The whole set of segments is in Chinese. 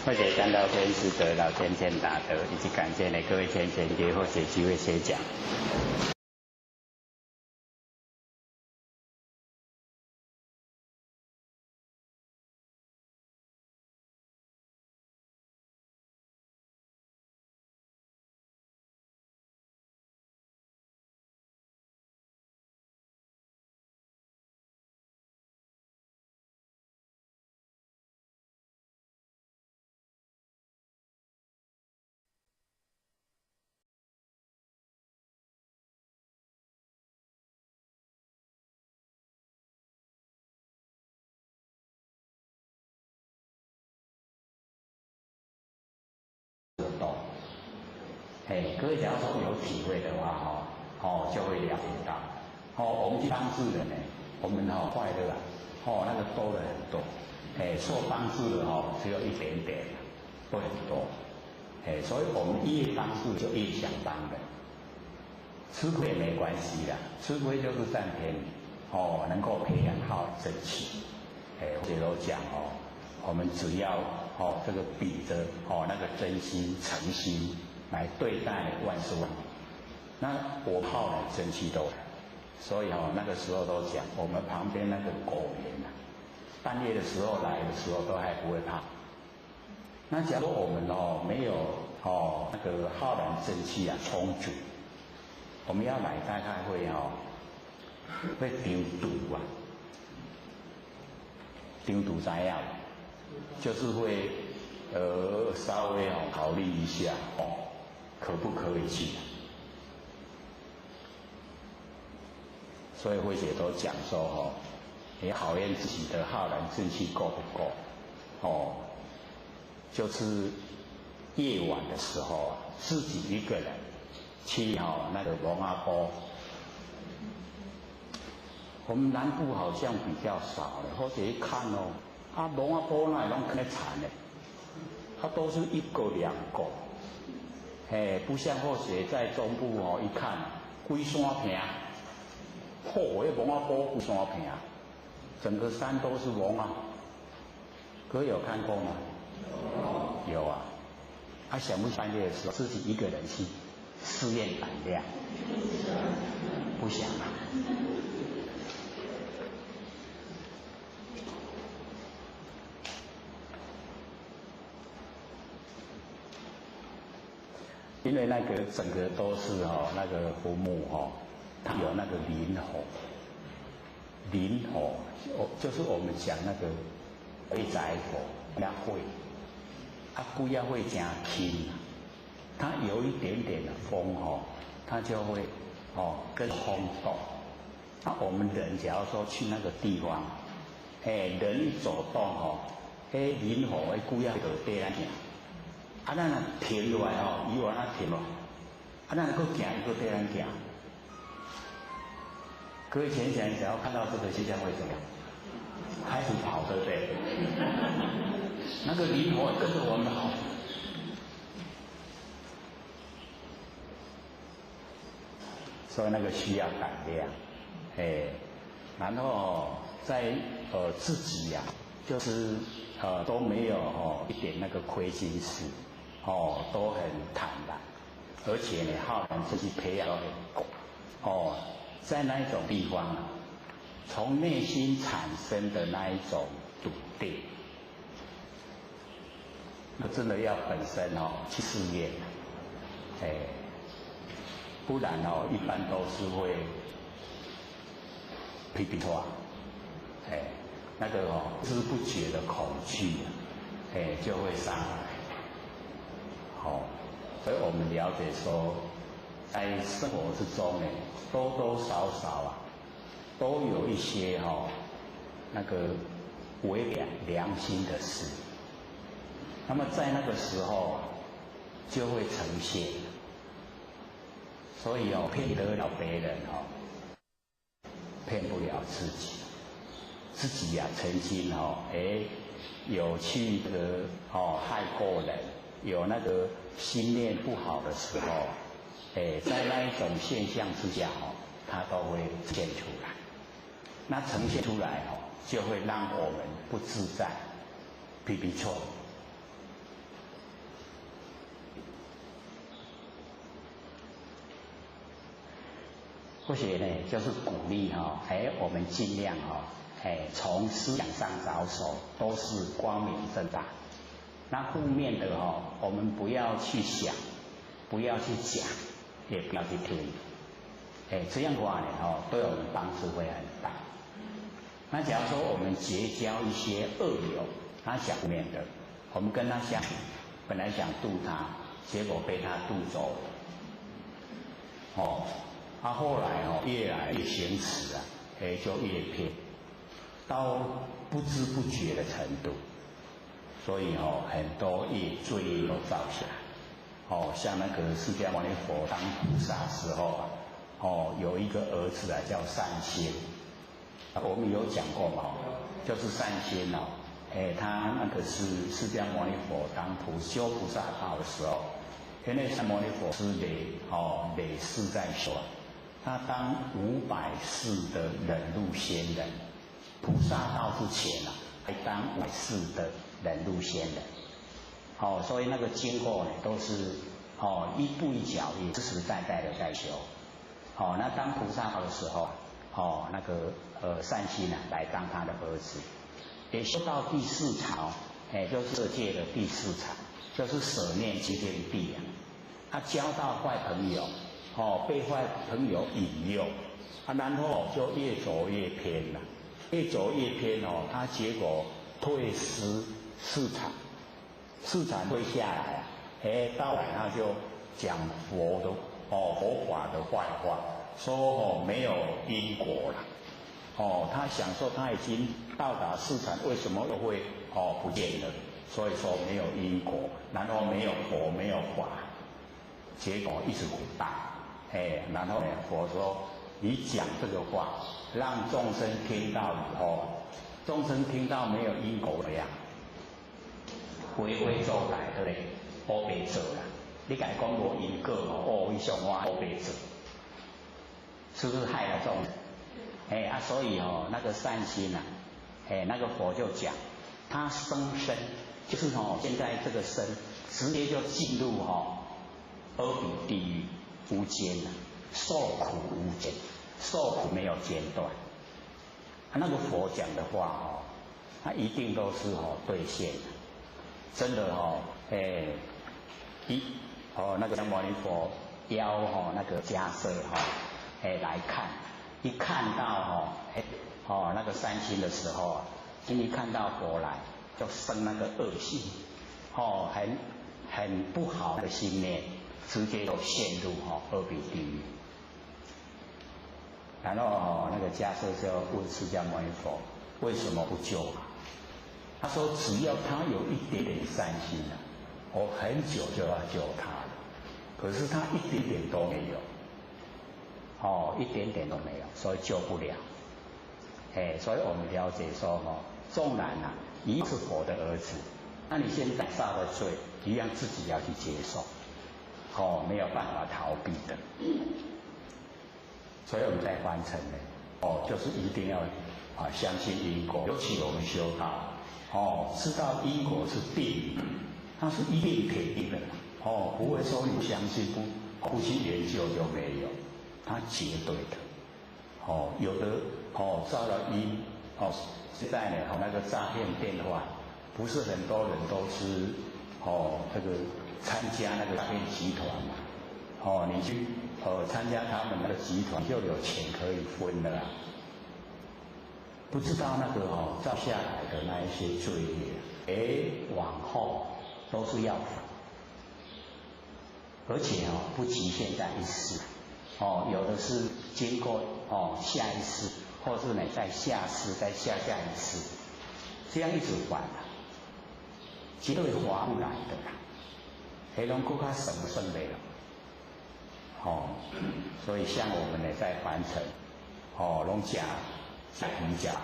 或者感到非常值得老先生大德，以及感谢呢各位先生给或者机会写讲。各位只要说有体会的话，就会了解到，我们去帮助人呢，我们快乐那个多了很多，受帮助的只有一点点，不很多，所以我们越帮助就越想帮人，吃亏也没关系的，吃亏就是占便宜，能够培养好正气，或者都讲我们只要这个比着那个真心诚心来对待万事万物，那我好来真气都来，所以那个时候都讲我们旁边那个狗园半夜的时候来的时候都还不会怕。那假如我们没有那个浩然正气充足，我们要来大概会丢毒丢毒怎样？就是会稍微考虑一下可不可以去？所以慧姐都讲说也考验自己的浩然正气够不够就是夜晚的时候自己一个人去那个龙阿波。我们南部好像比较少了，或者一看龙阿波那拢可以惨的，它都是一个两个，不像或者在中部一看规山坪，那龙阿波规山坪，整个山都是龙啊。各位有看过吗？有啊。想不半夜的时候自己一个人去试验胆量？不想啊。因为那个整个都是那个坟墓它有那个灵火就是我们讲那个鬼仔火那会鬼仔会真轻，它有一点点的风它就会跟风动。我们人假如说去那个地方，人一走动灵火鬼仔就对咱行。咱停落来伊往那停落，咱搁行伊搁对咱行。各位想想，只要看到这个现象会怎么样？开始跑，对不对？那个灵火跟着我们跑。所以那个需要胆量，然后在自己就是都没有一点那个亏心事。都很坦然，而且呢，浩然自己培养得很够。在那一种地方从内心产生的那一种笃定，那真的要本身去试验，不然一般都是会批评话，那个不知不觉的恐惧就会上来。所以我们了解说，在生活之中呢，多多少少都有一些那个违良心的事。那么在那个时候就会呈现。所以骗得了别人骗不了自己。自己曾经有去这个害过人。有那个心念不好的时候，在那一种现象之下它都会呈现出来。那呈现出来就会让我们不自在，皮皮错。这些呢就是鼓励我们尽量从思想上着手，都是光明正大。那负面的我们不要去想，不要去讲，也不要去听。这样的话呢对我们帮助会很大。那假如说我们结交一些恶友，他讲负面的，我们跟他相处，本来想度他，结果被他度走了。他后来越来越行持啊，就越偏，到不知不觉的程度。所以很多罪业都造下来。像那个释迦牟尼佛当菩萨时候有一个儿子叫善心，我们有讲过嘛，就是善心他那个是释迦牟尼佛当修菩萨道的时候，因为释迦牟尼佛是累世在修，他当500世的忍辱仙人，菩萨道之前还当500世的忍辱仙人。所以那个经过呢都是一步一脚印，实实在在的在修。那当菩萨道的时候那个善心来当他的儿子，也修到第4场就是色界的第4场，就是舍念即天地他交到坏朋友被坏朋友引诱然后就越走越偏了，越走越偏他结果退失4场，4场退下来到来他就讲佛的佛法的坏话，说没有因果了他想说他已经到达4场，为什么又会不见了？所以说没有因果，然后没有佛没有法，结果一直苦大然后佛说你讲这个话，让众生听到以后，众生听到没有因果的回归走来，对不对？乌白做啦，你敢讲无因果你上我乌白做，是不是害了众人？所以那个善心那个佛就讲，他生身就是现在这个身直接就进入阿鼻地狱无间受苦无间，受苦没有间断。那个佛讲的话他一定都是兑现的，真的那个牟尼佛邀那个迦叶来看，一看到那个善心的时候一看到佛来就生那个恶心很不好的心念，直接就陷入阿鼻地狱。然后那个迦叶就问释迦牟尼佛为什么不救他说只要他有一点点善心我很久就要救他了，可是他一点点都没有一点点都没有，所以救不了所以我们了解说纵然你是佛的儿子，那你现在造的罪一样自己要去接受没有办法逃避的。所以我们在凡尘呢就是一定要相信因果，尤其我们修道知道因果是定，它是一定铁定的不会说你相信不去研究就没有，它绝对的有的造了因现在呢那个诈骗电话，不是很多人都是这个参加那个诈骗集团嘛你去参加他们那个集团就有钱可以分了不知道那个造下来的那一些罪业往后都是要还，而且不局限在一世有的是经过下一世，或是呢在下世再下一世，这样一直还绝对划不来的黑龙更加省的了所以像我们呢在凡尘拢食鱼食讲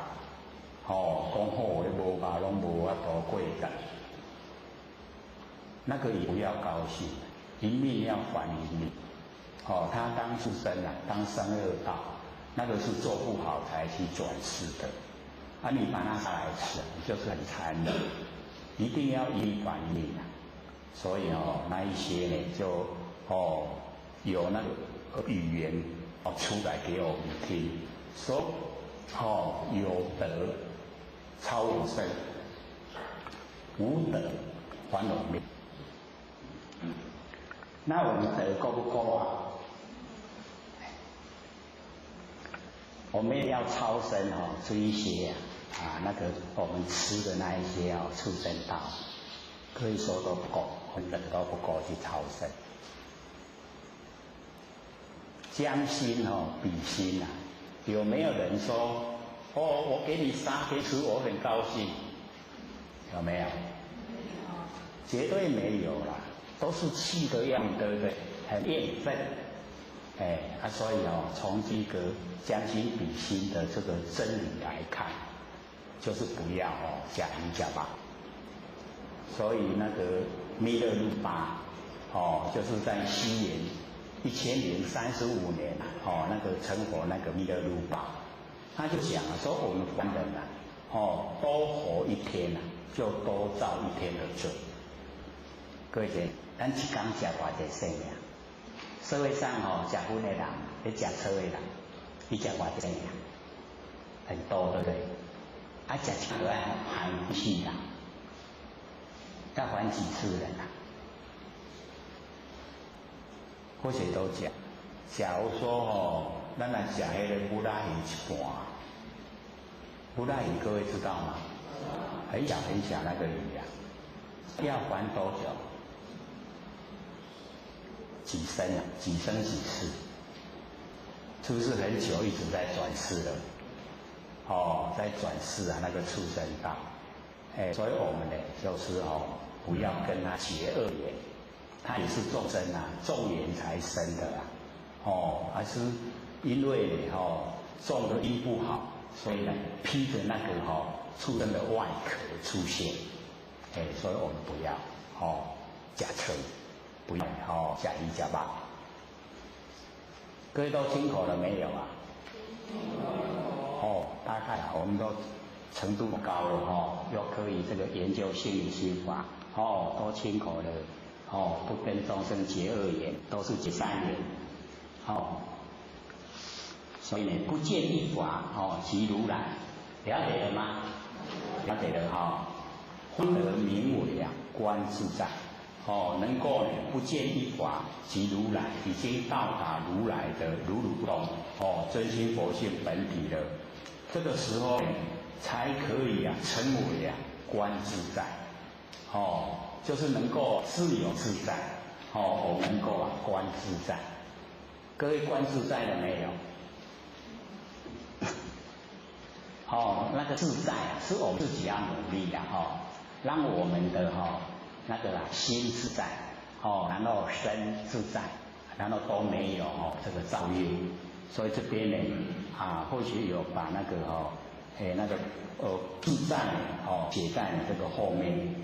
好的无吧拢无法度过的，那个也不要高兴，一命要还一命他当出生当生恶道，那个是做不好才去转世的你把它杀来吃就是很残忍，一定要一命还一命所以那一些呢就有那个语言出来给我们听，说有德超有生，无德还有命。那我们德够不够啊？我们也要超生这一些那个我们吃的那一些畜生道，可以说都不够，我们都不够去超生。将心比心有没有人说我给你杀给吃，我很高兴？有没有？绝对没有啦，都是气的样子，对不对？很厌愤。所以从这个将心比心的这个真理来看，就是不要假一假吧。所以那个弥勒如巴就是在西元1035年那个成佛那个弥勒如巴，他就讲了说我们凡人多活一天就多造一天的罪。各位姐，咱一天吃偌济生命？社会上吃荤的人，咧吃草的人，你吃偌济生命？很多，对不对？吃草的还气人，要还几次人或许都讲，假如说咱来吃迄个布拉鱼一半，布拉鱼各位知道吗？很小很小那个鱼要还多久？几生几生几世？是不是很久一直在转世了？在转世那个畜生道。所以我们呢，就是不要跟他结恶缘。他也是众生众缘才生的还是因为种的因不好，所以呢披着那个畜生的外壳出现。所以我们不要假车，不要假一假八。各位都听口了没有啊？大概我们都程度高了又可以这个研究心理心法都亲口了不跟众生结恶缘，都是结善缘所以呢，不见一法即如来，了解了吗？了解了欢而名为观自在能够呢不见一法即如来，已经到达如来的如如不动真心佛性本体了。这个时候才可以成为观自在就是能够自由自在我们能够观自在。各位观自在了没有？那个自在是我们自己要努力的让我们的那个心自在然后身自在，然后都没有这个造业。所以这边呢或许有把那个那个自在写在这个后面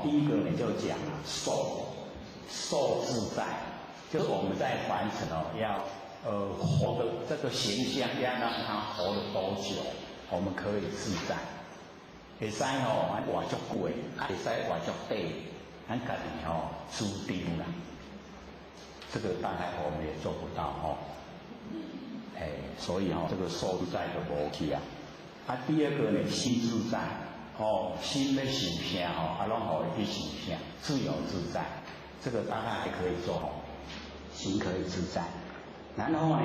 第一个呢就讲受自在，就是我们在凡尘要活的这个形象要让它活了多久，我们可以自在。会使咱活足久的，会使活足短，咱家己注定啦。这个大概我们也做不到所以这个受自在的无去第二个呢，心自在心要想啥拢互伊去想啥，自由自在，这个大概还可以做心可以自在。然后呢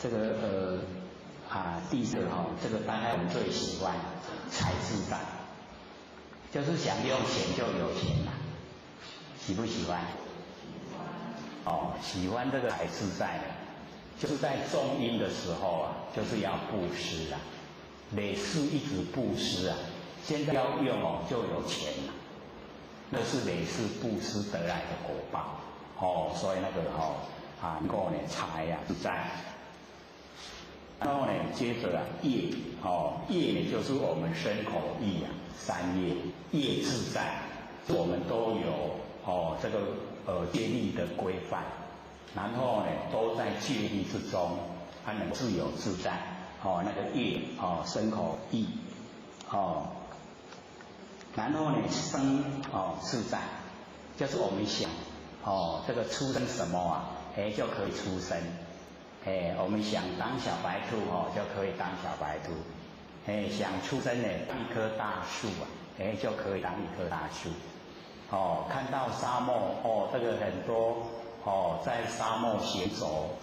这个第四个这个大概我们最喜欢财自在，就是想用钱就有钱啦，喜不喜欢？喜欢这个财自在的，就是在种因的时候就是要布施累世一直布施现在要用就有钱了，那是累世布施得来的果报所以那个能够呢财自在。然后呢接着业业呢就是我们身口意三业，业自在我们都有这个戒律的规范，然后呢都在戒律之中它能自由自在那个业身口意然后呢生自在，就是我们想这个出生什么就可以出生我们想当小白兔就可以当小白兔，想出生当一棵大树就可以当一棵大树。看到沙漠这个很多在沙漠行走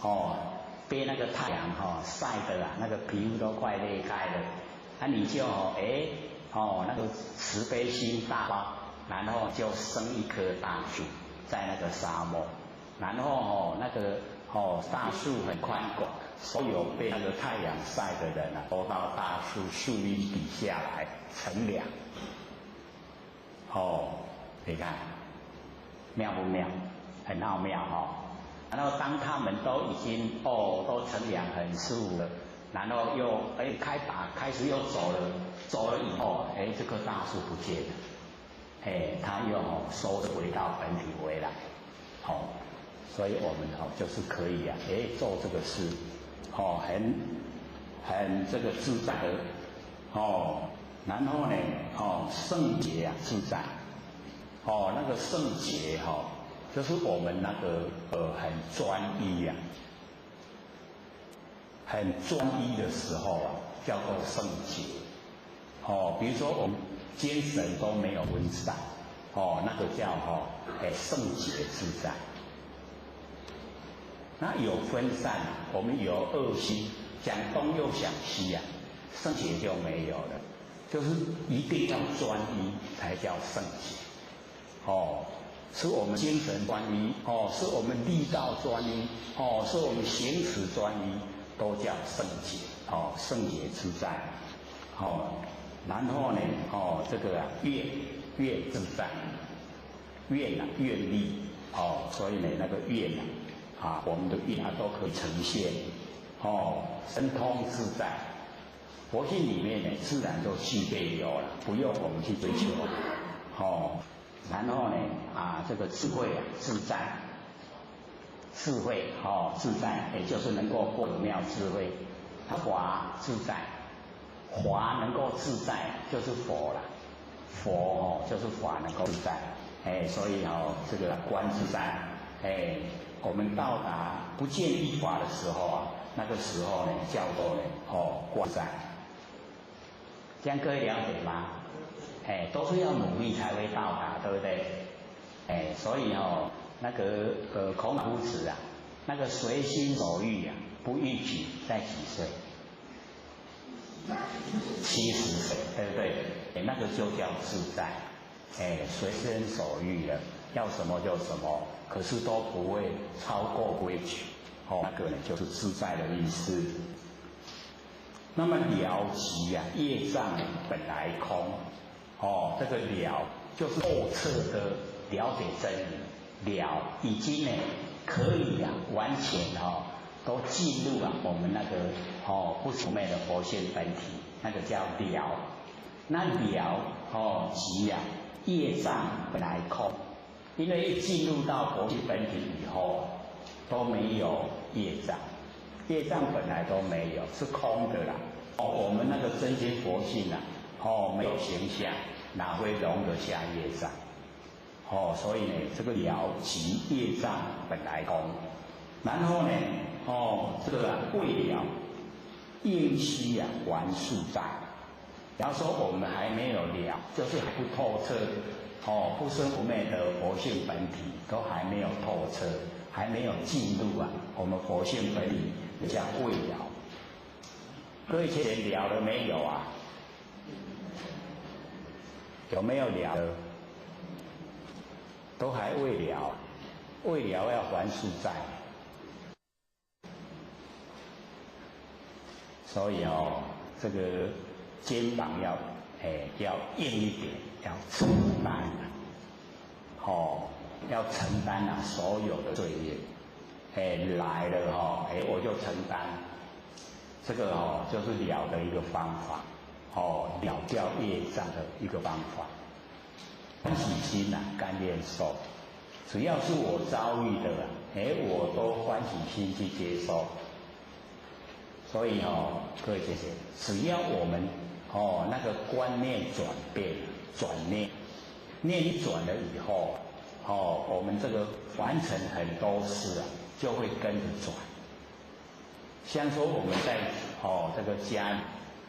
被那个太阳晒的那个皮肤都快裂开了，你就那个慈悲心大发，然后就生一棵大树在那个沙漠，然后那个大树很宽广，所有被那个太阳晒的人都到大树树荫底下来乘凉。你看妙不妙？很奥妙然后当他们都已经都乘凉很舒服了，然后又开始又走了以后这棵大树不见了，它又收回到本体回来。所以我们就是可以做这个事很这个自在的然后呢圣洁自在那个圣洁就是我们那个很专一很专一的时候叫做圣洁比如说我们精神都没有分散那个叫圣洁自在。那有分散，我们有恶心，讲东又想西圣洁就没有了，就是一定要专一才叫圣洁是我们精神专一是我们力道专一是我们行持专一，都叫圣洁圣洁自在然后呢这个愿自在，愿力所以呢那个愿我们的愿都可以呈现神通自在，佛性里面呢自然就具备有了，不用我们去追求然后呢这个智慧自在，智慧自在，也就是能够获得妙智慧。华自在，华能够自在就是佛了，佛就是法能够自在所以这个观自在我们到达不见一法的时候那个时候呢叫做观自在。这样各位了解吗？都是要努力才会到达，对不对？所以那个孔夫子那个随心所欲不逾矩，在几岁？70岁，对不对？那个就叫自在，随心所欲了，要什么就什么，可是都不会超过规矩，那个呢就是自在的意思。那么了即业障本来空，这个了就是透彻的了解真理，了已经呢可以完全都进入我们那个不除昧的佛性本体，那个叫了。那了即业障本来空，因为一进入到佛性本体以后都没有业障，业障本来都没有，是空的啦。我们那个真心佛性没有形象，哪会容得下业障？所以呢，这个了即业障本来空。然后呢，这个未了应须还数在。然后说我们还没有了，就是还不透彻，不生不灭的佛性本体都还没有透彻，还没有进入我们佛性本体，叫未了。各位前了了没有有没有了的？都还未了，未了要还数在。所以这个肩膀要硬一点，要承担要承担所有的罪业，来了我就承担。这个就是了的一个方法，了掉业障的一个方法。欢喜心甘愿受，只要是我遭遇的我都欢喜心去接受。所以各位姐姐，只要我们那个观念转变，转念一转了以后我们这个完成很多事就会跟着转。像说我们在这个家里，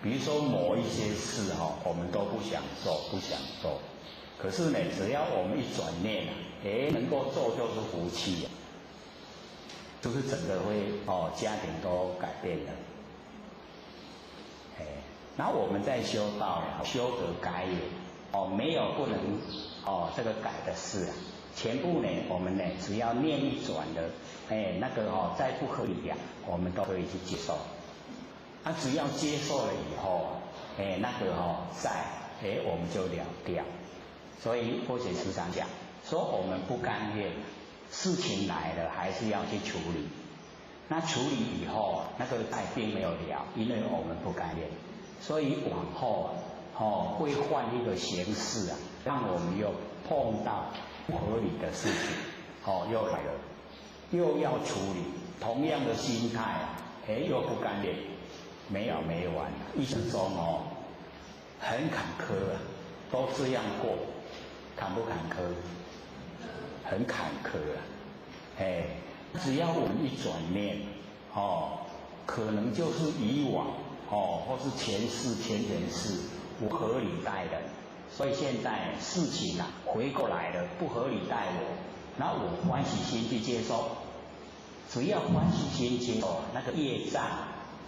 比如说某一些事我们都不想做，可是呢，只要我们一转念能够做就是福气就是整个会家庭都改变了。然后我们在修道修得改也没有不能这个改的事全部呢我们呢只要念一转的那个再不合理我们都可以去接受。只要接受了以后那个在我们就了掉。所以佛学时常讲说我们不甘愿，事情来了还是要去处理。那处理以后那个债并没有了，因为我们不甘愿，所以往后会换一个形式让我们又碰到不合理的事情又来了，又要处理，同样的心态又不甘愿，没完，一生中很坎坷都这样过，坎不坎坷？很坎坷只要我们一转念可能就是以往或是前世不合理待人，所以现在事情回过来了，不合理待我，那我欢喜心去接受，只要欢喜心接受，那个业障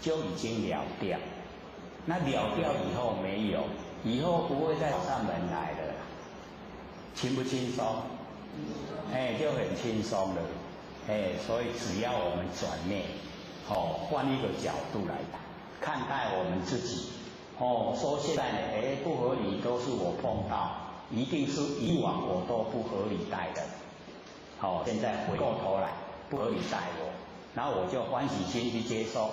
就已经了掉。那了掉以后没有，以后不会再找上门来了，轻不轻松？就很轻松了。所以只要我们转念换一个角度来看待我们自己说现在呢不合理都是我碰到，一定是以往我都不合理待人现在回过头来不合理待我，然后我就欢喜心去接受，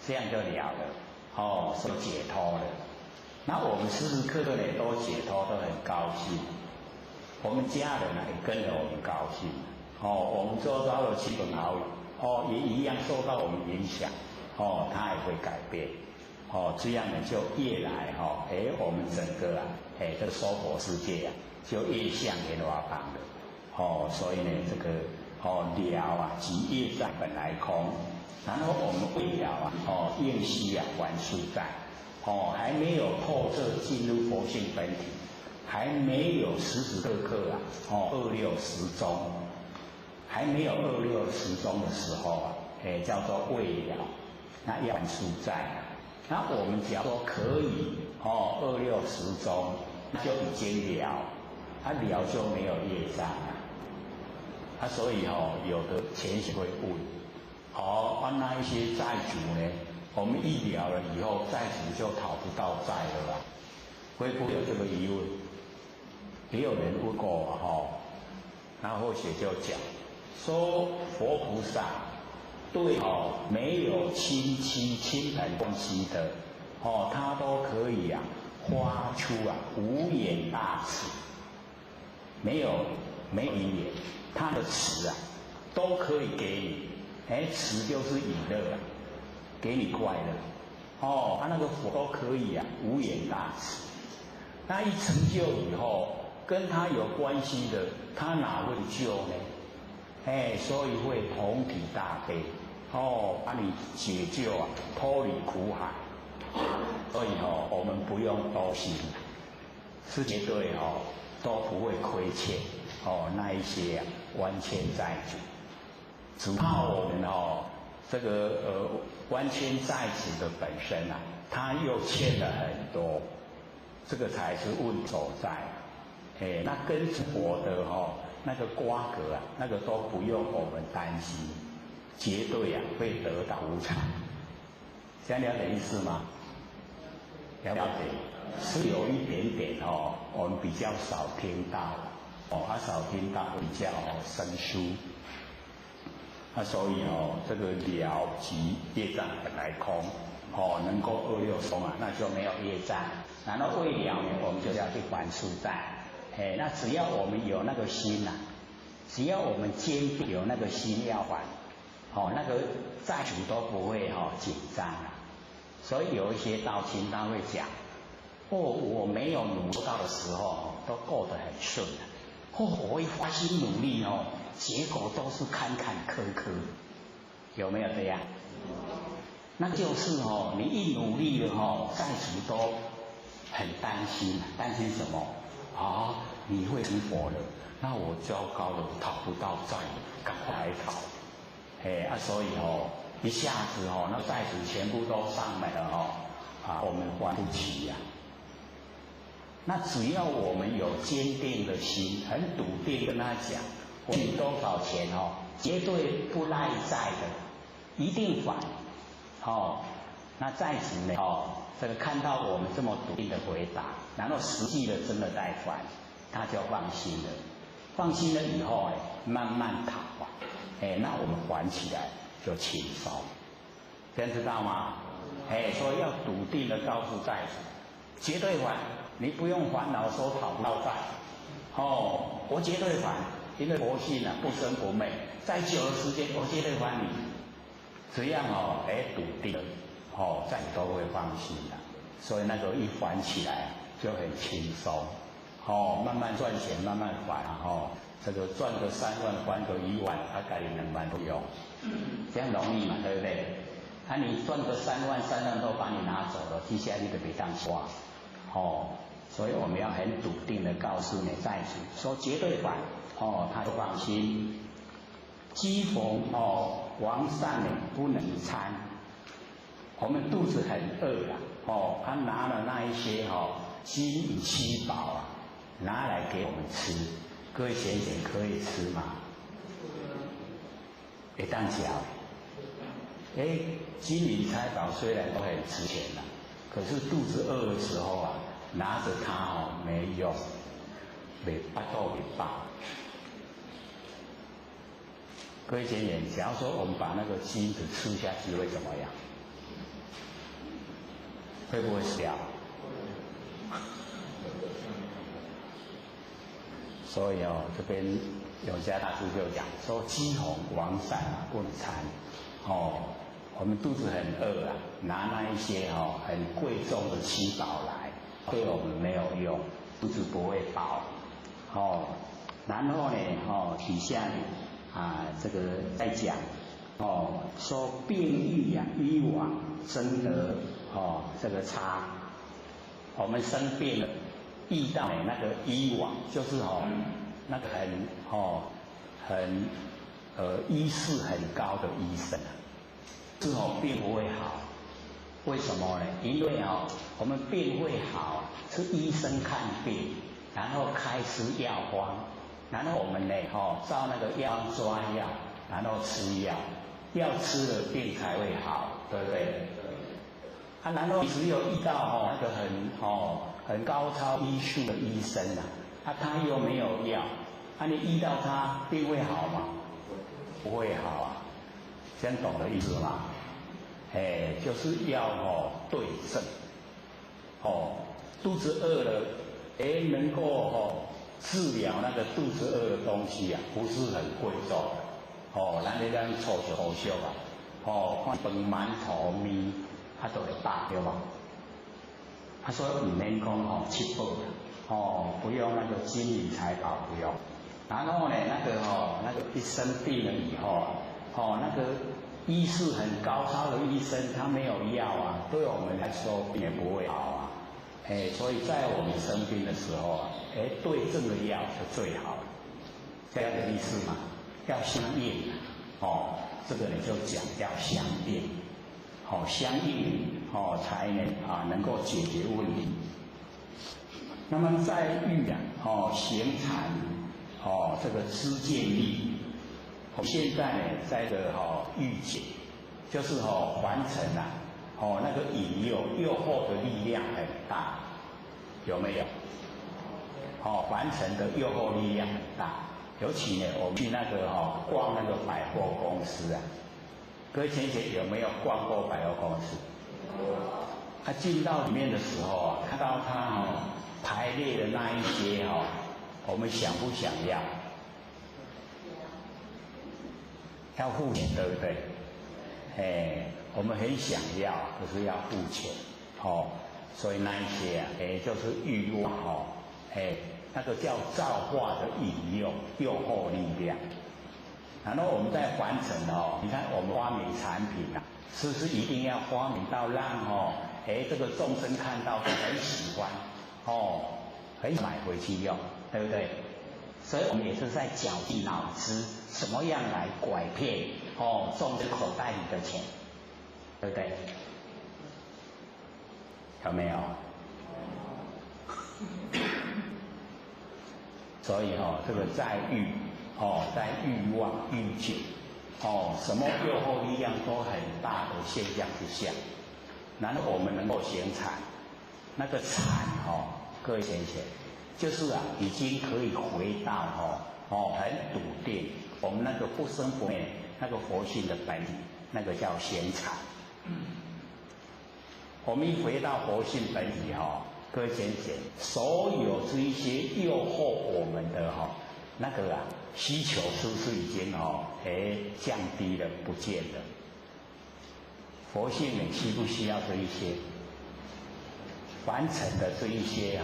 这样就了了所以解脱了。那我们时时刻刻呢都解脱，都很高兴，我们家人也跟着我们高兴我们周遭的亲朋好友也一样受到我们影响他也会改变这样呢就越来我们整个这个娑婆世界就越向莲花旁了所以呢这个了即业障本来空，然后我们未了应须还俗债还没有透彻进入佛性本体，还没有时时刻刻二六时中，还没有二六时中的时候叫做未了，那要还俗债。那我们只要说可以二六时中，那就已经了，了就没有业障所以有的前贤会问那一些债主呢，我们一了了以后，债主就讨不到债了会不会有这个疑问？也有人问过然后学就讲说佛菩萨对没有亲戚亲朋关系的他都可以发出无眼大慈，没有因缘，他的慈都可以给你慈就是以乐给你快乐他那个佛都可以无眼大慈。那一成就以后，跟他有关系的，他哪会救呢？所以会同体大悲把你解救脱离苦海。所以我们不用多心，是绝对都不会亏欠那一些万千债主，只怕我们这个万千债主的本身他又欠了很多，这个才是问所在那跟我的那个瓜葛那个都不用我们担心，绝对会得到无常。这样了解意思吗？了解，是有一点点我们比较少听到少听到比较生疏所以这个了即业障本来空能够二六空那就没有业障。然后未了呢，我们就要去还俗债那只要我们有那个心只要我们坚定有那个心要还那个债主都不会紧张所以有一些道亲他会讲我没有努力到的时候都过得很顺我一发心努力结果都是坎坎坷坷，有没有这样？那就是你一努力了债主都很担心，担心什么？你会成佛了，那我糟糕了，讨不到债了，赶快来讨。所以一下子那债主全部都上来了我们还不起呀。那只要我们有坚定的心，很笃定跟他讲，我们多少钱绝对不赖债的，一定还。那债主呢这个看到我们这么笃定的回答，然后实际的真的在还，他就放心了。放心了以后慢慢讨那我们还起来就轻松，这样知道吗？所以要笃定的告诉债主，绝对还，你不用烦恼说讨不到债。我绝对还，因为佛性不生不灭，再久的时间我绝对还你。这样笃定了债主都会放心的，所以那个一还起来就很轻松。慢慢赚钱，慢慢还这个赚个3万，还个1万，大概2万不用，这样容易嘛，对不对？你赚个3万都把你拿走了，接下来你就别当花。所以我们要很笃定的告诉你债主，说绝对还，他就放心。饥逢王善不能餐，我们肚子很饿他拿了那一些金银七宝拿来给我们吃，各位贤贤可以吃吗？会当吃。金银财宝虽然都很值钱可是肚子饿的时候拿着它没用，没巴肚没饱。各位贤贤，假如说我们把那个金子吃下去会怎么样？会不会死掉？所以这边有家大师就讲说，饥逢王善不能餐。我们肚子很饿拿那一些很贵重的七宝来，对我们没有用，肚子不会饱。然后呢底下这个在讲说病愈医往真得这个差。我们生病了，遇到那个医往，就是那个很医术很高的医生是病不会好。为什么呢？因为我们病会好是医生看病，然后开出药方，然后我们呢照那个药抓药，然后吃药，药吃了病才会好，对不对？然后只有遇到那个很高超医术的医生他又没有药，你医到他病会好吗？不会好这样懂的意思吗？就是要对症。肚子饿了，能够治疗那个肚子饿的东西不是很贵重的。咱咧咱粗俗好俗看饭馒头面都会饱对吧？所以唔免讲七宝不用那个金银财宝不用。然后呢，那个一生病了以后那个医术很高超的医生他没有药对我们来说病也不会好所以在我们生病的时候对症的药是最好的，这样的意思嘛，要相应这个你就讲要相应相应才能够解决问题。那么在欲行禅这个知见力，我们现在呢在这个欲解，就是凡尘那个引诱诱惑的力量很大，有没有？凡尘的诱惑力量很大，尤其呢我们去那个逛那个百货公司各位先生有没有逛过百货公司？进到里面的时候看到他排列的那一些我们想不想要？要付钱，对不对？我们很想要，可是要付钱所以那一些就是欲望那个叫造化的引诱诱惑力量。然后我们在凡尘你看我们发明产品是不是一定要发明到让这个众生看到很喜欢很买回去用，对不对？所以我们也是在绞尽脑汁，怎么样来拐骗众生口袋里的钱，对不对？有没有？所以这个在欲在欲望欲境什么诱惑力量都很大的现象之下，然后我们能够行禅，那个禅各位先生，就是已经可以回到很笃定我们那个不生不灭那个佛性的本体，那个叫行禅。我们一回到佛性本体各位先生，所有这一些诱惑我们的那个需求是不是已经降低了不见了？佛性你需不需要这一些凡尘的这一些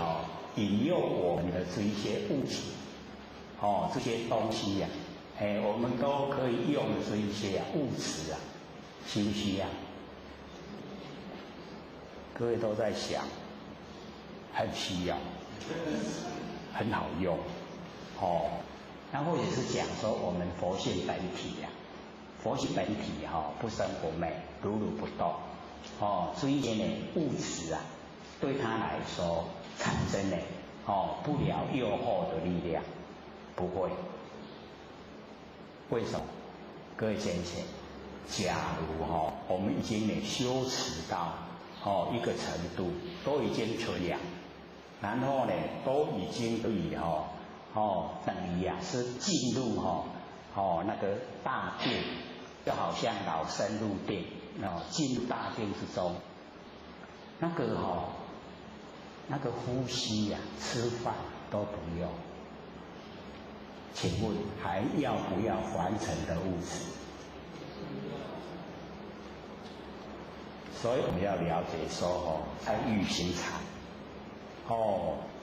引诱我们的这一些物质这些东西我们都可以用这一些物质需不需要？各位都在想，很需要，很好用那或者是讲说我们佛性本体佛性本体不生不灭，如如不动这一些物质对他来说产生不了诱惑的力量，不会。为什么？各位先生，假如我们已经修持到一个程度，都已经存养，然后都已经可以等于是进入那个大定，就好像老僧入定进入大定之中，那个呼吸吃饭都不用，请问还要不要凡尘的物质？所以我们要了解说在欲行禅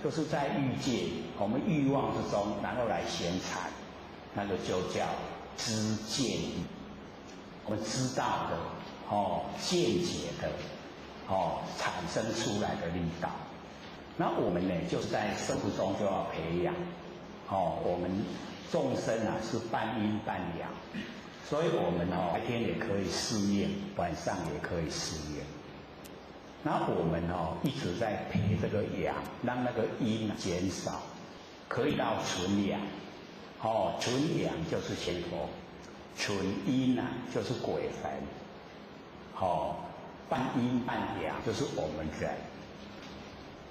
就是在欲界，我们欲望之中，然后来行禅，那个就叫知见欲。我们知道的见解的产生出来的力道。那我们就是在生活中就要培养我们众生是半阴半阳，所以我们白天也可以适应，晚上也可以适应。那我们一直在培这个阳，让那个阴减少，可以到纯阳纯阳就是仙佛，纯阴就是鬼魂半阴半阳就是我们人。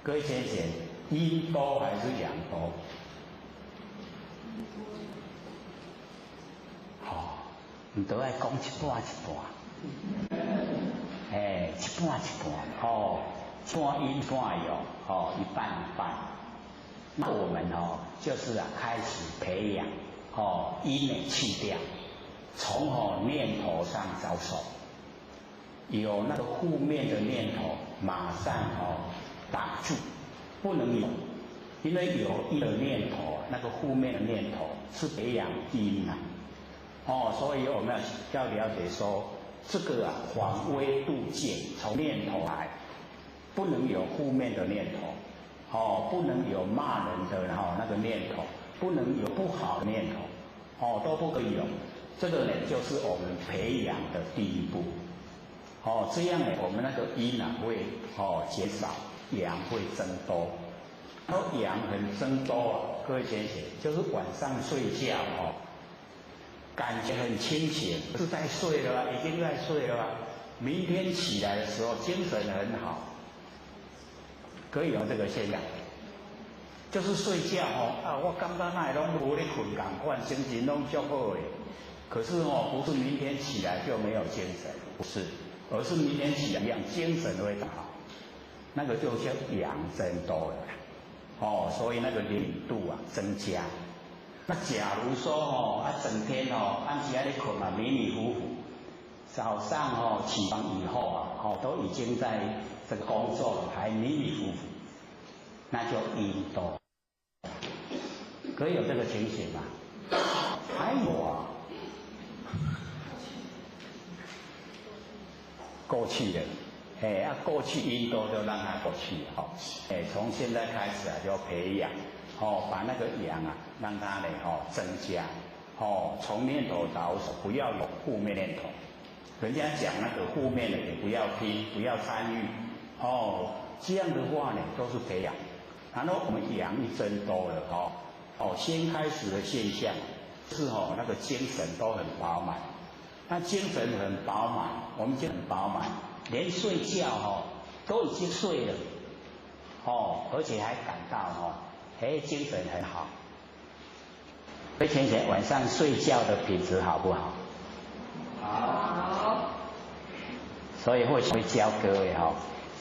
各位先生，阴多还是阳多？你都爱讲一半一半，一半一半，半阴半阳，一半一半。那我们就是开始培养阴去掉，从念头上着手，有那个负面的念头，马上打住，不能有，因为有一个念头，那个负面的念头是培养阴所以我们要了解说，这个防微杜渐，从念头来，不能有负面的念头，不能有骂人的那个念头，不能有不好的念头，都不可以有。这个就是我们培养的第一步。这样我们那个阴会减少，阳会增多。然后阳很增多各位先生，就是晚上睡觉感觉很清醒，是在睡了已经在睡了明天起来的时候精神很好，可以有这个现象。就是睡觉我感觉那拢无咧困同款，精神拢足好的。可是不是明天起来就没有精神，不是，而是明天起来一样精神会很好，那个就叫阳增多了所以那个灵度增加。那假如说整天暗时在困迷迷糊糊，早上起床以后都已经在这个工作了，还迷迷糊糊，那就阴多。可以有这个情形吗？还有过去了。过去阴多就让它过去，从现在开始就培养，把那个阳让它呢，增加，从念头着手，不要有负面念头。人家讲那个负面的也不要听，不要参与，这样的话呢都是培养。然后我们阳一增多了，先开始的现象是那个精神都很饱满，那精神很饱满，我们就很饱满。连睡觉都已经睡了，而且还感到精神很好。所以浅浅晚上睡觉的品质好不好？好。所以会教各位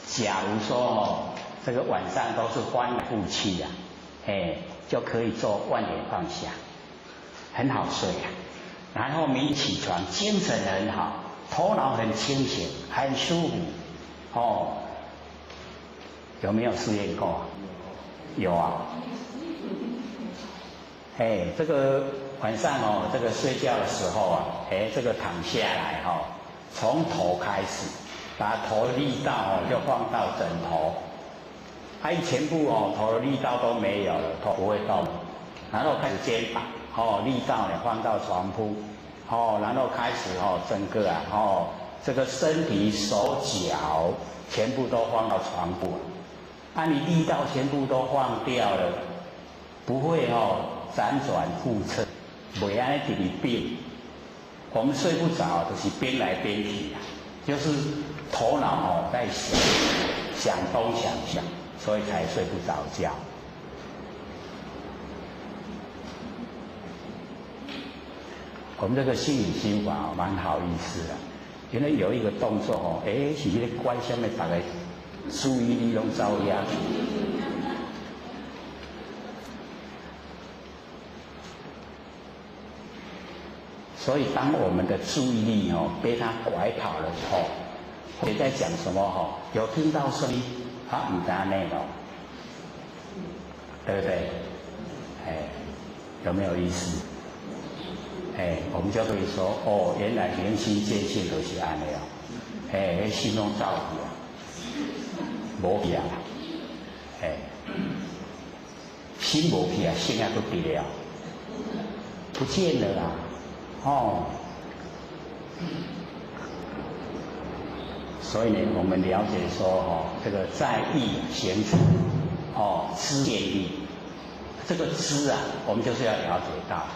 假如说这个晚上都是翻来覆去就可以做万年放下，很好睡然后明天起床精神很好。头脑很清醒，很舒服，有没有试验过？有啊。这个晚上这个睡觉的时候这个躺下来从头开始，把头的力道就放到枕头，全部头的力道都没有了，头不会动，然后开始肩膀力道呢放到床铺。然后开始整个这个身体手脚全部都放到床铺，你力道全部都放掉了，不会辗转复侧，袂安尼直直变。我们睡不着，就是变来变去就是头脑在想东想西，所以才睡不着觉。我们这个心理心法蛮好意思的，因为有一个动作是那个关下面大家注意力拢遭压去。所以当我们的注意力被它拐跑了以后，你在讲什么有听到声音不知道内容，对不对？有没有意思？我们就可以说原来明心见性都是安尼心中照去无去心无去心都伫了，不见了啦所以呢，我们了解说这个在意行止知见力，这个知我们就是要了解到。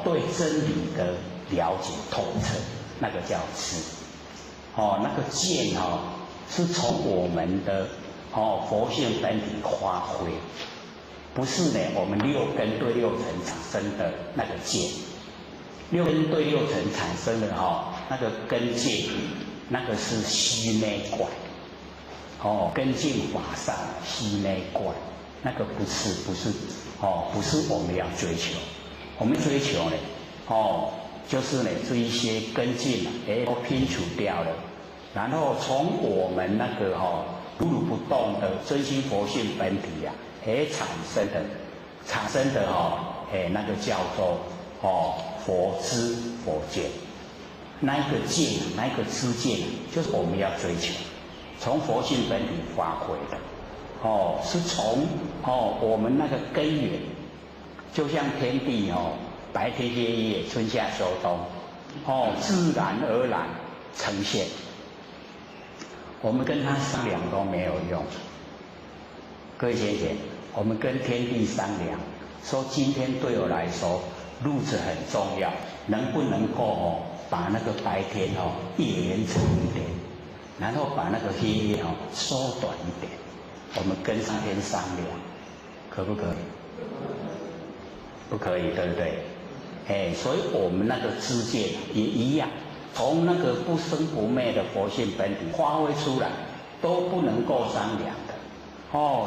对真理的了解透彻，那个叫知。那个见是从我们的佛性本体发挥，不是呢我们六根对六尘产生的那个见。六根对六尘产生的那个根见，那个是虚内观。根净法上虚内观，那个不是我们要追求。我们追求呢，就是呢这一些根茎都拼除掉了，然后从我们那个如如不动的真心佛性本体产生的那个叫做佛知佛见，那一个见那一个知见就是我们要追求，从佛性本体发挥的是从我们那个根源。就像天地白天黑夜春夏秋冬自然而然呈现，我们跟他商量都没有用。各位先生，我们跟天地商量说今天对我来说日子很重要，能不能够把那个白天延长一点，然后把那个黑夜缩短一点，我们跟上天商量，可不可以？不可以，对不对？所以我们那个知见也一样，从那个不生不灭的佛性本体发挥出来，都不能够商量的。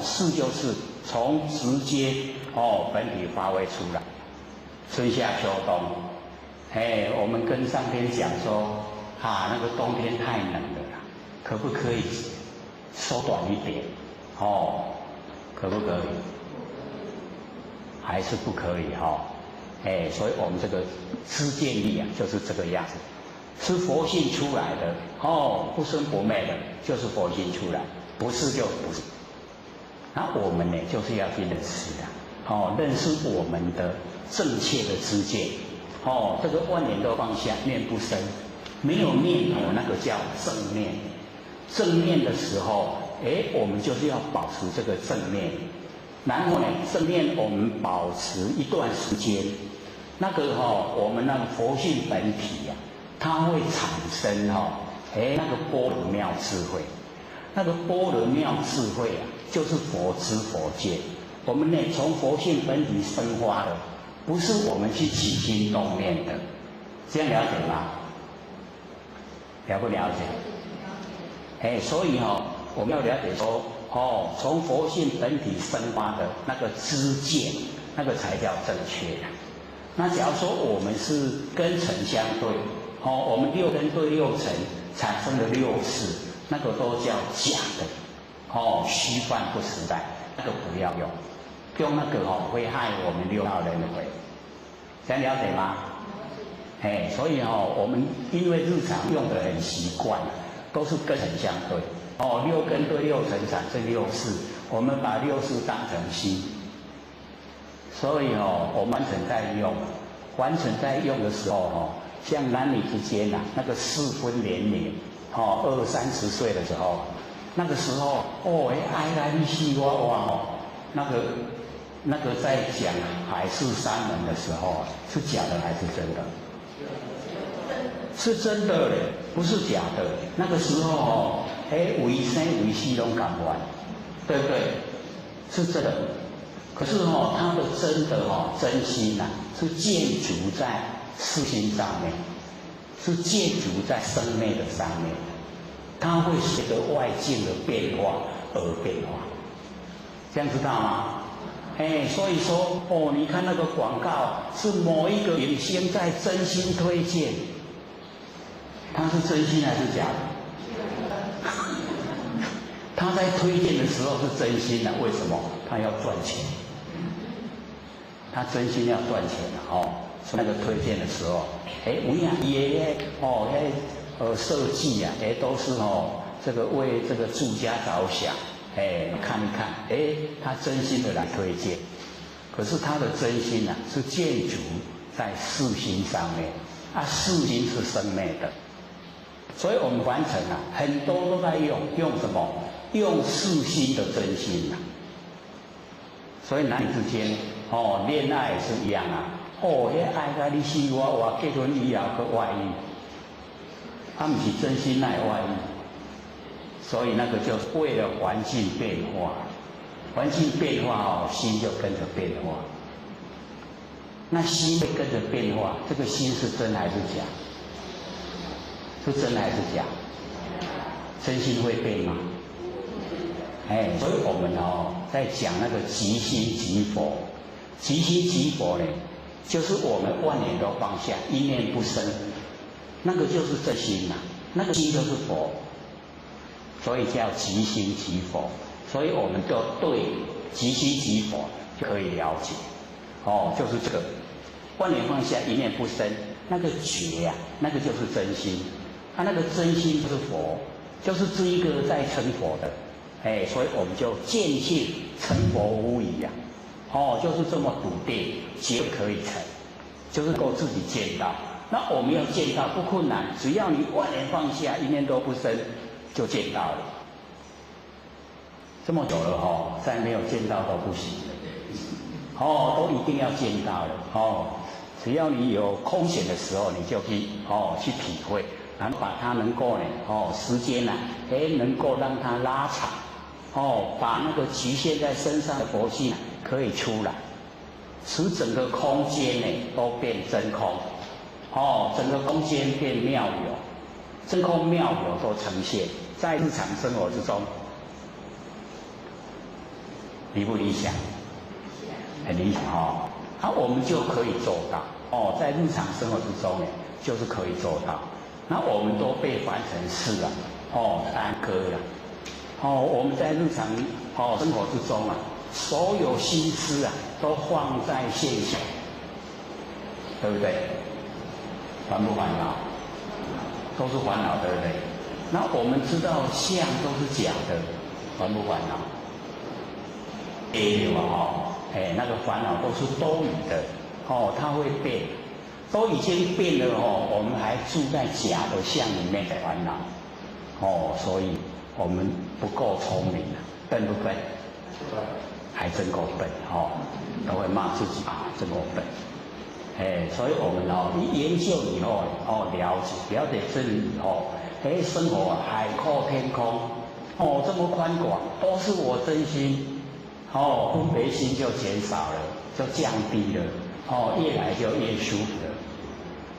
是就是从直接本体发挥出来。春夏秋冬，我们跟上天讲说，那个冬天太冷了啦，可不可以缩短一点？可不可以？还是不可以所以我们这个知见力就是这个样子，是佛性出来的，不生不灭的，就是佛性出来，不是就不是。那我们呢，就是要去认识认识我们的正确的知见，这个万念都放下，念不生，没有念头，那个叫正念。正念的时候，我们就是要保持这个正念，然后呢，正念我们保持一段时间，那个我们那个佛性本体它会产生那个般若妙智慧，那个般若妙智慧就是佛知佛见。我们呢，从佛性本体生发的，不是我们去起心动念的，这样了解吗？了不了解？所以我们要了解说，从佛性本体生发的那个知见，那个才叫正确的。那假如说我们是根尘相对，我们六根对六尘产生的六识，那个都叫假的，虚幻不实在，那个不要用，用那个会害我们六道轮回，这样了解吗？所以我们因为日常用的很习惯，都是根尘相对，六根对六尘产生六识，我们把六识当成心，所以我们完全在用的时候像男女之间那个适婚年龄，20、30岁的时候，那个时候爱来你死我活那个在讲海誓山盟的时候，是假的还是真的？是真的嘞，不是假的。那个时候为生为死拢感完，对不对？是真的。可是他的真的真心是建筑在事心上面，是建筑在生灭的上面，它会随着外境的变化而变化，这样知道吗？所以说你看那个广告是某一个明星在真心推荐，他是真心还是假的？他在推荐的时候是真心的，为什么？他要赚钱，他真心要赚钱那个推荐的时候，有影伊的设计都是这个为这个住家着想，看一看，他真心的来推荐，可是他的真心是建筑在事心上面，事心是生灭的，所以我们凡尘很多都在用什么？用事心的真心所以男女之间恋爱也是一样爱甲你死我活，结婚以后去外遇，不是真心爱外遇，所以那个就是为了环境变化，环境变化心就跟着变化。那心会跟着变化，这个心是真还是假？是真还是假？真心会变吗？所以我们在讲那个即心即佛，即心即佛呢，就是我们万念都放下，一念不生，那个就是真心那个心就是佛，所以叫即心即佛。所以我们就对即心即佛就可以了解，就是这个万念放下，一念不生，那个觉那个就是真心，那个真心就是佛，就是这一个在成佛的。所以我们就见性成佛无疑就是这么笃定，皆可以成，就是够自己见到。那我们要见到不困难，只要你万念放下，一念都不生，就见到了。这么久了再没有见到都不行都一定要见到了只要你有空闲的时候，你就去体会，然后把它能够时间能够让它拉长。把那个局限在身上的佛性可以出来，使整个空间都变真空，整个空间变妙有，真空妙有都呈现在日常生活之中，理不理想？很理想我们就可以做到在日常生活之中就是可以做到。那我们都被凡尘事耽搁了。我们在日常生活之中所有心思都放在现象，对不对？烦不烦恼？都是烦恼，对不对？那我们知道相都是假的，烦不烦恼？对嘛哦，那个烦恼都是多余的，它会变，都已经变了我们还住在假的相里面的烦恼，所以我们不够聪明啊，笨不笨？还真够笨都会骂自己啊，真够笨。所以我们一研究以后了解真理以后，生活海阔天空，这么宽广，都是我真心，分别心就减少了，就降低了，越来就越舒服了，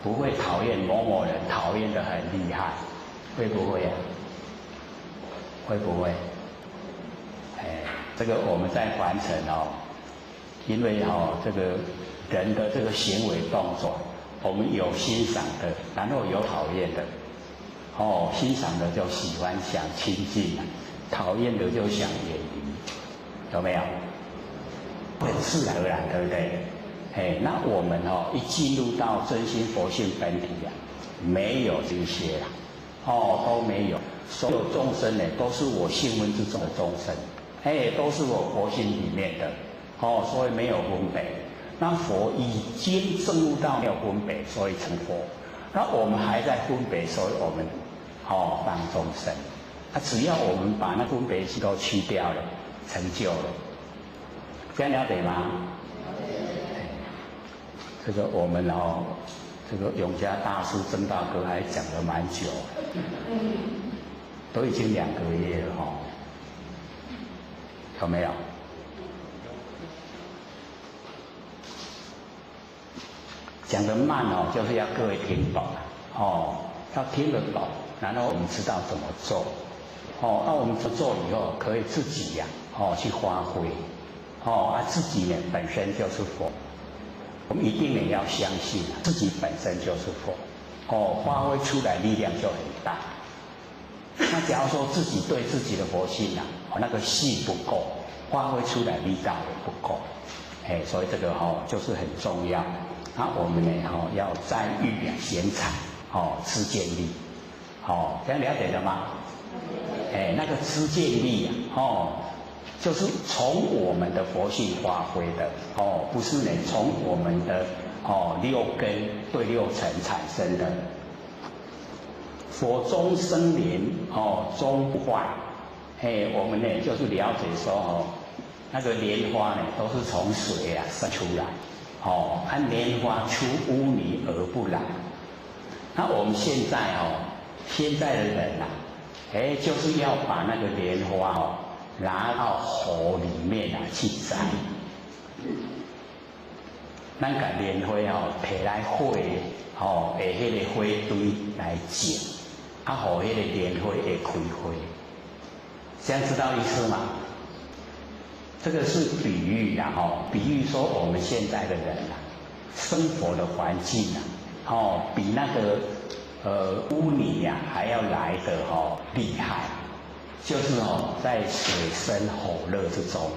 不会讨厌某某人，讨厌得很厉害，会不会啊？会不会？这个我们在凡尘因为这个人的这个行为动作，我们有欣赏的，然后有讨厌的。欣赏的就喜欢想亲近，讨厌的就想远离，有没有？很自然而然，对不对？那我们一进入到真心佛性本体没有这些都没有。所有众生呢，都是我性分之中的众生，都是我佛性里面的，所以没有分别。那佛已经证悟到没有分别，所以成佛。那我们还在分别，所以我们当众生。只要我们把那分别心都去掉了，成就了。这样了解吗？这个我们这个永嘉大师曾大哥还讲了蛮久，都已经2个月了有没有？讲得慢就是要各位听懂要听得懂，然后我们知道怎么做那我们做以后可以自己去发挥自己呢本身就是佛，我们一定也要相信自己本身就是佛发挥出来力量就很大。那假如说自己对自己的佛性那个信不够，发挥出来力道也不够，所以这个就是很重要。那我们呢要在欲显产知见力，这样了解了吗？那个知见力就是从我们的佛性发挥的不是呢从我们的6根对6尘产生的。佛中生莲终不坏，我们呢就是了解说那个莲花呢都是从水生出来按莲花出污泥而不染。那我们现在的人就是要把那个莲花拿到河里面去摘，咱把莲花摕来火下迄个火堆来捡，让迄个莲花会开花。这样知道意思吗？这个是比喻比喻说我们现在的人生活的环境比那个污泥还要来得厉害，就是在水深火热之中。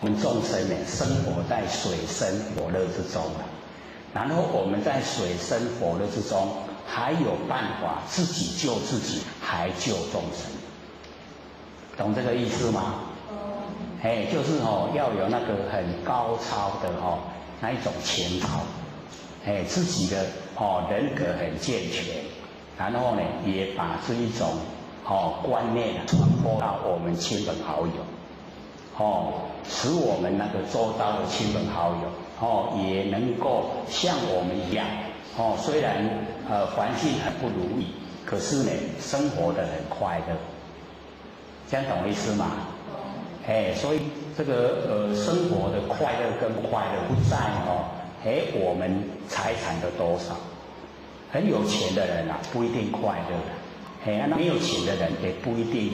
我们众生呢，生活在水深火热之中然后我们在水深火热之中，还有办法自己救自己，还救众生，懂这个意思吗？就是要有那个很高超的那一种情操，自己的人格很健全，然后呢也把这一种观念传播到我们亲朋好友，使我们那个周遭的亲朋好友也能够像我们一样虽然环境很不如意，可是呢生活得很快乐，这样懂意思吗？所以这个生活的快乐跟不快乐不在我们财产的多少。很有钱的人不一定快乐没有钱的人也不一定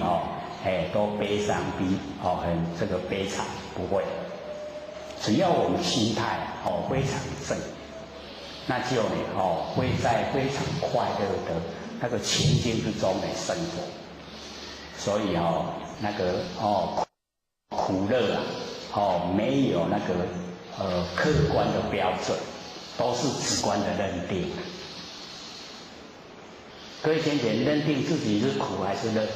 都悲伤很这个悲惨，不会。只要我们心态非常正，那就呢会在非常快乐的那个情境之中生活。所以那个苦乐没有那个客观的标准，都是直观的认定。各位先前认定自己是苦还是乐？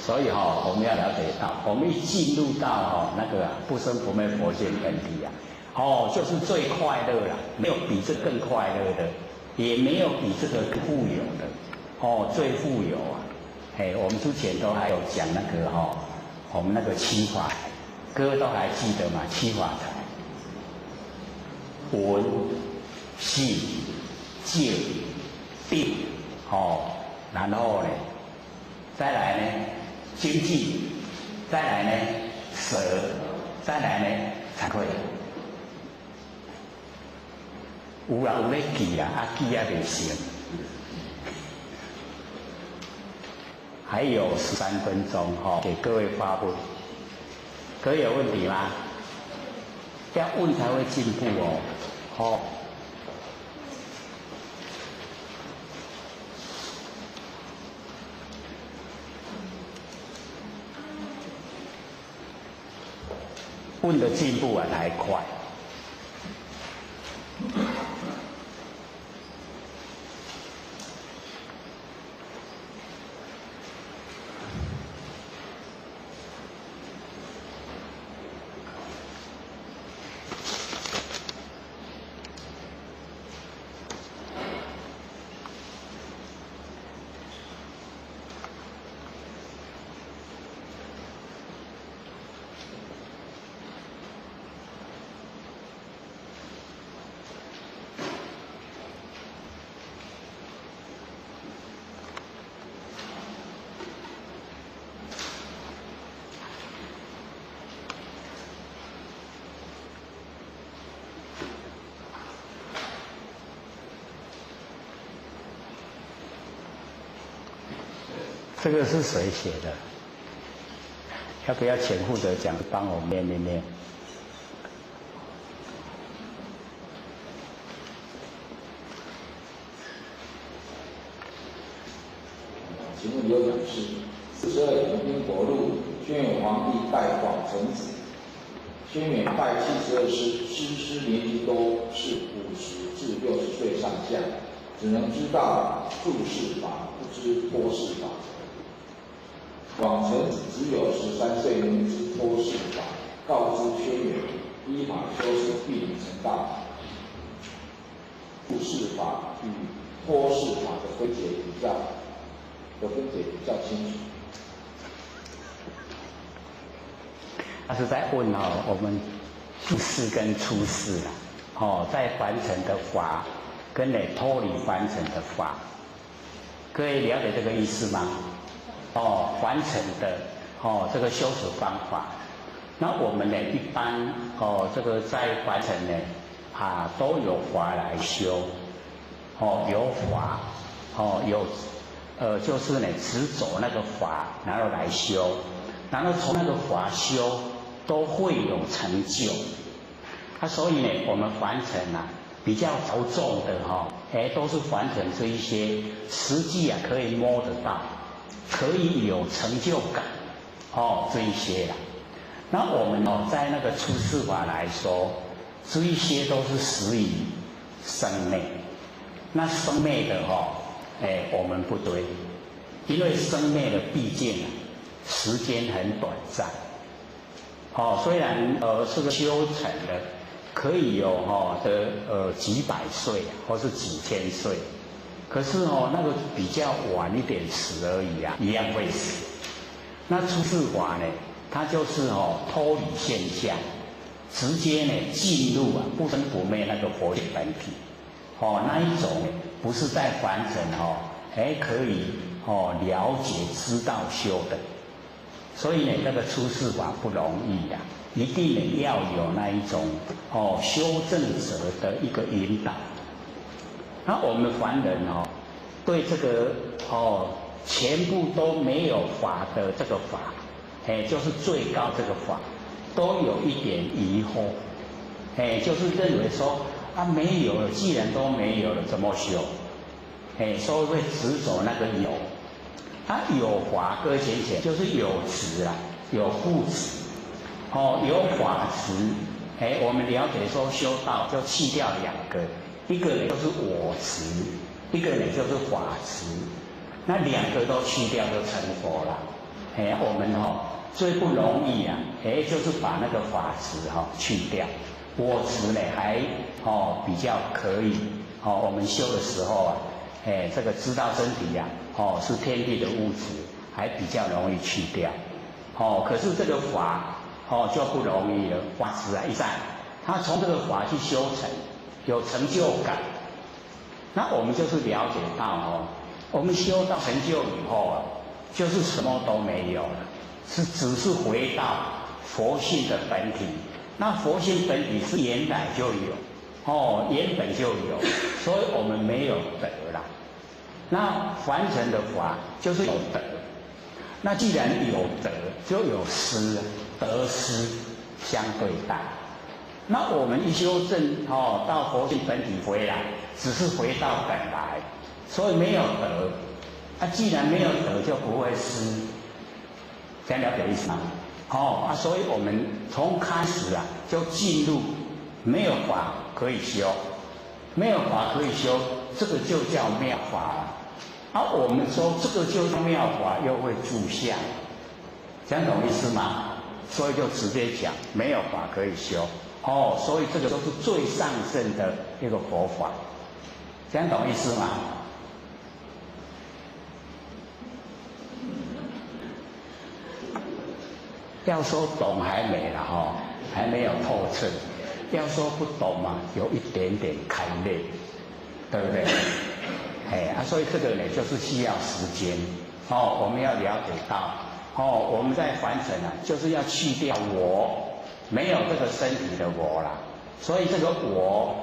所以我们要了解到，我们一进入到那个不生不灭佛性本体啊，就是最快乐了，没有比这更快乐的，也没有比这个更富有的，最富有啊！我们之前都还有讲那个我们那个七法财，各位都还记得吗？七法财，闻、信、戒、定，然后呢，再来呢，经济，再来呢，舍，再来呢，惭愧。有啦，有咧记啦，记也袂成。还有13分钟给各位发问。各位有问题吗？要问才会进步哦。问的进步才快。这个是谁写的？要不要前负责讲，帮我念。请问有讲是42延宾国录，轩辕皇帝拜广成子，轩辕拜72师，师年纪都是50至60岁上下，只能知道注释法，不知托释法。广成子只有13岁能知托释法，告知轩辕，依法修持必能成道。注释法与托释法的分解比较清楚。他是在问我们入世跟出世在凡尘的法跟脱离凡尘的法，各位了解这个意思吗？凡尘的这个修持方法，那我们呢一般这个在凡尘呢都有法来修，有法有就是呢只走那个法，然后来修，然后从那个法修都会有成就。所以呢我们凡尘比较着重的都是凡尘这一些实际可以摸得到，可以有成就感这一些啦。那我们在那个出世法来说，这一些都是始于生灭。那生灭的我们不对，因为生灭的毕竟时间很短暂。虽然这个修成的可以有几百岁或是几千岁，可是那个比较晚一点死而已一样会死。那出世法呢，它就是脱离现象，直接呢进入不生不灭那个佛性本体。那一种不是在凡尘可以了解知道修的。所以呢那个出世法不容易一定呢要有那一种修正者的一个引导。那我们凡人对这个全部都没有法的这个法，就是最高这个法，都有一点疑惑，就是认为说没有了，既然都没有了，怎么修？所以会执着那个有。有法搁浅浅就是有执有固执，有法执。我们了解说修道就弃掉2个，一个呢就是我执，一个呢就是法执。那两个都去掉就成佛了。我们最不容易啊，就是把那个法执去掉。我执呢还比较可以我们修的时候啊，这个知道身体呀是天地的物质，还比较容易去掉。可是这个法就不容易了。法执啊一在，他从这个法去修成，有成就感。那我们就是了解到我们修到成就以后啊，就是什么都没有了，只是回到佛性的本体。那佛性本体是原来就有，原本就有，所以我们没有得啦。那凡尘的法就是有得，那既然有得，就有失，得失相对待。那我们一修正到佛性本体回来，只是回到本来，所以没有得。既然没有得，就不会失。这样了解意思吗？所以我们从开始啊，就进入没有法可以修，没有法可以修，这个就叫妙法了。我们说这个就叫妙法，又会住相，这样懂意思吗？所以就直接讲没有法可以修。所以这个都是最上乘的一个佛法，这样懂意思吗？要说懂还没了还没有透彻。要说不懂嘛，有一点点开裂，对不对？所以这个呢，就是需要时间。我们要了解到，我们在凡尘啊，就是要去掉我，没有这个身体的我啦。所以这个我，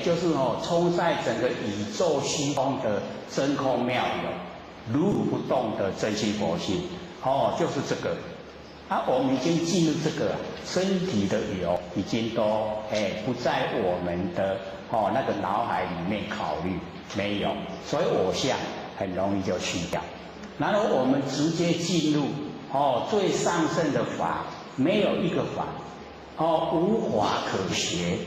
就是充在整个宇宙虚空的真空妙有，如如不动的真心佛性。就是这个。我们已经进入这个身体的有，已经都不在我们的那个脑海里面考虑，没有，所以我相很容易就去掉。然后我们直接进入最上乘的法，没有一个法无法可学，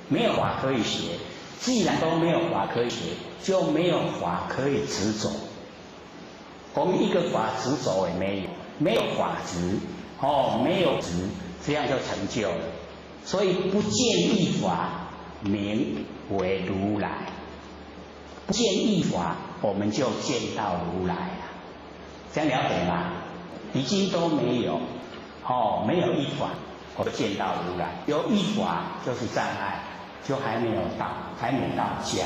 没有法可以学。既然都没有法可以学，就没有法可以执着。我们一个法执着也没有，没有法执。没有执，这样就成就了。所以不见一法，名为如来。不见一法，我们就见到如来了。这样了解吗？已经都没有，没有一法，我就见到如来。有一法就是障碍，就还没有到，还没到家。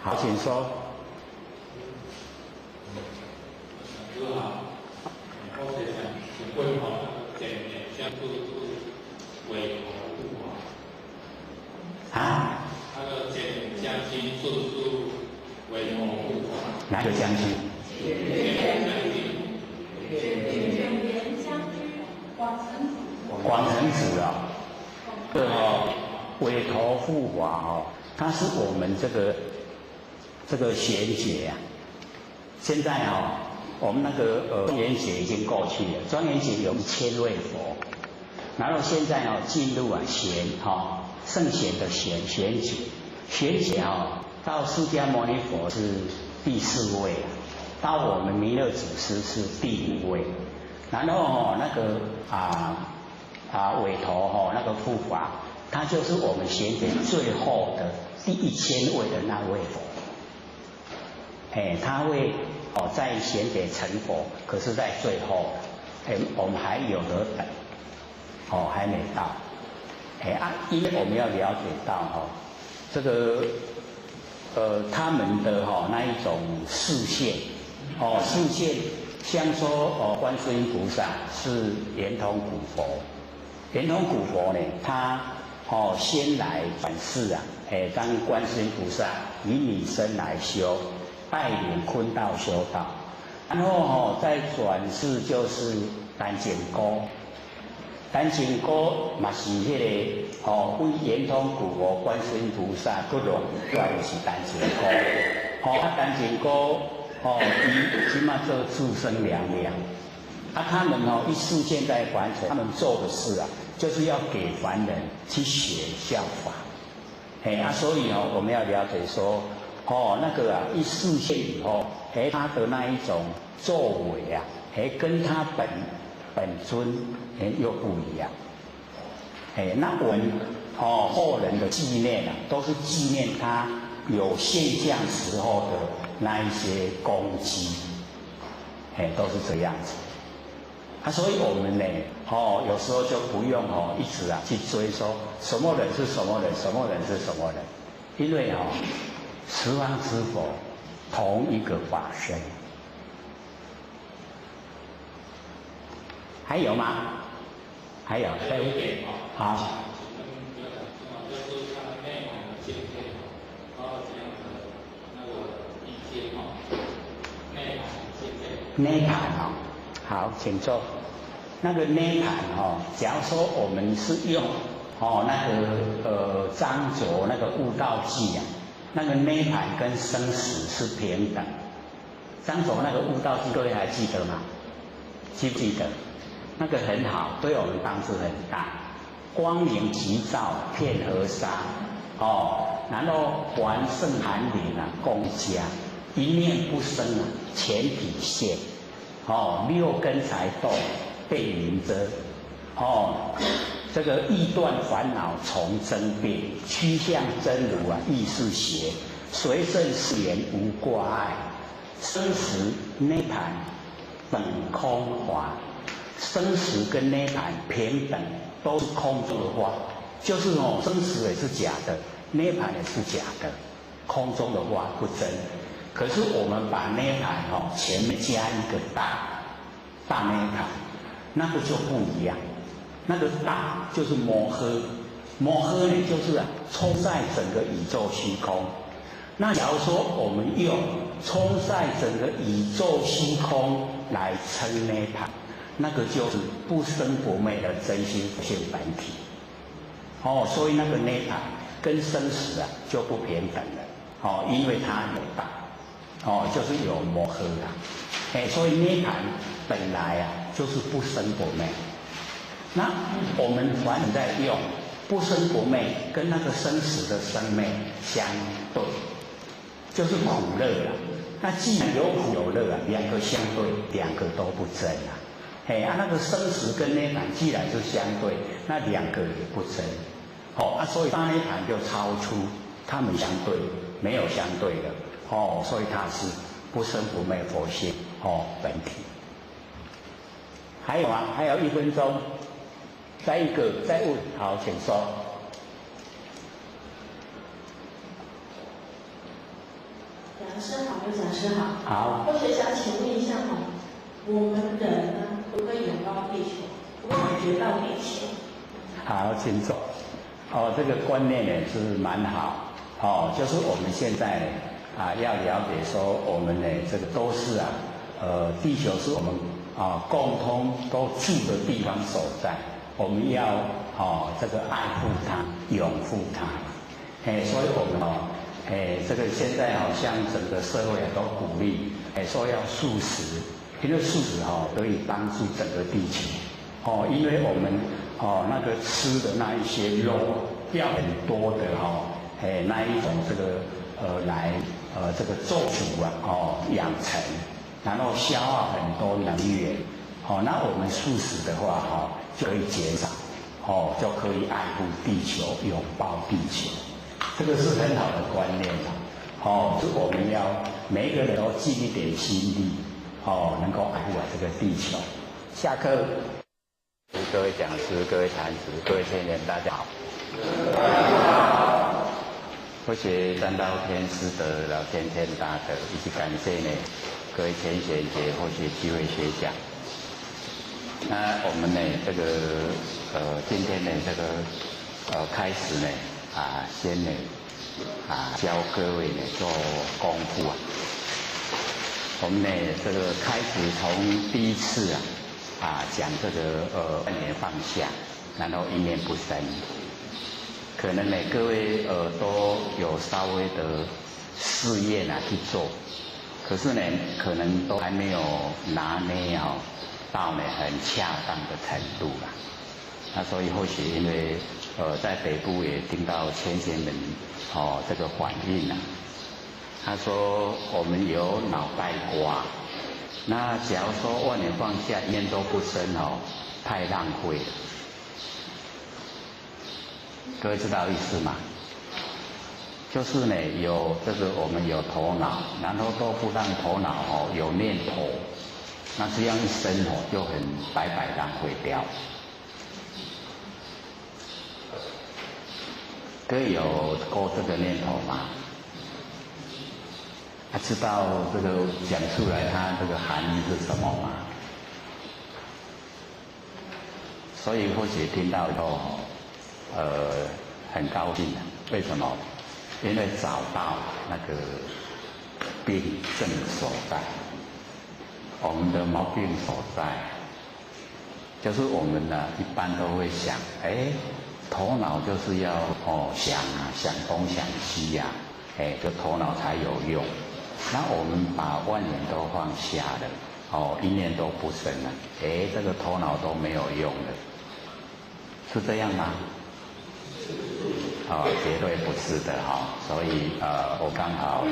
好，请说。我是想请问见面相处是为何不法？那个见面相亲是不是为何不法？哪个将军？见面将军，广成子。广成子这委托护法它是我们这个贤劫啊。现在我们那个庄严劫已经过去了，庄严劫有1000位佛，然后现在进入贤圣贤的贤劫，贤劫到释迦牟尼佛是第4位，到我们弥勒祖师是第5位，然后那个委托那个护法，他就是我们贤劫最后的第1000位的那位佛，他会在贤劫成佛，可是在最后，我们还有得等，还没到，因为我们要了解到这个他们的那一种视线，视线像说观世音菩萨是圆通古佛，圆通古佛呢，他先来转世当观世音菩萨以女身来修。带领坤道修道，然后再转世就是丹景哥，丹景哥嘛是迄个为圆通古佛观世音菩萨不容，原来是丹景哥，丹景哥伊起码做自生良良，他们一世现在凡尘，他们做的事就是要给凡人去学效法。所以我们要了解说，那个一视线以后，他的那一种作为啊，跟他本尊又不一样。那我们后人的纪念啊，都是纪念他有现象时候的那一些功绩，都是这样子。所以我们呢，有时候就不用一直去追说什么人是什么人，什么人是什么人，因为十方之佛同一个法身。还有吗？还有，还有一点好。就是它的内涵的境界，然后这样的那个意见内涵境界。内涵好，请坐。那个内涵假如说我们是用那个张卓那个悟道记啊，那个内涵跟生死是平等。张卓那个悟道记，各位还记得吗？记不记得？那个很好，对我们帮助很大。光明急照遍河沙，然后还圣寒林共家，一念不生全体现，六根才动被云遮，这个易断烦恼从真变，趋向真如亦是邪，随顺誓言无挂碍，生死涅槃等空华，生死跟涅槃平等。都是空中的花，就是生死也是假的，涅槃也是假的，空中的花不真。可是我们把涅槃前面加一个大涅槃，那个就不一样。那个大就是摩诃，摩诃呢就是充塞整个宇宙虚空。那假如说我们用充塞整个宇宙虚空来称涅槃，那个就是不生不灭的真心性本体，所以那个涅槃跟生死就不平等了，因为它有大，就是有摩诃啦，所以涅槃本来就是不生不灭。那我们凡人在用不生不灭跟那个生死的生灭相对，就是苦乐啦。那既然有苦有乐两个相对，两个都不真那个生死跟涅槃既然是相对，那两个也不真，所以大涅槃就超出他们相对，没有相对的，所以它是不生不灭佛性本体。还有吗？还有1分钟，再问，好，请说。讲师好，刘讲师好。好。或许想请问一下我们人呢？可不可以拥抱地球，不感觉到地球？好，请坐。这个观念也是蛮好。就是我们现在要了解说，我们呢这个都是地球是我们共同都住的地方所在，我们要这个爱护它，拥护它。所以我们这个现在好像整个社会都鼓励说要素食。因为素食可以帮助整个地球，因为我们那个吃的那一些肉要很多的那一种这个来这个做主养成，然后消耗很多能源，那我们素食的话就可以减少，就可以爱护地球，拥抱地球，这个是很好的观念就我们要每一个人都尽一点心力。能够爱护这个地球。下课，各位讲师、各位坛子、各位青年，大家好。或许三道天师德、老天天大德，以及感谢呢各位前贤姐或许机会学讲。那我们呢这个今天呢这个开始呢先呢教各位呢做功夫我们呢，这个开始从第一次讲这个万年放下，然后一念不生。可能呢，各位都有稍微的试验去做，可是呢，可能都还没有拿捏到呢很恰当的程度啦。那所以或许因为在北部也听到前贤们这个反应啊。他说我们有脑袋瓜，那假如说万年放下，一念都不生太浪费了。各位知道意思吗？就是呢，有这个我们有头脑，然后都不让头脑有念头，那这样一生就很白白浪费掉。各位有过这个念头吗？他知道这个讲出来它这个含义是什么吗？所以或许听到以后，很高兴的。为什么？因为找到那个病症所在，我们的毛病所在，就是我们呢一般都会想，头脑就是要想东想西呀，这头脑才有用。那我们把万念都放下了，一念都不生了，这个头脑都没有用了，是这样吗？绝对不是的所以我刚好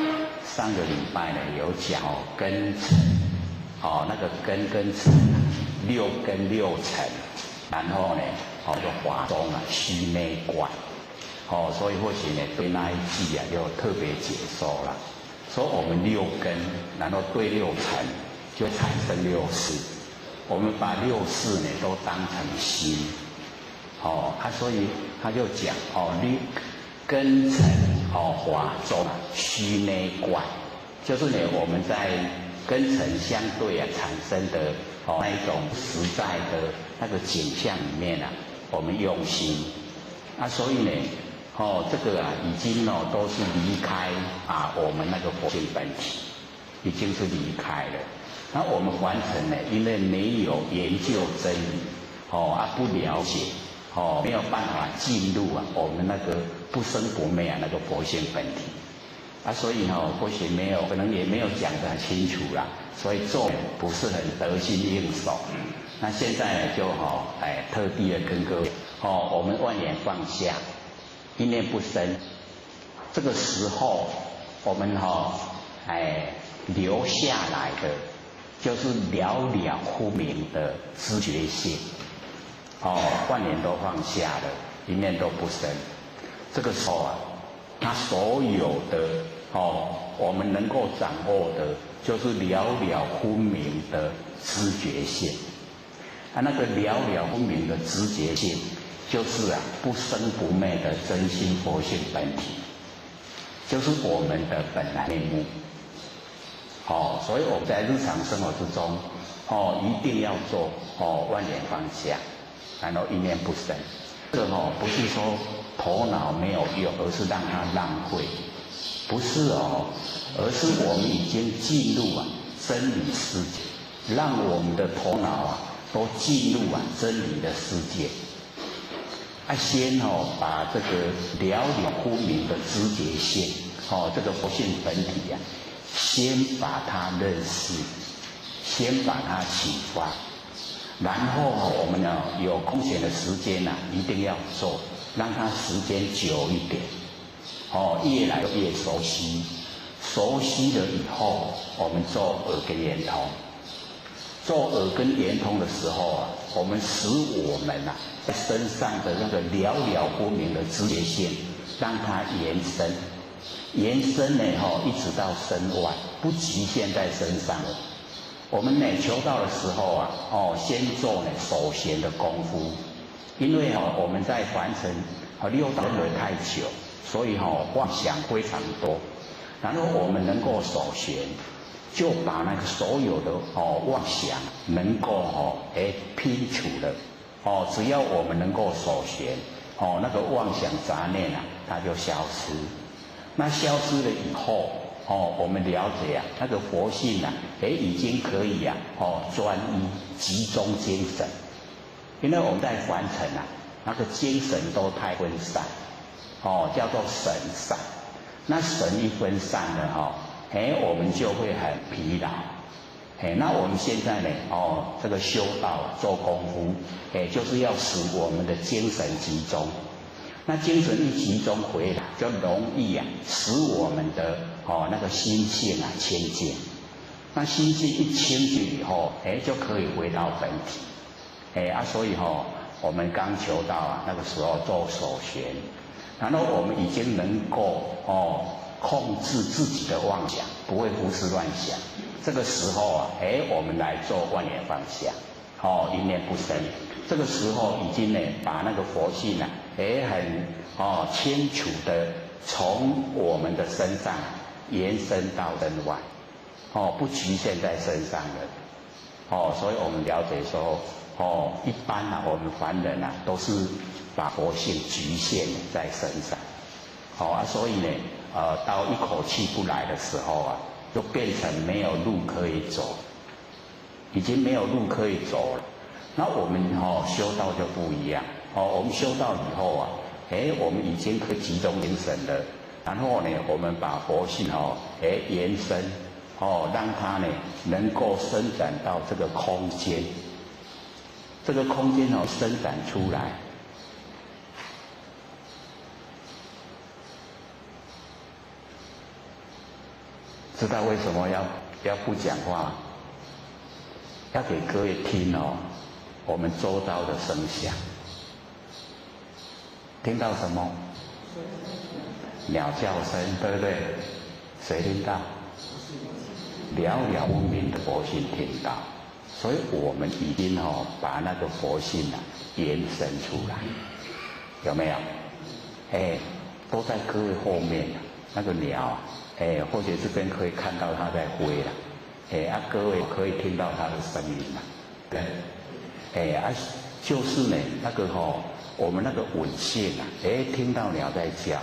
上个礼拜呢有讲根尘，那个根跟尘六根六尘，然后呢就华中虚内观，所以或许呢对那一季就特别解说了，说我们六根，然后对六尘就产生六识，我们把六识呢都当成心。所以他就讲根尘华中虚内观，就是呢我们在跟尘相对产生的那一种实在的那个景象里面我们用心所以呢这个已经都是离开我们那个佛性本体，已经是离开了。那我们凡尘呢，因为没有研究真理不了解。没有办法进入我们那个不生不灭那个佛性本体所以或许没有，可能也没有讲得很清楚啦，所以做不是很得心应手。那现在呢就特地的跟各位我们万念放下，一念不生，这个时候我们留下来的就是了了分明的知觉性。万念都放下了，一念都不生。这个时候他所有的我们能够掌握的，就是了了分明的知觉性。那个了了分明的知觉性，就是不生不灭的真心佛性本体，就是我们的本来面目。所以我们在日常生活之中，一定要做万念放下。然后一念不生，这个不是说头脑没有用，而是让它浪费，不是而是我们已经进入真理世界，让我们的头脑都进入真理的世界。先把这个了了分明的知觉性，这个佛性本体先把它认识，先把它启发。然后我们有空闲的时间一定要做，让它时间久一点，越来越熟悉。熟悉了以后，我们做耳根圆通。做耳根圆通的时候我们使我们在身上的那个了了分明的知觉性，让它延伸，延伸呢一直到身外，不局限在身上了。我们求道的时候先做手闲的功夫，因为我们在凡尘六道轮太久，所以妄想非常多。然后我们能够手闲，就把那个所有的妄想能够拼除了。只要我们能够手闲，那个妄想杂念它就消失。那消失了以后，我们了解那个佛性已经可以专一集中精神。因为我们在凡尘那个精神都太分散，叫做神散。那神一分散了我们就会很疲劳。那我们现在呢这个修道做功夫，就是要使我们的精神集中。那精神一集中回来，就容易啊，使我们的那个心性啊清净。那心性一清净以后，就可以回到本体。所以我们刚求道啊，那个时候做手旋，然后我们已经能够控制自己的妄想，不会胡思乱想。这个时候啊，我们来做万念放下，一念不生。这个时候已经呢，把那个佛性啊，很清楚的从我们的身上延伸到人外，不局限在身上了。所以我们了解说，一般啊，我们凡人啊，都是把佛性局限在身上。所以呢，到一口气不来的时候啊，就变成没有路可以走，已经没有路可以走了。那我们修道就不一样，我们修道以后啊，我们已经可以集中精神了，然后呢，我们把佛性延伸，让它呢能够伸展到这个空间，这个空间伸展出来。知道为什么要不讲话？要给各位听我们周遭的声响。听到什么？鸟叫声，对不对？谁听到？寥寥无名的佛性听到。所以我们已经把那个佛性啊延伸出来，有没有？都在各位后面那个鸟啊。或者这边可以看到它在飞了，各位可以听到它的声音了，对，就是呢，那个我们那个稳性啊，听到鸟在叫，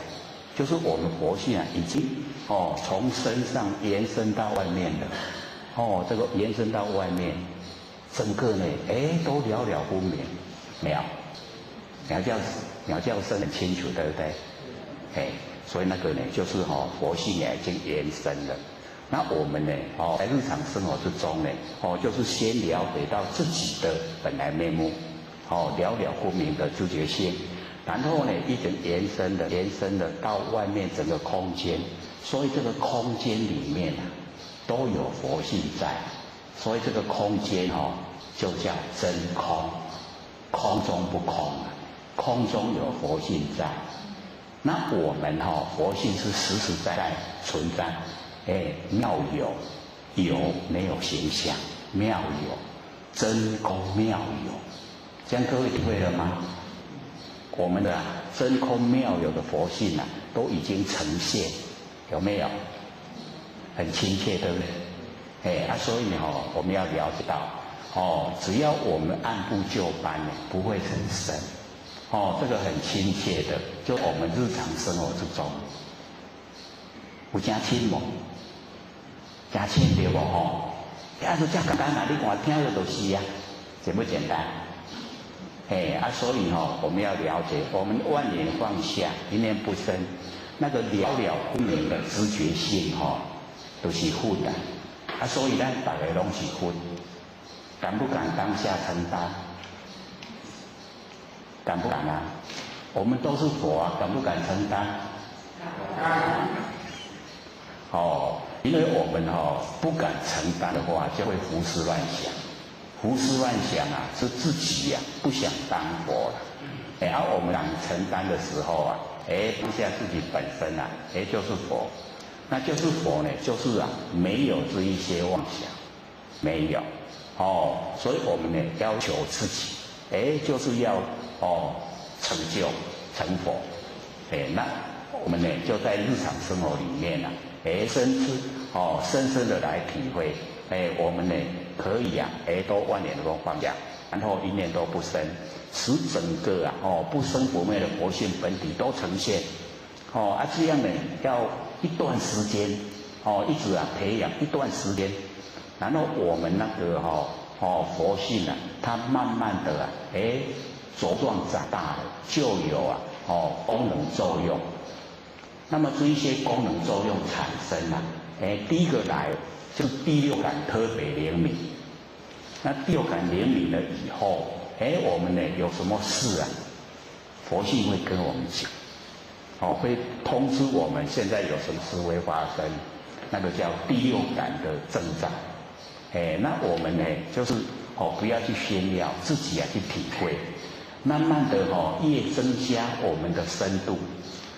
就是我们佛性啊，已经从身上延伸到外面了，这个延伸到外面，整个呢，都寥寥不明，没有，鸟叫声很清楚，对不对？所以那个呢，就是佛性也已经延伸了。那我们呢，在日常生活之中呢，就是先了解到自己的本来面目，寥寥不明的自觉性，然后呢，一直延伸了到外面整个空间。所以这个空间里面啊，都有佛性在。所以这个空间就叫真空，空中不空啊，空中有佛性在。那我们佛性是实实在在存在，妙有，有没有形象，妙有，真空妙有，这样各位体会了吗？我们的真空妙有的佛性啊，都已经呈现，有没有？很亲切，对不对？所以我们要了解到，只要我们按部就班不会很深。这个很亲切的，就我们日常生活之中，有真亲无？真亲对无说这简单啊，你看听了就是啊，简不简单？所以我们要了解，我们万念放下，一念不生，那个寥寥不明的知觉性都是混的，所以咱大家拢是混，敢不敢当下承担？敢不敢啊？我们都是佛啊，敢不敢承担？敢。因为我们不敢承担的话，就会胡思乱想。胡思乱想啊，是自己呀不想当佛了。而我们想承担的时候啊，当下自己本身啊，就是佛。那就是佛呢，就是啊，没有这一些妄想，没有。所以我们呢，要求自己。就是要成就成佛，那我们呢就在日常生活里面啊，深深的来体会，我们呢可以啊，都万念都放下，然后一念都不生，使整个啊不生不灭的佛性本体都呈现，这样呢要一段时间，一直啊培养一段时间，然后我们那个佛性啊，它慢慢的啊，茁壮长大了，就有啊，功能作用。那么这一些功能作用产生啊，第一个来就是第六感特别灵敏。那第六感灵敏了以后，我们呢有什么事啊，佛性会跟我们讲，会通知我们现在有什么思维发生，那个叫第六感的增长。那我们呢，就是不要去炫耀，自己去体会，慢慢的越增加我们的深度，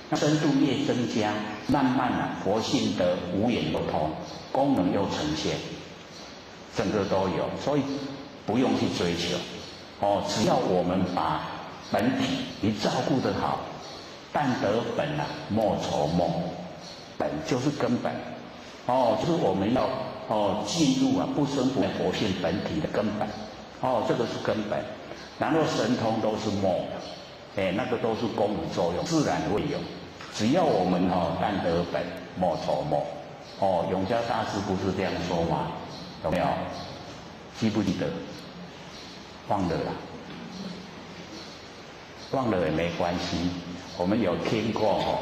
那深度越增加，慢慢佛性的无眼不通，功能又呈现，整个都有，所以不用去追求，只要我们把本体你照顾得好，但得本莫愁梦，本就是根本，就是我们要进入不生不灭佛性本体的根本，这个是根本，然后神通都是梦，那个都是功能作用，自然会有。只要我们但得本莫愁梦，永嘉大师不是这样说吗？有没有？记不记得？忘了啦，忘了也没关系。我们有听过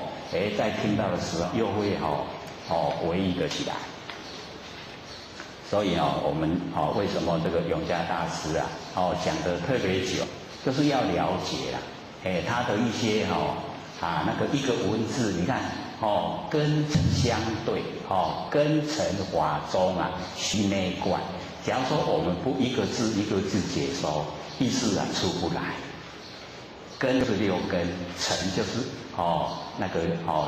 在听到的时候又会回忆得起来。所以我们为什么这个永嘉大师讲得特别久，就是要了解啦，他的一些那个一个文字，你看根尘相对，根尘法中虚内观。假如说我们不一个字一个字解说，意思出不来。根是六根，尘就是那个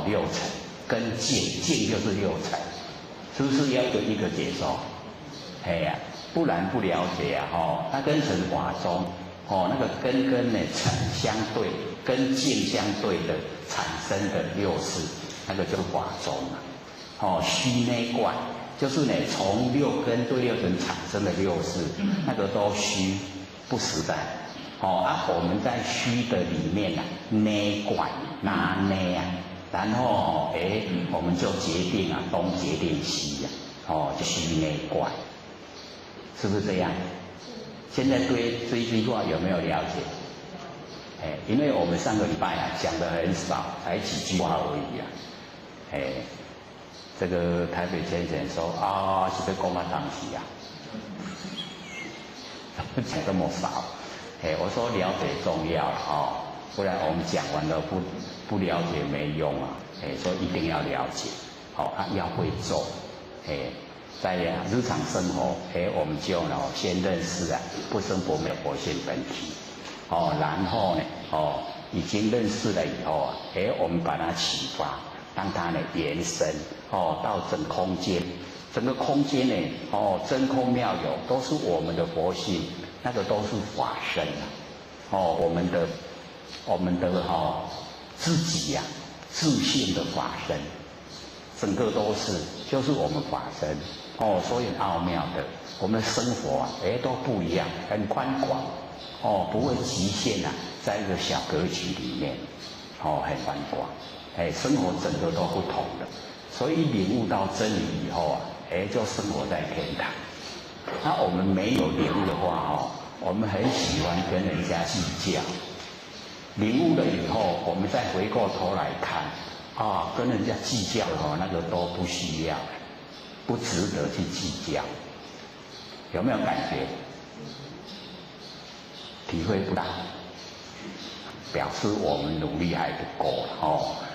六尘，根境就是六尘，是不是要一个解说？不然不了解那根尘法中，那个根跟尘相对，跟境相对的产生的六事，那个就是法中虚内观，就是从六根对六尘产生的六事，那个都虚，不实在。我们在虚的里面内观拿内然后我们就决定东决定西就虚内观。是不是这样？现在对这一句话有没有了解？因为我们上个礼拜讲的很少，才几句话而已这个台北先生说是被公安当起讲这么少，我说了解重要不然我们讲完了不了解没用所以一定要了解，要会做，在日常生活，我们就先认识不生不灭佛性本体，然后呢，已经认识了以后我们把它启发，让它延伸，到整空间，整个空间呢，真空妙有，都是我们的佛性，那个都是法身我们的自己自性的法身，整个都是，就是我们法身。所以很奥妙的，我们的生活都不一样，很宽广，不会局限在一个小格局里面，很宽广，生活整个都不同的，所以领悟到真理以后就生活在天堂。那我们没有领悟的话我们很喜欢跟人家计较，领悟了以后，我们再回过头来看跟人家计较那个都不需要。不值得去计较，有没有感觉？体会不到，表示我们努力还不够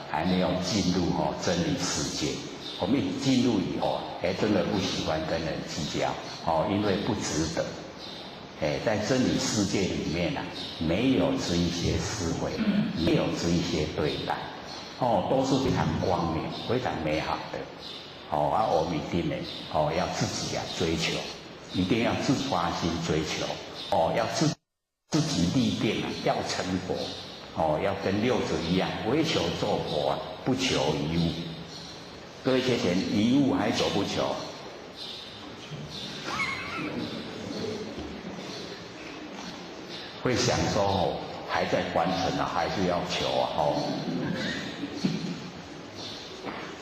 还没有进入真理世界。我们一进入以后真的不喜欢跟人计较因为不值得。在真理世界里面没有这一些思维，没有这一些对待都是非常光明、非常美好的。我们一定要自己追求，一定要自发心追求，要自己立定要成佛，要跟六祖一样，唯求做佛不求一物。各位先生，一物还求不求？会想说还在观尘还是要求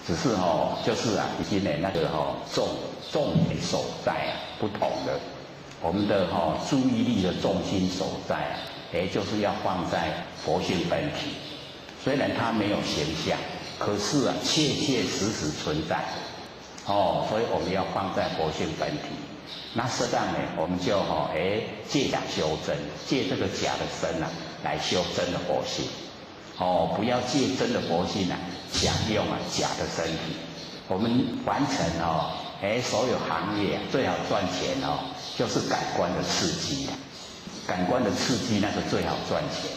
只是就是已经那个重点所在不同的，我们的注意力的重心所在就是要放在佛性本体。虽然它没有形象，可是切切实实存在所以我们要放在佛性本体。那适当呢，我们就借假修真，借这个假的身来修真的佛性不要借真的佛性啊，享用假的身体。我们完成所有行业最好赚钱就是感官的刺激感官的刺激那个最好赚钱。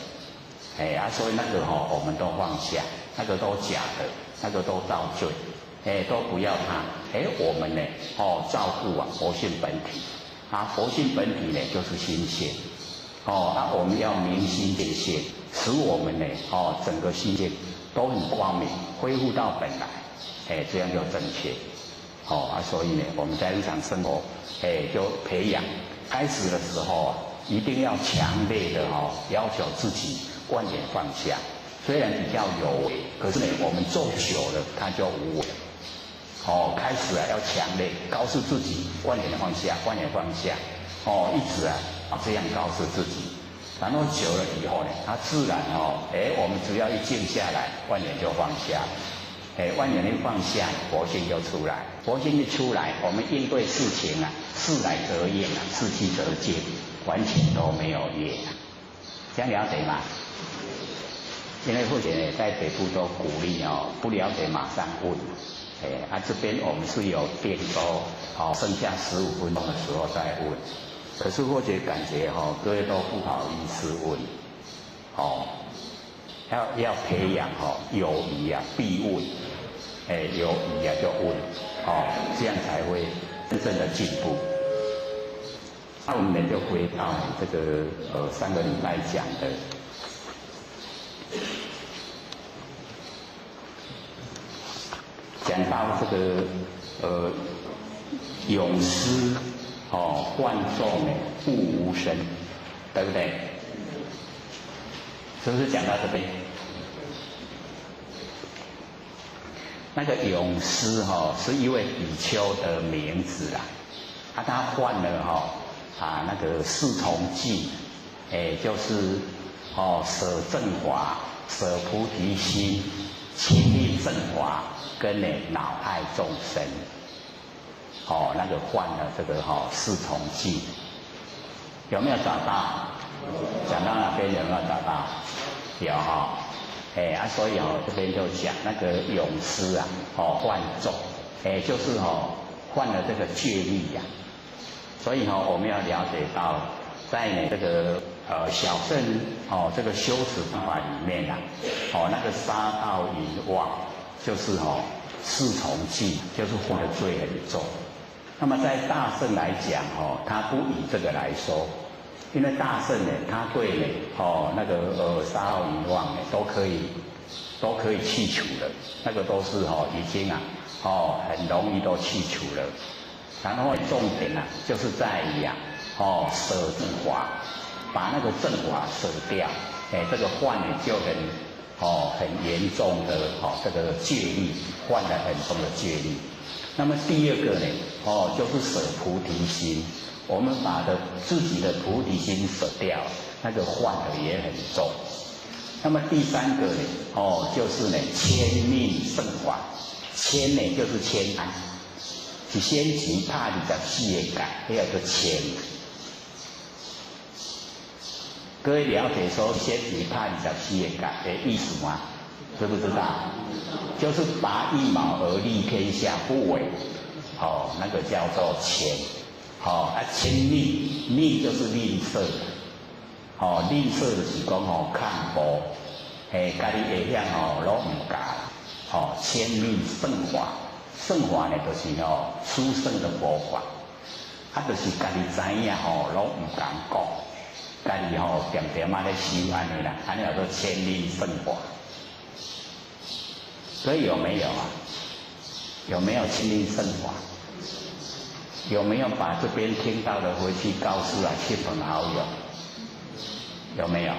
所以那个我们都放下，那个都假的，那个都造罪，都不要它。我们呢照顾佛性本体佛性本体呢就是心性我们要明心见性，使我们呢整个心性都很光明，恢复到本来，这样就正确。所以呢，我们在日常生活就培养，开始的时候一定要强烈的要求自己观点放下，虽然比较有为，可是呢，我们做久了它就无为。开始要强烈告诉自己观点放下，观点放下，一直这样告诉自己，然后久了以后呢，它自然我们只要一静下来，观点就放下，观点一放下，佛性就出来，佛性一出来，我们应对事情事来则应事去则进，完全都没有业这样了解吗？因为或者在北部都鼓励不了解马上问，这边我们是有定都剩下15分钟的时候再问，可是或者感觉各位都不好意思问，要培养有疑必问，有疑就问，这样才会真正的进步。那我们就回到这个上个礼拜讲的。讲到这个咏诗万众不无声，对不对？是不是讲到这边？那个咏诗是一位比丘的名字他换了那个四重记，就是舍正法、舍菩提心、亲力正法。跟恼害众生，那个换了这个四重记，有没有找到？讲到哪边有没有找到？有所以这边就讲那个咏诗换众，就是换了这个戒律所以我们要了解到，在这个小乘这个修持方法里面那个杀盗淫妄。就是四重记，就是犯的罪很重。那么在大乘来讲他不以这个来说，因为大乘呢，他对那个杀盗淫妄都可以去除了，那个都是已经很容易都去除了。然后重点就是在于舍正法，把那个正法舍掉，这个犯呢就很严重的这个戒律，犯了很重的戒律。那么第二个呢就是舍菩提心，我们把自己的菩提心舍掉，那个犯的也很重。那么第三个呢就是迁命圣法，迁呢就是迁安，是先期怕24个改，那个迁。各位了解说先期怕24个改的意思吗？知不知道？就是拔一毛而利天下不为，那个叫做迁。迁吝就是吝啬，吝啬就是讲看薄，家己会晓拢唔教，迁命圣法，圣法呢就是殊胜的佛法，就是家己知影拢唔敢讲。家己点点咧修安尼啦，安尼叫做迁命圣法。所以有没有有没有迁命圣法？有没有把这边听到的回去告诉亲朋好友？有没有？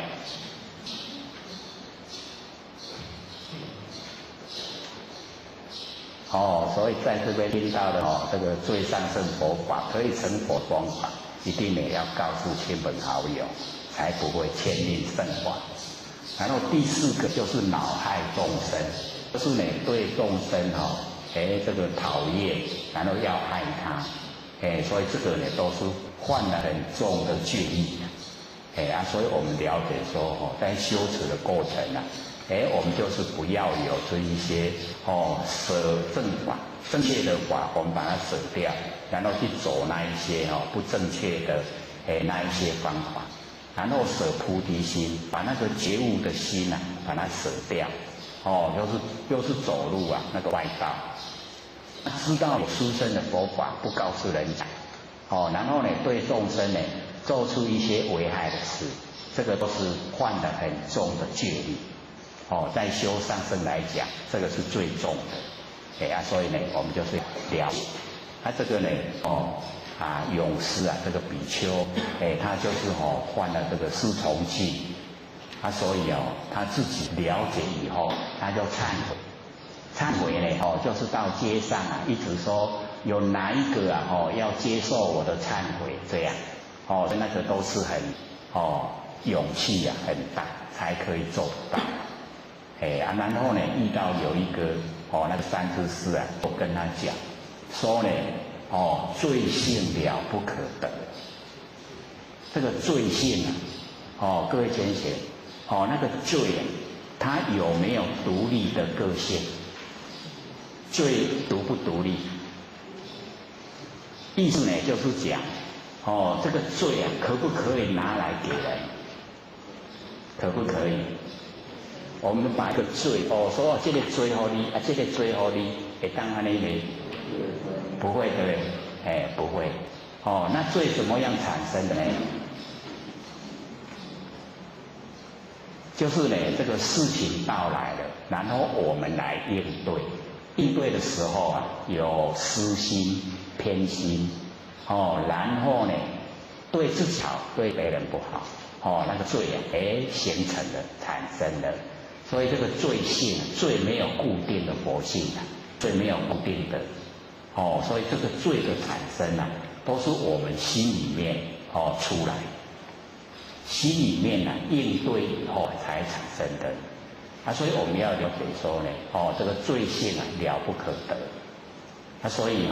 所以在这边听到的这个最上圣佛法可以成佛方法，一定也要告诉亲朋好友，才不会迁命圣法。然后第四个就是恼害众生，就是对众生这个讨厌，然后要害他，所以这个都是犯了很重的戒律。所以我们了解说在修持的过程我们就是不要有这一些舍正法，正确的法我们把它舍掉，然后去走那一些不正确的那一些方法，然后舍菩提心，把那个觉悟的心把它舍掉，又是走路那个外道，知道有殊胜的佛法不告诉人家，然后呢对众生呢做出一些危害的事，这个都是犯了很重的戒律。在修上乘来讲，这个是最重的。所以呢，我们就是了解。这个呢，勇士这个比丘，他就是犯了这个四重戒，所以他自己了解以后，他就忏悔。忏悔呢，就是到街上一直说有哪一个要接受我的忏悔，这样，那个都是很勇气很大才可以做到。然后呢，遇到有一个那个三知识我跟他讲说呢，罪性了不可得。这个罪性各位先生，那个罪它有没有独立的个性？罪独不独立？意思呢就是讲，这个罪可不可以拿来给人？可不可以？我们把一个罪说这个罪给你这个罪给你，会当安尼呢？不会对不对？不会。那罪怎么样产生的呢？就是呢，这个事情到来了，然后我们来应对。应对的时候有私心、偏心，然后呢，对自己好，对别人不好，那个罪形成了，产生了。所以这个罪性，罪没有固定的佛性罪没有固定的，所以这个罪的产生都是我们心里面出来，心里面应对以后才产生的。所以我们要了解说呢，这个罪性了不可得。所以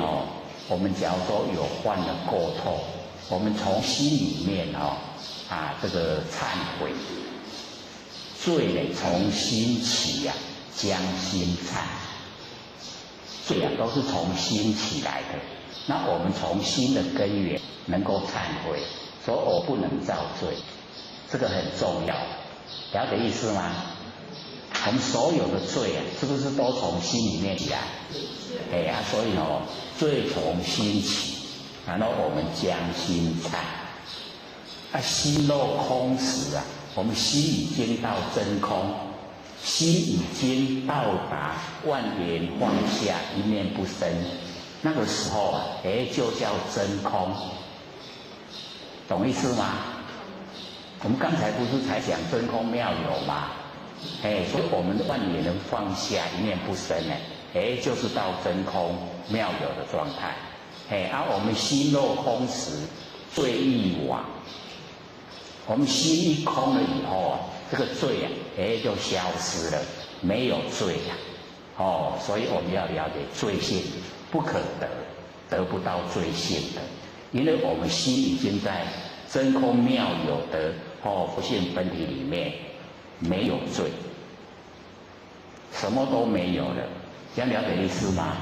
我们假如说有犯了过错，我们从心里面这个忏悔。罪呢从心起将心忏，罪都是从心起来的。那我们从心的根源能够忏悔，说我不能造罪，这个很重要，了解意思吗？我们所有的罪是不是都从心里面起来？所以罪从心起，然后我们将心忏。心若空时我们心已经到真空，心已经到达万缘放下，一念不生，那个时候就叫真空，懂意思吗？我们刚才不是才讲真空妙有吗？所以我们万缘能放下，一念不生就是到真空妙有的状态。我们心若空时，罪亦亡。我们心一空了以后这个罪就消失了，没有罪所以我们要了解罪性不可得，得不到罪性的，因为我们心已经在真空妙有的佛性本体里面，没有罪，什么都没有了，这样了解意思吗？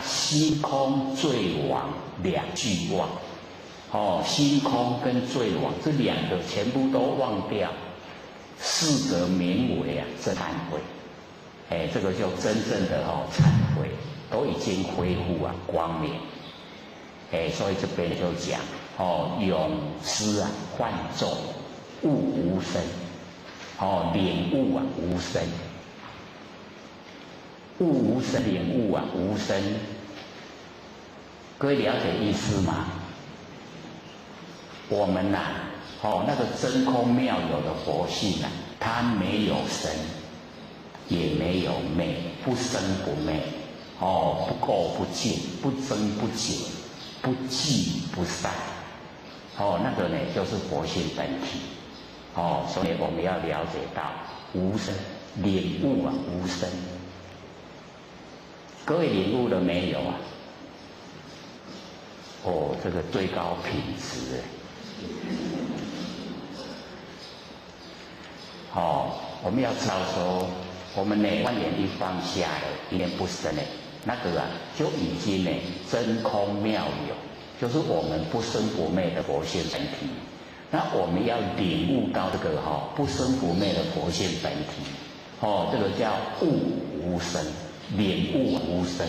心空罪亡两俱忘。心空跟罪亡这两个全部都忘掉，是则名为真忏悔。这个就真正的忏悔，都已经恢复光明。所以这边就讲永失幻众，悟无生。领悟无生，悟无生，领悟无生。各位了解意思吗？我们那个真空妙有的佛性它没有生，也没有灭，不生不灭，不垢不净，不增不减，不聚不散，那个呢就是佛性本体，所以我们要了解到无生，领悟无生。各位领悟了没有这个最高品质我们要知道说，我们呢观念一放下了，一念不生呢，那个啊就已经呢真空妙有，就是我们不生不灭的佛性本体。那我们要领悟到这个不生不灭的佛性本体，这个叫悟无生，领悟无生。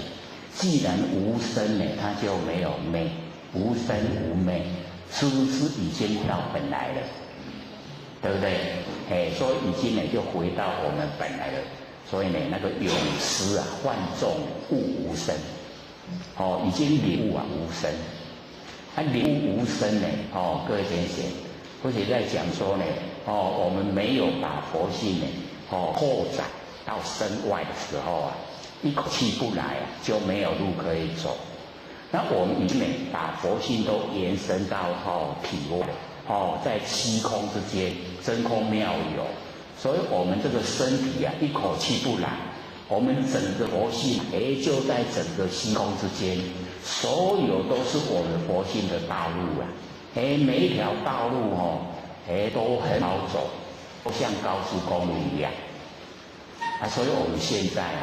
既然无生呢，它就没有灭，无生无灭，是不是已经到本来了？对不对？所以已经呢就回到我们本来了。所以呢，那个永失啊，幻众悟无生，已经领悟无生。领悟无生呢，各位先生，或者在讲说呢，我们没有把佛性呢，扩展到身外的时候啊，一口气不来啊，就没有路可以走。那我们已经呢，把佛性都延伸到体外了，在虚空之间，真空妙有。所以我们这个身体啊，一口气不来，我们整个佛性就在整个虚空之间，所有都是我们佛性的道路啊，每一条道路都很好走，都像高速公路一样。所以我们现在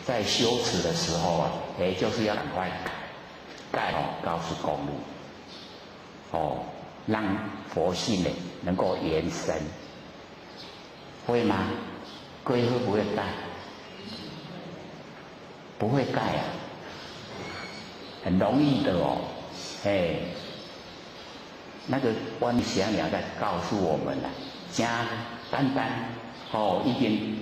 在修持的时候啊，就是要赶快盖高速公路，让佛性呢能够延伸。会吗？各位会不会盖？不会盖啊，很容易的哦。那个观想了在告诉我们了，加单单已经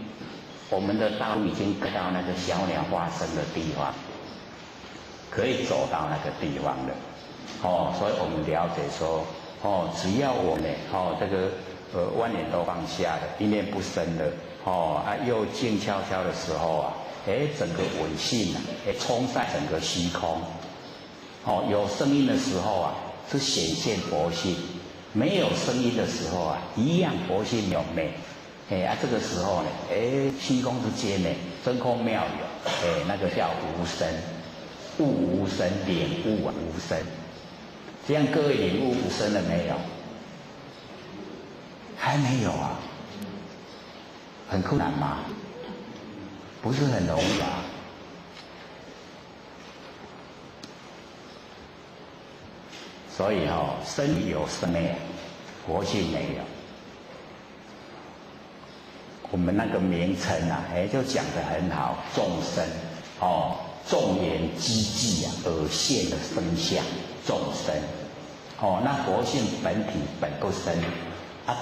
我们的道路已经盖到那个小鸟化身的地方，可以走到那个地方了。所以我们了解说，只要我们这个。万念都放下了，一念不生了，又静悄悄的时候啊，整个稳性啊，冲散整个虚空，有声音的时候啊，是显现佛性；没有声音的时候啊，一样佛性有灭。这个时候呢，虚空之间呢，真空妙有，那个叫无生，悟无生，领悟无生。这样各位领悟无生了没有？还没有啊，很困难吗？不是很容易吧？所以身体有生灭，佛性没有。我们那个名称啊，就讲得很好，众生众缘机际啊，而现的生相，众生那佛性本体本不生。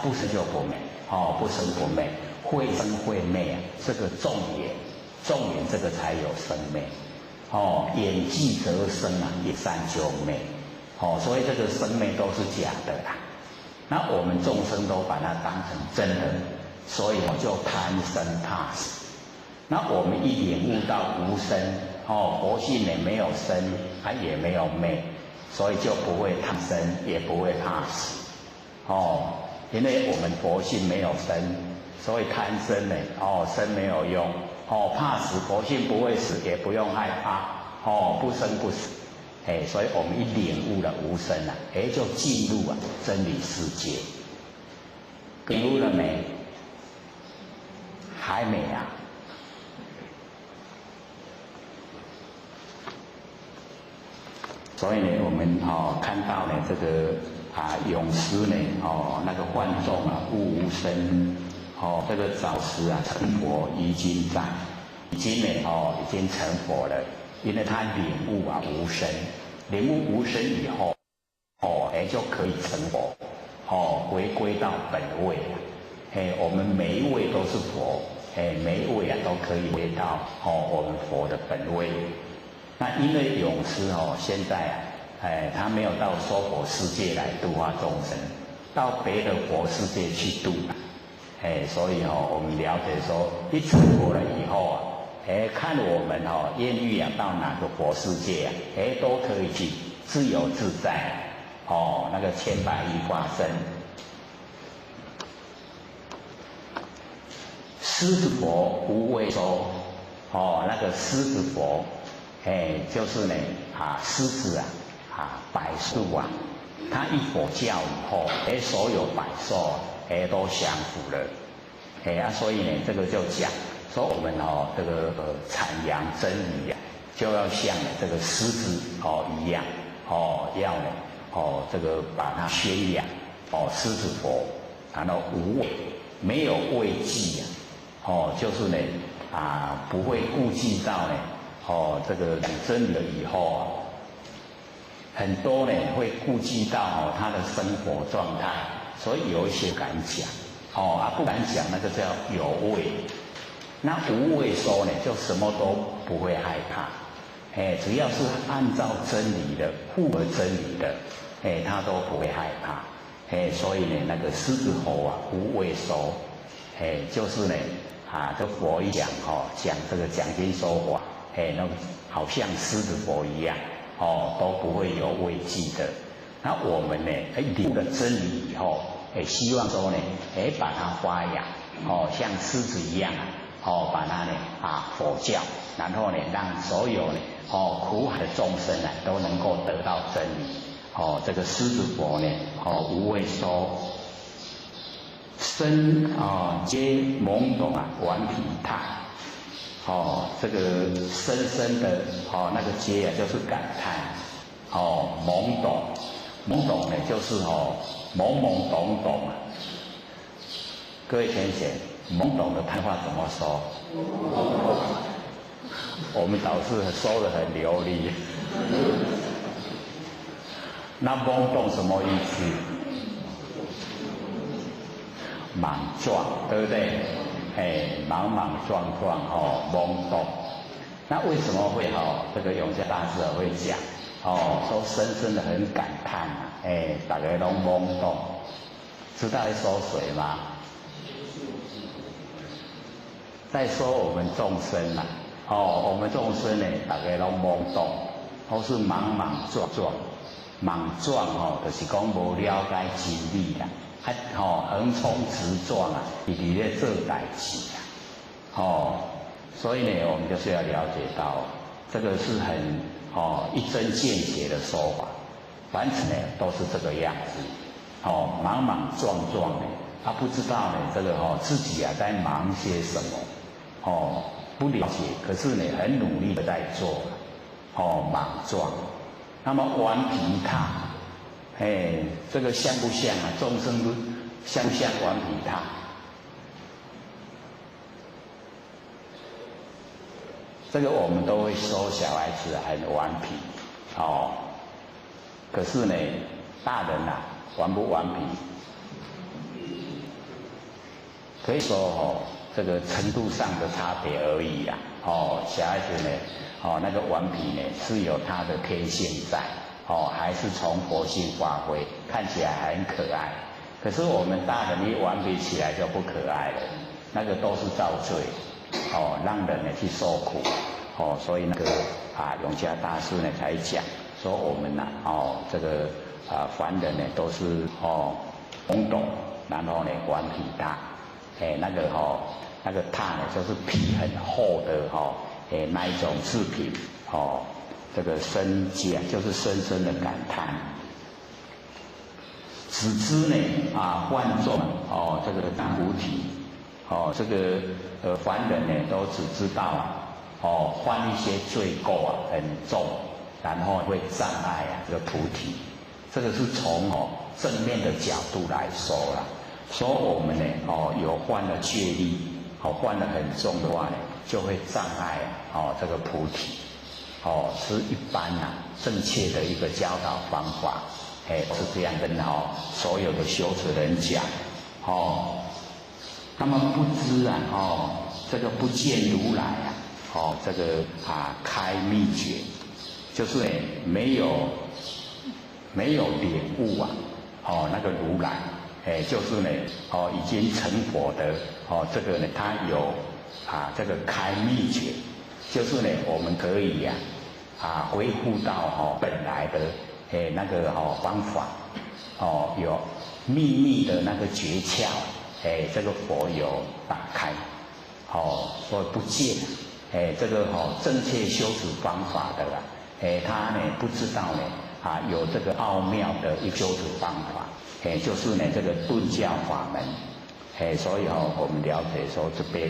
不生就不灭，不生不灭，会生会灭啊，这个众缘这个才有生灭，眼即则生啊，一散就灭，所以这个生灭都是假的啦。那我们众生都把它当成真的，所以就贪生怕死。那我们一领悟到无生，佛性也没有生，也没有灭，所以就不会贪生，也不会怕死，因为我们佛性没有生，所以贪生呢，生没有用，怕死，佛性不会死，也不用害怕，不生不死，所以我们一领悟了无生啊，就进入真理世界。领悟了没？还没啊。所以呢，我们看到呢这个。永失呢，那个幻众悟无生，这个早时成佛已经在，已经成佛了，因为他领悟无生，领悟无生以后，就可以成佛，回归到本位我们每一位都是佛，每一位都可以回到我们佛的本位。那因为永失现在他没有到娑婆世界来度化众生，到别的佛世界去度所以我们了解说，一成佛了以后看我们愿意到哪个佛世界都可以去自由自在那个千百亿化身。狮子佛无畏说，那个狮子佛就是呢狮子百兽他一佛教以后所有百兽都降服了，所以呢，这个就讲说我们这个阐扬真理就要像这个狮子一样要呢这个把它宣扬狮子佛，然后无畏，没有畏惧就是呢不会顾忌到呢这个讲真理了以后很多呢会顾忌到他的生活状态，所以有一些敢讲不敢讲那个叫有畏。那无畏说呢，就什么都不会害怕，只要是按照真理的、符合真理的，他都不会害怕，所以呢，那个狮子吼无畏说，就是呢这佛一讲讲这个讲经说法，那好像狮子佛一样，都不会有畏惧的。那我们呢，领悟了真理以后，希望说呢，把它发扬，像狮子一样把它呢佛教，然后呢让所有呢苦海的众生都能够得到真理。这个狮子佛呢无畏说，身皆懵懂顽皮态。这个深深的那个皆就是感叹懵懂，懵懂呢就是懵懵懂懂各位先生，懵懂的谈话怎么说？我们导师说得很流利。那懵懂什么意思？莽撞，对不对？莽莽撞撞懵懂。那为什么会这个永嘉大师会讲说深深的很感叹大家都懵懂，知道在说谁吗？在说我们众生我们众生呢，大家都懵懂，都是莽莽撞撞。莽撞就是讲无了解真理横冲直撞一直在做代志所以呢，我们就是要了解到，这个是很一针见血的说法，凡此呢都是这个样子莽莽撞撞呢，他不知道呢这个自己在忙些什么不了解，可是呢很努力的在做莽撞。那么顽皮踏这个像不像众生都像不像顽皮踏？这个我们都会说小孩子很顽皮可是呢大人顽不顽皮？可以说这个程度上的差别而已小孩子呢那个顽皮呢是有他的天性在还是从佛性发挥，看起来很可爱。可是我们大人一顽皮起来就不可爱了，那个都是造罪让人呢去受苦所以那个永嘉大师呢才讲说我们这个凡人呢都是懵懂，然后呢顽皮踏那个踏呢就是皮很厚的那一种制品这个深解就是深深的感叹。只知呢万众这个大菩提这个凡人呢都只知道犯一些罪过很重，然后会障碍这个菩提。这个是从正面的角度来说啦，说我们呢有犯了戒律犯了很重的话呢，就会障碍这个菩提是一般正确的一个教导方法是这样跟所有的修持人讲他们不知这个不见如来这个开秘诀，就是没有领悟那个如来就是呢已经成佛的这个呢他有这个开秘诀，就是呢我们可以恢复到本来的那个方法有秘密的那个诀窍这个佛有打开所以不见这个正确修持方法的他呢不知道呢有这个奥妙的一个修持方法就是呢这个顿教法门所以我们了解说这边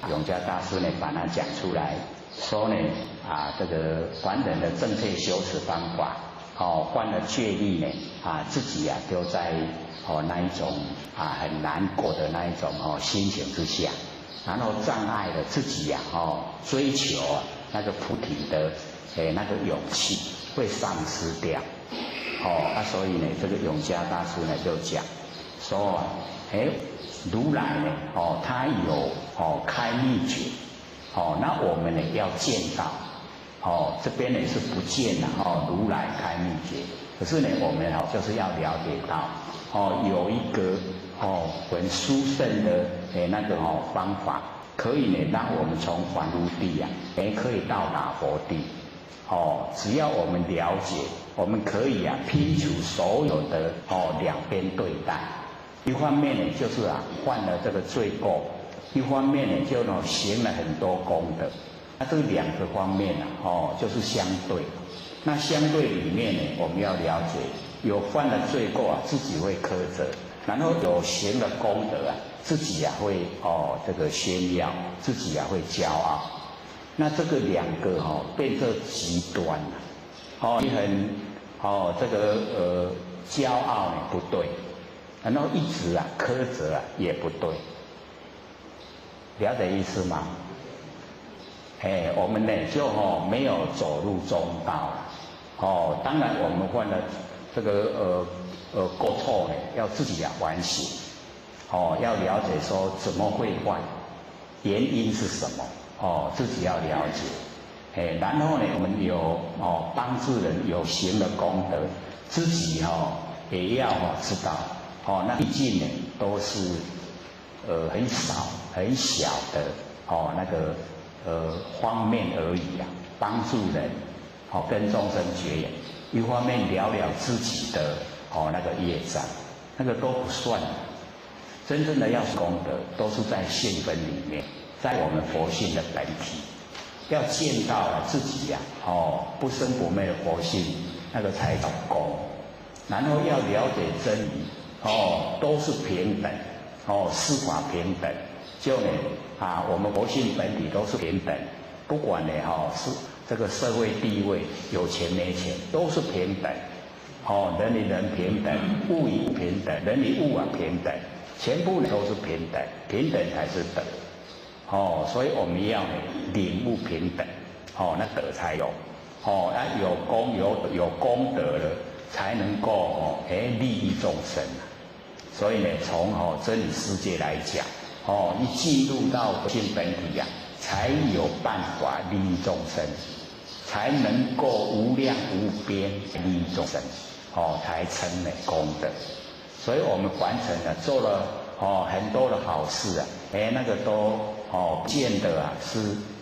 永嘉大师呢把它讲出来，说呢这个凡人的正确修持方法，犯了戒律呢自己就在那一种很难过的那一种心情之下，然后障碍了自己追求那个菩提的那个勇气会丧失掉。所以呢这个永嘉大师呢就讲说如来呢他有开秘诀，那我们呢要见到这边呢是不见了如来开秘诀，可是呢我们就是要了解到有一个很殊胜的那个方法，可以呢让我们从凡夫地可以到达佛地。只要我们了解，我们可以摒除所有的两边对待。一方面呢就是犯了这个罪过，一方面呢就行了很多功德。那这两个方面就是相对。那相对里面呢，我们要了解，有犯了罪过自己会苛责，然后有行了功德自己会这个炫耀，自己会骄傲。那这个两个变成极端了。你很这个骄傲呢不对，然后一直苛责也不对，了解意思吗？我们呢就没有走入中道了。当然我们犯了这个过错呢，要自己反省。要了解说怎么会犯，原因是什么。自己要了解。然后呢我们有帮助人，有行的功德，自己也要知道。那毕竟呢都是很少很小的那个方面而已帮助人跟众生结缘，一方面了自己的那个业障，那个都不算。真正的要功德都是在性分里面，在我们佛性的本体，要见到自己不生不灭的佛性，那个才叫功。然后要了解真理，都是平等，四法平等，就呢我们佛性本体都是平等，不管呢是这个社会地位有钱没钱都是平等。人与人平等，物与物平等，人与物平等，全部都是平等，平等才是德。所以我们要领悟平等，那德才有。有功德了，才能够利益众生。所以呢，从真理世界来讲，一进入到佛性本体才有办法利益众生，才能够无量无边利益众生，才称为功德。所以我们凡尘做了很多的好事那个都见得是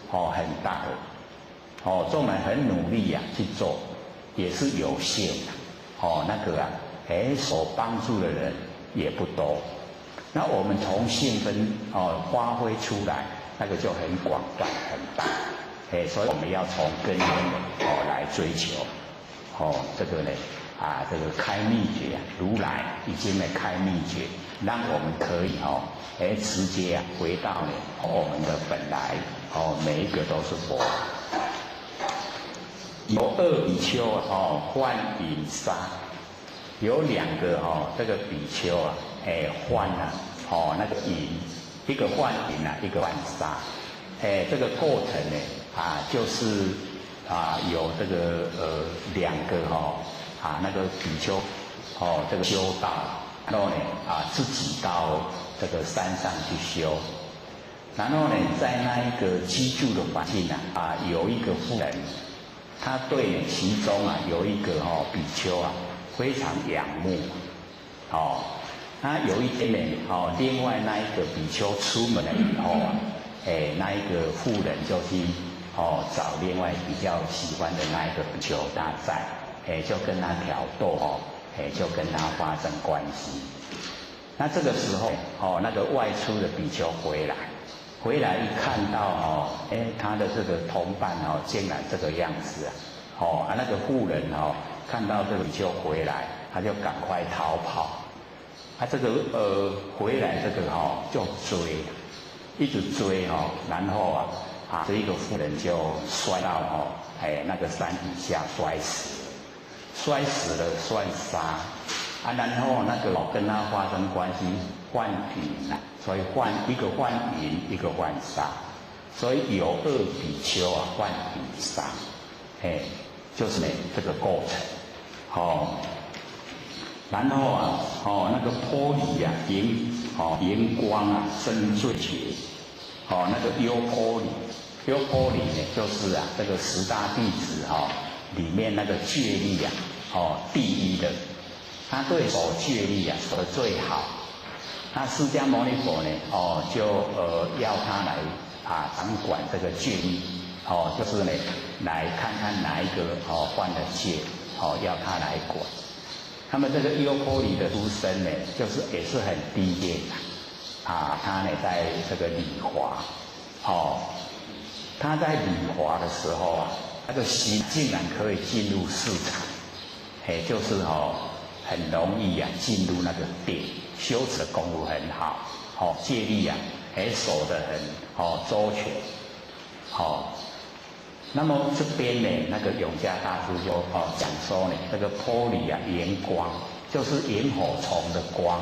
很大的。众人很努力去做，也是有限的。那个所帮助的人也不多。那我们从性分发挥出来，那个就很广泛很大。所以我们要从根源来追求。这个呢这个开秘诀如来已经开秘诀，让我们可以直接回到我们的本来。每一个都是佛。有二比丘犯饮杀，有两个这个比丘犯那个饮，一个犯饮一个犯杀。这个过程呢就是有这个两个那个比丘这个修道，然后呢自己到这个山上去修，然后呢在那一个居住的环境有一个妇人，他对其中有一个比丘非常仰慕。他有一天呢另外那一个比丘出门了以后那一个妇人就去找另外比较喜欢的那一个比丘他在就跟他挑逗就跟他发生关系。那这个时候那个外出的比丘回来一看到他的这个同伴竟然这个样子那个妇人看到这个比丘回来，他就赶快逃跑。这个回来这个就追，一直追然后这一个妇人就摔到那个山底下摔死了算杀然后那个跟他发生关系换银所以一个换银，一个换杀，所以有2比丘换银杀，就是这个过程然后那个玻璃荧光深邃觉，那个优玻璃呢，就是这个10大弟子里面那个戒律第一的，他对守戒律守得最好。那释迦牟尼佛呢，就要他来掌管这个戒律，就是呢来看看哪一个犯了戒，要他来管。那么这个优波离的出身呢，也是很低劣的他呢在这个理华，他在理华的时候那个心竟然可以进入市场，就是很容易进入那个定，修持的功夫很好，戒律守得很周全，那么这边呢，那个永嘉大师就讲说呢，这个玻璃荧光就是萤火虫的光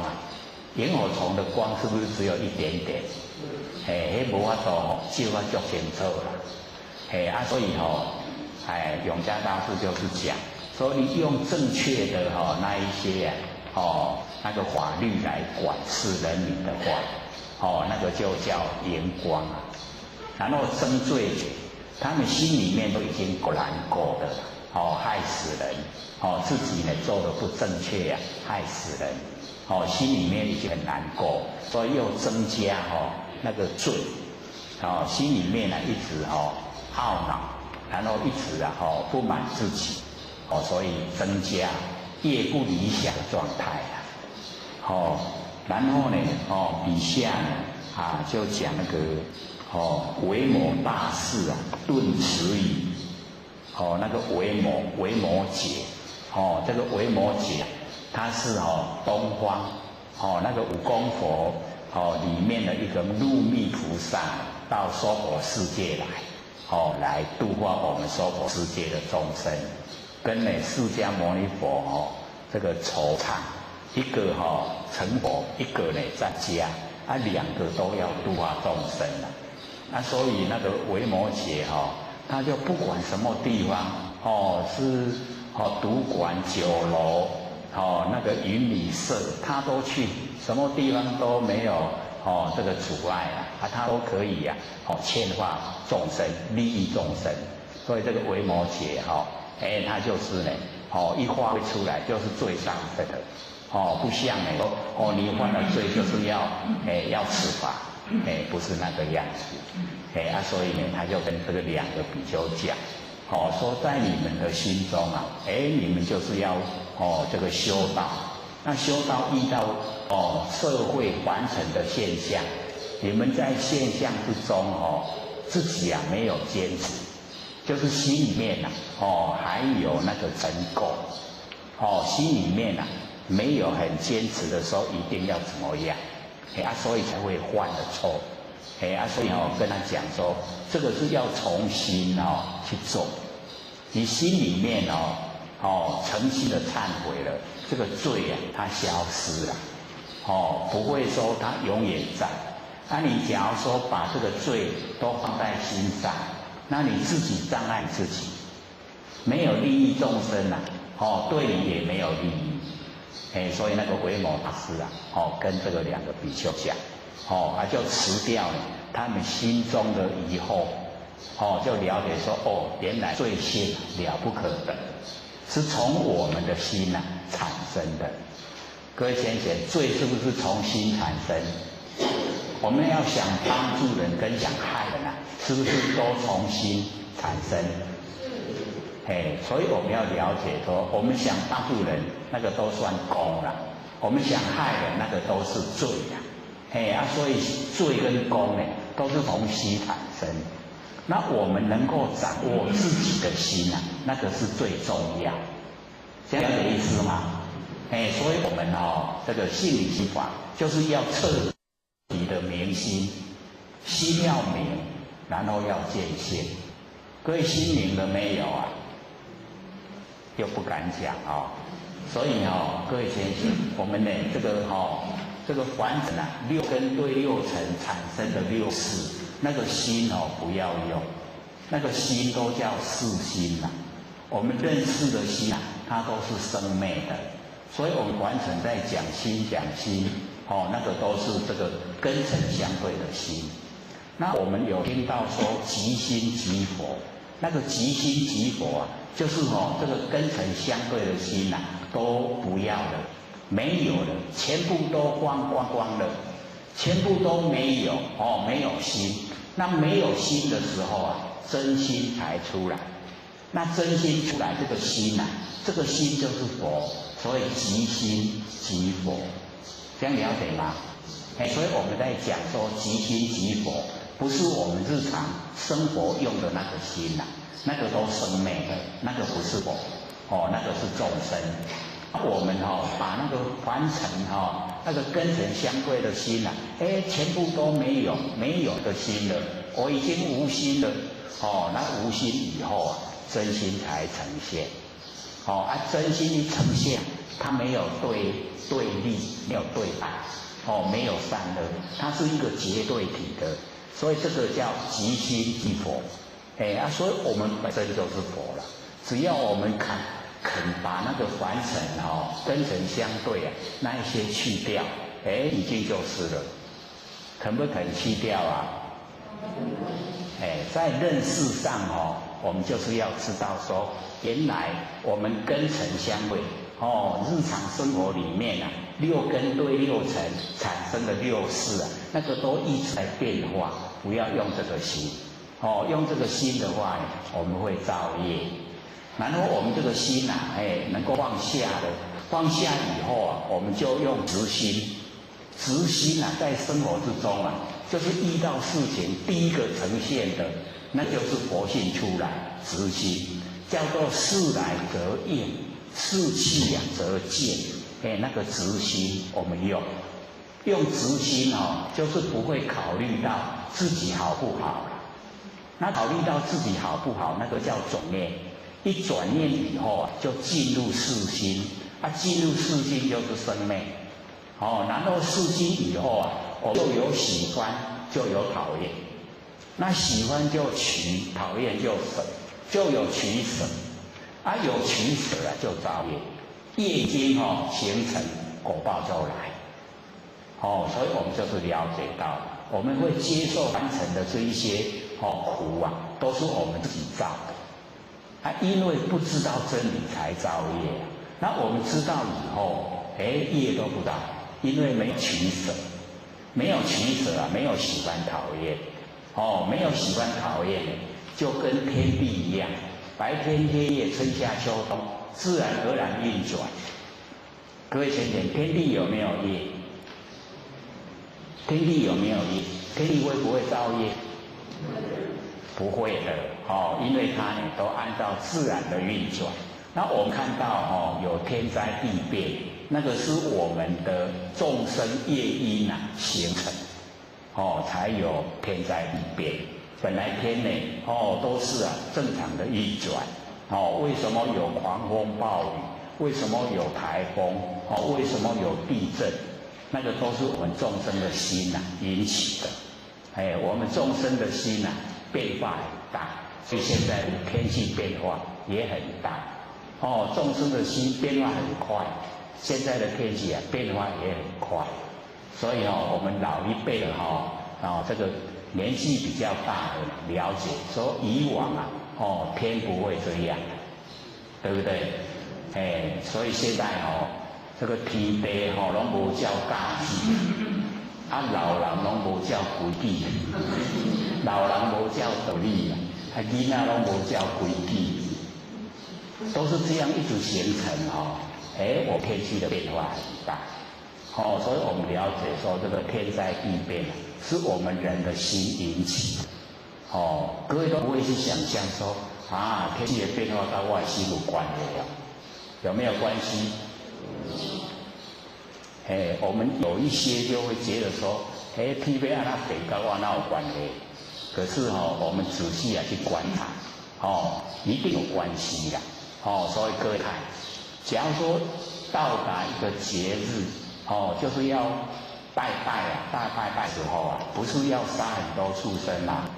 萤火虫的光是不是只有一点点？无法度照啊足清楚啦，所以永嘉大师就是讲说，你用正确的那一些那个法律来管事人民的话，那个就叫荧光然后增罪。他们心里面都已经难过的害死人，自己呢做的不正确害死人，心里面已经很难过，所以又增加那个罪，心里面一直懊恼，然后一直不满自己，所以增加业不理想的状态然后呢底下呢就讲那个。维摩大士顿词语，那个维摩诘，这个维摩诘，他是东方那个五功佛里面的一个入密菩萨到娑婆世界来度化我们娑婆世界的众生，跟释迦牟尼佛这个筹场，一个成佛，一个在家两个都要度化众生所以那个维摩诘他就不管什么地方是赌馆、酒楼那个云旅社，他都去，什么地方都没有这个阻碍他都可以劝化众生，利益众生。所以这个维摩诘他就是呢一发挥出来就是最上等的不像你犯了罪就是要处罚。不是那个样子，所以呢，他就跟这个2个比丘讲，说在你们的心中你们就是要这个修道，那修道遇到社会凡尘的现象，你们在现象之中自己没有坚持，就是心里面还有那个尘垢，心里面没有很坚持的时候，一定要怎么样？所以才会犯的错，所以跟他讲说，这个是要重新去做，你心里面诚心的忏悔了，这个罪它消失了，不会说它永远在。你假如说把这个罪都放在心上，那你自己障碍自己，没有利益众生对你也没有利益。所以那个维摩大师跟这个2个比丘讲，就辞掉了他们心中的疑惑，就了解说，原来罪性了不可得，是从我们的心产生的。各位先生，罪是不是从心产生？我们要想帮助人跟想害人是不是都从心产生？所以我们要了解说，我们想帮助人，那个都算功了；我们想害人，那个都是罪所以罪跟功呢，都是从心产生。那我们能够掌握自己的心那个是最重要。这样的意思吗？所以我们这个心理心法就是要彻底的明心，心要明，然后要见性。各位心明了没有啊？又不敢讲所以各位先生，我们呢这个凡尘啊，6根对6尘产生的6识，那个心不要用，那个心都叫识心啦。我们认识的心啊，它都是生灭的，所以我们凡尘在讲心那个都是这个根尘相对的心。那我们有听到说即心即佛，那个即心即佛啊，就是这个根尘相对的心都不要了，没有了，全部都光了，全部都没有没有心。那没有心的时候啊，真心才出来。那真心出来，这个心这个心就是佛，所以即心即佛，这样了解吗？所以我们在讲说即心即佛，不是我们日常生活用的那个心那个都生灭的，那个不是佛那个是众生。我们把那个凡尘那个根尘相对的心全部都没有的心了，我已经无心了那无心以后真心才呈现真心一呈现，它没有对立，没有对白没有善恶，它是一个绝对体的，所以这个叫即心即佛所以我们本身就是佛了，只要我们肯把那个凡尘根尘相对那一些去掉已经就是了。肯不肯去掉啊？在认识上我们就是要知道说，原来我们根尘相对日常生活里面6根对6尘产生的6识那个都一直在变化，不要用这个心用这个心的话我们会造业。然后我们这个心能够放下的，放下以后我们就用直心。直心在生活之中就是遇到事情第一个呈现的，那就是佛性出来，直心叫做事来则应，事去则见那个直心我们用直心就是不会考虑到自己好不好那考虑到自己好不好，那个叫转念。一转念以后就进入世心进入世心就是生灭然后世心以后我就有喜欢，就有讨厌。那喜欢就取，讨厌就舍，就有取舍有取舍就造业，业经形成，果报就来所以我们就是了解到，我们会接受凡尘的这一些苦都是我们自己造的因为不知道真理才造业那我们知道以后业都不造，因为没有取舍，没有取舍没有喜欢讨厌没有喜欢讨厌，就跟天地一样，白天黑夜春夏秋冬自然而然运转。各位先生，天地有没有业？天地有没有业？天地会不会造业？不会的因为它都按照自然的运转。那我们看到有天灾地变，那个是我们的众生业因形成才有天灾地变。本来天呢都是正常的运转为什么有狂风暴雨？为什么有台风为什么有地震？那个都是我们众生的心引起的我们众生的心变化很大，所以现在天气变化也很大众生的心变化很快，现在的天气变化也很快，所以我们老一辈的这个年纪比较大的了解说，以往天不会这样，对不对？所以现在这个天地拢无照假期老人拢无照规矩，老人无照道理囡仔拢无照规矩，都是这样一直形成我天气的变化很大所以我们了解说，这个天灾地变是我们人的心引起的各位都不会去想象说天气的变化跟我的心有关的有没有关系？我们有一些就会觉得说，P V 啊，那北高啊，那有关系。可是我们仔细去观察，一定有关系的，所以各位看，假如说到达一个节日，就是要拜拜啊，大拜拜时候啊，不是要杀很多畜生啊。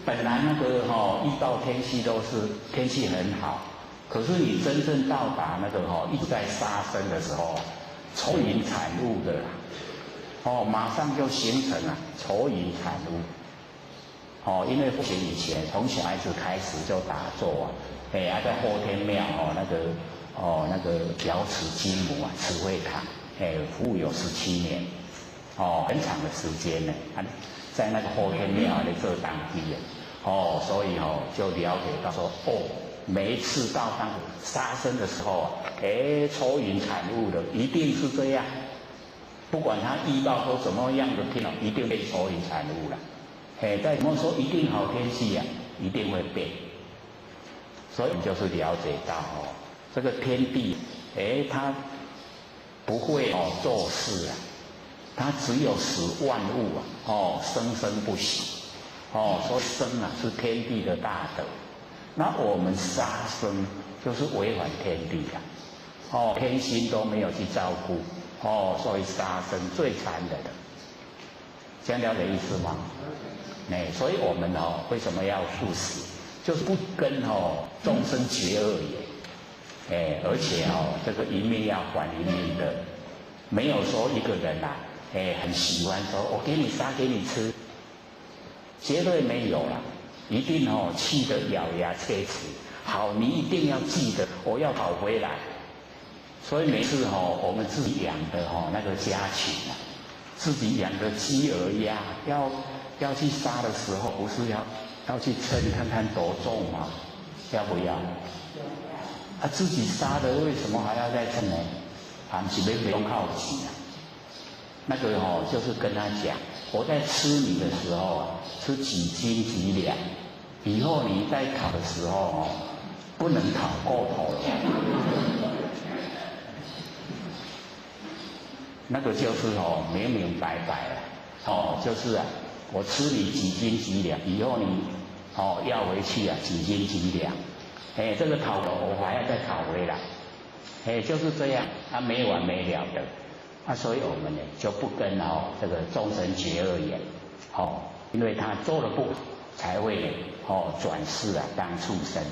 本来那个遇到天气都是天气很好，可是你真正到达那个一直在杀生的时候，愁云惨雾的啦，马上就形成了愁云惨雾。因为父亲以前从小孩子开始就打坐啊，还在后天庙那个瑶池金母啊慈惠堂，服务有17年，很长的时间呢，在那个后天庙的做当地啊，所以就了解到说，每一次到那个杀生的时候啊，愁云惨雾的，一定是这样，不管他预报说怎么样的天一定会愁云惨雾了。再怎么说一定好天气啊，一定会变。所以我们就是了解到这个天地，它不会做事啊，它只有使万物啊，生生不息。所以生啊是天地的大德。那我们杀生就是违反天地啊，天心都没有去照顾，所以杀生最残忍的。这样了解意思吗？所以我们为什么要素食？就是不跟众生结恶缘，而且这个一命要还一命的，没有说一个人很喜欢说我给你杀给你吃，绝对没有啦，一定气得咬牙切齿。好，你一定要记得，我要讨回来。所以每次我们自己养的那个家禽啊，自己养的鸡鹅鸭要去杀的时候，不是要去称看看多重吗？要不要？自己杀的为什么还要再称呢？不是不用好奇啊。那个就是跟他讲，我在吃你的时候啊，吃几斤几两，以后你在讨的时候不能讨过头了。那个就是明明白白了，就是我吃你几斤几两，以后你要回去啊几斤几两，这个讨我还要再讨回来，就是这样，没完没了的，所以我们呢就不跟这个众生结恶缘，因为他做了不好，才会转世啊当畜生，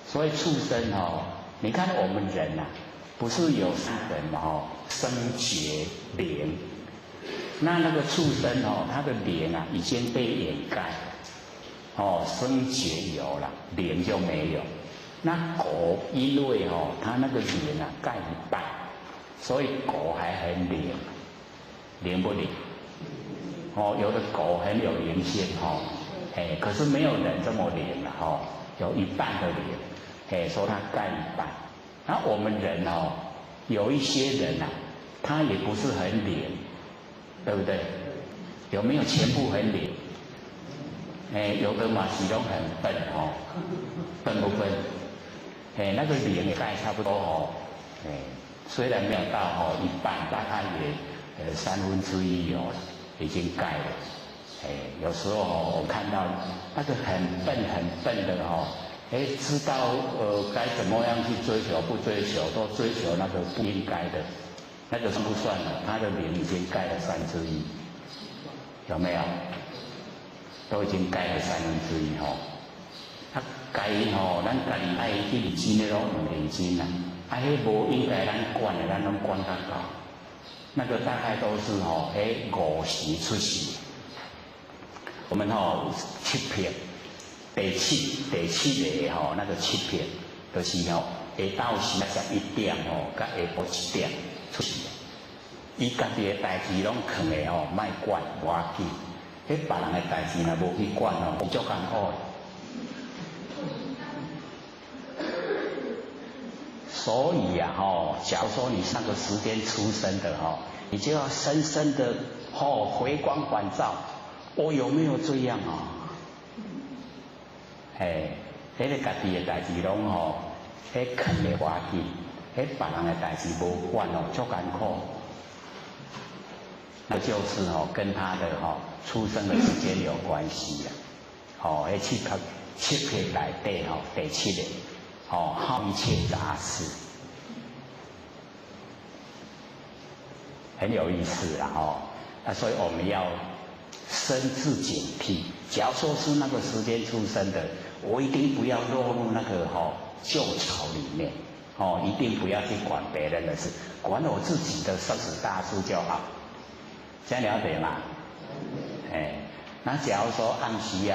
所以畜生你看我们人啊，不是有三人嘛生觉灵。那个畜生它的灵啊已经被掩盖了，生觉有了，灵就没有。那狗因为它那个灵啊盖一半，所以狗还很灵，灵不灵？有的狗很有灵性可是没有人这么灵了有一半的灵，说它盖一半。那我们人有一些人啊，他也不是很灵。对不对？有没有全部很灵？有的嘛是都很笨笨不笨？那个灵也盖差不多虽然没有到一半，大概也1/3有了，已经盖了。有时候我看到那个很笨的知道该怎么样去追求，不追求都追求那个不应该的。那个算不算了？他的灵已经盖了1/3，有没有？都已经盖了1/3他盖咱家己爱去认真的拢唔认真啦，迄无应该咱管的，咱拢管较高。那个大概都是5时出世。我们7片，第七个那个7片，就是下昼时11点甲下晡1点。出世，伊家己的代志拢藏的莫管无要紧，别人的代志若无去管足艰苦。所以啊假如说你是那个时间出生的你就要深深的回光返照，我有没有这样那个家己的代志拢藏的无要紧。别人的代志无管足艰苦，那就是跟他的出生的时间有关系啦。迄七撇内底第七个好一切杂事，很有意思啦所以我们要深自警惕。假如说是那个时间出生的，我一定不要落入那个旧巢里面一定不要去管别人的事，管我自己的生死大事就好。这样了解吗？那假如说暗时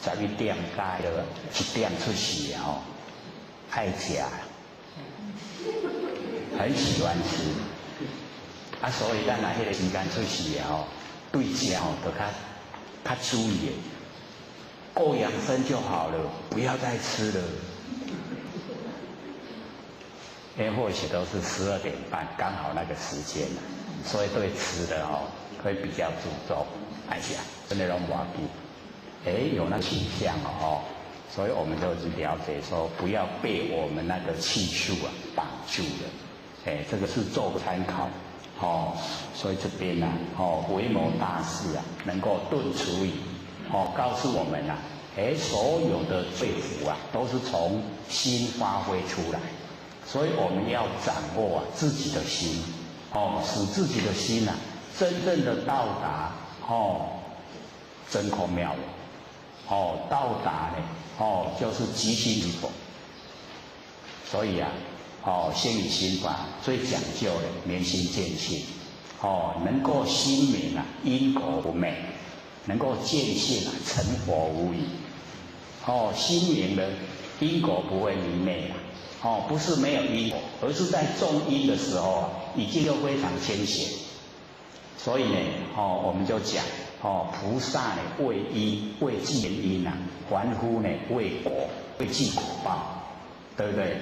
11点加了1点出世爱吃，很喜欢吃所以咱那迄个时间出世对吃就较注意，够养生就好了，不要再吃了。或许都是12点半，刚好那个时间了，所以对吃的会比较注重。哎呀，真的拢无要紧。有那倾向所以我们就是了解说，不要被我们那个气数绑住了。这个是做参考。所以这边维摩大师能够顿除以告诉我们所有的罪福都是从心发挥出来，所以我们要掌握自己的心使自己的心真正的到达真空妙有到达呢就是即心离佛。所以心理心法最讲究的明心见性能够心明因果不昧，能够见性成佛无疑。心明了因果不会迷昧不是没有因果，而是在种因的时候已经就非常清醒。所以呢我们就讲菩萨呢为因为记原因凡夫呢为果为记果报，对不对？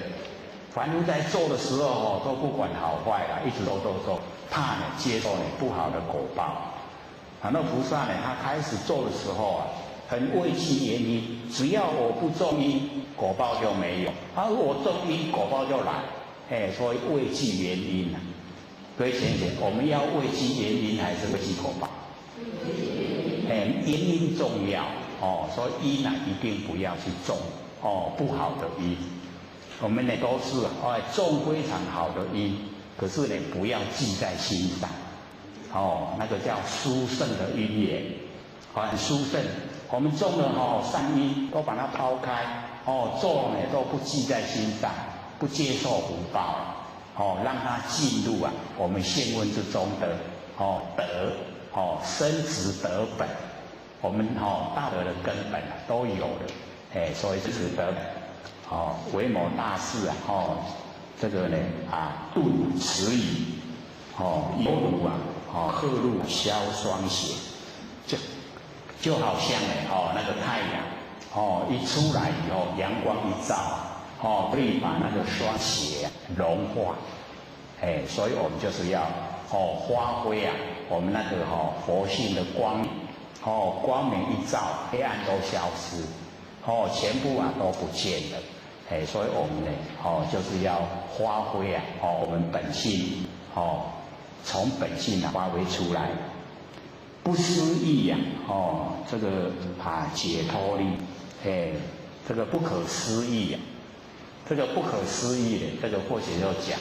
凡夫在做的时候都不管好坏一直做，怕呢接受呢不好的果报。那菩萨呢他开始做的时候很畏惧原因，只要我不种因，果报就没有；我种因，果报就来。所以畏惧原因各位先生，我们要畏惧原因还是畏惧果报？原因重要所以因一定不要去种不好的因。我们呢都是种非常好的因，可是呢不要记在心上那个叫殊胜的因缘很殊胜。我们种了善因都把它抛开做呢都不记在心上，不接受福报让它进入我们现问之中的德生值德本，我们大德的根本都有了所以这是德本。维摩大师这个呢顿持语犹如鹤入萧霜雪，就好像那个太阳一出来以后，阳光一照可以把那个霜雪融化。所以我们就是要发挥我们那个佛性的光明光明一照，黑暗都消失全部都不见了。所以我们呢就是要发挥我们本性从本性发挥出来，不思议这个解脱力这个不可思议这个不可思议的这个或许就讲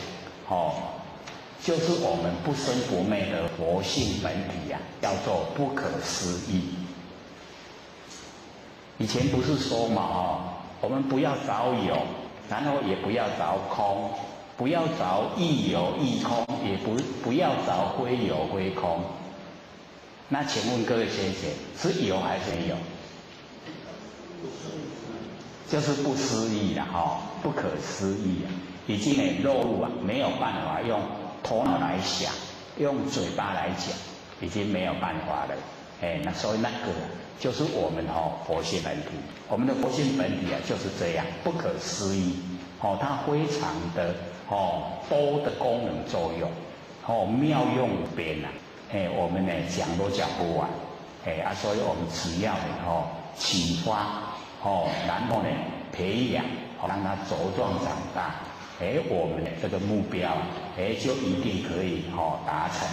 就是我们不生不灭的佛性本体叫做不可思议。以前不是说嘛我们不要找有，然后也不要找空，不要找亦有亦空，也不要找非有非空。那请问各位先生，是有还是没有？就是不思议不可思议已经很落入没有办法用头脑来想，用嘴巴来讲，已经没有办法了。那所以那个就是我们佛性本体，我们的佛性本体就是这样不可思议它非常的多的功能作用妙用无边我们呢讲都讲不完所以我们只要启发然后呢培养让它茁壮长大我们的这个目标就一定可以达成。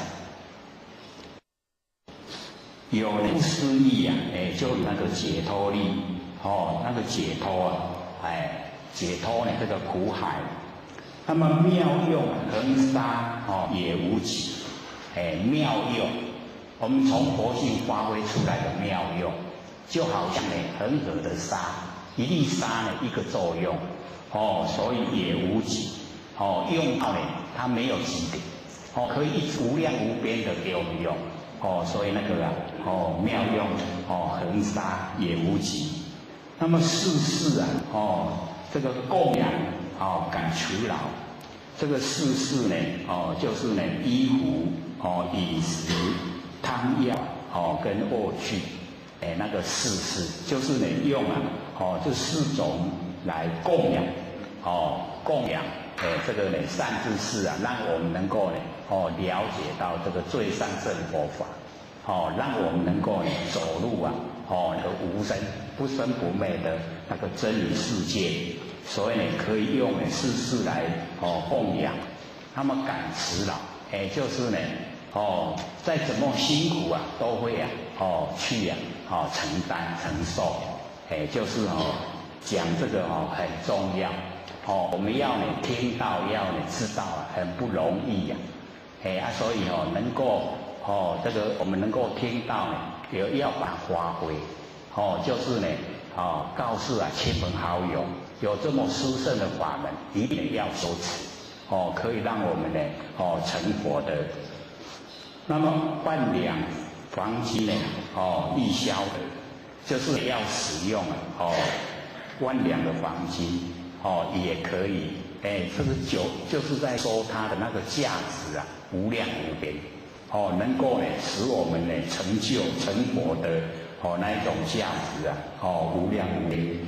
有不思议啊，就那个解脱力，那个解脱啊，解脱呢这个苦海。那么妙用恒沙也无极，妙用，我们从佛性发挥出来的妙用，就好像呢恒河的沙，一粒沙呢一个作用，所以也无极，用到呢它没有极点，可以一直无量无边的给我们用，所以那个妙用恒沙也无极。那么世事啊，这个供养感除劳。这个世事呢，就是呢衣服、饮食、汤药跟卧具，那个世事就是呢用这4种来供养，供养这个呢善知识啊，让我们能够呢了解到这个最上乘佛法，让我们能够呢走入啊那个无生不生不灭的那个真理世界。所以呢，可以用世事来供养，那么感持劳，就是呢，再怎么辛苦啊，都会啊，去承担承受，就是讲这个很重要，我们要呢听到，要呢知道啊，很不容易呀，所以能够这个我们能够听到呢，也要把它发挥，就是呢，告诉啊亲朋好友。有这么殊胜的法门，一定要修持，可以让我们呢，成佛的。那么万两黄金呢，易销的，就是要使用万两的黄金，也可以，这个就是在说它的那个价值啊，无量无边，能够呢使我们呢成就成佛的那一种价值啊，无量无边。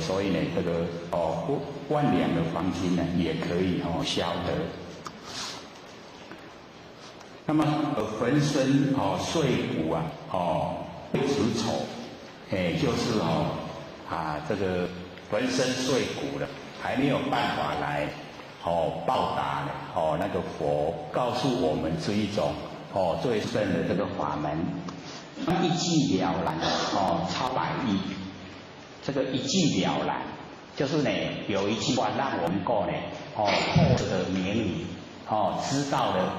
所以呢，这个万两的黄金呢，也可以销得。那么浑身碎骨啊，子丑，就是这个浑身碎骨了，还没有办法来报答呢那个佛告诉我们这一种最深的这个法门，一记了然超百亿。这个一句了然，就是呢有一句话让我们能够呢透彻的明理，知道了，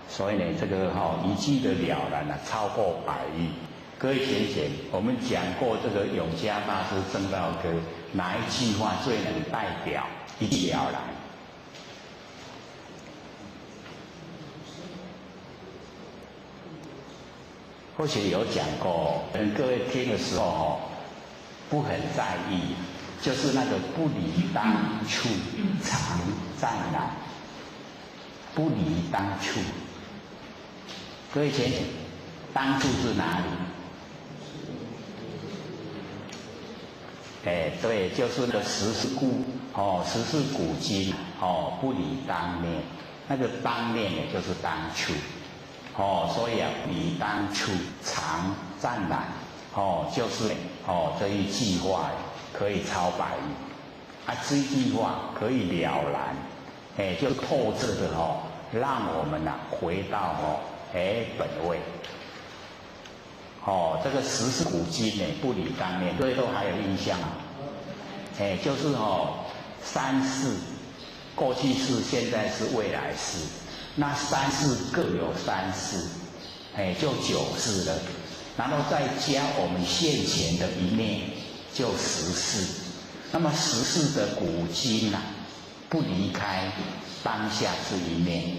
所以呢这个一句的了然呢超过100亿。各位贤贤，我们讲过这个永嘉大师证道歌，哪一句话最能代表一句了然？或许有讲过，各位听的时候不很在意，就是那个不离当处，常湛然。不离当处，各位前当处是哪里？对，就是那个十四古今不离当面，那个当面呢就是当处。所以啊，理当处常湛然，就是这一句话可以超100亿，这一句话可以了然，就透彻的让我们回到本位，这个十四古今呢不离当面，各位都还有印象啊，就是三世，过去世、现在世、未来世。那3世各有3世，就9世了，然后再加我们现前的一面，就10世。那么10世的古今不离开当下这一面，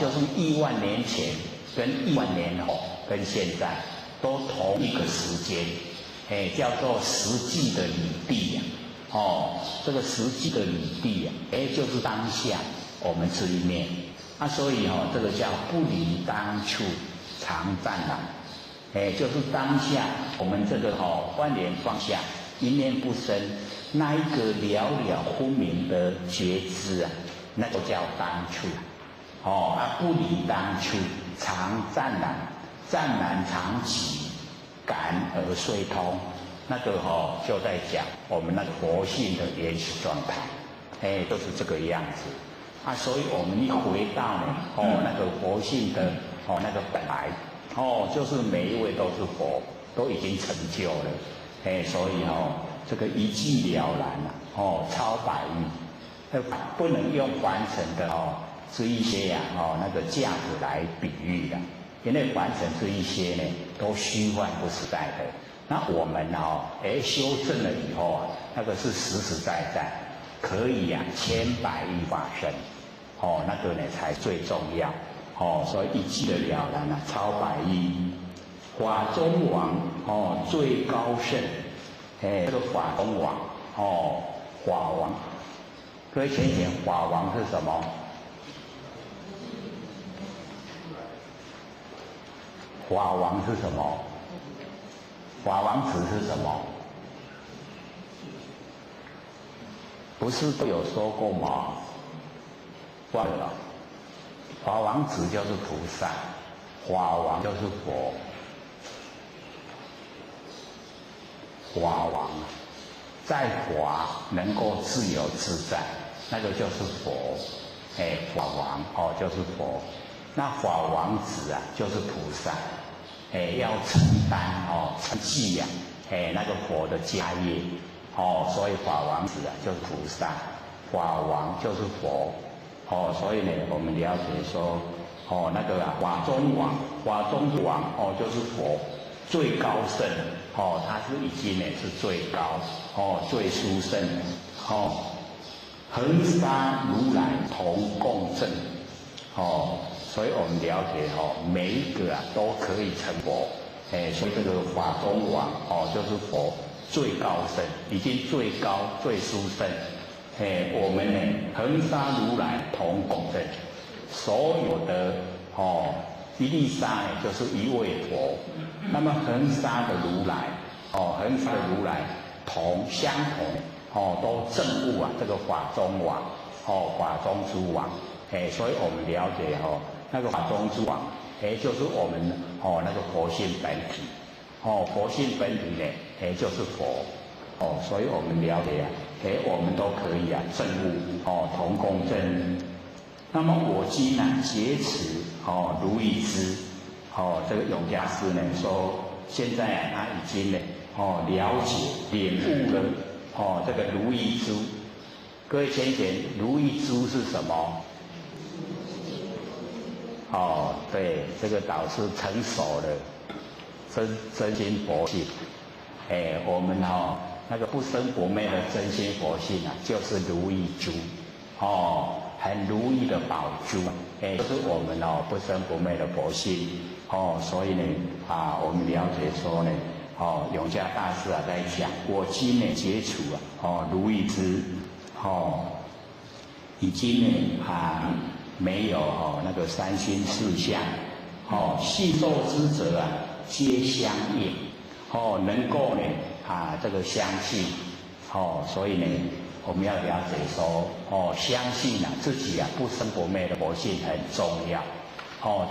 就是10000年前跟10000年后跟现在都同一个时间，叫做实际的理地这个实际的理地就是当下我们这一面。所以这个叫不离当处常湛然，就是当下我们这个万年放下一念不生，那一个了了分明的觉知那个叫当处，不离当处常湛然，湛然常寂，感而遂通，那个就在讲我们那个佛性的原始状态，就是这个样子。所以我们一回到呢，那个佛性的那个本来，就是每一位都是佛，都已经成就了，所以这个一句了然超百亿，不能用凡尘的这一些那个价值来比喻的，因为凡尘这一些呢都虚幻不实在的。那我们修正了以后那个是实实在在，可以千百亿法身，那个呢才最重要，所以一句的了然超百亿。法中王最高圣，这个法中王法王，各位浅显，法王是什么？法王是什么？法王子是什么？不是都有说过吗？忘了，法王子就是菩萨，法王就是佛。法王在法能够自由自在，那个就是佛。法王就是佛。那法王子就是菩萨。要承担承继那个佛的家业所以法王子就是菩萨，法王就是佛所以呢，我们了解说那个法中王，法中王就是佛，最高圣他是已经呢是最高最殊胜恒沙如来同共振所以我们了解每一个都可以成佛，所以这个法中王就是佛最高圣，已经最高最殊胜。我们呢恒沙如来同共振，所有的一粒沙呢就是一位佛，那么恒沙的如来恒沙的如来相同都证悟这个法中王法中诸王所以我们了解那个法中诸王，就是我们那个佛性本体，佛性本体呢，就是佛，所以我们了解我们都可以证悟同共振。那么我今劫持如意之，这个永嘉师呢说，现在他已经呢了解领悟了这个如意珠。各位浅显，如意珠是什么？对，这个导师成熟了，真心佛性。我们那个不生不灭的真心佛性就是如意珠，很如意的宝珠，就是我们不生不灭的佛性。所以呢，我们了解说呢，永嘉大师在讲，我今呢解除如意之，已经呢没有那个三心四相，信受之者皆相应，能够呢这个相信，所以呢我们要了解说，相信自己不生不灭的佛性很重要，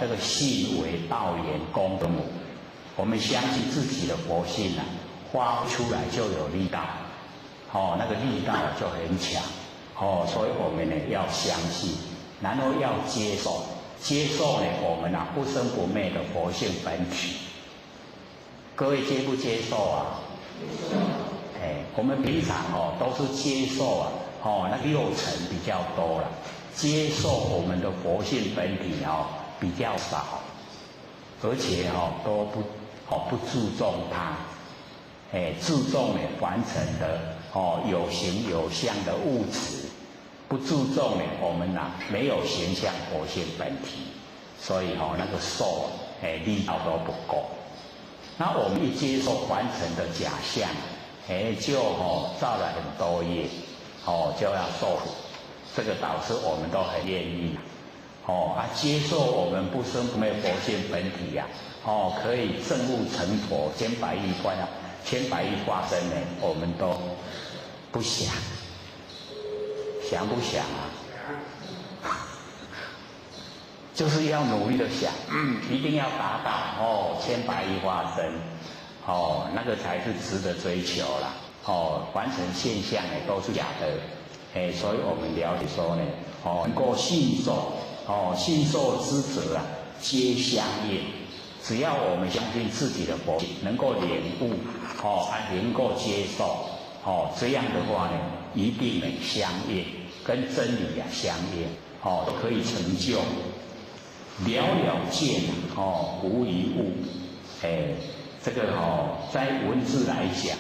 这个信为道源功德母，我们相信自己的佛性发出来就有力道，那个力道就很强，所以我们呢要相信。然后要接受，接受呢我们不生不灭的佛性本体。各位接不接受我们平常都是接受那6成比较多了，接受我们的佛性本体比较少，而且都不注重它，注重呢凡尘的有形有相的物质。不注重呢，我们没有形象佛性本体，所以那个受力道都不够。那我们一接受凡尘的假象，就造了很多业，就要受苦。这个导致我们都很愿意，接受我们不生不灭佛性本体可以证悟成佛千百亿化身呢，我们都不想。想不想就是要努力的想，一定要达到千百亿化身，那个才是值得追求啦。凡尘现象呢都是假的，所以我们了解说呢，能够信受，信受之者皆相应。只要我们相信自己的佛性，能够领悟，能够接受，这样的话呢，一定能相应，跟真理相应，可以成就了了见，无一物。这个在文字来讲，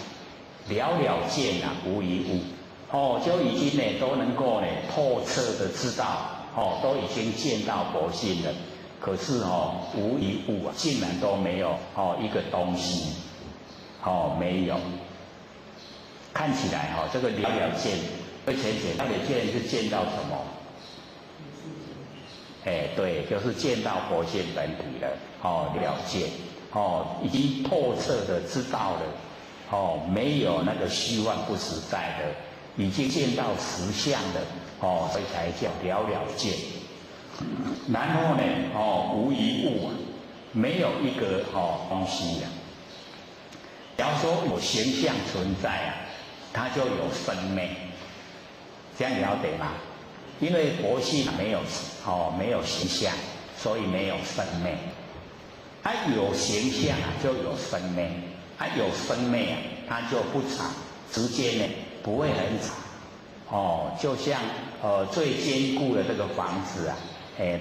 了了见无一物，就已经呢都能够呢透彻的知道，都已经见到佛性了。可是无一物竟然都没有一个东西，没有。看起来这个了了见，而且了了见是见到什么？对，就是见到佛性本体了，了见，已经透彻的知道了，没有那个虚幻不实在的，已经见到实相的，所以才叫了了见。然后呢，无一物没有一个东西假如说有形象存在它就有生灭，这样了解吗？因为佛性没有形象，所以没有生灭。有形象就有生灭，有生灭它就不长，时间呢不会很长。就像最坚固的这个房子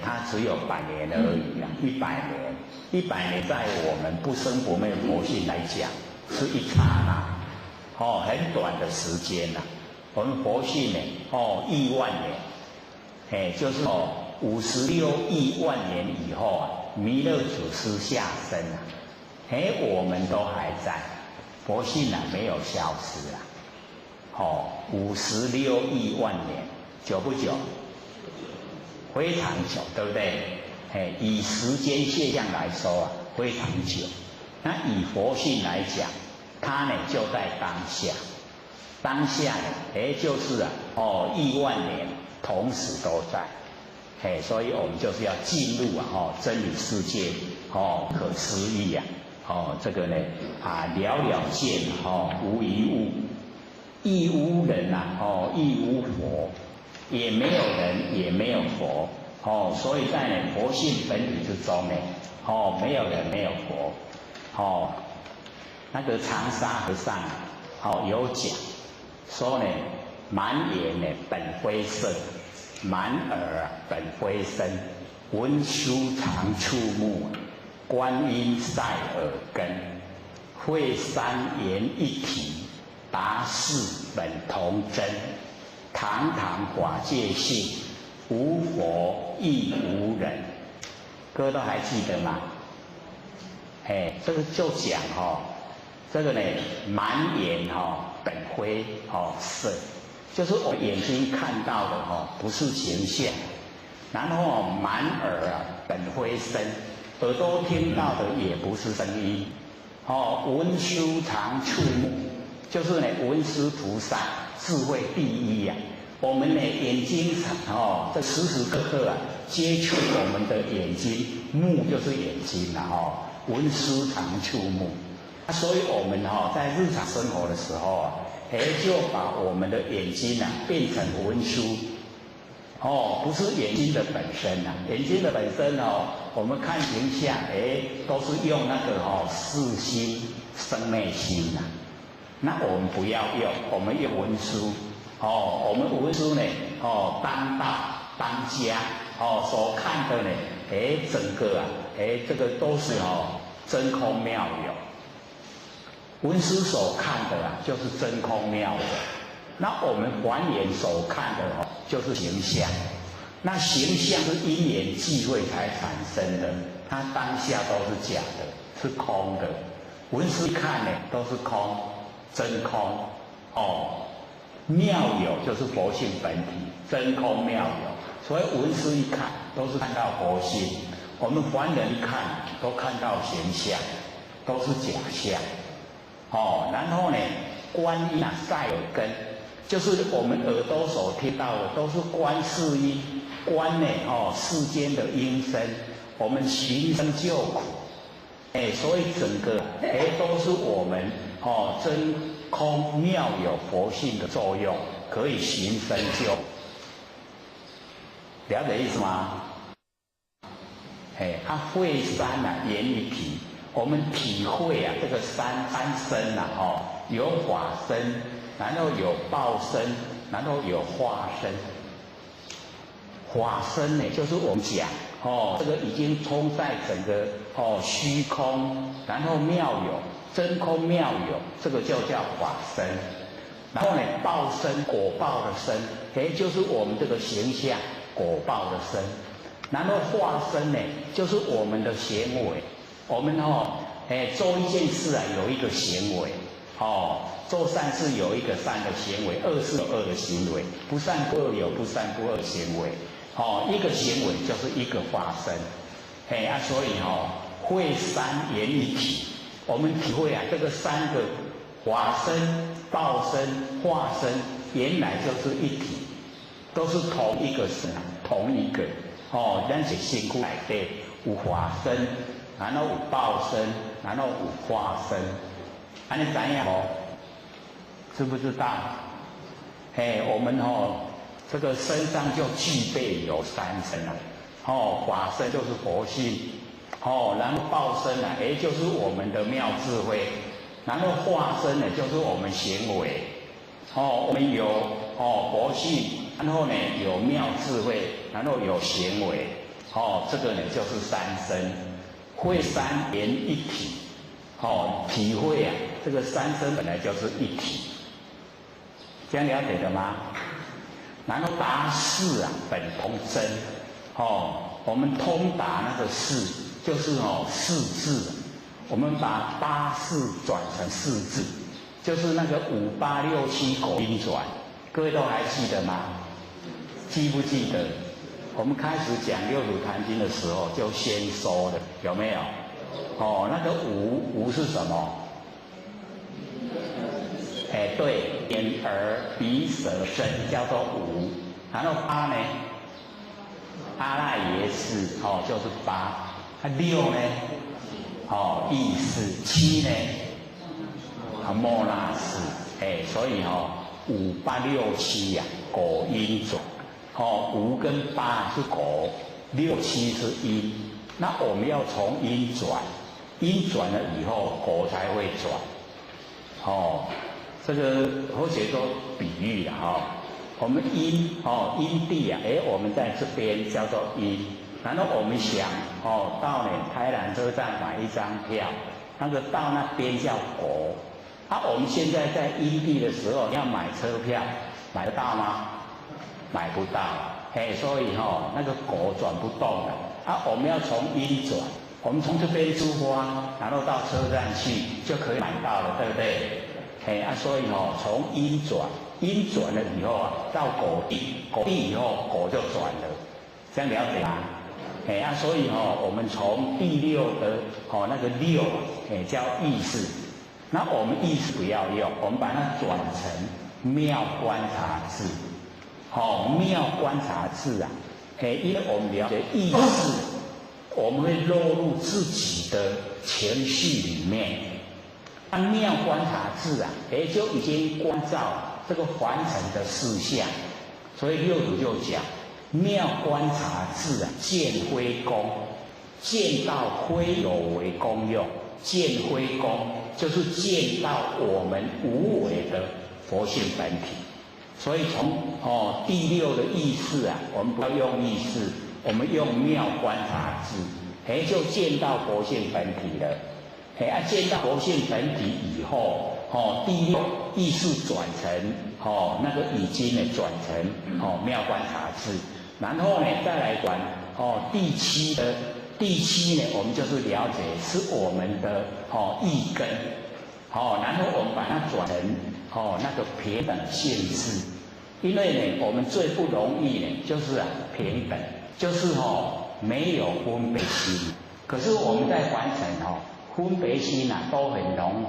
它只有100年而已100年，100年在我们不生不灭佛性来讲是一刹那，很短的时间我们佛性呢亿万年，就是56亿万年以后弥勒祖师下生我们都还在，佛性没有消失56亿万年，久不久？非常久，对不对？以时间现象来说非常久。那以佛性来讲，它呢就在当下，当下呢，就是亿万年同时都在。所以我们就是要进入真理世界，可思议这个呢了了见无一物，亦无人亦无佛。也没有人，也没有佛，所以在佛性本体之中呢，没有人，没有佛，那个长沙和尚有讲说呢，满眼呢本非色，满耳本非身，文殊常触目，观音在耳根，会三言一体，答是本同真。堂堂法界性，无佛亦无人。各位都还记得吗？这个就讲这个呢满眼本非色，就是我眼睛看到的不是形象。然后满耳本非声，耳朵听到的也不是声音。文殊常触目，就是呢文殊菩萨。智慧第一我们的眼睛这时时刻刻接触我们的眼睛，目就是眼睛文殊常触目。所以我们在日常生活的时候就把我们的眼睛变成文殊，不是眼睛的本身眼睛的本身我们看形象都是用那个四心生灭心那我们不要用，我们用文殊我们文殊呢当道当家所看的呢整个这个都是真空妙有。文殊所看的就是真空妙有。那我们还原所看的就是形象。那形象是因缘际会才产生的，它当下都是假的，是空的。文殊看呢都是空。真空妙有就是佛性本体，真空妙有。所以文殊一看都是看到佛性，我们凡人一看都看到形象，都是假象。然后呢，观音在耳根，就是我们耳朵所听到的都是观世音，观呢世间的音声，我们寻声救苦。所以整个都是我们真空妙有佛性的作用，可以寻声救。了解意思吗？会山言一体，我们体会这个三身有法身，然后有报身，然后有化身。法身呢，就是我们讲这个已经充在整个虚空，然后妙有真空妙有，这个就叫法身。然后呢，报身果报的身，就是我们这个形象果报的身。然后化身呢，就是我们的行为。我们做一件事有一个行为，做善事有一个善的行为，恶事有恶的行为，不善不恶有不善不恶的行为。一个行为就是一个化身。所以会三言一体，我们体会这个三个法身、报身、化身，原来就是一体，都是同一个身，同一个。咱是身躯内底有法身，然后有报身，然后有化身，安尼知影无？知不知道？我们这个身上就具备有三身了。法身就是佛性，然后报身也就是我们的妙智慧，然后化身呢就是我们行为。我们有佛性，然后呢有妙智慧，然后有行为，这个呢就是三身，会三言一体，体会这个三身本来就是一体，这样了解了吗？然后达事本同真，我们通达那个事，就是四字，我们把八事转成四字，就是那个5867口音转，各位都还记得吗？记不记得？我们开始讲六祖坛经的时候就先说了，有没有？那个无是什么？对，眼耳鼻舌身叫做无，然后八呢？阿赖耶识就是八，六呢？意识，七呢？莫那识，所以5867果因转。无跟八是果，6、7是因。那我们要从因转，因转了以后，果才会转。这个或者说比喻了我们因因地我们在这边叫做因。然后我们想到台南车站买一张票，那个到那边叫果。我们现在在因地的时候要买车票，买得到吗？买不到，所以那个果转不动了。我们要从因转，我们从这边出发，然后到车站去就可以买到了，对不对？所以从因转，因转了以后到果地，果地以后果就转了，这样了解吗？所以我们从第六的那个六叫意识，那我们意识不要用，我们把它转成妙观察智。妙观察智因为我们了解意识，我们会落入自己的情绪里面。妙观察智就已经关照这个凡尘的事项，所以六祖就讲妙观察智见非功，见到非有为功用，见非功就是见到我们无为的佛性本体。所以从第六的意识我们不要用意识，我们用妙观察智，就见到佛性本体了。见到佛性本体以后，第六意识转成那个已经转成妙观察智，然后再来转第七呢，我们就是了解是我们的意根，然后我们把它转成那个平等性质。因为我们最不容易就是平等，就是没有分别心。可是我们在凡尘分别心都很浓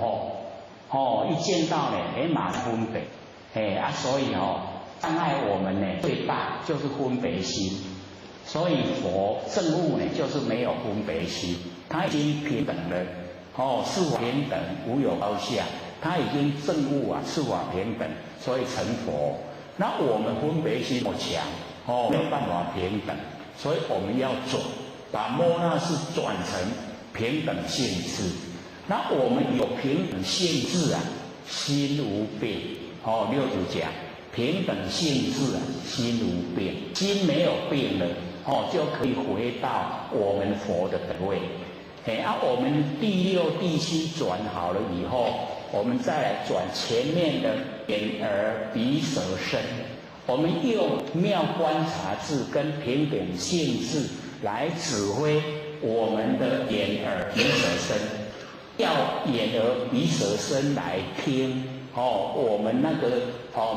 厚，一见到马上分别，所以障碍我们最大就是分别心。所以佛证悟就是没有分别心，他已经平等了，是法平等，无有高下，他已经证悟是法平等，所以成佛。那我们分别心强，没有办法平等，所以我们要转，把摩那识转成平等性智。那我们有平等性智啊，心无病。六祖讲平等性智啊，心无病，心没有病了，就可以回到我们佛的本位。我们第六、第七转好了以后，我们再来转前面的眼耳鼻舌身。我们用妙观察智跟平等性智来指挥我们的眼耳鼻舌身，要眼耳鼻舌身来听我们那个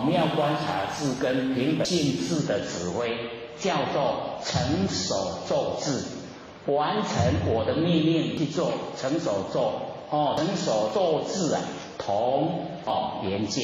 妙观察智跟平等性智的指挥，叫做成手咒智。完成我的命令去做成手咒，成手咒智啊，同圆镜，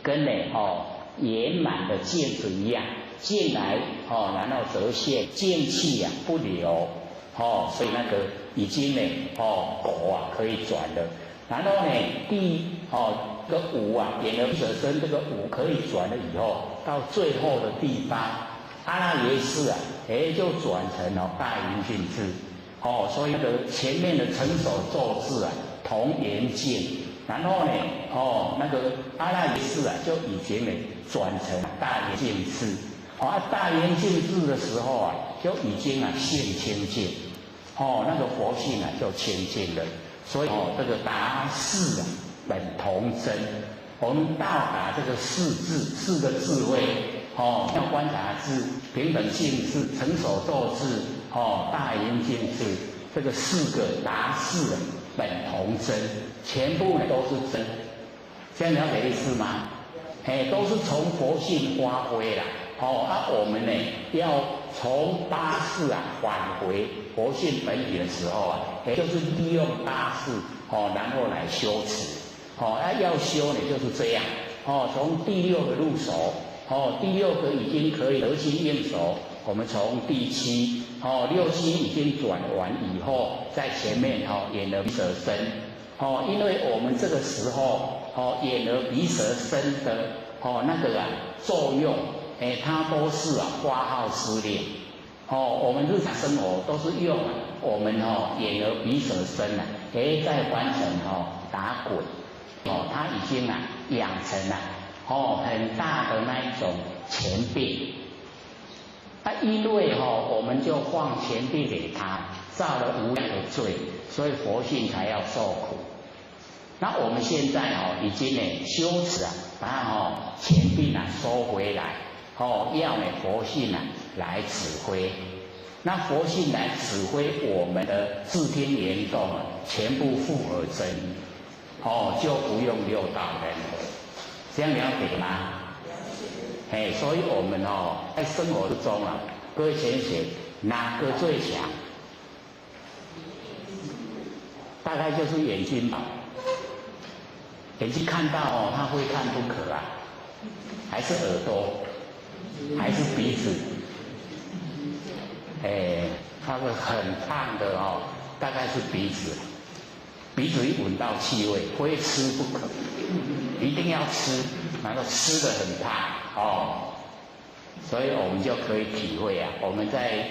跟圆满的镜子一样，进来然后折现，进气啊不流，所以那个已经呢果啊可以转了。然后呢这个五啊，眼耳鼻舌身这个五可以转了以后，到最后的地方。阿那耶识啊，就转成大圆镜智，所以那个前面的成手咒智啊，同圆镜，然后呢，那个阿那耶识啊，就已经呢转成大圆镜智，大圆镜智的时候啊，就已经性清净，那个佛性啊就清净了，所以这个达四啊本同真，我们到达这个四个智慧。要观察智、平等性智、成手咒智、大圆镜智，这个四个达四本同真，全部都是真。这样了解意思吗？都是从佛性发挥啦。我们呢要从八识返回佛性本体的时候就是利用八识然后来修持。要修呢就是这样。从第六个入手。第六个已经可以得心应手，我们从第七，六七已经转完以后，在前面眼耳鼻舌身，因为我们这个时候眼耳鼻舌身的那个作用，它都是发号施令，我们日常生活都是用我们眼耳鼻舌身在完成打滚，它已经养成了。很大的那一种前病，因为我们就放前病给他，造了无量的罪，所以佛性才要受苦。那我们现在已经修持把前病收回来，要佛性来指挥。那佛性来指挥我们的自天联动全部复合真，就不用六道人了。这样了解吗？所以我们在生活之中各位先生哪个最强？大概就是眼睛吧。眼睛看到他会看不可还是耳朵，还是鼻子？那个很烫的大概是鼻子。鼻子一闻到气味，非吃不可，一定要吃，然后吃得很烫所以我们就可以体会我们在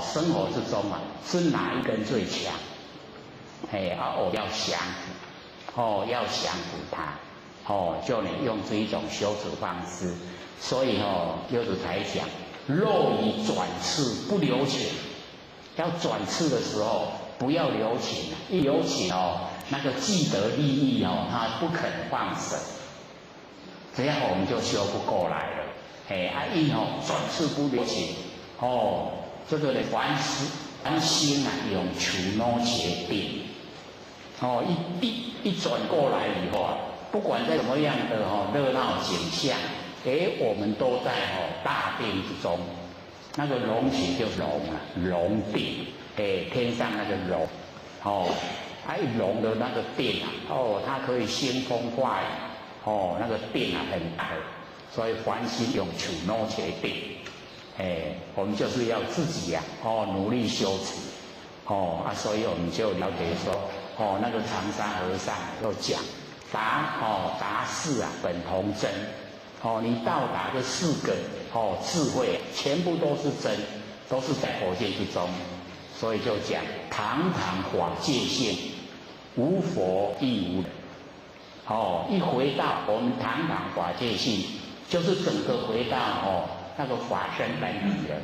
生活之中是哪一根最强？我要降服，要降服它，就能用这一种修持方式。所以六祖才讲，若以转次不留情，要转次的时候。不要留情，一留情那个既得利益他不肯放生，这样我们就修不过来了。转世不留情，这个呢凡心永求那切定，一转过来以后不管在什么样的热闹景象，我们都在大定之中，那个龙起就龙龙定。天上那个龙，一龙的那个定它可以兴风化雨，那个定很大，所以凡心永求那切定，我们就是要自己努力修持，所以我们就了解说，那个长沙和尚又讲，达四本同真，你到达这四个智慧，全部都是真，都是在佛界之中。所以就讲堂堂法界性，无佛亦无人。一回到我们堂堂法界性，就是整个回到那个法身本体了。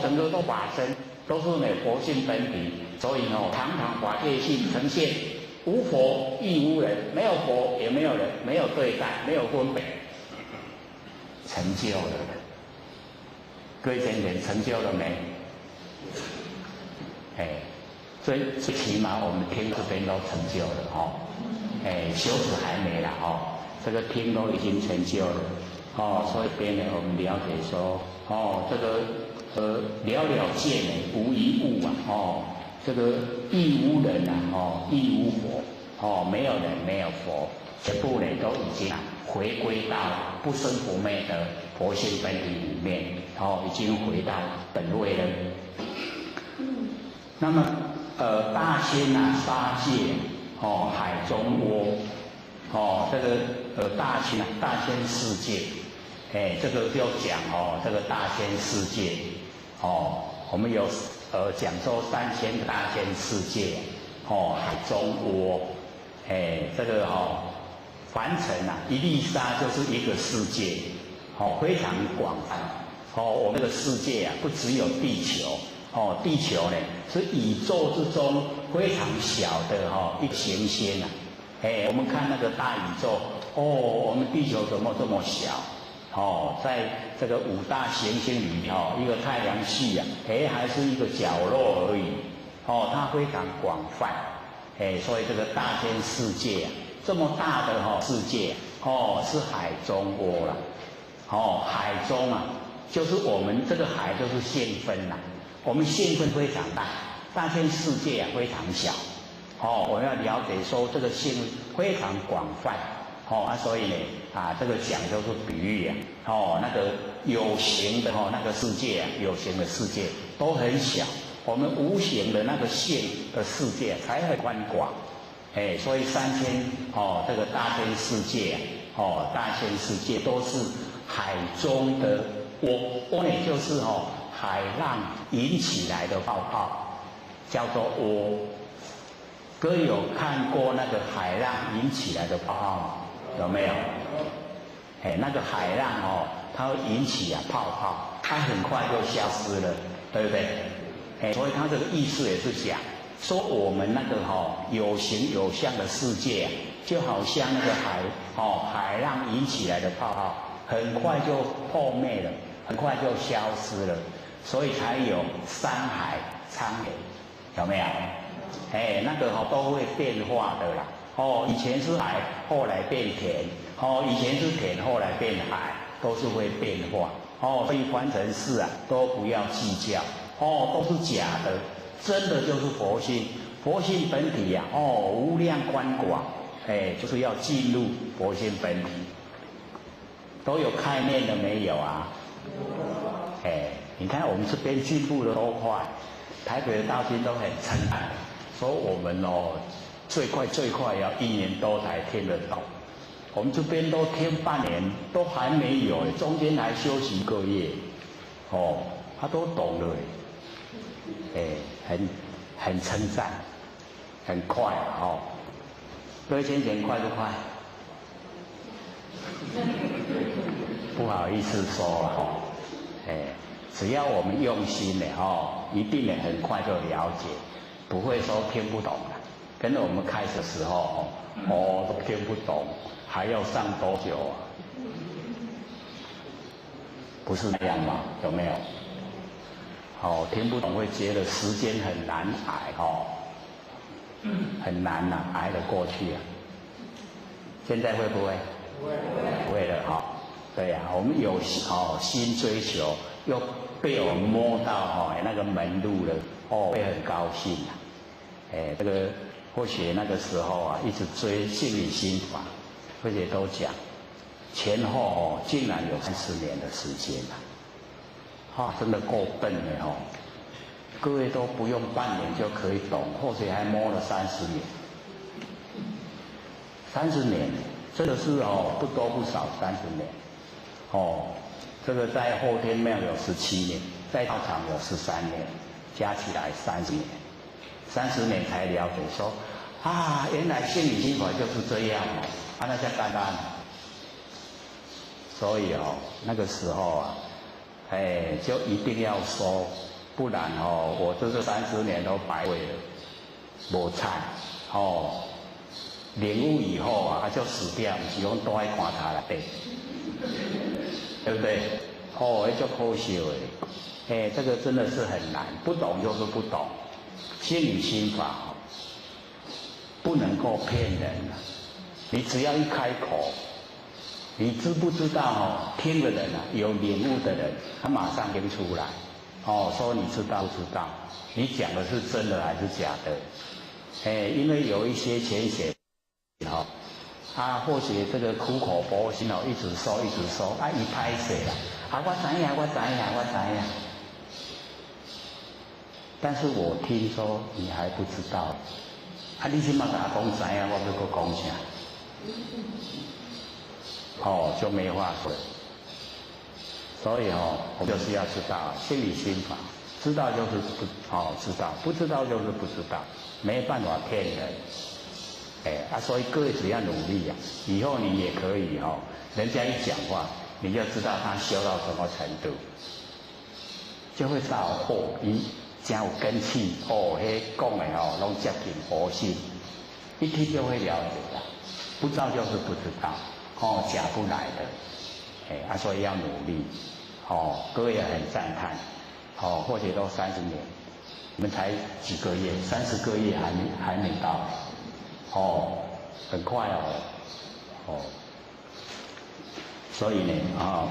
整个都法身都是佛性本体，所以堂堂法界性呈现无佛亦无人，没有佛也没有人，没有对待，没有分别，成就了。各位先生，成就了没？最起码我们听这边都成就了修持还没了这个听都已经成就了所以边呢我们了解说这个了了见呢无一物这个亦无人亦无佛没有人没有佛，全部呢都已经回归到不生不灭的佛性本体里面已经回到本位了。那么大千沙界海中窝这个大千世界这个就讲这个大千世界我们有讲说3000个大千世界海中窝这个凡尘一粒沙就是一个世界非常广泛我们这个世界不只有地球地球呢是宇宙之中非常小的一个行星我们看那个大宇宙我们地球怎么这么小在这个5大行星里一个太阳系还是一个角落而已它非常广泛所以这个大千世界这么大的世界是海中窝了海中就是我们这个海就是现分我们现分非常大，大千世界非常小我要了解说这个性非常广泛所以呢这个讲就是比喻那个有形的那个世界有形的世界都很小，我们无形的那个性的世界才很宽广所以3000这个大千世界大千世界都是海中的窝呢就是海浪引起来的泡泡，叫做窝。各位有看过那个海浪引起来的泡泡吗？有没有？那个海浪它会引起泡泡，它很快就消失了，对不对？所以它这个意思也是讲说我们那个有形有相的世界就好像那个海浪引起来的泡泡，很快就破灭了，很快就消失了。所以才有山海沧海，有没有？那个都会变化的啦。以前是海，后来变田；以前是田，后来变海，都是会变化。所以凡尘事都不要计较。都是假的，真的就是佛性。佛性本体无量宽广。就是要进入佛性本体。都有概念了没有啊？你看我们这边进步的多快，台北的道心都很称赞，说我们最快要1年多才听得懂，我们这边都听半年都还没有，中间还休息1个月，他都懂了，很称赞，很快各位先生快不快？不好意思说了只要我们用心一定很快就了解，不会说听不懂的。跟着我们开始的时候都听不懂，还要上多久不是那样吗？有没有？听不懂会觉得时间很难挨很难挨得过去现在会不会？不会了对我们有心追求，又被我们摸到那个门路了，会很高兴这个或许那个时候一直追心理心法，或者都讲前后竟然有30年的时间真的够笨的各位都不用半年就可以懂，或许还摸了30年，30年真的是不多不少30年这个在后天庙有17年，在道场有13年加起来30年，30年才了解说，啊，原来心理心法就是这样哦，那叫简单。所以哦，那个时候啊，就一定要收，不然哦，我这30年都白费了，无菜哦。领悟以后啊，就死掉，不是讲都爱看他了，对不对？哦，就可惜了。这个真的是很难，不懂就是不懂。心理心法不能够骗人啊！你只要一开口，你知不知道哦？听的人啊，有领悟的人，他马上跟出来。哦，说你知道不知道？你讲的是真的还是假的？因为有一些浅显。或许这个苦口婆心一直说一直说，一拍死啦，我知呀，我知呀，我知呀。但是我听说你还不知道，你起码跟我讲知呀，我要搁讲啥？就没话说。所以我们就是要知道心理心法，知道就是知道，不知道就是不知道，没办法骗人。所以各位只要努力啊，以后你也可以人家一讲话，你就知道他修到什么程度，就会知道伊真有根气讲的拢接近佛性，一听就会了解了。不知道就是不知道，假不来的，所以要努力，各位也很赞叹，或许都30年，你们才几个月，30个月还没到。很快所以呢，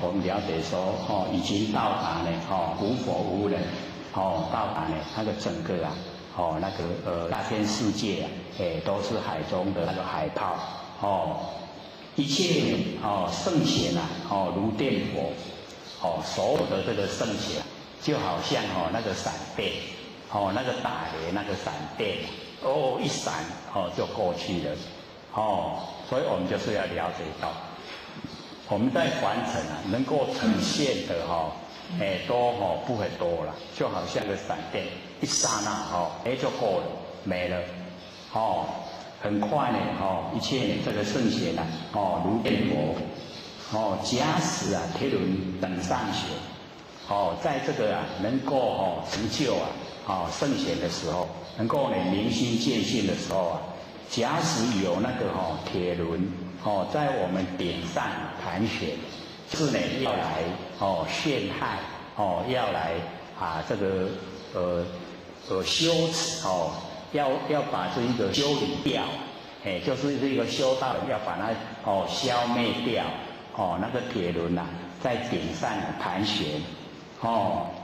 我们了解说，已经到达呢，无佛无人，到达呢，那个整个啊，那个大千世界啊，都是海中的那个海泡，一切圣贤啊，如电佛，所有的这个圣贤，就好像那个闪电，那个打雷那个闪电。一闪就过去了，所以我们就是要了解到，我们在凡尘啊，能够呈现的都不很多了，就好像个闪电，一刹那就过了，没了，很快呢，一切这个圣贤啊，如电佛，假使啊天轮等上学，在这个能够成就圣贤的时候。能够呢明心见性的时候啊，假使有那个铁轮在我们顶上盘旋，是呢要来陷害要来这个修持要把这一个修理掉，就是这个修道人要把它消灭掉那个铁轮在顶上盘旋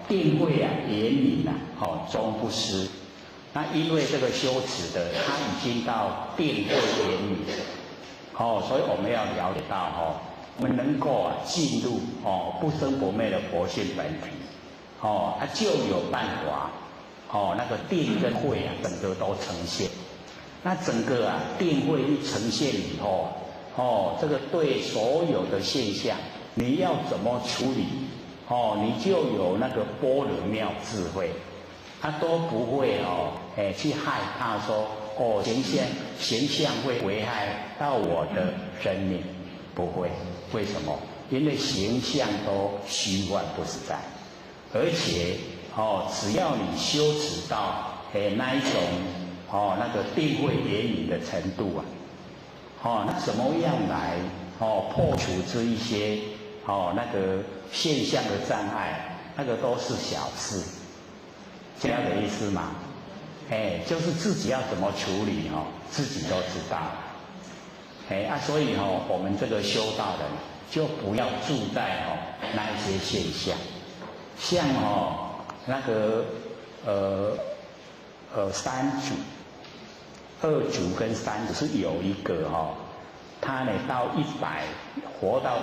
定慧严明终不失。那因为这个修持的，他已经到定慧严明，所以我们要了解到我们能够进入不生不灭的佛性本体，就有办法那个定跟慧整个都呈现。那整个定慧一呈现以后这个对所有的现象，你要怎么处理你就有那个般若妙智慧。他都不会去害怕说形象会危害到我的生命，不会。为什么？因为形象都虚幻不实在，而且只要你修持到那一种那个定慧严明的程度那怎么样来破除这一些那个现象的障碍，那个都是小事。这样的意思嘛，就是自己要怎么处理自己都知道。所以我们这个修道人就不要住在那一些现象，像那个三祖、二祖跟三祖是有一个他呢到活到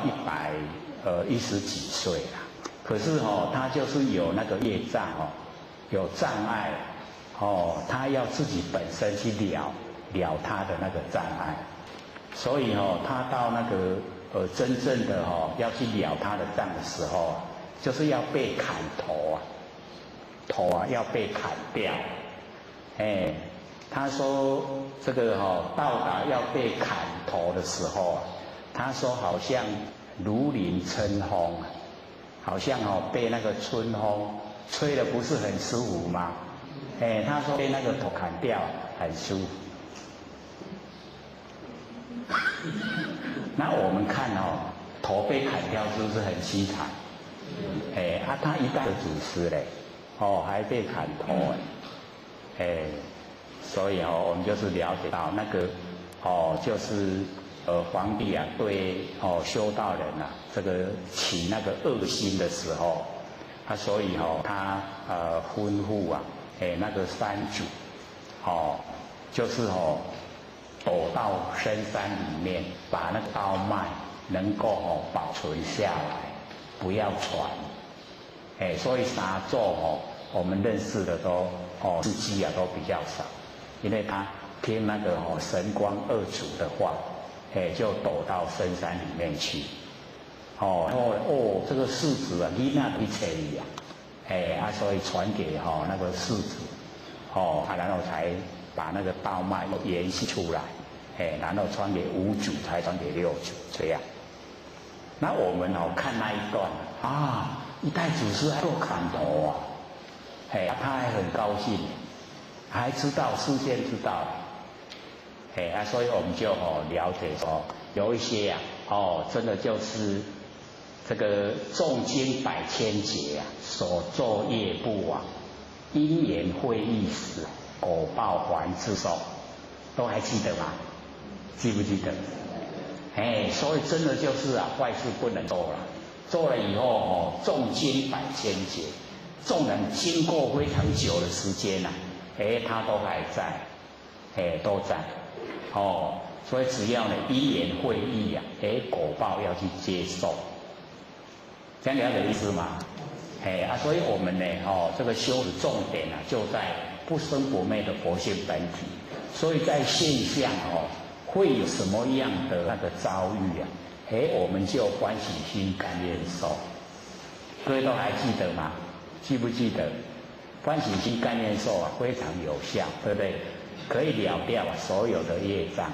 110几岁啦，可是他就是有那个业障有障碍他要自己本身去了他的那个障碍，所以他到那个真正的要去了他的障的时候就是要被砍头头啊要被砍掉，他说这个到达要被砍头的时候啊，他说好像如临春风啊，好像被那个春风吹得不是很舒服吗？他说被那个头砍掉很舒服。那我们看头被砍掉是不是很凄惨？他一代的祖师嘞，还被砍头所以我们就是了解到那个就是皇帝啊对修道人啊这个起那个恶心的时候，所以他吩咐啊那个三主就是躲到深山里面，把那个刀脉能够保存下来，不要传。所以沙座我们认识的都事迹啊都比较少，因为他听那个神光二祖的话，就躲到深山里面去。这个世子啊，你那一切呀，所以传给那个世子，然后才把那个道脉延续出来，然后传给五祖，才传给六祖，这样。那我们看那一段啊，一代祖师还做砍头啊，他还很高兴，还知道事先知道，所以我们就了解说，有一些真的就是这个重经百千劫啊，所作业不亡，因缘会易死，果报还自受，都还记得吗？记不记得？所以真的就是坏事不能做了，做了以后重经百千劫，纵然经过非常久的时间他都还在，都在，所以只要因缘会易果报要去接受，这样了解意思吗？所以我们呢，这个修的重点就在不生不灭的佛性本体，所以在现象会有什么样的那个遭遇我们就欢喜心甘愿受。各位都还记得吗？记不记得？欢喜心甘愿受非常有效，对不对？可以了掉所有的业障。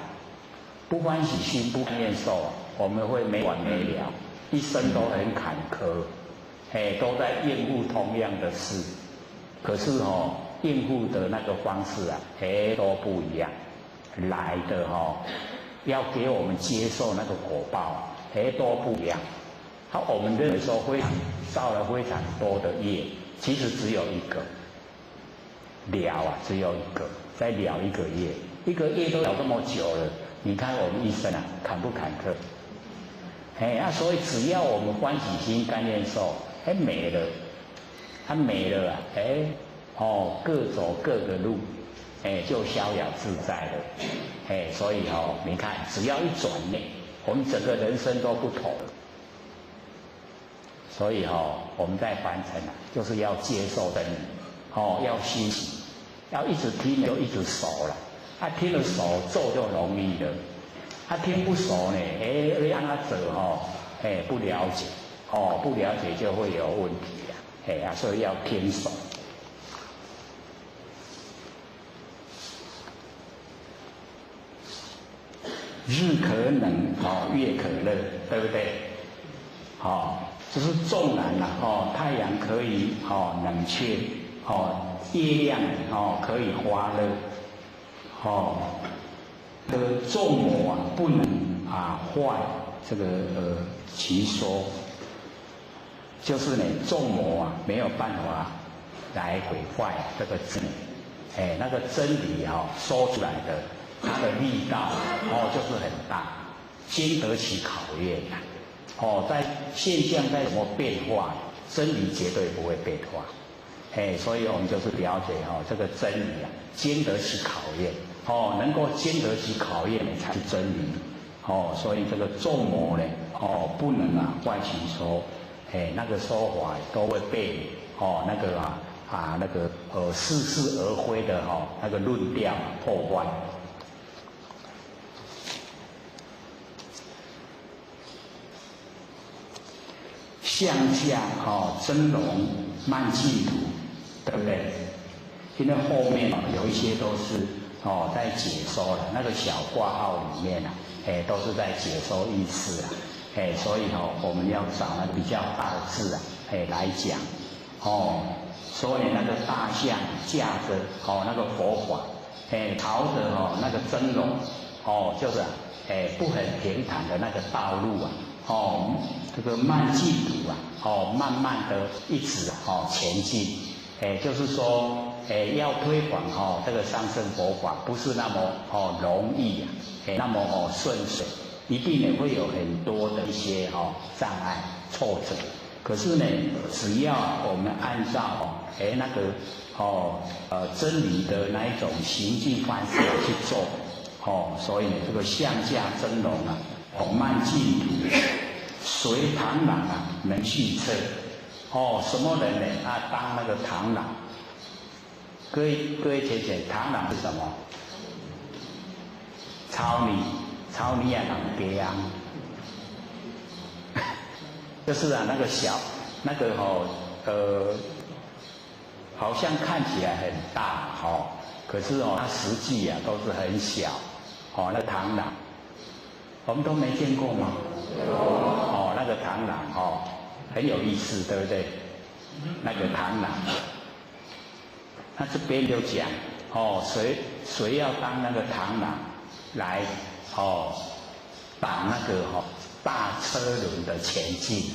不欢喜心不甘愿受我们会没完没了，一生都很坎坷，都在应付同样的事，可是应付的那个方式都不一样。来的要给我们接受那个果报，都不一样。我们认为说造了非常多的业，其实只有一个了只有一个，再了一个业，一个业都了这么久了，你看我们一生坎不坎坷？所以只要我们欢喜心甘愿受，没了，没了各走各的路。就逍遥自在了，所以你看，只要一转念，我们整个人生都不同了。所以我们在凡尘就是要接受真理，要欣喜，要一直听就一直熟了，听了熟做就容易了，听不熟呢，让他走不了解，不了解就会有问题所以要听熟。日可冷月可热，对不对？就是纵然太阳可以冷却，月亮可以发热，这个众魔不能坏这个其说，就是众魔没有办法来毁坏这个真理，那个真理说出来的。它的力道就是很大，经得起考验在现象再怎么变化，真理绝对不会变化。所以我们就是了解这个真理经得起考验能够经得起考验才是真理所以这个众魔呢不能唤醒说那个说法都会被那个似是而非的那个论调破坏。向下真容慢净土对不对？因为后面有一些都是在解说了，那个小挂号里面都是在解说意思啊，所以我们要找那个比较大的字啊，来讲，所以那个大象驾着那个佛法，朝着那个真龙，就是不很平坦的那个道路啊，这个慢进途啊，慢慢的一直前进，就是说。要推广这个上乘佛法不是那么容易啊，那么顺水，一定也会有很多的一些障碍挫折。可是呢，只要我们按照那个真理的那一种行进方式去做，所以呢，这个向下真龙啊，慢进途，随螳螂啊能续车，什么人呢？当那个螳螂。各位姐姐，螳螂是什么？草泥啊，人家就是那个小，那个好像看起来很大可是它实际都是很小那螳螂，我们都没见过吗？那个螳螂很有意思，对不对？那个螳螂。那这边就讲谁要当那个螳螂来挡那个大车轮的前进，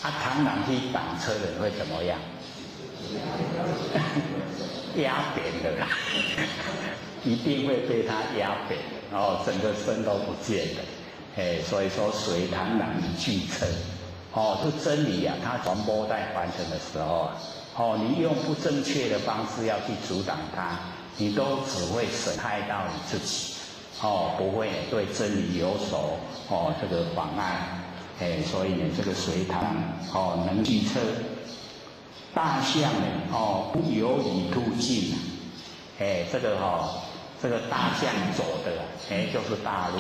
螳螂去挡车轮会怎么样？压扁的啦，一定会被它压扁，整个身都不见了。所以说随螳螂一去车，这真理啊，它传播在凡尘的时候啊。你用不正确的方式要去阻挡它，你都只会损害到你自己，不会对真理有所这个妨碍，所以呢，这个随螳螂能去车，大象呢不由己途径这个大象走的就是大路，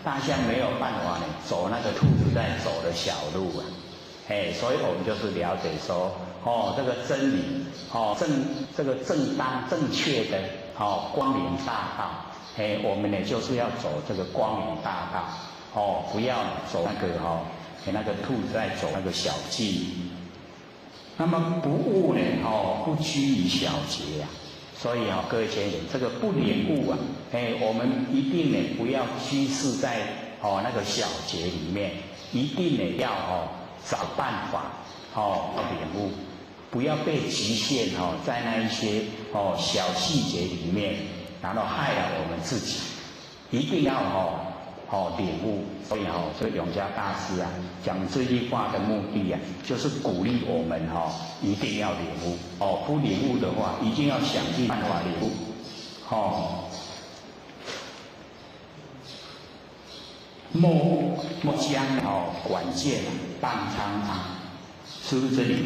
大象没有办法呢走那个兔子在走的小路啊。所以我们就是了解说，这个真理，这个正当正确的光明大道，我们呢就是要走这个光明大道，不要走那个兔子在走那个小径。那么不悟呢，不拘于小节啊。所以各位先生，这个不领悟啊，我们一定呢不要拘视在那个小节里面，一定呢要找办法领悟，不要被局限在那一些小细节里面，然后害了我们自己。一定要领悟。所以这个永嘉大师啊讲这句话的目的啊，就是鼓励我们一定要领悟不领悟的话，一定要想尽办法领悟莫将管见荡苍苍，是不是这里？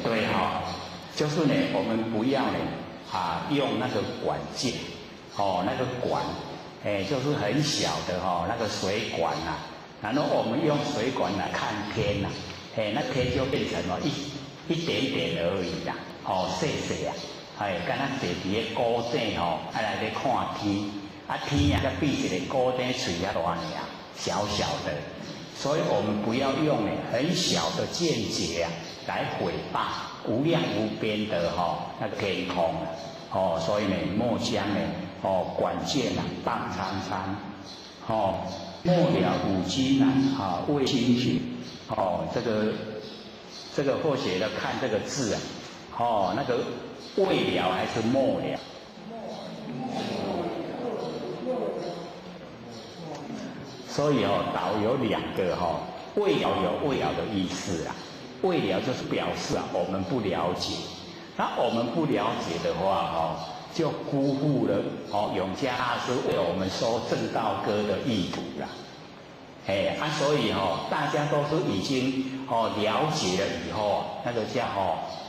对就是呢，我们不要呢用那个管见那个管就是很小的那个水管然后我们用水管来看天那天就变成了一点点而已啦细细敢若坐伫个高顶来咧看天。天啊，比一个高顶水遐大尔，小小的，所以我们不要用很小的见解来毁谤无量无边的那个天空所以呢，莫将管见荡苍苍末了五经未清醒这个或许要看这个字那个未了还是末了？所以导有两个未了有未了的意思未了就是表示我们不了解，那我们不了解的话就辜负了永嘉大师为我们说正道歌的意图啦。所以大家都是已经了解了以后，那个叫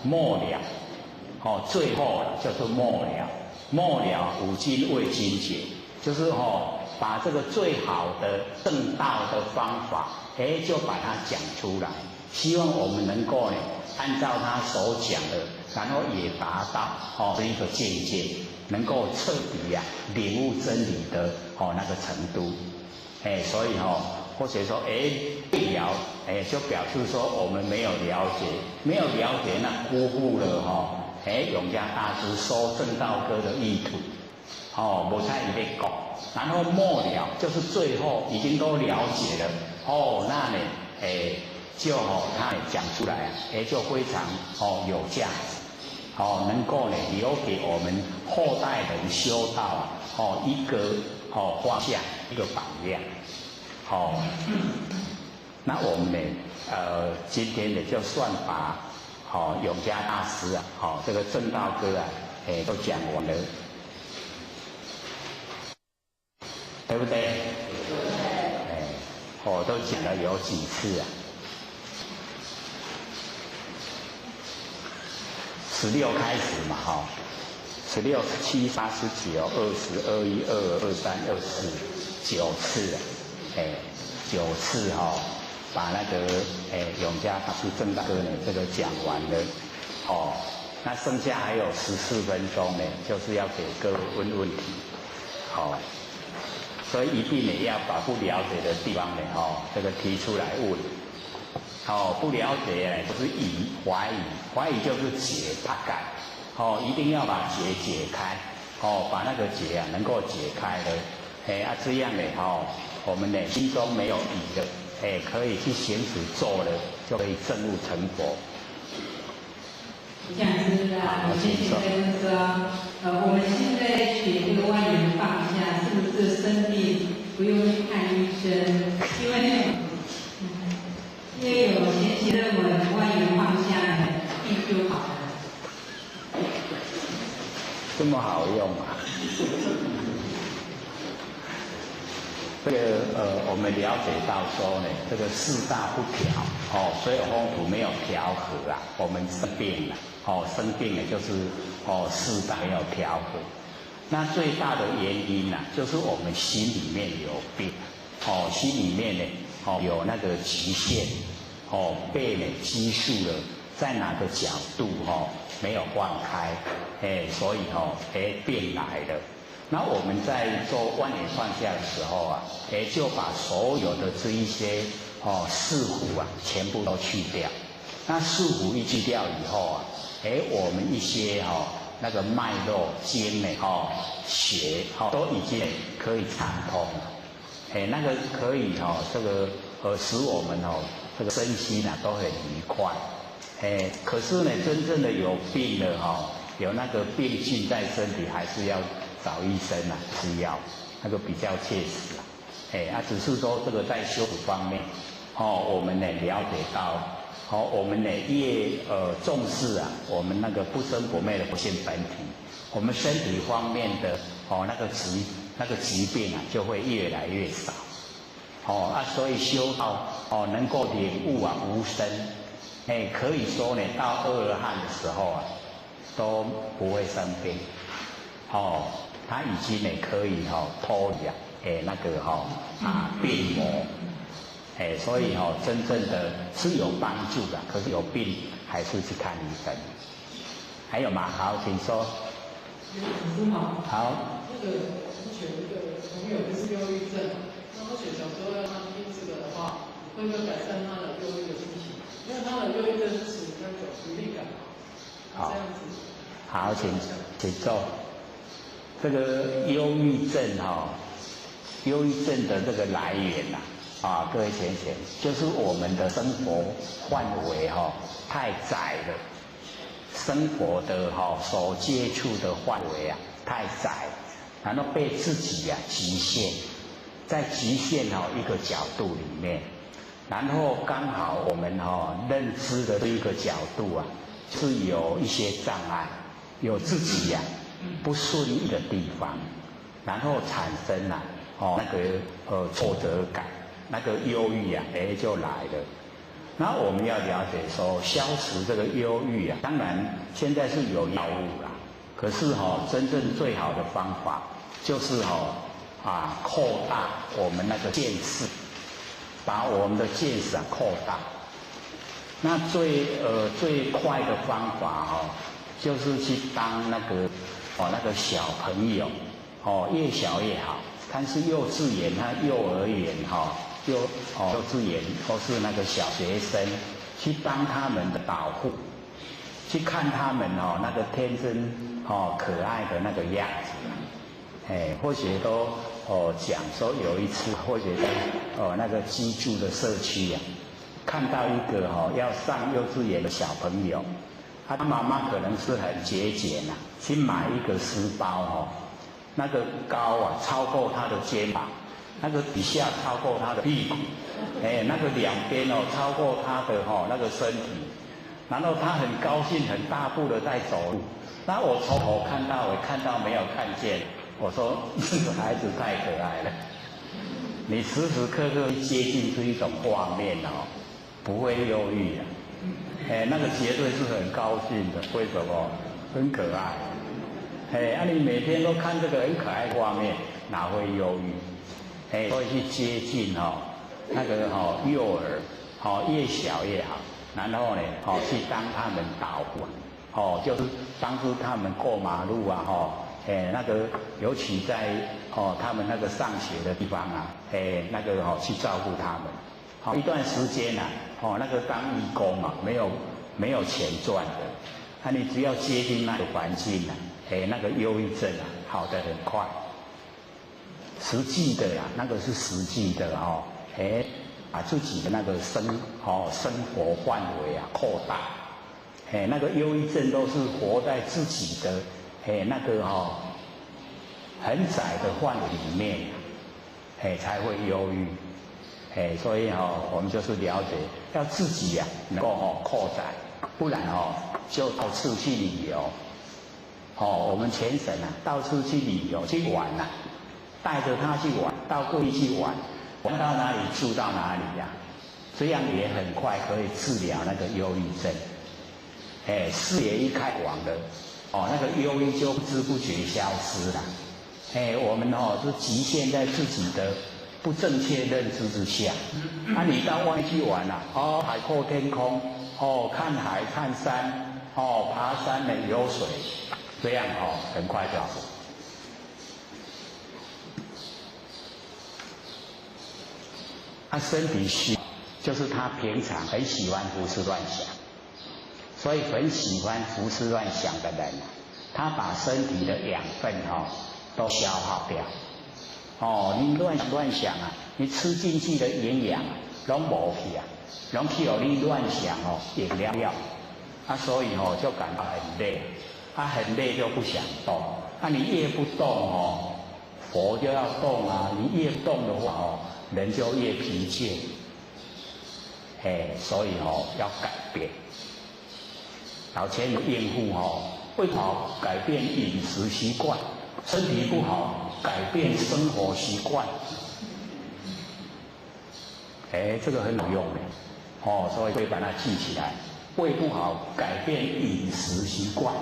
末了最后叫做末了，末了五经未精解，就是把这个最好的正道的方法就把它讲出来，希望我们能够呢按照他所讲的，然后也达到这一个境界，能够彻底领悟真理的那个程度。所以或者说不了，就表示说我们没有了解，没有了解那辜负了永嘉大师收正道歌的意图。无在一类讲，然后末了就是最后已经都了解了，那呢，就他讲出来就非常有价值，能够呢留给我们后代人修道一个方向，一个榜样，那我们呢，今天呢就算把永嘉大师这个正道歌都讲完了。对不对？我都讲了有几次16开始嘛，16、17、18、19、20、21、22、23、24，9次9次把那个永嘉大师正道歌呢这个讲完了，那剩下还有14分钟呢，就是要给各位问问题，所以一定呢要把不了解的地方呢，这个提出来问。不了解呢就是疑，怀疑就是解他改，一定要把解开，把那个结能够解开了，这样呢，我们呢心中没有疑的，可以去行使做了，就可以证悟成佛。讲师谢谢跟说，我们现在学这个万缘放下，是不是生病不用去看医生？因为有前期认为万缘放下呢，病就好了。这么好用这个我们了解到说呢，这个四大不调，所有风土没有调和我们生病了。生病呢就是四大没有调和。那最大的原因呢，就是我们心里面有病，心里面呢有那个极限，被呢拘束了，在哪个角度没有放开，所以病来了。那我们在做万缘放下的时候就把所有的这一些束缚全部都去掉。那束缚一去掉以后我们一些那个脉络经呢血都已经可以畅通了，那个可以这个使我们这个身心都很愉快，可是呢真正的有病了有那个病菌在身体，还是要找医生吃药，那个比较切实只是说这个在修补方面我们呢了解到我们呢越重视我们那个不生不灭的不现本体，我们身体方面的那个疾病就会越来越少所以修道能够领悟无生，可以说呢到阿罗汉的时候都不会生病他已经呢可以脱离那个病魔。所以真正的是有帮助的，可是有病还是去看医生。还有吗？好，请说。好。那个之前一个朋友就是忧郁症，那而且小时候要他听这个的话，会不会改善他的忧郁的心情？因为他的忧郁症是属于那种无力感这样子。好，请坐。这个忧郁症忧郁症的这个来源各位先生，就是我们的生活范围太窄了，生活的所接触的范围太窄，然后被自己局限，在局限一个角度里面，然后刚好我们认知的这一个角度是有一些障碍，有自己不顺意的地方，然后产生那个挫折感。那个忧郁就来了。那我们要了解说，消除这个忧郁当然现在是有药物啦，可是真正最好的方法就是扩大我们那个见识，把我们的见识扩大。那最快的方法就是去当那个小朋友越小越好。但是幼稚园和幼儿园幼稚园或是那个小学生，去当他们的导护，去看他们那个天真可爱的那个样子。或许都讲说有一次，或许那个居住的社区看到一个要上幼稚园的小朋友，他妈妈可能是很节俭去买一个书包那个高超过他的肩膀，那个底下超过他的屁股，那个两边超过他的那个身体，然后他很高兴很大步的在走路。那我从头看到尾，看到没有看见，我说这个孩子太可爱了。你时时刻刻接近这一种画面不会忧郁那个绝对是很高兴的。为什么？很可爱。你每天都看这个很可爱的画面，哪会忧郁？所以去接近那个幼儿越小越好。然后呢去当他们导护就是帮助他们过马路那个尤其在他们那个上学的地方那个去照顾他们。一段时间那个当义工没有钱赚的，你只要接近那个环境那个忧郁症好得很快。实际的那个是实际的把自己的那个生活范围扩大。那个忧郁症都是活在自己的那个很窄的范围里面才会忧郁。所以我们就是了解，要自己能够扩展，不然就到处去旅游。我们全省到处去旅游去玩带着他去玩，到各地去玩，玩到哪里住到哪里这样也很快可以治疗那个忧郁症。视野一开广的那个忧郁就不知不觉消失了。我们是局限在自己的不正确认知之下。你到外去玩海阔天空看海看山爬山游水，这样很快就好。身体虚，就是他平常很喜欢胡思乱想，所以很喜欢胡思乱想的人他把身体的养分都消耗掉。你乱想你吃进去的营养都没去拢去你乱想饮料所以就感到很累很累就不想动你越不动佛就要动你越不动的话人就越疲倦。所以要改变。老前有应付为好改变饮食习惯，身体不好改变生活习惯。这个很有用的所以可以把它记起来。胃不好改变饮食习惯，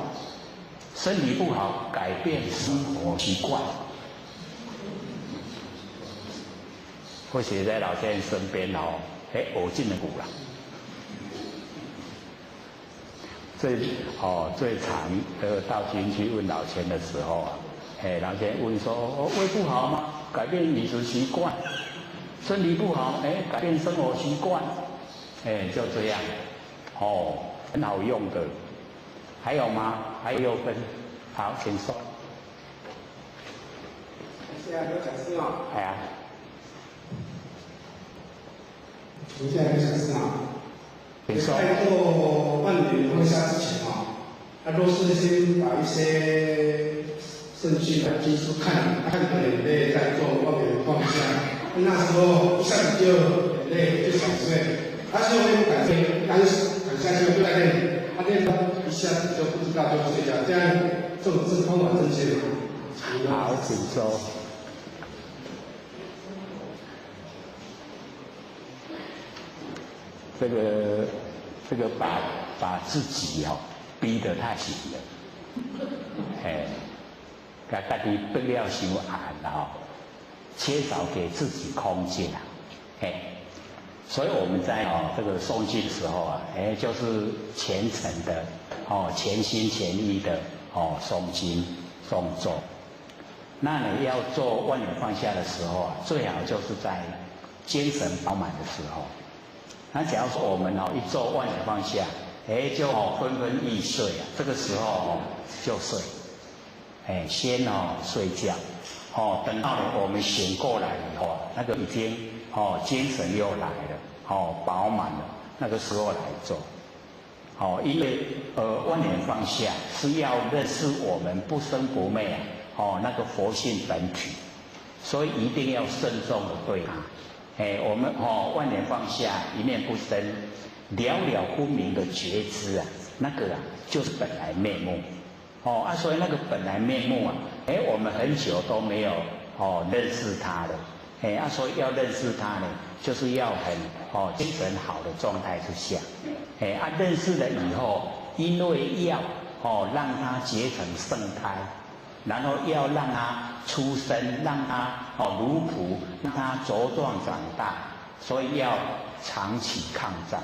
身体不好改变生活习惯。或许在老先生身边偶进的骨了。最常到军区问老钱的时候老钱问说胃不好吗？改变饮食习惯。身体不好改变生活习惯。就这样很好用的。还有吗？还有分？好，请说。谢谢刘讲师请教刘讲师在做万年放下之前都是先把一些顺序的技术看眼泪，再做万年放下。那时候一下子就眼泪就想睡，但是后面不敢睡，但是躺下去就在练，练到一下子就不知道就睡觉，这样这种方法正确吗？好，请说。这个把自己逼得太紧了，把自己逼了太暗了缺少给自己空间所以我们在这个诵经的时候啊，就是虔诚的全心全意的诵经诵咒。那你要做万缘放下的时候啊，最好就是在精神饱满的时候。那假如说我们一做万缘放下，就昏昏欲睡啊，这个时候就睡，先睡觉，等到我们醒过来以后，那个已经精神又来了，饱满了，那个时候来做。因为万缘放下是要认识我们不生不灭那个佛性本体，所以一定要慎重的对它。我们万缘放下，一念不生，了了分明的觉知啊，那个就是本来面目。所以那个本来面目啊，我们很久都没有认识它了。所以要认识它呢，就是要很精神好的状态之下。认识了以后，因为要让它结成圣胎，然后要让它出生，让它如朴，让它茁壮长大，所以要长期抗战，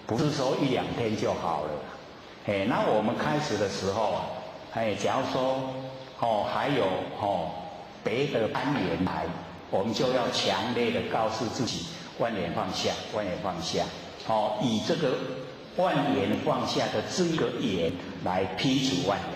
不是说一两天就好了。那我们开始的时候啊，假如说还有别的攀缘来，我们就要强烈的告诉自己万缘放下，万缘放下。以这个万缘放下的这一个缘来拼除万缘。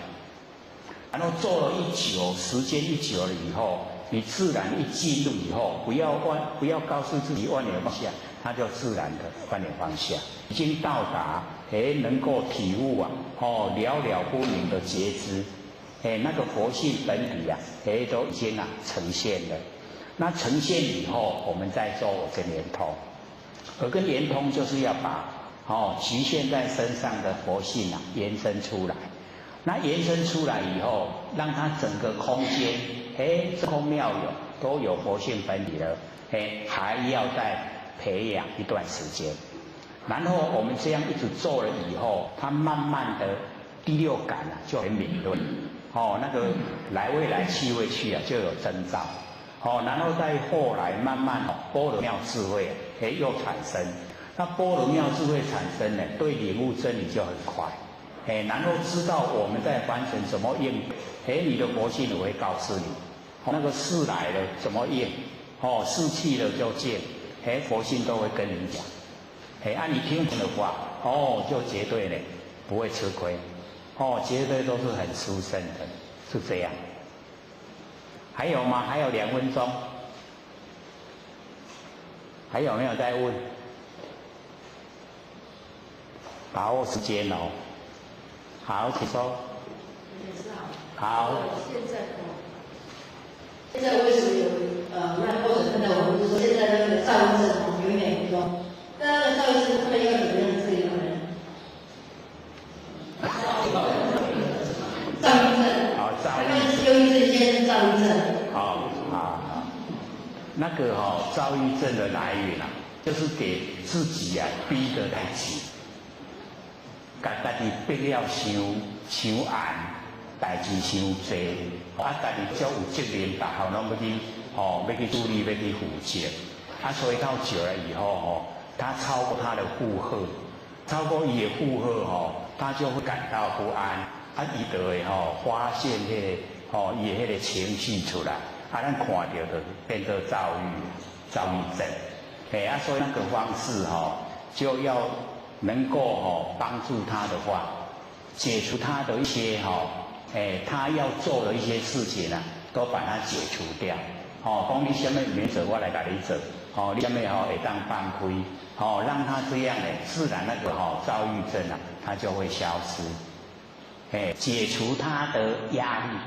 然后做了一久，时间一久了以后，你自然一进入以后，不要告诉自己万缘放下，它就自然的万缘放下，已经到达能够体悟了了分明的觉知，那个佛性本体啊，都已经呈现了。那呈现以后，我们再做耳根圆通。耳根圆通就是要把局限在身上的佛性延伸出来。那延伸出来以后，让它整个空间，这空妙有都有佛性本体了，还要再培养一段时间。然后我们这样一直做了以后，它慢慢的第六感就很敏锐，那个来味来去味去就有征兆，然后再后来慢慢般若妙智慧又产生。那般若妙智慧产生呢，对领悟真理就很快。然后知道我们在凡尘怎么应，你的佛性我会告诉你，那个事来了怎么应，事去了就见，佛性都会跟你讲，按你听从的话，就绝对呢不会吃亏，绝对都是很殊胜的，是这样。还有吗？还有2分钟，还有没有再问？把握时间哦。好，请说。好。现在为什么有那或者看到我们就说现在那个赵医生有一点不同，那个赵医生他们要怎么样治疗呢？赵医生。好，赵医生。他们是忧郁症，现在是赵医生。好。那个躁郁症的来源就是给自己逼得太紧。家己逼了伤暗，代志伤多，家己较有责任，大项拢要去处理，要去负责，所以到久了以后他超过他的负荷，超过伊的负荷他就会感到不安，伊就会发现伊的个情绪出来，咱看到就变做躁郁症，所以那个方式就要能够帮助他的话，解除他的一些他要做的一些事情都把它解除掉。讲你什么免做，我来给你做。你什么会当放开，让他这样自然那个躁郁症它就会消失。解除他的压力，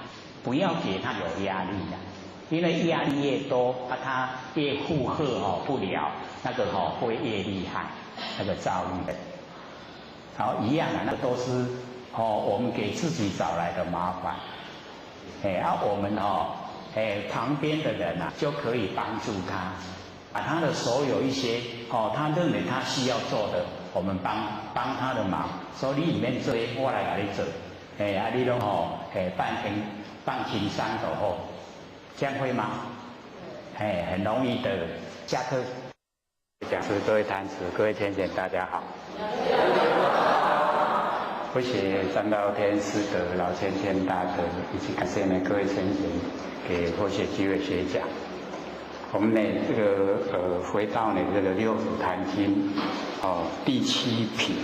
不要给他有压力因为压力越多，他越负荷不了，那个会越厉害。那个躁郁的，一样那都是我们给自己找来的麻烦，我们旁边的人就可以帮助他，把他的所有一些他认为他需要做的，我们帮他的忙，所以你里面做，我来给你做，你拢放轻松就好，这样会吗？很容易的，下课。讲师、各位坛子、各位天贤，大家好。我写张道天师德老千千大德，以及感谢呢各位天贤给佛学机会学讲。我们呢这个回到呢这个六祖坛经第7品。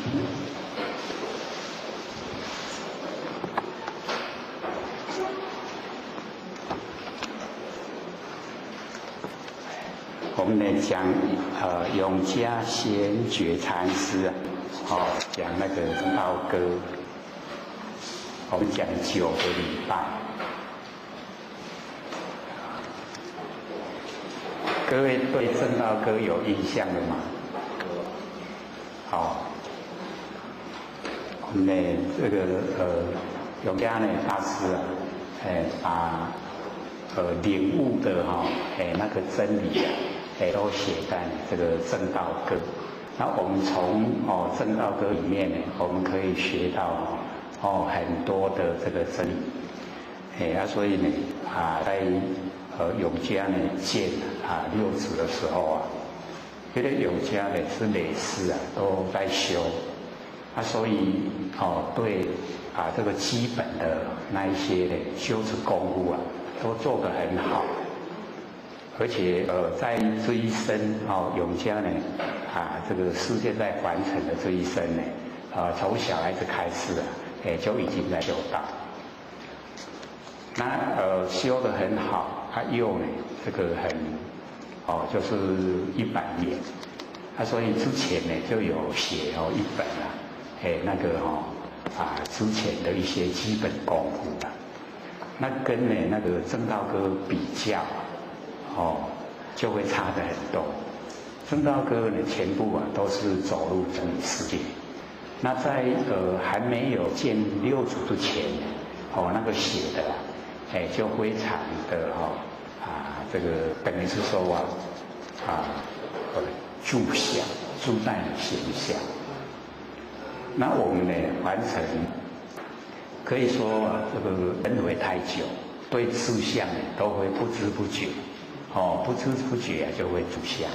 我们呢讲永嘉贤觉禅师讲那个道歌，我们讲9个礼拜。各位对正道歌有印象了吗？好，我们呢这个永嘉呢大师把领悟的那个真理都写在这个正道歌。那我们从正道歌里面呢，我们可以学到很多的这个真理。所以呢在永嘉呢见六祖的时候因为永嘉呢是累世都在修所以对这个基本的那一些的修持功夫都做得很好。而且在这一生永嘉呢这个世界在凡尘的这一生呢从小孩子开始就已经在修道。那修得很好，他又呢这个很就是100年所以之前呢就有写一本那个之前的一些基本功夫那跟呢那个正道歌比较就会差得很多。正道歌呢全部都是走入真理世界。那在还没有见六祖之前那个写的就非常的这个等于是说住相，住在你形象。那我们呢凡尘可以说这个轮回太久，对志向都会不知不觉不知不觉就会住相。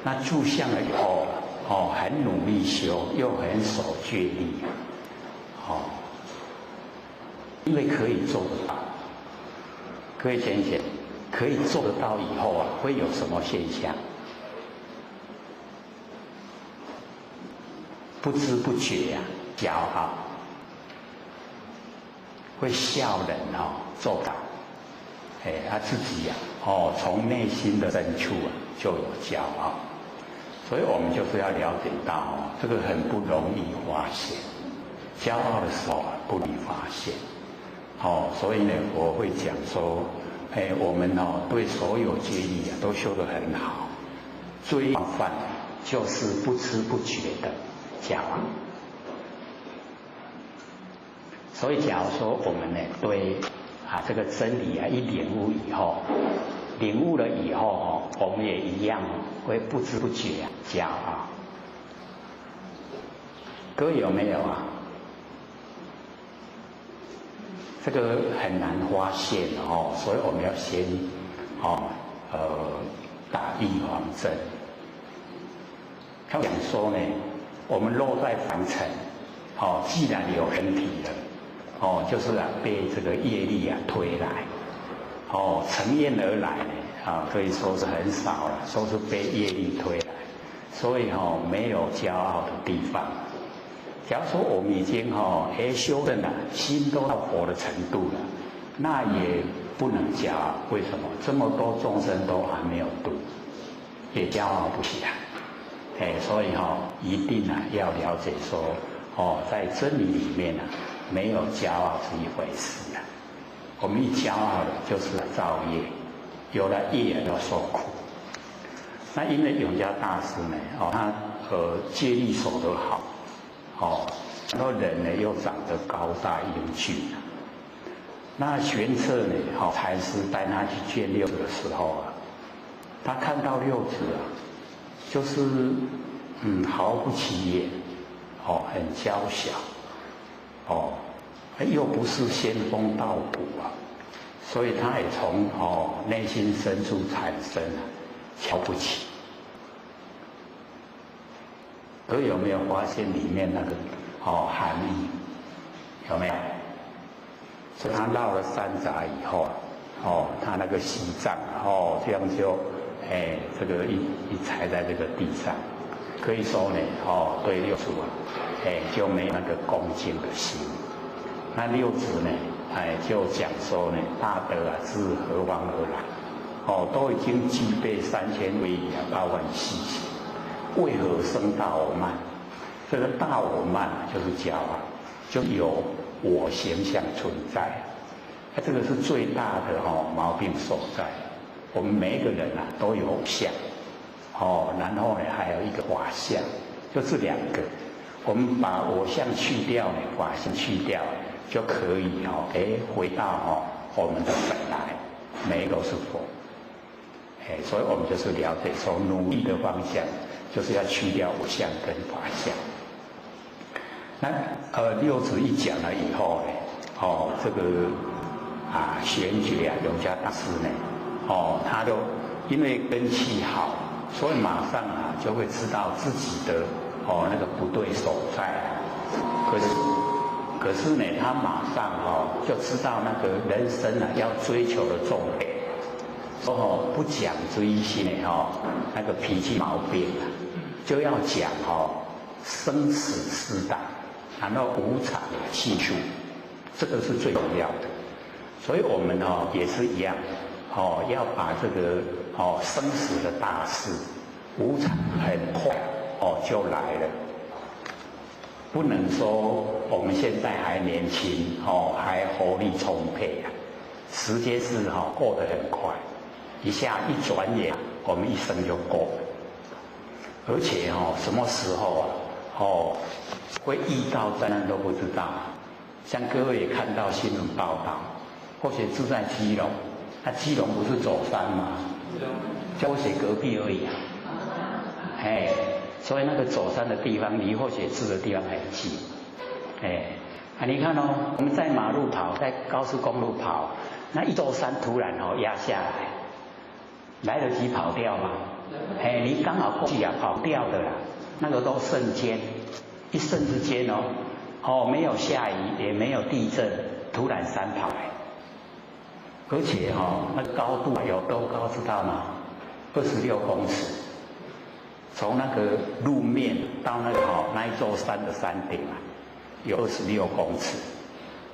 那住相了以后很努力修，又很守戒律因为可以做得到。各位浅显，可以做得到以后会有什么现象？不知不觉骄傲，会笑人做到他自己从内心的深处就有骄傲。所以我们就是要了解到这个很不容易发现，骄傲的时候不容易发现所以呢我会讲说我们对所有戒律都修得很好，最麻烦就是不知不觉的骄傲。所以假如说我们呢对这个真理一领悟以后，领悟了以后我们也一样会不知不觉骄傲。各位有没有这个很难发现所以我们要先打预防针。他讲说呢，我们落在凡尘既然有身体了就是被这个业力推来乘愿而来呢可以说是很少了，都是被业力推来，所以没有骄傲的地方。假如说我们已经修的心都到佛的程度了，那也不能骄傲。为什么？这么多众生都还没有度，也骄傲不起来。所以一定要了解说在真理里面没有骄傲是一回事我们一骄傲了就是造业，有了业要受苦。那因为永嘉大师呢他戒律守得好然后人呢又长得高大英俊那玄策呢禅师带他去见六祖的时候他看到六祖就是毫不起眼很娇小又不是仙风道骨所以他也从内心深处产生瞧不起可有没有发现里面那个含义？有没有？所以他绕了3匝以后，他那个西藏，这样就，这个一踩在这个地上，可以说呢，对六祖啊，就没那个恭敬的心。那六祖呢，就讲说呢，大德啊，自何方而来？都已经具备3000威仪啊，8万细行，为何生大我慢？这个大我慢就是骄傲，就有我形象存在，这个是最大的毛病所在。我们每一个人都有偶像，然后呢还有一个法相，就这2个。我们把偶像去掉呢，法相去掉，就可以回到我们的本来，每一个都是佛。所以我们就是了解说，努力的方向就是要去掉偶像跟法相。那六祖一讲了以后呢，这个玄觉永嘉大师呢，他就因为根气好，所以马上就会知道自己的那个不对所在。可是呢，他马上就知道那个人生要追求的重点，说不讲追心呢那个脾气毛病就要讲生死四大。然后无常细数，这个是最重要的。所以我们也是一样，要把这个生死的大事，无常很快就来了。不能说我们现在还年轻还活力充沛时间是过得很快，一下一转眼我们一生就过了。而且什么时候会遇到灾难都不知道。像各位也看到新闻报道，或许住在基隆，那基隆不是走山吗？就或许隔壁而已所以那个走山的地方离或许住的地方很近。你看我们在马路跑，在高速公路跑，那一座山突然压下来，来得及跑掉吗？你刚好过去跑掉的啦，那个都瞬间。一瞬之间没有下雨，也没有地震，突然山跑来，而且那个高度有多高知道吗？26公尺，从那个路面到那个那一座山的山顶有26公尺。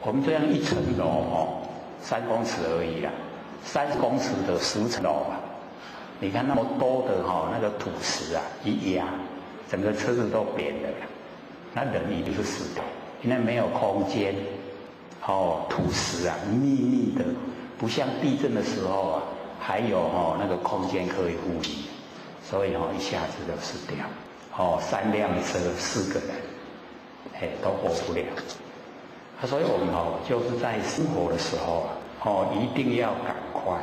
我们这样一层楼3公尺而已30公尺的10层楼你看那么多的那个土石一压，整个车子都扁了。那人一定是死的，因为没有空间，土石密密的，不像地震的时候还有那个空间可以呼吸，所以一下子就死掉。3辆车4个人，都活不了。所以我们就是在生活的时候一定要赶快，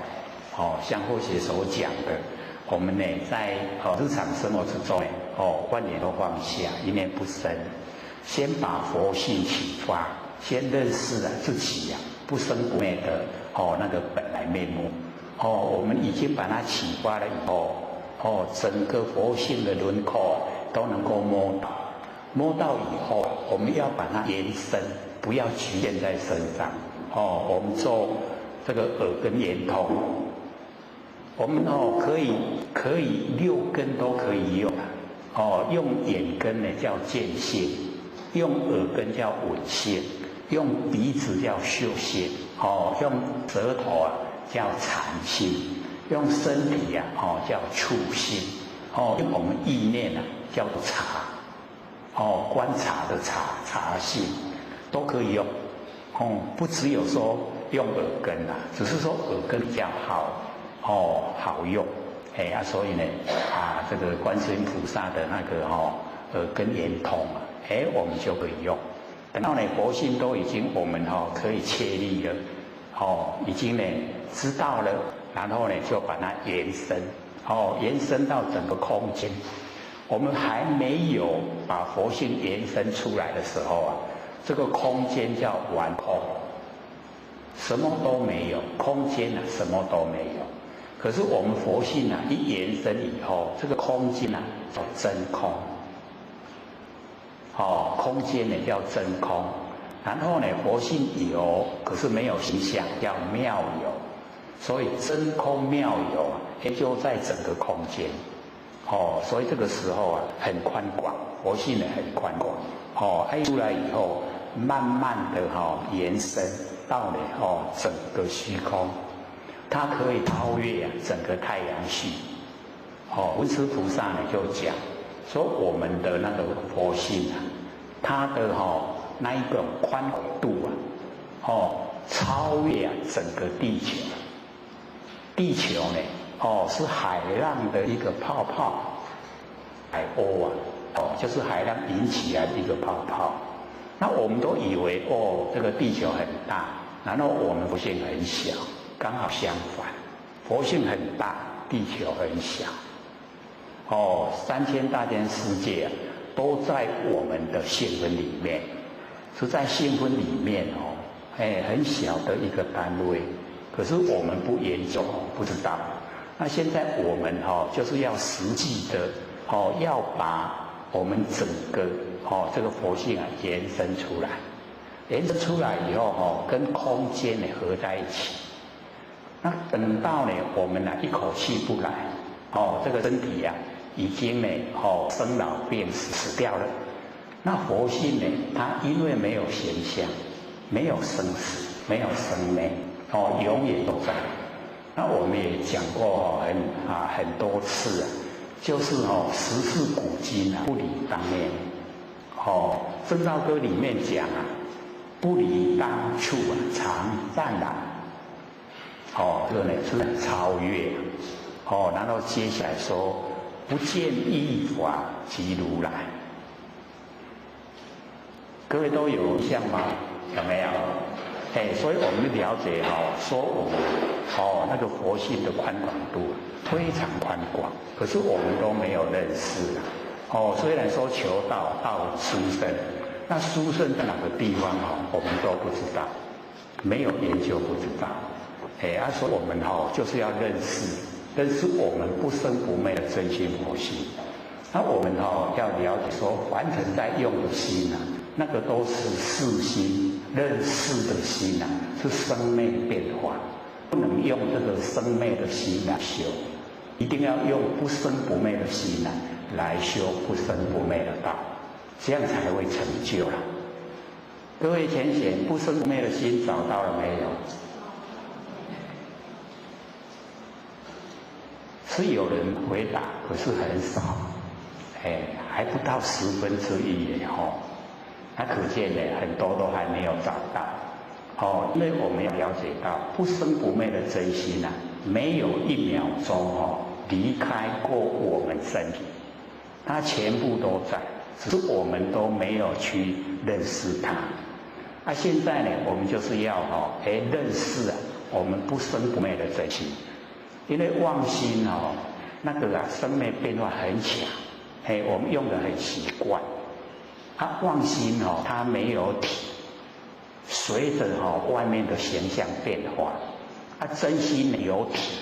像或许所讲的，我们呢在日常生活之中万念都放下，一念不生，先把佛性启发，先认识自己不生不灭的那个本来面目。我们已经把它启发了以后，整个佛性的轮廓都能够摸到。摸到以后，我们要把它延伸，不要局限在身上。我们做这个耳根圆通，我们可以6根都可以用。用眼根呢叫见性，用耳根叫闻性，用鼻子叫嗅性，用舌头叫禅性，用身体叫触性，用我们意念叫做察，观察的察性都可以用。不只有说用耳根只是说耳根比较好用。所以呢这个观世音菩萨的那个耳根圆通我们就可以用。等到呢佛性都已经我们可以确立了，已经呢知道了，然后呢就把它延伸，延伸到整个空间。我们还没有把佛性延伸出来的时候这个空间叫完空，什么都没有，空间什么都没有。可是我们佛性一延伸以后，这个空间叫真空。空间呢叫真空，然后呢佛性有，可是没有形象，叫妙有。所以真空妙有啊，也就在整个空间。所以这个时候啊很宽广，佛性呢很宽广。出来以后，慢慢的延伸到了整个虚空，它可以超越整个太阳系。文殊菩萨呢就讲说，我们的那个佛性啊，它的那一个宽广度啊，超越整个地球。地球呢，是海浪的一个泡泡，海鸥啊，就是海浪引起来的一个泡泡。那我们都以为这个地球很大，然后我们佛性很小，刚好相反，佛性很大，地球很小。3000大千世界啊，都在我们的性分里面，是在性分里面很小的一个单位。可是我们不研究，不知道。那现在我们就是要实际的要把我们整个这个佛性啊延伸出来，延伸出来以后跟空间呢合在一起。那等到呢我们一口气不来，这个身体啊已经呢生老病死掉了。那佛性呢，它因为没有形象，没有生死，没有生灭。永远都在。那我们也讲过很多次啊，就是十世古今啊，不离当年。正道歌里面讲啊，不离当处啊，常湛然。这个呢是超越。然后接下来说，不见一法即如来。各位都有印象吗？有没有？所以我们了解说我们那个佛性的宽广度非常宽广，可是我们都没有认识虽然说求道到殊胜，那殊胜在哪个地方我们都不知道，没有研究不知道。所以我们就是要认识我们不生不灭的真心佛性。那我们要了解说，凡尘在用的心啊，那个都是世心，认识的心啊，是生灭变化，不能用这个生灭的心来修，一定要用不生不灭的心来修不生不灭的道，这样才会成就了。各位浅显，不生不灭的心找到了没有？是有人回答，可是很少，还不到1/10那可见呢，很多都还没有找到。因为我们要了解到，不生不灭的真心没有1秒钟离开过我们身体，它全部都在，只是我们都没有去认识它。现在呢，我们就是要认识我们不生不灭的真心。因为妄心那个生灭变化很强，我们用的很习惯。妄心它没有体，随着外面的形象变化。真心有体，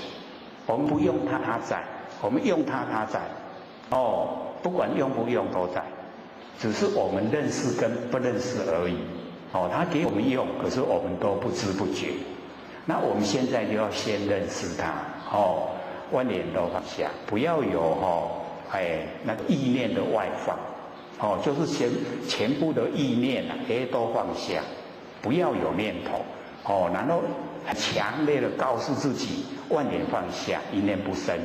我们不用它，它在；我们用它，它在。不管用不用都在，只是我们认识跟不认识而已。它给我们用，可是我们都不知不觉。那我们现在就要先认识它，万念都放下，不要有那个意念的外放，就是全部的意念都放下，不要有念头，然后很强烈的告诉自己万念放下，一念不生，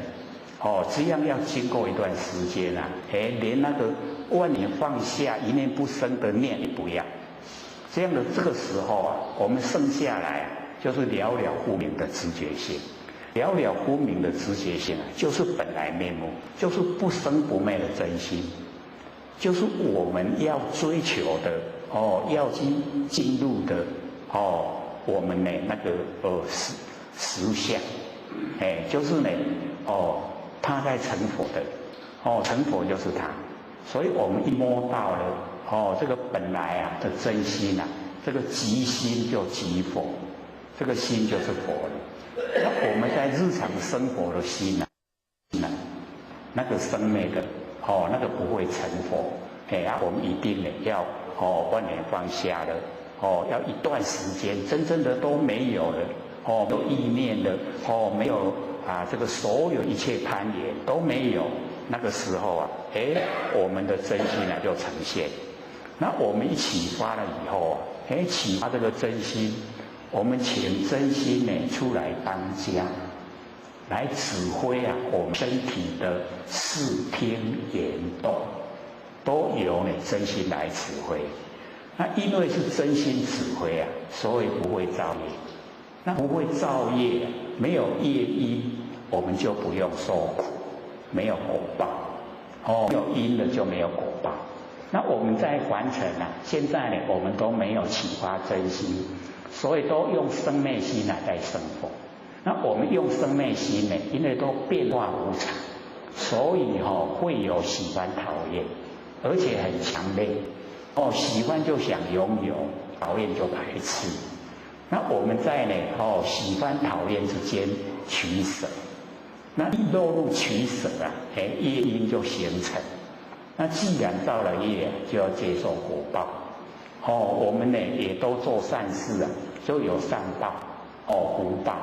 这样要经过一段时间连那个万念放下，一念不生的念也不要，这样的这个时候我们剩下来就是了了分明的直觉性，了了分明的直觉性就是本来面目，就是不生不灭的真心，就是我们要追求的要进入的我们那个实相，就是呢他在成佛的成佛就是他，所以我们一摸到了这个本来的真心这个即心就即佛。这个心就是佛了。那我们在日常生活的心那个生灭的那个不会成佛，我们一定呢要万年放下了，要一段时间真正的都没有了，没有意念了，没有这个所有一切攀缘都没有，那个时候啊，我们的真心就呈现。那我们一启发了以后啊，启发这个真心，我们请真心呢出来当家，来指挥我们身体的视听言动，都由真心来指挥。那因为是真心指挥所以不会造业。那不会造业，没有业因，我们就不用受苦，没有果报。没有因了就没有果报。那我们在凡尘现在呢，我们都没有启发真心，所以都用生灭心在生活。那我们用生灭心呢，因为都变化无常，所以会有喜欢讨厌，而且很强烈。喜欢就想拥有，讨厌就排斥。那我们在喜欢讨厌之间取舍。那一落入取舍业因就形成。那既然造了业，就要接受果报。我们也都做善事就有善报，福报。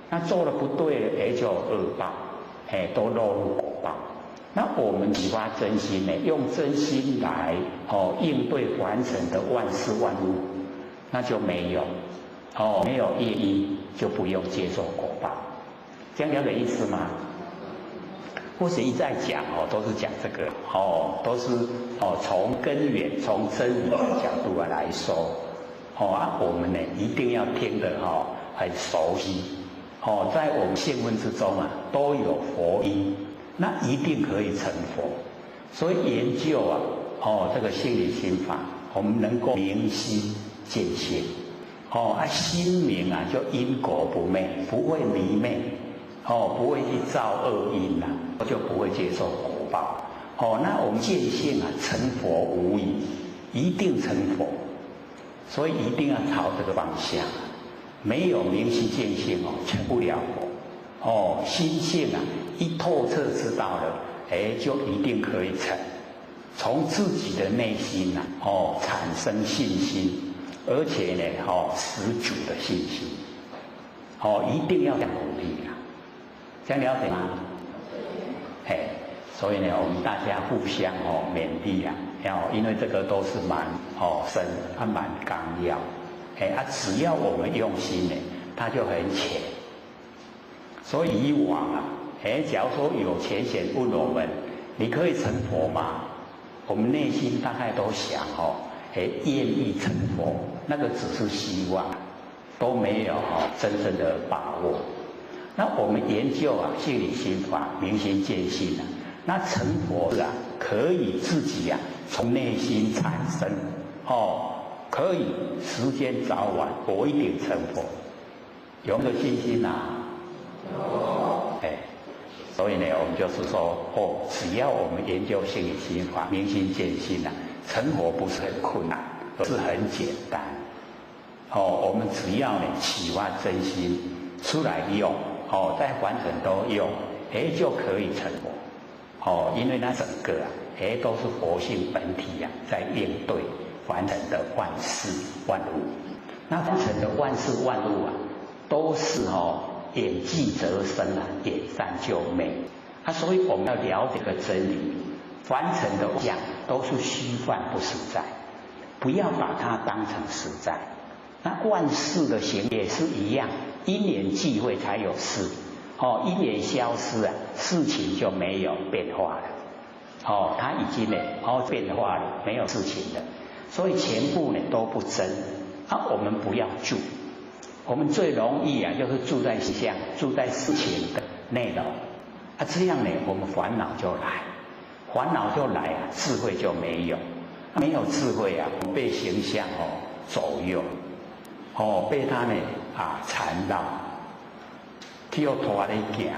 那做了不对了，也就有恶报，都落入果报。那我们启发真心用真心来应对凡尘的万事万物，那就没有没有业因，就不用接受果报。这样了解意思吗？或是一再讲都是讲这个都是从根源、从真理的角度来说我们一定要听得很熟悉在我们现问之中都有佛音，那一定可以成佛。所以研究这个心理心法，我们能够明心见性心明就因果不昧，不会迷昧不会去造恶因就不会接受果报那我们见性成佛无疑，一定成佛。所以一定要朝这个方向，没有明心见性成不了佛心性一透彻知道了就一定可以成。从自己的内心产生信心，而且十足的信心一定要这样鼓励这样了解吗？所以我们大家互相勉励因为这个都是蛮深蛮纲要只要我们用心它就很浅。所以以往假如说有浅显问我们，你可以成佛吗？我们内心大概都想愿意成佛，那个只是希望，都没有真正的把握。那我们研究心理心法，明心见性那成佛可以自己从内心产生可以时间早晚我一定成佛，有没有信心有所以我们就是说只要我们研究心理心法，明心见性成佛不是很困难，而是很简单我们只要启发真心出来用在凡尘都用就可以成佛因为那整个都是佛性本体在应对凡尘的万事万物。那凡尘的万事万物都是演既则生演善就美所以我们要了解这个真理，凡尘的相都是虚幻不实在，不要把它当成实在。那万事的行也是一样，因缘际会才有事因缘消失事情就没有变化了它已经变化了，没有事情了。所以全部都不真我们不要住。我们最容易就是住在形象，住在事情的内容这样我们烦恼就来，烦恼就来智慧就没有。没有智慧我们被形象左右被他缠绕，去拖咧行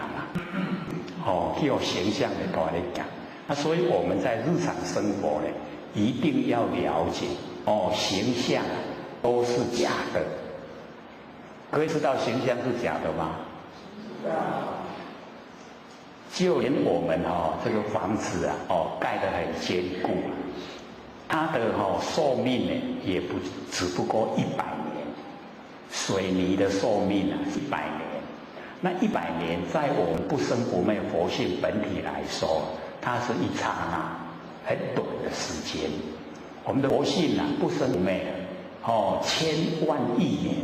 去形象的拖咧行所以我们在日常生活一定要了解形象都是假的。各位知道形象是假的吗？就连我们这个房子盖得很坚固它的寿命呢也只不过100年，水泥的寿命啊是100年。那100年在我们不生不灭佛性本体来说，它是一刹那很短的时间。我们的佛性啊不生不灭的千万亿年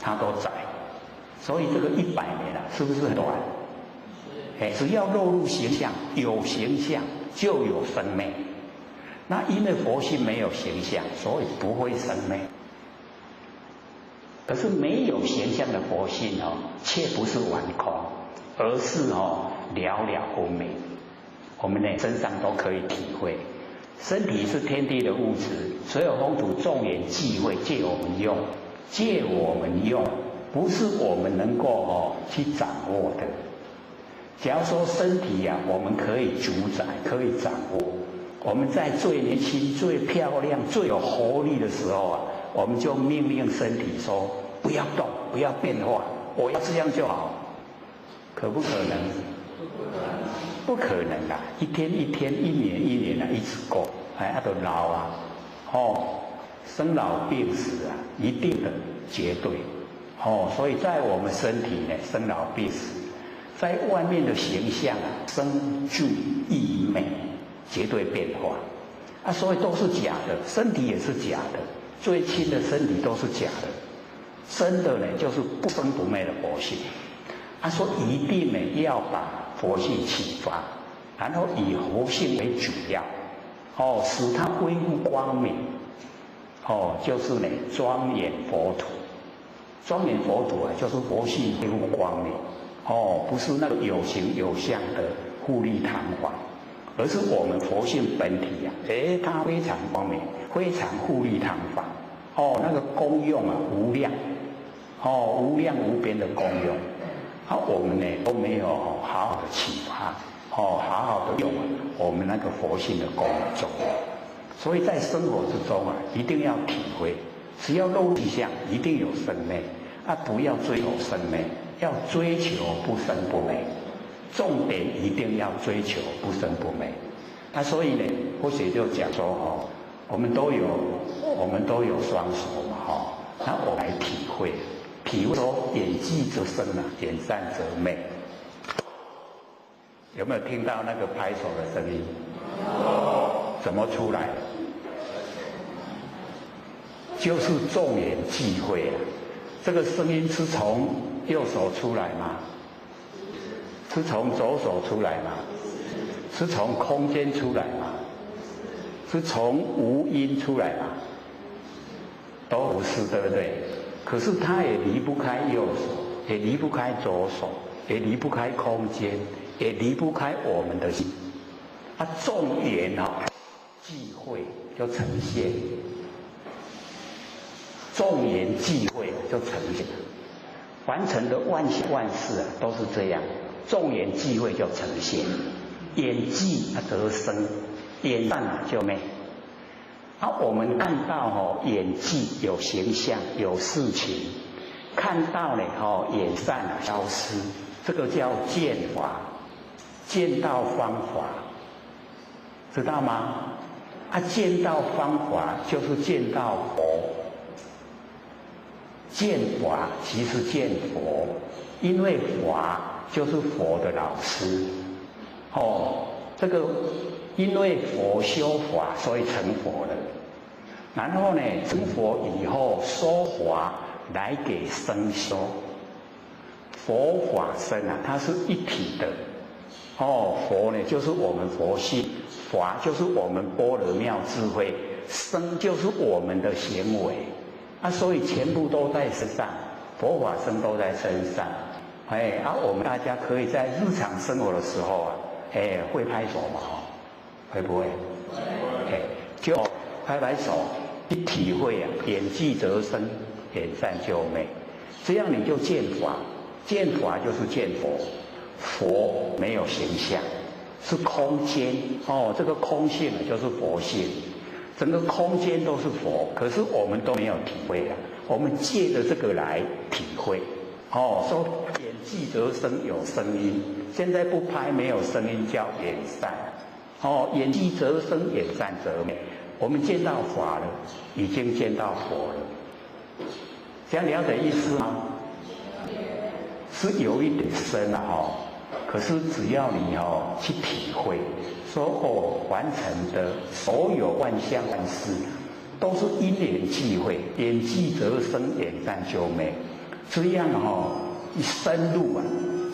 它都在，所以这个100年啊是不是很短？只要落入形象，有形象就有生灭。那因为佛性没有形象，所以不会生灭。可是没有形象的佛性却不是完空，而是了了无灭。我们呢身上都可以体会，身体是天地的物质，所有风土众缘际会借我们用，不是我们能够去掌握的。假如说身体啊，我们可以主宰，可以掌握。我们在最年轻、最漂亮、最有活力的时候啊，我们就命令身体说：不要动，不要变化，我要这样就好。可不可能？不可能啊！一天一天，一年一年啊，一直过，都老啊，生老病死啊，一定的，绝对，所以在我们身体呢，生老病死，在外面的形象啊，生住异昧，绝对变化啊，所以都是假的，身体也是假的，最亲的身体都是假的，真的呢就是不生不灭的佛性。说一定呢要把佛性启发，然后以佛性为主要，使它恢复光明，就是呢庄严佛土。庄严佛土啊，就是佛性恢复光明，不是那个有形有相的富丽堂皇，而是我们佛性本体啊，它非常光明，非常富丽堂皇，那个功用啊无量，无量无边的功用。我们呢都没有好好的启发，好好的用我们那个佛性的功中，所以在生活之中啊，一定要体会，只要落入迹象，一定有生灭，不要追求生灭，要追求不生不灭，重点一定要追求不生不灭。所以呢，或许就讲说我们都有双手嘛，那我来体会说眼即则生啊，眼散则灭。有没有听到那个拍手的声音？怎么出来的？就是众缘际会啊。这个声音是从右手出来吗？是从左手出来吗？是从空间出来吗？是从无音出来吗？都不是，对不对？可是它也离不开右手，也离不开左手，也离不开空间，也离不开我们的心。众缘际会就呈现，众缘际会就呈现，完成的万事万事啊都是这样，众缘际会就呈现，眼际则生，眼散就灭。我们看到眼际有形象有事情，看到呢眼散消失，这个叫见法，见到方法，知道吗？见到方法就是见到佛，见法即是见佛，因为法就是佛的老师，这个因为佛修法，所以成佛了。然后呢，成佛以后说法来给僧修。佛法僧啊，它是一体的。佛呢就是我们佛性，法就是我们般若妙智慧，僧就是我们的行为。所以全部都在身上，佛法僧都在身上。我们大家可以在日常生活的时候啊，会拍手吗？会不会？就拍拍手，去体会啊，眼即则生，眼散就灭。这样你就见法，见法就是见佛。佛没有形象，是空间这个空性就是佛性，整个空间都是佛，可是我们都没有体会啊。我们借着这个来体会。说眼即则生有声音，现在不拍没有声音叫眼散。眼即则生，眼散则灭。我们见到法了，已经见到佛了。这样了解意思吗？是有一点深了哈，可是只要你去体会，说完成的所有万象万事，都是因缘际会，缘聚则生，缘散就灭。这样一深入啊，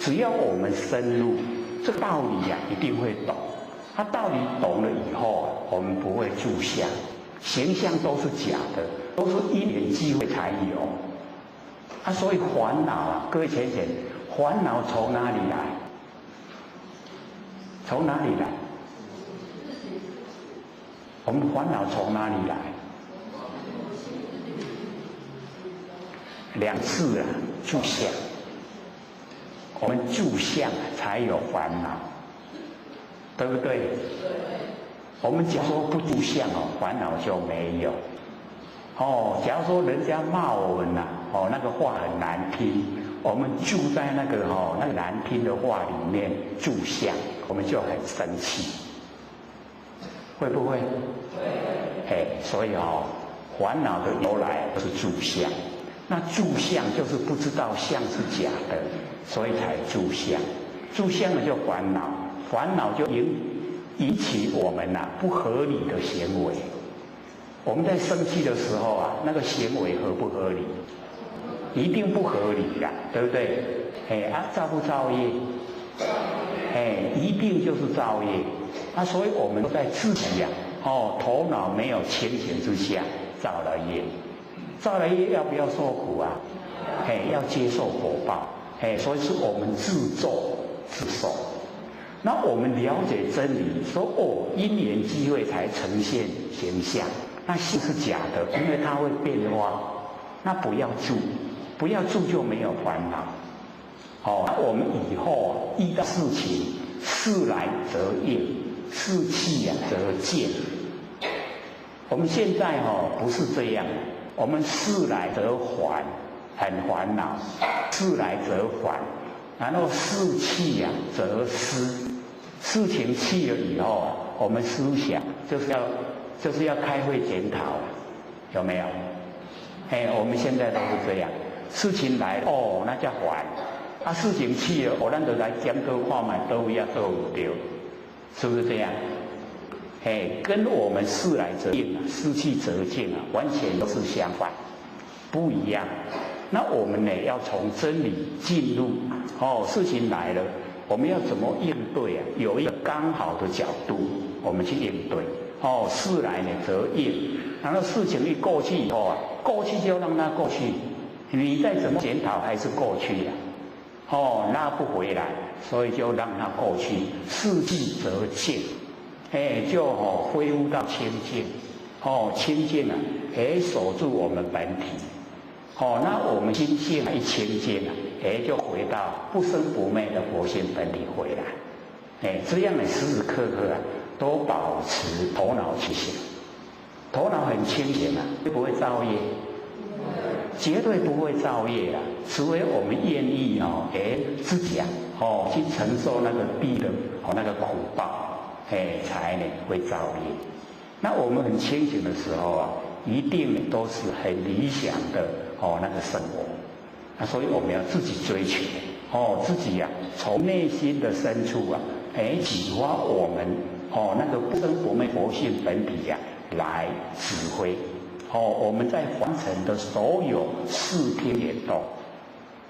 只要我们深入，这个道理啊一定会懂。道理懂了以后啊，我们不会住相，形象都是假的，都是因缘际会才有。所以烦恼啊，各位浅浅，烦恼从哪里来？从哪里来？我们烦恼从哪里来？两次啊，住相。我们住相才有烦恼，对不对？我们假如说不住相烦恼就没有。假如说人家骂我们那个话很难听，我们住在那个难听的话里面住相，我们就很生气，会不会？所以烦恼的由来是住相，那住相就是不知道相是假的，所以才住相，住相了就烦恼，烦恼就引起我们不合理的行为。我们在生气的时候那个行为合不合理？一定不合理呀，对不对？造不造业？一定就是造业。所以我们都在自己头脑没有清醒之下造了业，造了业要不要受苦啊？要接受果报。所以是我们自作自受。那我们了解真理，说因缘际会才呈现形象。那性是假的，因为它会变化。那不要住，不要住就没有烦恼。我们以后遇到事情，事来则应，事去则见。我们现在不是这样，我们事来则烦，很烦恼；事来则烦，然后事去则思。事情去了以后我们思想就是要开会检讨，有没有？我们现在都是这样，事情来了那叫烦，事情去了咱就来检讨看看都有对，是不是这样？跟我们事来则应事去则见完全都是相反，不一样。那我们呢，要从真理进入事情来了，我们要怎么应对有一个刚好的角度，我们去应对。事来呢则应，然后事情一过去以后过去就让它过去，你再怎么检讨还是过去拉不回来，所以就让它过去。事去则见，就恢复到清净，清净守住我们本体，那我们心性一清净就回到不生不灭的佛性本体回来，这样的时时刻刻都保持头脑清醒，头脑很清醒会不会造业？绝对不会造业除非我们愿意自己去承受那个地的那个苦报，才会造业。那我们很清醒的时候一定都是很理想的那个生活。所以我们要自己追求自己从内心的深处启发我们那个不生不灭佛性本体来指挥我们在完成的所有视听眼动，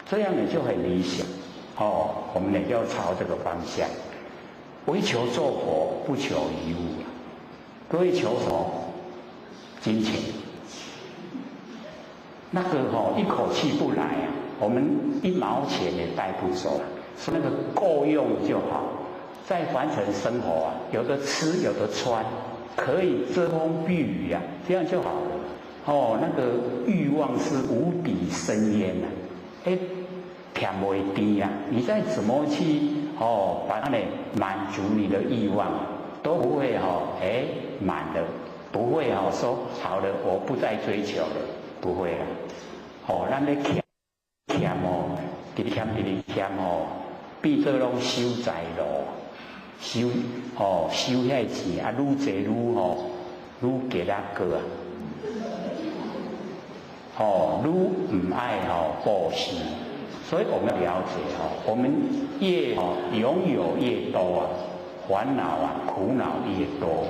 这样就很理想我们也要朝这个方向，唯求做佛，不求于物。各位求什么？金钱。那个一口气不来我们一毛钱也带不走，是那个够用就好。在凡尘生活有的吃有的穿，可以遮风避雨这样就好了。那个欲望是无底深渊填不低你再怎么去把它满足你的欲望，都不会满了，不会说好了我不再追求了，不会啦。咱咧欠变做拢修财路，收遐钱愈济愈愈给他割啊，愈唔爱布施，所以我们了解我们越拥有越多啊，烦恼苦恼越多，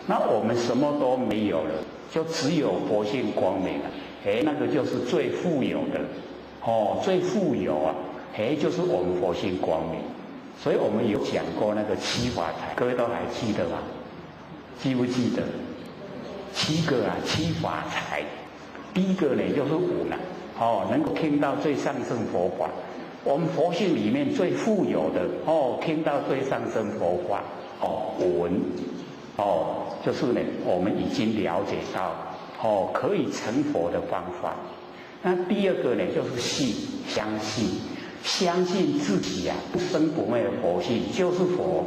那我们什么都没有了，就只有佛性光明了，那个就是最富有的，最富有啊，就是我们佛性光明。所以我们有讲过那个七法财，各位都还记得吗？记不记得？7个啊，七法财。第一个呢就是五呢，能够听到最上乘佛法。我们佛性里面最富有的听到最上乘佛法闻就是呢我们已经了解到可以成佛的方法。那第二个呢就是信，相信自己啊不生不灭的佛性就是佛，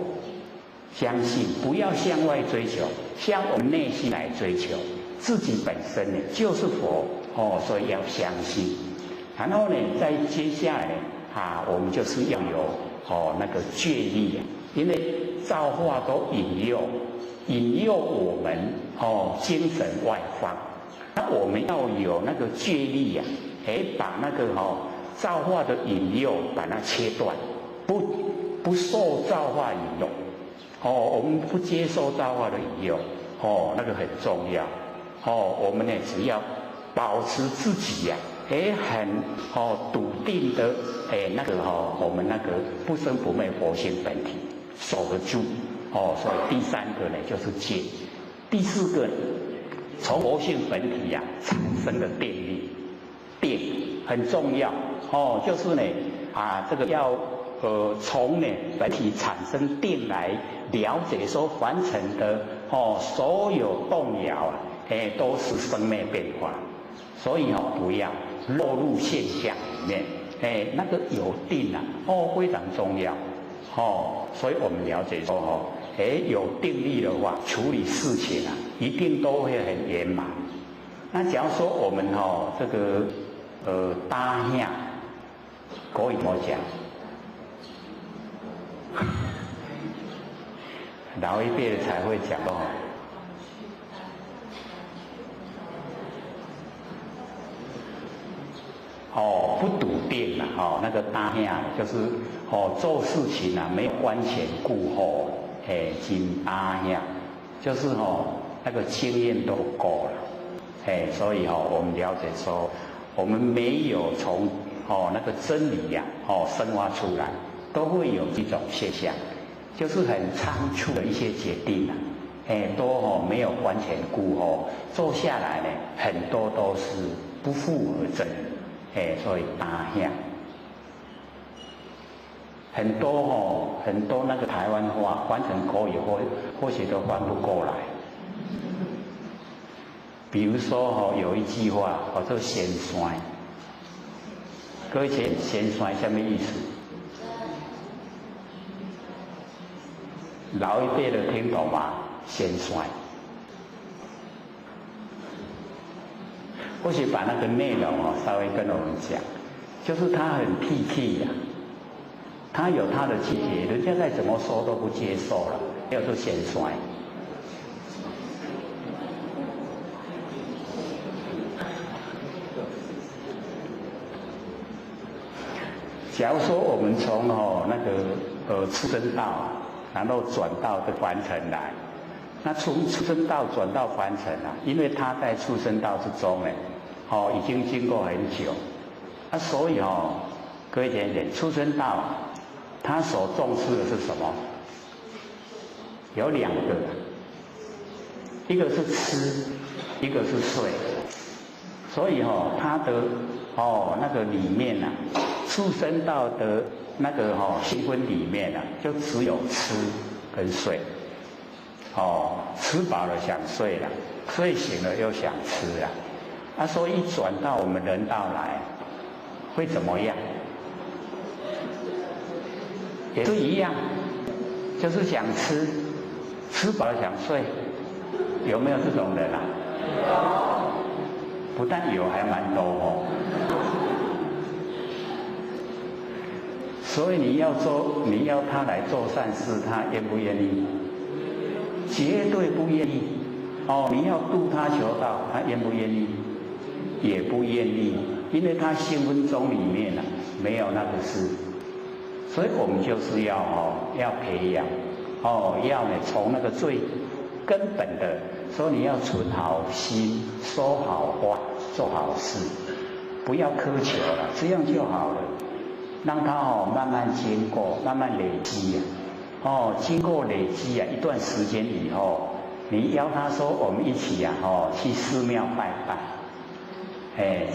相信不要向外追求，向我们内心来追求，自己本身呢就是佛所以要相信。然后呢再接下来我们就是要有那个戒力啊，因为造化都引诱我们精神外放，那我们要有那个戒力啊，把那个造化的引诱把它切断，不受造化引诱，我们不接受造化的引诱，那个很重要，我们呢只要保持自己呀，很笃定的，那个我们那个不生不灭佛性本体守得住，所以第三个呢就是戒，第四个从佛性本体呀产生的定力，定很重要。就是呢这个要从呢本体产生定来了解说凡尘的所有动摇都是生灭变化，所以不要落入现象里面，那个有定啊非常重要，所以我们了解说有定力的话，处理事情啊一定都会很圆满。那假如说我们这个搭下国语怎么讲？老一辈的才会讲不笃定啊，那个搭下就是做事情啊没有观前顾后，真搭下，就是那个经验都够了，所以我们了解说，我们没有从那个真理呀生发出来，都会有这种现象，就是很仓促的一些决定啊，都没有观前顾后，做下来呢很多都是不复而真，所以搭下很多那个台湾话翻成国语或许都翻不过来。比如说有一句话叫做仙山，各位知仙山什么意思？老一辈的听懂吗？仙山，或许把那个内容稍微跟我们讲，就是他很僻僻呀，他有他的气节，人家再怎么说都不接受了，叫做仙山。假如说我们从那个出生道，然后转到这凡尘来，那从出生道转到凡尘啊，因为他在出生道之中已经经过很久，所以各位讲讲，出生道他所重视的是什么？有两个，一个是吃，一个是睡，所以他的那个里面啊。畜生道的那个细分里面啊，就只有吃跟睡，吃饱了想睡了，睡醒了又想吃了，所以一转到我们人道来，会怎么样？也是一样，就是想吃，吃饱了想睡，有没有这种人啊？不但有，还蛮多所以你要他来做善事，他愿不愿意？绝对不愿意。你要度他求道，他愿不愿意？也不愿意，因为他性分宗里面没有那个事，所以我们就是要培养，要呢从那个最根本的，说你要存好心，说好话，做好事，不要苛求了，这样就好了。让他慢慢经过，慢慢累积经过累积一段时间以后，你邀他说我们一起去寺庙拜拜。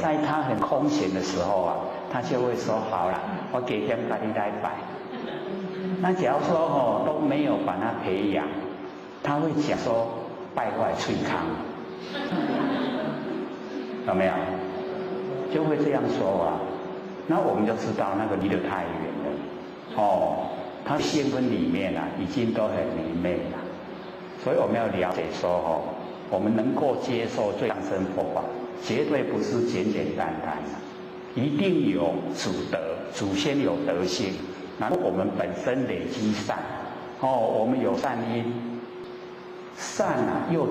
在他很空闲的时候他就会说好了，我给点把你来拜。那假如说都没有把他培养，他会讲说败坏脆康，有没有？就会这样说那我们就知道那个离得太远了他性分里面已经都很明媚了，所以我们要了解说我们能够接受最上乘佛法，绝对不是简简单单一定有祖德，祖先有德性，然后我们本身累积善我们有善因，善又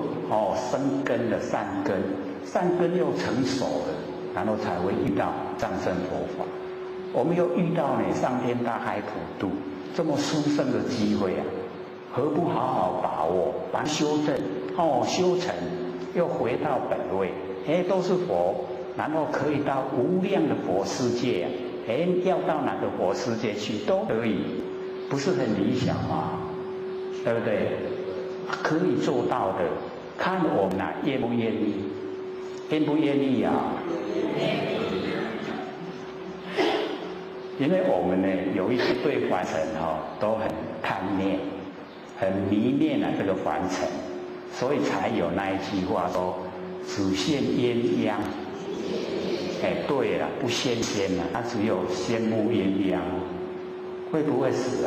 生根的善根又成熟了，然后才会遇到上乘佛法。我们又遇到上天大海普渡这么殊胜的机会何不好好把握，把它修正修成，又回到本位，都是佛，然后可以到无量的佛世界要到哪个佛世界去都可以，不是很理想吗？对不对？可以做到的，看我们愿不愿意，愿不愿意因为我们有一些对凡尘都很贪念，很迷恋这个凡尘，所以才有那一句话说只羡鸳鸯。对了，不羡仙他只有羡慕鸳鸯。会不会死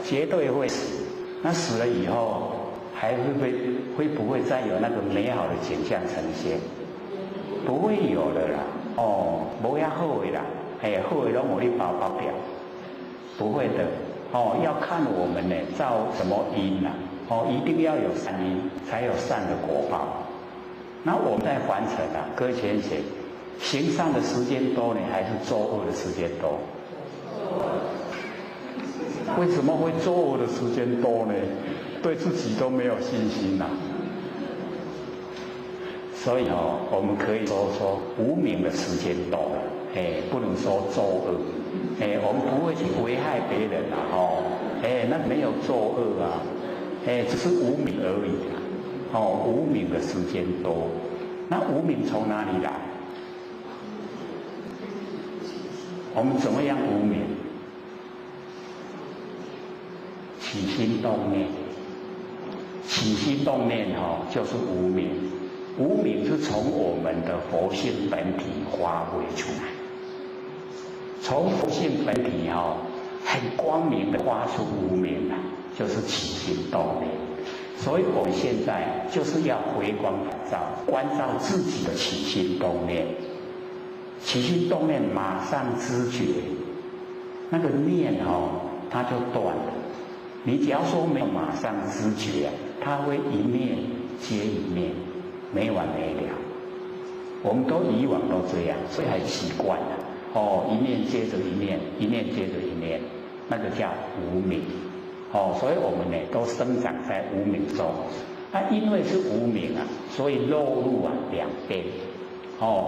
绝对会死。那死了以后还会不会再有那个美好的景象呈现？不会有的啦。没遐好的啦。好的拢我去包掉，不会的。要看我们造什么因一定要有善因，才有善的果报。那我们在凡尘各位贤贤，行善的时间多呢，还是作恶的时间多？为什么会作恶的时间多呢？对自己都没有信心所以我们可以说无明的时间多了，不能说作恶，我们不会去危害别人那没有作恶只是无明而已无明的时间多。那无明从哪里来？我们怎么样无明？起心动念，起心动念就是无明。无明是从我们的佛性本体发挥出来，从佛性本体很光明的发出无明就是起心动念。所以我们现在就是要回光返照，关照自己的起心动念。起心动念马上知觉，那个念它就断了。你只要说没有马上知觉它会一念接一念，没完没了。我们以往都这样，所以很习惯了一念接着一念，一念接着一念，那个叫无明所以我们都生长在无明中。因为是无明所以落入两边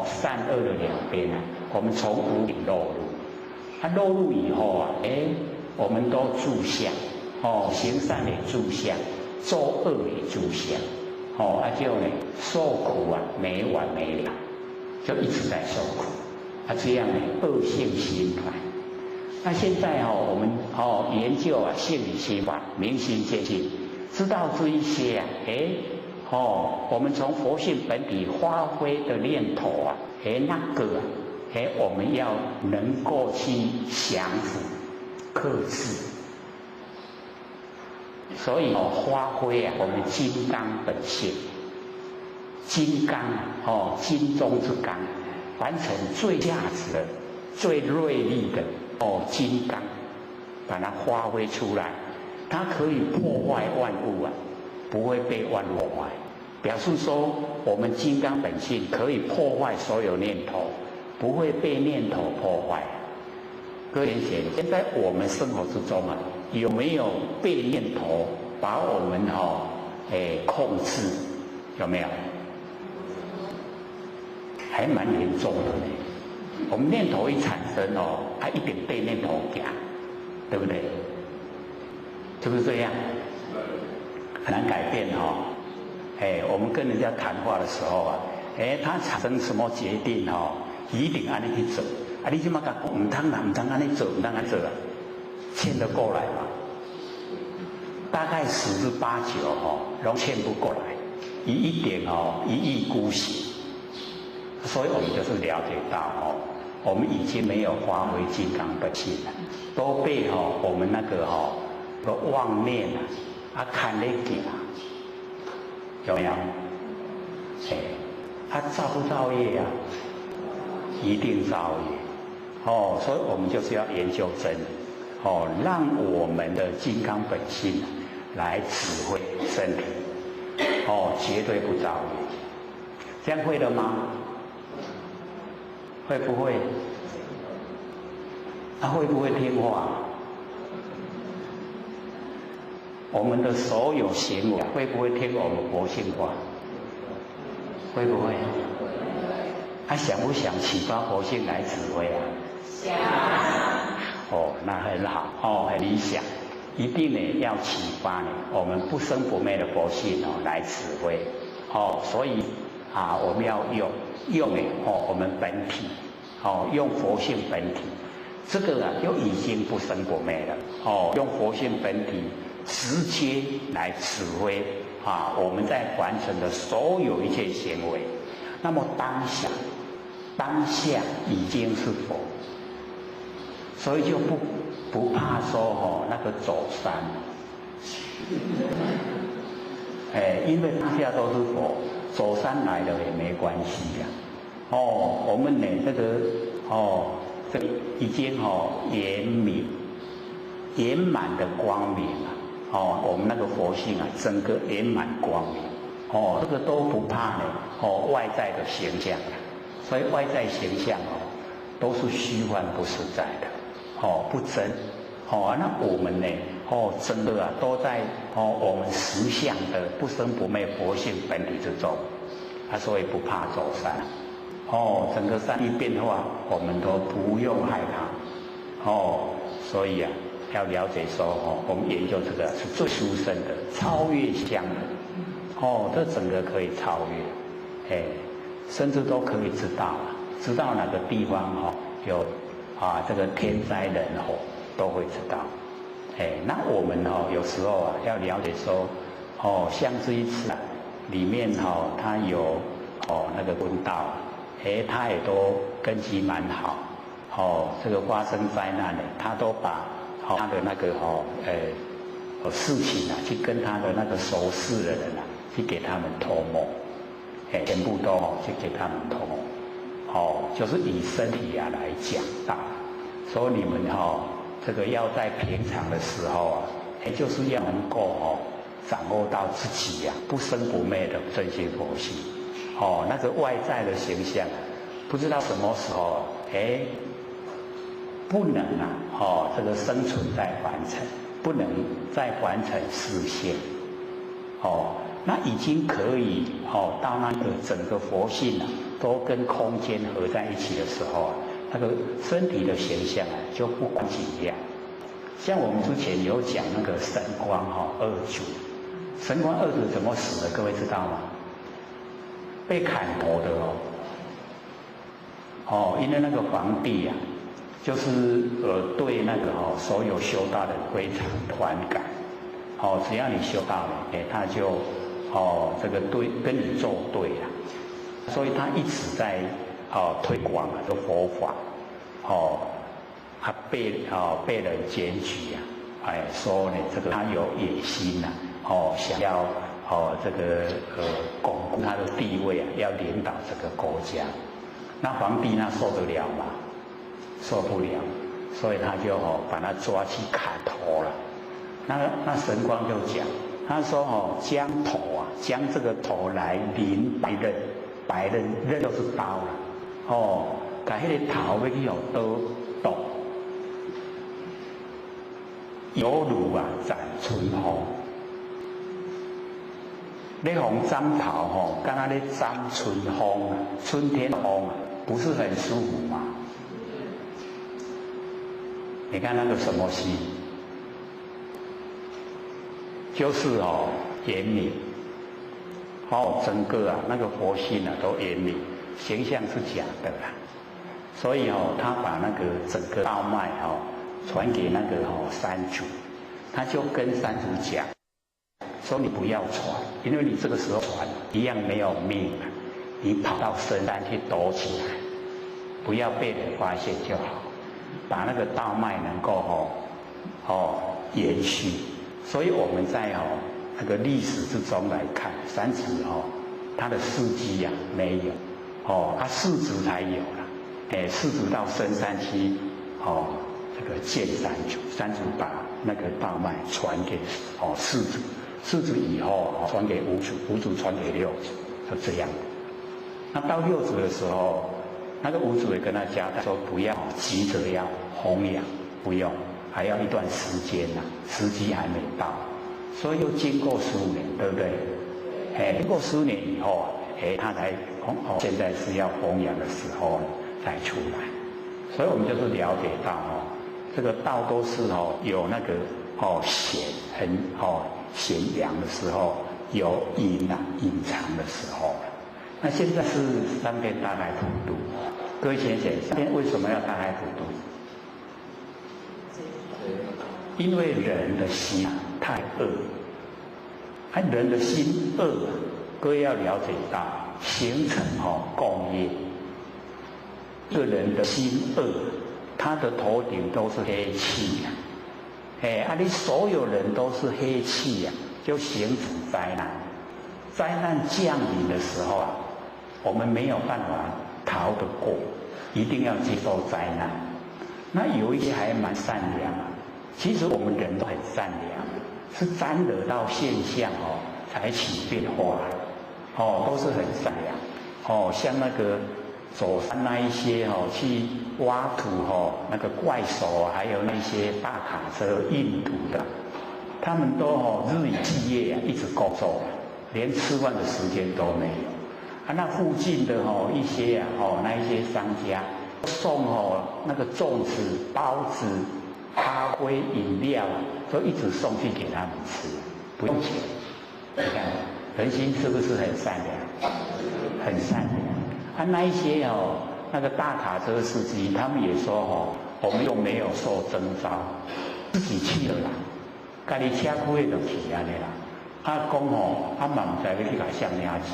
善恶的两边我们从无明落入。落入以后我们都住相行善也住相，作恶也住相就受苦没完没了，就一直在受苦这样恶性循环。那现在我们研究性理心法，明心见性，知道这一些我们从佛性本体发挥的念头那个我们要能够去降伏克制。所以发挥我们金刚本性，金刚金中之刚，完成最价值的、最锐利的金刚，把它发挥出来，它可以破坏万物不会被万物破坏，表示说我们金刚本性可以破坏所有念头，不会被念头破坏。各位贤，现在我们生活之中啊，有没有被念头把我们控制？有没有？还蛮严重的呢。我们念头一产生它一定被念头夹，对不对？是不是这样？很难改变我们跟人家谈话的时候啊，他产生什么决定一定按你去做。你怎么讲？唔通啦，唔通按你做，唔通按做啊，劝得过来嘛？大概10之8、9都劝不过来，一点一意孤行。所以我们就是了解到我们已经没有发挥金刚本性了，都被我们那个妄念看得紧有没有？他造不造业一定造业所以我们就是要研究真理让我们的金刚本性来指挥身体绝对不造业。这样会了吗？会不会？会不会听话？我们的所有行为会不会听我们佛性话？会不会？想不想启发佛性来指挥啊？想。那很好很理想，一定呢要启发我们不生不灭的佛性来指挥所以我们要用我们本体用佛性本体，这个就已经不生不灭了用佛性本体直接来指挥我们在完成的所有一切行为。那么当下已经是佛，所以就不怕说那个走山因为当下都是佛，走山来了也没关系我们呢这个这已经圆满的光明我们那个佛性整个圆满光明这个都不怕外在的形象，所以外在形象都是虚幻不实在的不真那我们呢真的都在我们实相的不生不灭佛性本体之中所以不怕走山整个山一变化我们都不用害怕所以要了解说我们研究这个是最殊胜的，超越相的这整个可以超越甚至都可以知道哪个地方有这个天灾人祸都会知道那我们有时候要了解说像这一次里面它有那个温道它也都根基蛮好这个发生灾难它都把他的那个事情去跟他的那个熟识的人去给他们托梦全部都去给他们托梦就是以身体来讲道。所以你们这个要在平常的时候就是要能够掌握到自己不生不灭的真心佛性那个外在的形象不知道什么时候不能这个生存在凡尘，不能再凡尘实现那已经可以到那个整个佛性都跟空间合在一起的时候那个身体的形象就不管几样。像我们之前有讲那个神光二祖，神光二祖怎么死的？各位知道吗？被砍头的因为那个皇帝就是对那个所有修道的非常反感只要你修道了他就这个对跟你作对所以他一直在推广这佛法他被人检举说呢这个他有野心想要这个巩固他的地位要领导这个国家。那皇帝受得了吗？受不了，所以他就把他抓去砍头了。那神光就讲他说哦，将头啊，将这个头来临白刃，白刃刃就是刀了，哦，把迄个头要去用刀剁，犹如啊斩春风。你红斩头吼，刚刚你斩春风啊，春天的风啊，不是很舒服吗？你看那个什么戏，就是哦严明，哦整个啊那个佛性啊都严明，形象是假的啦，所以哦他把那个整个道脉哦传给那个哦山主，他就跟山主讲。说你不要传，因为你这个时候传一样没有命啊！你跑到深山去躲起来，不要被人发现就好，把那个道脉能够延续。所以我们在那个历史之中来看，三子他的事迹啊没有，他世子才有了，世子到深山去这个见山主，山主把那个道脉传给世子。世子以后传给五祖，五祖传给六祖，就这样。那到六祖的时候，那个五祖也跟他交代说，不要急着要弘扬，不用，还要一段时间呐，时机还没到。所以又经过15年，对不对？经过15年以后，他才现在是要弘扬的时候才出来。所以我们就是了解到这个道都是有那个显很显扬的时候，有隐藏的时候。那现在是3篇大开普度，各位先生，3篇为什么要大开普度？因为人的心太恶，人的心恶，各位要了解到，形成共业。这个人的心恶，他的头顶都是黑气呀。你所有人都是黑气呀，就形成灾难。灾难降临的时候啊，我们没有办法逃得过，一定要接受灾难。那有一些还蛮善良啊，其实我们人都很善良，是沾惹到现象才起变化，都是很善良。像那个走山那一些去挖土那个怪手还有那些大卡车运土的，他们都日以继夜一直工作，连吃饭的时间都没有。那附近的一些那一些商家送那个粽子、包子、咖啡、饮料，都一直送去给他们吃，不用钱。你看人心是不是很善良？很善良。那一些那个大卡车司机，他们也说我们又没有受征召，自己去了啦，家己车开就去安尼啦。讲嘛唔知要去甲啥名字，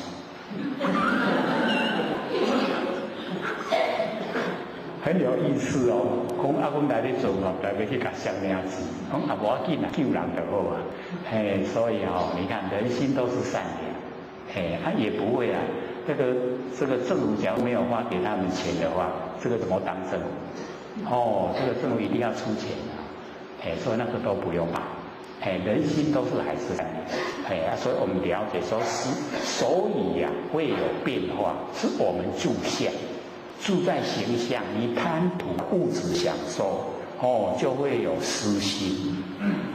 很有意思讲阮来咧做嘛，唔知要去甲啥名字，讲无要紧啦，救人就好啊。所以你看人心都是善良，他也不会啊。这个政府假如没有发给他们钱的话，这个怎么当政府？这个政府一定要出钱的，所以那个都不用怕。人心都是还是善良，所以我们了解说所以会有变化，是我们住相，住在形象，你贪图物质享受，就会有私心，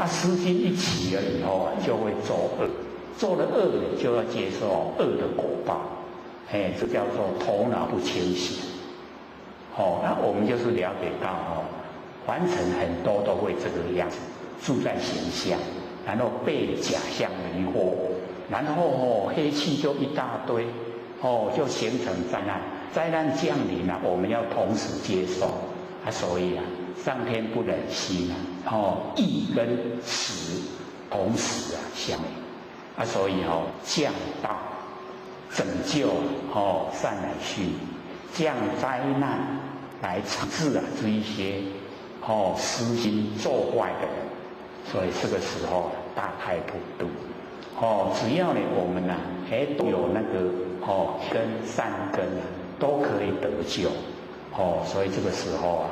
私心一起了以后就会作恶，做了恶就要接受恶的果报。这叫做头脑不清醒。那我们就是了解到凡尘很多都会这个样子，住在形象，然后被假象迷惑，然后黑气就一大堆，就形成灾难。灾难降临了，我们要同时接受所以上天不忍心义跟实同时相应所以降道。拯救善来续，降灾难来惩治这一些私心作坏的人。所以这个时候大开普度只要我们都有那个根善根都可以得救所以这个时候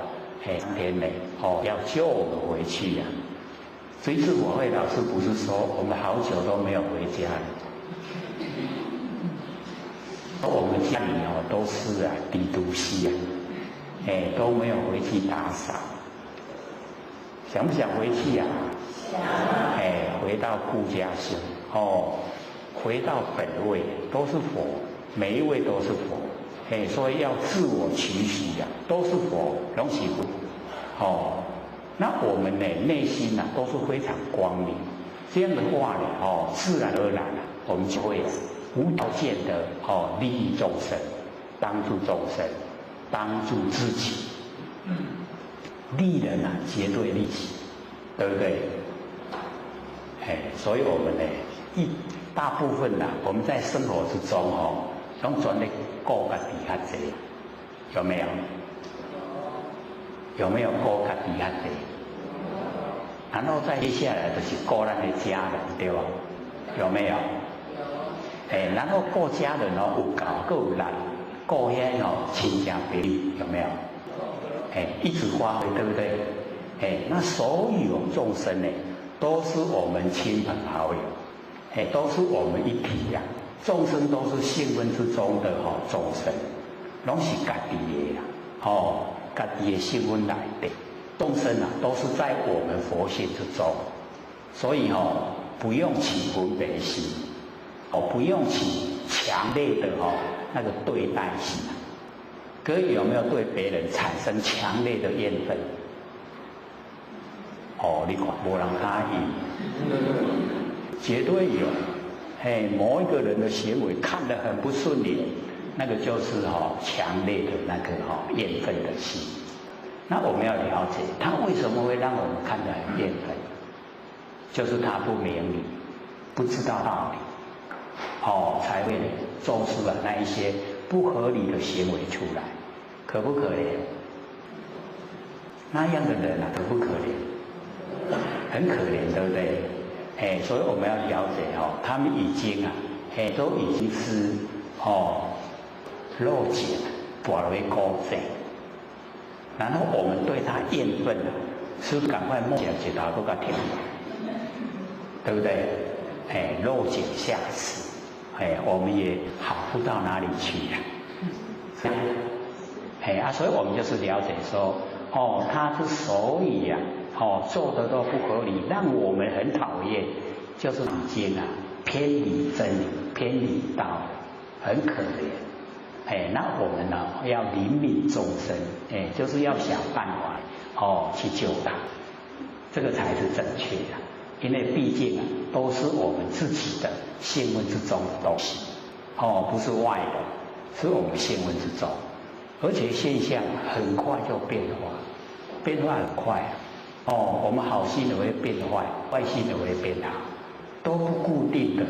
上天要救我们回去追思我会老师不是说我们好久都没有回家了，我们家里都是地都西都没有回去打扫，想不想回去想。回到故家乡回到本位，都是佛，每一位都是佛，所以要自我期许都是佛，拢是佛，那我们内心都是非常光明，这样的话呢，自然而然我们就会无条件的利益众生，帮助众生，帮助自己，利人绝对利己，对不对？所以我们呢，大部分我们在生活之中拢转的顾家己较济，有没有？有没有顾家己较济？然后再接下来就是顾咱的家人，对吧？有没有？然后顾家人有教，还有人顾遐亲家朋友，有没有？一直发挥，对不对？那所有众生呢，都是我们亲朋好友，都是我们一体众生都是性分之中的众生，拢是家己的家己的性分来的。众生都是在我们佛性之中，所以不用起分别心，不用起强烈的那个对待心。各位有没有对别人产生强烈的怨恨？你看没人答应，绝对有。某一个人的行为看得很不顺眼，那个就是强烈的那个怨恨的心。那我们要了解他为什么会让我们看得很怨恨，就是他不明理，不知道道理，才会做出了那一些不合理的行为出来，可不可怜？那样的人可不可怜？很可怜，对不对？所以我们要了解他们已经都已经是肉碱剥为高正。然后我们对他厌愤是赶快梦想起他都给他停，对不对？落井下石，我们也好不到哪里去所以我们就是了解说，他之所以做的都不合理，让我们很讨厌，就是已经偏离真理，偏离道理，很可怜。那我们呢要怜悯众生，就是要想办法去救他，这个才是正确的。因为毕竟都是我们自己的性分之中的东西，不是外的，是我们性分之中，而且现象很快就变化，变化很快我们好心也会变坏，坏心也会变好，都不固定的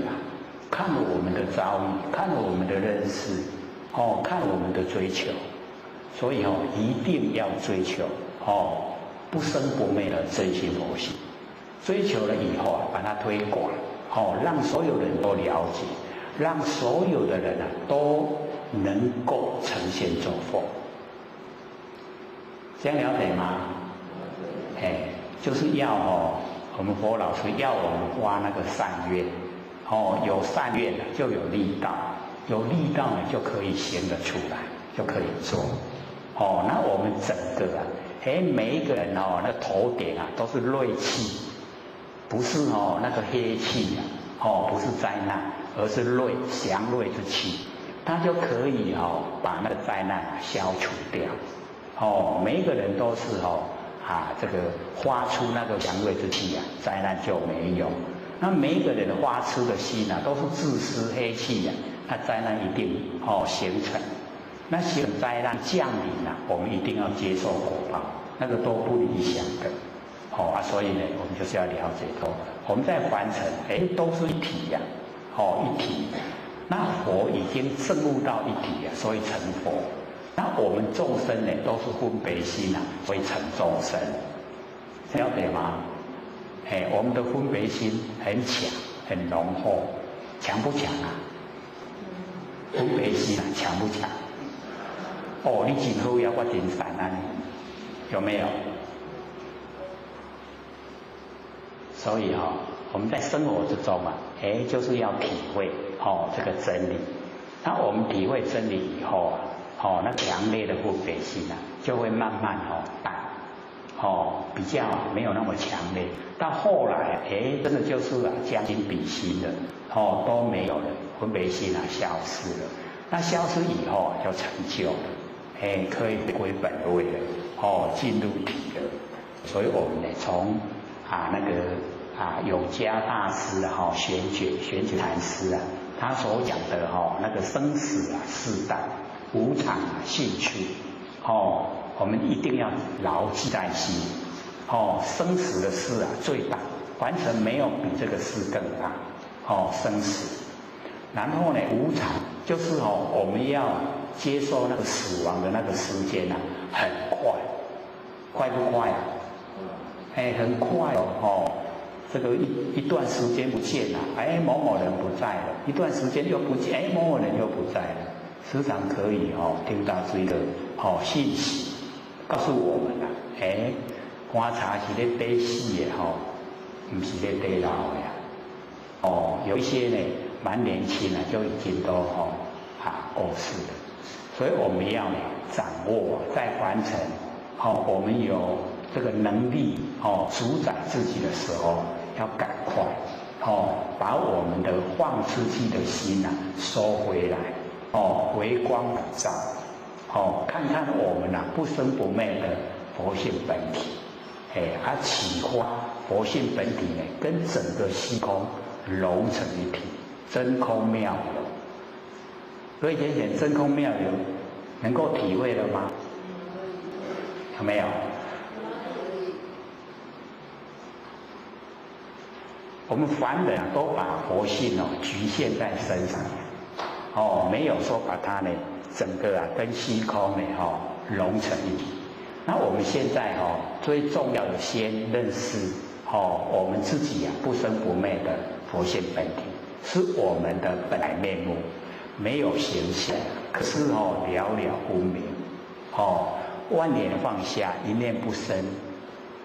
看了我们的遭遇，看了我们的认识。看我们的追求，所以一定要追求不生不灭的真心佛性。追求了以后把它推广，让所有人都了解，让所有的人都能够成仙作佛。这样了解吗？就是要我们佛老师要我们发那个善愿，有善愿就有力道。有力道呢，就可以行得出来，就可以做。那我们整个每一个人那个头顶都是锐气，不是那个黑气不是灾难，而是祥瑞之气，它就可以把那个灾难消除掉。每一个人都是这个发出那个祥瑞之气灾难就没有。那每一个人发出的心都是自私黑气那灾难一定形成，那形成灾难降临我们一定要接受果报，那个都不理想的所以呢，我们就是要了解说，我们在凡尘都是一体一体。那佛已经证悟到一体所以成佛。那我们众生呢，都是分别心所以成众生，了解吗？我们的分别心很强，很浓厚，强不强分别心强不强？你真好呀，我真善有没有？所所以我们在生活之中就是要体会这个真理。那我们体会真理以后那强烈的分别心就会慢慢淡，比较没有那么强烈。到后来真的就是将心比心了，都没有了，分别心消失了。那消失以后就成就了，可以回归本位了，进入体了。所以我们呢，从那个永嘉大师玄觉禅师他所讲的那个生死四大无常兴趣，我们一定要牢记在心。生死的事最大，完全没有比这个事更大。生死，然后呢，无常就是我们要接受那个死亡的那个时间很快，快不快很快这个一段时间不见了，某某人不在了，一段时间又不见，某某人又不在了。时常可以听到这个信息，告诉我们观察是咧短死的不是咧短老的有一些呢蛮年轻就已经都过世了。所以我们要掌握在凡尘我们有这个能力主宰自己的时候，要赶快把我们的放出去的心收回来回光返照看看我们不生不灭的佛性本体。启发佛性本体呢，跟整个虚空融成一体，真空妙有。所以浅显真空妙有，能够体会了吗？有没有？我们凡人都把佛性局限在身上，没有说把它呢整个跟虚空呢融成一体。那我们现在最重要的先认识我们自己不生不灭的佛性本体，是我们的本来面目，没有形象，可是了了分明万念放下，一念不生。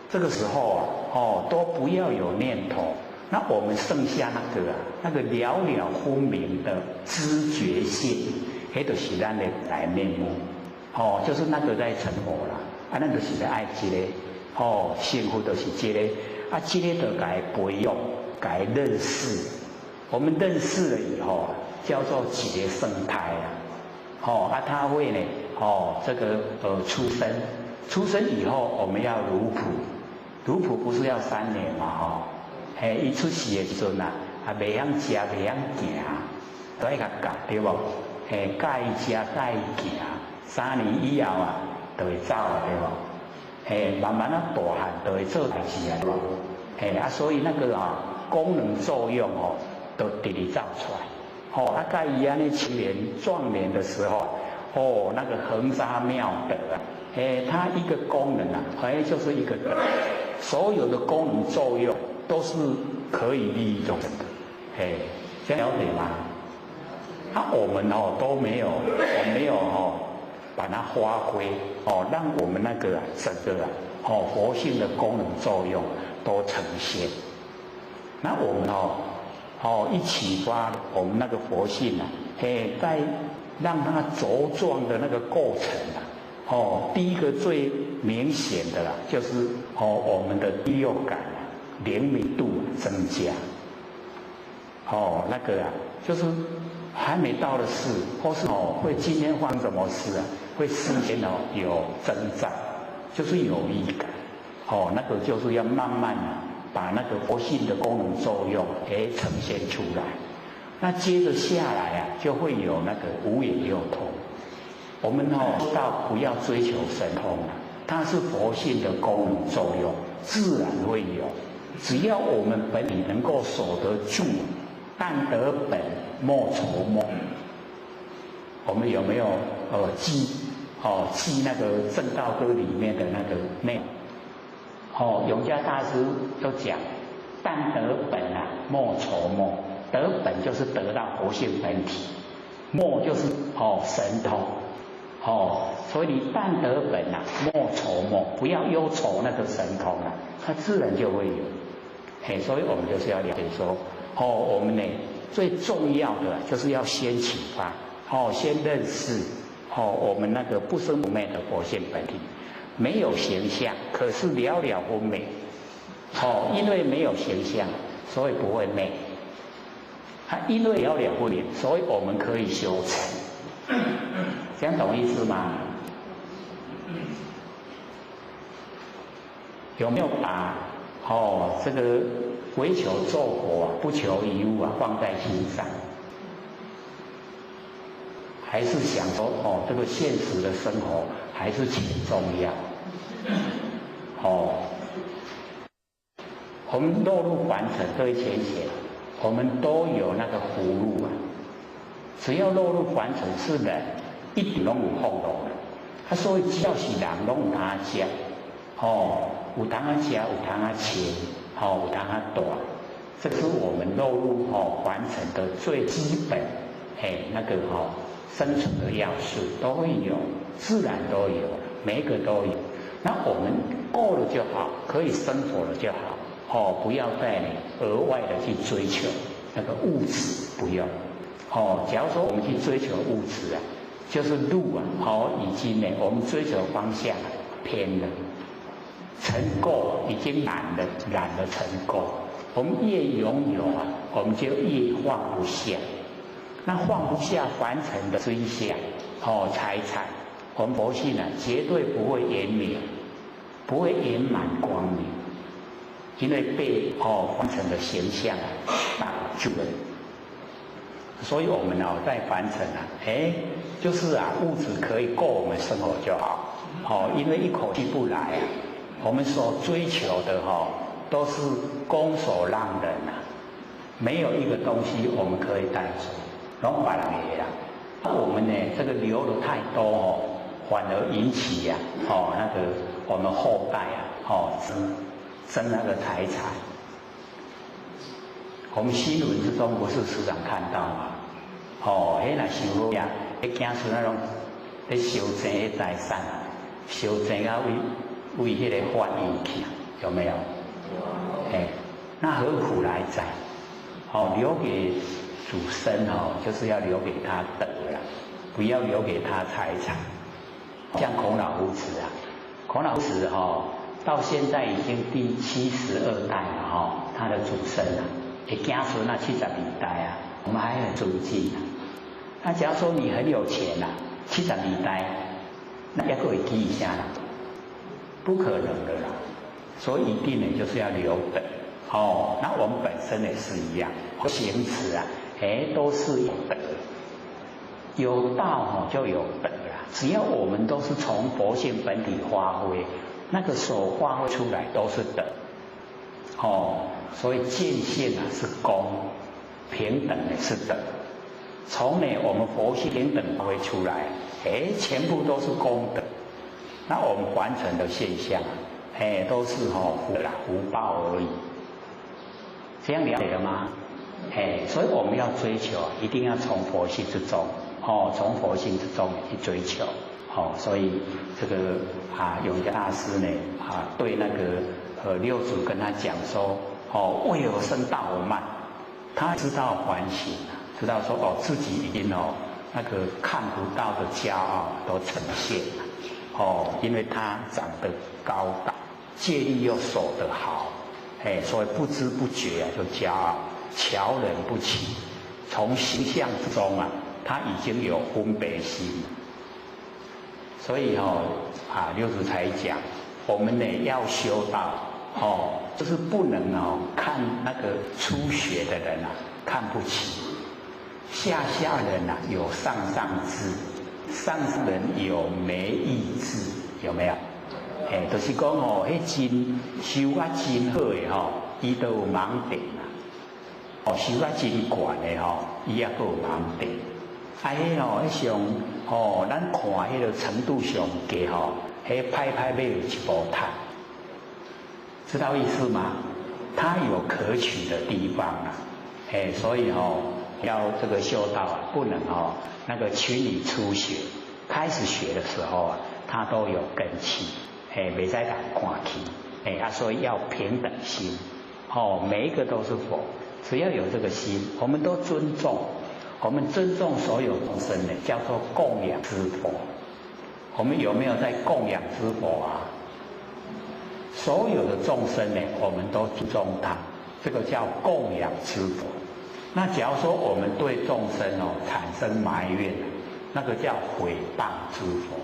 这个时候都不要有念头，那我们剩下那个了了分明的知觉性，那就是咱的本来面目就是那个在成佛啦。咱就是爱这个幸福就是这个这个就该培养，该认识。我们认识了以后叫做一个生态它会呢这个出生以后我们要如朴不是要3年嘛一出世的时候袂晓吃袂晓行，都要甲教对不？教伊吃教伊行，3年以后就会走对不？慢慢大汉就会做代志对不？所以那个功能作用都直直造出来。在伊安尼青年壮年的时候那个横沙妙德它一个功能就是一个德，所有的功能作用都是可以利益众生的。这样了解吗？我们都没有，把它发挥让我们那个整个佛性的功能作用都呈现。那我们一启发我们那个佛性在让它茁壮的那个过程第一个最明显的就是我们的第六感灵敏度增加。那个就是还没到的事，或是会今天发生什么事会事先有征兆，就是有预感。那个就是要慢慢把那个佛性的功能作用呈现出来。那接着下来就会有那个无眼六通。我们到不要追求神通它是佛性的功能作用，自然会有。只要我们本体能够守得住，但得本莫愁梦。我们有没有记那个正道歌里面的那个内容？永嘉大师都讲，但得本莫愁梦。得本就是得到佛性本体，莫就是神通。所以你但得本莫愁梦，不要忧愁那个神通它自然就会有。所以我们就是要了解说，我们呢最重要的就是要先启发，先认识，我们那个不生不灭的佛性本体，没有形象，可是了了分灭，因为没有形象，所以不会灭。因为了了分灭，所以我们可以修持，这样懂意思吗？有没有把这个唯求做佛不求一物放在心上？还是想说这个现实的生活还是挺重要？我们落入凡尘，各位浅显，我们都有那个福禄只要落入凡尘是人，一定拢有福禄所以只要是人，拢有通食，有通食，有通吃，有通大，这是我们落入凡尘的最基本，那个生存的要素都会有，自然都有，每一个都有。那我们够了就好，可以生活了就好，不要再额外的去追求那个物质，不用。假如说我们去追求物质就是路已经呢，我们追求方向偏了，成垢已经染了成垢。我们越拥有我们就越放不下。那放不下凡尘的追想，财产，我们佛性绝对不会圆满，不会圆满光明，因为被凡尘的形象挡住了。所以我们在凡尘就是物质可以够我们生活就好，因为一口气不来我们所追求的都是拱手让人没有一个东西我们可以带走，拢别人的我们呢这个留的太多反而引起那个我们后代争那个财产。我们新闻之中不是时常看到吗？那想好囝孙那种在修争的财产修争为那个法院去，有没有？那何苦来哉？留给祖孙就是要留给他德了，不要留给他财产。像孔老夫子孔老夫子到现在已经第72代了他的祖孙囝孙72代我们还很尊敬那假如说你很有钱72代，那要会记一下不可能的啦。所以一定呢就是要留德那我们本身也是一样，行持都是有德，有道就有德啦。只要我们都是从佛性本体发挥，那个所发挥出来都是德所以见性是公，平等也是德。从我们佛性平等发挥出来全部都是功德。那我们凡尘的现象都是福报而已。这样了解了吗？所以我们要追求一定要从佛性之中从佛性之中去追求所以这个永嘉大师呢对那个六祖跟他讲说为何生大我慢，他知道反省知道说自己已经那个看不到的骄傲都呈现了因为他长得高大，戒律又守得好所以不知不觉就骄傲，瞧人不起。从形象之中他已经有分别心，所以六祖才讲，我们呢要修道就是不能看那个初学的人看不起，下人有上智，上人有没意志，有没有？就是讲迄真修真好的伊都有盲点修真悬的伊也都有盲点。迄上咱看迄个程度上低迄歹买有一部摊，知道意思吗？它有可取的地方所以要这个修道不能那个群里初学，开始学的时候它都有根器。袂使人看起，所以要平等心，每一个都是佛，只要有这个心，我们都尊重，我们尊重所有众生呢，叫做供养之佛。我们有没有在供养之佛啊？所有的众生呢，我们都尊重他，这个叫供养之佛。那假如说我们对众生产生埋怨，那个叫毁谤之佛。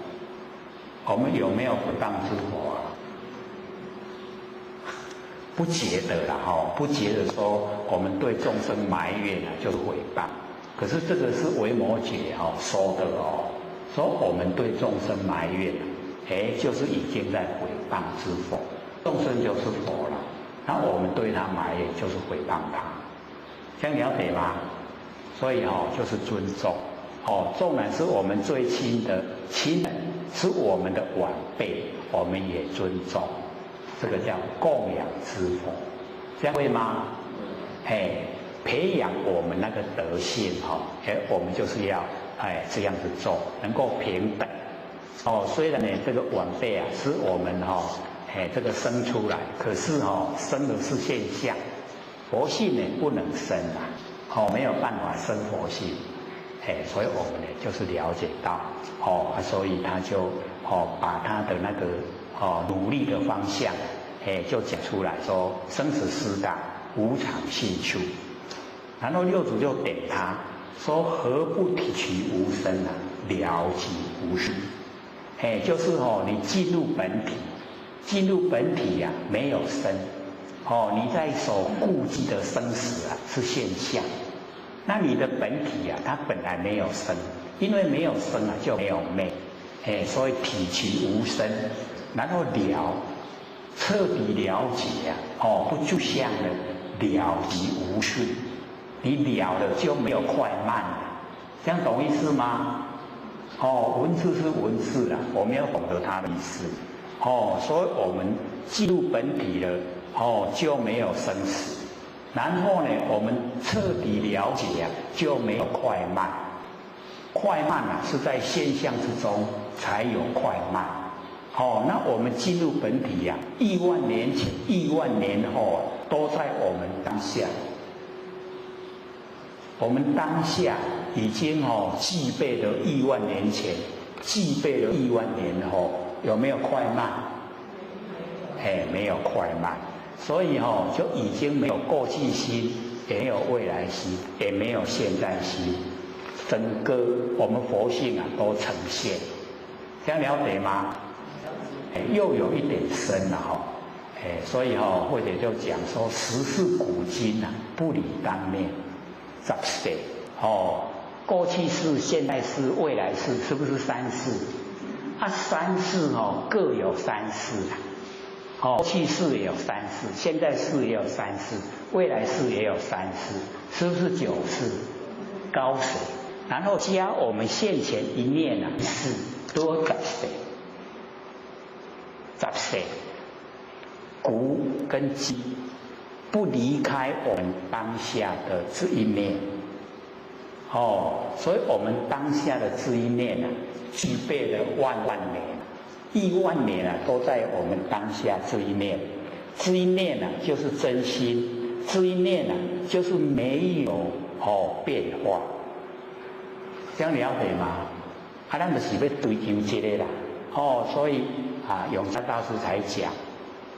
我们有没有毁谤之佛啊？不觉得啦，不觉得说我们对众生埋怨就是毁谤。可是这个是维摩诘说的说我们对众生埋怨，就是已经在毁谤之佛。众生就是佛了，那我们对他埋怨就是毁谤他，这样了解吗？所以就是尊重纵然是我们最亲的亲人，是我们的晚辈，我们也尊重。这个叫供养之佛，这样会吗？培养我们那个德性我们就是要这样子做，能够平等虽然呢这个晚辈是我们这个生出来，可是生的是现象，佛性呢不能生没有办法生佛性所以我们呢就是了解到所以他就把他的那个努力的方向就讲出来说生死四大无常性处，然后六祖就点他说何不体取无生了即无事就是你进入本体没有生你在所顾忌的生死是现象，那你的本体它本来没有生，因为没有生就没有昧所以体取无生，然后彻底了解不就像了即无事，你了了就没有快慢了，这样懂意思吗？文字是文字我们要懂得它的意思所以我们进入本体了就没有生死，然后呢我们彻底了解就没有快慢，快慢是在现象之中才有快慢那我们进入本体亿万年前亿万年后都在我们当下，我们当下已经具备了亿万年前，具备了亿万年后，有没有快慢？没有快慢，所以就已经没有过去心，也没有未来心，也没有现在心，整个我们佛性都呈现，这样了解吗？又有一点深了所以或者就讲说十世古今不离当面十世过去世、现在世、未来世，是不是三世？三世各有三世过去世也有三世，现在世也有三世，未来世也有三世，是不是九世？高水，然后加我们现前一念世，多十世。十世古跟今不离开我们当下的这一念所以我们当下的这一念具备了万年亿万年都在我们当下这一念，这一念就是真心，这一念就是没有变化，这样了解吗？咱就是要追求这个啦所以永嘉大师才讲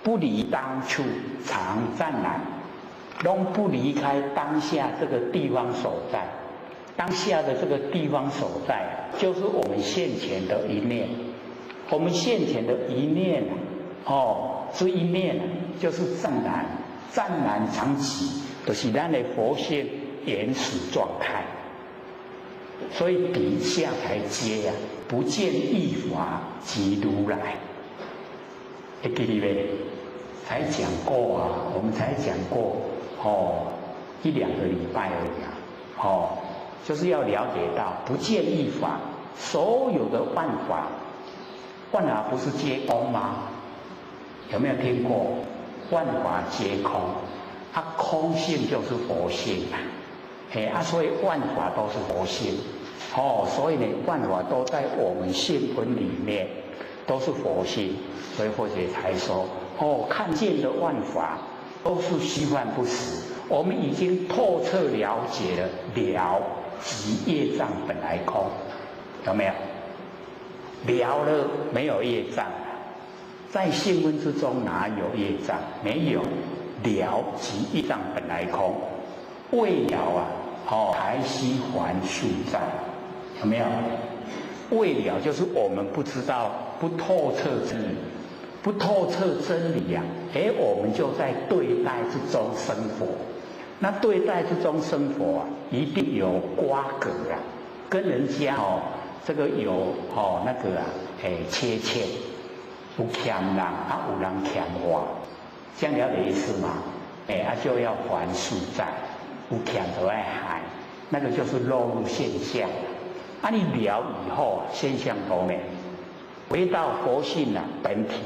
不离当处常湛然，都不离开当下这个地方所在，当下的这个地方所在就是我们现前的一念，我们现前的一念这一念就是湛然，湛然常寂，就是咱的佛性原始状态，所以底下才接不见一法即如来。会记得没？才讲过我们才讲过一两个礼拜而已就是要了解到不见一法，所有的万法不是皆空吗？有没有听过？万法皆空空性就是佛性所以万法都是佛性所以呢万法都在我们性本里面都是佛性，所以或者才说看见的万法都是虚幻不实。我们已经透彻了解了了即业障本来空，有没有？了了没有业障，在性温之中哪有业障？没有。了即业障本来空，未了啊，还须还数障，有没有？未了就是我们不知道，不透彻真理，不透彻真理啊，我们就在对待之中生活。那对待之中生活啊，一定有瓜葛啊，跟人家这个有那个啊，切欠，有欠人啊，有人欠我，这样了解意思吗？就要还数债，有欠就要还，那个就是落入现象。你了以后现象都没，回到佛性啊，本体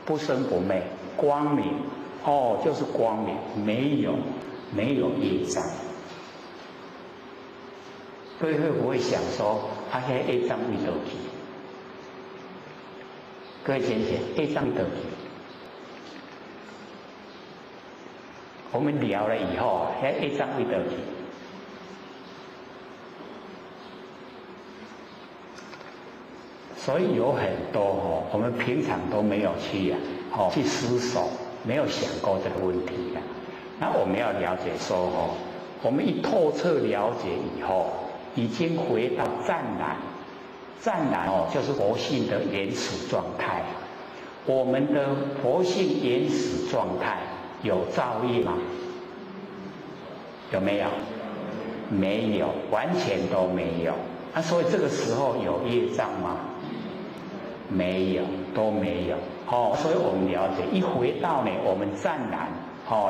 不生不灭，光明就是光明，没有业障。各位会不会想说，那业障为何去？各位想想，业障为何去？我们了了以后，业障为何去？所以有很多我们平常都没有去去思索，没有想过这个问题的。那我们要了解说我们一透彻了解以后，已经回到湛然就是佛性的原始状态。我们的佛性原始状态有造业吗？有没有？没有，完全都没有。所以这个时候有业障吗？没有，都没有。所以我们了解，一回到我们湛然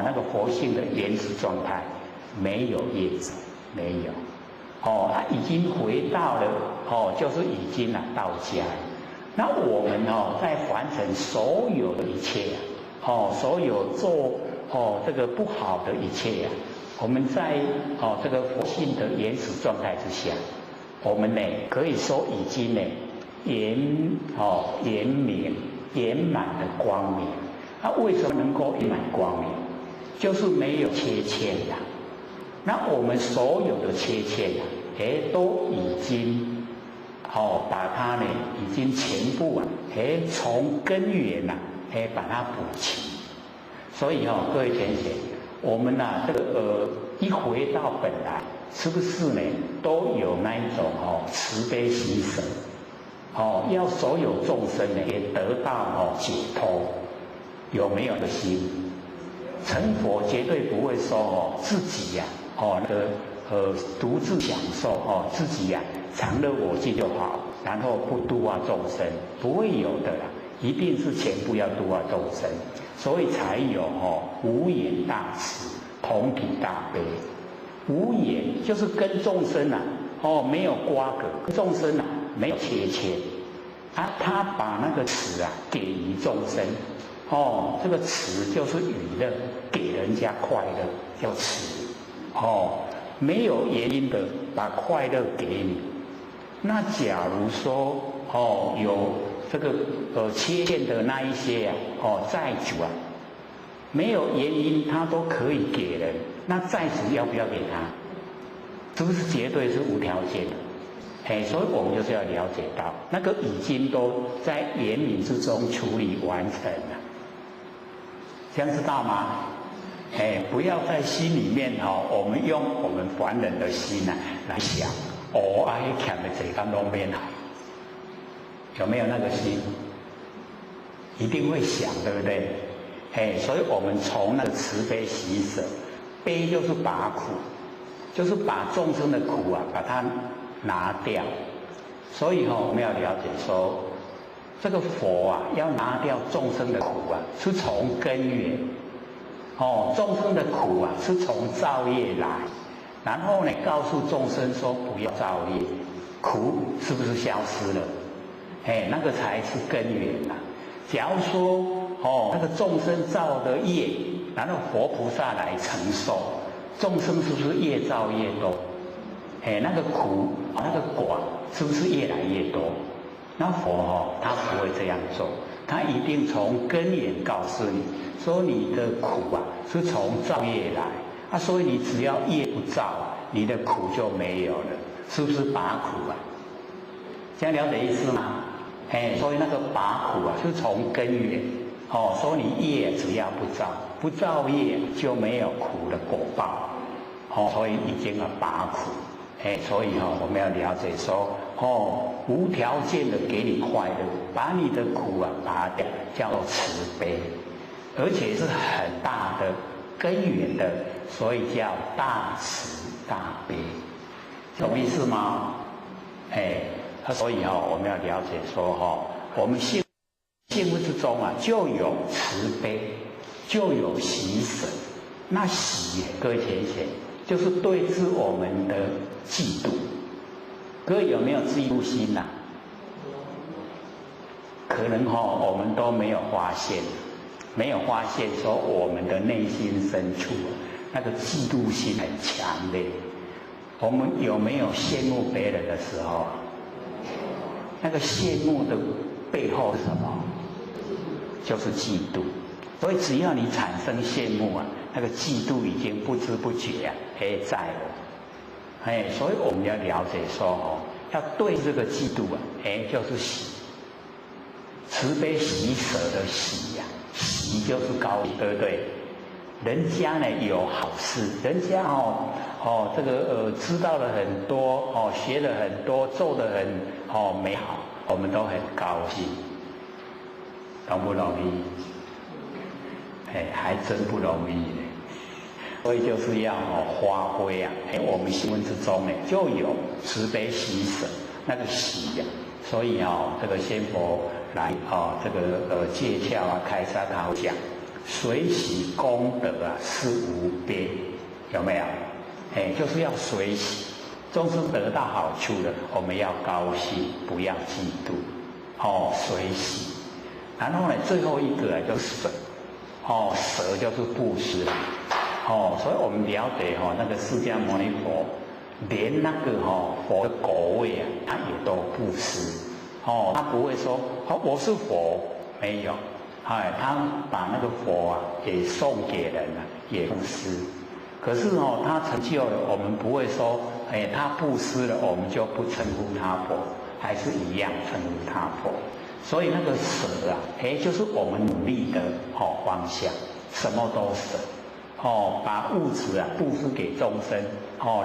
那个佛性的原始状态，没有业障，没有。他已经回到了就是已经到家。那我们在凡尘所有的一切所有做这个不好的一切我们在这个佛性的原始状态之下，我们可以说已经圆明圆满的光明。为什么能够圆满光明？就是没有缺欠的。那我们所有的缺欠都已经把它已经全部从根源把它补齐。所以各位同学，我们这个一回到本来，是不是都有那一种慈悲喜舍？要所有众生也得到解脱，有没有的心？成佛绝对不会说自己独自享受自己常乐我净就好，然后不度化众生，不会有的啦，一定是全部要度化众生，所以才有无眼大慈，同体大悲。无眼就是跟众生没有瓜葛，跟众生没有切欠。他把那个慈给予众生。这个慈就是娱乐，给人家快乐叫慈。没有原因的把快乐给你。那假如说有这个缺陷的那一些债主没有原因他都可以给人，那债主要不要给他？是不是绝对是无条件的？所以我们就是要了解到，那个已经都在圆明之中处理完成了。这样知道吗？不要在心里面我们用我们凡人的心来想，欠的这个拢免来，有没有那个心？一定会想，对不对？所以我们从那个慈悲喜舍，悲就是拔苦，就是把众生的苦把它拿掉。所以我们要了解说，这个佛要拿掉众生的苦是从根源。众生的苦是从造业来，然后告诉众生说不要造业，苦是不是消失了？那个才是根源假如说那个众生造的业，然后佛菩萨来承受，众生是不是越造越多？那个苦那个果是不是越来越多？那佛他不会这样做，他一定从根源告诉你，说你的苦啊是从造业来啊，所以你只要业不造，你的苦就没有了，是不是拔苦啊？这样了解意思吗？所以那个拔苦啊是从根源所以你业只要不造业就没有苦的果报所以已经要拔苦。所以我们要了解说无条件的给你快乐，把你的苦啊拔掉，叫做慈悲，而且是很大的根源的，所以叫大慈大悲，懂意思吗？所以我们要了解说我们幸福之中啊，就有慈悲，就有喜舍。那喜，各位浅显，就是对治我们的嫉妒。各位有没有嫉妒心啊？可能我们都没有发现，说我们的内心深处那个嫉妒心很强烈。我们有没有羡慕别人的时候？那个羡慕的背后是什么？就是嫉妒。所以只要你产生羡慕啊，那个嫉妒已经不知不觉在了。所以我们要了解说要对这个嫉妒啊，就是喜，慈悲喜舍的喜呀，喜就是高兴，对不对？人家呢有好事，人家这个知道了很多学了很多，做得很美好，我们都很高兴，容不容易？还真不容易呢。所以就是要发挥啊，我们行文之中呢就有慈悲喜舍那个喜呀，所以这个仙佛来这个戒窍啊开沙考讲，随喜功德啊是无边，有没有？就是要随喜，众生得到好处了，我们要高兴，不要嫉妒，随喜。然后呢，最后一个就是舍，舍就是布施。所以我们了解那个释迦牟尼佛，连那个佛的果位啊，他也都布施。他不会说我是佛，没有。他把那个佛啊也送给人了，也布施。可是他成就了，我们不会说他布施了，我们就不称呼他佛，还是一样称呼他佛。所以那个舍啊，就是我们努力的方向，什么都舍。把物质啊布施给众生，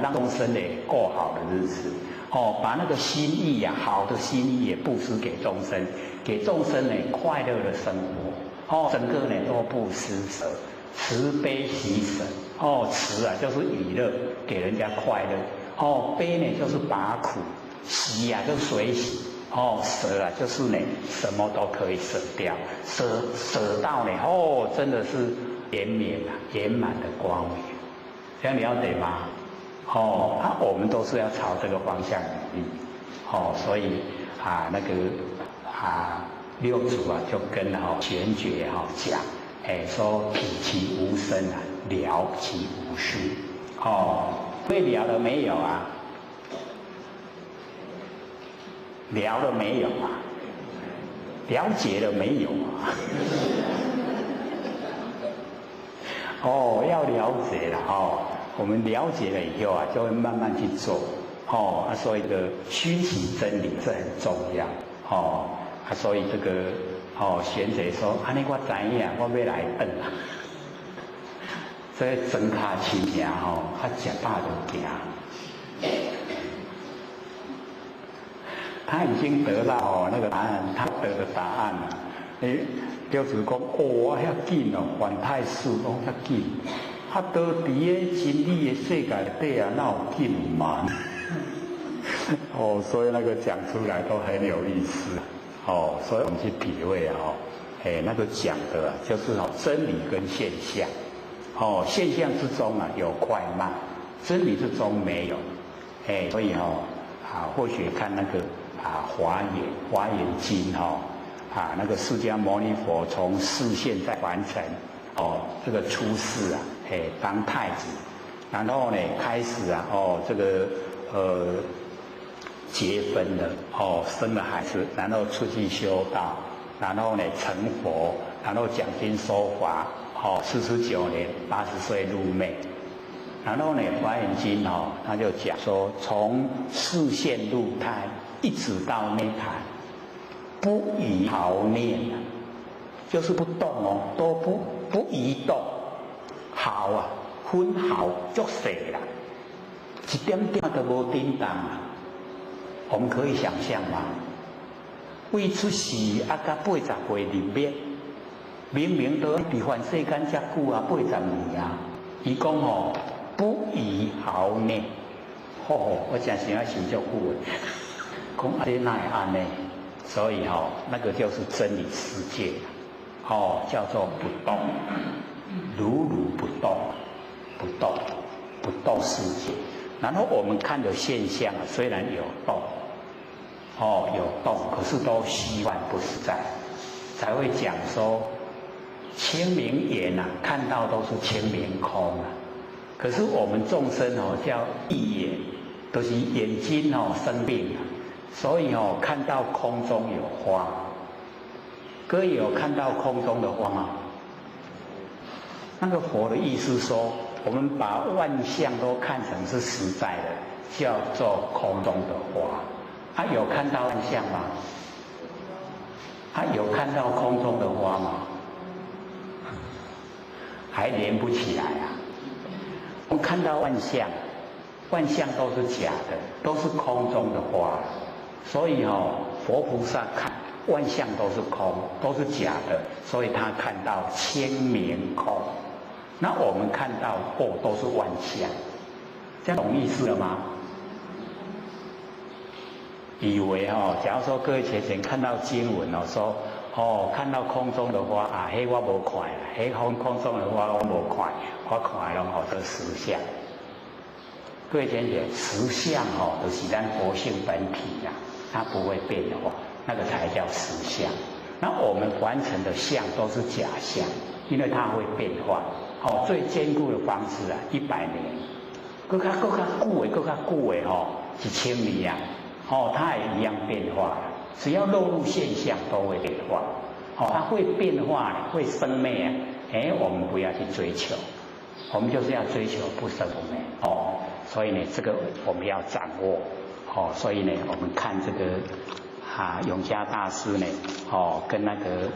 让众生呢过好的日子，把那个心意啊，好的心意也布施给众生，给众生呢快乐的生活，整个呢都布施舍，慈悲喜舍，慈啊就是娱乐，给人家快乐，悲呢就是拔苦，喜啊就是随喜，舍啊就是呢什么都可以舍掉，舍到呢真的是圆满的光明，这样了解吗？我们都是要朝这个方向努力，所以那个六祖啊就跟玄觉讲，说体其无声啊，了其无事，会了了没有啊？了了没有啊？了解了没有啊？要了解了我们了解了以后啊，就会慢慢去做所以这个熏习真理是很重要所以这个贤者说安尼我知影，我要来等啊，这真卡亲命他吃饱就行。他已经得到那个答案，他得的答案了。六祖讲遐紧犯太岁遐紧，都伫个真理的世界底啊，哪有紧慢？所以那个讲出来都很有意思所以我们去体会那个讲的就是真理跟现象现象之中啊有快慢，真理之中没有所以或许看那个华严经那个释迦牟尼佛从示现在完成这个出世啊当太子，然后呢开始啊这个结婚了生了孩子，然后出去修道然后呢成佛，然后讲经说法，49年80岁入灭。然后呢，华严经他就讲说，从视线入胎一直到涅槃，不移毫念，就是不动都不移动，毫啊，分毫足小啦，一点点都无叮当啊。我们可以想象吗？未出世到80岁入灭，明明都离凡世间遮久啊，80年啊，伊讲不移毫念，我真想要想足久的，讲这哪会安呢？所以那个就是真理世界，叫做不动，如如不动，不动世界。然后我们看的现象虽然有动，有动，可是都虚幻不实在，才会讲说清明眼看到都是清明空啊。可是我们众生叫异眼，都是眼睛生病了，所以看到空中有花。各位有看到空中的花吗？那个佛的意思说，我们把万象都看成是实在的，叫做空中的花。有看到万象吗？有看到空中的花吗？还连不起来啊！我们看到万象，万象都是假的，都是空中的花。所以佛菩萨看万象都是空，都是假的，所以他看到清明空。那我们看到都是万象，这样懂意思了吗？以为假如说各位前看到经文说看到空中的花啊，嘿我无看啦，嘿空中的花我无看，我看拢这实相。各位前实相就是咱佛性本体呀，它不会变化，那个才叫实相。那我们完成的相都是假相，因为它会变化。最坚固的房子100年，更较久的1000年它也一样变化。只要落入现象都会变化，它会变化，会生灭我们不要去追求，我们就是要追求不生不灭所以呢，这个我们要掌握所以呢，我们看这个永嘉大师呢跟那个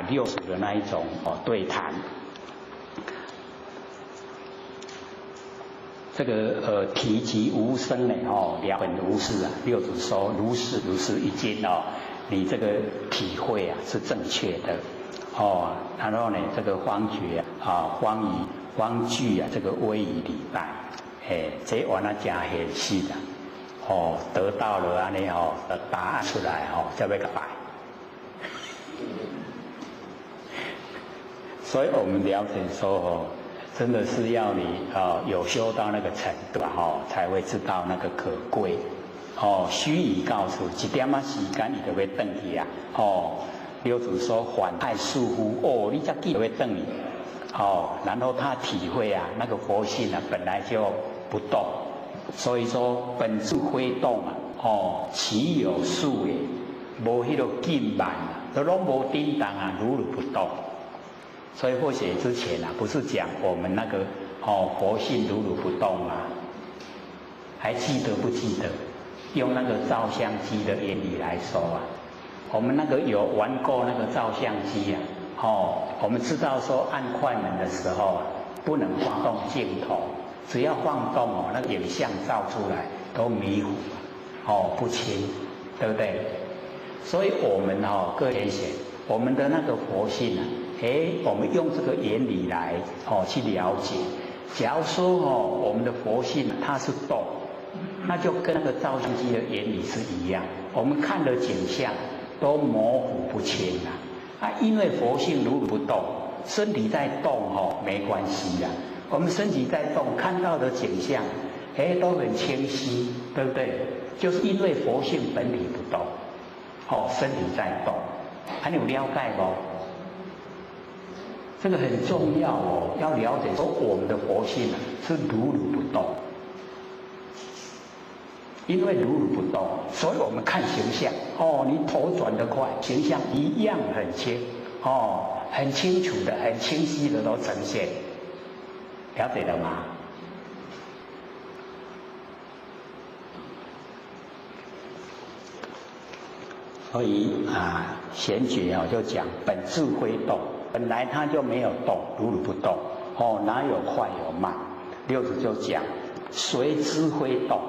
六祖的那一种对谈。这个体即无声呢了本如是啊，六祖说如是一经你这个体会是正确的然后呢，这个方觉方具这个威仪礼拜这完了真现实的得到了安尼的答案出来才要个拜。所以我们了解说真的是要你有修到那个程度才会知道那个可贵须臾告诉一点时间，你就会回去啊六祖说反太束缚你这记就会回去然后他体会那个佛性本来就不动，所以说本自非动其有数也，无迄个紧慢都拢无叮当如如不动。所以或许之前不是讲我们那个佛性如如不动吗？还记得不记得？用那个照相机的原理来说我们那个有玩过那个照相机我们知道说按快门的时候不能放动镜头，只要放动那个影像照出来都迷糊不清，对不对？所以我们各位贤，我们的那个佛性我们用这个原理来去了解。假如说我们的佛性它是动，那就跟那个照相机的原理是一样，我们看的景象都模糊不清因为佛性如如不动，身体在动没关系我们身体在动，看到的景象都很清晰，对不对？就是因为佛性本体不动身体在动，你有了解不？这个很重要要了解说我们的佛性是如如不动因为如如不动，所以我们看形象哦，你头转得快，形象一样很清哦，很清楚的、很清晰的都呈现，了解了吗？所以啊，贤觉就讲本质非动，本来它就没有动，如如不动哦，哪有快有慢？六祖就讲随之非动。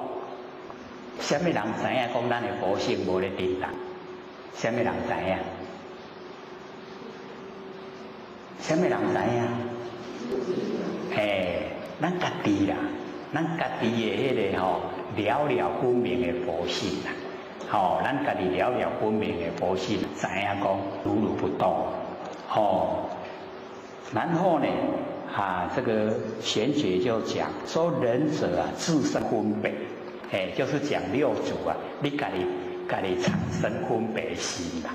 什么人知影讲咱的佛性无咧颠倒？什么人知影？什么人知影？咱家己啦，咱家己的迄个了了分明的佛性啦，咱家己了了分明的佛性，知影讲如如不动，然后呢，这个贤觉就讲说仁者自身分别。就是讲六祖你自己产生分别心啦，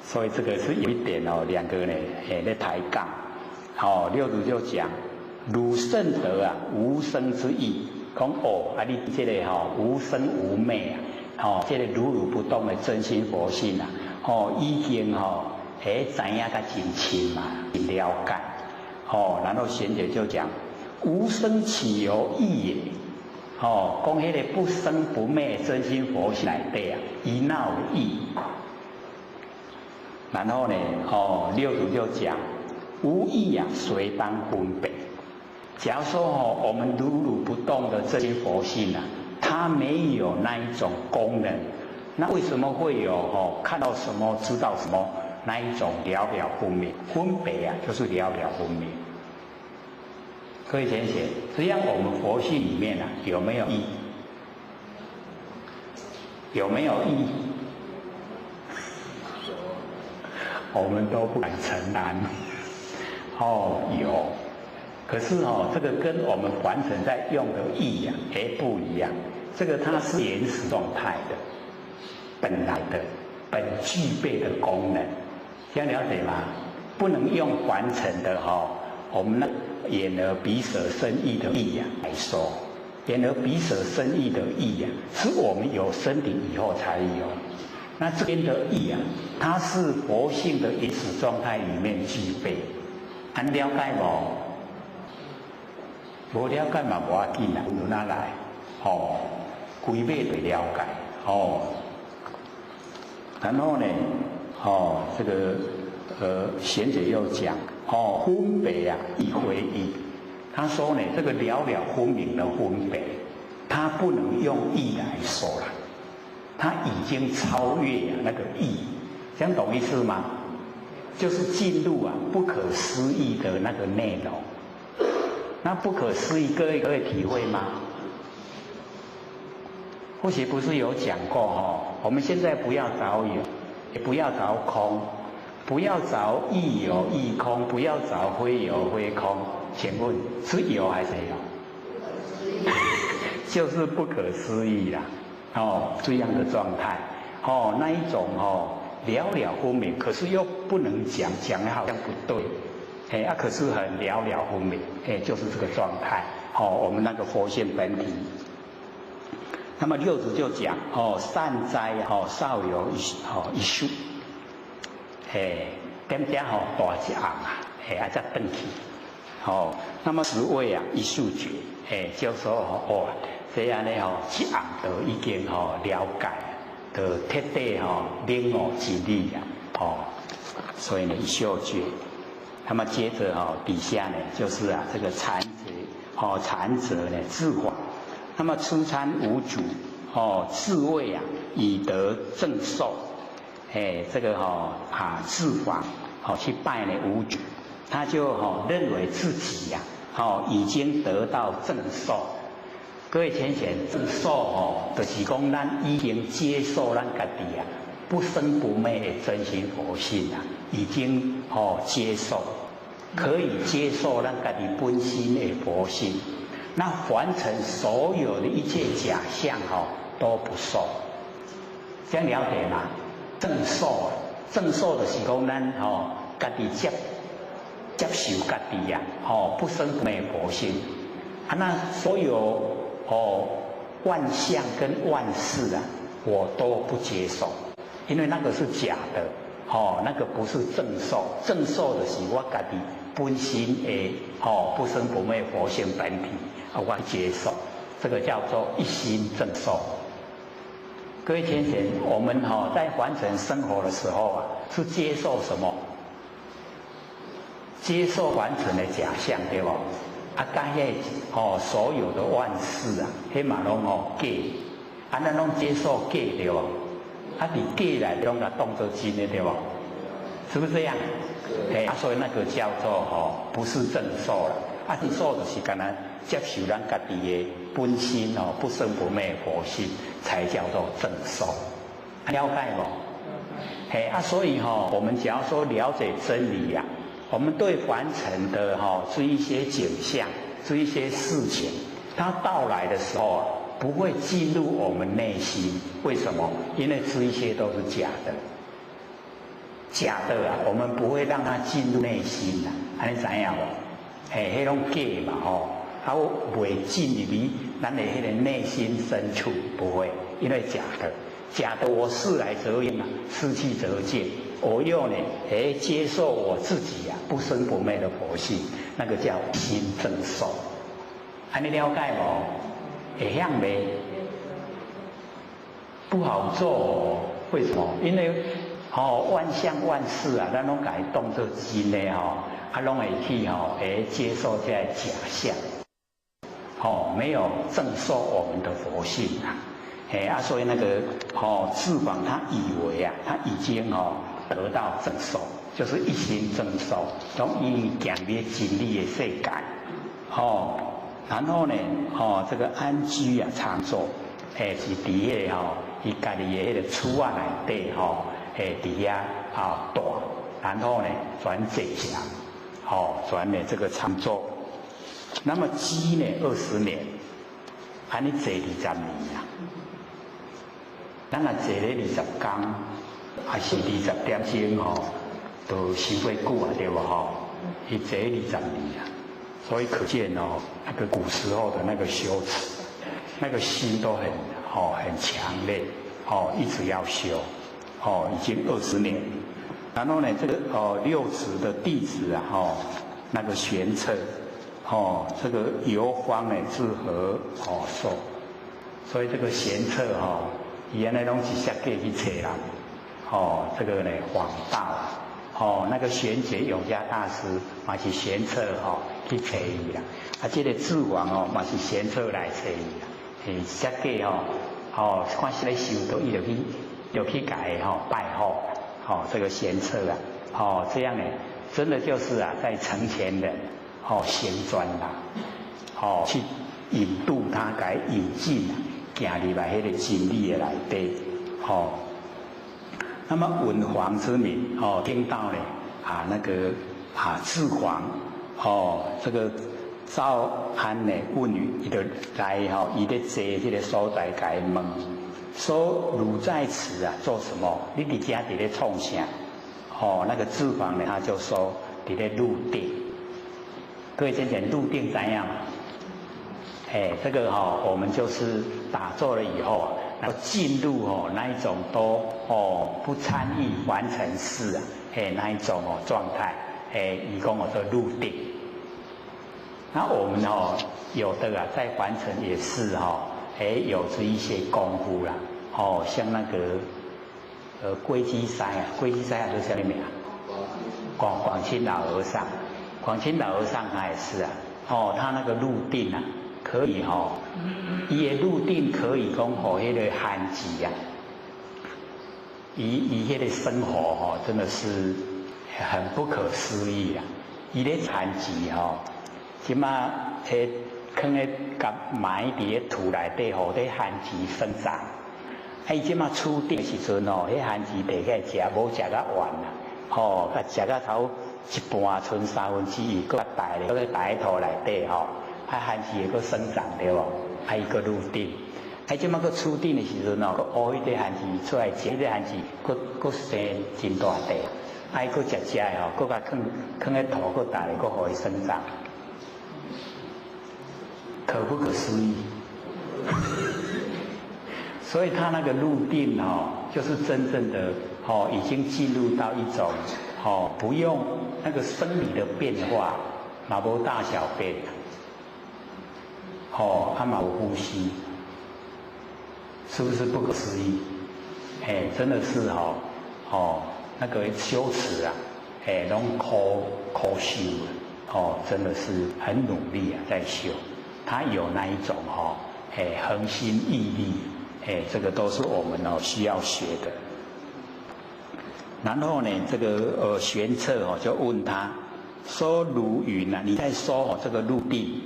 所以这个是有一点两个呢，在抬杠，六祖就讲汝圣德无生之意，讲你这个无生无灭这个如如不动的真心佛性已经知影甲真清嘛，真了解，然后贤姐就讲无生岂有意也。讲迄个不生不灭真心佛性内底伊哪有意？然后呢，六祖就讲无意谁当分别？假如说我们如如不动的真心佛性它没有那一种功能，那为什么会有看到什么知道什么那一种了了分明？分别就是了了分明。各位贤贤，实际上我们佛性里面有没有意？有没有意？我们都不敢承认。有，可是这个跟我们凡尘在用的意不一样。这个它是原始状态的，本来的、本具备的功能，这样了解吗？不能用凡尘的我们那眼耳鼻舌身意的意来说，眼耳鼻舌身意的意是我们有身体以后才有。那这边的意它是佛性的原始状态里面具备。了解无了解嘛无要紧由哪来？规码就了解。然后呢，这个贤者又讲。分别亦非意，他说呢，这个了了分明的分别，它不能用意来说了，它已经超越那个意，这样懂意思吗？就是进入不可思议的那个内容。那不可思议，各位体会吗？或许不是有讲过我们现在不要找有，也不要找空。不要找亦有亦空，不要找非有非空，请问是有还是有？就是不可思议啦，这样的状态，那一种了了分明，可是又不能讲的好像不对，可是很了了分明，就是这个状态，我们那个佛性本体。那么六祖就讲，善哉，少有一树。点点大一红再转去，那么十位一数觉，就说这样呢一红就已经了解，就彻底领悟真理所以呢一数觉，那么接着底下呢就是这个禅者呢自法，那么初参无主自谓以得正受。这个自法去拜呢无主，他就认为自己已经得到正受。各位浅显，正受就是讲咱已经接受咱家己不生不灭的真心佛性已经接受，可以接受咱家己本心的佛性。那凡尘所有的一切假象都不受，这样了解吗？正受就是讲咱家己接受家己不生不灭佛性那所有万象跟万事啊，我都不接受，因为那个是假的，那个不是正受，正受的是我家己本心的，不生不灭佛性本体，我接受，这个叫做一心正受。各位先贤，我们在凡尘生活的时候啊，是接受什么？接受凡尘的假象，对不？甲迄所有的万事啊，迄嘛拢假，咱拢接受假，对不？伫假来拢甲当作真的，对不？是不是这样？所以那个叫做不是正受了。正受就是干那接受咱家己的本心不生不灭佛性，才叫做正受。了解不？所以我们只要说了解真理呀，我们对凡尘的这一些景象，这一些事情，它到来的时候啊，不会进入我们内心。为什么？因为这一些都是假的。假的啊，我们不会让它进入内心啊，安尼知影无？迄种假嘛它不会进入咱的迄个内心深处，不会，因为假的，假的我事来则应啊，事去则见。我又呢，接受我自己啊，不生不灭的佛性，那个叫心正受。安尼了解无？会晓没？不好做为什么？因为万象万事啊，咱拢甲伊当作真的拢会去接受这假象，没有正受我们的佛性啊，所以那个智广他以为啊，他已经得到正受，就是一心正受，从伊行灭真理的世界，然后呢，这个安居啊常住，是伫迄个伊家己的迄个厝啊内底伫遐大，然后呢转济强，转呢这个常住，那么积呢20年，安尼坐20年啊，咱若坐咧20天，还是20点钟都伤过久啊，对不伊坐20年啊，所以可见那个古时候的那个修持，那个心都很强烈，一直要修。已经20年，然后呢，这个六祖的弟子啊，那个玄策，这个游方呢自何受？所以这个玄策原来拢是下界去找人，这个呢访道，那个玄觉永嘉大师嘛是玄策去找伊啦，这个智王嘛是玄策来找伊啦，下界看是咧修道，伊就去甲伊拜访，这个玄策啊，这样呢，真的就是啊，在成全人行专啦，去引渡他，甲伊引进行入来迄个真理的内底，那么文皇之民听到呢那个智皇这个赵安呢问语，伊就来伊咧坐这个所在甲伊问。说汝在此啊做什么？你伫家伫咧创啥？那个智皇呢，他就说伫咧入定。各位先生，入定怎样？这个我们就是打坐了以后，然后进入那一种都不参与凡尘事啊，那一种状态，以供我说入定。那我们有的在凡尘也是有着一些功夫啦，像那个龟基塞啊，龟基塞都是什么名啊？广清老和尚，广清老和尚他也是啊，他那个入定啊，可以伊的入定可以讲迄个罕极啊，伊迄个生活真的是很不可思议啊，伊咧罕极即马放咧甲埋伫咧土内底，互啲番薯生长。伊即马厝顶时阵迄番薯地起来食，无食到完啦，甲食到头一半，剩1/3，伊搁大咧，搁咧大喺土内底番薯会搁生长对无？伊搁入定。即马搁厝顶的时阵搁乌迄啲番薯出来食，迄啲番薯搁生真大地，伊搁食的搁甲放咧土，搁大咧，搁互伊生长。可不可思议？所以他那个入定就是真正的已经进入到一种不用那个生理的变化，嘛无大小便，嘛无呼吸，是不是不可思议？真的是那个修持啊，拢苦修真的是很努力啊，在修。他有那一种恒心毅力，这个都是我们需要学的。然后呢，这个玄策就问他说：“如云啊，你在说这个入定，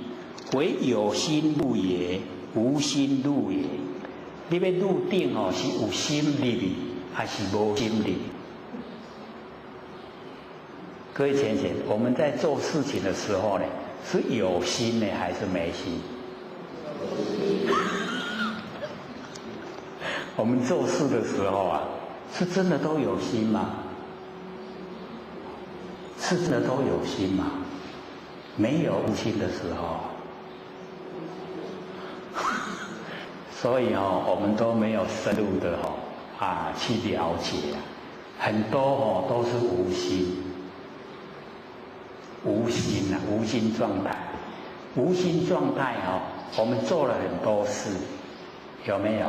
为有心入也，无心入也？你要入定是有心入去，还是无心入？”各位浅浅，我们在做事情的时候呢，是有心呢，还是没心？我们做事的时候啊，是真的都有心吗？是真的都有心吗？没有无心的时候，所以我们都没有深入的去了解很多都是无心。无心无心状态，无心状态我们做了很多事，有没有？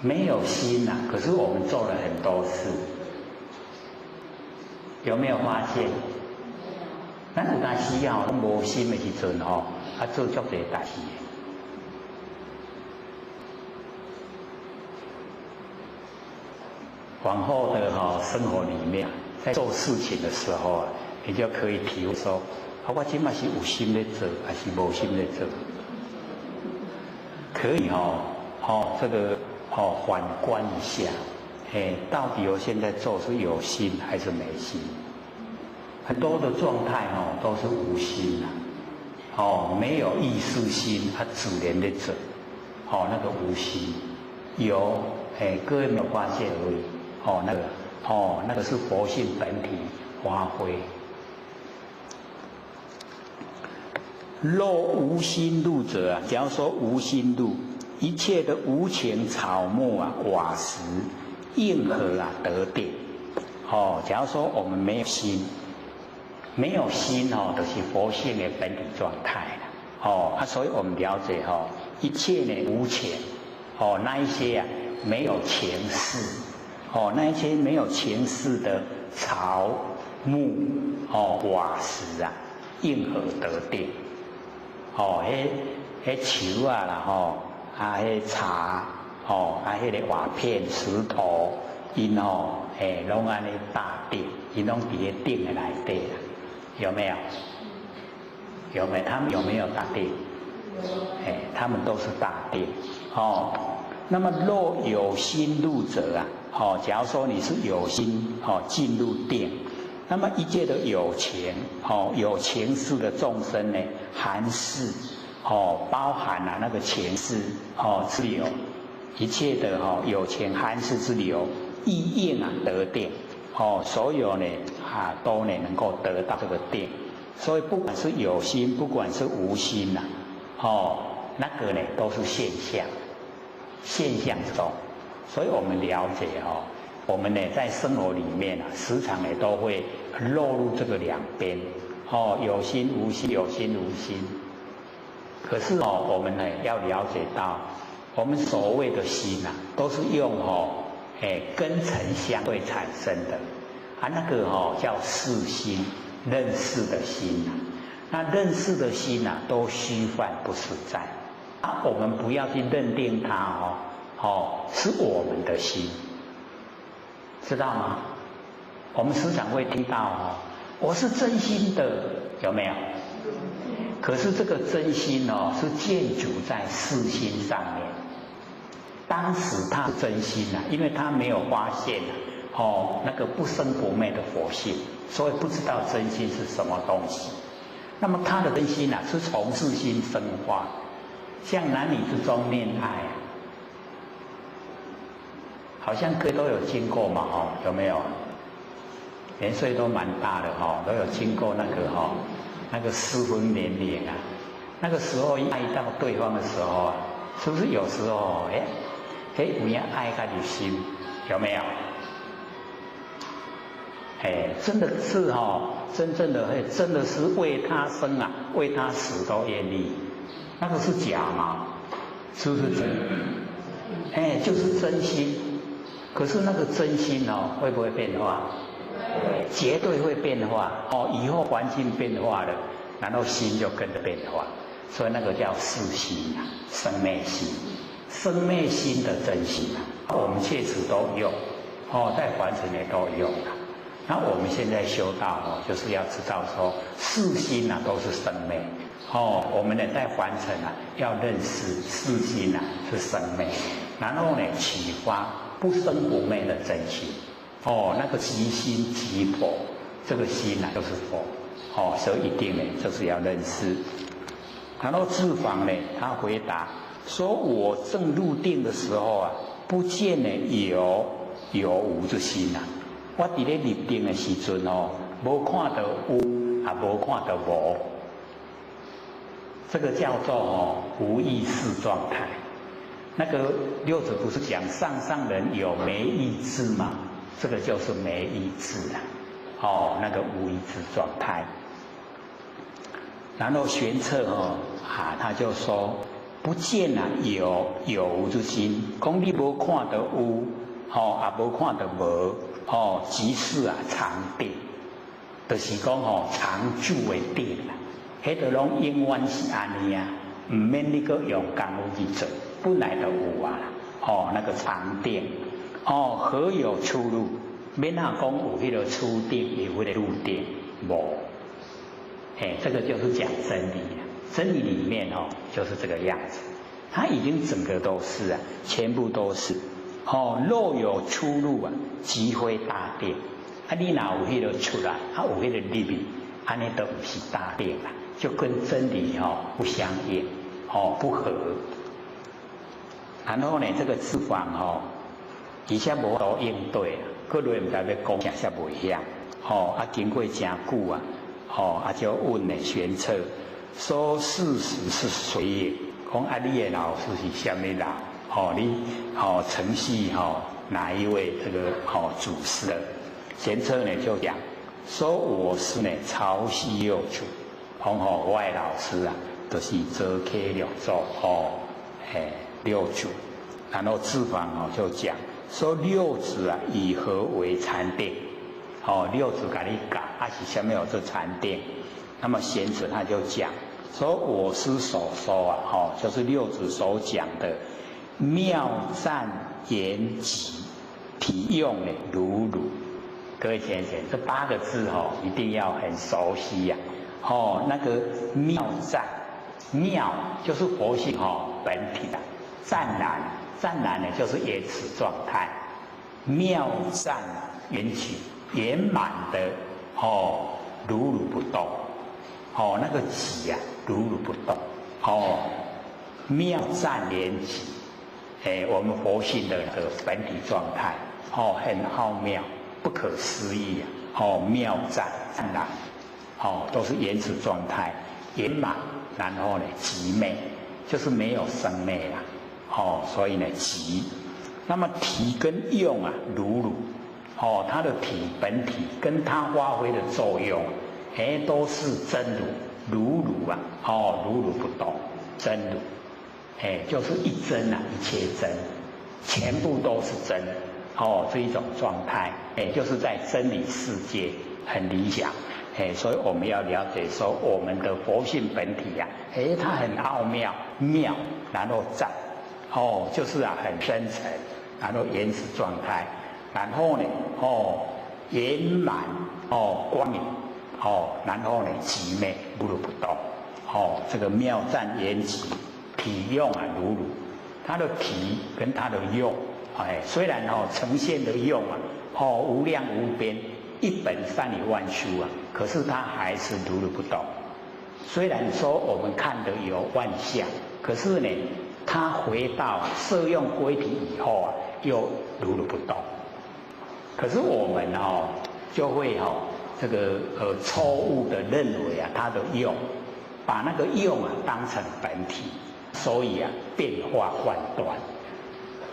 没有心可是我们做了很多事，有没有发现？咱有当时无心的时阵做足多代志。往后的生活里面，在做事情的时候你就可以体会说，我今嘛是有心在做，还是无心在做？可以这个反观一下，到底我现在做是有心还是没心？很多的状态都是无心没有意识心，它自然在做，那个无心有，各位没有发现而已，那个是佛性本体发挥。若无心入者假如说无心入，一切的无情草木瓦石应和得定。假如说我们没有心，没有心就是佛性的本体状态了。所以我们了解一切呢无情，那一些没有情事，那一些没有情事的草木瓦石应和得定。迄树啦迄茶迄个瓦片石头，因拢安尼大定，因拢伫咧定的内底啦，有没有？有没有？他们有没有大定？他们都是大定。那么若有心入者假如说你是有心进入定，那么一切的有情有情事的众生呢，含事包含那个情事之流，一切的有情含事之流意应得定，所有呢都呢能够得到这个定。所以不管是有心，不管是无心那个呢都是现象，现象中。所以我们了解我们呢在生活里面时常呢都会落入这个两边有心无心，有心无心。可是我们呢要了解到，我们所谓的心都是用根尘相对产生的那个叫识心，认识的心那认识的心都虚幻不实在我们不要去认定它是我们的心，知道吗？我们时常会听到我是真心的，有没有？可是这个真心是建筑在事心上面。当时他是真心因为他没有发现那个不生不灭的佛性，所以不知道真心是什么东西。那么他的真心是从事心生发，像男女之中恋爱好像各位都有经过嘛有没有？年岁都蛮大的都有经过那个失婚年龄那个时候爱到对方的时候是不是有时候有人爱他的心，有没有？真的是真正的真的是为他生啊，为他死都愿意，那个是假吗？是不是真？就是真心。可是那个真心会不会变化？绝对会变化以后环境变化了，然后心就跟着变化，所以那个叫世心啊，生灭心，生灭心的真心啊，我们确实都有在凡尘也都有啊。那我们现在修道就是要知道说世心啊都是生灭我们呢在凡尘啊要认识世心啊是生灭，然后呢启发不生不灭的真心那个即心即佛，这个心啊就是佛所以一定呢就是要认识。然后智房呢他回答说，我正入定的时候啊，不见呢有无之心啊。我伫咧入定的时阵无看到有，也无看到无，这个叫做无意识状态。那个六祖不是讲上人有没意志吗？这个就是没意志啊，那个无意识状态。然后玄策他就说不见有无之心，讲你无看到有，也无看到无。即是常定，就是讲常住的定啦。迄个拢永远是安尼啊，唔免你个用功夫去做，本来就有啊。那个常定，何有出入？免讲有迄个初定，有迄个入定，无。这个就是讲真理啊。真理里面就是这个样子，它已经整个都是啊，全部都是。若有出入啊，即非大定。你若有迄个出来，有迄个入去，安尼都不是大定啦，就跟真理不相应，不合。然后呢，这个智房以前无多应对啊，各位唔知要讲啥些袂晓，经过真久啊，就问呢玄策，说事实是谁也？讲你的老师是什么人？你承系哪一位这个祖师的？玄策呢就讲说，我是呢曹溪六祖，我的老师啊，就是泽 K 六祖六祖。然后智房就讲说，六祖啊以何为禅定？六祖给你讲是什么有这禅定？那么玄策他就讲说，我师所说啊，就是六祖所讲的。妙赞言集，体用呢如如。各位先生，这8个字一定要很熟悉呀。那个妙赞，妙就是佛性本体的，湛然呢就是言辞状态。妙赞缘起圆满的如如不动。那个集啊如如不动。妙赞缘起。我们佛性的本体状态，很奥妙，不可思议啊！妙湛然，都是原始状态，圆满，然后呢，极昧，就是没有生灭啦，所以呢，极。那么体跟用啊，如如，它的体本体跟它发挥的作用，都是真如，如如啊，如如不动，真如。就是一真啊，一切真，全部都是真，这一种状态，就是在真理世界很理想，所以我们要了解说，我们的佛性本体呀，它很奥妙，妙，然后湛，就是很深沉，然后原始状态，然后呢，圆满，光明，然后呢，极昧，不如不动，这个妙湛圆极。体用啊如如，它的体跟它的用，虽然呈现的用啊，无量无边，一本善以万殊啊，可是它还是如如不动。虽然说我们看的有万象，可是呢，它回到色用归体以后啊，又如如不动。可是我们就会这个错误的认为啊，它的用，把那个用啊当成本体。所以啊变化万端，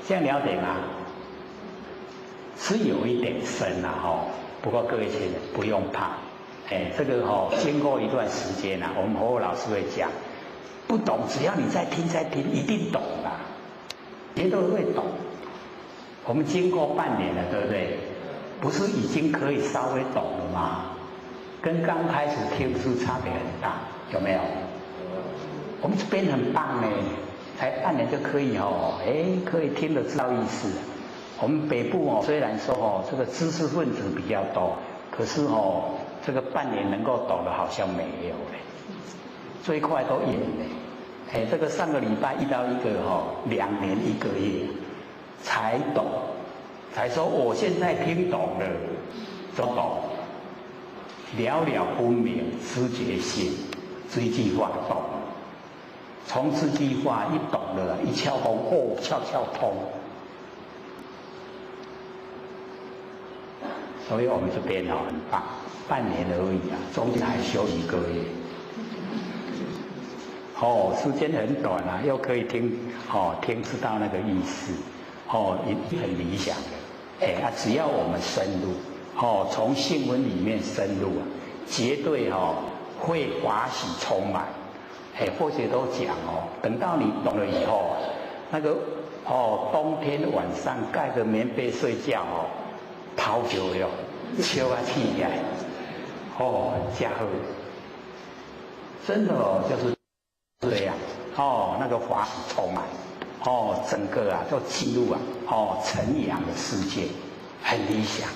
这样了解吗？是有一点深啊哈，不过各位亲人不用怕，这个经过一段时间啊，我们侯老师会讲，不懂只要你再听，一定懂啦，谁都会懂。我们经过半年了，对不对？不是已经可以稍微懂了吗？跟刚开始听是差别很大，有没有？我们这边很棒呢，才半年就可以可以听得知道意思。我们北部虽然说这个知识分子比较多，可是这个半年能够懂的好像没有嘞，最快都1年嘞。这个上个礼拜遇到一个2年1个月才懂，才说我现在听懂了，就懂。了了分明，知觉性，这一句话懂了。从这句话一懂了，一窍通，窍通。所以我们这边很棒，半年而已啊，中间还休1个月。时间很短啊，又可以听知道那个意思，也很理想的。只要我们深入。从新闻里面深入啊，绝对会法喜充满。或许都讲等到你懂了以后，那个冬天晚上盖着棉被睡觉泡酒哟，笑啊起来，加好，真的就是这样那个法喜充满，整个都进入晨阳的世界，很理想。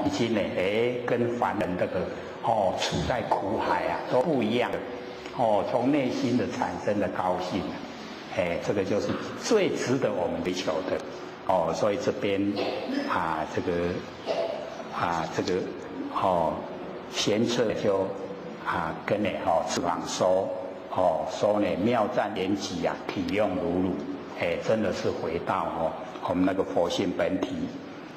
已经呢，跟凡人这个处在苦海啊都不一样的，从内心的产生的高兴，这个就是最值得我们追求的，所以这边这个贤策就跟呢翅膀说呢妙赞言集啊，体用如乳，真的是回到我们那个佛性本体。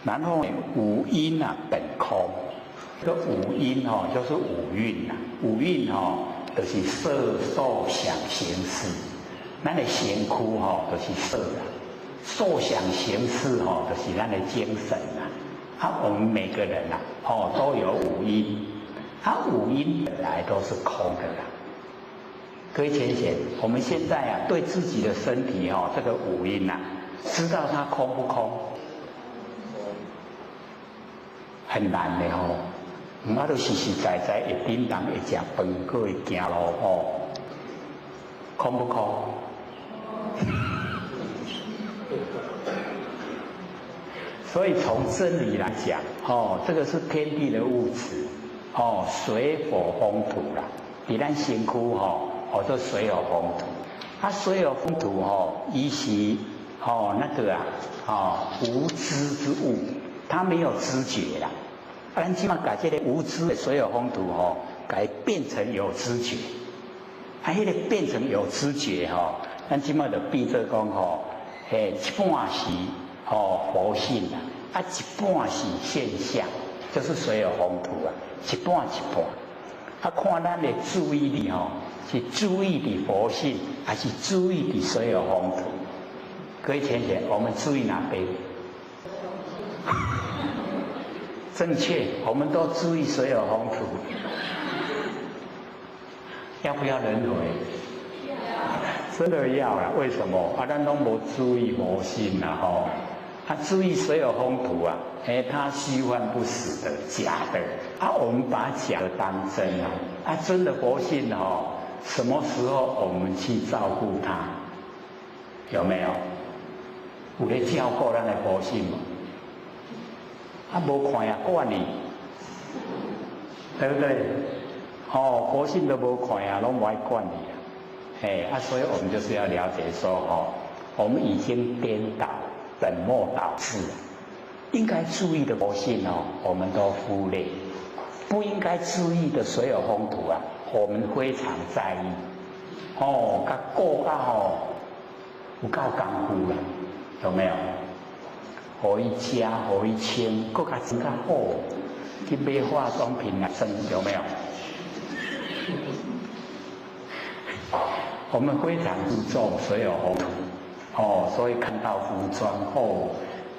然后五阴啊本空，这个五阴就是五蕴呐，五蕴就是色受想行识，咱的身躯就是色啦，受想行识就是咱的精神啦。我们每个人都有五阴，五阴本来都是空的啦。各位浅显，我们现在对自己的身体这个五阴知道它空不空？很难的都实实在在会叮当会吃饭，佫会行路空不空？所以从真理来讲，这个是天地的物质，水火风土啦。比咱身躯做水火风土，水火风土伊是那个无知之物。他没有知觉啦，咱起码把这个无知的水火风土改变成有知觉，迄个变成有知觉咱起码就变做讲一半是佛性啦，一半是现象，就是水火风土一半一半。看咱的注意力是注意的佛性，还是注意的水火风土？各位浅显，我们注意哪边？正确，我们都注意水火风土，要不要轮回？真的要啦，为什么？咱都没注意佛性啦他注意水火风土他虚幻不实的假的我们把假的当真真的佛性什么时候我们去照顾它？有没有？有在照顾咱的佛性吗？无看呀管你，对不对？佛性都无看呀，拢无爱管你所以我们就是要了解说我们已经颠倒、本末倒置了。应该注意的佛性我们都忽略；不应该注意的水火风土我们非常在意。甲顾有够功夫啦，有没有？互伊食，互伊穿，佫较穿较好，去买化妆品来穿，有没有？我们非常注重所有宏图，所以看到服装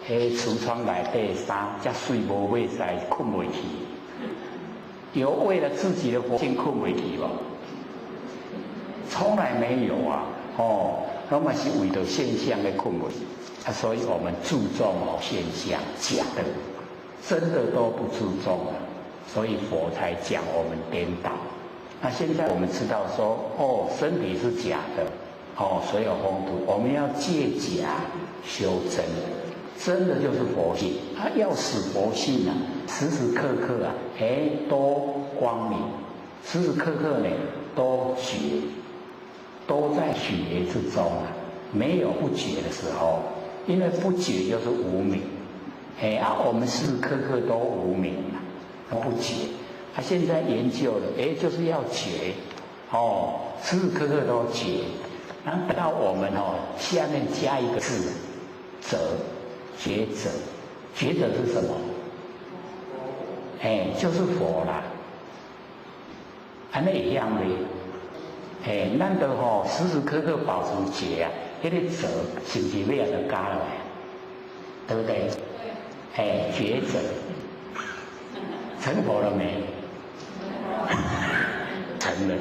橱窗内底衫遮水无买使困袂去，有为了自己的佛性困袂去无？从来没有啊，那么是为了现象的困袂啊，所以我们注重现象，假的，真的都不注重了，所以佛才讲我们颠倒。那现在我们知道说，身体是假的，所有风土，我们要借假修真，真的就是佛性。要使佛性啊，时时刻刻啊，都光明，时时刻刻呢都觉，都在觉之中啊，没有不觉的时候，因为不觉就是无明，我们时时刻刻都无明啊，都不觉。现在研究了，就是要觉，时时刻刻都觉，然后等到我们下面加一个字，者，觉者，觉者是什么？就是佛啦，那一样的，咱都时时刻刻保持觉啊，那个者是不是要就加了，对不对？觉者，成佛了没？成了，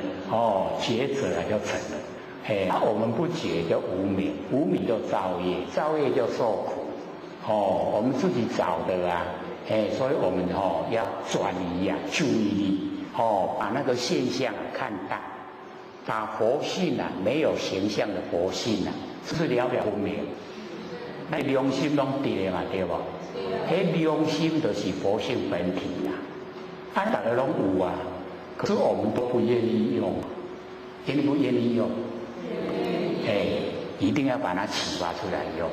觉者就成了，我们不觉就无明，无明就造业，造业就受苦，我们自己找的啊，所以我们要转移啊注意力，把那个现象看淡，把佛性啊没有形象的佛性啊，是不是了了分明？那良心拢对的嘛，对不？良心就是佛性本体啊，大家拢有啊。可是我们都不愿意用，愿不愿意用？一定要把它启发出来用。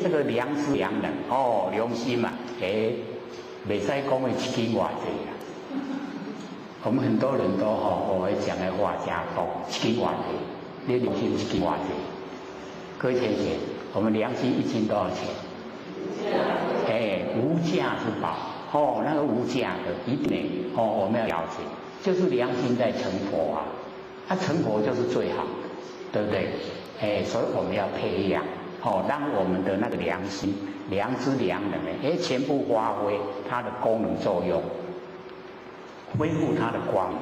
这个良知良能良心嘛，袂使讲的一斤偌济啊。我们很多人都我会讲的话家讲一斤偌济，你良心一斤偌济？各位先生，我们良心一斤多少钱？无价之宝那个无价的一定我们要了解。就是良心在成佛啊，成佛就是最好，对不对？所以我们要培养，让我们的那个良心、良知、良能呢，全部发挥它的功能作用，恢复它的光，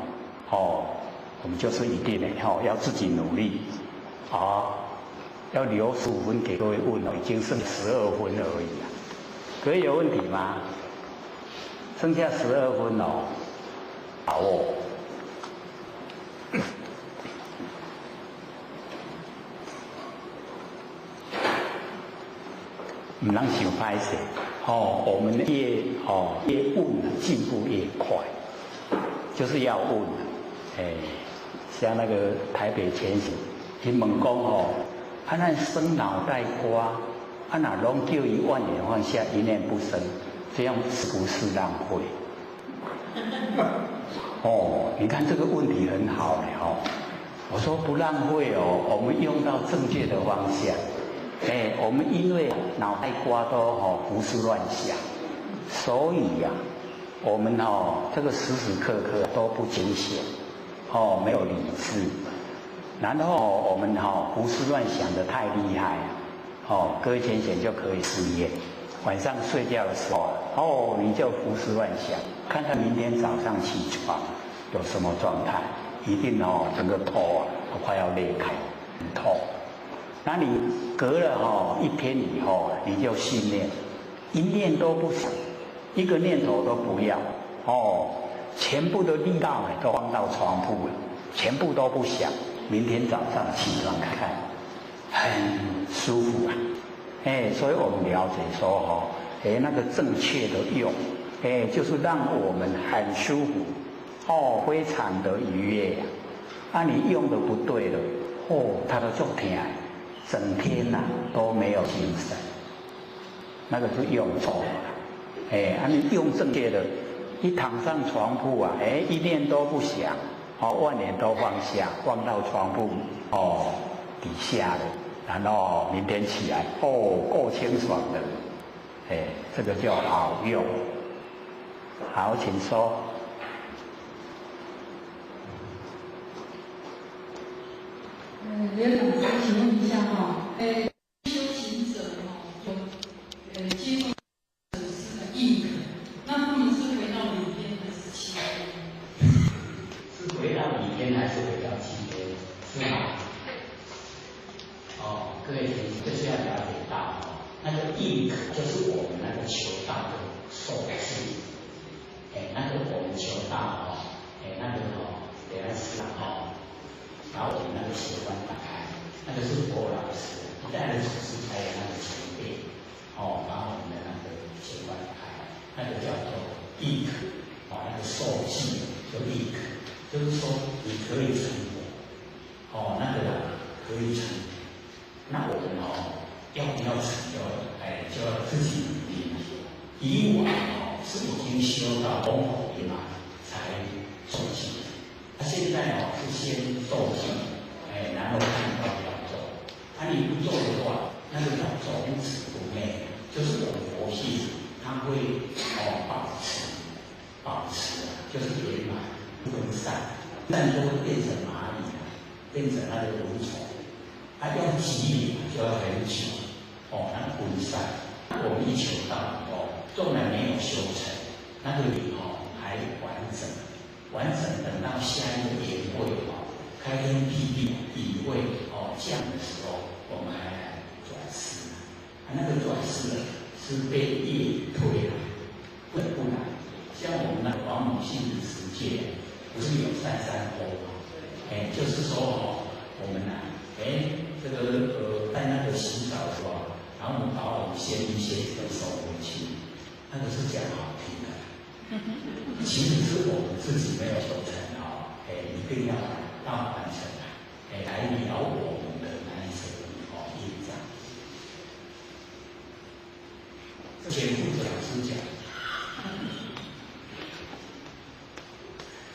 我们就是一定的要自己努力，要留15分给各位问已经剩12分而已啊，各位有问题吗？剩下12分把握，不能想歹势，我们越问进步越快，就是要问，像那个台北前行，他问讲咱生脑袋瓜，哪拢叫伊万年放下一念不生，这样是不是浪费？你看这个问题很好我说不浪费我们用到正确的方向。我们因为脑袋瓜都胡思乱想，所以呀，我们这个时时刻刻都不警醒，没有理智，然后我们胡思乱想的太厉害，各位先生就可以试验。晚上睡觉的时候你就胡思乱想，看看明天早上起床有什么状态，一定整个头都快要裂开，很痛。那你隔了1天以后，你就训练，一念都不想，一个念头都不要，全部的力道都放到床铺了，全部都不想，明天早上起床看看，很舒服啊。所以我们了解说那个正确的用，就是让我们很舒服，非常的愉悦啊。你用的不对了，它都做痛，整天都没有精神，那个是用错了。你用正确的，一躺上床铺一念都不想，万年都放下，放到床铺底下了。然后明天起来，够清爽的，这个叫好用。好，请说。连长，想请问一下哈，修行者有接受指示的认可，那他们是回到里边还是七天？是回到里边还是回到七天？是吗？各位同学就是要了解到那个认可就是我们那个求道的受持，那个我们求道那个原来是然后我们那个血管打开，那个是郭老师带的指示才有那个沉淀，然后我们的那个血管打开，那个叫做认可，那个受记就认可，就是说你可以成佛，那个可以成。那我们要不要成就？就要自己努力。以往是已经修到功口圆满才受记，那现在是先受记，然后看到要做。你不做的话，那个叫种子不灭，就是我们佛系它会保持就是圆满不分散，但就会变成蚂蚁变成那个蚊虫。要积累就要很久，那分散。我们一求道以后，纵然没有修成，那个理还完整，等到下一个年会开天辟地理会降的时候，我们还来转世。那个转世是被业推来，不然。像我们那个王母性子十界，不是有3坡吗？就是说我们这个在那个洗澡的时候，然后我们把我们先这个手回去，那个是讲好听的，其实是我们自己没有修成一定要完成来了我们的那一层业障。前副老师讲，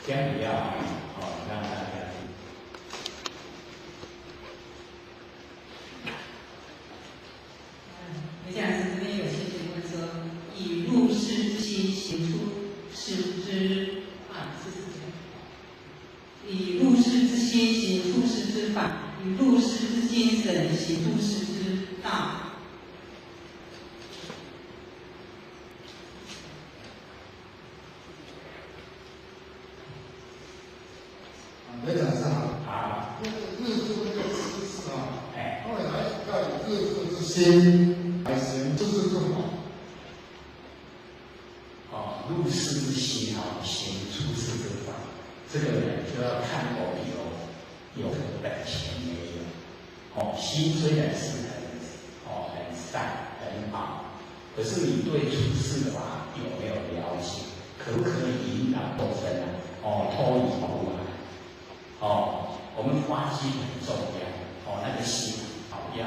先不要让大家。李讲师这边有些询问说，以入世之心行出世之法，以入世之心行出世之法，以入世之精神行出世之道。连长上好。那个日出这个知识后来要有日出之心来行出世之法。入世之心行出世之法，这个人就要看我们有本钱没有。心虽然是很善很好，可是你对出世法有没有了解？可不可以引导众生脱离苦海？我们发心很重要，那个心要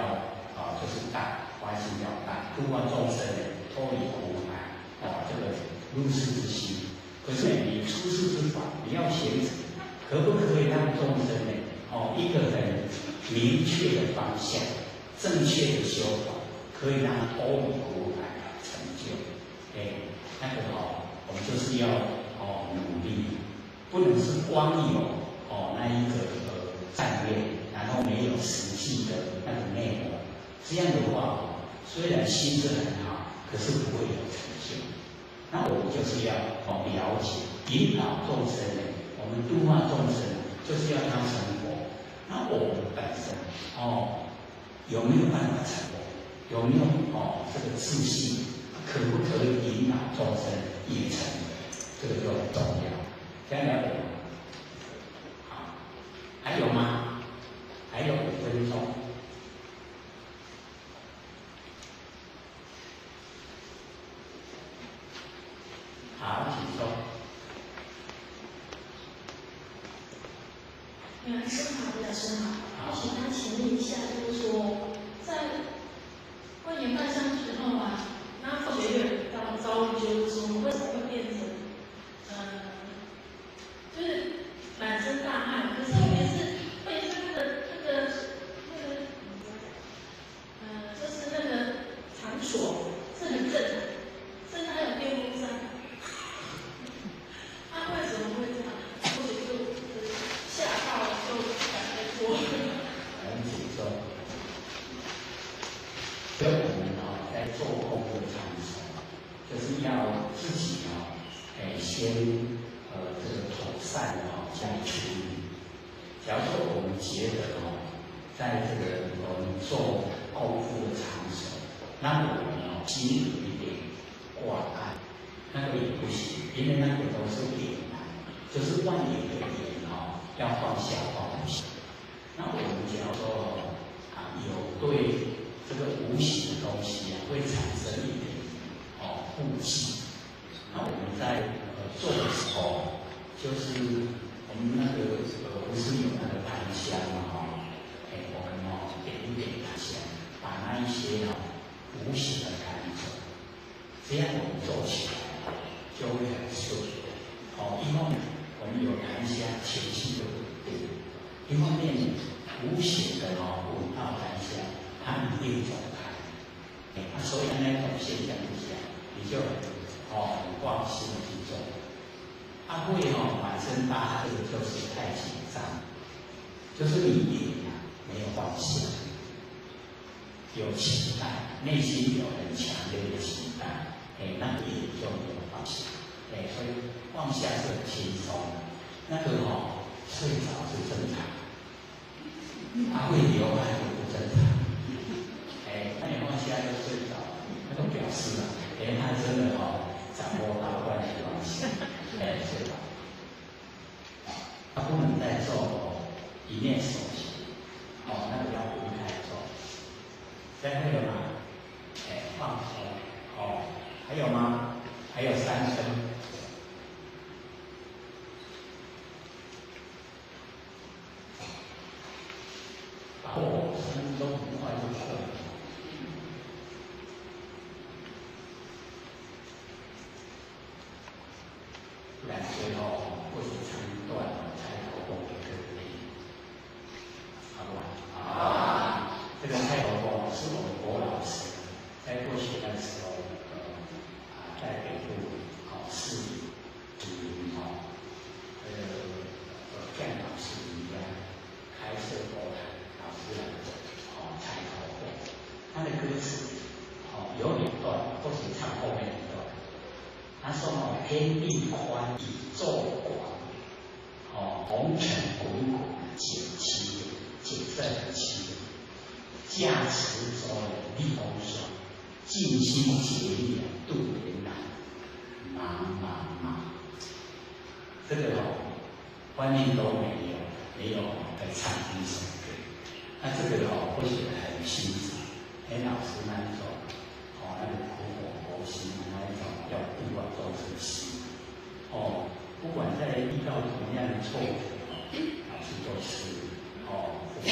就是大，发心要大，度化众生脱离苦海，这个入世之心。可是你出世之法，你要显示，可不可以让众生一个人明确的方向，正确的修法，可以让他脱离苦海成就？那个我们就是要努力，不能是光有那一个战略，然后没有实际的那个内容。这样的话，虽然心智很好，可是不会有成就。那我们就是要了解，引导众生我们度化众生，就是要他成佛。那我们本身有没有办法成佛？有没有这个自信？可不可以引导众生也成？这个就很重要。这样了解吗？还有吗？还有5分钟。好，请说。老师好，老师好，我想要请问一下，就是说，在观念拜上之后那佛学院遭遇就是说，为什么会变成就是满身大汗，可是后面是会是就是那个场所是很正常，甚至还有电风扇。为什么会这样？或者就吓到就赶快说。先这个妥善的加以处理。假如说我们觉得在这个我们做功夫的场所，那我们心里有一点挂碍，那个也不行，因为那个都是点就是万年的点要放下放不下。那我们假如说有对这个无形的东西会产生一点顾忌，那我们在做的时候，就是我们那个不是有那个檀香嘛我们点一点檀香，把那一些无形的赶走，这样我们做起来就会很顺。一方面我们有檀香，情绪就稳定；一方面无形的闻到檀香，它一定走开。所以那种现象之下，你就很放心的去做。会满身大汗，这个就是太紧张，就是你没有放下，有期待，内心有很强烈的期待，那个也就没有放下。所以放下是很轻松的，那个睡着是正常，会流汗也不正常。那你放下就睡着，那个表示他真的掌握到关系放下，睡着。他不能再做一面手型，那个要分开做。再会了吗？放松，还有吗？还有3分。3分钟很快就过了。不然最后或许长一段才头功给各位听，好不好？这个开头功是我们国老师在过去那时候，在北部市里跟老师一样开设佛堂，老师来开头功。他的歌词有2段，或许唱后面1段。他说天地宽，宇宙广，红尘滚滚，景色很凄，驾持舟立风霜，尽心竭力度年难，忙。这个外面都没有在唱一首歌，那这个或许很欣赏。老师那一种那个苦口婆心那一种要不管做出心，不管在遇到同样的错误，老师都是负责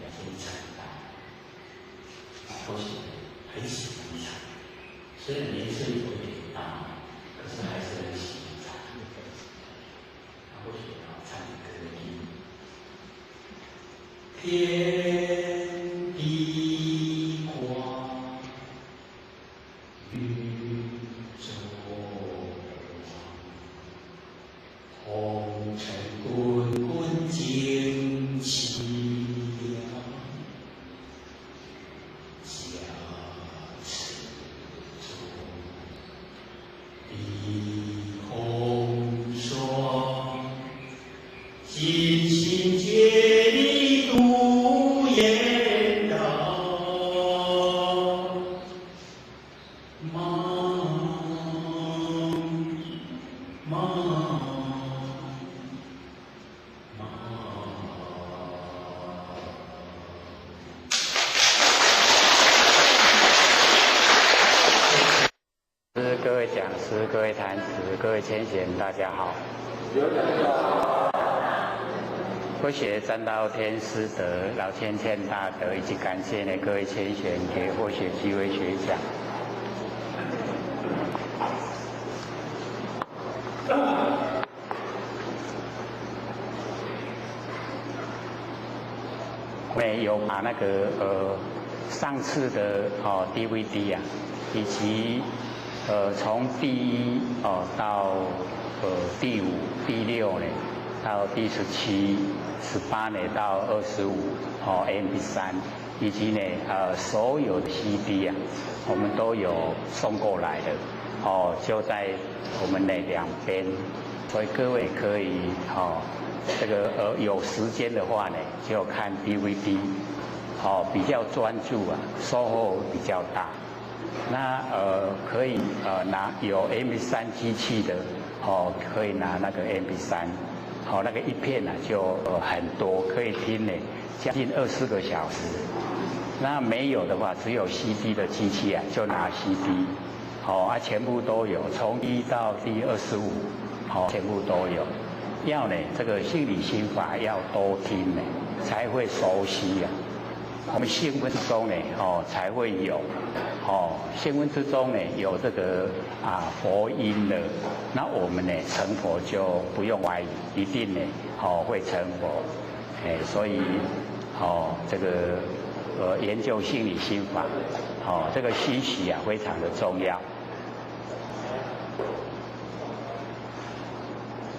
要去承担。或许很喜欢唱，虽然年岁有点大，可是还是很喜欢唱。或许唱歌天地广，宇宙广，红尘滚滚尽凄凉，驾持舟立风霜，尽心竭力度严绕，忙。各位讲师、各位坛子、各位千贤，大家好。会学占道天师德、老千千大德，以及感谢各位千贤给会学机会学讲。没有把那个上次的DVD 以及从第1到第5、第6呢，到第17、18呢到25MP3，以及呢所有的 CD 我们都有送过来的。就在我们那两边，所以各位可以这个有时间的话呢，就看 DVD， 比较专注啊，收获比较大。那可以拿有 MP3 机器的可以拿那个 MP3，那个一片呢就很多，可以听呢将近24个小时。那没有的话，只有 CD 的机器啊，就拿 CD， 全部都有，从1到第25，全部都有。要呢这个心理心法要多听呢，才会熟悉啊。我们兴奋之中呢，才会有，兴奋之中呢有这个佛音了，那我们呢成佛就不用怀疑，一定呢会成佛，所以这个研究心理心法，这个熏习啊非常的重要。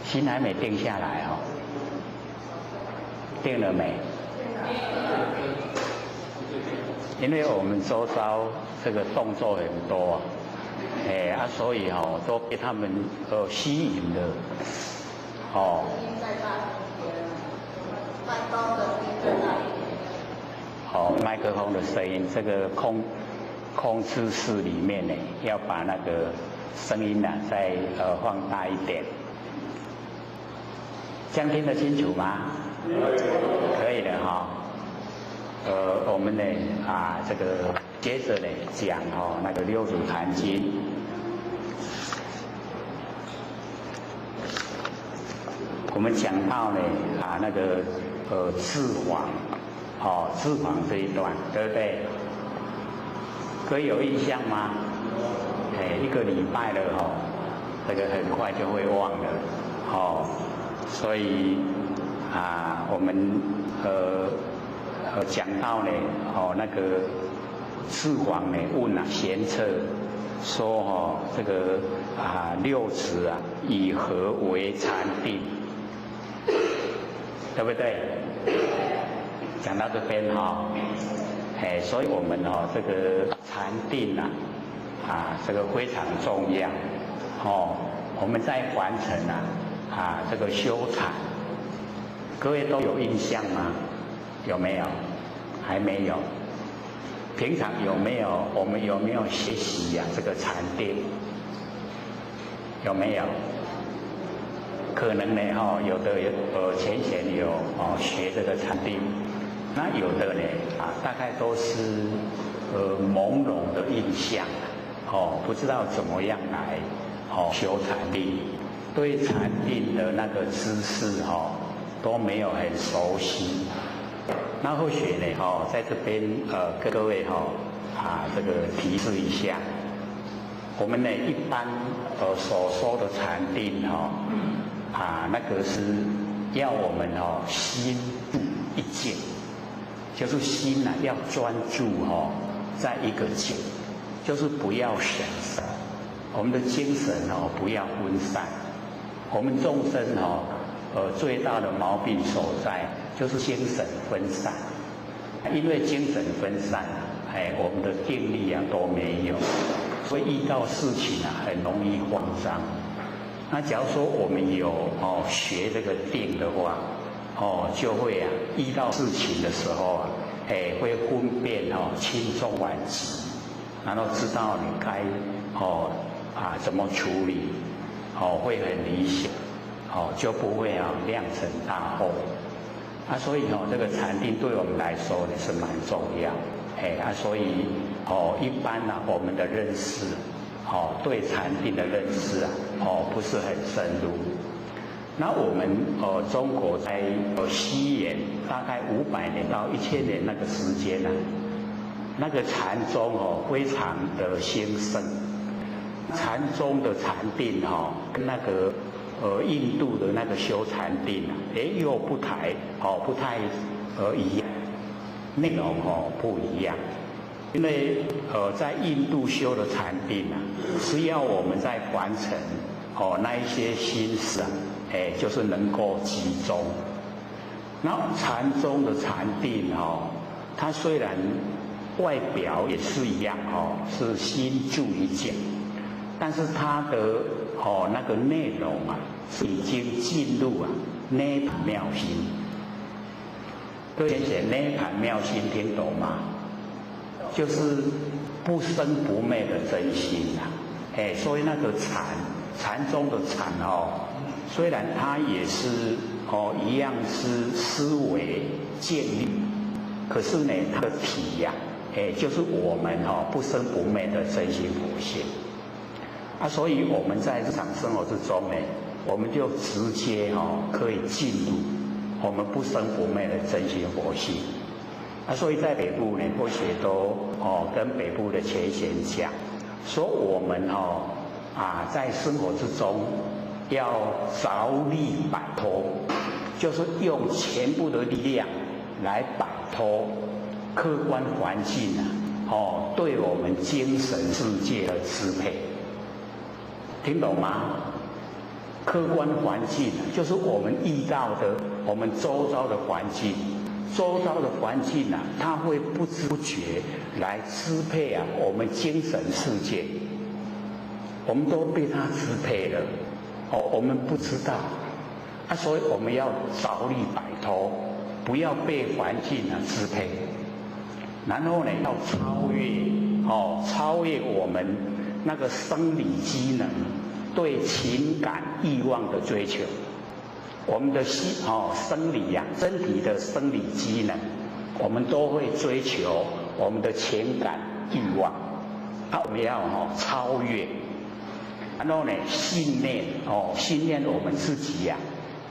心还没定下来定了没？因为我们周遭这个动作很多所以都被他们吸引了麦克风的声音，这个控制室里面呢，要把那个声音再放大一点。这样听得清楚吗？可以的我们呢这个接着呢讲那个六祖坛经。我们讲到呢那个治黄，治黄这一段，对不对？各位有印象吗？一个礼拜了这个很快就会忘了所以我们讲到呢那个智黄呢问贤策说这个六祖以何为禅定，对不对？讲到这边所以我们这个禅定这个非常重要我们在完成这个修禅，各位都有印象吗？有没有？还没有。平常有没有？我们有没有学习这个禅定？有没有？可能呢有的浅有学这个禅定，那有的呢大概都是朦胧的印象不知道怎么样来修禅定。对禅定的那个知识都没有很熟悉，那或许呢在这边跟各位这个提示一下，我们呢一般所说的禅定那个是要我们心住一境，就是心要专注在一个境，就是不要神散，我们的精神不要分散。我们众生最大的毛病所在就是精神分散，因为精神分散我们的定力都没有，所以遇到事情很容易慌张。那假如说我们有学这个定的话就会遇到事情的时候会分辨轻重缓急，然后知道你该怎么处理会很理想就不会酿成大祸所以这个禅定对我们来说呢是蛮重要所以一般我们的认识对禅定的认识不是很深入。那我们中国在西元大概500年到1000年那个时间那个禅宗非常的兴盛。禅宗的禅定跟那个印度的那个修禅定又不太一样，内容不一样。因为在印度修的禅定是要我们在完成那一些心思就是能够集中。那禅宗的禅定它虽然外表也是一样是心住一境，但是它的那个内容啊，已经进入涅槃妙心。各位先生，涅槃妙心听懂吗？就是不生不灭的真心啊。所以那个禅中的禅虽然它也是一样是思维建立，可是呢，它的体呀，就是我们不生不灭的真心佛性所以我们在日常生活之中呢，我们就直接可以进入我们不生不灭的真心佛性所以在北部呢，或许都跟北部的前贤讲，说我们在生活之中要着力摆脱，就是用全部的力量来摆脱客观环境对我们精神世界的支配，听懂吗？客观环境就是我们遇到的我们周遭的环境，周遭的环境它会不知不觉来支配我们精神世界，我们都被它支配了我们不知道所以我们要着力摆脱，不要被环境支配，然后呢要超越我们那个生理机能对情感欲望的追求。我们的生理身体的生理机能，我们都会追求我们的情感欲望我们要超越，然后呢信念我们自己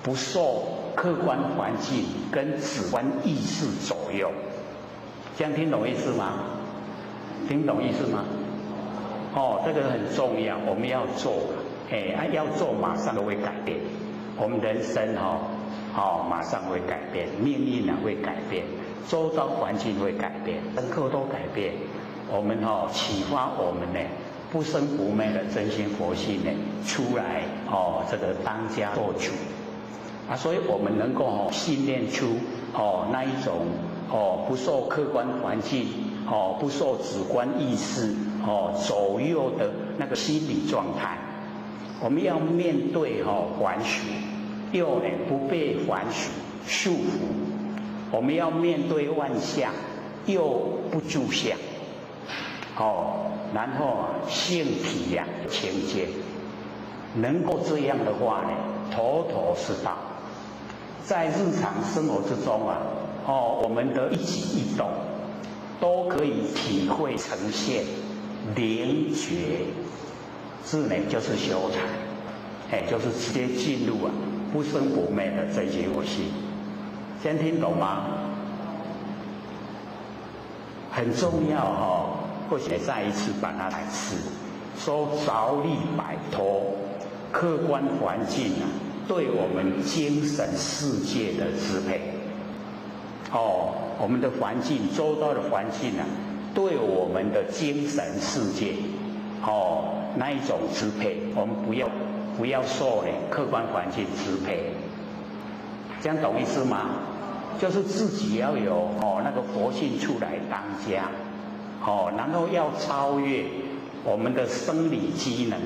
不受客观环境跟主观意识左右。这样听懂意思吗？听懂意思吗？这个很重要，我们要做要做马上都会改变，我们人生马上会改变，命运会改变，周遭环境会改变，人口都改变，我们启发我们呢不生不灭的真心佛性呢出来这个当家做主所以我们能够训练出那一种不受客观环境不受主观意识左右的那个心理状态。我们要面对凡俗，又呢不被凡俗束缚；我们要面对万象，又不住相。然后性体清洁，能够这样的话呢，头头是道。在日常生活之中我们的一举一动都可以体会呈现灵觉。智呢就是修禅，就是直接进入不生不灭的真心佛性。先听懂吗？很重要或许再一次把它来吃，说着力摆脱客观环境对我们精神世界的支配。我们的环境，周遭的环境对我们的精神世界那一种支配，我们不要受客观环境支配。这样懂意思吗？就是自己要有那个佛性出来当家然后要超越我们的生理机能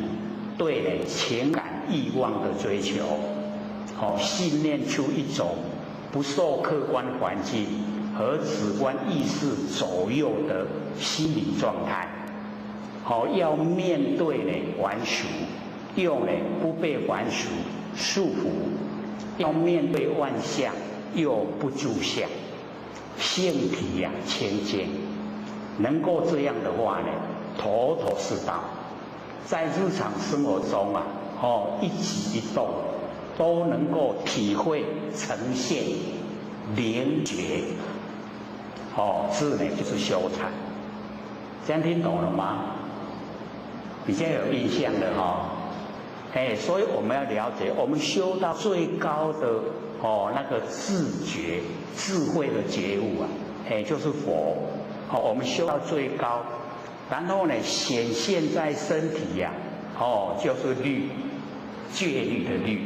对情感欲望的追求训练出一种不受客观环境和主观意识左右的心理状态要面对凡俗，又不被凡俗束缚；要面对万象，又不住相，性体清净。能够这样的话呢，头头是道。在日常生活中一举一动都能够体会呈现灵觉。这呢就是修禅。这样听懂了吗？比较有印象的所以我们要了解，我们修到最高的那个自觉、智慧的觉悟就是佛。我们修到最高，然后呢显现在身体就是律，戒律的律，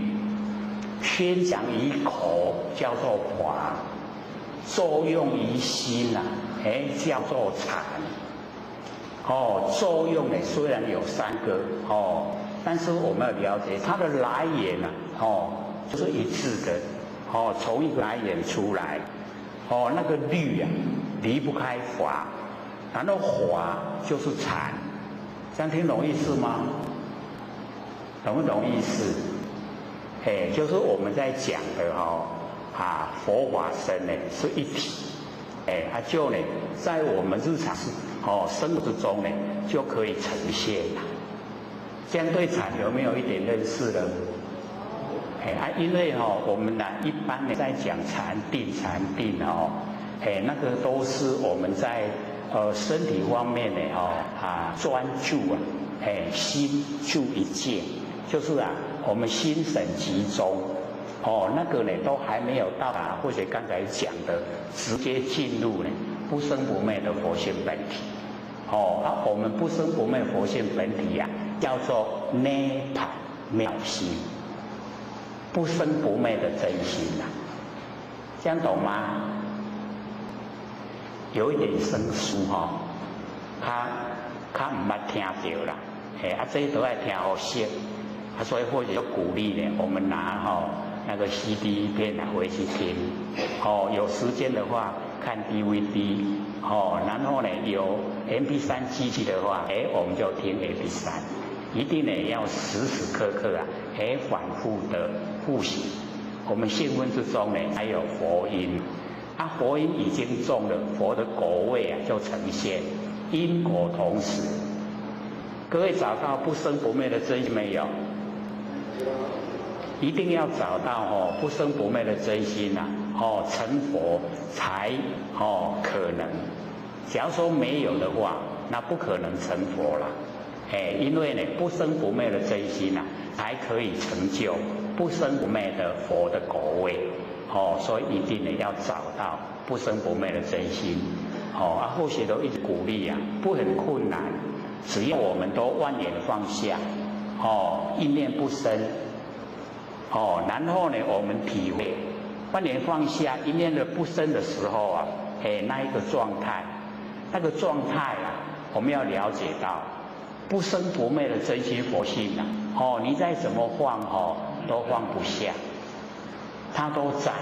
宣讲于口叫做法，作用于心叫做禅。作用呢虽然有3个但是我们要了解它的来源就是一致的从一个来源出来那个律离不开法，然后法就是禅，这样听懂意思吗？懂不懂意思？就是我们在讲的佛法僧呢是一体，就呢在我们日常生活之中呢就可以呈现了。这样对禅有没有一点认识了？因为我们一般呢在讲禅定那个都是我们在身体方面呢专注心注一件，就是我们心神集中那个呢都还没有到或者刚才讲的直接进入呢不生不灭的佛性本体我们不生不灭佛性本体叫做涅槃妙心，不生不灭的真心这样懂吗？有一点生疏他唔捌听到啦，这都要听好些，所以或者就鼓励呢，我们拿那个 CD 片回去听，有时间的话看 DVD，然后呢有 MP3 机器的话，我们就听 MP3， 一定呢要时时刻刻反复的复习。我们信问之中呢还有佛音。佛音已经中了，佛的果位就呈现，因果同时。各位找到不生不灭的真心没有？一定要找到不生不灭的真心成佛才可能。假如说没有的话，那不可能成佛了。因为呢不生不灭的真心才可以成就不生不灭的佛的果位。所以一定呢要找到不生不灭的真心。后学都一直鼓励不很困难，只要我们都万念放下，一念不生，然后呢我们体会万念放下一念的不生的时候那一个状态，那个状态我们要了解到不生不灭的真心佛性你再怎么放都放不下。它都在，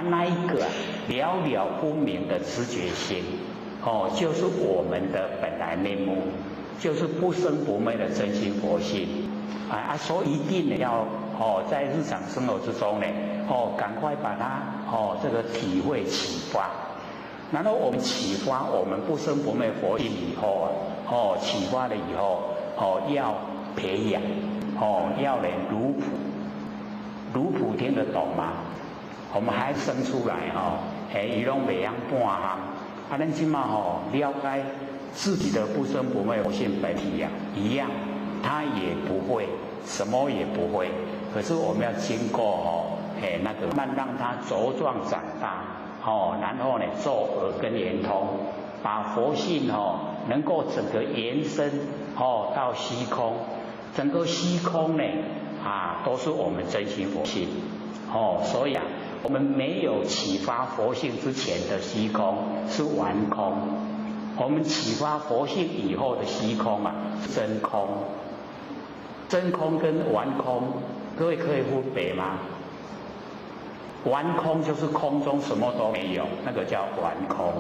那一个了了分明的知觉心，就是我们的本来面目，就是不生不灭的真心佛性，所以一定呢要在日常生活之中呢，赶快把它这个体会启发，然后我们启发我们不生不灭佛性以后启发了以后要培养要能如朴。如朴听得懂吗？我们还生出来伊拢袂晓半项，咱起码了解自己的不生不灭佛性本体一样，他也不会，什么也不会。可是我们要经过那个慢让他茁壮长大然后呢做耳根圆通，把佛性能够整个延伸到虚空，整个虚空呢。都是我们真心佛性所以我们没有启发佛性之前的虚空是顽空，我们启发佛性以后的虚空是真空。真空跟顽空，各位可以分别吗？顽空就是空中什么都没有，那个叫顽空。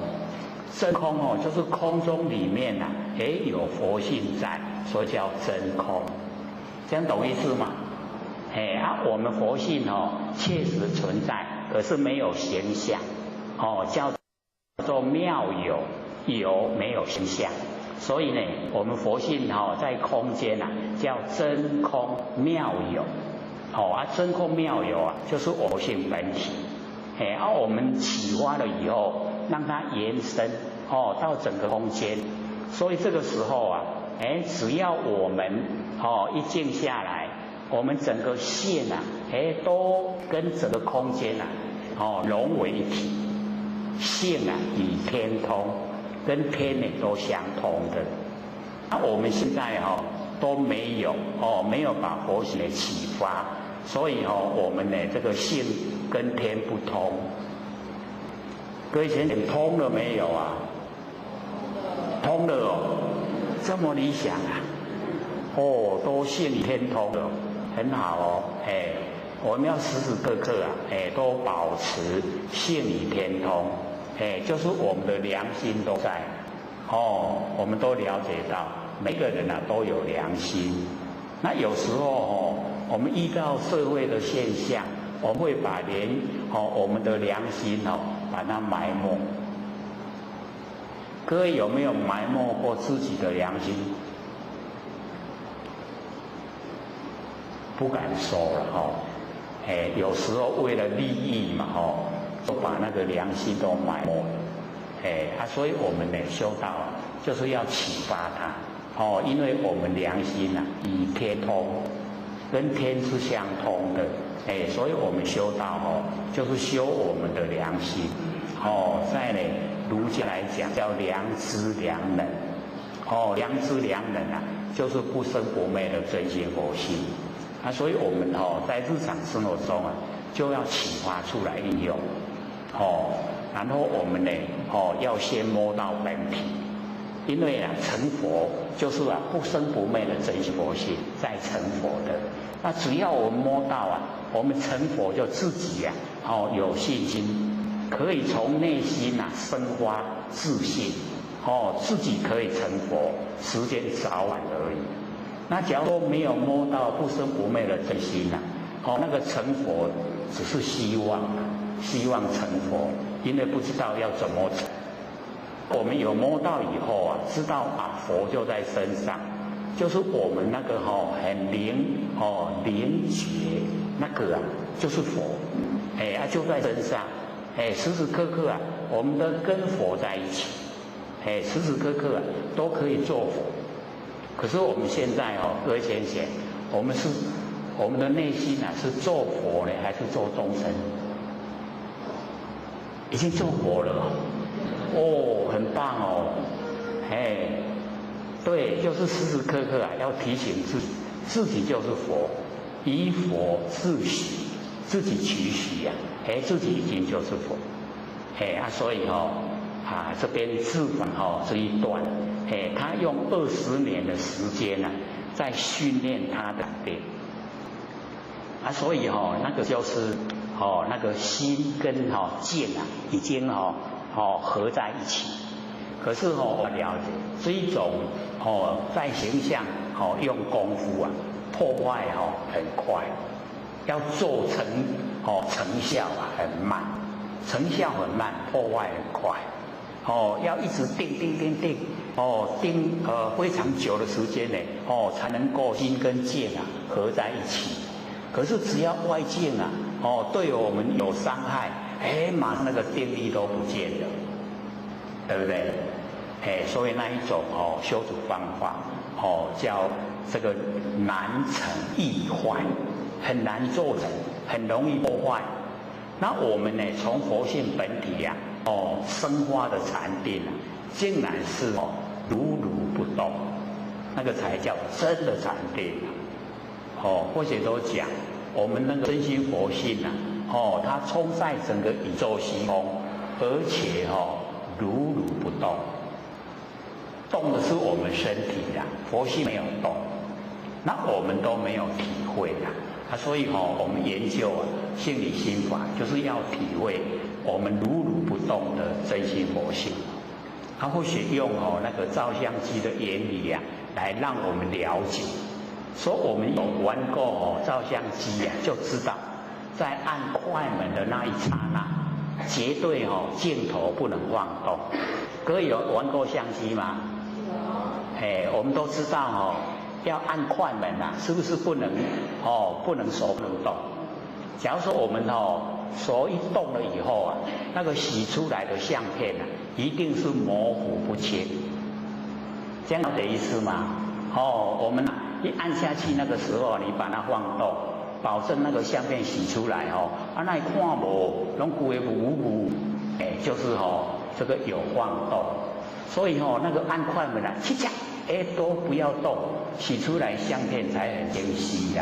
真空就是空中里面也有佛性在，所以叫真空。这样懂意思吗？我们佛性确实存在，可是没有形象叫做妙有，有没有形象。所以呢我们佛性在空间叫真空妙有真空妙有就是我性本体我们启发了以后让它延伸到整个空间。所以这个时候只要我们一静下来，我们整个线都跟整个空间融为一体，性与天通，跟天都相通的。那我们现在都没有没有把佛性的启发，所以我们的这个性跟天不通。各位先生通了没有通了这么理想啊！哦，都信理天通了，很好哦，我们要时时刻刻啊，都保持信理天通，就是我们的良心都在，我们都了解到，每个人啊都有良心。那有时候我们遇到社会的现象，我们会把我们的良心把它埋没。各位有没有埋没过自己的良心？不敢说了有时候为了利益嘛就把那个良心都埋没了，所以我们呢修道就是要启发他因为我们良心与天通，跟天是相通的，所以我们修道就是修我们的良心在呢儒家来讲叫良知良能良知良能就是不生不灭的真心佛性所以我们在日常生活中就要启发出来应用然后我们呢要先摸到本体，因为成佛就是不生不灭的真心佛性在成佛的。那只要我们摸到我们成佛就自己有信心，可以从内心生发自信自己可以成佛，时间早晚而已。那假如说没有摸到不生不灭的真心那个成佛只是希望成佛，因为不知道要怎么成。我们有摸到以后知道佛就在身上，就是我们那个很灵觉那个就是佛，就在身上，时时刻刻我们都跟佛在一起，时时刻刻都可以做佛。可是我们现在各位先生，我们的内心是做佛呢，还是做众生？已经做佛了很棒对，就是时时刻刻要提醒自己就是佛，以佛自诩，自己取许自己已经就是佛，所以这边智返这一段，他用20年的时间在训练他的病，所以那个就是那个心跟剑已经合在一起。可是我了解这一种在形象用功夫破坏很快，要做成效很慢，成效很慢，破坏很快。要一直定非常久的时间呢才能够心跟剑合在一起。可是只要外境对我们有伤害，马上那个定力都不见了，对不对？所以那一种修持方法叫这个难成易坏，很难做成，很容易破坏。那我们呢从佛性本体生发的禅定竟然是如如不动，那个才叫真的禅定或者都讲我们那个真心佛性它充在整个宇宙虚空，而且如如不动，动的是我们身体佛性没有动，那我们都没有体会所以我们研究心理心法就是要体会我们如如不动的真心佛性。他或许用那个照相机的原理来让我们了解，说我们有玩过照相机就知道，在按快门的那一刹那，绝对镜头不能晃动。各位有玩过相机吗？我们都知道要按快门是不是不能手不能动？假如说我们手一动了以后那个洗出来的相片一定是模糊不清，这样的意思吗？我们一按下去那个时候，你把它晃动，保证那个相片洗出来那你看无，拢规个糊糊，就是这个有晃动。所以那个按快门七恰，都不要动，洗出来相片才很清晰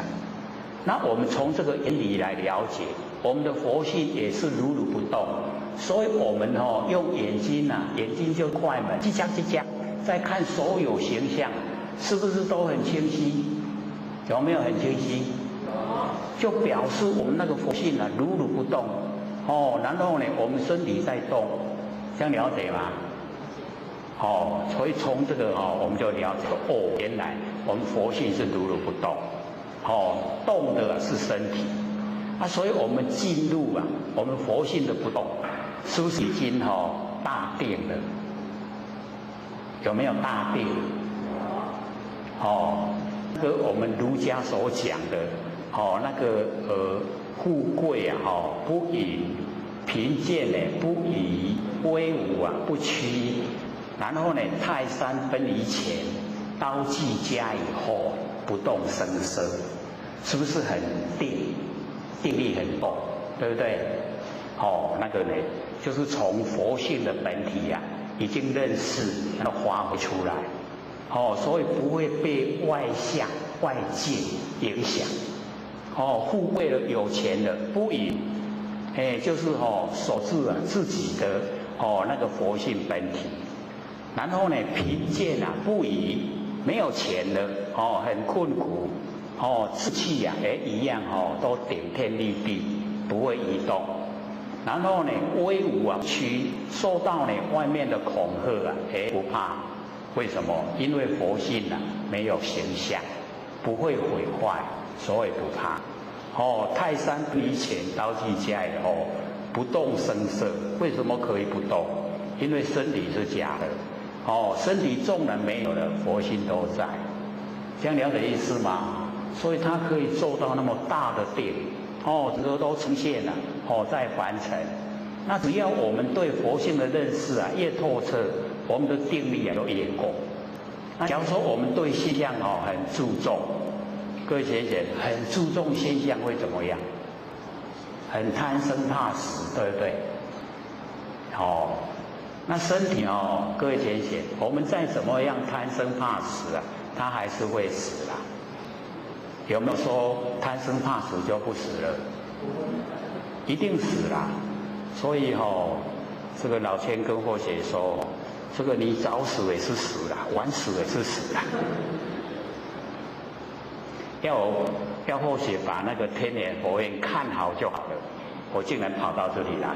那我们从这个原理来了解，我们的佛性也是如如不动，所以我们用眼睛眼睛就快门，七恰七恰，再看所有形象，是不是都很清晰？有没有很清晰？就表示我们那个佛性啊，如如不动。然后呢，我们身体在动，这样了解吗？所以从这个我们就了解原来我们佛性是如如不动，动的是身体。所以我们进入我们佛性的不动，是不是已经大定了？有没有大定？这个我们儒家所讲的，那个富贵不淫，贫贱不移，威武不屈。然后呢，泰山分离前，刀具加以后，不动声色，是不是很定？定力很够，对不对？那个呢，就是从佛性的本体已经认识，然后发挥出来，所以不会被外相、外界影响。富贵了、有钱了，不以，就是守住自己的那个佛性本体。然后呢，贫贱不以，没有钱了，很困苦。志气一样都顶天立地，不会移动。然后呢，威武屈，受到外面的恐吓不怕。为什么？因为佛性没有形象，不会毁坏，所以不怕。泰山分离前，刀具加以后，不动声色。为什么可以不动？因为身体是假的。身体纵然没有了，佛性都在。这样了解意思吗？所以它可以做到那么大的定，整个都呈现了，在凡尘。那只要我们对佛性的认识越透彻，我们的定力就越够。那假如说我们对现象很注重，各位学姐很注重现象会怎么样？很贪生怕死，对不对？那身体各位学姐，我们再怎么样贪生怕死它还是会死啦。有没有说贪生怕死就不死了？一定死啦。所以这个老千跟或姐说，这个你早死也是死啦，晚死也是死啦。要或许把那个天眼佛院看好就好了，我竟然跑到这里来。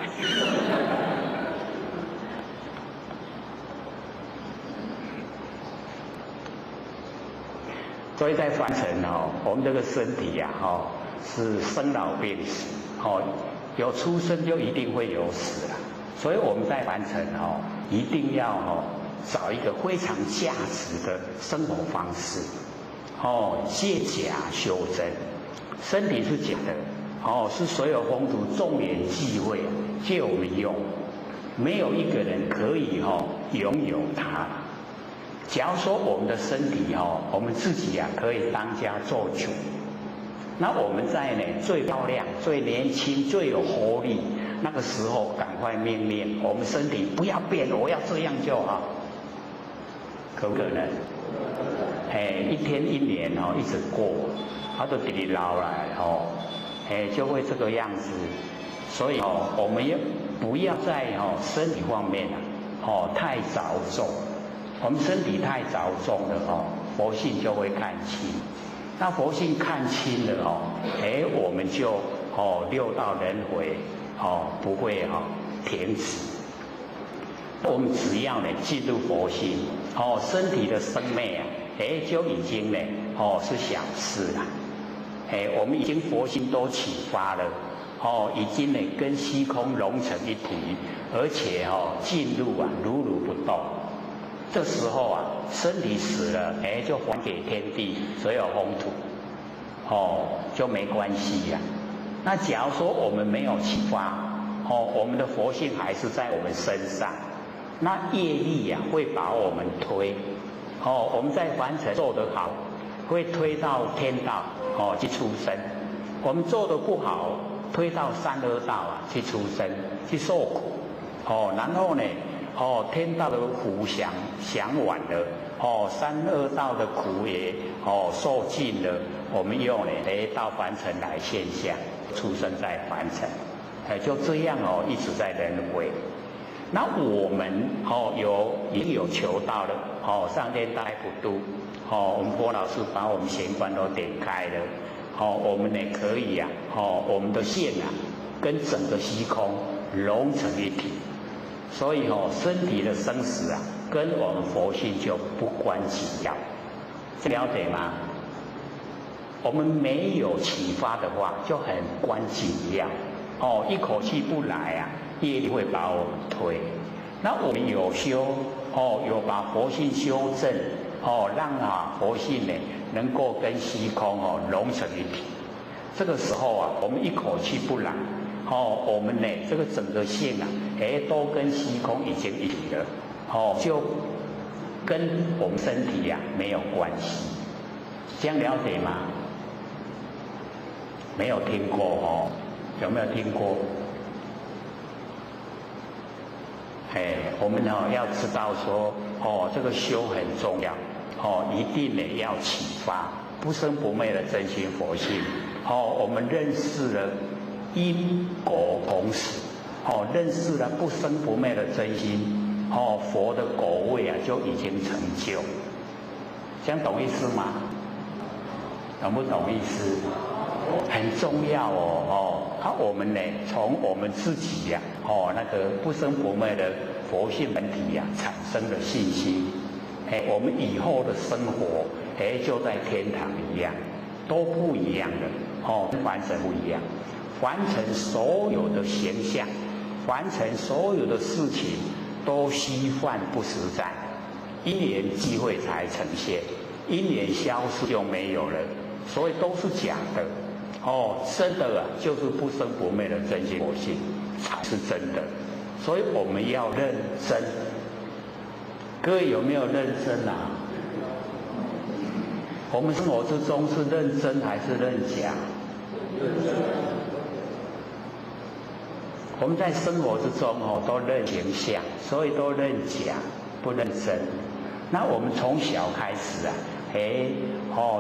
所以在凡尘我们这个身体是生老病死，有出生就一定会有死了。所以我们在凡尘一定要找一个非常价值的生活方式，借假修真。身体是假的，是所有风土众缘际会借我们用，没有一个人可以拥有它。假如说我们的身体我们自己可以当家做主，那我们在最漂亮、最年轻、最有活力那个时候，赶快命令我们身体不要变，我要这样就好，可不可能？一天一年一直过，它都直直老来就会这个样子。所以我们也不要在身体方面太着重。我们身体太着重了佛性就会看清。那佛性看清了我们就六道轮回不会停止。我们只要进入佛性身体的生命就已经是小事了。我们已经佛性都启发了已经跟虚空融成一体，而且进入如如不动。这时候身体死了就还给天地所有风土就没关系呀。那假如说我们没有启发我们的佛性还是在我们身上，那业力会把我们推我们在凡尘做得好，会推到天道去出生；我们做得不好，推到三恶道去出生去受苦然后呢天道的福享完了三恶道的苦也受尽了，我们又到凡尘来现象，出生在凡尘就这样一直在轮回。那我们已经有求道了上天大普渡，我们郭老师把我们玄关都点开了，我们呢可以啊，我们的线啊，跟整个虚空融成一体，所以身体的生死啊，跟我们佛性就不关紧要，了解吗？我们没有启发的话，就很关紧要，一口气不来啊，业力会把我们推。那我们有修，有把佛性修正，让佛性呢能够跟虚空融成一体。这个时候啊，我们一口气不来，我们呢这个整个线啊，都跟虚空已经一体了，就跟我们身体啊没有关系。这样了解吗？没有听过有没有听过？我们要知道说这个修很重要，一定呢要启发不生不灭的真心佛性，我们认识了因果同时，认识了不生不灭的真心，佛的果位啊就已经成就。这样懂意思吗？懂不懂意思？很重要我们呢从我们自己呀那个不生不灭的佛性本体呀产生了信心，我们以后的生活就在天堂一样，都不一样的凡尘不一样，凡尘所有的形象，凡尘所有的事情都虚幻不实在，因缘际会才呈现，因缘消失就没有了，所以都是假的。真的啊，就是不生不灭的真心佛性才是真的，所以我们要认真。各位有没有认真啊？我们生活之中是认真还是认假？我们在生活之中都认形象，所以都认假，不认真。那我们从小开始啊，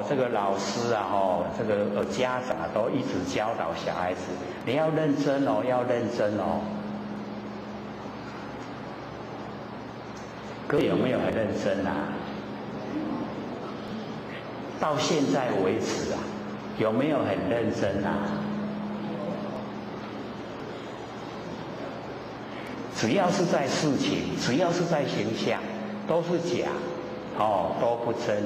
这个老师啊，这个家长啊，都一直教导小孩子，你要认真要认真各位有没有很认真啊？到现在为止啊，有没有很认真啊？只要是在事情，只要是在形象，都是假，都不真。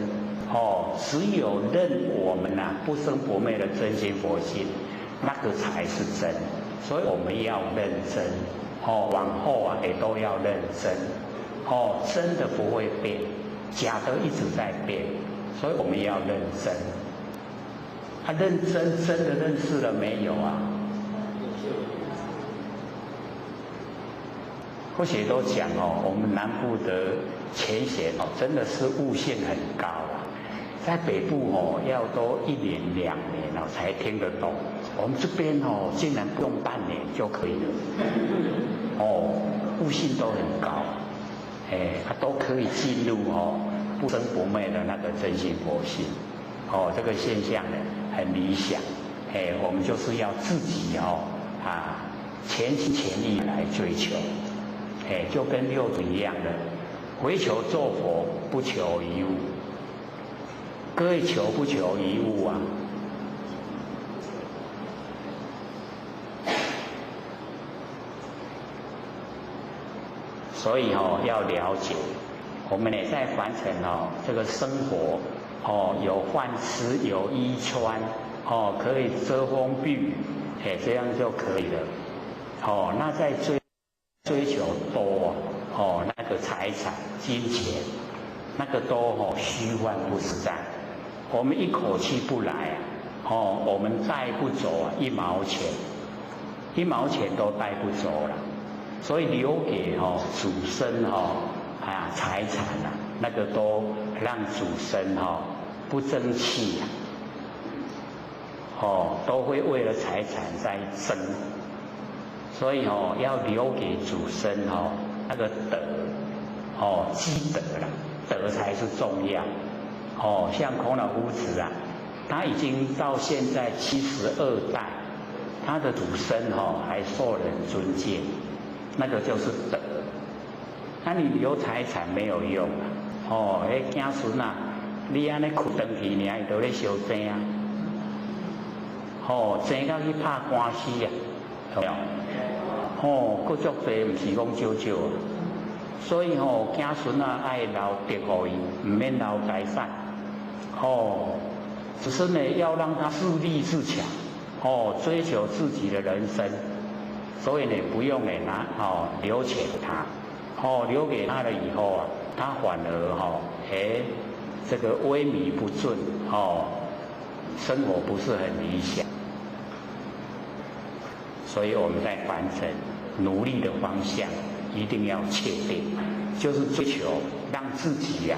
只有认我们不生不灭的真心佛性，那个才是真。所以我们要认真，往后啊也都要认真。真的不会变，假的一直在变，所以我们要认真。认真真的认识了没有啊？或许都讲我们南部的前贤真的是悟性很高啊。在北部要都1年2年才听得懂，我们这边竟然不用半年就可以了，悟性都很高，都可以进入不生不灭的那个真心佛性，这个现象呢很理想，我们就是要自己全心全意来追求，就跟六祖一样的，唯求做佛，不求一物。各位求不求一物啊？所以要了解，我们也在凡尘这个生活有饭吃，有衣穿，可以遮风避雨，这样就可以了。那在追求多那个财产、金钱，那个都虚幻不实在。我们一口气不来我们带不走1毛钱，1毛钱都带不走了，所以留给祖孙财产那个都让祖孙不争气都会为了财产在争，所以要留给祖孙那个德积德啦，德才是重要。像孔老夫子啊，他已经到现在72代，他的祖孙还受人尊敬，那个就是德。那你留财产没有用哦，迄囝孙啊，你安尼哭转去尔，伊都咧烧钱啊。哦，钱到去拍官司啊，有没有？哦，佫足济，毋是讲少少啊。所以吼，囝孙啊爱留德互伊，毋免留财产。哦，只是呢，要让他自立自强，哦，追求自己的人生。所以呢，不用留钱给他，留给他了以后啊，他反而这个萎靡不振，生活不是很理想。所以我们在凡尘努力的方向一定要确定，就是追求让自己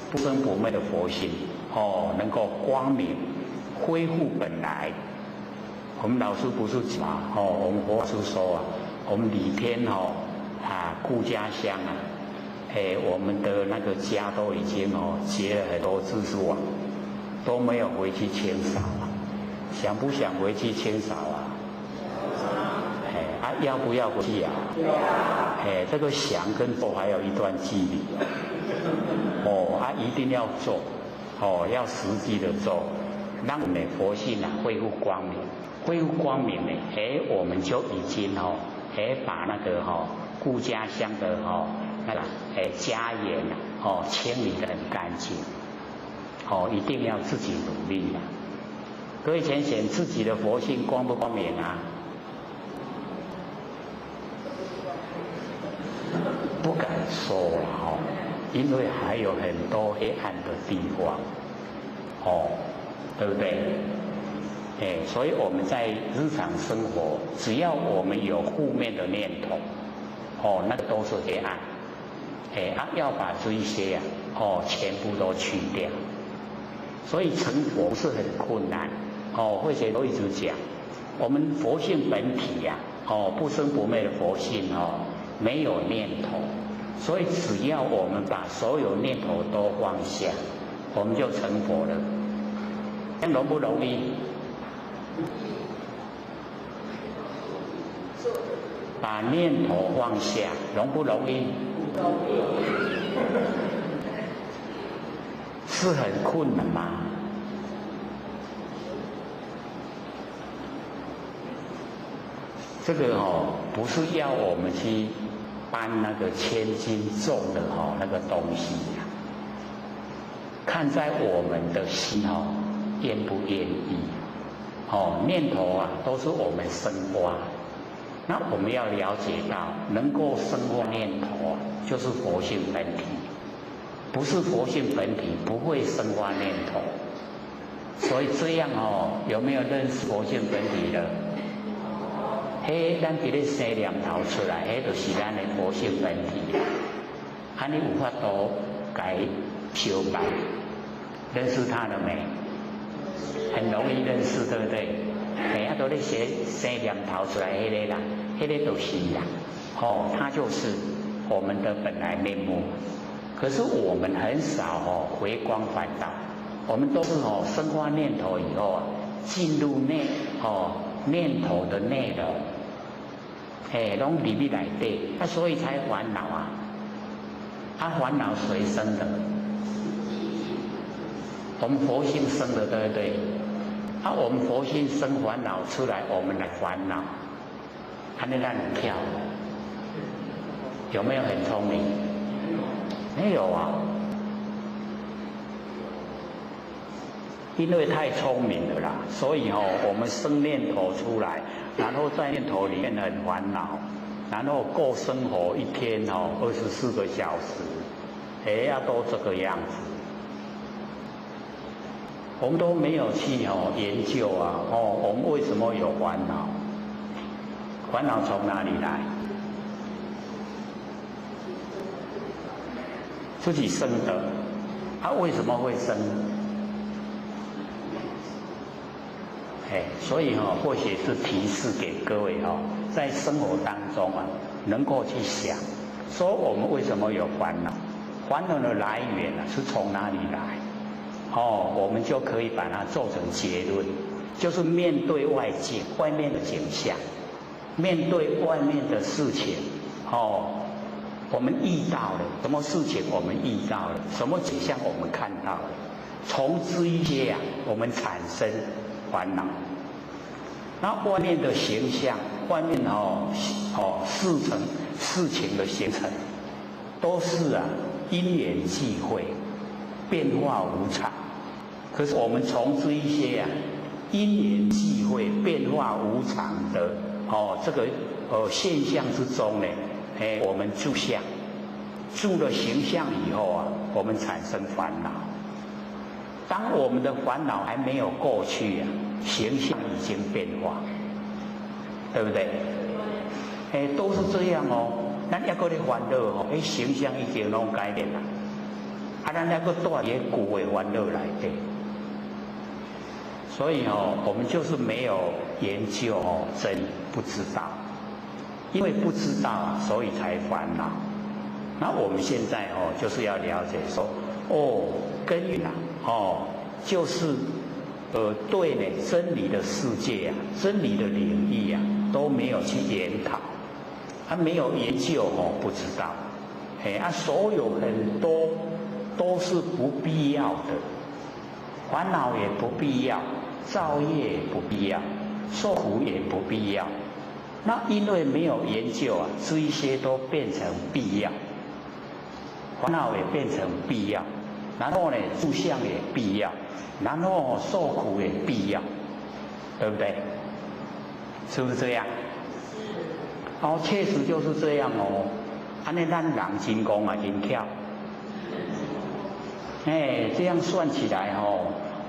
不生不灭的佛心能够光明，恢复本来。我们老师不是讲我们佛师说我们礼天顾家乡我们的那个家都已经结了很多蜘蛛网，都没有回去清扫想不想回去清扫要不要回去这个想跟做还有一段距离一定要做要实际的做，让我们的佛性恢复光明。恢复光明呢，我们就已经把那个顾家乡的那个家园清理得很干净一定要自己努力各位浅显，自己的佛性光不光明不敢说因为还有很多黑暗的地方对不对？所以我们在日常生活，只要我们有负面的念头，那个都是黑暗，要把这一些全部都去掉。所以成佛是很困难，慧学都一直讲，我们佛性本体不生不灭的佛性没有念头，所以只要我们把所有念头都放下，我们就成佛了。这样容不容易？把念头放下，容不容易？是很困难吗？这个不是要我们去搬那个千斤重的那个东西看在我们的心愿不愿意念头都是我们生发，那我们要了解到能够生发念头就是佛性本体，不是佛性本体不会生发念头。所以这样有没有认识佛性本体的？咱伫咧生念头出来，就是咱的佛性本体你有法度改修改，认识它了没？很容易认识，对不对？都咧生念头出来，那个人，那个就是人，他就是我们的本来面目。可是我们很少回光返照，我们都是生发念头以后进入念头的内容，拢入去内底，所以才烦恼烦恼谁生的？我们佛性生的，对不对？我们佛性生烦恼出来，我们来烦恼，还能让你跳？有没有很聪明？没有因为太聪明了啦，所以我们生念头出来，然后在念头里面很烦恼，然后过生活一天24个小时，要都这个样子。我们都没有去研究我们为什么有烦恼？烦恼从哪里来？自己生的，为什么会生？所以或许是提示给各位在生活当中能够去想，说我们为什么有烦恼？烦恼的来源是从哪里来？我们就可以把它做成结论，就是面对外界外面的景象，面对外面的事情我们遇到了什么事情，我们遇到了什么景象，我们看到了，从这一些我们产生烦恼。那外面的形象，外面事情的形成，都是因缘际会，变化无常。可是我们从这一些因缘际会、变化无常的这个现象之中呢，我们住相，住了形象以后我们产生烦恼。当我们的烦恼还没有过去形象已经变化，对不对？都是这样咱还搁咧烦恼形象已经拢改变啦，咱还搁住喺旧的烦恼内底。所以我们就是没有研究真理，不知道，因为不知道所以才烦恼。那我们现在就是要了解说，根源就是对呢真理的世界真理的领域都没有去研讨，没有研究不知道，所有很多都是不必要的，烦恼也不必要，造业也不必要，受苦也不必要。那因为没有研究这一些都变成必要，烦恼也变成必要，然后呢住相也必要，然后受苦也必要，对不对？是不是这样？确实就是这样安尼咱人真讲真巧，这样算起来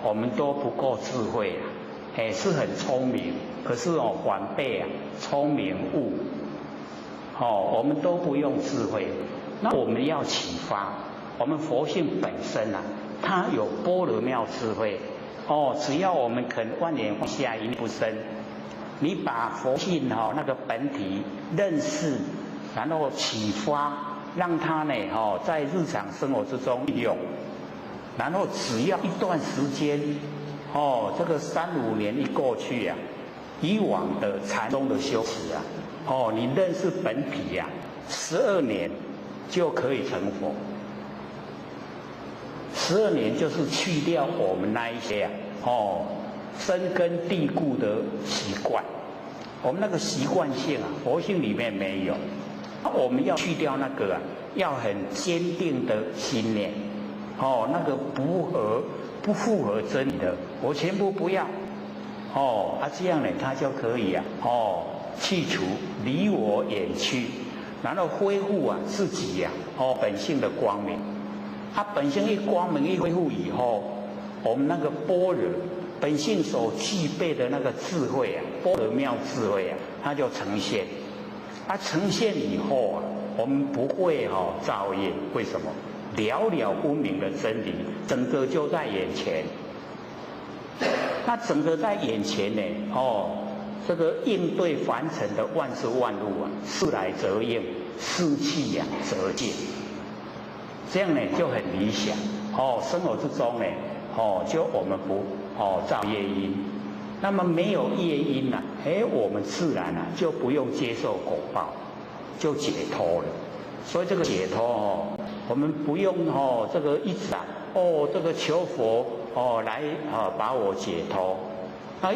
我们都不够智慧是很聪明，可是反被聪明误，我们都不用智慧。那我们要启发，我们佛性本身它有般若妙智慧只要我们肯万年放下一不生，你把佛性那个本体认识，然后启发，让它呢在日常生活之中运用，然后只要一段时间这个3-5年一过去以往的禅宗的修持你认识本体12年就可以成佛。12年就是去掉我们那一些深根蒂固的习惯，我们那个习惯性佛性里面没有，我们要去掉那个要很坚定的信念，那个不符合真理的，我全部不要，这样呢，它就可以去除离我远去，然后恢复自己本性的光明。本性一光明一恢复以后，我们那个般若本性所具备的那个智慧般若妙智慧它就呈现。呈现以后我们不会造业，为什么？了了分明的真理，整个就在眼前。那整个在眼前呢这个应对凡尘的万事万物事来则应，事去则见。这样呢就很理想生活之中呢就我们不造业因，那么没有业因我们自然就不用接受果报，就解脱了。所以这个解脱我们不用这个一直这个求佛来把我解脱，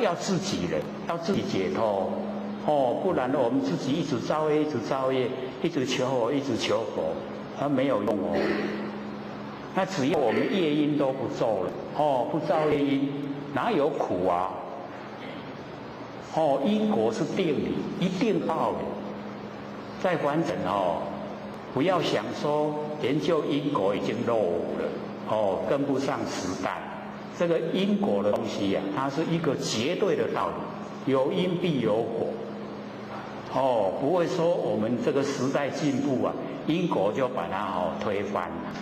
要自己人，要自己解脱不然我们自己一直造业，一直造业，一直求佛，一直求佛，没有用那只要我们业因都不做了不造业因，哪有苦因果是定理，一定道理。在凡尘不要想说研究因果已经落伍了跟不上时代。这个因果的东西它是一个绝对的道理，有因必有果不会说我们这个时代进步因果就把它推翻了，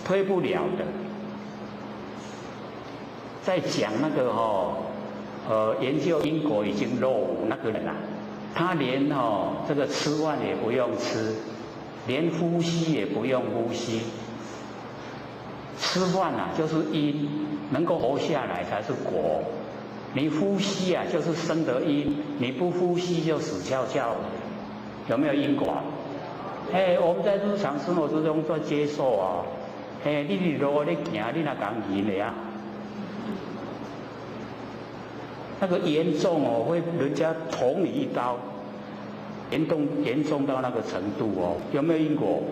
推不了的。在讲那个研究因果已经落伍那个人他连这个吃饭也不用吃，连呼吸也不用呼吸。吃饭就是因，能够活下来才是果。你呼吸就是生得因，你不呼吸就死翘翘。有没有因果？我们在日常生活之中在接受啊，你路你行，你哪讲赢的啊？那个严重哦，会人家捅你一刀，严重到那个程度哦，有没有因果？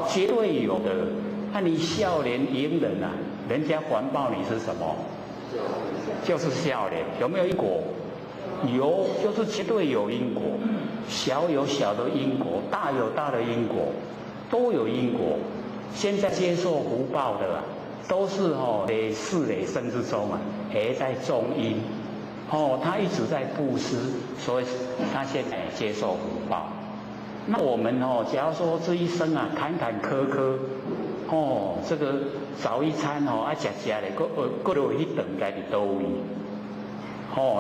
绝对有的。那你笑脸迎人啊，人家环抱你是什么？就是笑脸，有没有因果？有，就是绝对有因果。小有小的因果，大有大的因果，都有因果。现在接受福报的啊，都是累世累生之中啊，还在种因。他一直在布施，所以他现在接受福报。那我们假如说这一生啊，坎坎坷坷，这个早一餐吃的，各有一等该的都位，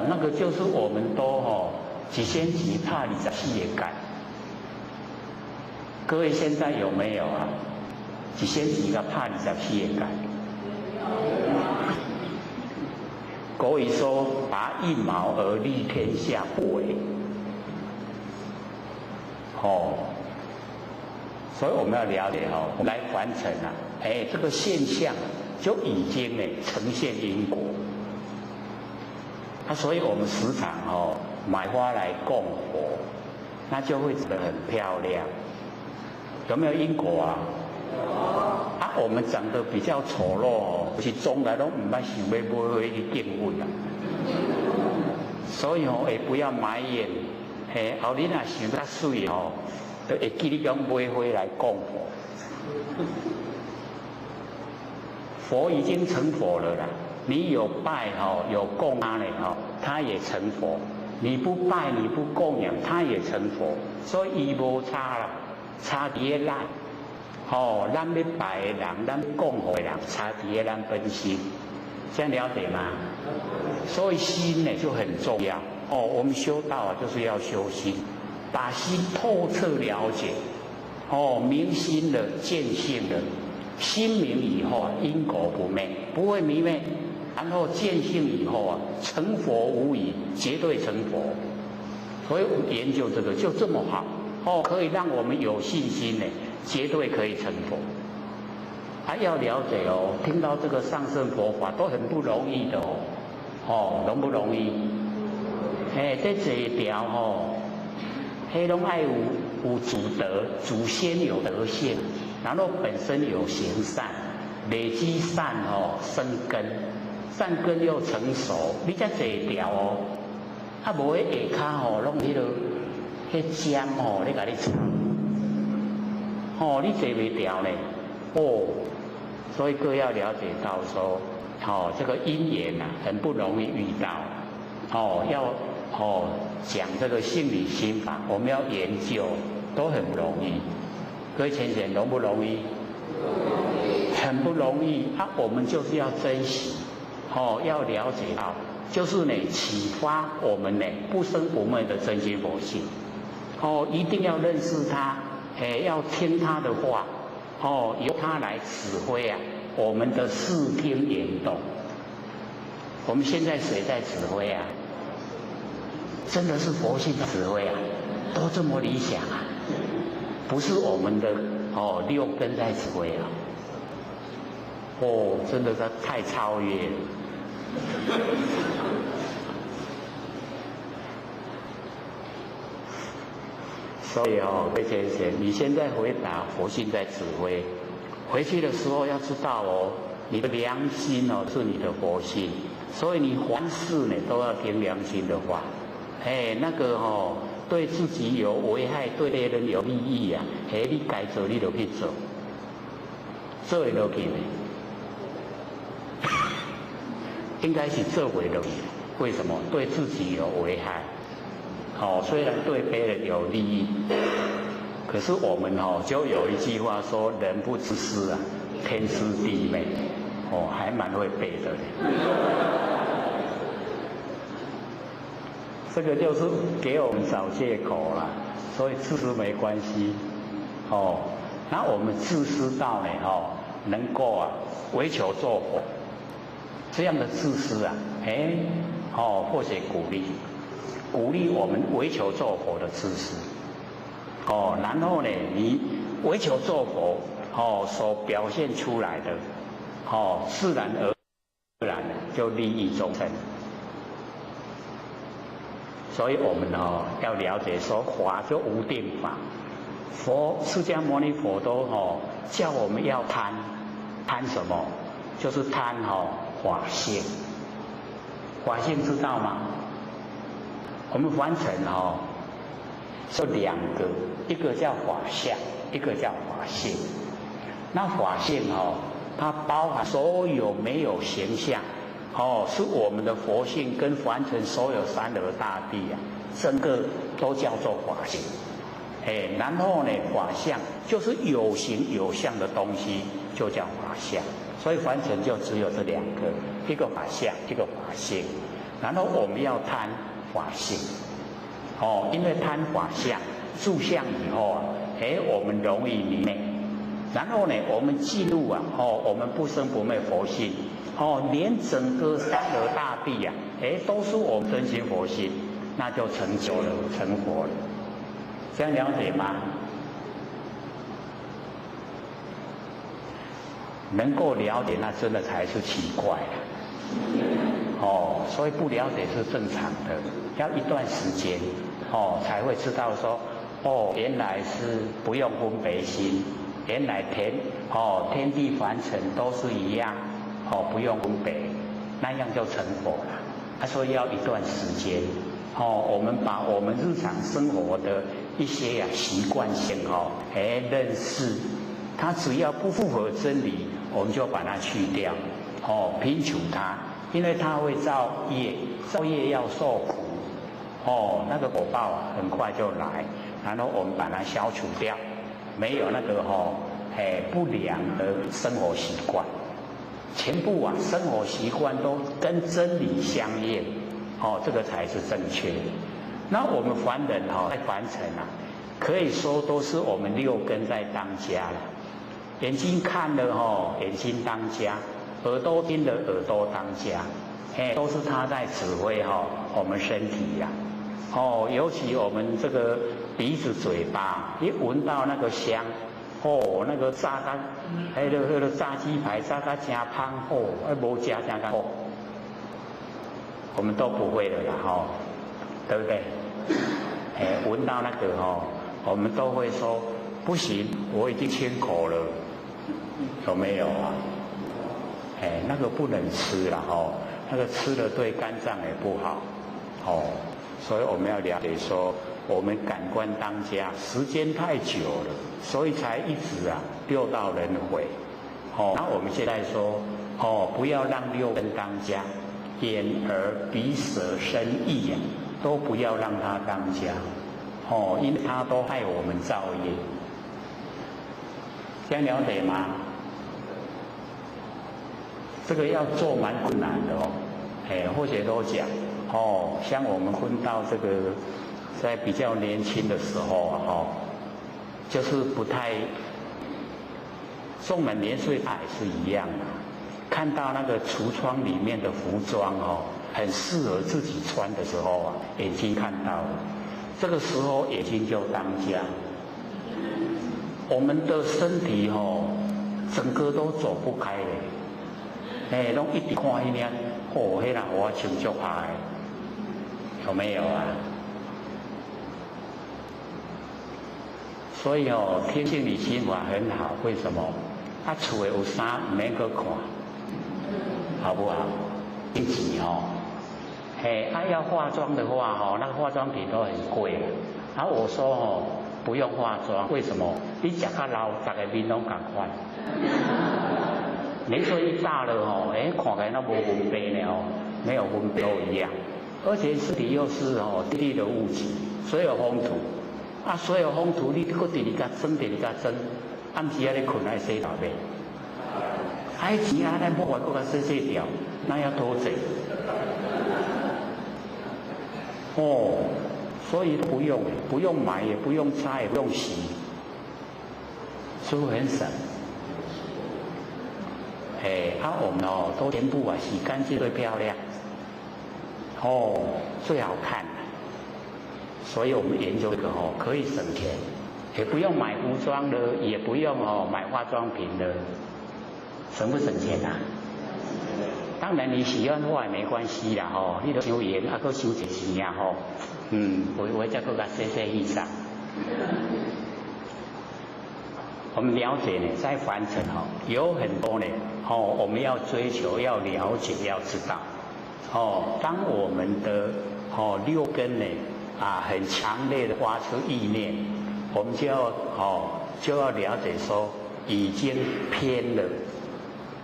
那个就是我们都几仙几怕你在细也干。各位现在有没有啊？几仙几个怕你在细也干？国语说：“拔一毛而利天下不为。”所以我们要了解来完成啊，这个现象就已经呈现因果。所以我们时常买花来供佛，那就会长得很漂亮。有没有因果啊？我们长得比较丑陋是从来都唔捌想要买花去敬佛啊。所以也不要埋怨，后日若想较水就会记你讲买花来供佛。佛已经成佛了啦，你有拜有供他呢他也成佛；你不拜你不供养，他也成佛。所以伊无差啦，差伫个咱。咱要拜的人，咱供佛的人，差伫个咱本心，这样了解吗？所以心呢就很重要我们修道啊，就是要修心，把心透彻了解明心了，见性了，心明以后因果不昧，不会迷昧，然后见性以后成佛无疑，绝对成佛。所以我们研究这个就这么好可以让我们有信心呢，绝对可以成佛。还要了解听到这个上乘佛法都很不容易的容不容易？这一条黑龙爱有祖德，祖先有德性，然后本身有行善，累积善生根，善根又成熟，你才这一条无迄下骹弄迄个迄尖咧甲你插你坐袂掉呢所以各要了解到说这个因缘啊很不容易遇到要讲这个性理心法，我们要研究都很不容易。各位浅显容不容易？很不容易我们就是要珍惜要了解到，就是启发我们不生不灭的真心佛性一定要认识他要听他的话由他来指挥我们的视听言动。我们现在谁在指挥啊？真的是佛性的指挥都这么理想不是我们的六根在指挥真的是太超越了。所以魏先生，你现在回答佛性在指挥，回去的时候要知道你的良心是你的佛性，所以你凡事呢都要听良心的话。那个对自己有危害，对别人有利益你该做你就去做，做会落去呢？应该是做不落去。为什么？对自己有危害。虽然对别人有利益，可是我们就有一句话说：人不自私天师地昧。还蛮会背的。这个就是给我们找借口啦，所以自私没关系。那我们自私到呢能够为求做佛，这样的自私或许鼓励我们为求做佛的自私。哦，然后呢，你为求做佛，哦，所表现出来的，哦，自然而然的就利益众生。所以我们哦要了解说法就无定法，佛释迦牟尼佛都哦叫我们要贪什么？就是贪法性。法性知道吗？我们凡尘是两个，一个叫法相，一个叫法性。那法性它包含所有没有形象。是我们的佛性跟凡尘所有三河大地啊，整个都叫做法性。然后呢，法相就是有形有相的东西，就叫法相。所以凡尘就只有这两个，一个法相，一个法性。然后我们要贪法性，因为贪法相住相以后啊，我们容易迷昧。然后呢，我们进入我们不生不灭佛性。连整个三河大地呀，都是我们真心佛心，那就成就了，成佛了。这样了解吗？能够了解，那真的才是奇怪了。所以不了解是正常的，要一段时间，才会知道说，原来是不用分别心，原来天地凡尘都是一样。不用分别，那样就成佛了。所以要一段时间。我们把我们日常生活的一些习惯性认识，它只要不符合真理，我们就把它去掉。摒除它，因为它会造业，造业要受苦。那个果报很快就来，然后我们把它消除掉，没有那个不良的生活习惯。全部生活习惯都跟真理相应，这个才是正确的。那我们凡人在凡尘可以说都是我们六根在当家了。眼睛看了眼睛当家，耳朵听了耳朵当家，都是他在指挥我们身体呀。尤其我们这个鼻子嘴巴，一闻到那个香。那个炸干，那个炸鸡排炸到真香无加真干我们都不会的啦对不对？闻到那个我们都会说不行，我已经清口了，有没有啊？那个不能吃了那个吃了对肝脏也不好所以我们要了解说。我们感官当家，时间太久了，所以才一直六道轮回。那我们现在说，不要让六根当家，眼耳鼻舌身意都不要让它当家。因为它都害我们造业。这样了解吗？这个要做蛮困难的或者都讲像我们混到这个。在比较年轻的时候就是不太，纵然年岁大也是一样的。看到那个橱窗里面的服装很适合自己穿的时候眼睛看到了，这个时候眼睛就当家。我们的身体整个都走不开嘞，拢一直看一眼，迄人我穿足下有没有啊？所以天性理心法很好，为什么？厝里有衫唔免去看，好不好？一起要化妆的话那个化妆品都很贵。然后我说不用化妆，为什么？你吃较老，大家面拢同款。年岁一大了看起来那无分别呢没有分别都一样，而且身体又是地利的物质，所有风土。所有风土你搁第二甲蒸，第二甲蒸，暗时你困来洗头呗。钱咱莫话搁甲洗掉，那要多济。所以不用买，也不用擦，也不用洗，是不是很省？我们都全部洗干净最漂亮，最好看。所以我们研究这个可以省钱，也不用买服装的，也不用买化妆品的，省不省钱啊？当然你喜欢画也没关系啦你都收盐还佫收一钱啊我再佫甲写意上。我们了解呢，在凡尘有很多呢我们要追求、要了解、要知道当我们的六根呢很强烈的发出意念，我们就要了解说已经偏了，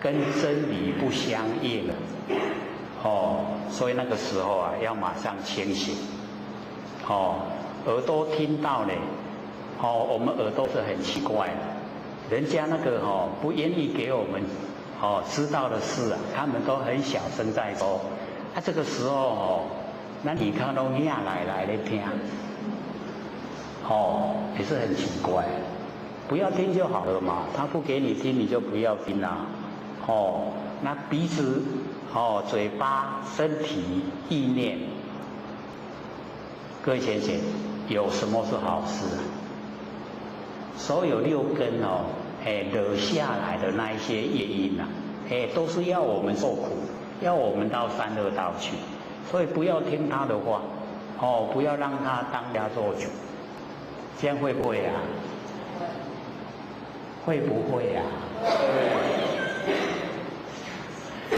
跟真理不相应了所以那个时候要马上清醒耳朵听到呢我们耳朵是很奇怪的，人家那个不愿意给我们知道的事他们都很小声在说这个时候那你看都压来听也是很奇怪，不要听就好了嘛，他不给你听你就不要听啦那鼻子嘴巴身体意念，各位先生，有什么是好事所有六根惹下来的那一些业因都是要我们受苦，要我们到三恶道去，所以不要听他的话不要让他当家做主，这样会不会会不会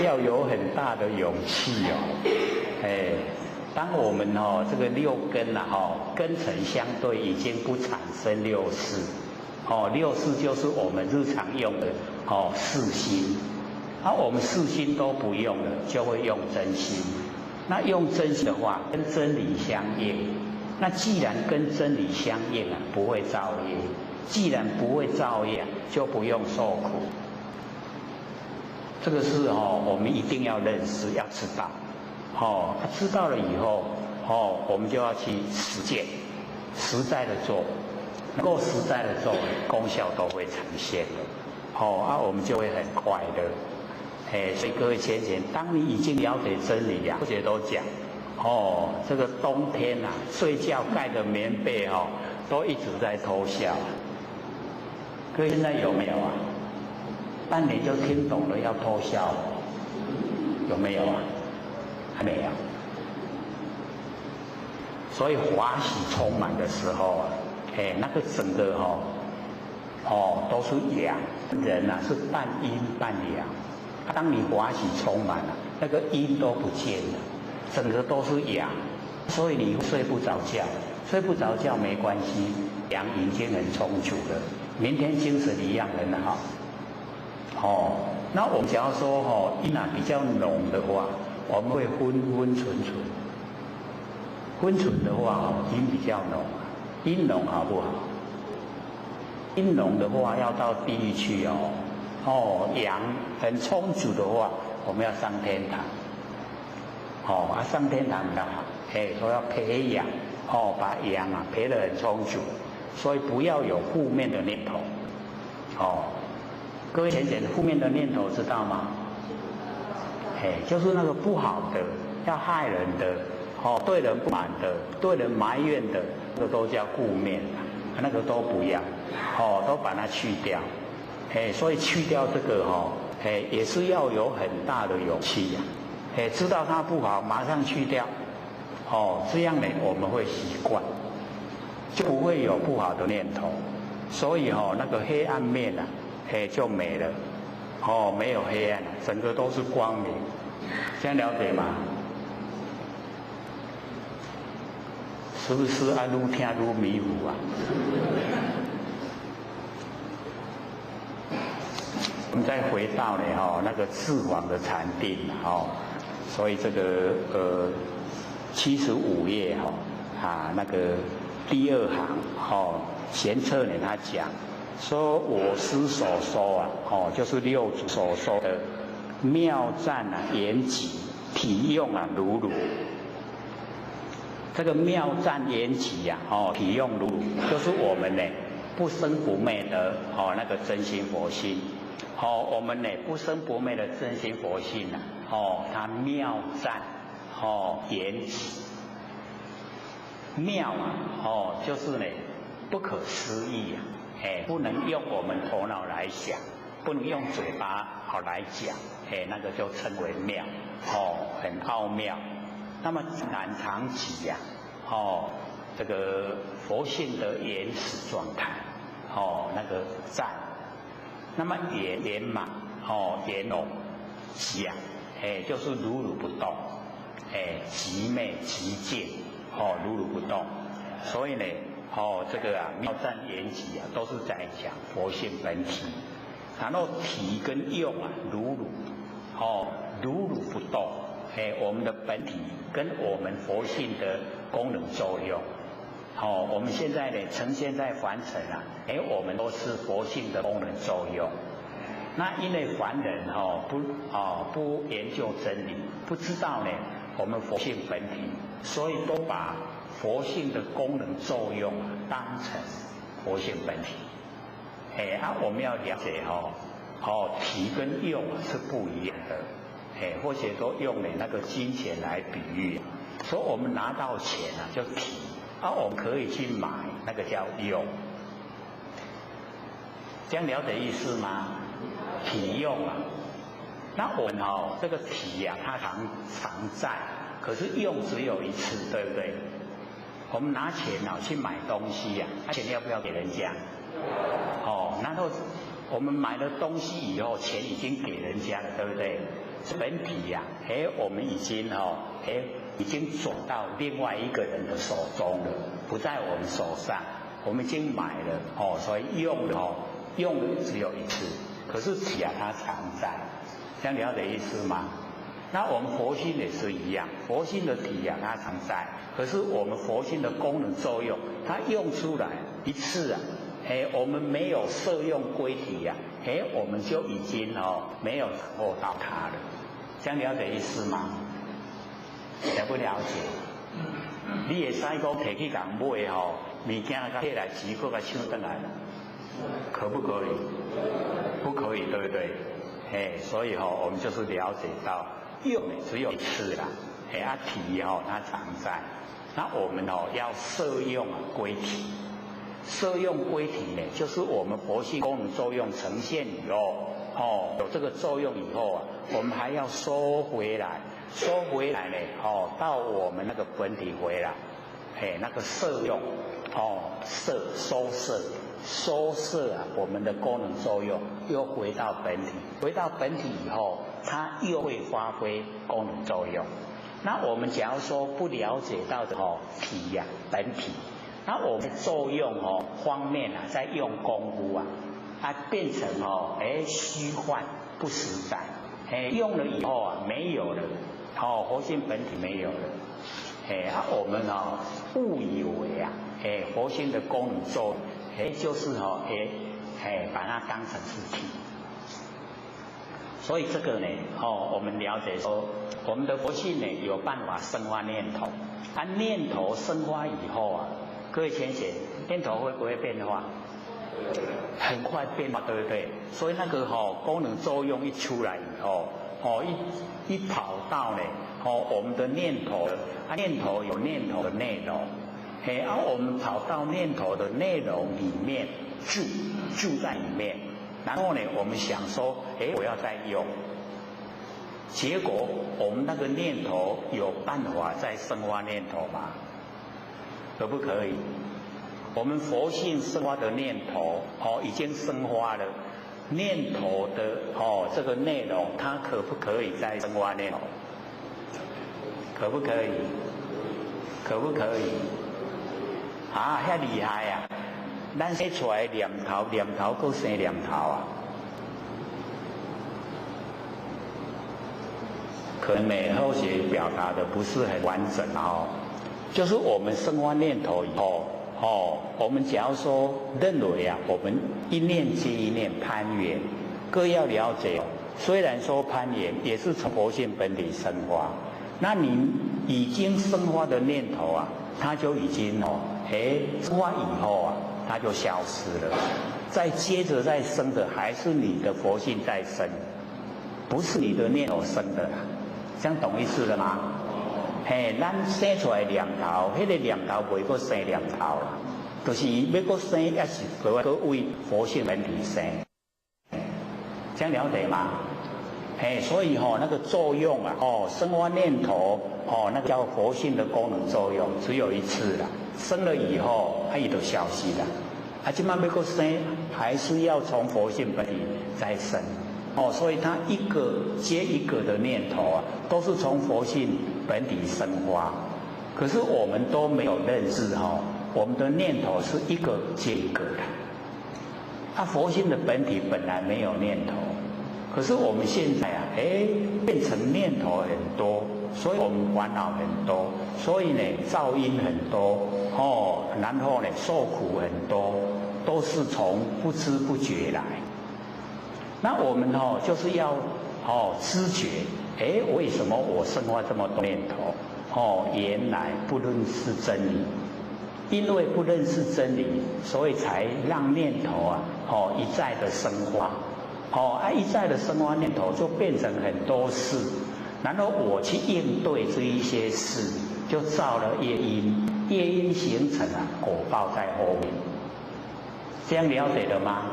要有很大的勇气当我们这个六根根尘相对已经不产生六识六识就是我们日常用的四心我们四心都不用了，就会用真心。那用真心的话跟真理相应，那既然跟真理相应不会造业，既然不会造业就不用受苦，这个是我们一定要认识要知道知道了以后我们就要去实践，实在的做，能够实在的做功效都会呈现的我们就会很快乐所以各位先生，当你已经了解真理或者都讲这个冬天睡觉盖的棉被都一直在偷笑各位现在有没有半年就听懂了要偷笑有没有还没有。所以欢喜充满的时候那个整个都是阳，人是半阴半阳当你欢喜充满了那个阴都不见了，整个都是阳，所以你睡不着觉，睡不着觉没关系，阳已经很充足了，明天精神一样很好那我们只要说阴比较浓的话，我们会昏昏沉沉，昏沉的话阴比较浓阴浓好不好？阴浓的话要到地狱去阳很充足的话我们要上天堂上天堂比较好说要培养把阳培得很充足，所以不要有负面的念头各位先生，负面的念头知道吗？就是那个不好的要害人的对人不满的，对人埋怨的，这都叫负面那个都不要都把它去掉所以去掉这个也是要有很大的勇气知道它不好马上去掉这样呢我们会习惯，就不会有不好的念头，所以那个黑暗面就没了没有黑暗，整个都是光明，这样了解吗？是不是愈听愈迷糊我们再回到呢那个自往的禅定所以这个75页那个第二行贤策呢他讲说我师所说就是六祖所说的妙赞言集体用如如，这个妙赞言集体用如如就是我们呢不生不灭的那个真心佛性我们呢不生不灭的真心佛性它妙赞言集，妙就是呢不可思议啊，不能用我们头脑来想，不能用嘴巴来讲，那个就称为妙，很奥妙。那么南长期呀，这个佛性的原始状态，那个赞，那么圆满，圆融极啊，就是如如不动，极昧极静，如如不动。所以呢，这个妙赞圆寂啊，都是在讲佛性本体，然后体跟用啊，如如不动。我们的本体跟我们佛性的功能作用，我们现在呢呈现在凡尘啊，我们都是佛性的功能作用。那因为凡人不研究真理，不知道呢我们佛性本体，所以都把佛性的功能作用当成佛性本体。我们要了解体跟用是不一样的。或者说用那个金钱来比喻，说我们拿到钱啊就体，我们可以去买，那个叫用。这样了解意思吗？体用啊，那我们这个体啊，它常在，可是用只有一次，对不对？我们拿钱去买东西呀，钱要不要给人家？然后我们买了东西以后，钱已经给人家了，对不对？本体呀，我们已经已经转到另外一个人的手中了，不在我们手上。我们已经买了所以用了只有一次，可是体啊它常在，这样了解意思吗？那我们佛性也是一样，佛性的体啊它常在，可是我们佛性的功能作用，它用出来一次啊，我们没有摄用归体呀，我们就已经没有掌握到它了，这样了解意思吗？了不了解？你会使讲摕去共买物件甲摕来钱，搁甲抢转来，可不可以？不可以，对不对？所以我们就是了解到用只有一次啦，体它常在，那我们要摄用归体。摄用归体呢，就是我们佛性功能作用呈现以后，有这个作用以后啊，我们还要收回来呢，到我们那个本体回来，那个摄用，收摄啊，我们的功能作用又回到本体，回到本体以后，它又会发挥功能作用。那我们假如说不了解到的体呀，本体。那我们作用方面啊，在用功夫啊，变成虚幻不实在，用了以后啊没有了，佛性本体没有了，我们误以为啊，佛性的功能作用，就是把它当成是体，所以这个呢，我们了解说，我们的佛性呢有办法生发念头，念头生发以后啊。各位浅显，念头会不会变化？很快变化，对不对？所以那个功能作用一出来以后，一跑到呢，我们的念头，念头有念头的内容，我们跑到念头的内容里面住在里面，然后呢，我们想说，我要再用，结果我们那个念头有办法再生发念头吗？可不可以？我们佛性生发的念头，已经生发了，念头的这个内容，它可不可以再生发念头？可不可以？可不可以？遐厉害啊！咱写出来念头够生念头啊！可能后学表达的不是很完整就是我们生发念头以后，我们假如说认为啊，我们一念接一念攀缘，各要了解虽然说攀缘也是从佛性本体生发，那你已经生发的念头啊，它就已经生发以后啊，它就消失了，再接着再生的还是你的佛性在生，不是你的念头生的啦，这样懂意思了吗？咱生出来念头，那个念头袂阁生念头啦，就是伊要搁生，也是搁为佛性本体生，这样了解吗？所以那个作用啊，生发念头，那个叫佛性的功能作用，只有一次啦。生了以后，它也就消失了。今晚要搁生，还是要从佛性本体再生。所以它一个接一个的念头啊，都是从佛性本体生发。可是我们都没有认识我们的念头是一个接一个的。佛性的本体本来没有念头。可是我们现在啊，变成念头很多，所以我们烦恼很多，所以呢，噪音很多，然后呢，受苦很多，都是从不知不觉来。那我们就是要知觉，为什么我生发这么多念头？原来不认识真理，因为不认识真理，所以才让念头啊，一再的生发。一再的生发念头就变成很多事，然后我去应对这一些事，就造了业因，业因形成果报在后面。这样了解了吗？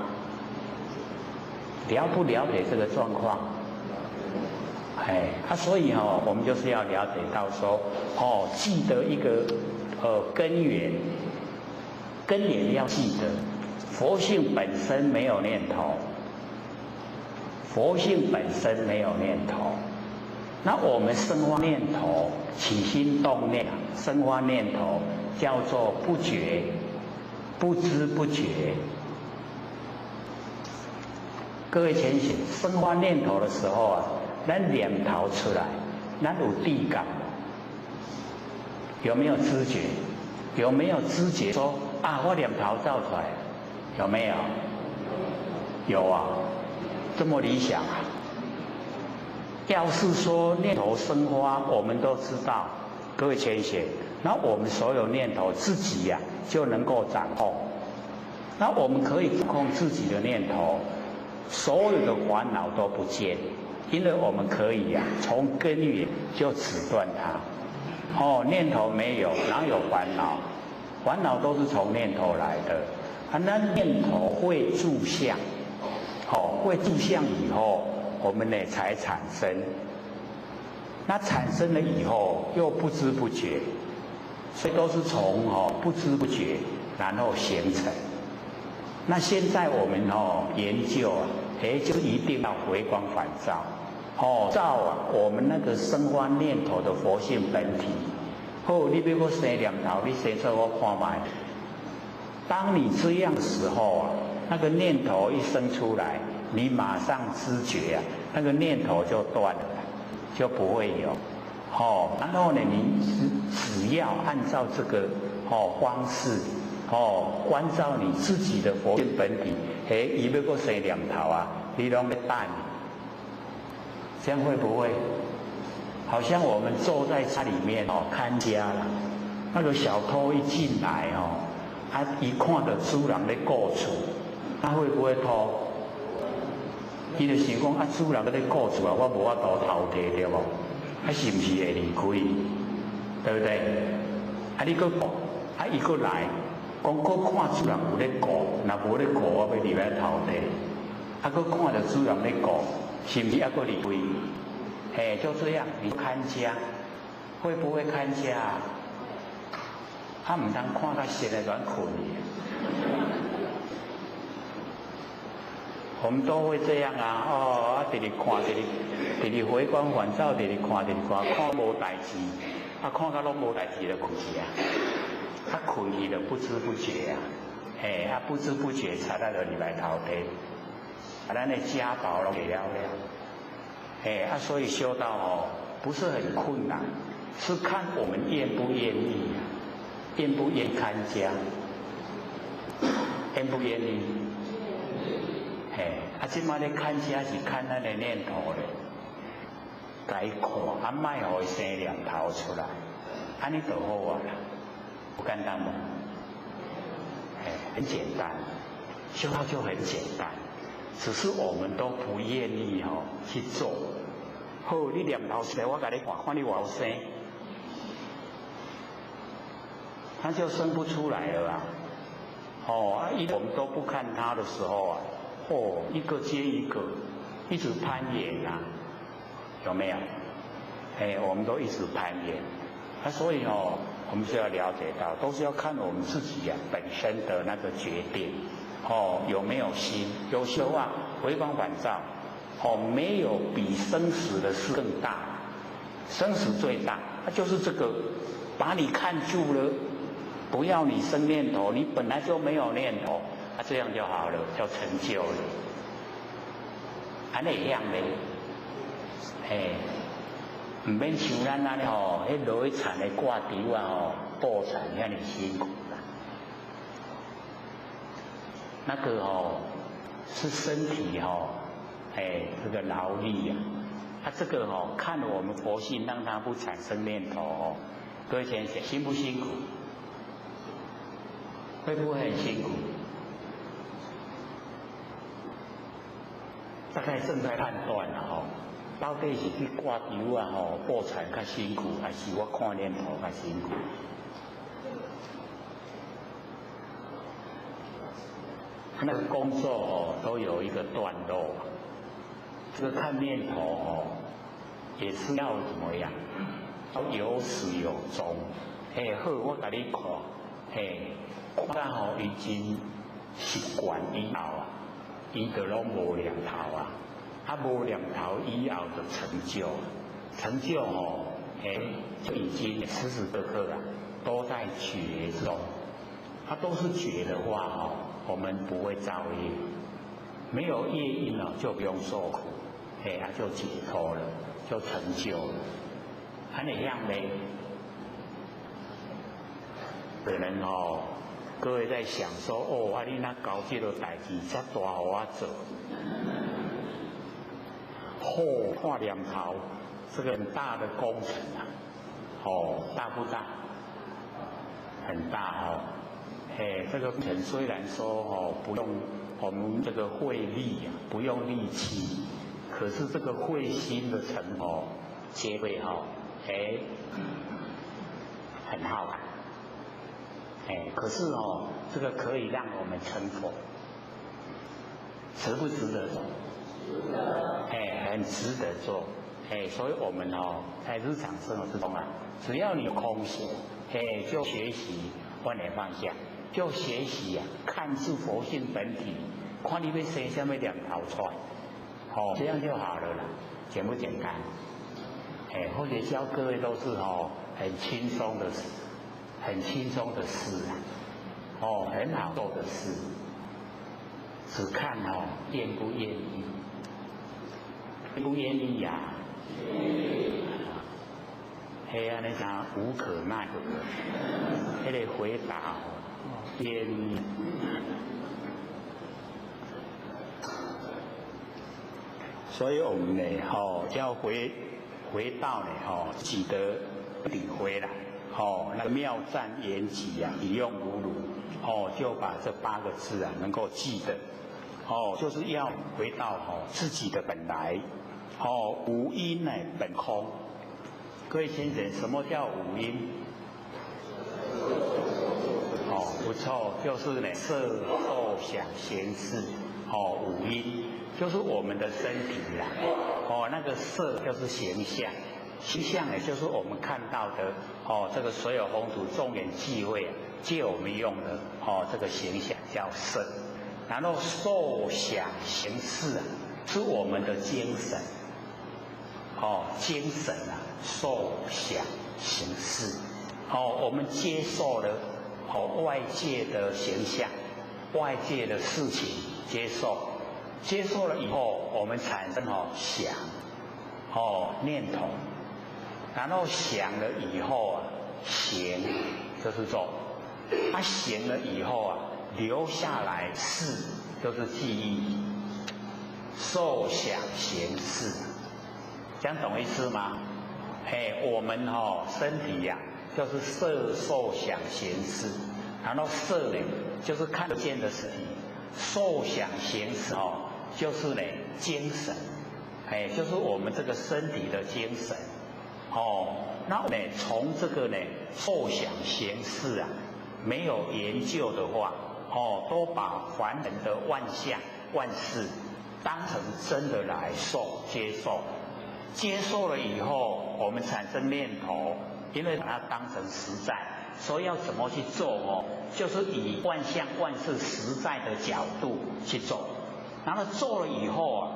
了不了解这个状况？所以我们就是要了解到说，记得一个根源要记得，佛性本身没有念头。佛性本身没有念头，那我们生发念头、起心动念、生发念头叫做不觉、不知不觉。各位浅显，生发念头的时候啊，咱念头出来，咱有地感，有没有知觉？有没有知觉说我念头造出来？有没有？有啊。这么理想啊！要是说念头生发，我们都知道，各位浅显，那我们所有念头自己就能够掌控。那我们可以掌控自己的念头，所有的烦恼都不见，因为我们可以从根源就止断它。念头没有，哪有烦恼？烦恼都是从念头来的。那念头会住相。会住相以后，我们呢才产生。那产生了以后，又不知不觉，所以都是从不知不觉，然后形成。那现在我们研究就一定要回光返照，照我们那个生发念头的佛性本体。你要我生念头，你生出我看卖。当你这样的时候那个念头一生出来，你马上知觉那个念头就断了，就不会有。然后呢，你只要按照这个方式关照你自己的佛性本体，伊要搁生念头你拢要等，这样会不会？好像我们坐在家里面看家了，那个小偷一进来一看到主人在顾厝，他会不会偷？伊就想讲主人在顾厝我无法度偷摕对无？是不是会离开？对不对？你搁顾，伊搁来，讲搁看主人有咧顾，若无咧顾，我要入来偷摕。搁看到主人咧顾，是不是还搁离开？就这样，你看家，会不会看家？唔通看到现在乱困我们都会这样直直看，直直回光返照，直直看，看无代志，看到拢无代志就困去困去就不知不觉不知不觉才来就入来偷摕，咱的家宝拢给了所以修道不是很困难，是看我们愿不愿意愿不愿看家，愿不愿意？即摆咧看家是看咱的念头咧，该看，莫互伊生念头出来，安尼就好啦，不简单无？很简单，修道就很简单，只是我们都不愿意去做。好，你念头出来，我甲你看，看你有生。它就生不出来了我们都不看它的时候啊，一个接一个，一直攀岩啊，有没有？我们都一直攀岩，所以我们就要了解到，都是要看我们自己本身的那个决定，有没有心？有心的话，回光返照，没有比生死的事更大，生死最大，就是这个把你看住了，不要你生念头，你本来就没有念头，这样就好了，就成就了。安尼样嘞，唔免像咱安尼迄落去田的挂稻啊，播田遐尼辛苦啦。那个是身体这个劳力啊，这个看我们佛性让它不产生念头各位先生辛不辛苦？会不会很辛苦？大概正在判断了到底是去挂稻啊播田较辛苦，还是我看念头较辛苦？那个工作都有一个段落，这个看念头也是要怎么样？要有始有终。好，我给你看，看到已经习惯以后啊，伊就拢无念头啊。无念头以后的成就，就已经时时刻刻都在觉中。它都是觉的话我们不会造业，没有业因就不用受苦，就解脱了，就成就了。安尼样嘞，可能各位在想说你那搞这个代志遮大给我做。看念头，这个很大的工程大不大？很大这个工程虽然说不用我们这个费力不用力气，可是这个费心的程结尾很好玩。可是这个可以让我们成佛，值不值得做？很值得做，所以我们在日常生活之中只要你有空闲，就学习观念放下，就学习看是佛性本体，看你要生什么念头出来，这样就好了啦，简不简单？或者教各位都是很轻松的事，很好做的事，只看愿不愿意。不愿意呀，安尼讲无可奈何，迄个回答愿意。所以我们呢，要回到呢，记得领回来，那个妙赞言集一用无如，就把这8个字能够记得，就是要回到自己的本来。无因本空。各位先生，什么叫无因？不错，就是呢色受想行识，五阴，就是我们的身体啦，那个色就是形象，形象呢就是我们看到的，这个所有风土众缘际会借我们用的，这个形象叫色，然后受想行识是我们的精神，精神受想行识，我们接受了外界的形象、外界的事情，接受了以后，我们产生想，念头，然后想了以后行就是做，行了以后留下来识就是记忆，受想行识，这样懂意思吗？我们身体就是色受想行识，然后色呢就是看得见的实体，受想行识就是呢精神，就是我们这个身体的精神，那呢从这个呢受想行识没有研究的话，都把凡人的万象万事当成真的来接受，接受了以后，我们产生念头，因为把它当成实在，所以要怎么去做就是以万象万事实在的角度去做，然后做了以后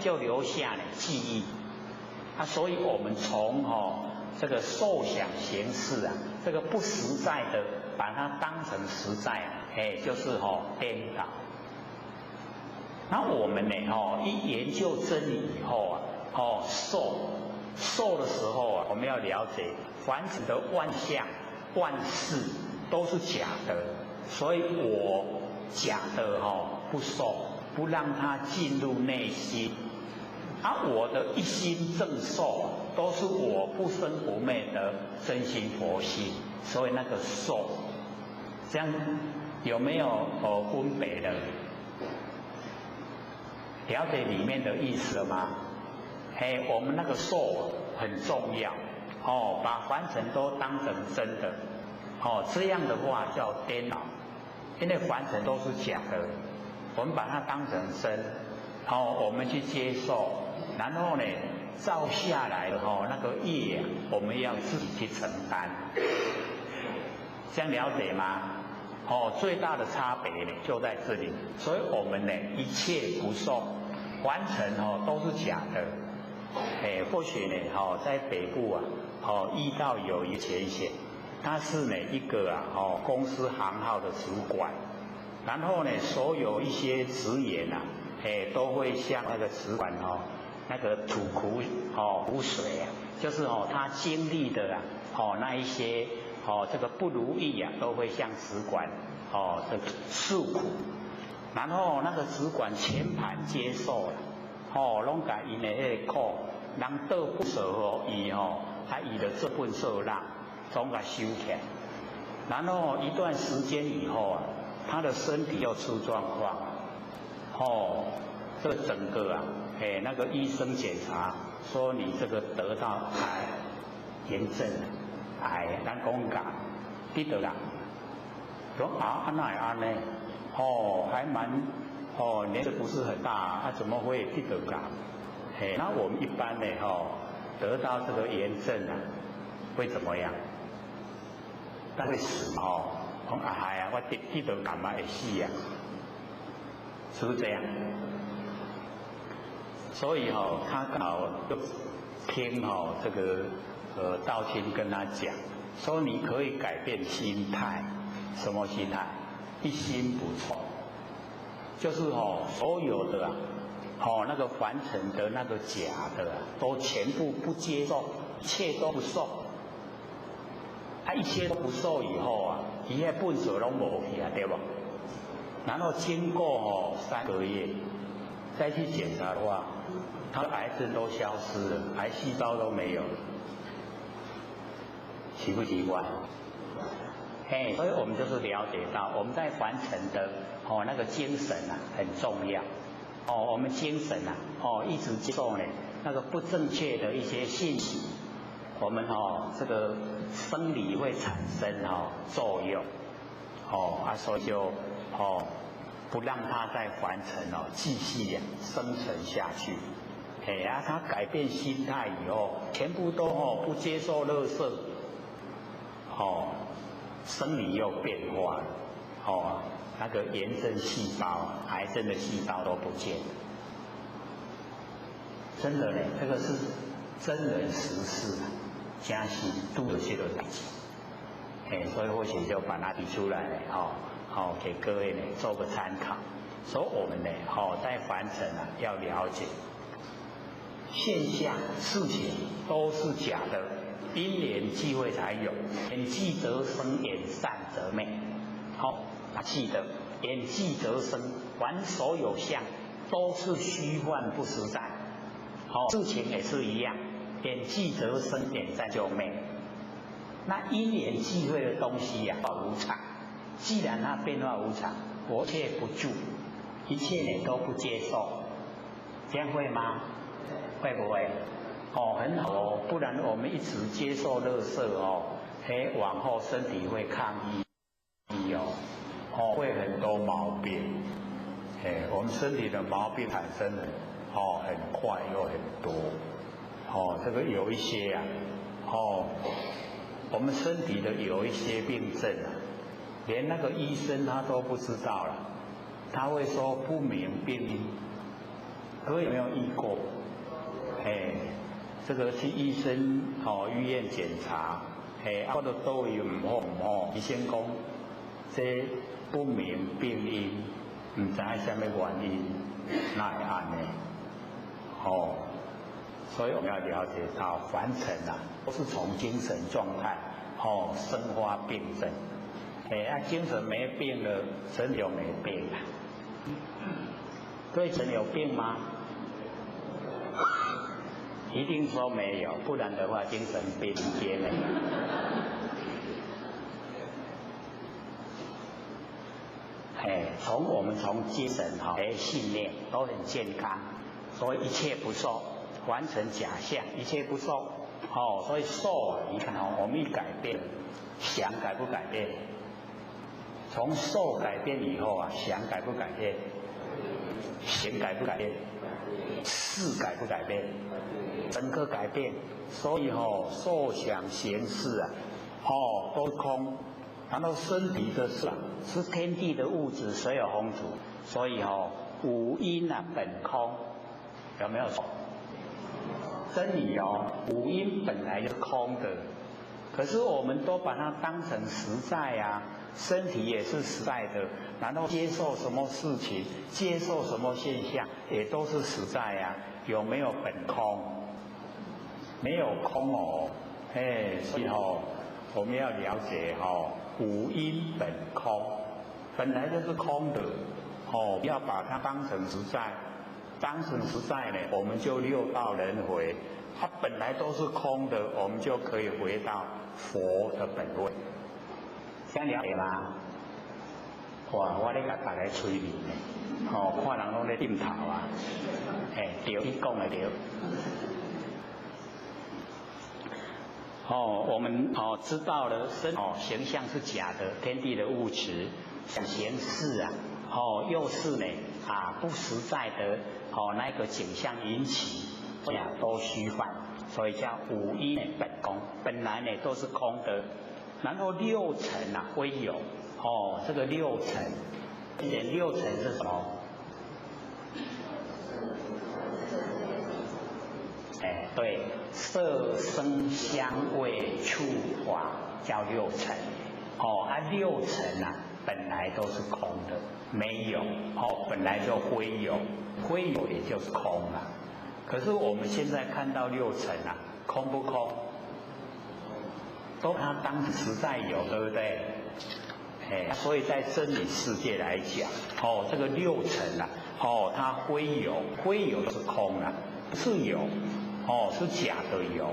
就留下了记忆所以我们从这个受想行识这个不实在的，把它当成实在就是颠倒。那我们呢一研究真理以后受的时候我们要了解凡尘的万象万事都是假的，所以我假的不受，不让它进入内心。我的一心正受都是我不生不灭的真心佛性，所以那个受，这样有没有分别的？了解里面的意思了吗？我们那个受很重要把凡尘都当成真的这样的话叫颠倒，因为凡尘都是假的，我们把它当成真我们去接受，然后呢造下来的那个业我们要自己去承担，这样了解吗？最大的差别呢就在这里，所以我们呢一切不受，凡尘都是假的。或许呢在北部遇到有一浅显，他是呢一个公司行号的主管，然后呢所有一些职员都会向那个主管那个吐苦水就是他经历的那一些这个不如意都会向主管的诉苦，然后那个主管全盘接受了拢甲因的迄个苦，人倒不舍伊伊就这份受让总甲收起来，然后一段时间以后他的身体又出状况这整个那个医生检查说你这个得到癌炎症癌，咱讲甲得到啦，说安那会安呢？还蛮年纪不是很大怎么会得到癌？那我们一般呢得到这个炎症会怎么样？他会死讲我得到癌嘛会死是不是这样？所以他刚好就听这个道亲跟他讲，说你可以改变心态，什么心态？一心不从，就是所有的那个凡尘的那个假的都全部不接受，一切都不受。一切都不受以后伊迄本事拢无去对不？然后经过3个月再去检查的话，他的癌症都消失了，癌细胞都没有了，奇不奇怪？所以我们就是了解到，我们在凡尘的那个精神很重要。我们精神一直接受呢那个不正确的一些信息，我们这个生理会产生作用，所以就不让它在凡尘继续生存下去。他改变心态以后，全部都不接受垃圾，生理又变化了，那个炎症细胞、癌症的细胞都不见了。真的呢，这个是真人实事真是拄着这个代志，所以或许就把它提出来给各位呢做个参考。所以我们呢在凡尘要了解现象事情都是假的，因缘际会才有，缘寂则生，缘散则灭。记得缘寂则生，凡所有相都是虚幻不实在。事情也是一样，缘寂则生，缘散就灭。那因缘际会的东西无常，既然它变化无常，我一切不住，一切呢都不接受，这样会吗？会不会？很好不然我们一直接受垃圾往后身体会抗议会很多毛病，我们身体的毛病产生的很快又很多，这个有一些啊，我们身体的有一些病症啊，连那个医生他都不知道了，他会说不明病因，各位有没有遇过？这个去医生医院检查，我都都有唔好，医生讲这不明病因，唔知什么原因，那会安呢？所以我们要了解到，凡尘啊，都是从精神状态生发病症。精神没病了，身体就没病了。各位人有病吗？一定说没有，不然的话精神病接了。我们从精神信念都很健康，所以一切不受，完成假象，一切不受。所以受啊，你看我们一改变，想改不改变？从受改变以后啊，想改不改变？行改不改变？事改不改变？整个改变。所以受想行识啊，都空。然后身体的事是天地的物质，谁有风土？所以五阴啊本空，有没有错？真理五阴本来就是空的，可是我们都把它当成实在啊，身体也是实在的，然后接受什么事情，接受什么现象，也都是实在啊，有没有本空？没有空所以我们要了解五阴本空，本来就是空的要把它当成实在，当成实在呢，我们就六道轮回，它本来都是空的，我们就可以回到佛的本位。这样了解吗？哇，我咧甲大家催眠呢，看人拢咧点头啊，对，你讲的对。我们知道了形象是假的，天地的物质，想行识啊，又是呢不实在的那个景象引起，都虚幻，所以叫五阴本空，本来呢都是空的，然后六尘啊归有，这个六尘，六尘是什么？对，色声香味触法叫六尘，六尘啊本来都是空的，没有，本来就非有，非有也就是空了。可是我们现在看到六尘啊，空不空？都把它当实在有，对不对？所以在真理世界来讲，这个六尘啊，它非有，非有是空啊，不是有。是假的有，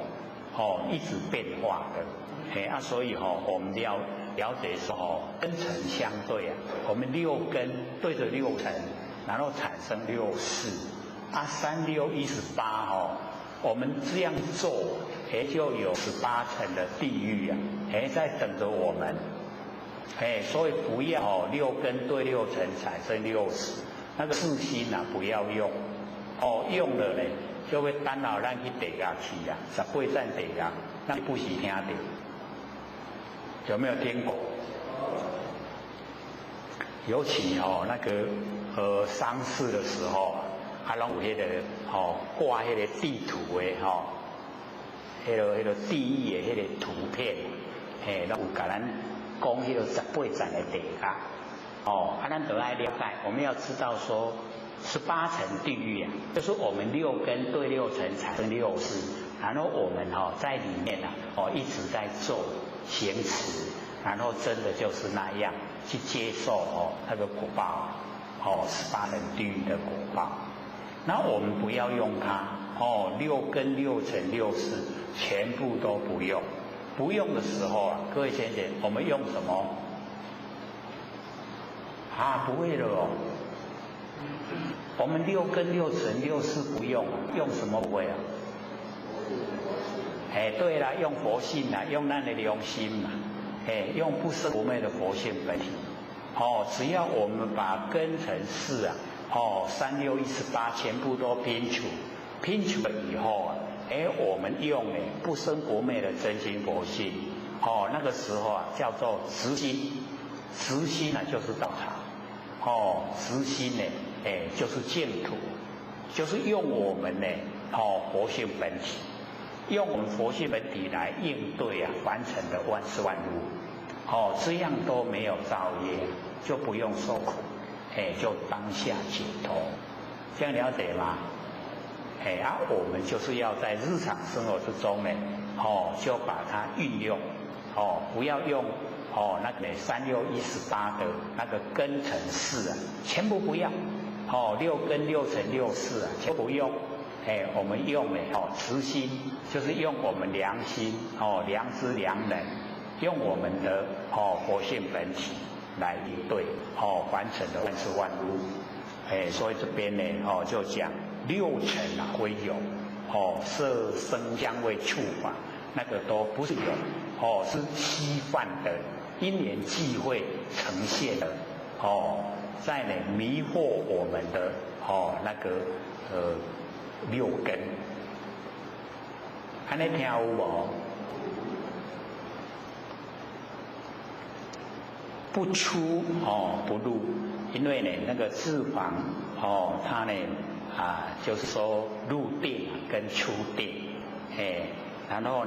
一直变化的，所以我们要了解说，根尘相对啊，我们六根对着六尘，然后产生六识，3、6、18我们这样做，就有18层的地狱啊，在等着我们，所以不要六根对六尘产生六识，那个四心啊不要用，用了呢。就会干扰咱去地下去啊，18站地下，咱不是听到，有没有听过？尤其那个丧事的时候，拢有迄个挂迄个地图的迄个地狱的迄个图片，拢有甲咱讲迄个18站的地下，咱都爱了解，我们要知道说。18层地狱啊，就是我们六根对六尘产生六识，然后我们在里面一直在做行持，然后真的就是那样去接受那个果报，18层地狱的果报。然后我们不要用它六根六尘六识全部都不用，不用的时候啊，各位先生，我们用什么？不会了我们六根六尘六识不用，用什么不会啊？对啦，用佛性啦，用咱的良心嘛，用不生不灭的佛性本体，只要我们把根尘四3、6、18全部都拼除了以后我们用不生不灭的真心佛性，那个时候叫做直心，直心就是道场，直心就是净土，就是用我们佛性本体，用我们佛性本体来应对凡尘的万事万物，这样都没有造业，就不用受苦，就当下解脱，这样了解吗？我们就是要在日常生活之中就把它运用，不要用那个3、6、18的那个根尘四全部不要，6根6尘6世全不用，我们用慈心，就是用我们良心良知良能，用我们的佛性本体来应对凡尘的万事万物，所以这边就讲6尘归有，色声香味触法那个都不是有，是稀泛的因缘际会呈现的，在迷惑我们的那个6根，安尼听有无？不出不入，因为那个智房它就是说入定跟出定，然后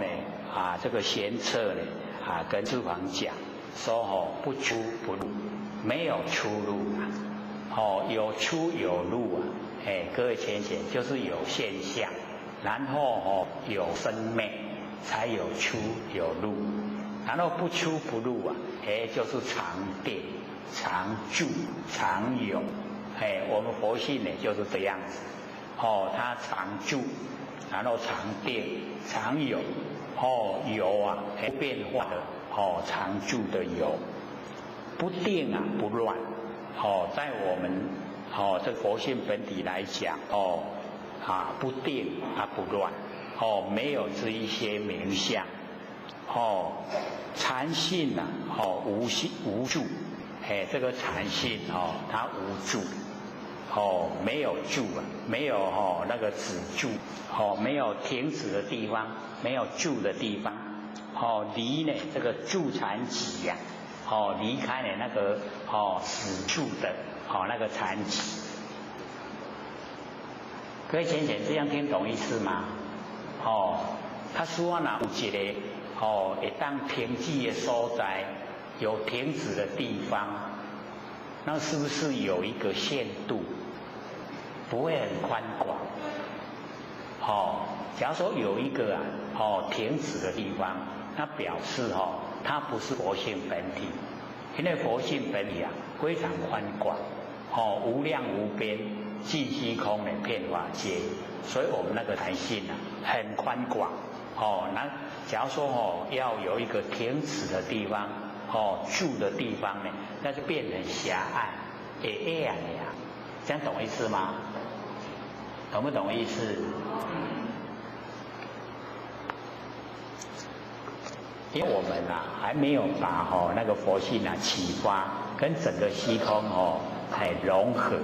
这个贤策跟智房讲说不出不入，没有出入有出有入各位浅显就是有现象，然后有生灭，才有出有入，然后不出不入就是常定、常住、常有。我们佛性就是这样子，它常住，然后常定、常有，有不变化的常住的有，不定不乱，在我们这佛性本体来讲不定不乱，没有这一些名相，禅性无住，这个禅性它无住，没有住没有那个止住，没有停止的地方，没有住的地方，离这个住禅集离开那个死住的那个禅集。各位浅显这样听懂意思吗？他说有一个会当停止的所在，有停止的地方，那是不是有一个限度？不会很宽广。假如说有一个停止的地方，那表示它不是佛性本体，因为佛性本体非常宽广，无量无边，尽虚空的遍法界，所以我们那个禅性很宽广。那假如说要有一个停止的地方，住的地方呢，那就变成狭隘，这样懂意思吗？懂不懂意思？因为我们还没有把那个佛性启发跟整个虚空融合，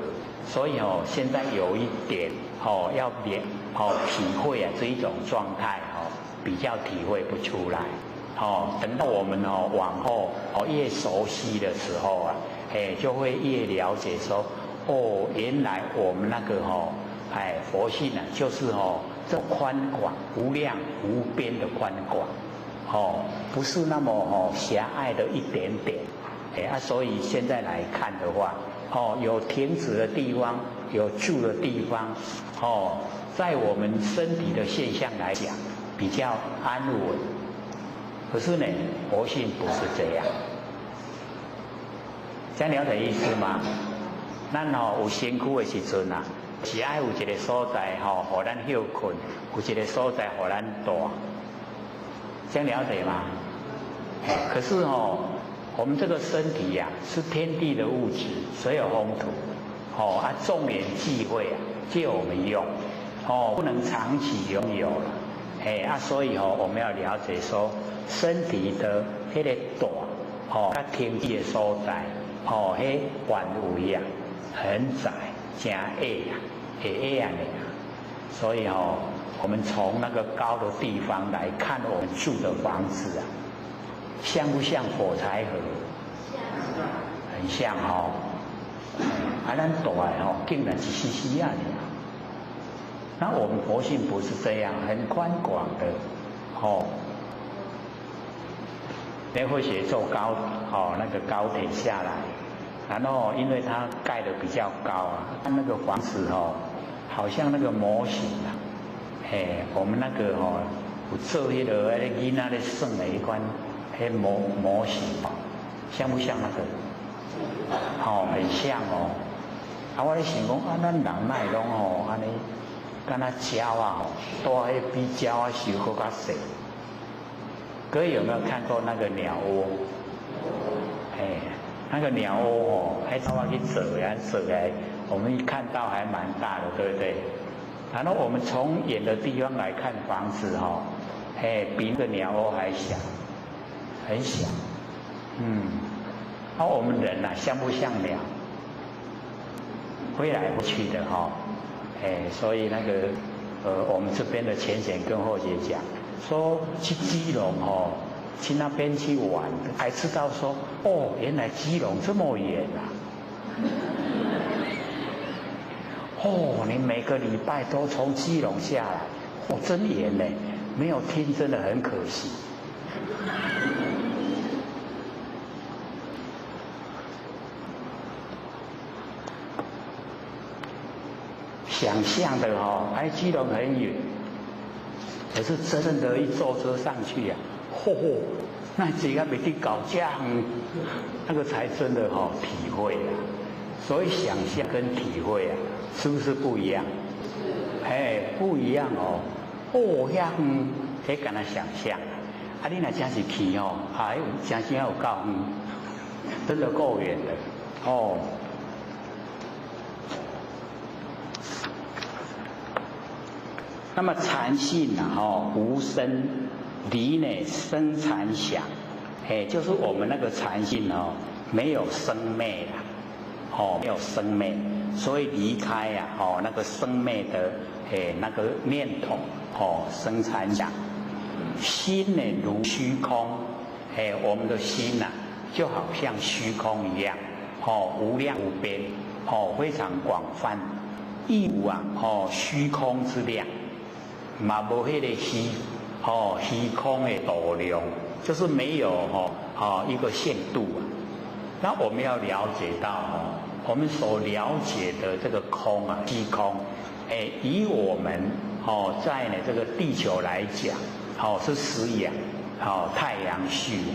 所以现在有一点要体会这一种状态比较体会不出来。等到我们往后越熟悉的时候就会越了解说原来我们那个佛性就是这宽广无量无边的宽广，不是那么狭隘的一点点。所以现在来看的话，有停止的地方，有住的地方，在我们身体的现象来讲比较安稳。可是呢，佛性不是这样。这样了解意思吗？咱有身躯的时阵是爱有一个所在互咱休困，有一个所在互咱大。这样了解吗？可是我们这个身体是天地的物质，水有风土，众缘际会借我们用，不能长期拥有了，所以我们要了解说，身体的那个大，它天地的所在，哦，迄范围啊很窄，真矮啊，很矮啊。所以哦，我们从那个高的地方来看我们住的房子啊，像不像火柴盒？很像哦。咱大哦，竟然是啊！那我们佛性不是这样，很宽广的哦。莲花学坐高哦，那个高铁下来，然后因为它盖的比较高啊，那个房子哦，好像那个模型啊，我们那个哦，有做迄个囡仔咧算的一款迄模型哦，像不像那个？哦，很像哦。啊，我咧想讲啊，咱人哪会拢吼安尼，敢若鸟啊，大迄比鸟啊修搁较细。各位有没有看过那个鸟窝？那个鸟窝哦，还朝我去走呀走来，我们一看到还蛮大的，对不对？然后我们从远的地方来看房子哈，比那个鸟窝还小，很小。那我们人啊，像不像鸟？飞来飞去的哈，所以那个我们这边的前贤跟后学讲说去基隆哦，去那边去玩，才知道说哦，原来基隆这么远啊！哦，你每个礼拜都从基隆下来，哦，真远呢，没有听真的很可惜。想象的哦，基隆很远，可是真的，一坐车上去啊，那几个没去搞这样，那个才真的体会啊。所以想象跟体会啊，是不是不一样？不一样哦。敢那想象，你若真是去哦，真是有够真的够远的哦。那么禅性啊，无生离呢生禅想，就是我们那个禅性哦，没有生灭啦，没有生灭，所以离开呀，那个生灭的那个念头，生禅想，心呢如虚空，我们的心呐，就好像虚空一样，无量无边，非常广泛，亦无虚空之量。嘛无迄个虚空的度量，就是没有一个限度啊。那我们要了解到我们所了解的这个空啊，虚空，以我们在呢这个地球来讲，是食养太阳系。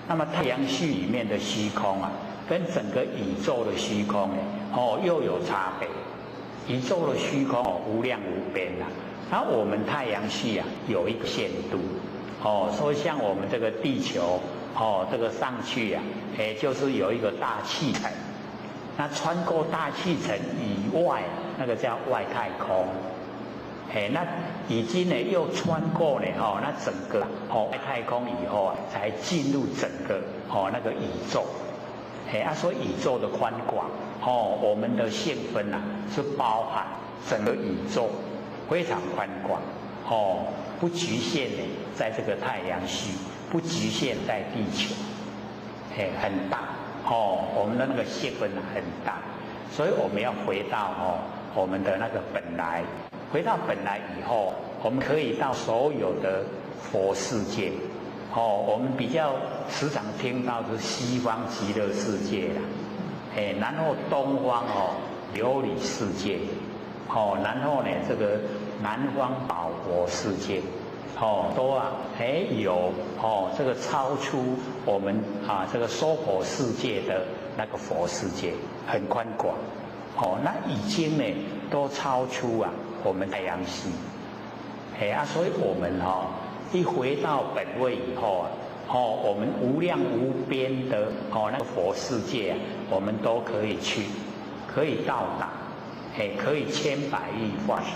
那么太阳系里面的虚空啊，跟整个宇宙的虚空又有差别。宇宙的虚空无量无边啊。然后我们太阳系啊有一个限度，所以像我们这个地球，这个上去啊，就是有一个大气层，那穿过大气层以外，那个叫外太空，那已经呢又穿过了那整个外太空以后啊，才进入整个那个宇宙，所以宇宙的宽广，我们的性分啊是包含整个宇宙。非常宽广，不局限的在这个太阳系，不局限在地球，很大，我们的那个细分很大，所以我们要回到我们的那个本来，回到本来以后，我们可以到所有的佛世界，我们比较时常听到是西方极乐世界啦，然后东方琉璃世界。然后呢，这个南方宝佛世界，都有这个超出我们这个娑婆世界的那个佛世界，很宽广，那已经呢都超出我们太阳系，所以我们一回到本位以后我们无量无边的那个佛世界我们都可以去，可以到达。可以千百亿化身，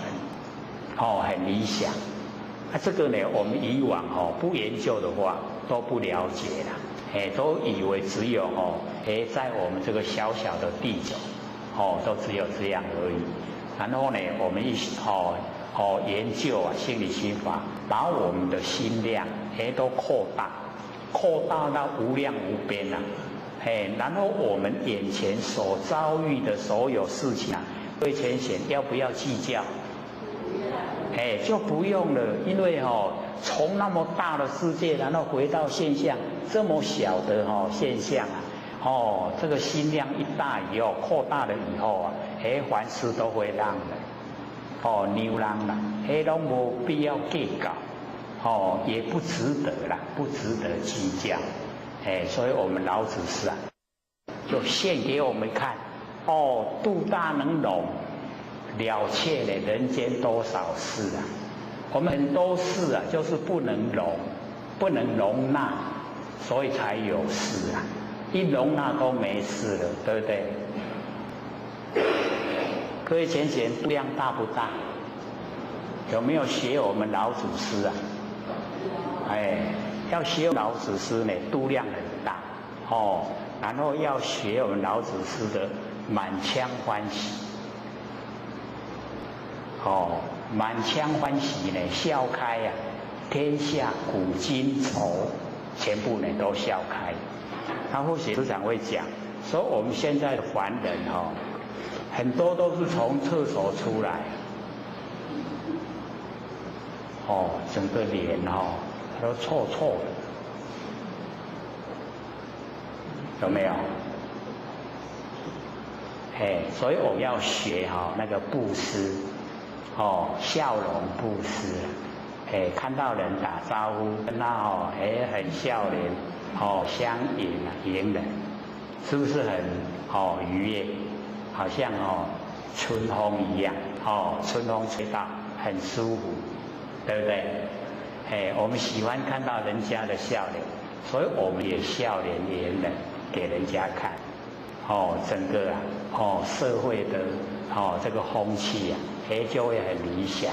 很理想。这个呢，我们以往不研究的话都不了解啦。都以为只有在我们这个小小的地球，都只有这样而已。然后呢，我们研究心理心法，把我们的心量都扩大到无量无边啊。然后我们眼前所遭遇的所有事情啊，各位浅显要不要计较？就不用了，因为从那么大的世界，然后回到现象这么小的现象啊，这个心量一大以后，扩大了以后啊，凡事都会让的，牛郎啦，都没必要计较，也不值得啦，不值得计较，所以我们老子师啊，就现给我们看，度大能容。了却了人间多少事啊！我们很多事啊，就是不能容纳，所以才有事啊。一容纳都没事了，对不对？各位浅显度量大不大？有没有学我们老祖师啊？要学老祖师呢，度量很大然后要学我们老祖师的满腔欢喜。满腔欢喜呢，笑开呀，天下古今愁，全部呢都笑开。他或许时常会讲，说我们现在的凡人很多都是从厕所出来，整个脸都臭臭的，有没有？所以我们要学那个布施。笑容布施，看到人打招呼，跟他很笑脸，相迎人，是不是很愉悦？好像春风一样，春风吹到很舒服，对不对？我们喜欢看到人家的笑脸，所以我们也笑脸迎人给人家看。整个社会的这个风气啊，就会很理想。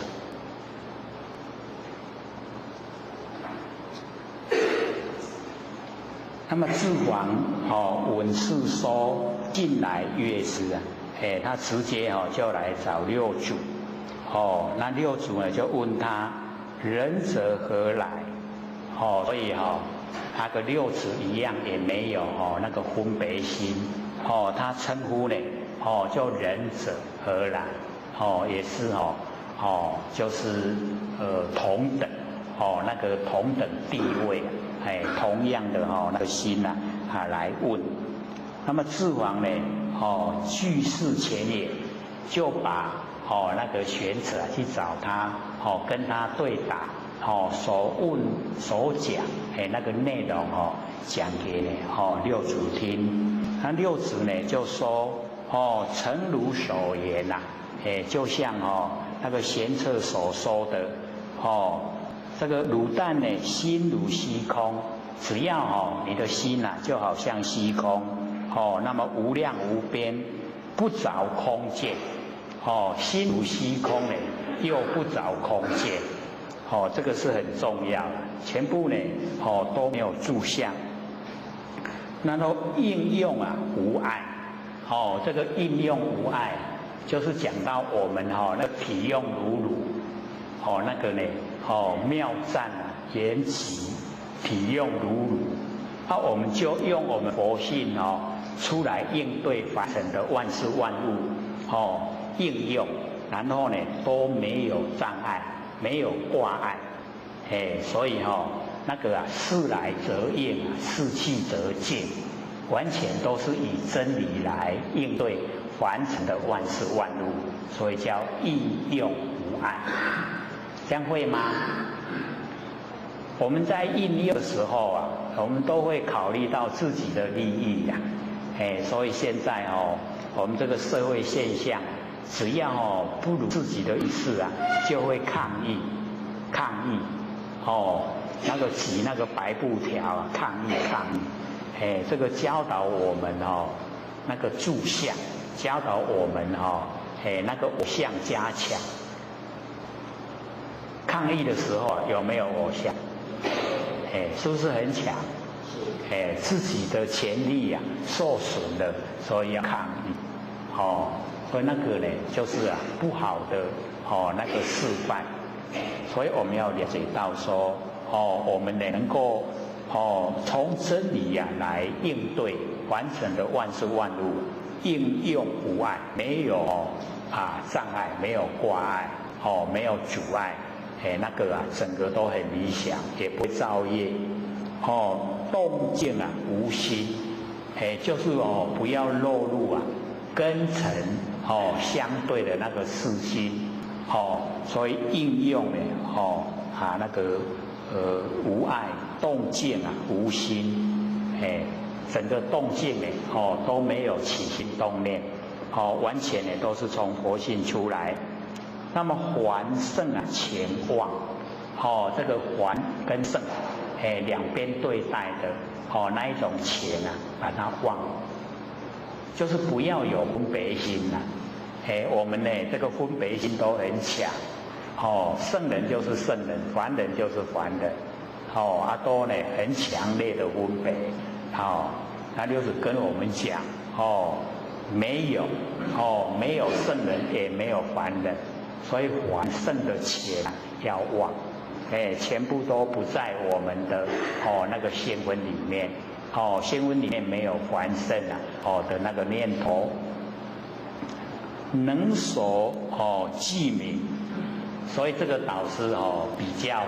那么智王闻是说近来乐师啊，他直接就来找六祖，那六祖呢就问他仁者何来？所以他跟六祖一样也没有那个分别心，他称呼呢就仁者何来？也是就是同等那个同等地位，同样的那个心来问。那么智王呢据事前也，就把那个选者去找他，跟他对答，所问所讲那个内容讲给六祖听。那六祖呢就说诚如所言呐。就像那个贤策所说的这个卤蛋呢，心如虚空，只要你的心就好像虚空那么无量无边，不着空见心如虚空呢，又不着空见这个是很重要的，全部呢都没有住相，然后应用无碍这个应用无碍。就是讲到我们那体用如乳那个呢妙赞言极，体用如乳，我们就用我们佛性出来应对凡尘的万事万物应用，然后呢都没有障碍，没有挂碍，所以那个事来则应，事去则静，完全都是以真理来应对凡尘的万事万物，所以叫应用无碍。这样会吗？我们在应用的时候我们都会考虑到自己的利益所以现在我们这个社会现象，只要不如自己的意思就会抗议，那个挤那个白布条抗议，这个教导我们那个住相。教导我们那个偶像加强。抗议的时候有没有偶像？是不是很强？自己的权利啊受损了，所以要抗议，所以那个呢就是不好的那个示范，所以我们要了解到说我们呢能够从真理来应对，完成的万事万物应用无碍，没有障碍，没有挂碍，没有阻碍，那个整个都很理想，也不会造业，动静无心，就是不要落入根尘相对的那个四心，所以应用呢那个无碍动静无心，整个动静呢都没有起心动念，完全呢都是从佛性出来。那么还胜前忘，这个还跟胜两边对待的那一种前把它忘，就是不要有分别心我们呢这个分别心都很强，圣人就是圣人，凡人就是凡人，都呢很强烈的分别，那就是跟我们讲没有圣人也没有凡人，所以还胜的前要忘，全部都不在我们的那个仙文里面，仙文里面没有还胜的那个念头。能守记名，所以这个导师比较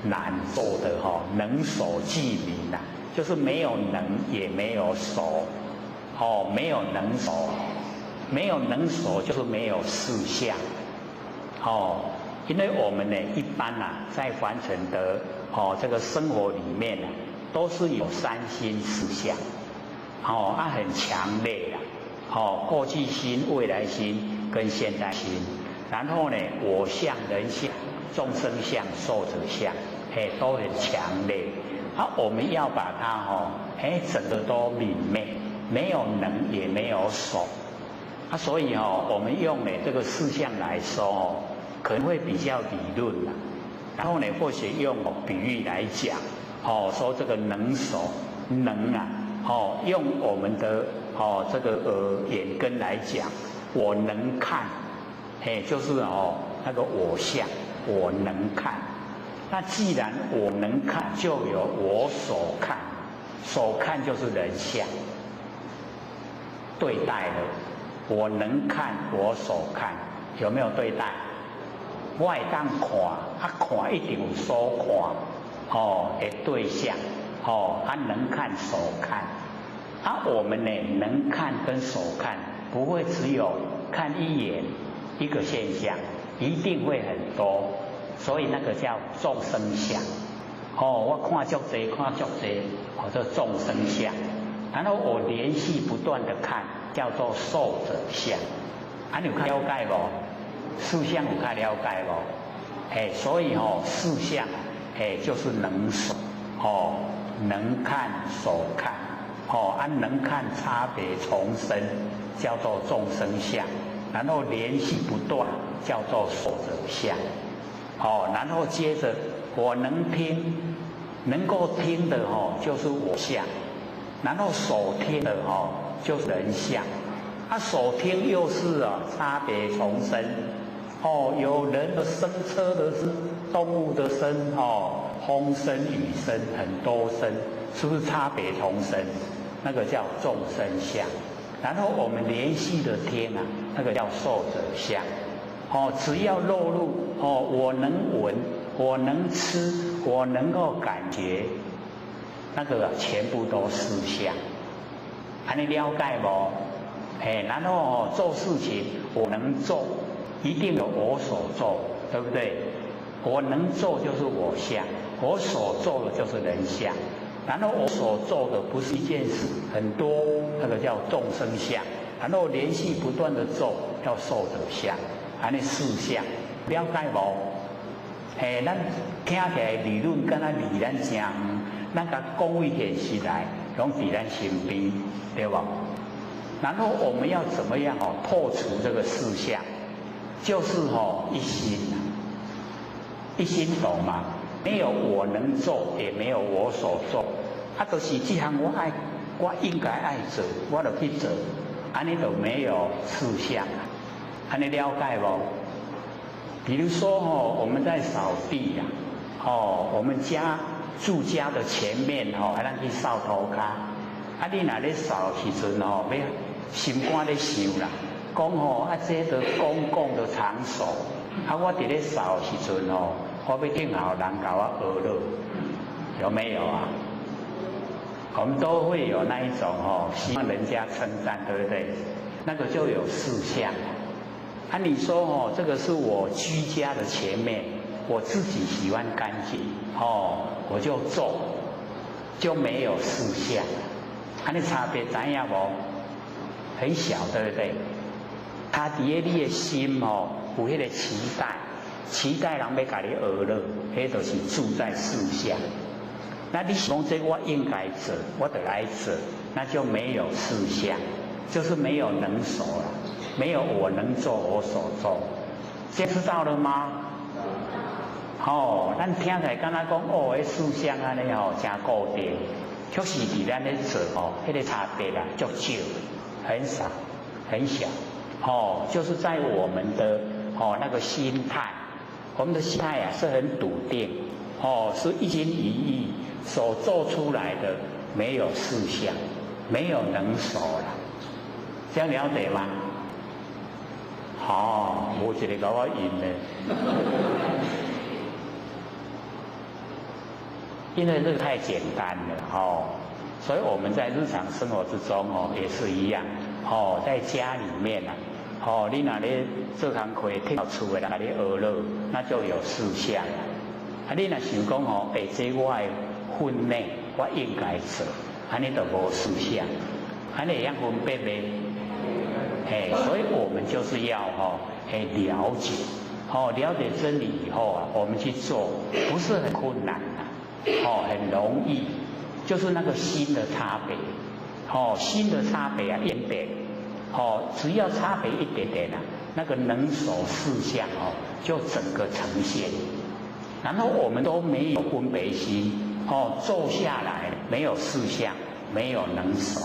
难做的能守记名就是没有能也没有守，没有能守，没有能守就是没有事项，因为我们呢一般在凡尘的这个生活里面都是有三心四相，很强烈过去心、未来心跟现在心，然后呢我相、人相、众生相、寿者相，都很强烈。我们要把它整个都泯灭，没有能也没有守，所以我们用这个四项来说可能会比较理论然后呢或许用比喻来讲说这个能守能用我们的这个眼根来讲，我能看，就是那个我相，我能看。那既然我能看，就有我所看，所看就是人相，对待了。我能看，我所看，有没有对待？我会当看，看一定有所看，的对象，能看所看。我们呢能看跟所看不会只有看一眼一个现象，一定会很多，所以那个叫众生相。我看足多看足多，这众生相。然后我连续不断的看，叫做寿者相。你有看了解无？四相有看了解无？所以四相就是能守，能看所看。能看差别重生叫做众生相，然后连续不断叫做寿者相，然后接着我能听，能够听的就是我相，然后所听的就是人相，所听又是差别重生，有人的声、车的声、动物的声，风声、雨声，很多声，是不是差别重生？那个叫众生相。然后我们连续的听那个叫寿者相。只要落入我能闻，我能吃，我能够感觉，那个全部都是相。你了解不？然后做事情我能做，一定有我所做，对不对？我能做就是我相，我所做的就是人相。然后我所做的不是一件事，很多，那个叫众生相。然后连续不断的做，叫寿者相。那四相了解无？咱听起来理论敢若离咱真远，咱甲讲为现实来，拢伫咱身边，对不？然后我们要怎么样破除这个四相？就是一心，一心懂吗？没有我能做，也没有我所做，就是这项我应该爱做，我就去做，安尼就没有事项啊，安尼了解不？比如说我们在扫地呀，我们住家的前面还咱去扫涂骹，你若咧扫时阵要心肝咧想啦，讲这个公共的场所，我伫咧扫时阵我要听好人甲我学了，有没有啊？我们都会有那一种希望人家称赞，对不对？那个就有事项。你说这个是我居家的前面，我自己喜欢干净我就做，就没有事项。你差别知影无？很小，对不对？他伫咧你的心有迄个期待，期待人要甲你学了，迄就是住在事项。那你讲这我应该做，我得来做，那就没有事项，就是没有能手了，没有我能做我所做，这知道了吗？咱听起来敢若讲迄事项安尼真固定，确实伫咱咧做迄个差别啦，足少，很少，很小，就是在我们的那个心态，我们的心态是很笃定，是一心一意。所做出来的没有事项，没有能手了，这样了解吗？无一个甲我赢的，因为这个太简单了所以我们在日常生活之中也是一样在家里面你若咧做工课听到厝的人甲你学了，那就有事项你若想讲这我的分内我应该做，安尼就无事项，安尼会晓分别咧。所以我们就是要了解，了解真理以后我们去做，不是很困难很容易，就是那个心的差别，心的差别一点点，只要差别一点点那个能手事项就整个呈现，然后我们都没有分别心。做下来没有事项，没有能手，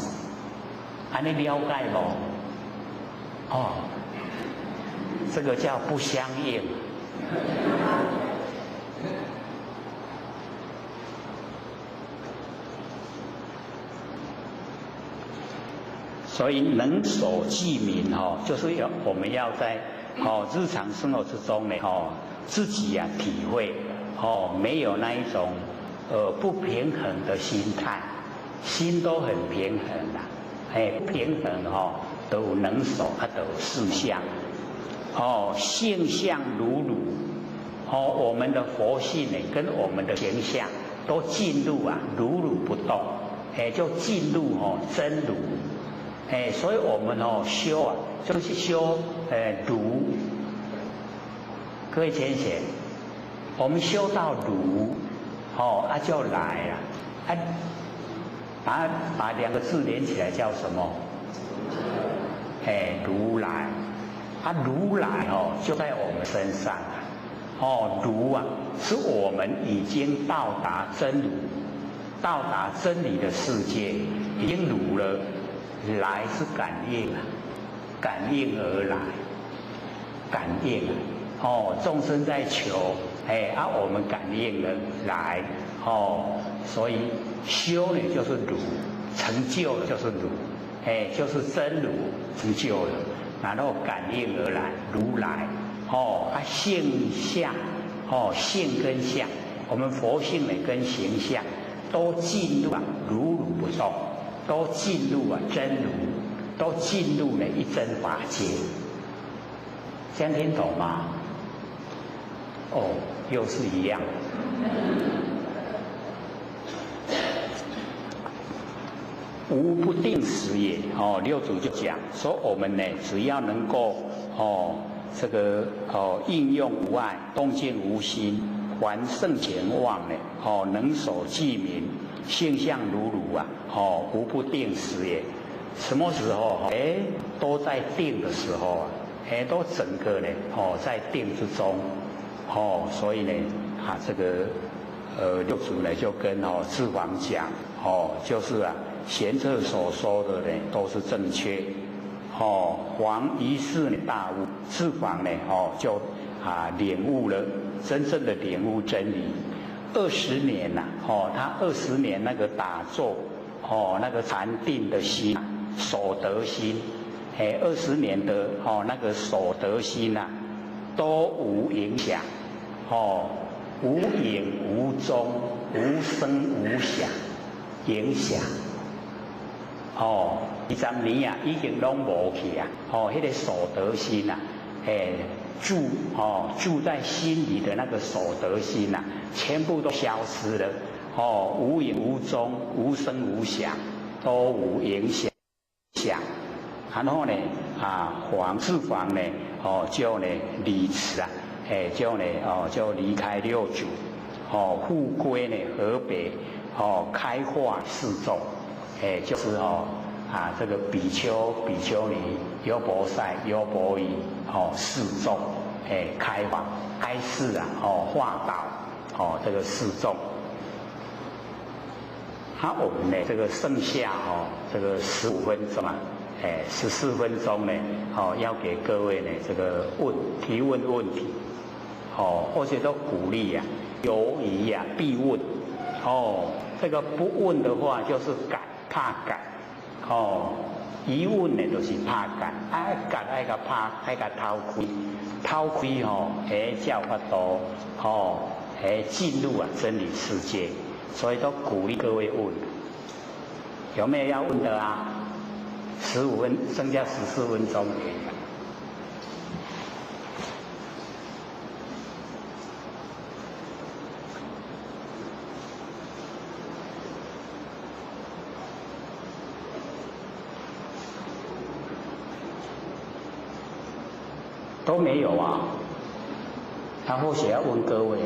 安尼了解不？这个叫不相应。所以能守记名就是我们要在日常生活之中呢自己体会没有那一种不平衡的心态，心都很平衡啦，不平衡都有能守都有事项性相如如我们的佛性呢跟我们的形象都进入如如不动就进入真如所以我们修就是修如，各位浅显，我们修到如就来了把两个字连起来叫什么？如来如来就在我们身上如是我们已经到达真如，到达真理的世界，已经如了。来是感应感应而来，感应众生在求我们感应了来所以修呢就是如，成就了就是如就是真如成就了，然后感应而来如来性相性跟相，我们佛性呢跟形象都进入如如不动，都进入真如，都进入了一真法界，这样听懂吗？又是一样。无不定时也六祖就讲说，我们呢只要能够这个应用无碍，动静无心，还圣前望呢能守记名，性相如如无不定时也。什么时候都在定的时候都整个呢在定之中所以呢这个六祖呢就跟智王讲就是贤策所说的呢都是正确。黄于是大悟，智房呢就领悟了，真正的领悟真理。20年呐，他20年那个打坐，那个禅定的心，所得心，20年的那个所得心都无影响，无影无踪，无声无响，影响。20年已经拢无去那个所得心住在心里的那个所得心全部都消失了，无影无踪，无声无响，都无影响。然后呢，黄智房呢，就呢离此就离开六祖，复归呢河北，开化四众，就是这个比丘、比丘尼、优婆塞、优婆夷，四众，开化、开示化导，这个四众。我们呢，这个剩下这个15分钟14分钟呢，要给各位呢这个提问问题，或者都鼓励有疑必问，这个不问的话就是怕改，疑问呢就是怕改，改爱个怕，爱个偷窥才有法度进入真理世界。所以都鼓励各位问，有没有要问的15分，剩下14分钟。都没有他或许要问各位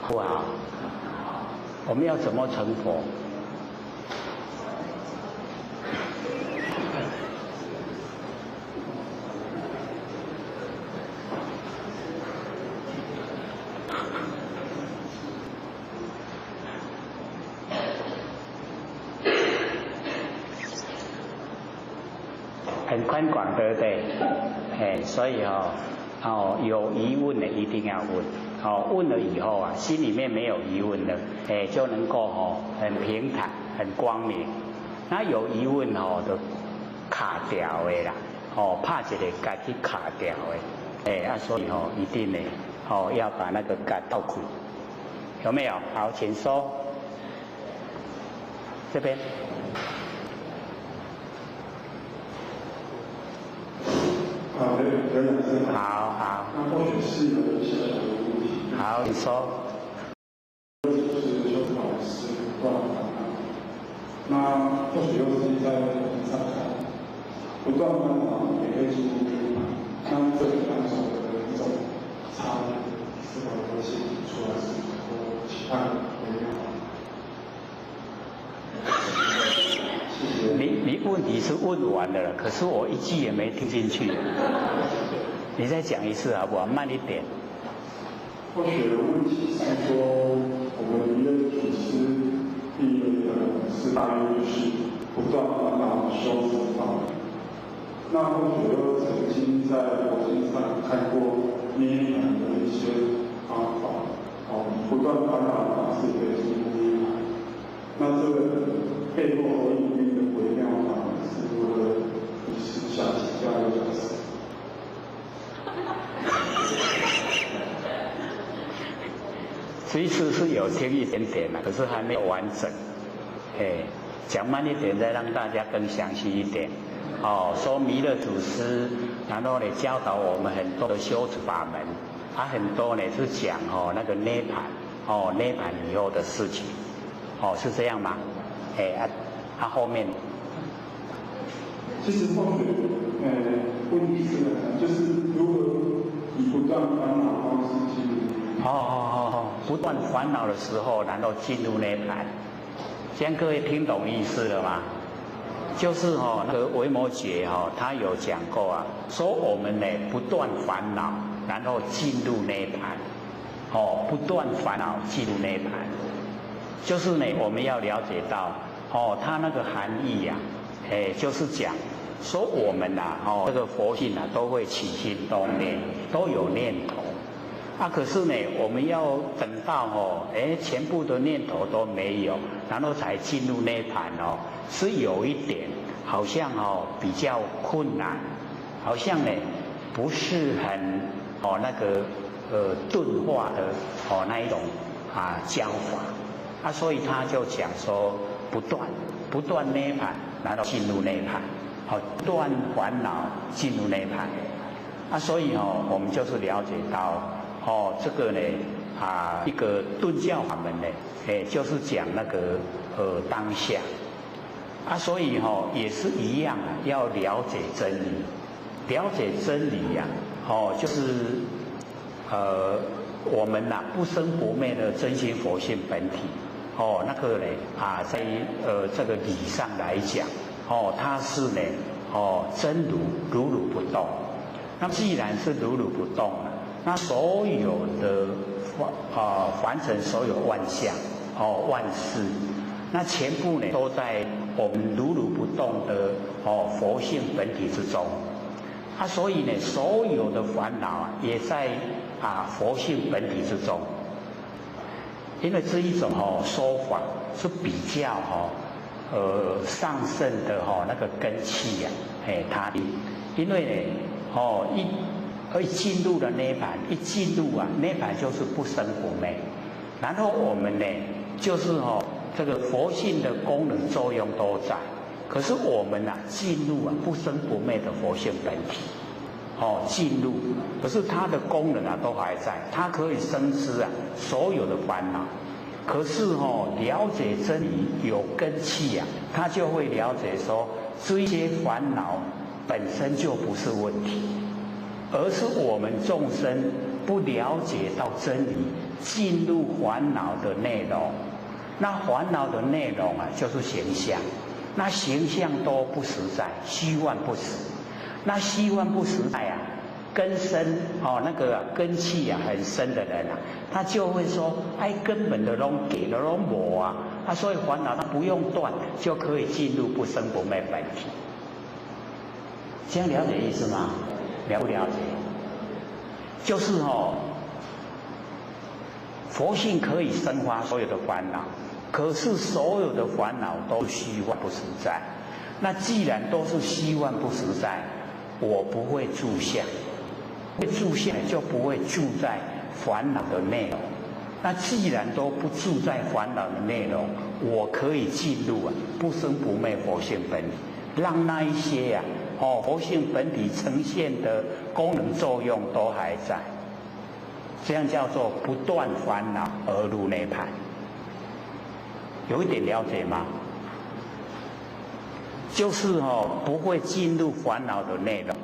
不好。我们要怎么成佛？很宽广，对不对？所以有疑问的一定要问。问了以后心里面没有疑问了，就能够很平坦、很光明。那有疑问就卡掉的啦，怕一个结去卡掉的，所以一定呢，要把那个结倒开，有没有？好，请说。这边。好的，可以。好。那或许是有一些问题。好，你说。就是修法师不断烦恼，那或许又是在人上看，不断烦恼也可以进入涅槃。那这两种的一种差别，是否会显出来是或其他没有？谢谢。你问题是问完了，可是我一句也没听进去。你再讲一次好不好？慢一点。或许的问题是说，我们的祖师第一个是大约就是不断烦恼修持法。那或许又曾经在佛经上看过涅槃的一些方法，不断烦恼法是可以进入涅槃。那这个背后隐喻的微妙法是如何？是想请教刘老师。其实是有听一点点可是还没有完整。讲慢一点，再让大家更详细一点。说弥勒祖师，然后呢教导我们很多的修持法门，很多呢是讲那个涅槃，涅槃以后的事情，是这样吗？后面。其实或许，问题是就是如何以不断烦恼方式进入。不断烦恼的时候，然后进入涅槃。这样各位听懂意思了吗？就是那个维摩诘他有讲过说我们呢不断烦恼，然后进入涅槃。不断烦恼进入涅槃。就是呢，我们要了解到它那个含义呀，就是讲说我们呐，这个佛性啊，都会起心动念，都有念头。可是呢，我们要等到全部的念头都没有，然后才进入涅槃是有一点好像比较困难，好像呢不是很那个钝化的那一种教法所以他就讲说不断涅槃，然后进入涅槃，断烦恼进入涅槃所以我们就是了解到这个呢一个顿教法门呢，就是讲那个当下所以也是一样要了解真理，了解真理呀就是我们不生不灭的真心佛性本体那个呢在这个理上来讲它是呢真如不动。那既然是如不动那所有的凡尘所有万象万事，那全部呢都在我们如不动的佛性本体之中所以呢所有的烦恼也在佛性本体之中。因为这一种说法是比较上乘的那个根器它因为呢一进入了涅槃，一进入涅槃就是不生不灭，然后我们呢就是这个佛性的功能作用都在，可是我们进入不生不灭的佛性本体进入，可是它的功能都还在，它可以生知所有的烦恼。可是了解真理有根器它就会了解说这些烦恼本身就不是问题，而是我们众生不了解到真理，进入烦恼的内容。那烦恼的内容就是形象，那形象都不实在，虚幻不实。那虚幻不实在根深那个根气很深的人他就会说根本的都给了都没所以烦恼他不用断就可以进入不生不灭本体。这样了解意思吗？了不了解？就是佛性可以生发所有的烦恼，可是所有的烦恼都虚幻不实在。那既然都是虚幻不实在，我不会住相，会住相就不会住在烦恼的内容。那既然都不住在烦恼的内容，我可以进入不生不灭佛性本体，让那一些佛性本体呈现的功能作用都还在，这样叫做不断烦恼而入涅槃。有一点了解吗？就是不会进入烦恼的内容，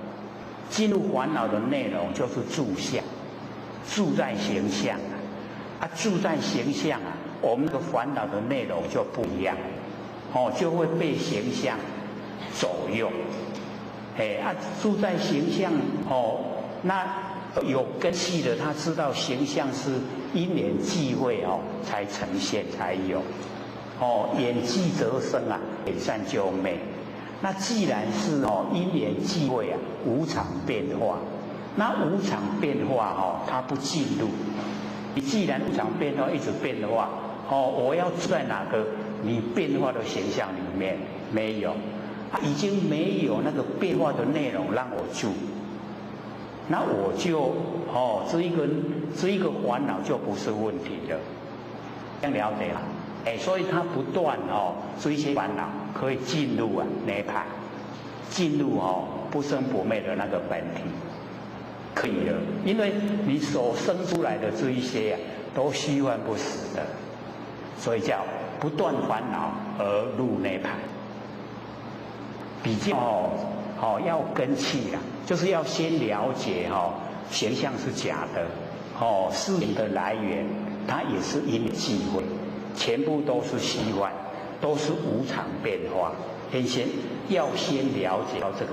进入烦恼的内容就是住相，住在形象住在形象我们的烦恼的内容就不一样就会被形象左右住在形象那有根器的他知道形象是因缘际会才呈现才有缘际则生缘散就灭。那既然是因缘际会无常变化，那无常变化它不进入。你既然无常变化一直变的话我要住在哪个你变化的形象里面？没有已经没有那个变化的内容让我住，那我就这一个烦恼就不是问题了。这样了解了所以它不断这一些烦恼可以进入涅槃，进入不生不灭的那个本体，可以了。因为你所生出来的这一些都虚幻不实的，所以叫不断烦恼而入涅槃。比较要根器就是要先了解形象是假的事情的来源它也是因缘际会，全部都是虚幻，都是无常变化。要先了解到这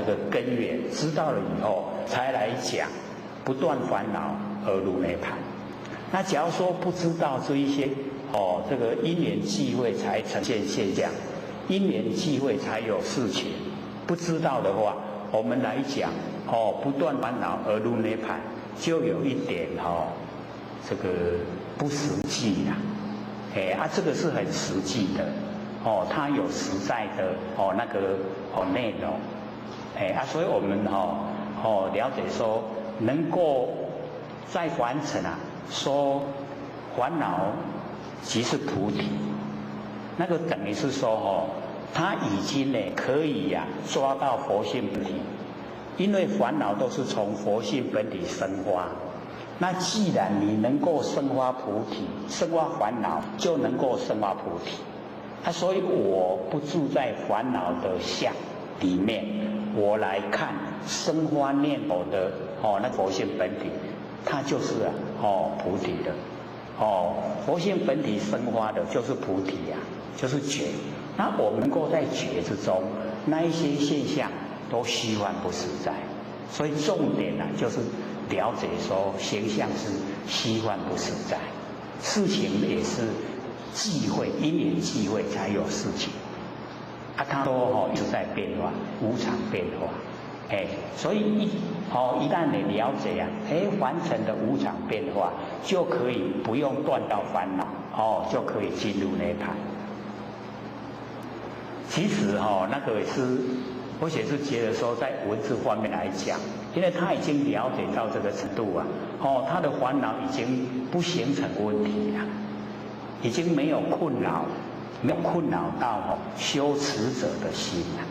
个根源，知道了以后才来讲不断烦恼而入涅槃。那假如说不知道这一些这个因缘际会才呈现现象，因缘际会才有事情。不知道的话，我们来讲不断烦恼而入涅槃，就有一点这个不实际啦。这个是很实际的它有实在的那个内容。所以我们了解说，能够在完成说烦恼即是菩提，那个等于是说他已经呢可以抓到佛性本体，因为烦恼都是从佛性本体生发。那既然你能够生发菩提，生发烦恼就能够生发菩提。所以我不住在烦恼的相里面，我来看生发念头的那佛性本体，它就是菩提的。佛性本体生发的就是菩提就是觉。那我们能够在觉之中，那一些现象都虚幻不实在。所以重点就是了解说形象是虚幻不实在，事情也是际会，因缘际会才有事情。它都一直在变化，无常变化。所以一旦你了解完成的无常变化，就可以不用断到烦恼，就可以进入涅槃。其实那个也是，我也是觉得说，在文字方面来讲，因为他已经了解到这个程度他的烦恼已经不形成问题了，已经没有困扰到修持者的心了。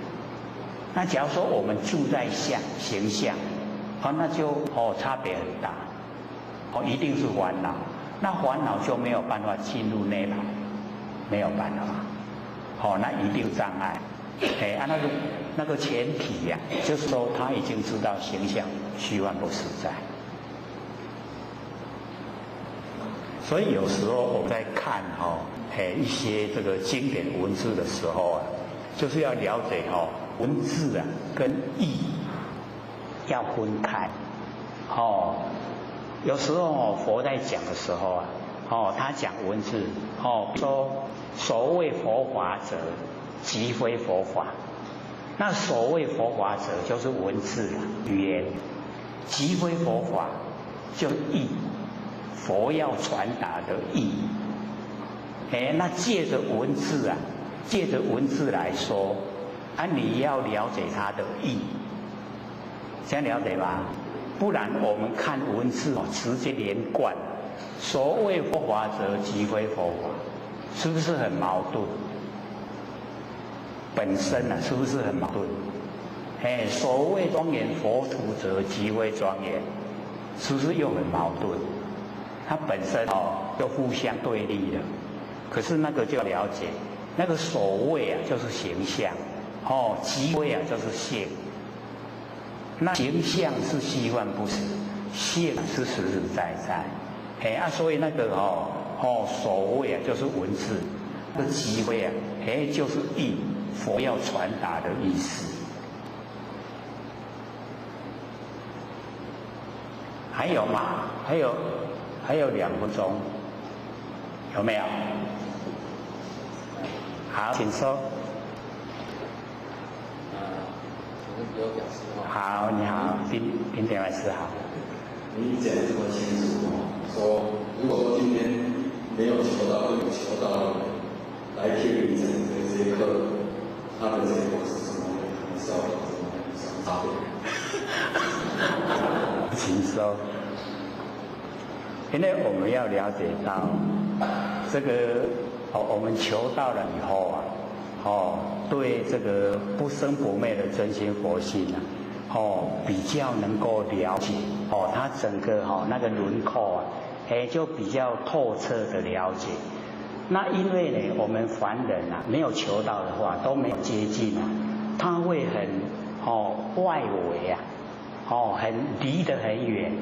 那假如说我们住在形象，那就差别很大，一定是烦恼，那烦恼就没有办法进入涅槃，没有办法，那一定障碍。那个前提就是说他已经知道形象虚幻不实在。所以有时候我们在看一些这个经典文字的时候就是要了解文字跟意要分开。有时候佛在讲的时候他讲文字说所谓佛法者即非佛法。那所谓佛法者就是文字语言，即非佛法就意，佛要传达的意。那借着文字来说你要了解它的意，这样了解吧？不然我们看文字直接连贯，所谓佛法者即非佛法，是不是很矛盾？本身是不是很矛盾？所谓庄严佛土者即非庄严，是不是又很矛盾？它本身就互相对立的。可是那个就要了解，那个所谓就是形象，即非就是性。那形象是虚幻不实，性是实实在在。所以那个所谓就是文字，那个即非就是意。佛要传达的意思。还有吗？还有2分钟，有没有？好，请说。有表示好，你好，宾点老师好。你讲这么清楚说如果说今天没有求到，有求到的人来听你讲这些课。他的结果是什么？什么差别？请说。因为我们要了解到，这个我们求到了以后对这个不生不灭的真心佛性比较能够了解它整个那个轮廓就比较透彻的了解。那因为呢，我们凡人没有求到的话，都没有接近他会很外围很离得很远。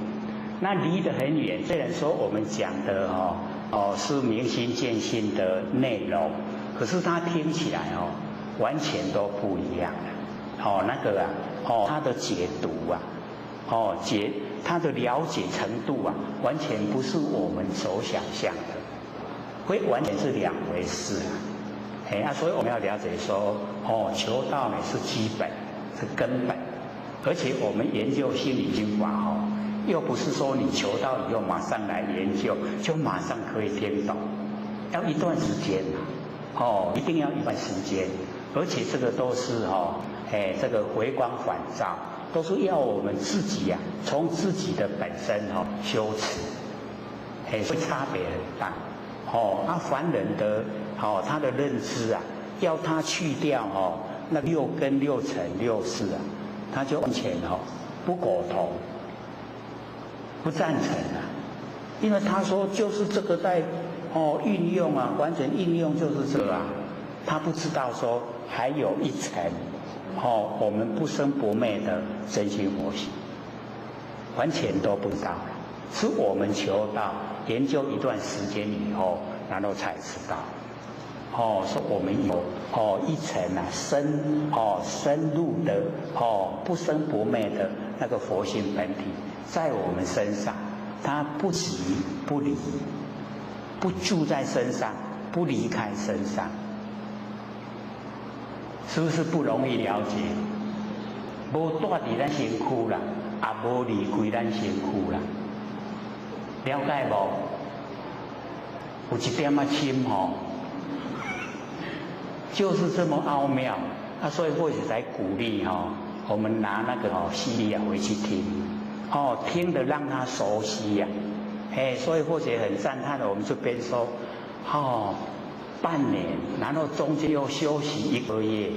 那离得很远，虽然说我们讲的是明心见性的内容，可是它听起来完全都不一样那个它的解读他的了解程度啊，完全不是我们所想象的，会完全是两回事啊。所以我们要了解说，求道呢是基本，是根本，而且我们研究心理心法又不是说你求道以后马上来研究，就马上可以听懂，要一段时间一定要一段时间，而且这个都是这个回光返照，都是要我们自己从自己的本身修持，所以差别很大。凡人的他的认知要他去掉那六根六尘六识他就完全不苟同，不赞成因为他说就是这个在运用完全运用就是这个他不知道说还有一层我们不生不灭的真心佛性，完全都不知道，是我们求道研究一段时间以后，然后才知道。说我们有一层深入的不生不灭的那个佛性本体在我们身上，它不离不离，不住在身上，不离开身上，是不是不容易了解？无住伫咱身躯啦，也无离开咱身躯啦，了解无？有一点深就是这么奥妙所以或许才鼓励我们拿那个CD回去听听得让他熟悉所以或许很赞叹的，我们这边说半年，然后中间又休息1个月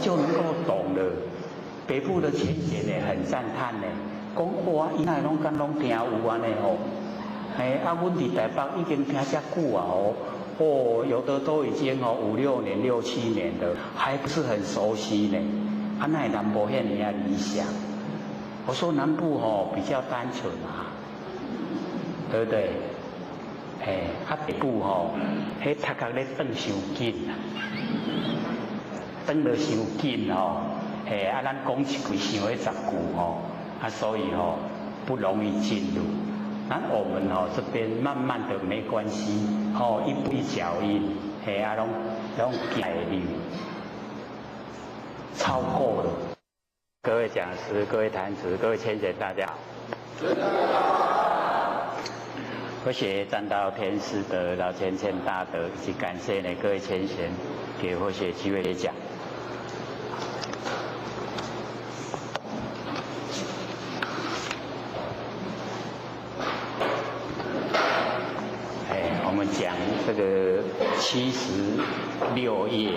就能够懂了。北部的浅显呢很赞叹呢，讲哇，伊那拢敢拢听有安尼阮伫台北已经听遮久有的都已经5、6年、6、7年了，还不是很熟悉呢。那会南部遐尔理想？我说南部比较单纯对不对？北部迄读壳咧转伤紧转得伤紧咱讲一句想要10句所以不容易进入。我们这边慢慢的没关系一步一脚印拢改入超过了。各位讲师、各位坛子、各位浅显大家好，我写占道天师的老浅显大德，以及感谢各位浅显给我写机会演讲。我们讲这个76页，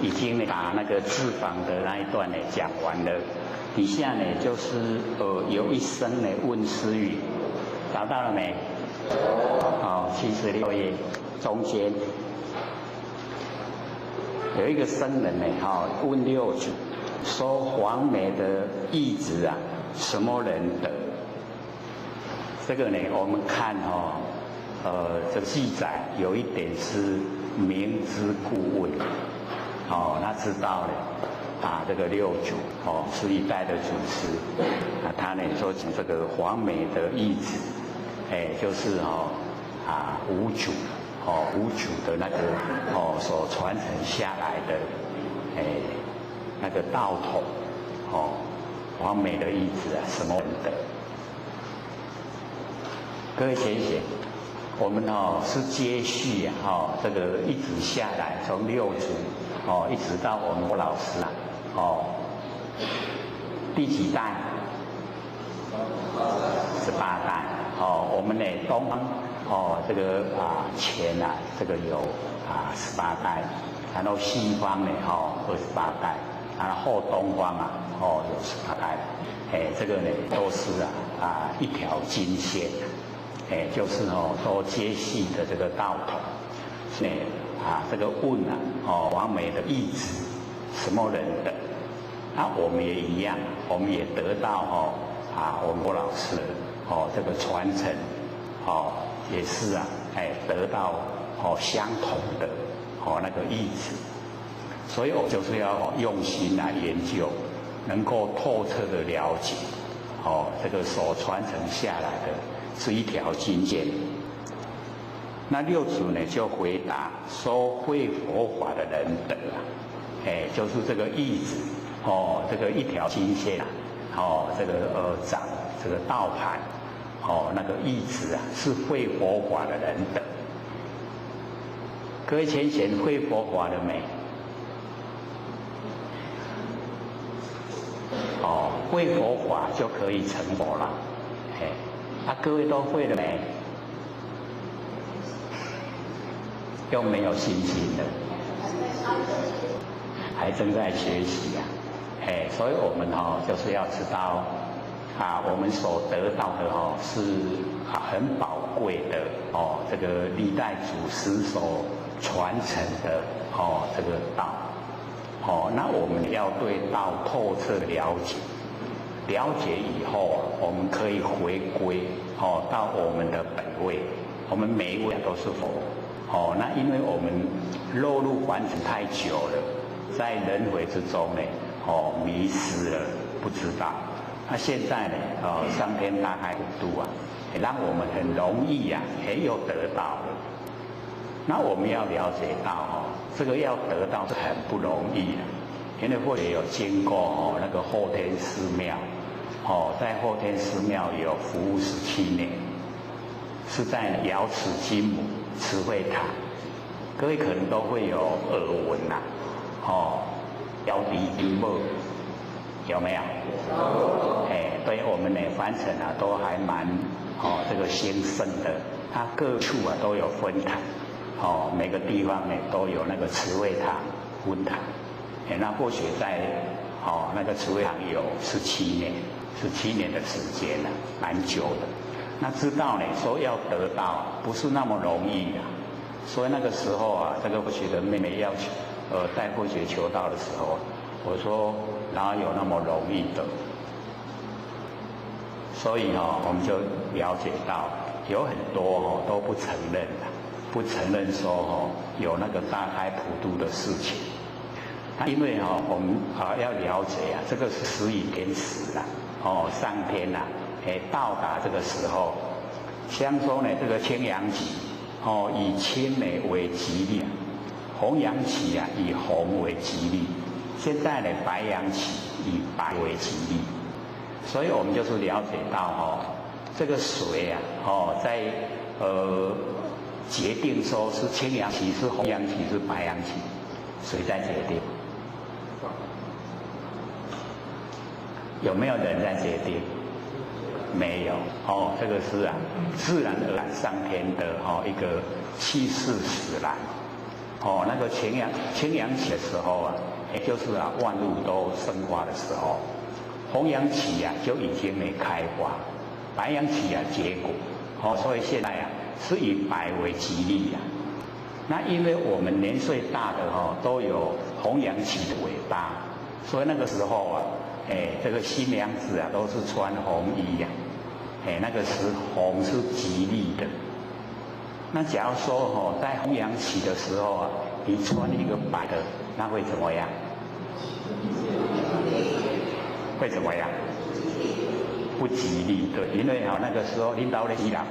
已经把那个字房的那一段讲完了。底下就是有一声问思语，找到了没？76页中间有一个僧人问六祖，说黄梅的义子什么人得？这个我们看这个记载有一点是明知故问，他知道了这个六祖是一代的祖师，他说这个黄梅的义子，就是五祖的那个所传承下来的那个道统黄梅的义子什么人得？各位浅显，我们是接续这个一直下来，从六祖一直到我们郭老师第几代？18代。我们东方这个前这个有18代，然后西方28代，然后后东方有18代。这个都是一条金线。就是都接续的这个道统，这个问黄梅的义子什么人的？我们也一样，我们也得到我们郭老师这个传承也是得到相同的那个义子，所以我就是要用心来研究能够透彻的了解，这个所传承下来的是一条金线。那六祖呢就回答说：会佛法的人等啊，就是这个义子，这个一条金线啊，这个掌这个道盘，那个义子啊，是会佛法的人等。各位浅显会佛法了没？会佛法就可以成佛了。各位都会了没？又没有信心的，还正在学习啊。所以我们就是要知道我们所得到的是很宝贵的这个历代祖师所传承的这个道。那我们要对道透彻了解，了解以后我们可以回归到我们的本位，我们每一位都是佛。那因为我们落入凡尘太久了，在轮回之中呢，迷失了，不知道。那现在呢，上天大开普度啊，也让我们很容易又得到了。那我们要了解到这个要得到是很不容易的，因为或者有经过那个后天寺庙，在后天寺庙有服务17年，是在瑶池金母慈惠堂，各位可能都会有耳闻呐，瑶池金母有没有？对我们呢凡尘都还蛮这个兴盛的，它各处都有分堂。每个地方呢都有那个慈惠堂、分堂，那或许在那个慈惠堂有17年的时间了，蛮久的。那知道呢，说要得到不是那么容易啊，所以那个时候这个慧学的妹妹要带慧学求道的时候，我说哪有那么容易的？所以我们就了解到有很多都不承认的。不承认说有那个大开普度的事情，因为我们要了解这个是时以天时啦，上天到达这个时候，相说呢这个青阳期以青呢为吉利，红阳期以红为吉利，现在呢白阳期以白为吉利，所以我们就是了解到这个水在决定说是青阳期是红阳期是白阳期，谁在决定？有没有人在决定？没有这个是自然而然上天的一个气势使然。那个青阳期的时候也就是万物都生发的时候，红阳期就已经没开花，白阳期结果。所以现在是以白为吉利那因为我们年岁大的都有红阳期的尾巴，所以那个时候这个新娘子都是穿红衣那个时红是吉利的。那假如说在红阳期的时候你穿一个白的，那会怎么样？会怎么样？不吉利，对，因为那个时候领导的伊朗，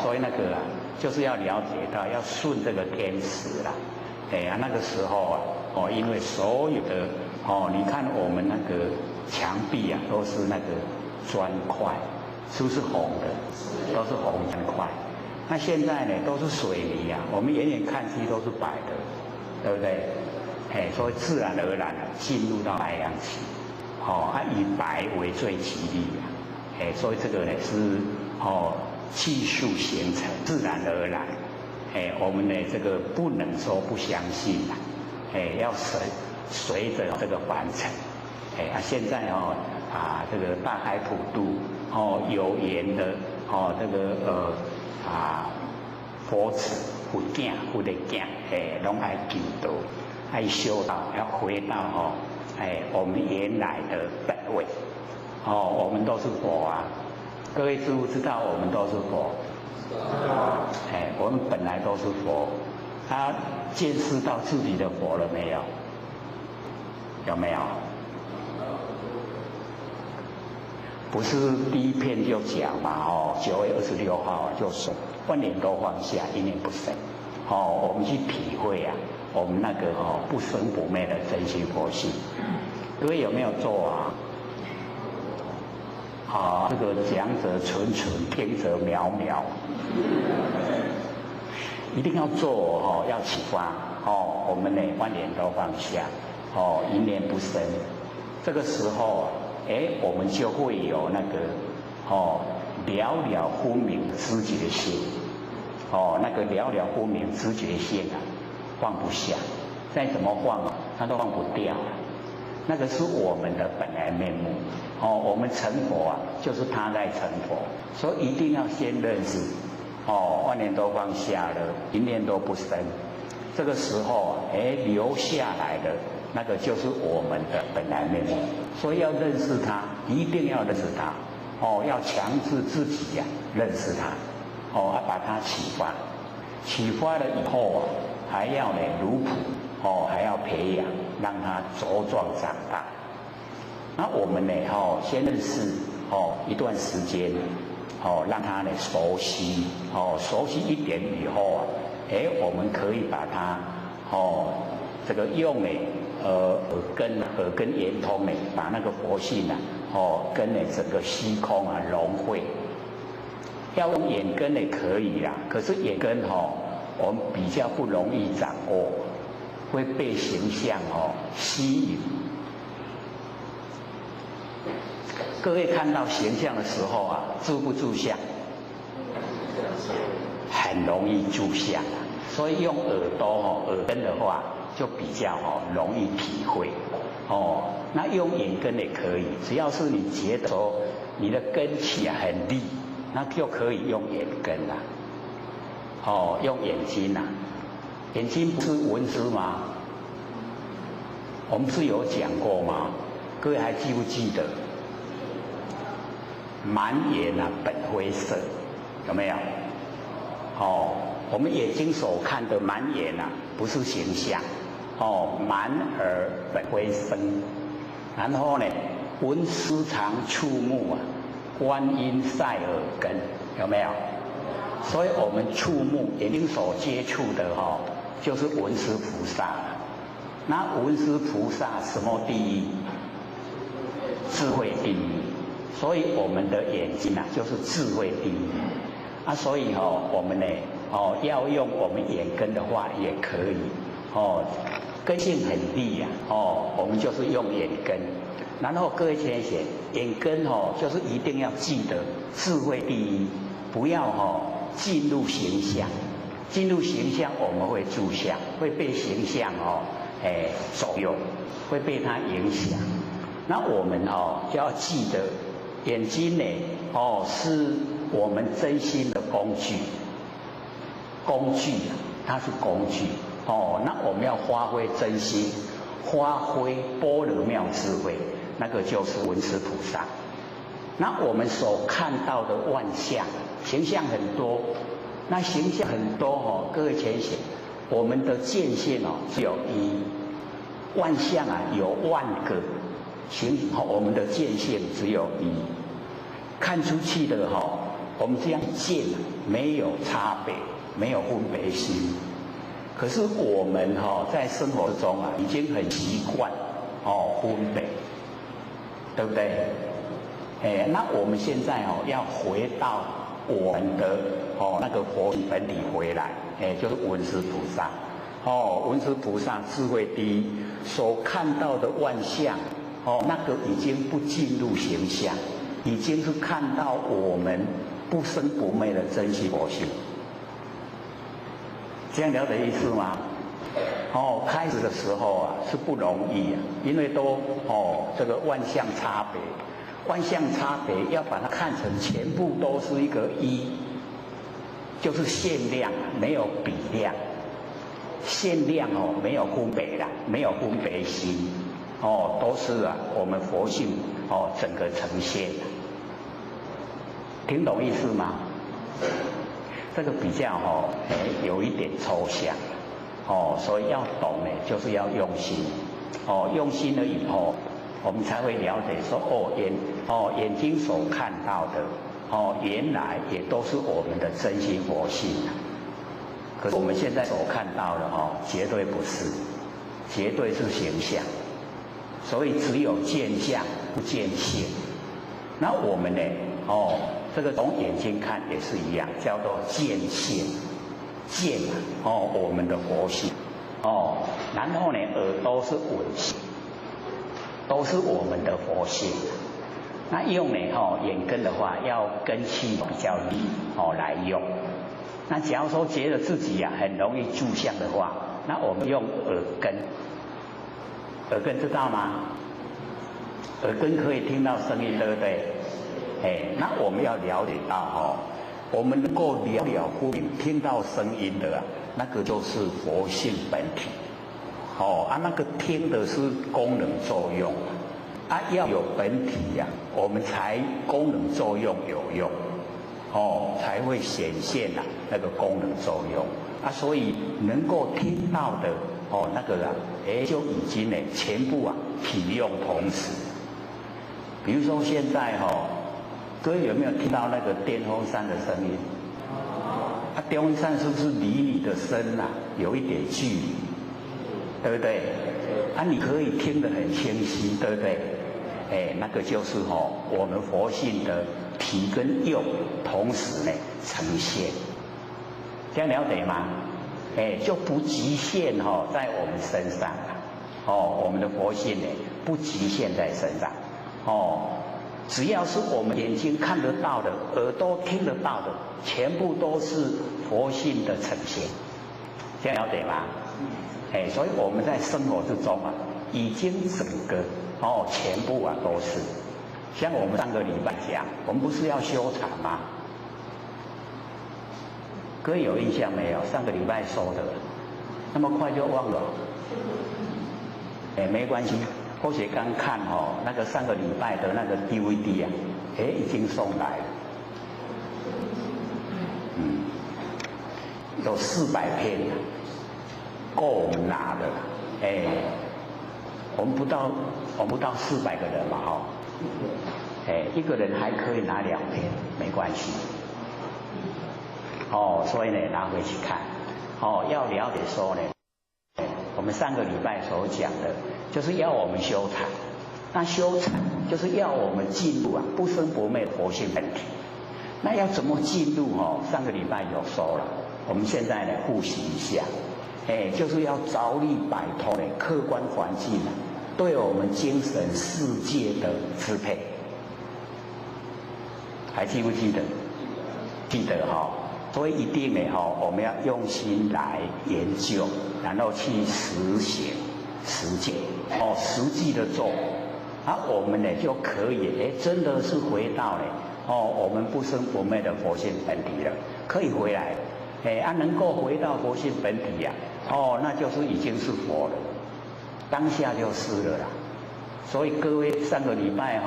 所以那个就是要了解到要顺这个天时啦，那个时候因为所有的你看我们那个墙壁都是那个砖块，是不是红的？都是红砖块。那现在呢都是水泥我们远远看去都是白的，对不对？所以自然而然进入到白阳期。以白为最吉利所以这个呢是气数形成，自然而然。我们呢这个不能说不相信要随着这个凡尘。现在这个大开普度有缘的这个佛子佛囝佛的囝拢爱求道，爱修道，要回到我们原来的本位。我们都是佛各位知不知道我们都是佛？我们本来都是佛。他见识到自己的佛了没有？有没有？不是第一篇就讲嘛，9月26号就说万念都放下，一念不生。我们去体会啊，我们那个不生不灭的真心佛性。各位有没有做啊？这个讲者纯纯，听者渺渺，一定要做要启发我们呢万念都放下，一念不生。这个时候我们就会有那个了了分明知觉性，那个了了分明知觉性啊，放不下，再怎么放它都放不掉。那个是我们的本来面目，我们成佛啊，就是他在成佛，所以一定要先认识，万念都放下了，一念都不生。这个时候留下来的那个就是我们的本来面目，所以要认识它，一定要认识它，要强制自己呀认识它，要把它启发，启发了以后啊，还要呢如朴。还要培养，让它茁壮长大。那我们呢，先认识一段时间，让它呢熟悉，熟悉一点以后啊，我们可以把它，这个用呢，耳根圆通呢，把那个佛性啊，跟呢整个虚空啊融汇。要用眼根也可以啦，可是眼根我们比较不容易掌握。会被形象吸引。各位看到形象的时候啊，住不住相？很容易住相啊。所以用耳朵耳根的话，就比较容易体会。那用眼根也可以，只要是你觉得说你的根气啊很利，那就可以用眼根啦。用眼睛啦。眼睛不是文字吗？我们是有讲过吗？各位还记不记得？满眼啊本灰色，有没有？我们眼睛所看的满眼啊，不是形象，满耳本灰生。然后呢，闻思常触目啊，观音在耳根，有没有？所以我们触目眼睛所接触的就是文殊菩萨。那文殊菩萨什么第一？智慧第一。所以我们的眼睛啊，就是智慧第一。所以我们呢，要用我们眼根的话也可以。根性很利啊，我们就是用眼根。然后各位先生，眼根就是一定要记得智慧第一，不要进入形象。进入形象，我们会住相，会被形象左右，会被它影响。那我们就要记得，眼睛呢是我们真心的工具。工具啊，它是工具那我们要发挥真心，发挥般若妙智慧，那个就是文殊菩萨。那我们所看到的万象，形象很多。那形象很多各位浅显，我们的见性只有一，万象啊有万个，我们的见性只有一，看出去的我们这样见没有差别，没有分别心。可是我们在生活中啊，已经很习惯分别，对不对？那我们现在要回到我们的那个佛本体回来，就是文殊菩萨。文殊菩萨智慧第一，所看到的万象，那个已经不进入形象，已经是看到我们不生不灭的真心佛性。这样了解意思吗？开始的时候啊是不容易啊，因为都这个万象差别。万象差别要把它看成全部都是一个一，就是限量，没有比量。限量没有分别啦，没有分别心，都是我们佛性整个呈现。听懂意思吗？这个比较有一点抽象，所以要懂呢，就是要用心，用心了以后，我们才会了解说，眼睛所看到的，原来也都是我们的真心佛性啊。可是我们现在所看到的，绝对不是，绝对是形象。所以只有见相不见性。那我们呢？这个从眼睛看也是一样，叫做见性，见我们的佛性。然后呢，耳朵是闻性，都是我们的佛性。那用呢，眼根的话，要根气比较利，来用。那假如说觉得自己很容易住相的话，那我们用耳根。耳根知道吗？耳根可以听到声音，对不对？那我们要了解到我们能够了不明听到声音的那个就是佛性本体。那个听的是功能作用要有本体我们才功能作用有用才会显现那个功能作用所以能够听到的那个就已经全部体用同时。比如说现在各位有没有听到那个电风扇的声音？电风扇是不是离你的身有一点距离，对不对？你可以听得很清晰，对不对？那个就是我们佛性的体跟用同时呈现，这样了解吗？就不局限在我们身上我们的佛性不局限在身上只要是我们眼睛看得到的，耳朵听得到的，全部都是佛性的呈现，这样了解吗？所以我们在生活之中已经整个全部都是。像我们上个礼拜讲，我们不是要修禅吗？各位有印象没有？上个礼拜说的，那么快就忘了？没关系。或许刚看那个上个礼拜的那个 DVD 已经送来了，有400片够我们拿的我们不到400个人嘛一个人还可以拿2片，没关系所以拿回去看要了解说我们上个礼拜所讲的，就是要我们修禅。那修禅就是要我们进入不生不灭的佛性本体。那要怎么进入上个礼拜有说了，我们现在复习一下。就是要着力摆脱客观环境对我们精神世界的支配。还记不记得？记得所以一定我们要用心来研究，然后去实行、实践，实际的做，我们就可以真的是回到我们不生不灭的佛性本体了，可以回来，能够回到佛性本体那就是已经是佛了，当下就是了啦。所以各位上个礼拜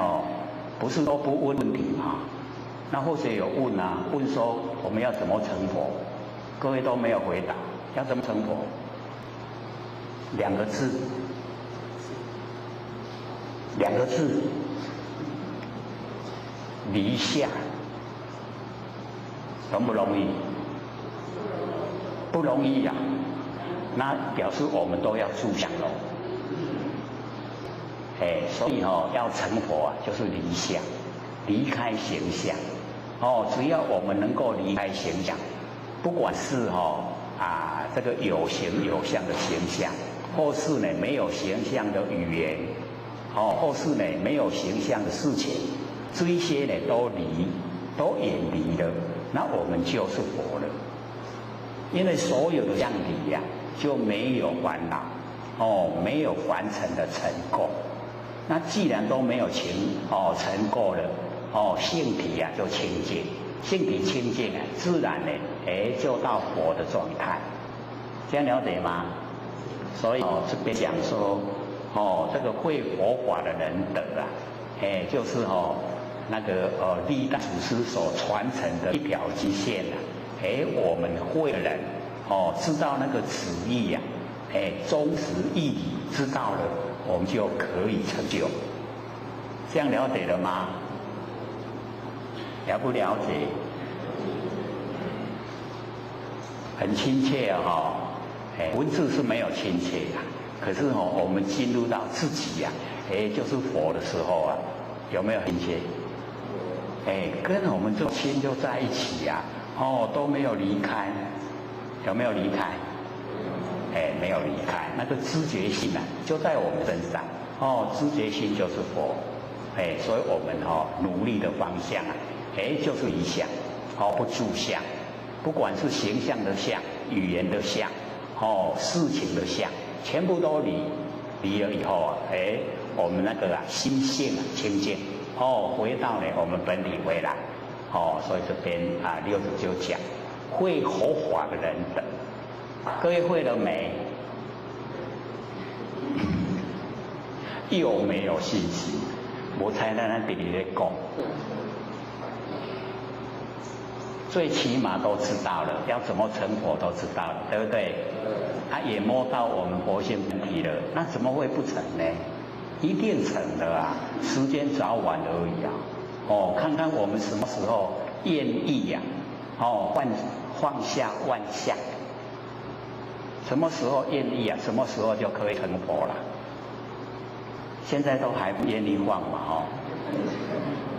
不是都不问问题吗？那或许有问问说我们要怎么成佛，各位都没有回答，要怎么成佛？2个字，2个字，离相，容不容易？不容易那表示我们都要住相咯。所以要成佛就是离相，离开形象。只要我们能够离开形象，不管是这个有形有相的形象，或是没有形象的语言，或是没有形象的事情，这一些都远离了，那我们就是佛了。因为所有的相离就没有烦恼，没有凡尘的尘垢。那既然都没有尘垢了。性体就清净，性体清净自然就到佛的状态，这样了解吗？所以这边讲说这个会佛法的人德就是那个历代祖师所传承的一条基线我们会的人知道那个旨意忠实义理，知道了我们就可以成就。这样了解了吗？了不了解？很亲切哦，文字是没有亲切的，可是哦，我们进入到自己呀，就是佛的时候啊，有没有亲切？跟我们这心就在一起呀，都没有离开，有没有离开？没有离开，那个知觉性啊，就在我们身上，知觉性就是佛，所以我们努力的方向啊，就是离相，不住相。不管是形象的相、语言的相、事情的相，全部都离了以后啊，我们那个心性清净，回到了我们本体回来，所以这边六祖就讲，会佛法的人等，各位会了没？又没有信心，我才在那里在讲。最起码都知道了，要怎么成佛都知道了，对不对？他也摸到我们佛性本体了，那怎么会不成呢？一定成的啊，时间早晚而已啊。看看我们什么时候愿意呀？放下万象，什么时候愿意啊？什么时候就可以成佛了？现在都还不愿意放嘛，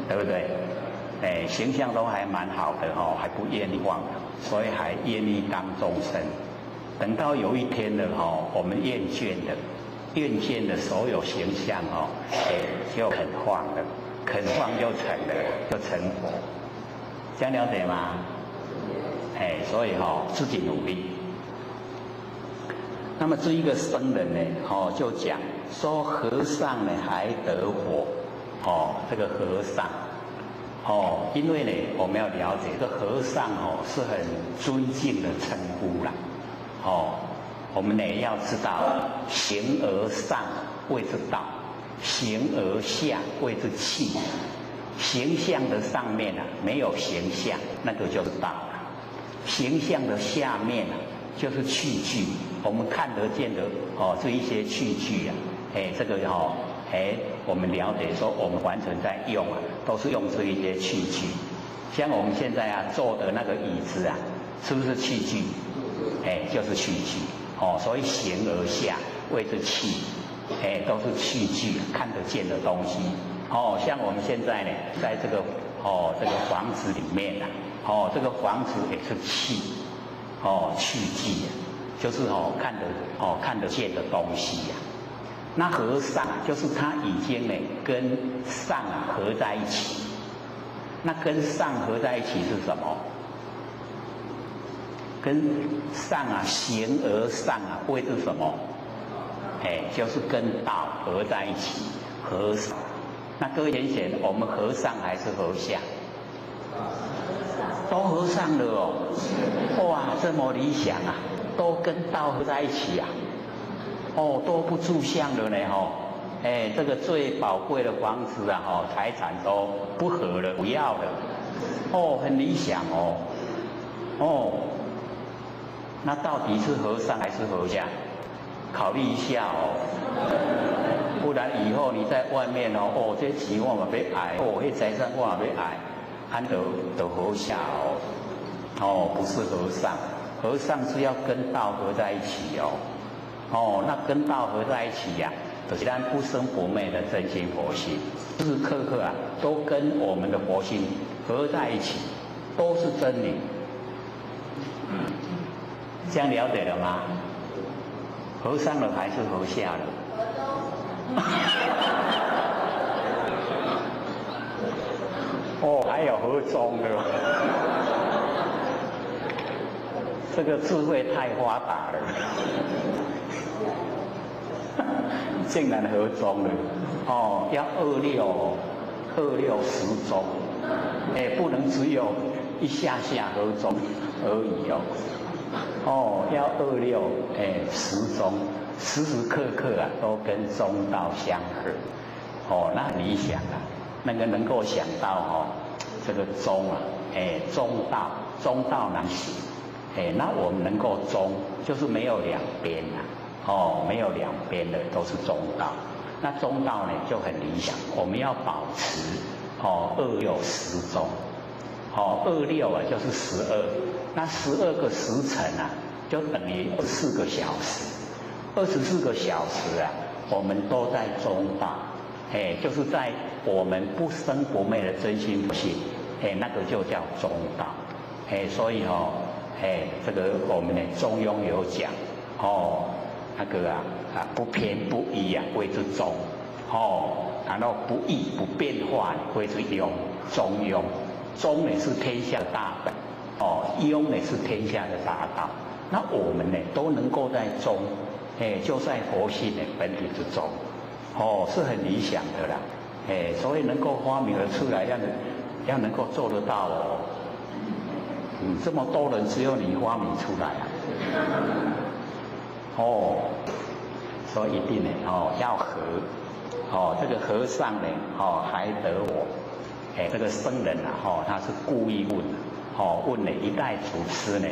对不对？形象都还蛮好的还不愿意放，所以还愿意当众生。等到有一天了我们厌倦的所有形象就肯放了，肯放就成了，就成佛。这样了解吗？所以自己努力。那么这一个僧人呢，就讲说和尚呢还得火，这个和尚。因为呢，我们要了解，这和尚是很尊敬的称呼啦。我们呢要知道，形而上谓之道，形而下谓之器。形象的上面没有形象，那个就是道；形象的下面就是器具。我们看得见的这一些器具这个我们了解说，我们完全在用都是用这一些器具。像我们现在坐的那个椅子是不是器具？就是器具。所以形而下谓之器，都是器具，看得见的东西。像我们现在呢，在这个房子里面这个房子也是器，器具就是看得见的东西呀。那和尚就是他已经呢跟上合在一起。那跟上合在一起是什么？跟上形而上谓之什么？就是跟道合在一起，和尚。那各位贤贤，我们和尚还是和尚？都和尚了哇，这么理想都跟道合在一起都不住相了呢这个最宝贵的房子财产都不合了，不要了很理想那到底是和尚还是和尚？考虑一下不然以后你在外面这钱我嘛要爱那财产我嘛要爱，安得和尚不是和尚，和尚是要跟道合在一起那跟道合在一起就是咱不生不灭的真心佛性，时时刻刻都跟我们的佛性合在一起，都是真理。这样了解了吗？和尚了还是和下了？还有和中的，这个智慧太发达了。竟然合中了要二六十中，不能只有一下下合中而已要二六十中，时时刻刻都跟中道相合那理想那个能够想到这个中中道难行那我们能够中，就是没有两边没有两边的，都是中道那中道呢就很理想，我们要保持26时钟，26啊就是12，那12个时辰啊就等于24个小时，24个小时啊我们都在中道，就是在我们不生不灭的真心不性，那个就叫中道，所以这个我们的中庸有讲，那个不偏不倚啊谓之中，然后不异不变化谓之庸，中庸，中呢是天下的大本，庸呢是天下的大道，那我们呢都能够在中，就在佛性的本体之中，是很理想的啦，所以能够发明了出来，要能够做得到这么多人只有你发明出来所以一定呢要和，这个和尚呢还得我，这个僧人他是故意问了一代祖师呢，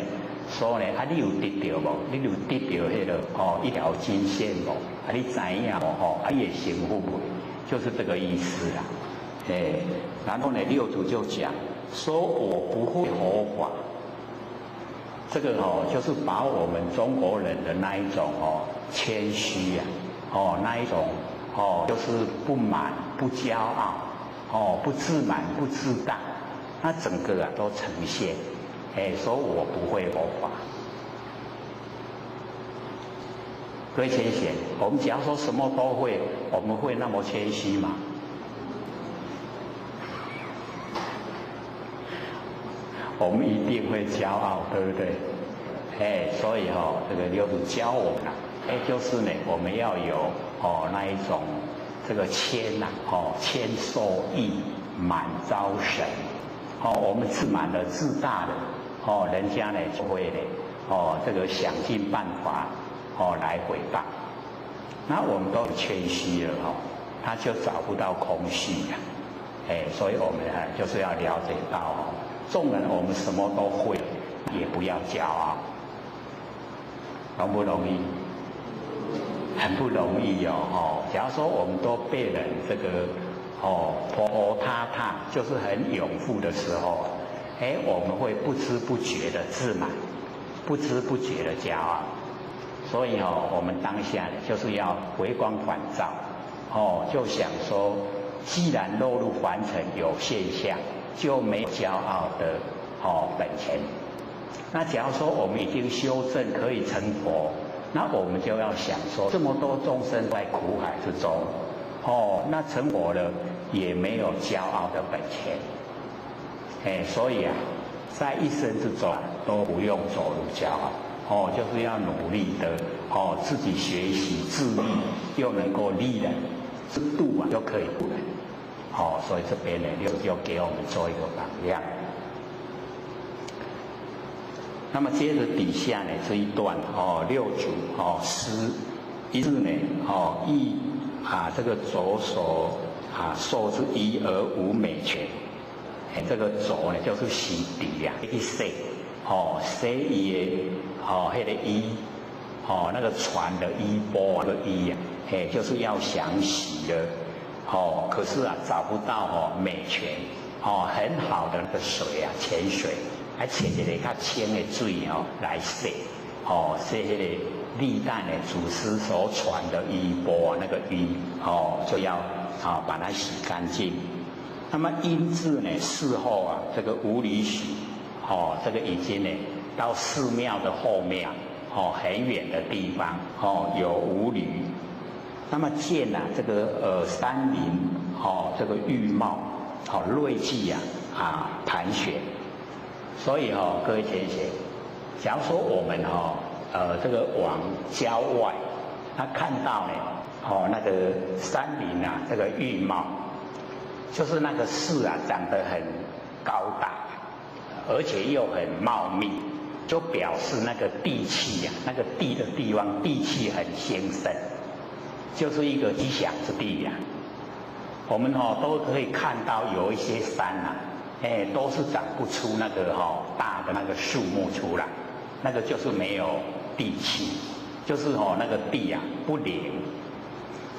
说呢你有得到无？你有得到那个一条金线无？你知影无？也幸福不？就是这个意思啦。然后呢六祖就讲说我不会佛法，这个就是把我们中国人的那一种谦虚那一种就是不满不骄傲不自满不自大，那整个都呈现，说我不会佛法。各位谦贤，我们假如说什么都会，我们会那么谦虚吗？我们一定会骄傲，对不对？所以这个六祖教我们就是呢，我们要有那一种这个谦谦受益，满招神。我们自满的、自大的，人家呢就会呢这个想尽办法来诽谤。那我们都很谦虚了他就找不到空虚呀。所以我们就是要了解到纵然我们什么都会，也不要骄傲，容不容易？很不容易假如说我们都被人这个婆他，就是很拥护的时候，我们会不知不觉的自满，不知不觉的骄傲。所以我们当下就是要回光返照，就想说，既然落入凡尘有现象，就没有骄傲的本钱。那假如说我们已经修正可以成佛，那我们就要想说，这么多众生在苦海之中，那成佛了也没有骄傲的本钱。所以在一生之中都不用走入骄傲，就是要努力的自己学习自立，又能够利人，自度又可以度人。所以这边呢就给我们做一个榜样。那么接着底下呢这一段六祖师一字呢亦这个左手受之一而无美权，这个左呢就是洗涤一洗洗衣的那个衣那个船的衣钵的衣就是要详洗的。可是找不到美泉很好的那个水泉水，还找一个较清的水来洗，洗那个历代的祖师所传的衣钵那个衣就要把它洗干净。那么因字呢事后这个无理许这个已经呢到寺庙的后面很远的地方有无履。那么见这个山林这个玉貌瑞气盘旋，所以各位贤贤，假如说我们这个往郊外，他看到呢那个山林这个玉貌，就是那个寺长得很高大，而且又很茂密，就表示那个地气那个地的地方地气很兴盛，就是一个吉祥之地我们都可以看到有一些山都是长不出那个大的那个树木出来，那个就是没有地气，就是那个地不灵。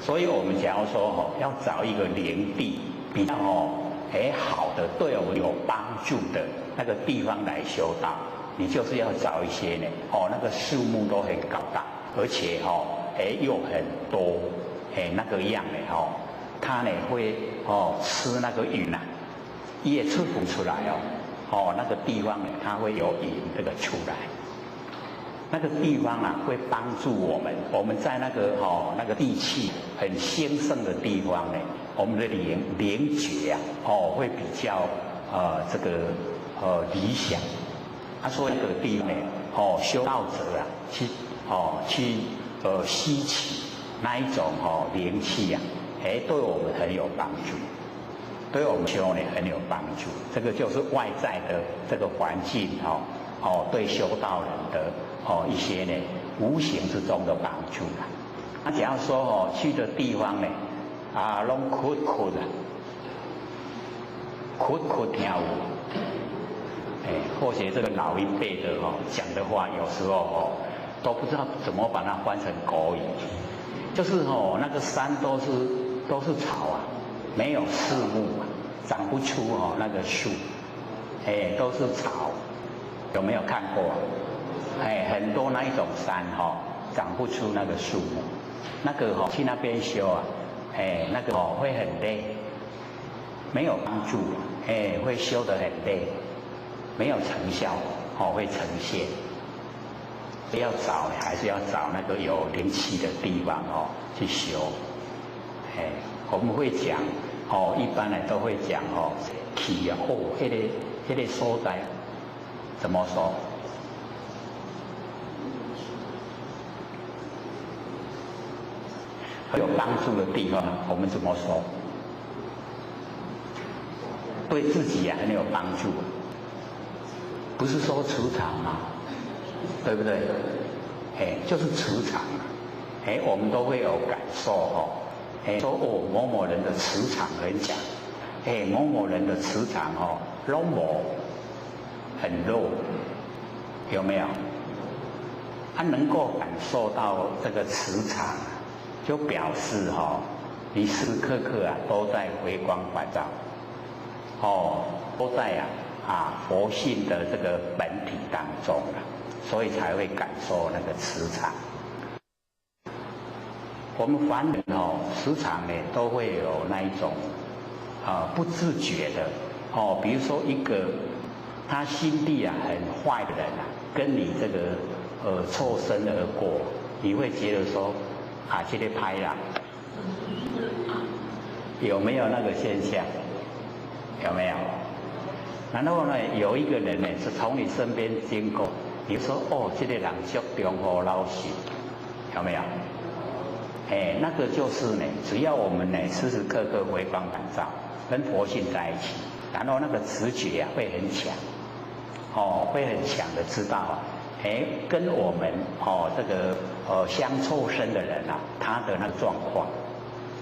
所以我们假如说要找一个灵地比较好的，对我们有帮助的那个地方来修道，你就是要找一些呢那个树木都很高大，而且又很多那个样的它呢会吃那个云叶出不出来那个地方呢它会有云这个出来。那个地方会帮助我们在那个地气很兴盛的地方呢，我们的灵觉会比较这个理想。所以那个地方呢修道者去吸取那一种灵气对我们很有帮助，对我们修呢很有帮助。这个就是外在的这个环境对修道人的一些呢无形之中的帮助啦。假如说去的地方呢拢哭跳舞，或许这个老一辈的讲的话，有时候都不知道怎么把它翻成国语，就是那个山都是草没有树木长不出那个树，都是草，有没有看过很多那一种山长不出那个树木，那个去那边修那个会很累，没有帮助，会修得很累，没有成效会呈现。要找还是要找那个有灵气的地方去修。我们会讲一般呢都会讲气那个所在怎么说？有帮助的地方，我们怎么说？对自己很有帮助，不是说磁场嘛，对不对？就是磁场我们都会有感受说某某人的磁场很强，某某人的磁场弱，很弱，有没有？他能够感受到这个磁场，就表示你时时刻刻都在回光返照，都在佛性的这个本体当中所以才会感受那个磁场。我们凡人时常呢都会有那一种不自觉的比如说一个他心地很坏的人跟你这个错身而过，你会觉得说这个拍啦，有没有那个现象？有没有？然后呢，有一个人呢是从你身边经过，你说这个人足中和老实，有没有？那个就是呢，只要我们呢时时刻刻回光返照，跟佛性在一起，然后那个直觉会很强，会很强的知道跟我们这个相凑身的人他的那个状况。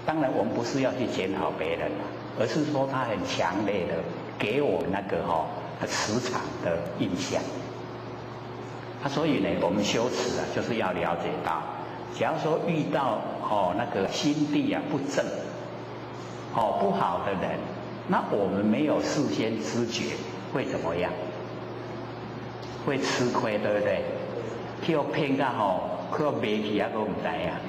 当然，我们不是要去检讨别人而是说他很强烈的给我那个磁场的印象。所以呢，我们修持就是要了解到，假如说遇到那个心地不正，不好的人，那我们没有事先知觉，会怎么样？会吃亏，对不对？去骗到去卖去都不知呀。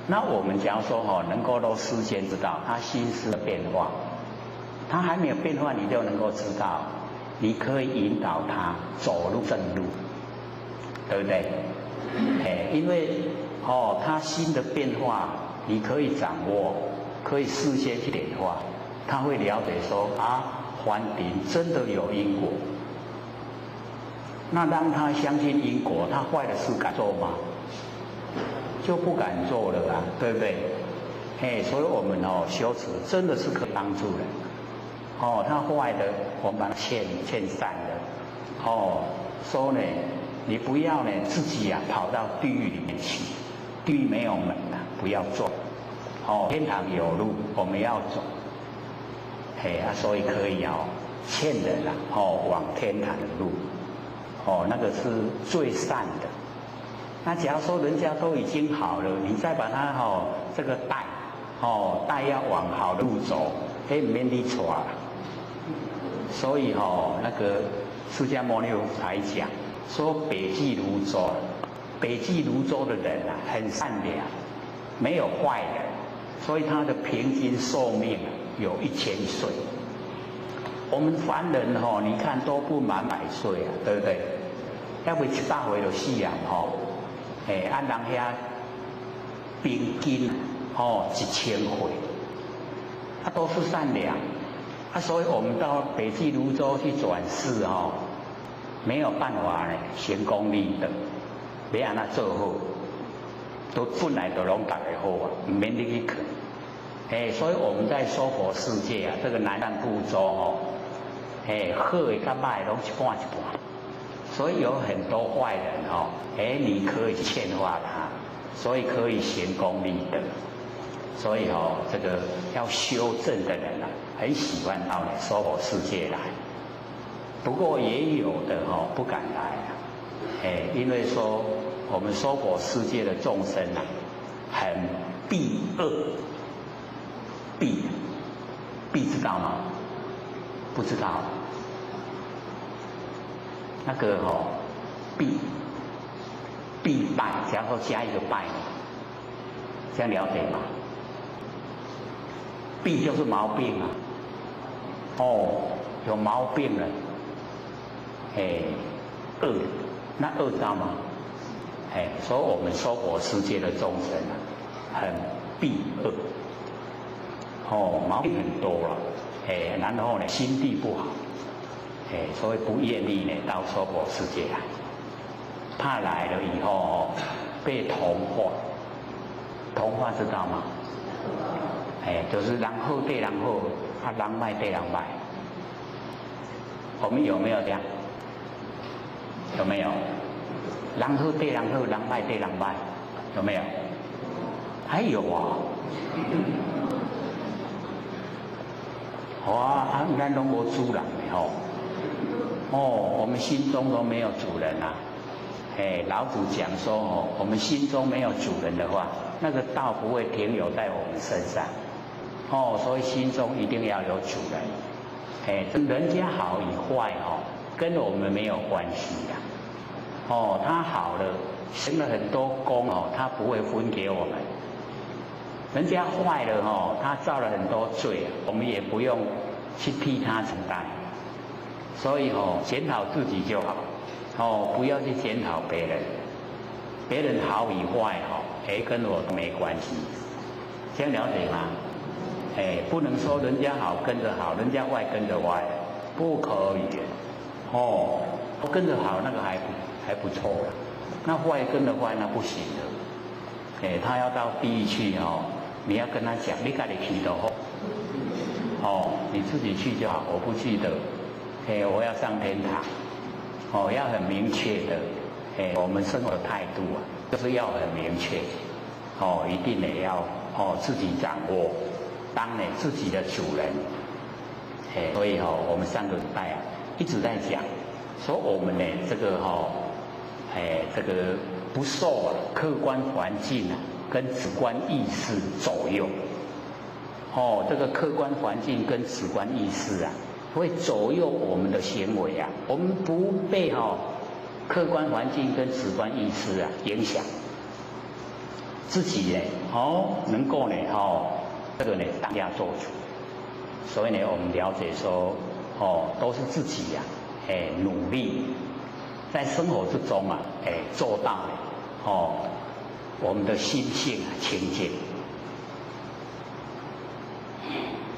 那我们假如说能够都事先知道他心思的变化，他还没有变化，你就能够知道，你可以引导他走入正路，对不对？因为他心的变化，你可以掌握，可以事先去点化，他会了解说环境真的有因果。那让他相信因果，他坏的事敢做吗？就不敢做了对不对？所以我们修持真的是可以帮助人。他坏的，我们把他劝善的。说呢，你不要呢自己跑到地狱里面去，地狱没有门不要做。天堂有路，我们要走。所以可以劝人往天堂的路。那个是最善的。那假如说人家都已经好了，你再把他这个带要往好的路走，嘿，免你错了。所以那个释迦牟尼佛才讲说北济如洲，北济如洲的人啊，很善良，没有坏人，所以他的平均寿命有1000岁。我们凡人你看都不满100岁啊，对不对？要不7、8岁就死人按人遐平均1000岁，都是善良。所以我们到北济如洲去转世没有办法呢，行功立德，要安那做好，都本来就拢大家好啊，唔免你去啃。所以我们在娑婆世界啊，这个南赡部洲好的跟歹拢一半一半。所以有很多坏人你可以劝化他，所以可以行功立德。所以这个要修正的人啊，很喜欢到娑婆世界来。不过也有的不敢来因为说我们娑婆世界的众生啊，很避恶，避知道吗？不知道。那个必败，然后加一个败，这样了解吗？弊就是毛病啊，有毛病了，恶，那恶知道吗？所以我们娑婆世界的众生啊，很避恶，毛病很多了，然后呢心地不好，所以不愿意呢到娑婆世界来，怕来了以后被同化，同化知道吗？就是人好对人好，人坏对人坏。我们有没有这样？有没有？人好对人好，人坏对人坏，有没有？还有啊！哇，咱拢无主人的我们心中都没有主人啊！老子讲说我们心中没有主人的话，那个道不会停留在我们身上。所以心中一定要有主人。人家好与坏跟我们没有关系呀。他好了，行了很多功他不会分给我们。人家坏了他造了很多罪，我们也不用去替他承担。所以检讨自己就好，不要去检讨别人。别人好与坏跟我都没关系。这样了解吗？不能说人家好跟着好，人家坏跟着坏，不可以。跟着好那个还不错了，那坏跟着坏那不行的。他要到地狱去你要跟他讲，你自己去就好。你自己去就好，我不去的。我要上天堂。要很明确的。我们生活的态度啊，就是要很明确。一定得要自己掌握。当自己的主人，所以我们上个礼拜一直在讲，说我们这个这个不受客观环境跟主观意识左右，这个客观环境跟主观意识会左右我们的行为我们不被客观环境跟主观意识影响，自己能够这个当家做主，所以我们了解说，都是自己努力，在生活之中做到我们的心性清净，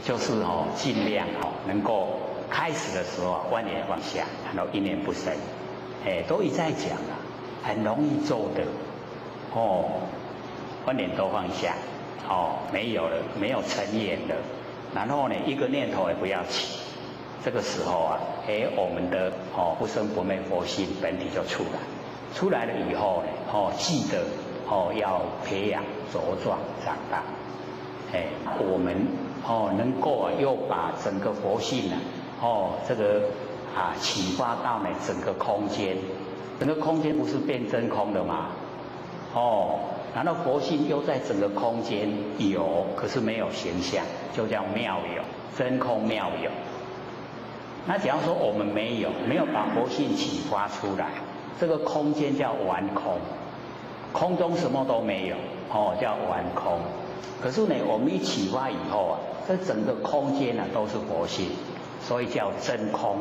就是尽量能够开始的时候万念放下，然后一念不生，都一再讲很容易做的，万念都放下。没有了，没有成眼了，然后一个念头也不要起，这个时候我们的不生不灭佛性本体就出来，出来了以后记得要培养茁壮长大，我们能够又把整个佛性这个启发到整个空间，整个空间不是变真空的吗？哦，然后佛性又在整个空间有，可是没有形象，就叫妙有，真空妙有。那假如说我们没有把佛性启发出来，这个空间叫完空，空中什么都没有，哦，叫完空。可是呢，我们一启发以后啊，这整个空间啊都是佛性，所以叫真空，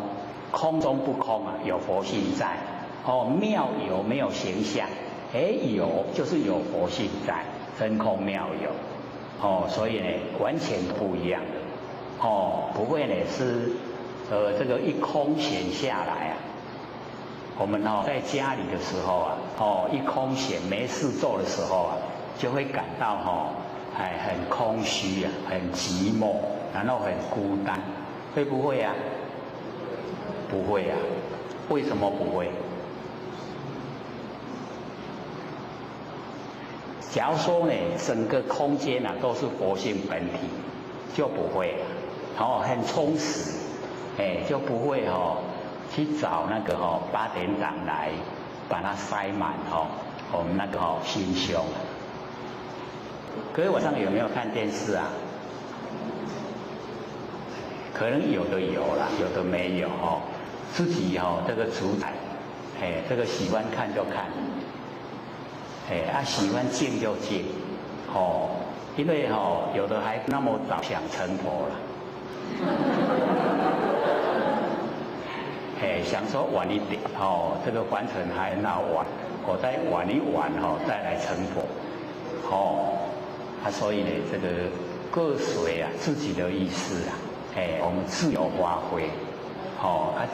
空中不空啊，有佛性在。哦，妙有没有形象？有就是有佛性在，真空妙有。哦，所以呢，完全不一样的。哦，不会呢是。这个一空闲下来啊，我们在家里的时候啊，一空闲没事做的时候啊，就会感到很空虚啊，很寂寞，然后很孤单，会不会啊？不会啊，为什么不会？假如说呢，整个空间啊都是佛性本体，就不会了，很充实。就不会去找那个八点档来把它塞满我们那个心胸。各位晚上有没有看电视啊？可能有的有啦，有的没有自己这个主宰，这个喜欢看就看，喜欢静就静，因为有的还那么早想成佛了。想说晚一点这个凡尘还很好玩，我再玩一玩再来成佛所以呢，这个各随自己的意思我们自由发挥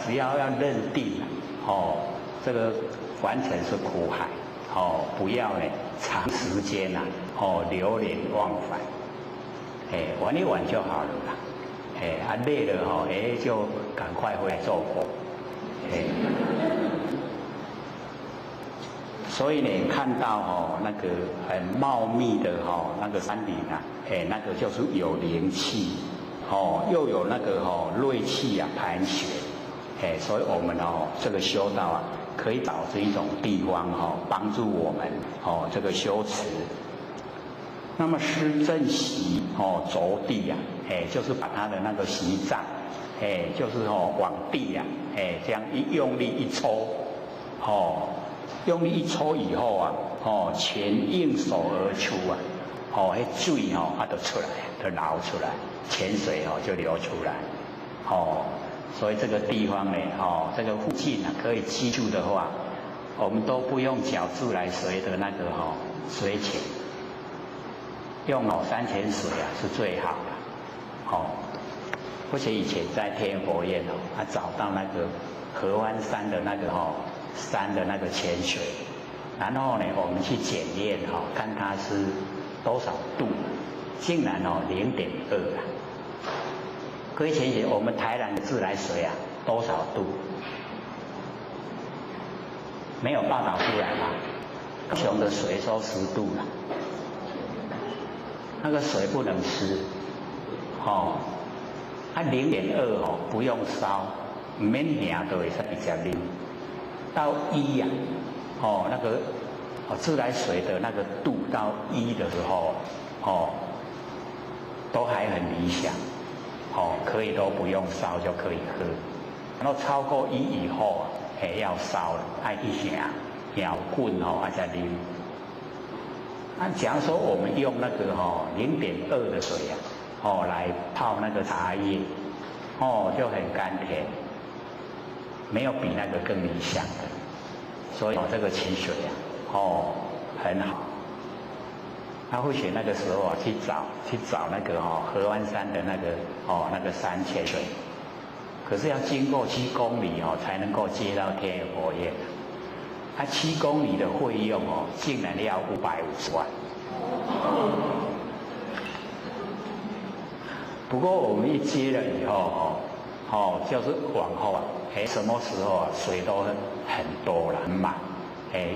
只要认定这个凡尘是苦海不要呢长时间流连忘返玩一玩就好了啦累了就赶快回来做佛。所以呢，看到那个很茂密的那个山顶啊，那个就是有灵气又有那个锐气啊盘旋所以我们这个修道啊，可以找这一种地方帮助我们这个修持。那么施正习着地啊，就是把他的那个习杖。就是往地啊，这样一用力一抽，用力一抽以后啊，泉应手而出啊，水就出来，就流出来，泉水就流出来，所以这个地方呢，这个附近啊，可以居住的话，我们都不用缴自来水的那个水钱，用山泉水啊是最好的，而且以前在天佛院找到那个合欢山的那个山的那个泉水，然后呢，我们去检验看它是多少度，竟然0.2啊。各位前学，我们台南的自来水啊多少度？没有报道出来吧？高雄的水说10度了，那个水不能湿0.2不用烧，唔免喝都会使直接啉。到1啊，那个自来水的那个度到1的时候，都还很理想，可以都不用烧就可以喝。然后超过1以后要烧了，爱去下摇滚再啉。假如说我们用那个0.2的水啊。来泡那个茶叶，就很甘甜，没有比那个更理想的。所以这个泉水啊，很好。或许那个时候去找那个合欢山的那个山泉水，可是要经过7公里才能够接到天佛院。7公里的费用竟然要550万。不过我们一接了以后，就是往后啊，什么时候啊，水都很多了，很满，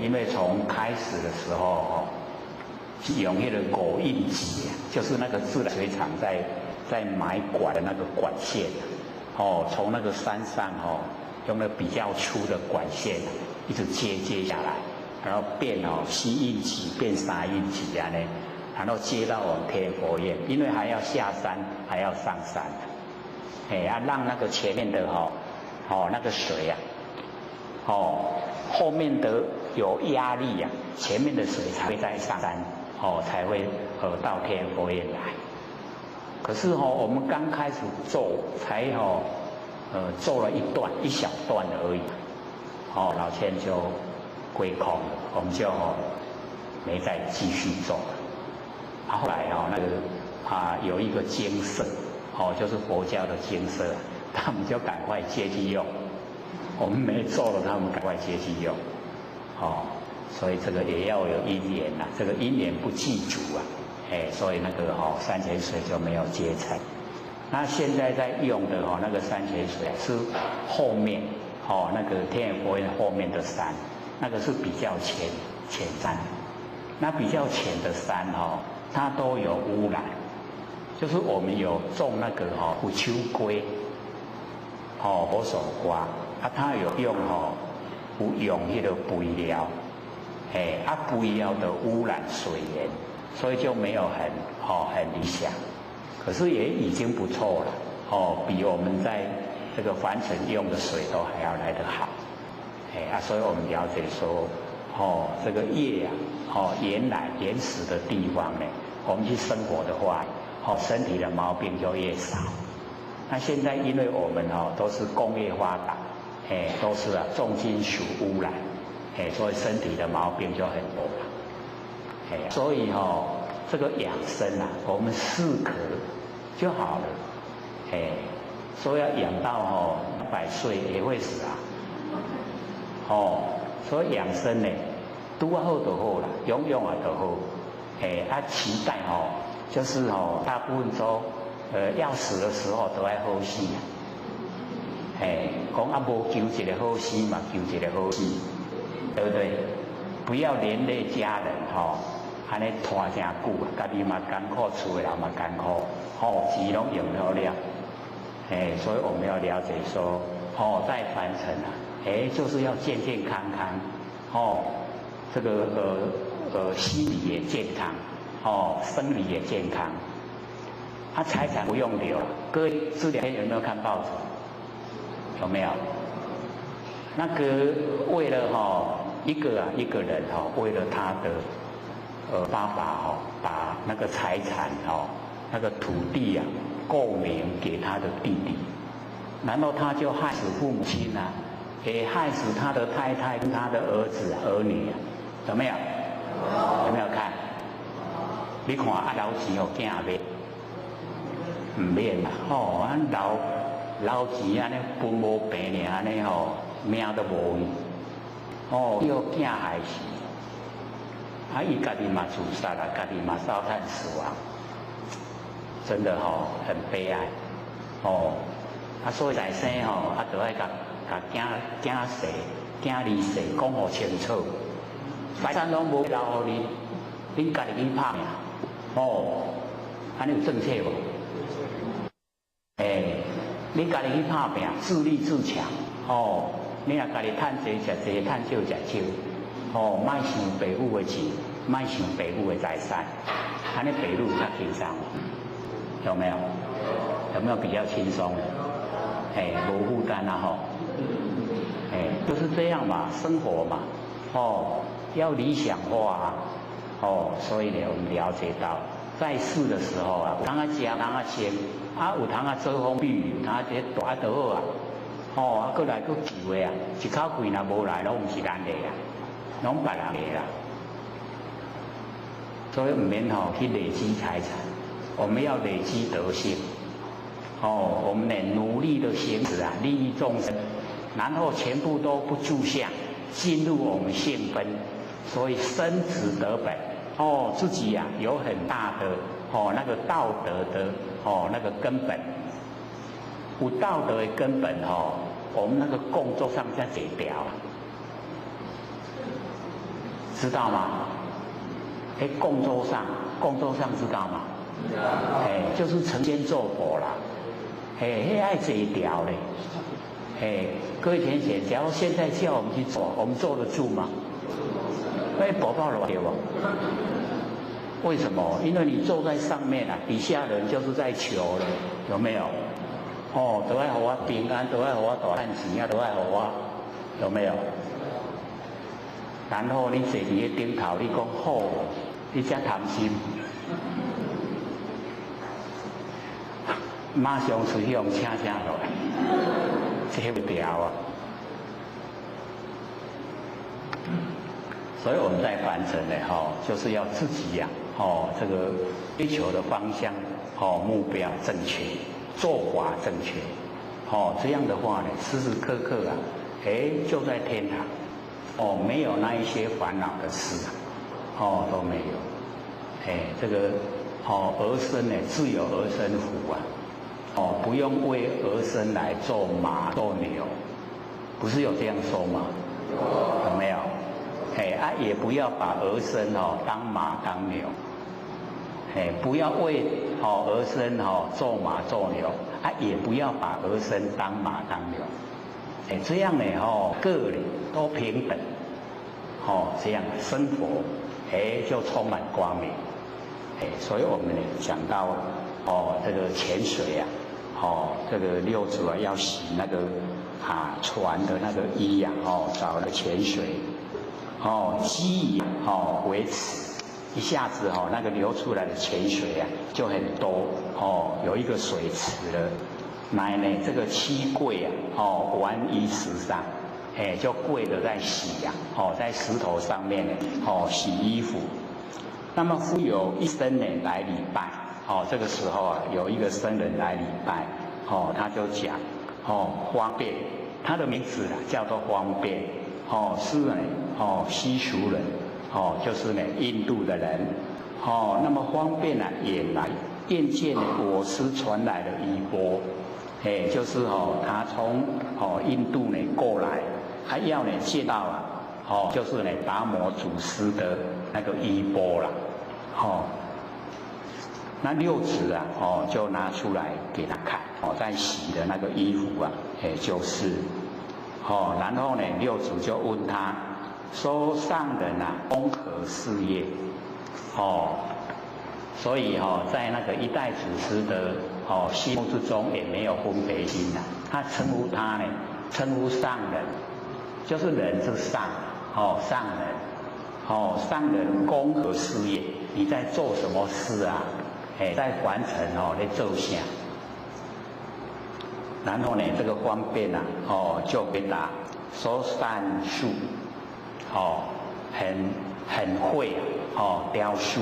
因为从开始的时候用那个狗印机，就是那个自来水厂在买管的那个管线，从那个山上用那比较粗的管线一直接下来，然后变7印起变3印起啊呢，然后接到我们天佛院，因为还要下山，还要上山，让那个前面的那个水啊，后面的有压力呀，前面的水才会再上山，才会到天佛院来。可是我们刚开始做，才做了一小段而已，老千就归空了，我们就没再继续做了。后来那个有一个精舍，就是佛教的精舍，他们就赶快接去用。我们没做了，他们赶快接去用，所以这个也要有因缘呐，这个因缘不具足啊，所以那个山泉水就没有结成。那现在在用的那个山泉水是后面那个天眼佛院后面的山，那个是比较浅山，那比较浅的山它都有污染，就是我们有种那个虎秋龟，佛手瓜。它有用用那个肥料，肥料的污染水源，所以就没有很理想。可是也已经不错了，比我们在这个凡尘用的水都还要来得好，所以我们了解说，这个业原始的地方呢，我们去生活的话，身体的毛病就越少。那现在因为我们都是工业发达。都是重金属污染，所以身体的毛病就很多了。所以这个养生啊，我们适可就好了。说要养到100岁也会死啊。所以养生呢，拄好就好啦，用就好。期待就是大部分都要死的时候都要好死啊。讲无求一个好死嘛，求一个好死，对不对？不要连累家人安尼拖真久啊，家己嘛艰苦，厝的人嘛艰苦，钱拢用了了。所以我们要了解说，在凡尘啊，就是要健健康康，这个心理也健康，生理也健康。财产不用留了。各位这2天有没有看报纸？有没有？那个为了一个人为了他的爸爸把那个财产那个土地购名给他的弟弟，然后他就害死父母亲啊，也害死他的太太跟他的儿子儿女啊，有没有？有没有看？你看老钱囝买，唔免啦，老钱安尼分无平尔安尼命都无去，叫囝害死，伊家己嘛自杀啦，家己嘛烧炭死亡，真的很悲哀，所以在生就爱甲囝婿、囝儿婿讲好清楚，财产拢无留互你，恁家己去拍命，安尼有正确无？你家己去打拼，自立自强，你若家己趁济食济，趁少食少，莫想爸母的钱，莫想爸母的财产，安尼爸母较轻松，有没有？有没有比较轻松？无负担啊就是这样嘛，生活嘛，要理想化所以呢，我们了解到。在世的时候有通食，有通穿，有通做风避雨，有通这大就好啊。过来去求的一口气若无来，拢唔是咱的拢别人的啦。所以唔免去累积财产，我们要累积德性。我们呢努力的行止利益众生，然后全部都不住相，进入我们性分，所以生子得本。自己有很大的那个道德的那个根本，有道德的根本我们那个工作上才解掉，知道吗？工作上知道吗？就是成仙做佛啦，爱这一条嘞，各位田姐，假如现在叫我们去做，我们坐得住吗？会跑到了对不？为什么？因为你坐在上面啊，底下人就是在求了，有没有？哦，都爱给我平安，都爱给我大汉钱啊，都爱给我，有没有？然后你坐伫个顶头，你讲好，你才贪心，马上出去用请落来，这不掉啊！所以我们在凡尘呢，就是要自己呀，这个追求的方向，目标正确，做法正确，这样的话呢，时时刻刻啊，就在天堂，没有那一些烦恼的事啊，都没有，这个儿孙呢，自有儿孙福啊，不用为儿孙来做马做牛，不是有这样说吗？有没有？也不要把儿孙当马当牛，不要为儿孙做马做牛，也不要把儿孙当马当牛，这样呢个人都平等，这样生活就充满光明，所以我们呢讲到这个潜水啊，这个六祖啊要洗那个船的那个衣啊，找了潜水。积以为尺，一下子那个流出来的泉水啊就很多有一个水池了。乃呢这个七跪啊玩于石上，就跪着在洗呀，在石头上面呢洗衣服。那么复有一僧人来礼拜，这个时候啊有一个僧人来礼拜，他就讲方便，他的名字叫做方便。是呢，西蜀人，就是呢印度的人，那么方便呢也来愿见我师传来的衣钵，就是他从印度呢过来，他要呢见到就是呢达摩祖师的那个衣钵啦，那六子啊，就拿出来给他看，在洗的那个衣服啊，就是。然后呢，六祖就问他说：“上人啊，公何事业？”所以在那个一代祖师的心目之中也没有分别心呐。他称呼他呢，称呼上人，就是人之上，上人，上人公何事业？你在做什么事啊？在凡尘在做啥？然后呢，这个方便啊，就给他说善术，很会雕塑。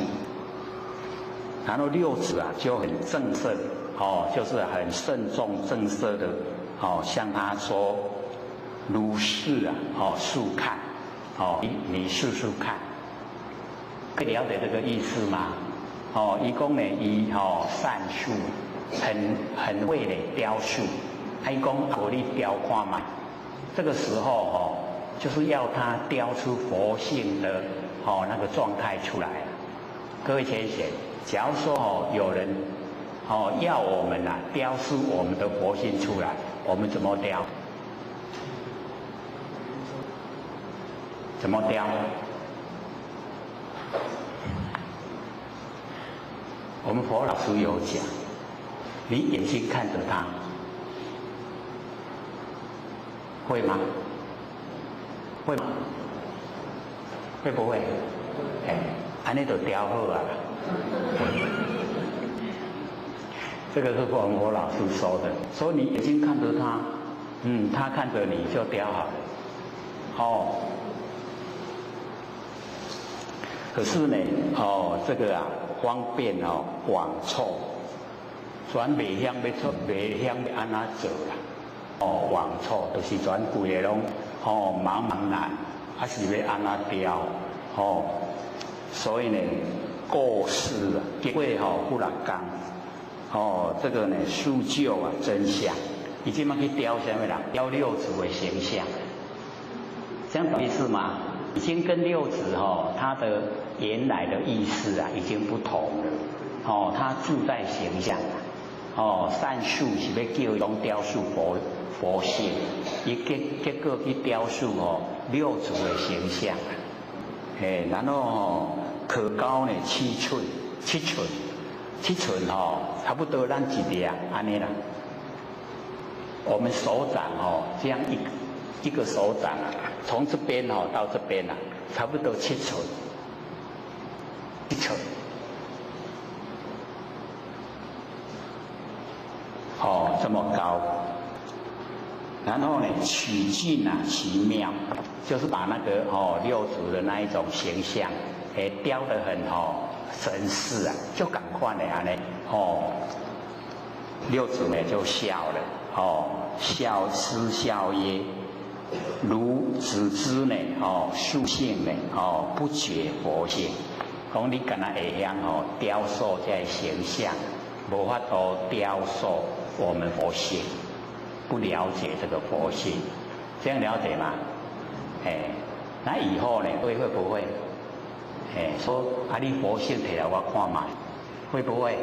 然后六子啊就很正色，就是很慎重正色的，向他说，如是啊，速看，你试试看，可以了解这个意思吗？一共呢，善术，很会的雕塑。他讲我你雕看嘛，这个时候就是要他雕出佛性的那个状态出来。各位先贤，假如说有人要我们雕出我们的佛性出来，我们怎么雕？怎么雕？我们佛老师有讲，你眼睛看着他。会吗？会吗？会不会？安尼就雕好啊。这个是我们老师说的，所以你眼睛看着他，他看着你就雕好了。可是呢，这个方便广凑，转袂晓要出，袂晓要安怎做啦。往错就是全规个拢茫茫然，还是要安怎雕？所以呢，过世啊，结果不人讲，这个呢，塑就真相，已经去雕什么人？雕六祖的形象，这样懂意思吗？已经跟六祖他的原来的意思啊，已经不同了。他自在形象善术是要叫用雕塑佛性，结果去雕塑六祖的形象然后可高呢7寸，差不多咱一粒安尼啦。我们手掌这样一个手掌从这边到这边差不多7寸，1寸。这么高，然后呢，曲径奇妙，就是把那个六祖的那一种形象，雕得很神似就赶快的安尼六祖呢就笑了，师笑曰：如子之呢，素性呢，不觉佛性。讲你敢若会晓雕塑这形象，无法度雕塑我们佛性，不了解这个佛性，这样了解吗？那以后呢会不会？说你佛性摕来我看卖，会不会？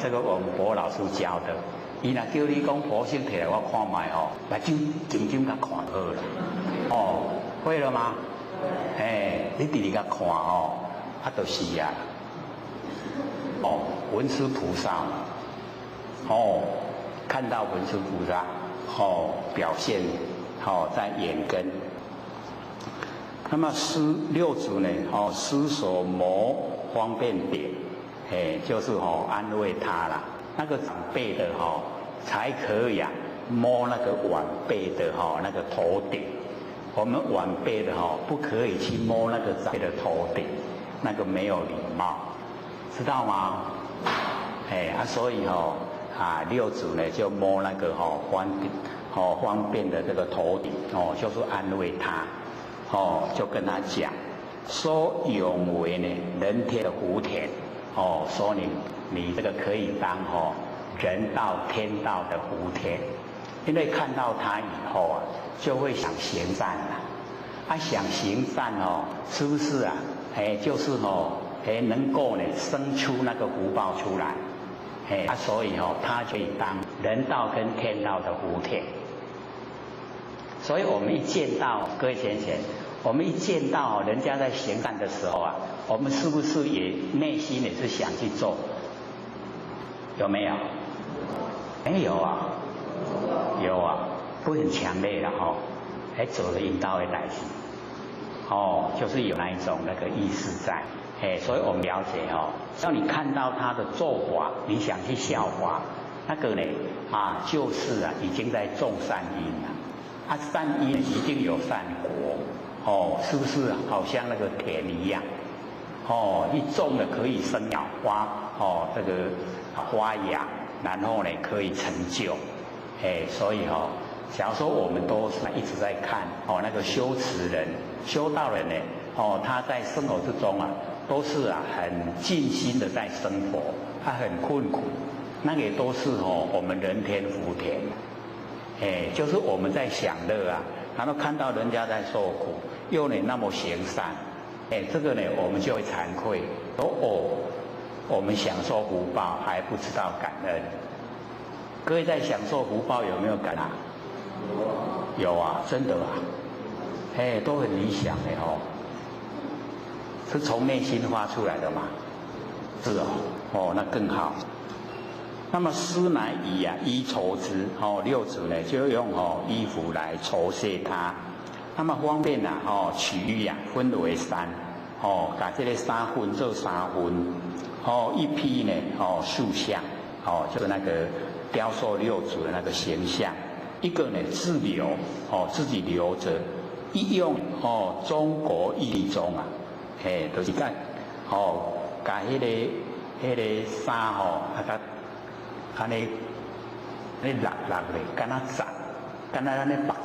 这个我们博老师教的，伊若叫你讲佛性摕来我看卖目睭睛甲看好了，会了吗？你直直甲看就是文殊菩萨看到文殊菩萨表现在眼根。那么六祖呢师所谋方便点，就是安慰他啦。那个长辈的才可以摸那个晚辈的那个头顶。我们晚辈的不可以去摸那个长辈的头顶，那个没有礼貌，知道吗？所以六祖呢就摸那个方便的这个头顶就是安慰他就跟他讲说永为呢人天的福田说你这个可以当人道天道的福田，因为看到他以后就会想行善想行善是不是就是能够呢生出那个福报出来，所以他可以当人道跟天道的福田。所以我们一见到各位贤贤，我们一见到人家在行善的时候我们是不是也内心也是想去做？有没有？没有有不很强烈的做了引导的代志就是有那一种那个意识在。所以我们了解只要你看到他的做法，你想去效法，那个呢就是已经在种善因了。善因一定有善果是不是好像那个田一样一种了可以生鸟花这个花芽，然后呢可以成就所以假如说我们都是一直在看那个修持人修道人呢他在生活之中都是很尽心的在生活，他很困苦，那个都是我们人天福田就是我们在享乐然后看到人家在受苦，又呢那么行善这个呢我们就会惭愧我们享受福报还不知道感恩。各位在享受福报有没有感恩？有真的都很理想的是从内心发出来的吗？是那更好。那么师乃以衣酬之六祖呢就用衣服来酬谢他。那么方便取衣分为3把这个3分做3分一批呢塑像就是那个雕塑六祖的那个形象，一个呢自留自己留着，一用中国义中就是甲把迄个衫安尼落咧，敢若长，敢若安尼白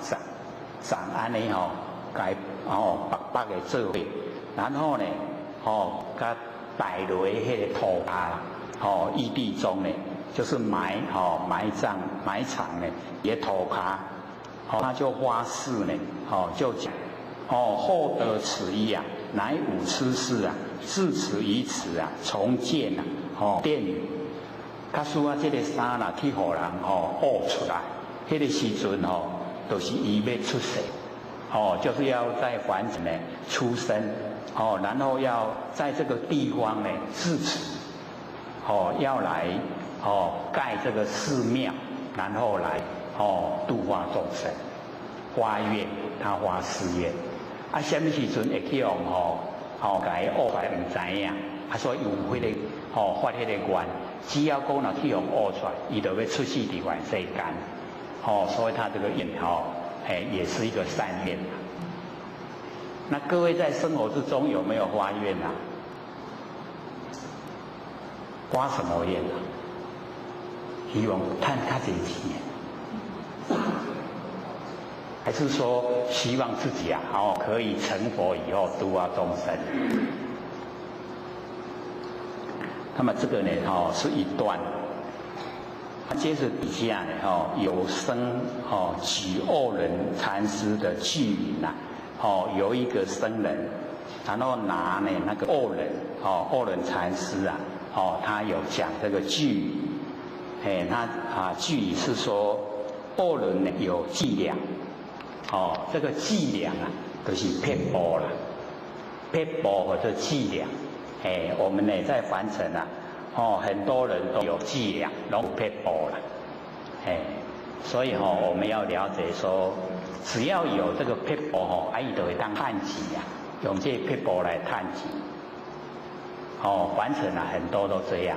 长安尼甲白白的做伙，然后呢甲戴落迄个头壳义地中呢，就是埋藏呢也头壳他就发誓呢就讲厚得此衣乃吾痴事自此以此重建殿宇。假使这个衫去互人出来，迄个时阵就是伊要出世就是要在凡尘呢出生，然后要在这个地方呢自持，要来盖这个寺庙，然后来度化众生，发愿，他发誓愿。啊，什么时阵会去用甲伊恶法唔知影，所以有迄个发迄个愿，只要讲若去用恶出来，伊就要出世伫凡世间，所以他这个愿也是一个善愿。那各位在生活之中有没有发愿啊？发什么愿啊？希望赚较侪钱，还是说希望自己可以成佛以后度化众生？那么这个呢是一段。接着底下呢有生举恶人禅师的句云呐，有一个僧人，然后拿呢那个恶人禅师啊，他有讲这个句语，他句语是说恶人呢有伎俩，这个伎俩啊就是骗步啦，骗步或者伎俩，我们呢在凡尘啊。很多人都有伎俩，拢有撇步啦，所以我们要了解说，只要有这个撇步伊就会当趁钱呀，用这撇步来趁钱。凡尘很多都这样，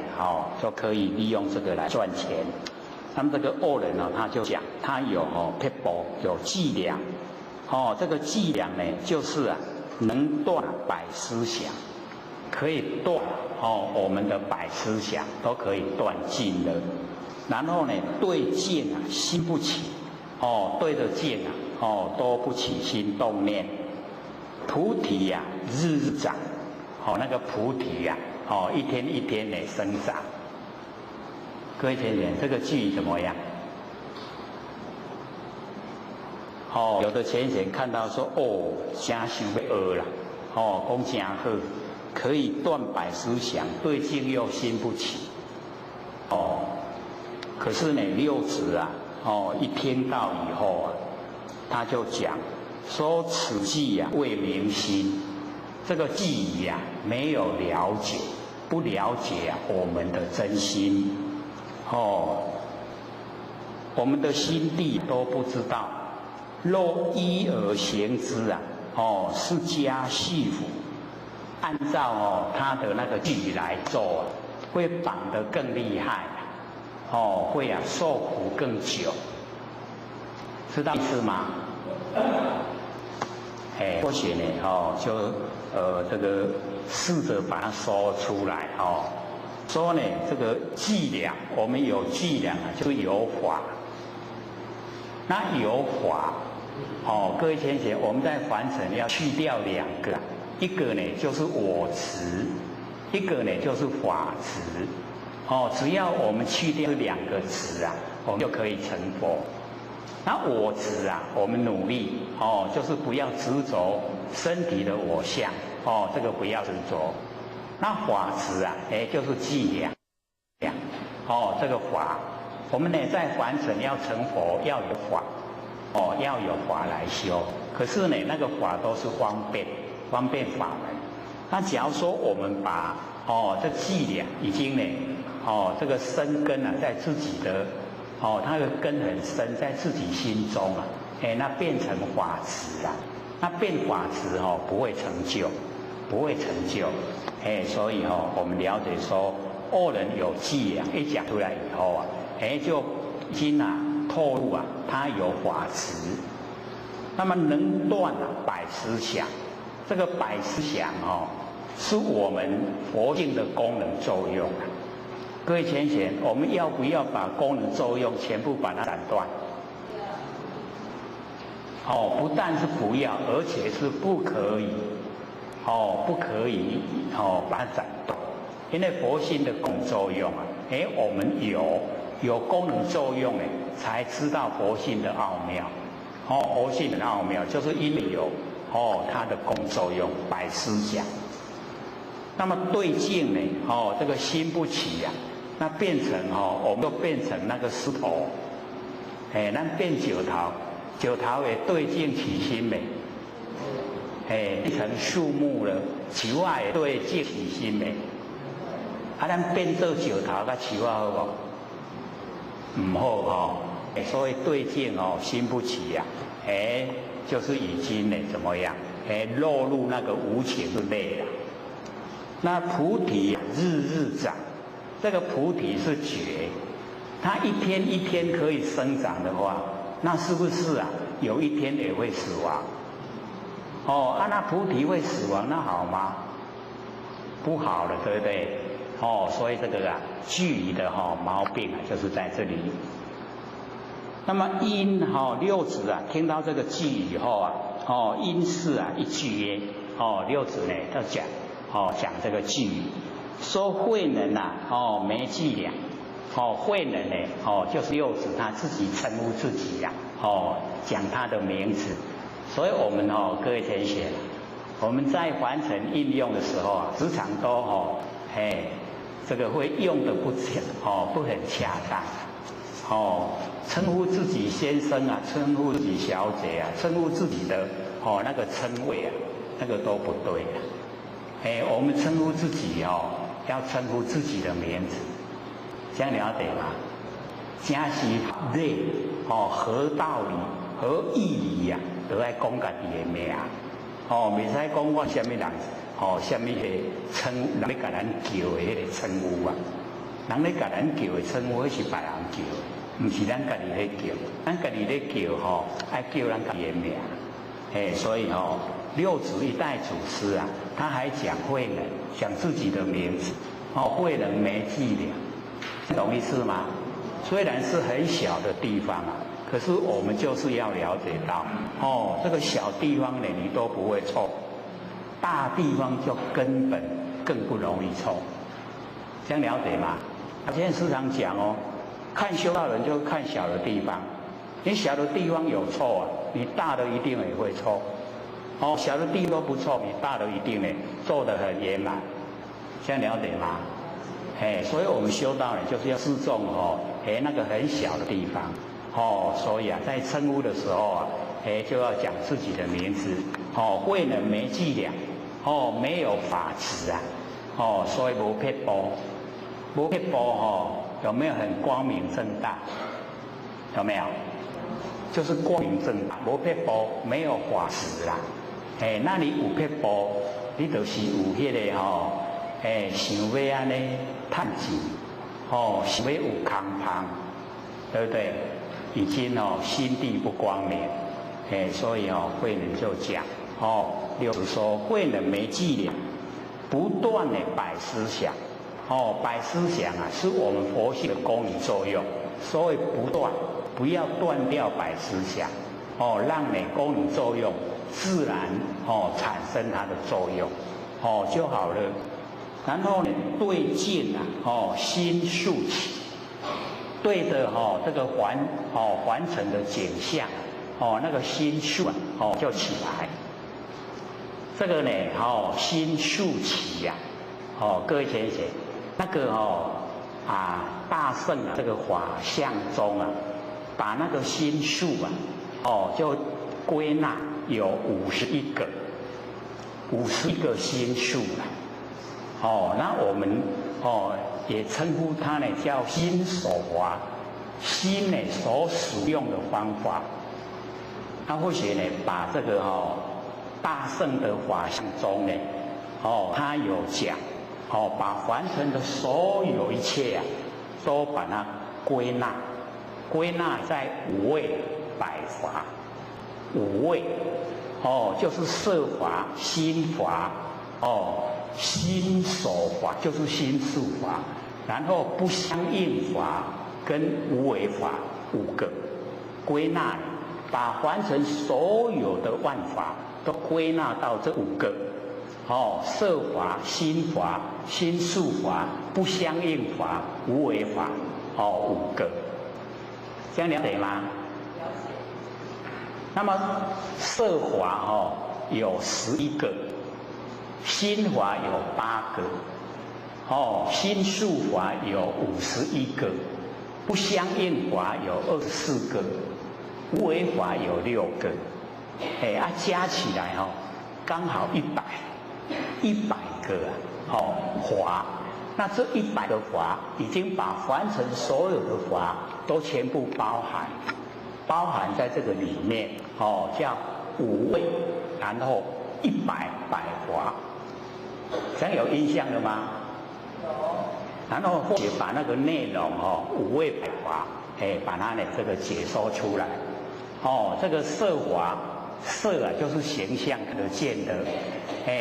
就可以利用这个来赚钱。那么这个恶人他就讲，他有撇步，有伎俩，这个伎俩呢，就是能断百思想。可以断我们的百思想都可以断尽了，然后呢对见心不起，对着见都不起心动念，菩提日日长，那个菩提一天一天的生长。各位同学，这个句语怎么样？有的前贤看到说真想要学啦，讲真好。可以断百思想，对境又心不起。可是呢，六祖一听到以后他就讲说此偈未明心，这个偈语没有了解，不了解我们的真心。我们的心地都不知道，若依而行之是家系福。按照他的那个句来做会绑得更厉害，会受苦更久，知道意思吗？或许呢，就这个试着把它说出来，说呢这个伎俩，我们有伎俩就是有法，那有法，各位先生，我们在凡尘要去掉两个。一个呢就是我执，一个呢就是法执。只要我们去掉这两个执我们就可以成佛。那我执我们努力就是不要执着身体的我相，这个不要执着。那法执就是伎俩，这个法，我们呢在凡尘要成佛要有法，要有法来修。可是呢那个法都是方便法门。那假如说我们把这伎俩已经呢这个生根在自己的它的根很深，在自己心中那变成法执那变法执不会成就，不会成就。所以我们了解说恶人有伎俩，一讲出来以后就已经透露他有法执。那么能断百思想。这个百思想是我们佛性的功能作用各位先贤，我们要不要把功能作用全部把它斩断？不但是不要，而且是不可以，不可以把它斩断。因为佛性的功能作用我们有功能作用才知道佛性的奥妙。佛性的奥妙就是因为有它的功作用，百思想。那么对境呢？这个心不起那变成我们就变成那个石头，那变九头，九头也对境起心变成树木了，树啊会对接起心的。啊，咱变做石头甲树啊好无？唔好吼，所以对境心不齐呀，就是已经呢怎么样？落入那个无情之内了。那菩提日日长，这个菩提是觉，它一天一天可以生长的话，那是不是啊？有一天也会死亡？那菩提会死亡，那好吗？不好了，对不对？所以这个句语的毛病就是在这里。那么因六祖听到这个句以后因是一句曰六祖呢要讲这个句语，说慧能没伎俩，慧能呢就是六祖他自己称呼自己讲他的名字。所以我们各位同学，我们在完成应用的时候时常都这个会用的不很恰当，称呼自己先生称呼自己小姐称呼自己的那个称谓那个都不对我们称呼自己要称呼自己的名字，这样了解吗？真是对合道理、合义理都爱讲家己的名袂使讲我什么人什么称人咧甲咱叫的迄个称呼人咧甲咱叫的称呼，那是别人叫的，唔是咱家己咧叫。咱家己咧叫爱叫咱家己的名。所以六祖一代祖师他还讲慧能，讲自己的名字慧能没伎俩，懂意思吗？虽然是很小的地方可是我们就是要了解到这个小地方呢你都不会错，大地方就根本更不容易错，这样了解吗？现在时常讲看修道人就看小的地方，你小的地方有错你大的一定也会错小的地方都不错，你大的一定呢做得很圆满，这样了解吗？所以我们修道人就是要注重那个很小的地方所以在称呼的时候就要讲自己的名字慧能没伎俩没有法词所以无撇步，无撇步有没有很光明正大？有没有？就是光明正大，无撇步没有法词啦那你有撇步，你就是有迄个想要安尼趁钱想要有空芳，对不对？已经心地不光明所以慧能就讲六祖说慧能没伎俩，不断的摆思想摆思想是我们佛性的功能作用，所以不断，不要断掉摆思想让你功能作用自然产生它的作用就好了。然后呢对境心竖起，对着这个环城的景象那个心竖就起来。这个呢心竖起各位先生，那个大圣这个法相中把那个心数就归纳有51个心数那我们也称呼它呢叫心手法，心呢所使用的方法。那或许呢把这个大圣的法相中呢他有讲把凡尘的所有一切都把它归纳在五位百法。五位就是色法、心法心手法就是心术法，然后不相应法跟无为法5个归纳，把凡尘所有的万法都归纳到这5个色法、心法、心术法、不相应法、无为法5个，这样了解吗？了解。那么色法有11个，心法有8个心术法有51个，不相应法有24个，无为法有6个加起来刚好100个法。那这100个法已经把凡尘所有的法都全部包含在这个里面，叫5位，然后100法，这样有印象了吗？有。然后或者把那个内容5位100法，把它呢这个解说出来。这个色法，色啊就是形象可见的，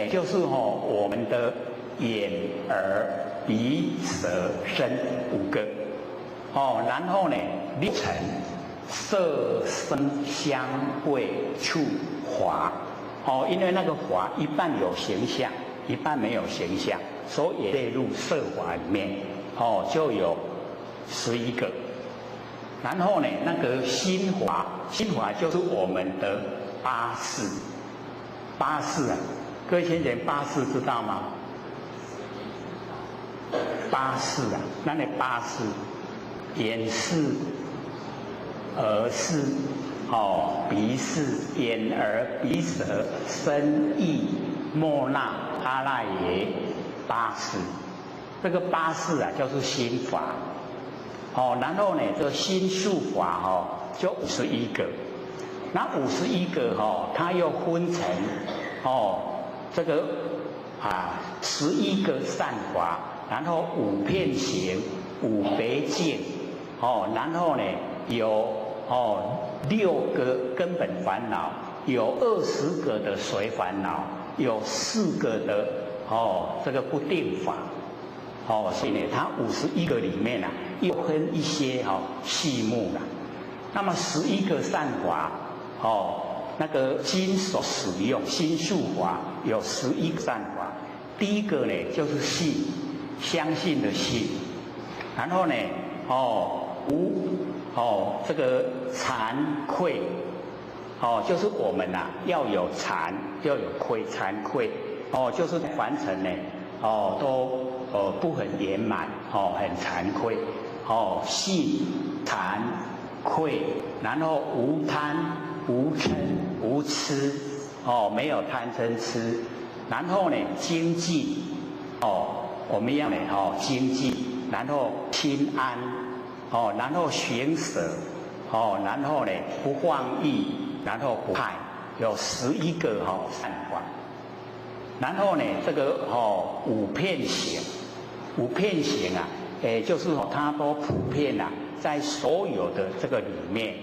就是我们的眼、耳、鼻、舌、身5个，然后呢6层，色、声、香、味、触、法，因为那个法一半有形象，一半没有形象，所以列入色法里面，就有11个。然后呢，那个心法就是我们的八识啊，各位先生八识知道吗？八识啊，那八识，眼识、耳识、鼻识、眼耳鼻舌身意莫那阿赖耶八识，这个八识啊就是心法。然后呢，这个心术法就51个，那51个它又分成这个11个善法，然后5遍行，5别境，然后呢有6个根本烦恼，有20个的随烦恼，有4个的这个不定法。所以呢，它51个里面又分一些细目啦。那么11个善法，那个心所使用心术法有11个善法。第一个呢就是信，相信的信。然后呢，这个惭愧，就是我们要有惭，要有愧，惭愧，就是凡尘呢，都不很圆满，很惭愧，信、惭、愧，然后无贪、无嗔、无痴，没有贪嗔痴，然后呢精进，我们要呢精进，然后心安，然后行舍，然后呢不放逸，然后不害，有11个善法。然后呢，这个5遍行，5遍行啊，就是它都普遍在所有的这个里面，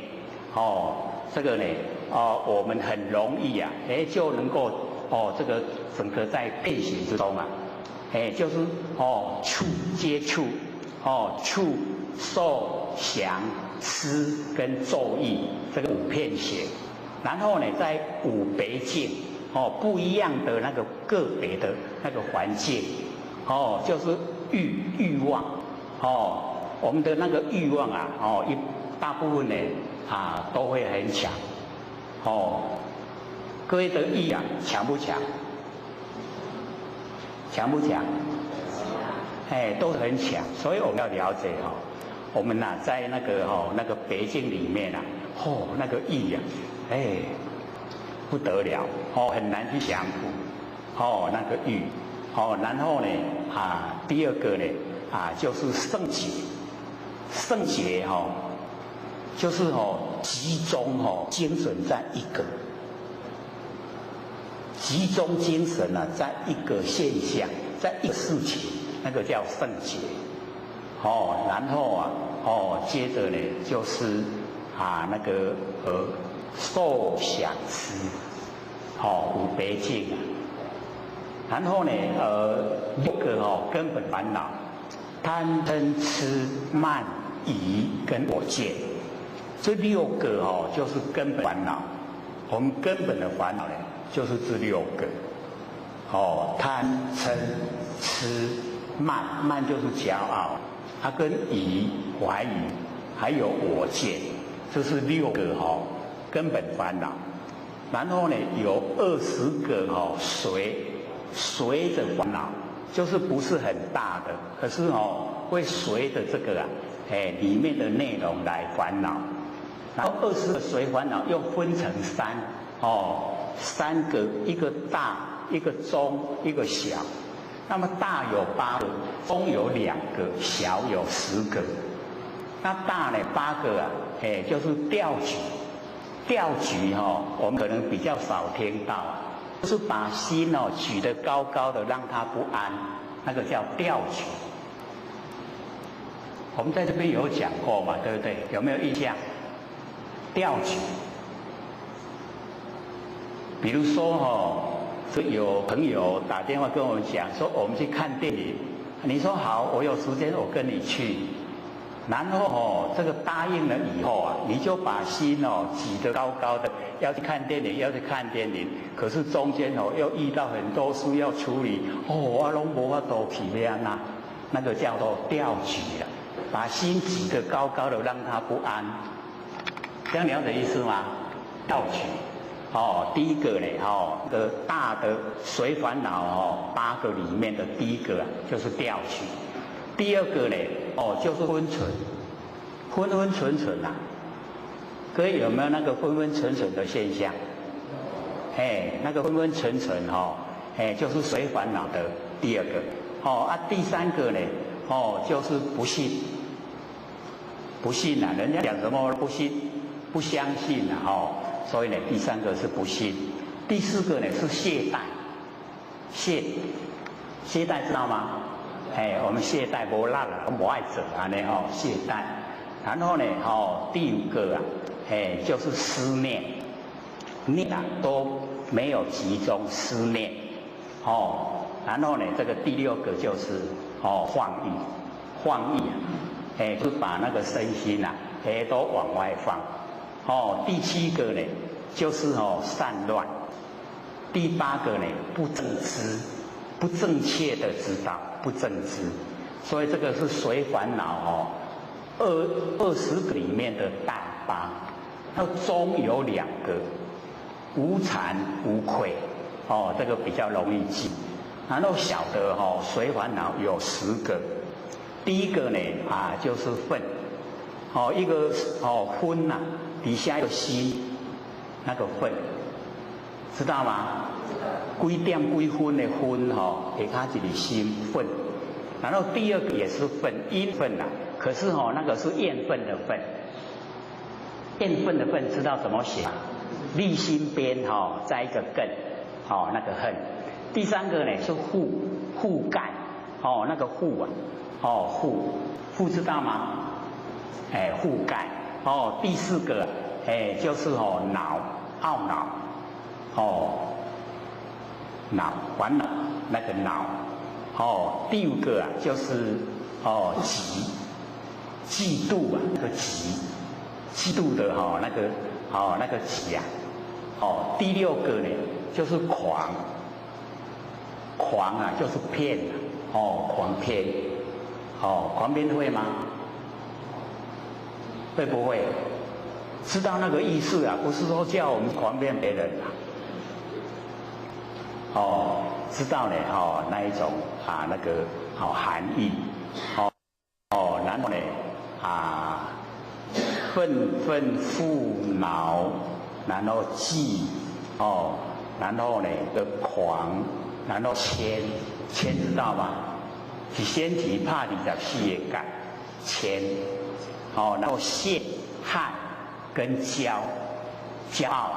这个呢，我们很容易就能够这个整个在遍行之中就是触接触，触受想思跟咒意这个5遍行，然后呢，在5别境。不一样的那个个别的那个环境，就是欲望，我们的那个欲望大部分呢都会很强，各位的欲强不强？强不强？都很强，所以我们要了解我们在那个别境里面那个欲不得了，很难去降服，那个欲，然后呢，第二个呢，就是圣洁，圣洁就是集中精神在一个，集中精神在一个现象，在一个事情，那个叫圣洁，然后接着呢，就是那个受想思，5别境然后呢6个根本烦恼，贪嗔痴慢疑跟我见，这6个就是根本烦恼。我们根本的烦恼呢，就是这6个，贪嗔痴慢，慢就是骄傲，它跟疑怀疑，还有我见，这是6个根本烦恼。然后呢，有20个随着烦恼，就是不是很大的，可是会随着这个里面的内容来烦恼。然后20个随烦恼又分成3，三个，一个大，一个中，一个小。那么大有8个，中有2个，小有10个。那大呢8个啊，就是吊举。吊举我们可能比较少听到啊，就是把心举得高高的，让它不安，那个叫吊举。我们在这边有讲过嘛，对不对？有没有印象？吊举。比如说有朋友打电话跟我们讲说，我们去看电影，你说好，我有时间我跟你去。然后这个答应了以后啊，你就把心举得高高的，要去看电影，要去看电影。可是中间又遇到很多事要处理，我拢无法度去安呐，那个叫做吊举了，把心举得高高的，让它不安。这样了解意思吗？吊举。第一个呢，这个大的随烦恼8个里面的第一个就是吊举。第二个呢，就是昏沉，昏昏沉沉啊。各位有没有那个昏昏沉沉的现象？那个昏昏沉沉就是随烦恼的第二个。第三个呢，就是不信。不信啊，人家讲什么不信，不相信啊，所以呢，第三个是不信。第四个呢是懈怠，懈怠知道吗？我们懈怠不懒了，不爱做安尼懈怠。然后呢，第5个啊，就是思念，念都没有集中思念，然后呢，这个第6个就是放逸啊，就是把那个身心啊，都往外放。第7个呢，就是散乱。第8个呢，不正知，不正确的知道。不正知，所以这个是随烦恼20个里面的大8，那中有2个，无惭无愧，这个比较容易记。然后小的随烦恼有10个，第一个呢就是愤，一个昏呐，底下一个心，那个愤，知道吗？几点几分的分下一个心愤。然后第二个也是愤，阴愤可是那个是厌愤的愤，厌愤的愤知道怎么写吗？立心边再一个艮，那个恨。第三个呢是覆盖，那个覆覆知道吗？覆盖。第4个就是恼，懊恼，恼烦恼那个恼。第5个就是嫉妒那个嫉妒的那个嫉啊。第6个呢就是狂就是骗狂骗。狂骗会吗？会不会？知道那个意思啊？不是说叫我们狂骗别人知道呢那一种那个含义然后呢愤负恼，然后忌然后呢狂，然后谦知道吗？是先提怕24个感谦然后陷害跟骄傲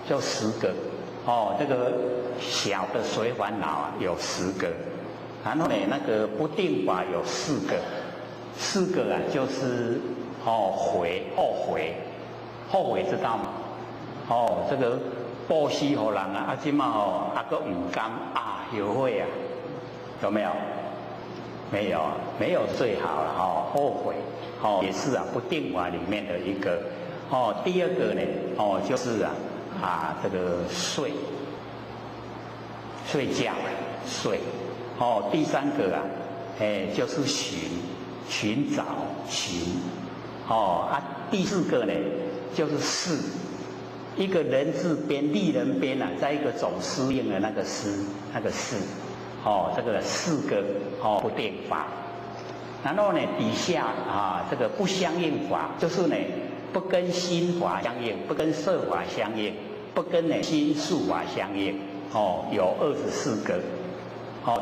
就10个这个小的随烦恼有10个，然后呢那个不定法有4个就是后悔知道吗？这个报喜给人现在还佫唔甘后悔有没有？没有最好了后悔也是不定法里面的一个第2个呢就是这个睡觉第3个就是寻找第4个呢就是事，一个人字边立人边在一个总司令的那个事这个4个不定法。然后呢底下这个不相应法，就是呢不跟心法相应，不跟色法相应不跟呢心术法相应，有24个，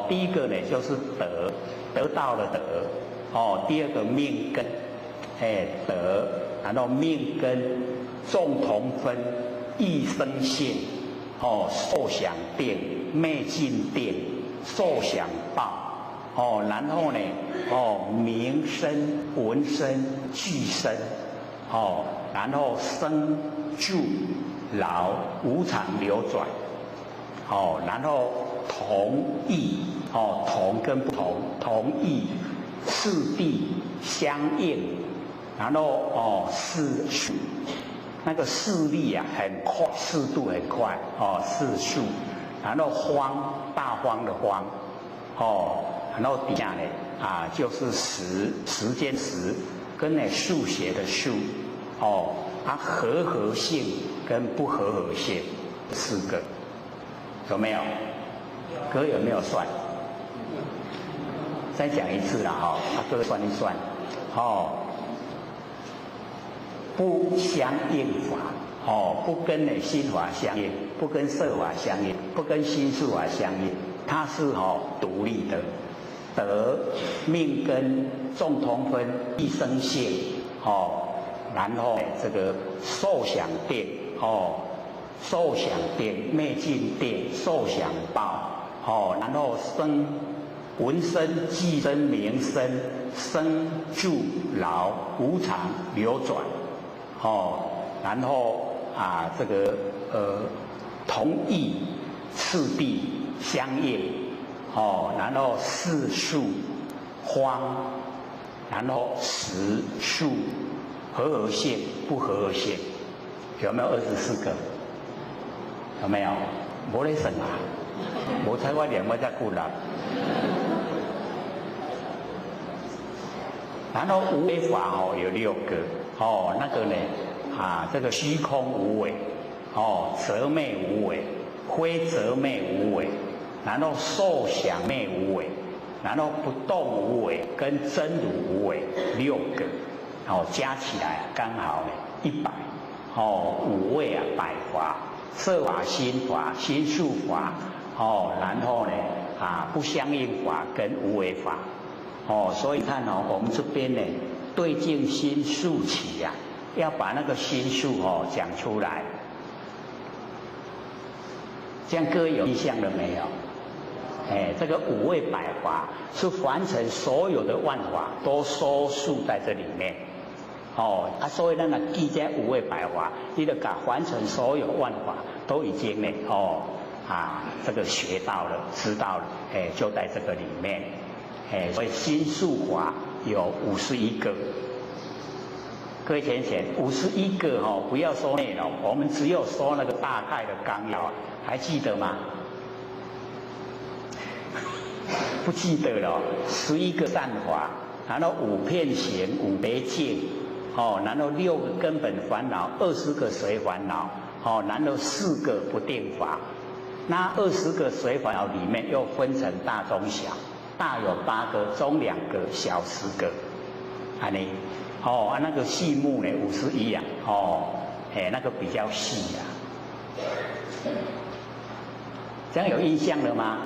第一个呢就是得到了德，第二个命根，德，然后命根众同分，一生性，受想定，灭尽定，受想报，然后呢，名身、闻身、俱身，然后生住老无常流转，然后同义，同跟不同，同义次第相应，然后世数，那个视力啊很快，视度很快，世数，然后荒，大荒的荒，然后底下呢就是时间时，跟呢数学的数，和合性跟不和合性4个，有没有？哥有没有算？再讲一次啦，哥算一算，不相应法，不跟呢心法相应，不跟色法相应，不跟心术法相应，它是独立的。德命根众同分，一生性，然后这个受想定，受想定，灭尽定，受想报，然后生闻身、俱身、名身，生住老无常流转，然后这个同义次第相应，然后世数荒，然后时数和合性不和合性，有没有24个？有没有？没得算啊，没猜我2个在顾了。然后无为法有6个，那个呢这个虚空无为，则昧无为，非则昧无为，然后受想昧无为，然后不动无为跟真如无为6个，加起来刚好呢100，五位百法，色法、心法、心术法，然后呢不相应法跟无为法，所以看我们这边呢对境心术起呀，要把那个心术讲出来，这样各位有印象了没有？这个五位百法是凡尘所有的万法都收束在这里面，所以咱若记这五位百法，你就把凡尘所有万法都已经呢，这个学到了，知道了，就在这个里面，所以心术法有51个。各位浅显51个不要说内容，我们只有说那个大概的纲要，还记得吗？不记得了，11个善法，然后5片行，5别境，然后6个根本烦恼，20个随烦恼，然后4个不定法。那20个随烦恼里面又分成大、中、小，大有8个，中2个，小10个，安尼，那个细目呢51啊，那个比较细啊，这样有印象了吗？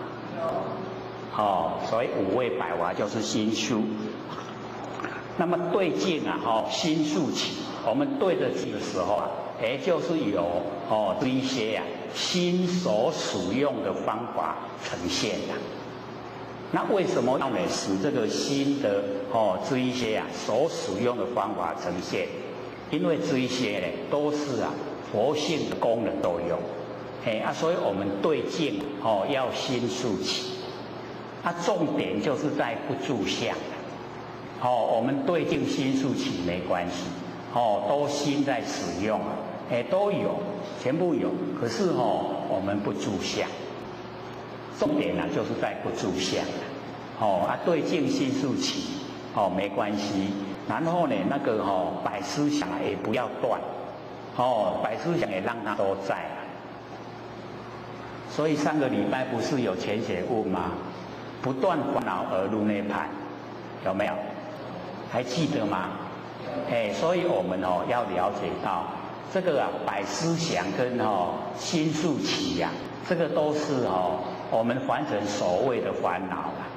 所以五位百法就是心术。那么对境啊，心术起，我们对着境的时候啊，就是有这一些心所使用的方法呈现的。那为什么要使这个心的这一些所使用的方法呈现？因为这一些呢都是佛性的功能都有，所以我们对境要心术起。重点就是在不住相，我们对境心术起没关系，都心在使用，都有，全部有，可是我们不住相，重点就是在不住相，对境心术起，没关系，然后呢那个百思想也不要断，百思想也让它都在，所以上个礼拜不是有浅显问吗？不断烦恼而入涅槃，有没有？还记得吗？所以我们要了解到，这个百思想跟心术起呀，这个都是我们凡尘所谓的烦恼啦。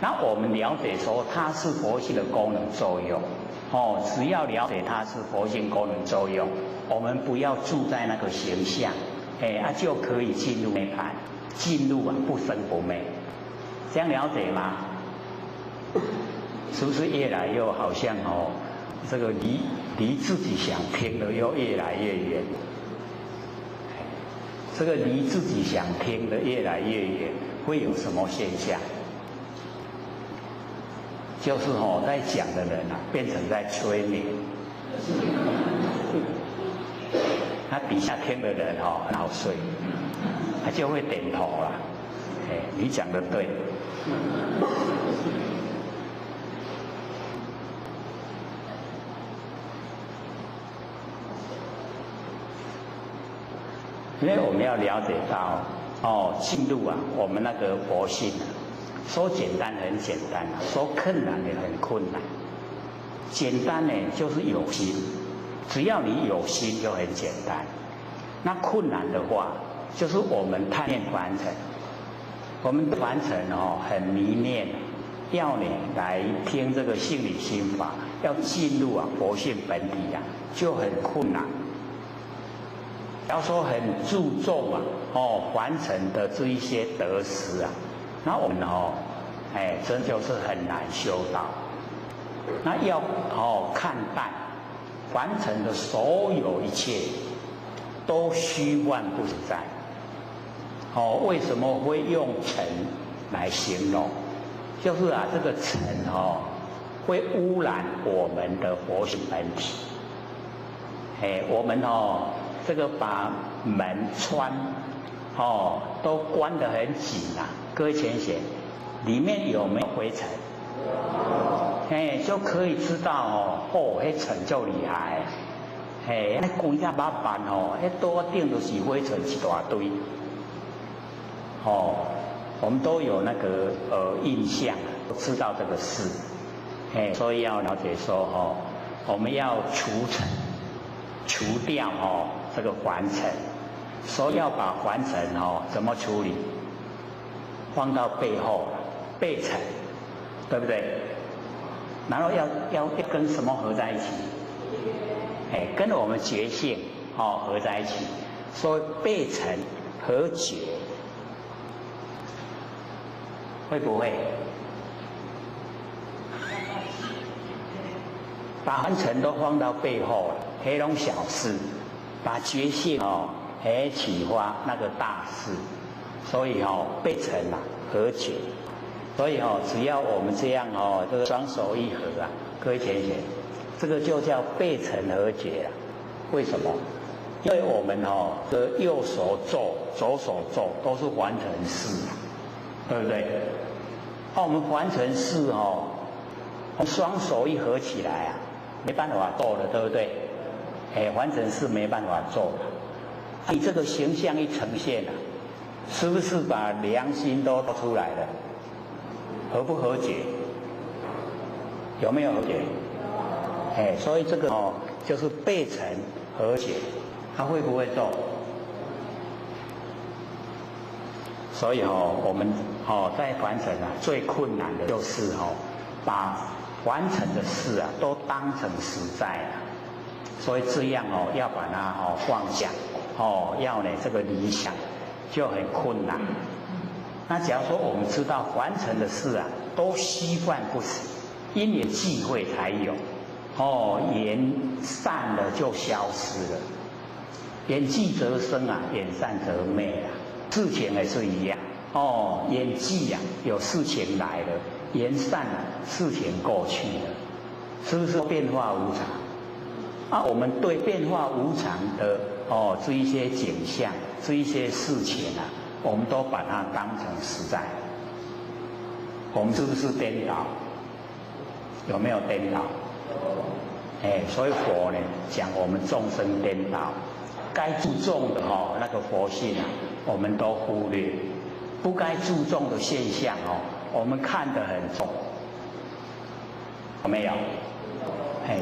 那我们了解说它是佛性的功能作用，只要了解它是佛性功能作用，我们不要住在那个形象，就可以进入涅槃，进入不生不灭。这样了解吗？是不是越来越好像这个离自己想听的又越来越远？这个离自己想听的越来越远，会有什么现象？就是在讲的人变成在催眠，他底下听的人很好睡，他就会点头了。你讲的对。因为我们要了解到进入我们那个佛性说简单很简单，说困难也很困难。简单呢就是有心，只要你有心就很简单。那困难的话，就是我们贪念凡尘，我们凡尘很迷恋，要你来听这个性理心法，要进入佛性本体就很困难。要说很注重凡尘的这一些得失那我们真就是很难修到。那要看淡凡尘的所有一切都虚幻不实在。为什么会用尘来形容？就是这个尘会污染我们的佛性本体。我们这个把门窗都关得很紧各位浅显，里面有没有灰尘？就可以知道那尘就厉害。那规个把板那桌顶都是灰尘一大堆。我们都有那个印象，都知道这个事。所以要了解说我们要除尘。除掉这个凡尘，所以要把凡尘怎么处理？放到背后，背尘，对不对？然后要跟什么合在一起？跟我们觉性合在一起，所以背尘和觉，会不会？把凡尘都放到背后了，黑龙小事，把觉性启发那个大事，所以背尘和觉，所以只要我们这样这个双手一合各位浅显，这个就叫背尘和觉为什么？因为我们的右手做、左手做都是凡尘事，对不对？我们凡尘事双手一合起来没办法做了，对不对？凡尘事没办法做了。你这个形象一呈现是不是把良心都出来了？合不合觉？有没有合觉？所以这个就是背尘合觉，他会不会做？所以我们在凡尘最困难的就是把凡尘的事都当成实在所以这样要把它放下要这个理想就很困难。那假如说我们知道凡尘的事都虚幻不实，因缘际会才有缘散了就消失了，缘寂则生缘散则灭事情也是一样缘寂有事情来了，缘散了事情过去了，是不是变化无常？我们对变化无常的这一些景象，这一些事情我们都把它当成实在。我们是不是颠倒？有没有颠倒？所以佛呢讲我们众生颠倒，该注重的那个佛性我们都忽略，不该注重的现象我们看得很重，有没有？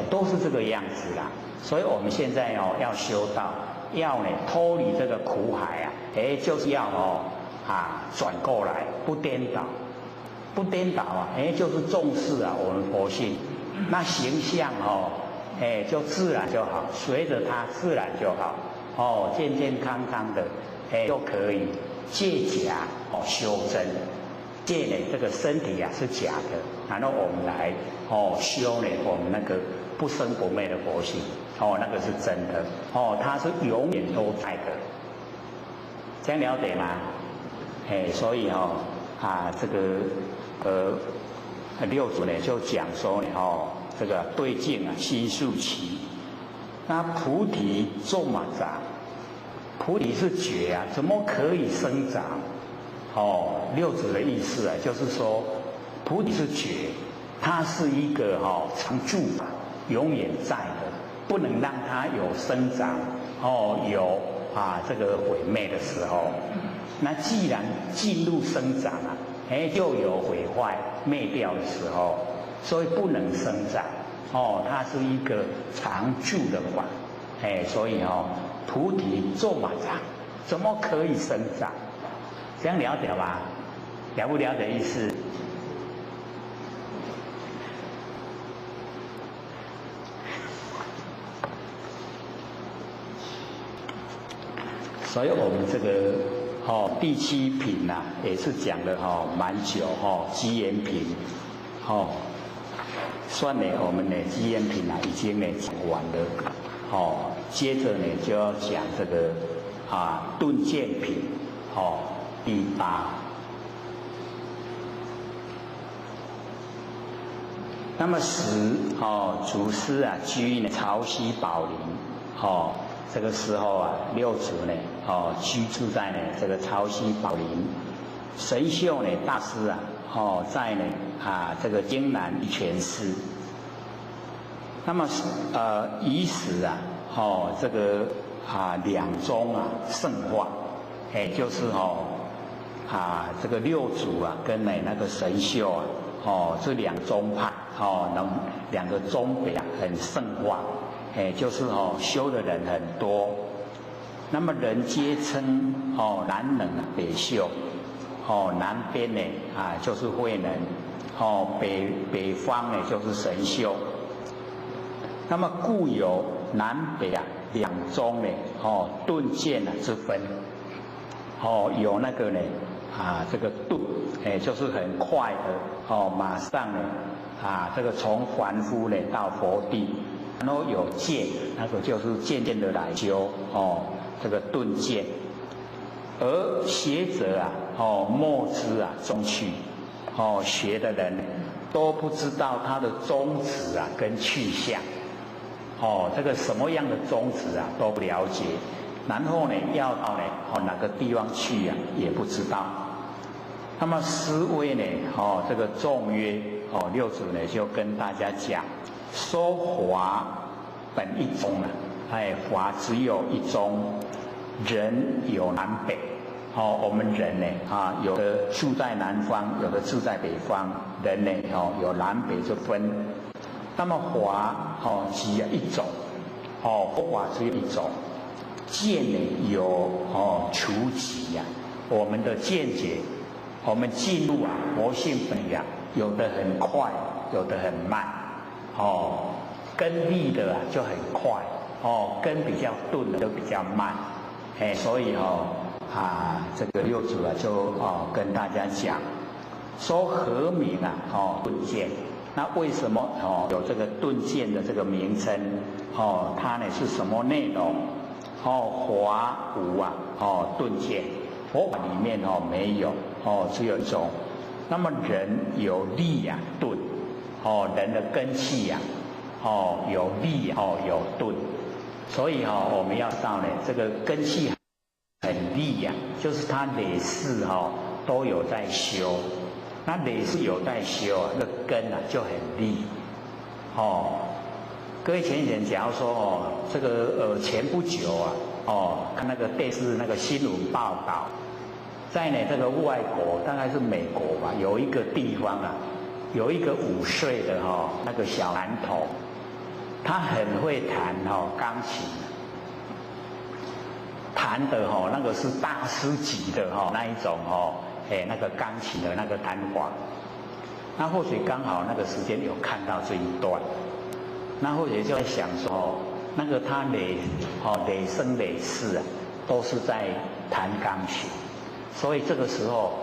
都是这个样子啦。所以我们现在要修道，要呢脱离这个苦海啊，就是要转过来，不颠倒，不颠倒啊，就是重视啊我们佛性，那形象就自然就好，随着它自然就好，健健康康的，就可以借假修真。借呢这个身体啊是假的，然后我们来修呢我们那个不生不灭的佛性，那个是真的，它是永远都在的，这样了解吗？所以这个六祖呢就讲说呢这个对境啊心素齐，那菩提种嘛长，菩提是觉啊，怎么可以生长？六祖的意思啊，就是说菩提是觉，它是一个常住法，永远在的，不能让它有生长有这个毁灭的时候。那既然进入生长啊，就有毁坏灭掉的时候，所以不能生长它是一个常住的法，所以菩提种嘛长，怎么可以生长？这样了解吧？了不了解意思？所以我们这个第七品啊，也是讲的蛮久基岩品算呢我们的基岩品啊已经呢讲完了接着呢就要讲这个顿渐品第八。那么祖师啊居呢潮汐宝林这个时候啊六祖呢居住在呢这个潮汐宝林，神秀呢大师啊在呢这个京南一泉寺。那么以使啊这个两宗啊圣化，就是这个六祖啊跟那个神秀啊这两宗派两个宗北很圣化，就是修的人很多。那么人皆称南能北秀，南边呢就是慧能，北方呢就是神秀。那么故有南北两宗呢顿渐之分，有那个呢这个顿就是很快的马上呢这个从凡夫呢到佛地，然后有渐，那个就是渐渐的来修这个顿渐。而学者莫知终去，学的人都不知道他的宗旨跟去向，这个什么样的宗旨都不了解，然后呢要到呢哪个地方去也不知道。那么师威呢这个众曰六祖呢就跟大家讲说法本一宗法只有一宗，人有南北我们人呢有的住在南方，有的住在北方，人呢有南北之分。那么法只有一种佛法只有一种，见呢有除极我们的见解，我们进入佛性本有的很快，有的很慢根利的就很快根比较钝的就比较慢所以这个六祖就跟大家讲说何名顿渐。那为什么有这个顿渐的这个名称它呢是什么内容华无顿渐，佛法里面没有只有一种。那么人有力顿人的根气有力有顿，所以我们要到呢这个根气很力就是他累世都有在修，那累世有在修那个根就很利各位前几天假如说这个前不久看那个电视那个新闻报道，在呢这个外国大概是美国吧，有一个地方有一个5岁的那个小男童，他很会弹钢琴，弹的那个是大师级的那一种那个钢琴的那个弹法。那或许刚好那个时间有看到这一段，那或许就在想说，那个他累生累世啊，都是在弹钢琴，所以这个时候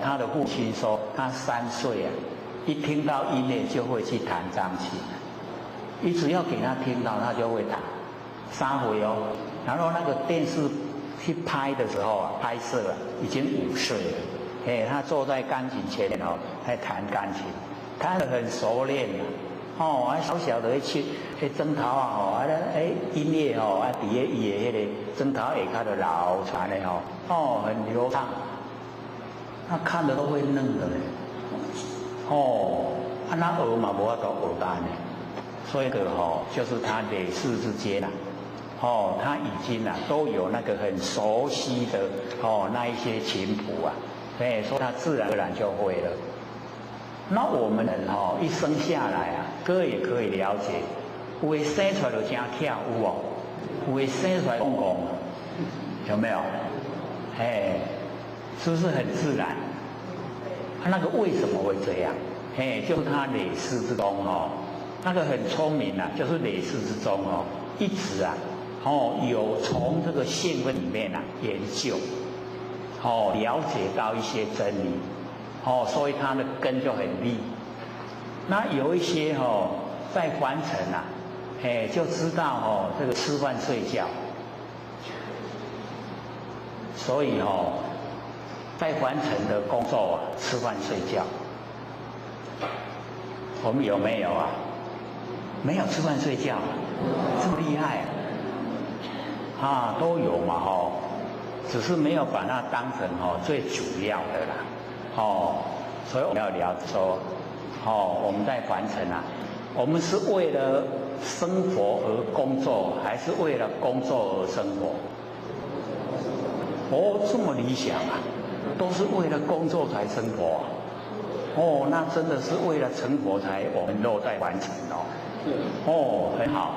他的父亲说，他3岁啊，一听到音乐就会去弹钢琴，你只要给他听到，他就会弹3回哦。然后那个电视去拍的时候啊，拍摄啊，已经5岁了，他坐在钢琴前面在弹钢琴，弹得很熟练啊，小小的去枕头啊音乐底下伊的迄个枕头下骹就流传的很流畅，那看的都会愣的嘞，那学嘛无法度学单呢，所以就是他累世之间他已经都有那个很熟悉的那一些琴谱啊，所以他自然而然就会了。那我们人一生下来啊，各位也可以了解，有的生出来就真巧，有的生出来公公，有没有？是不是很自然？那个为什么会这样？就是他累世之中那个很聪明啊，就是累世之中一直有从这个性分里面研究，了解到一些真理，所以他的根就很利。那有一些在凡尘就知道这个吃饭睡觉，所以在凡尘的工作吃饭睡觉，我们有没有啊？没有吃饭睡觉，这么厉害都有嘛只是没有把它当成最主要的啦所以我们要了解说我们在凡尘我们是为了生活而工作，还是为了工作而生活？这么理想都是为了工作才生活那真的是为了成佛才我们都在完成很好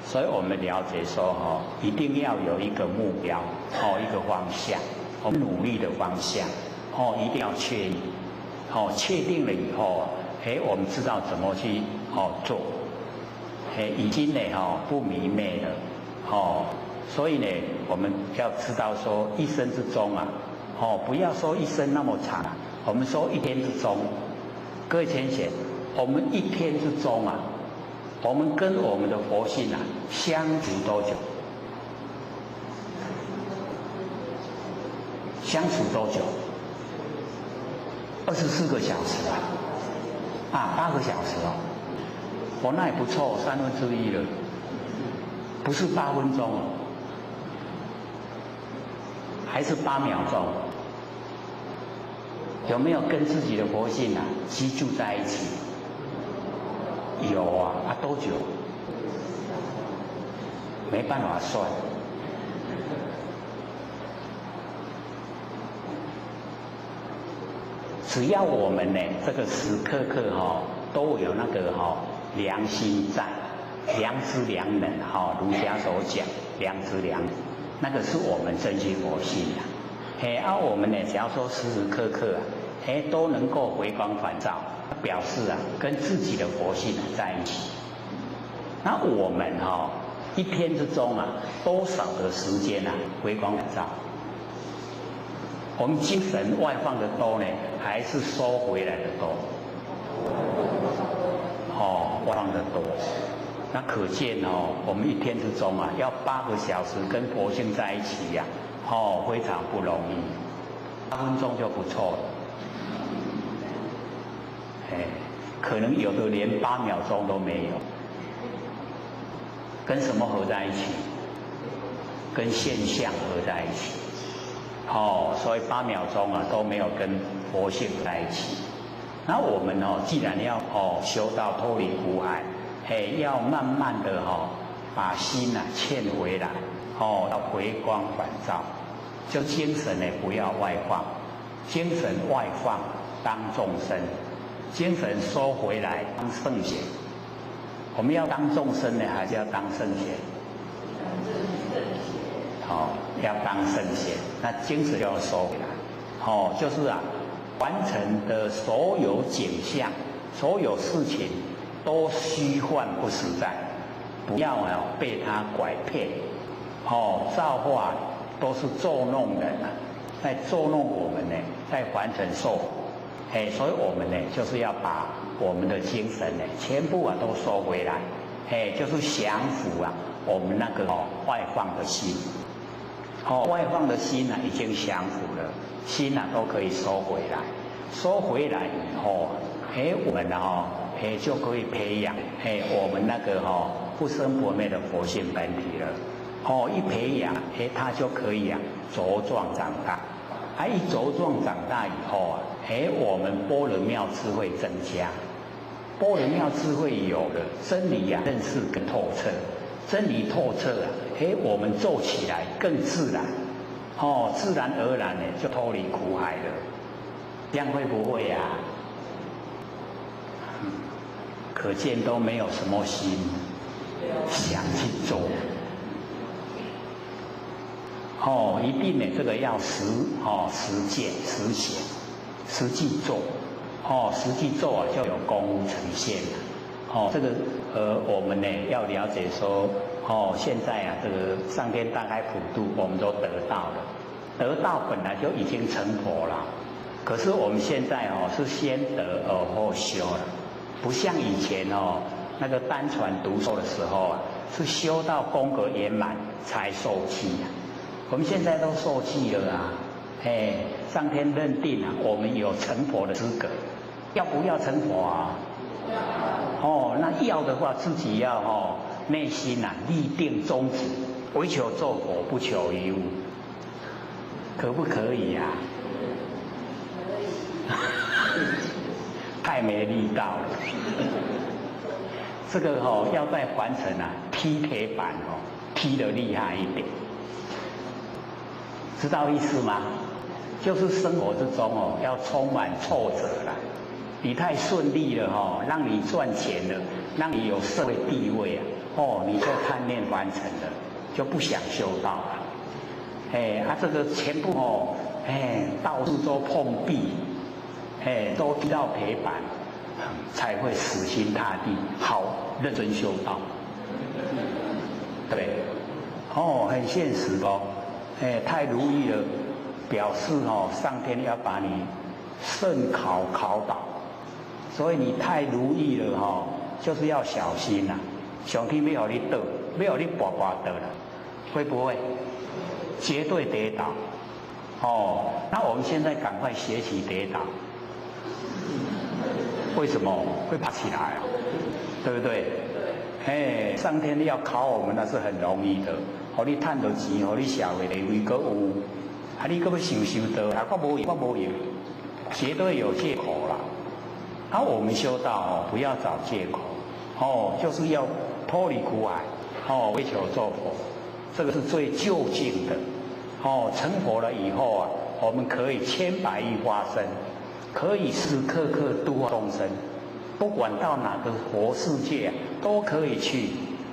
所以我们了解说一定要有一个目标一个方向，我们努力的方向一定要确立确定了以后我们知道怎么去做已经呢不迷昧了所以呢我们要知道说一生之中不要说一生那么长我们说一天之中，各位浅显，我们一天之中我们跟我们的佛性相处多久？相处多久？24个小时8个小时那也不错1/3了，不是8分钟还是8秒钟？有没有跟自己的佛性居住在一起？有多久？没办法算。只要我们呢这个时刻刻都有那个良心在，良知良能儒家所讲良知良能，那个是我们真心佛性我们呢只要说时时刻刻都能够回光返照，表示跟自己的佛性在一起。那我们一天之中多少的时间回光返照？我们精神外放的多呢，还是收回来的多？外放的多。那可见我们一天之中要8个小时跟佛性在一起非常不容易，8分钟就不错了。可能有的连8秒钟都没有。跟什么合在一起？跟现象合在一起。所以8秒钟都没有跟佛性在一起。那我们既然要修到脱离苦海，要慢慢的把心欠回来，要回光返照，就精神呢不要外放，精神外放当众生，精神收回来当圣贤。我们要当众生呢，还是要当圣贤？要当圣贤，那精神就要收回来。就是完成的所有景象、所有事情都虚幻不实在，不要被他拐骗。造化都是捉弄人在捉弄我们呢，在凡尘受。所以我们呢，就是要把我们的精神呢，全部都收回来。就是降服我们那个外放的心。外放的心已经降服了，心都可以收回来。收回来以后我们就可以培养我们那个不生不灭的佛性本体了。一培养它就可以茁壮长大。一茁壮长大以后我们般若妙智慧增加。般若妙智慧有了，真理认识更透彻，真理透彻我们做起来更自然，自然而然呢就脱离苦海了。这样会不会可见都没有什么心想去做。一定呢这个要实践实行，实际做。实际做就有功呈现了。这个我们呢要了解说，现在这个上天大开普度，我们都得到了，得到本来就已经成佛了。可是我们现在是先得而后修了，不像以前那个单传独授的时候是修到功格圆满才受记我们现在都受记了上天认定我们有成佛的资格。要不要成佛那要的话，自己要内心立定宗旨，唯求做佛，不求于物，可不可以太没力道了。这个要在凡尘踢铁板踢得厉害一点，知道意思吗？就是生活之中要充满挫折啦。你太顺利了让你赚钱了，让你有社会地位你就贪恋凡尘了，就不想修道了。这个全部到处都碰壁，都踢到铁板，才会死心塌地，好认真修道。对，很现实太如意了，表示上天要把你慎考倒。所以你太如意了就是要小心上天要你倒，要你呱呱倒了，会不会？绝对跌倒。那我们现在赶快学习跌倒。为什么会爬起来对不对？上天要考我们那是很容易的，你赚到钱，你社会地位阁有，你阁要想到，我无用，绝对有借口啦。我们修道不要找借口，就是要脱离苦海，为求做佛，这个是最究竟的。成佛了以后我们可以千百亿化身，可以时时刻刻度化众生，不管到哪个佛世界都可以去，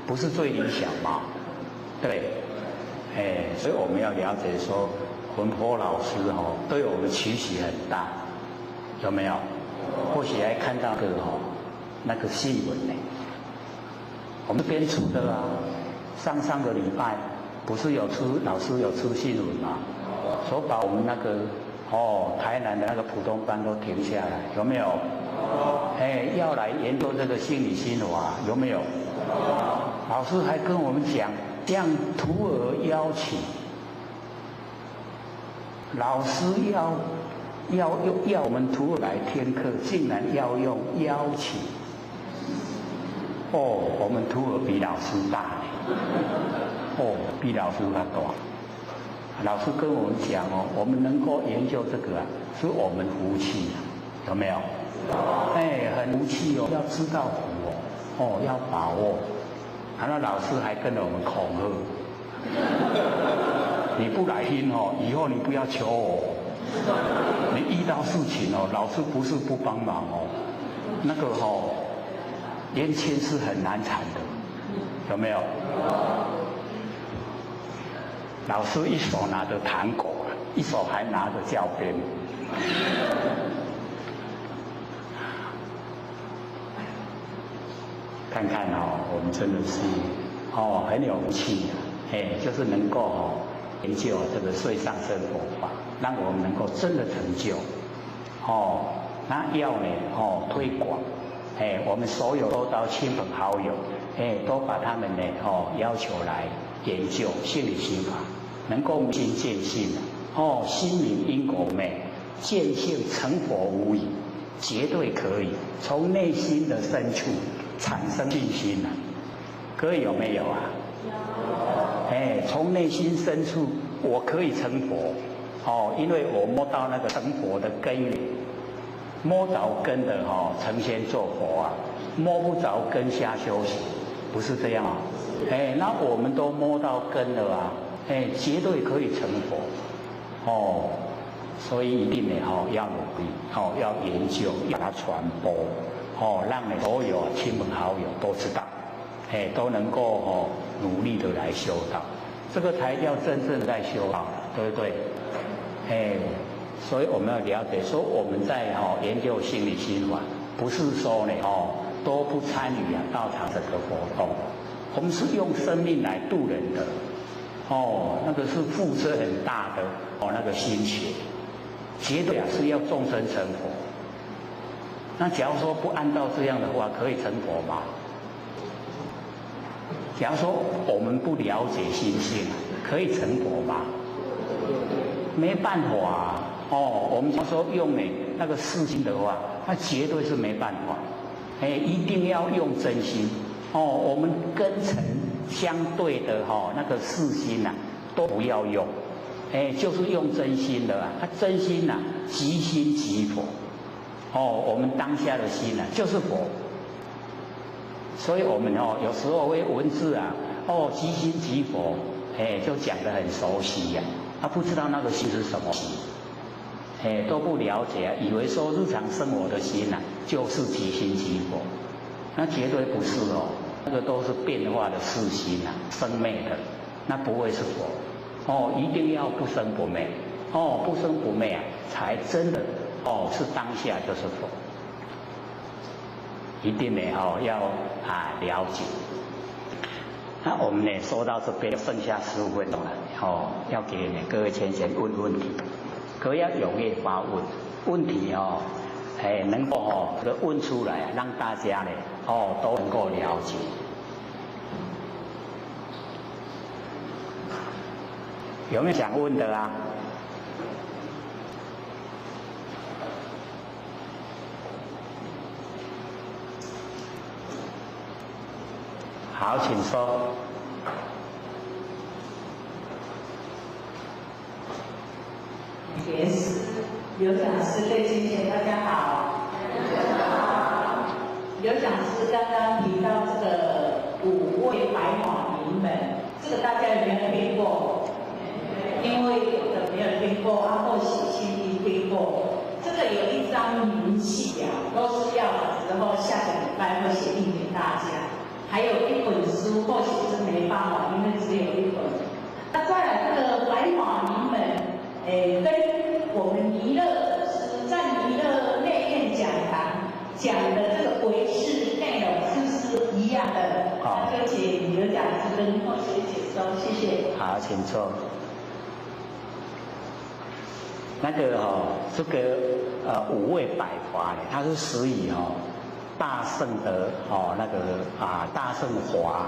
不是最理想吗？对，所以我们要了解说，文波老师对我们期许很大，有没有？或许还看到那个新闻呢，我们编出的上个礼拜不是老师有出新闻吗？说把我们那个台南的那个普通班都停下来，有没有？要来研究这个心理心法，有没有？老师还跟我们讲，向徒儿邀请，老师要我们徒儿来听课，竟然要用邀请。我们徒儿比老师大比老师还大。老师跟我们讲我们能够研究这个是我们福气，有没有？很福气要知道福要把握。然后老师还跟着我们恐吓，你不来听以后你不要求我。你遇到事情老师不是不帮忙那个年轻是很难缠的，有没有？老师一手拿着糖果，一手还拿着教鞭。看看我们真的是很有福气就是能够研究这个水上生活法，让我们能够真的成就那要呢推广我们所有周遭亲朋好友都把他们呢要求来研究心理心法，能够心见性心明因果昧，见性成佛无疑，绝对可以从内心的深处产生信心啊！各位有没有啊？有。从内心深处，我可以成佛因为我摸到那个成佛的根源，摸着根的成仙做佛啊，摸不着根下修行，不是这样啊？那我们都摸到根了啊，绝对可以成佛所以一定呢要努力要研究，要把它传播让你所有亲朋好友都知道，都能够努力的来修道，这个才叫真正的在修道，对不对？所以我们要了解说，我们在研究心理心法，不是说呢都不参与道场这个活动，我们是用生命来度人的那个是付出很大的那个心血，绝对是要众生成佛。那假如说不按照这样的话，可以成佛吗？假如说我们不了解心性，可以成佛吗？没办法啊！我们说用那个世心的话，那绝对是没办法。一定要用真心。我们根尘相对的那个世心都不要用。就是用真心的真心即心即佛。我们当下的心就是佛。所以我们有时候会文字即心即佛，就讲得很熟悉呀。他不知道那个心是什么心，都不了解以为说日常生活的心就是即心即佛，那绝对不是那个都是变化的世心生灭的，那不会是佛。一定要不生不灭，不生不灭才真的是当下就是佛。一定呢要了解。那我们呢说到这边剩下15分钟了要给各位先生问问题，各位要踊跃发问，问题能够问出来，让大家呢都能够了解。有没有想问的啊？好，请说。莲师、刘讲师、对先生，大家好。刘讲师刚刚提到这个5位白马名门，这个大家有没有听过？因为有的没有听过，或许轻易听过。这个有一张明细都是要的时候下个礼拜会写印给大家。还有一本书，或许是没办法，因为只有一本。那再来这个白马名门，跟我们弥勒师在弥勒内院讲堂讲的这个唯识内容是不是一样的？那就请刘讲师跟后学解说，谢谢。好，请坐。那个这个5位百华呢，它是始于大圣的那个大圣华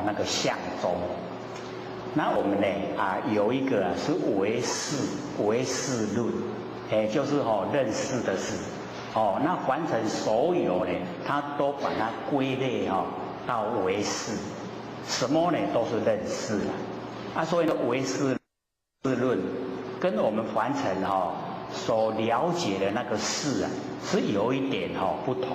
那个相宗。那我们呢有一个是唯识论，就是认识的识。那凡尘所有呢，它都把它归类到唯识，什么呢都是认识所以呢唯识论跟我们凡尘所了解的那个识是有一点不同。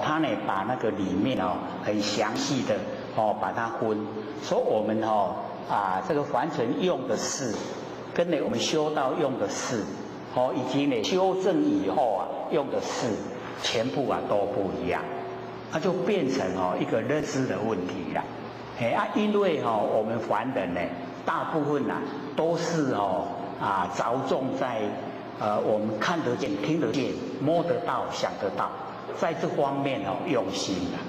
他呢把那个里面很详细的把它分，说我们这个凡尘用的事，跟呢我们修道用的事，以及呢修正以后用的事，全部都不一样。它就变成一个认知的问题了。因为我们凡人呢，大部分都是着重在我们看得见、听得见、摸得到、想得到，在这方面用心了。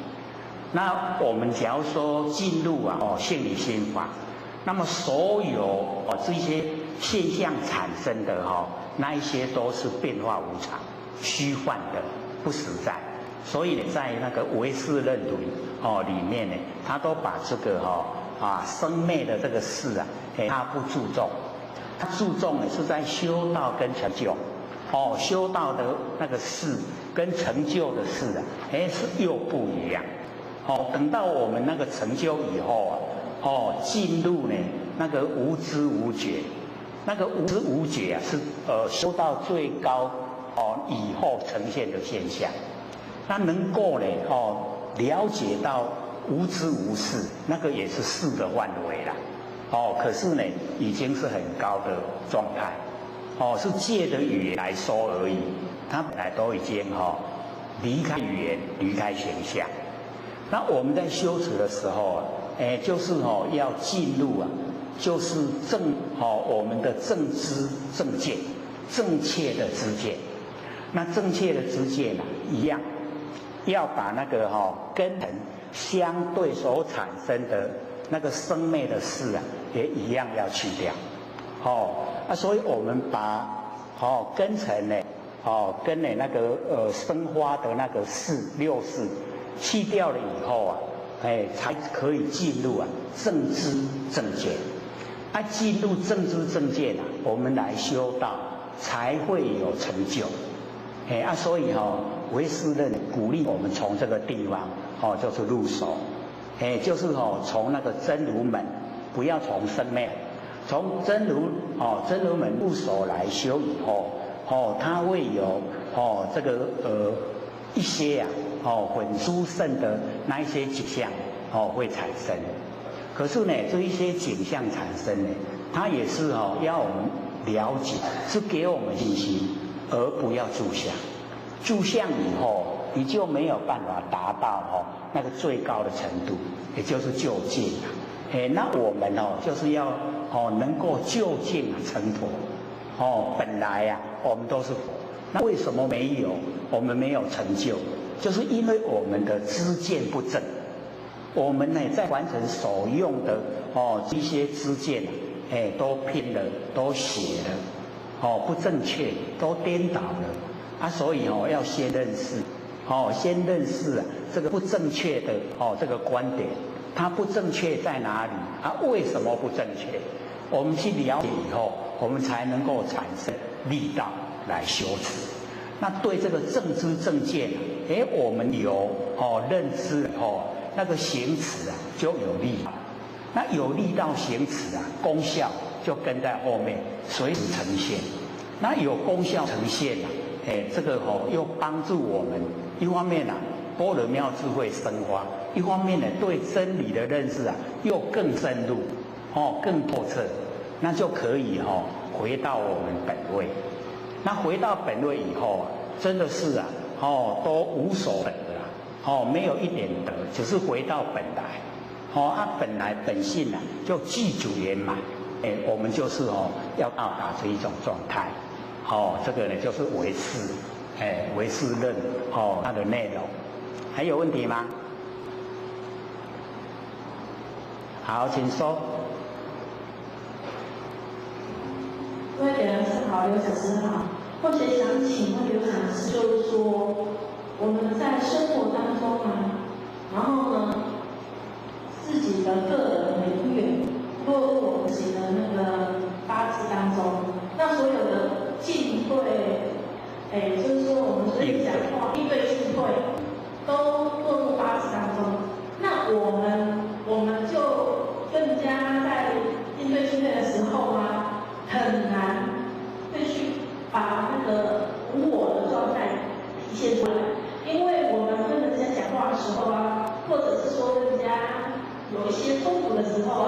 那我们假如说进入性理心法，那么所有这些现象产生的那一些都是变化无常、虚幻的、不实在。所以呢，在那个唯识论里面呢，他都把这个生灭的这个事他不注重，他注重呢是在修道跟成就。修道的那个事跟成就的事是又不一样。等到我们那个成就以后进入呢那个无知无觉，那个无知无觉是修到最高以后呈现的现象。那能够呢了解到无知无事，那个也是事的范围啦。可是呢已经是很高的状态。是借着语言来说而已，它本来都已经离开语言，离开形象。那我们在修持的时候，就是要进入就是我们的正知正见，正确的知见。那正确的知见一样，要把那个根本相对所产生的那个生灭的事也一样要去掉。所以我们把根尘呢，跟那个生花的那个六事去掉了以后才可以进入正知正见。进入正知正见我们来修道才会有成就。所以唯识论鼓励我们从这个地方就是入手，就是从那个真如门，不要从生灭。从真如门入手来修以后，它会有这个一些很殊胜的那一些景象会产生。可是呢，这一些景象产生呢，它也是要我们了解，是给我们信心，而不要住相。住相以后，你就没有办法达到那个最高的程度，也就是究竟。那我们就是要能够究竟成佛。本来我们都是佛，那为什么没有？我们没有成就，就是因为我们的知见不正。我们呢在完成所用的这些知见都偏了，都邪了，不正确，都颠倒了所以要先认识，先认识这个不正确的这个观点。它不正确在哪里？为什么不正确？我们去了解以后，我们才能够产生力道来修持。那对这个正知正见我们有认知以后，那个行持就有力。那有力道行持功效就跟在后面随时呈现。那有功效呈现这个又帮助我们一方面般若妙智慧生发，一方面呢对真理的认识又更深入更透彻，那就可以回到我们本位。那回到本位以后真的是都无所本的没有一点得，只是回到本来本来本性就具足圆满。我们就是要到达这一种状态。这个呢就是唯识唯识论它的内容。还有问题吗？好，请说。各位讲师好，刘讲师好。或许想请问刘讲师，就是说我们在生活当中然后呢，自己的个人的因缘落入我们自己的那个八字当中，那所有的进退，就是说我们所以讲话应对进退。都落入八字当中，那我们就更加在应对进退的时候很难会去把那个无我的状态体现出来，因为我们跟人家讲话的时候或者是说跟人家有一些冲突的时候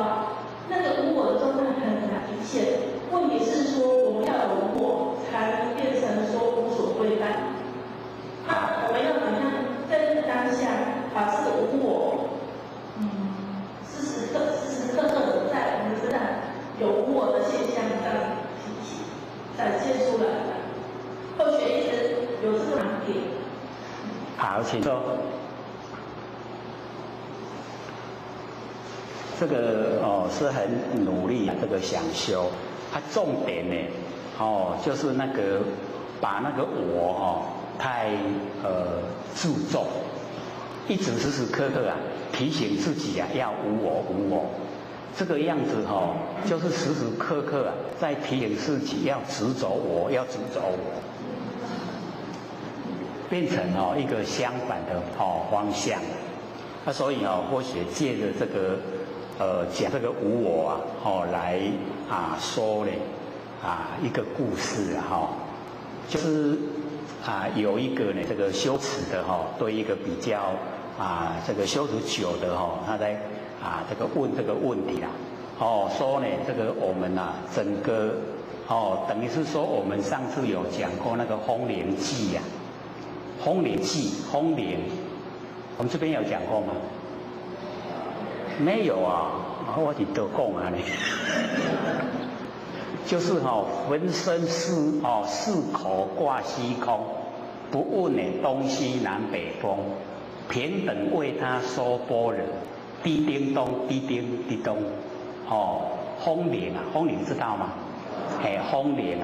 那个无我的状态很难体现。问题是说我们要有无我，才能变成说无所归伴。那我们要怎么样在这个当下点。好，请说。这个是很努力这个想修，它重点呢就是那个把那个我太注重，一直时时刻刻提醒自己要无我无我，这个样子就是时时刻刻在提醒自己要执着我，要执着我，变成一个相反的方向。那所以或许借着这个讲这个无我来说呢一个故事就是有一个呢这个修持的对一个比较这个修持久的他在这个问这个问题啦说呢这个我们整个等于是说我们上次有讲过那个风铃记风铃记风铃，我们这边有讲过吗？没有我是都讲呢，就是浑身四口挂虚空，不问东西南北风，平等为他说般若，滴叮咚滴叮滴咚，风铃风铃知道吗？风铃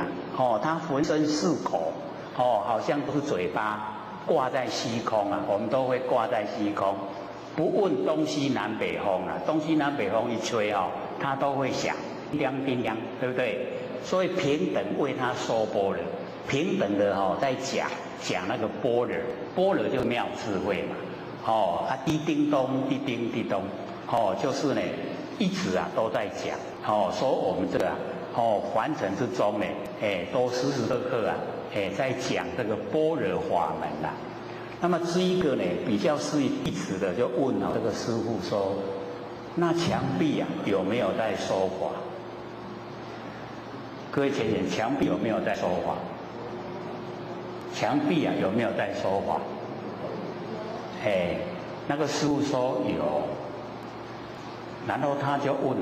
它浑身四口好像都是嘴巴挂在虚空我们都会挂在虚空。不问东西南北风东西南北风一吹它都会响，叮当叮当，对不对？所以平等为他说般若，平等的在讲那个般若，般若就妙智慧嘛，滴叮咚滴叮滴咚，就是呢一直都在讲，说我们这个凡尘之中呢，都时时刻刻在讲这个般若法门啦。那么这一个呢，比较适宜弟子的，就问这个师父说：“那墙壁有没有在说法？”各位前人，墙壁有没有在说法？墙壁有没有在说法？那个师父说有，然后他就问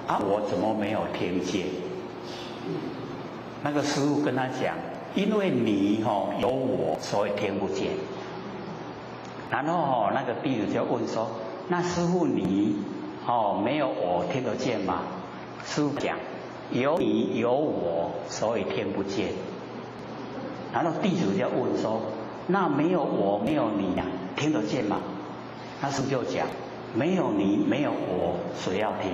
我怎么没有听见？那个师父跟他讲：“因为你有我，所以听不见。”然后那个弟子就问说：“那师父你没有我听得见吗？”师父讲：“有你有我，所以听不见。”然后弟子就问说：“那没有我没有你听得见吗？”那师父就讲：“没有你没有我，谁要听？”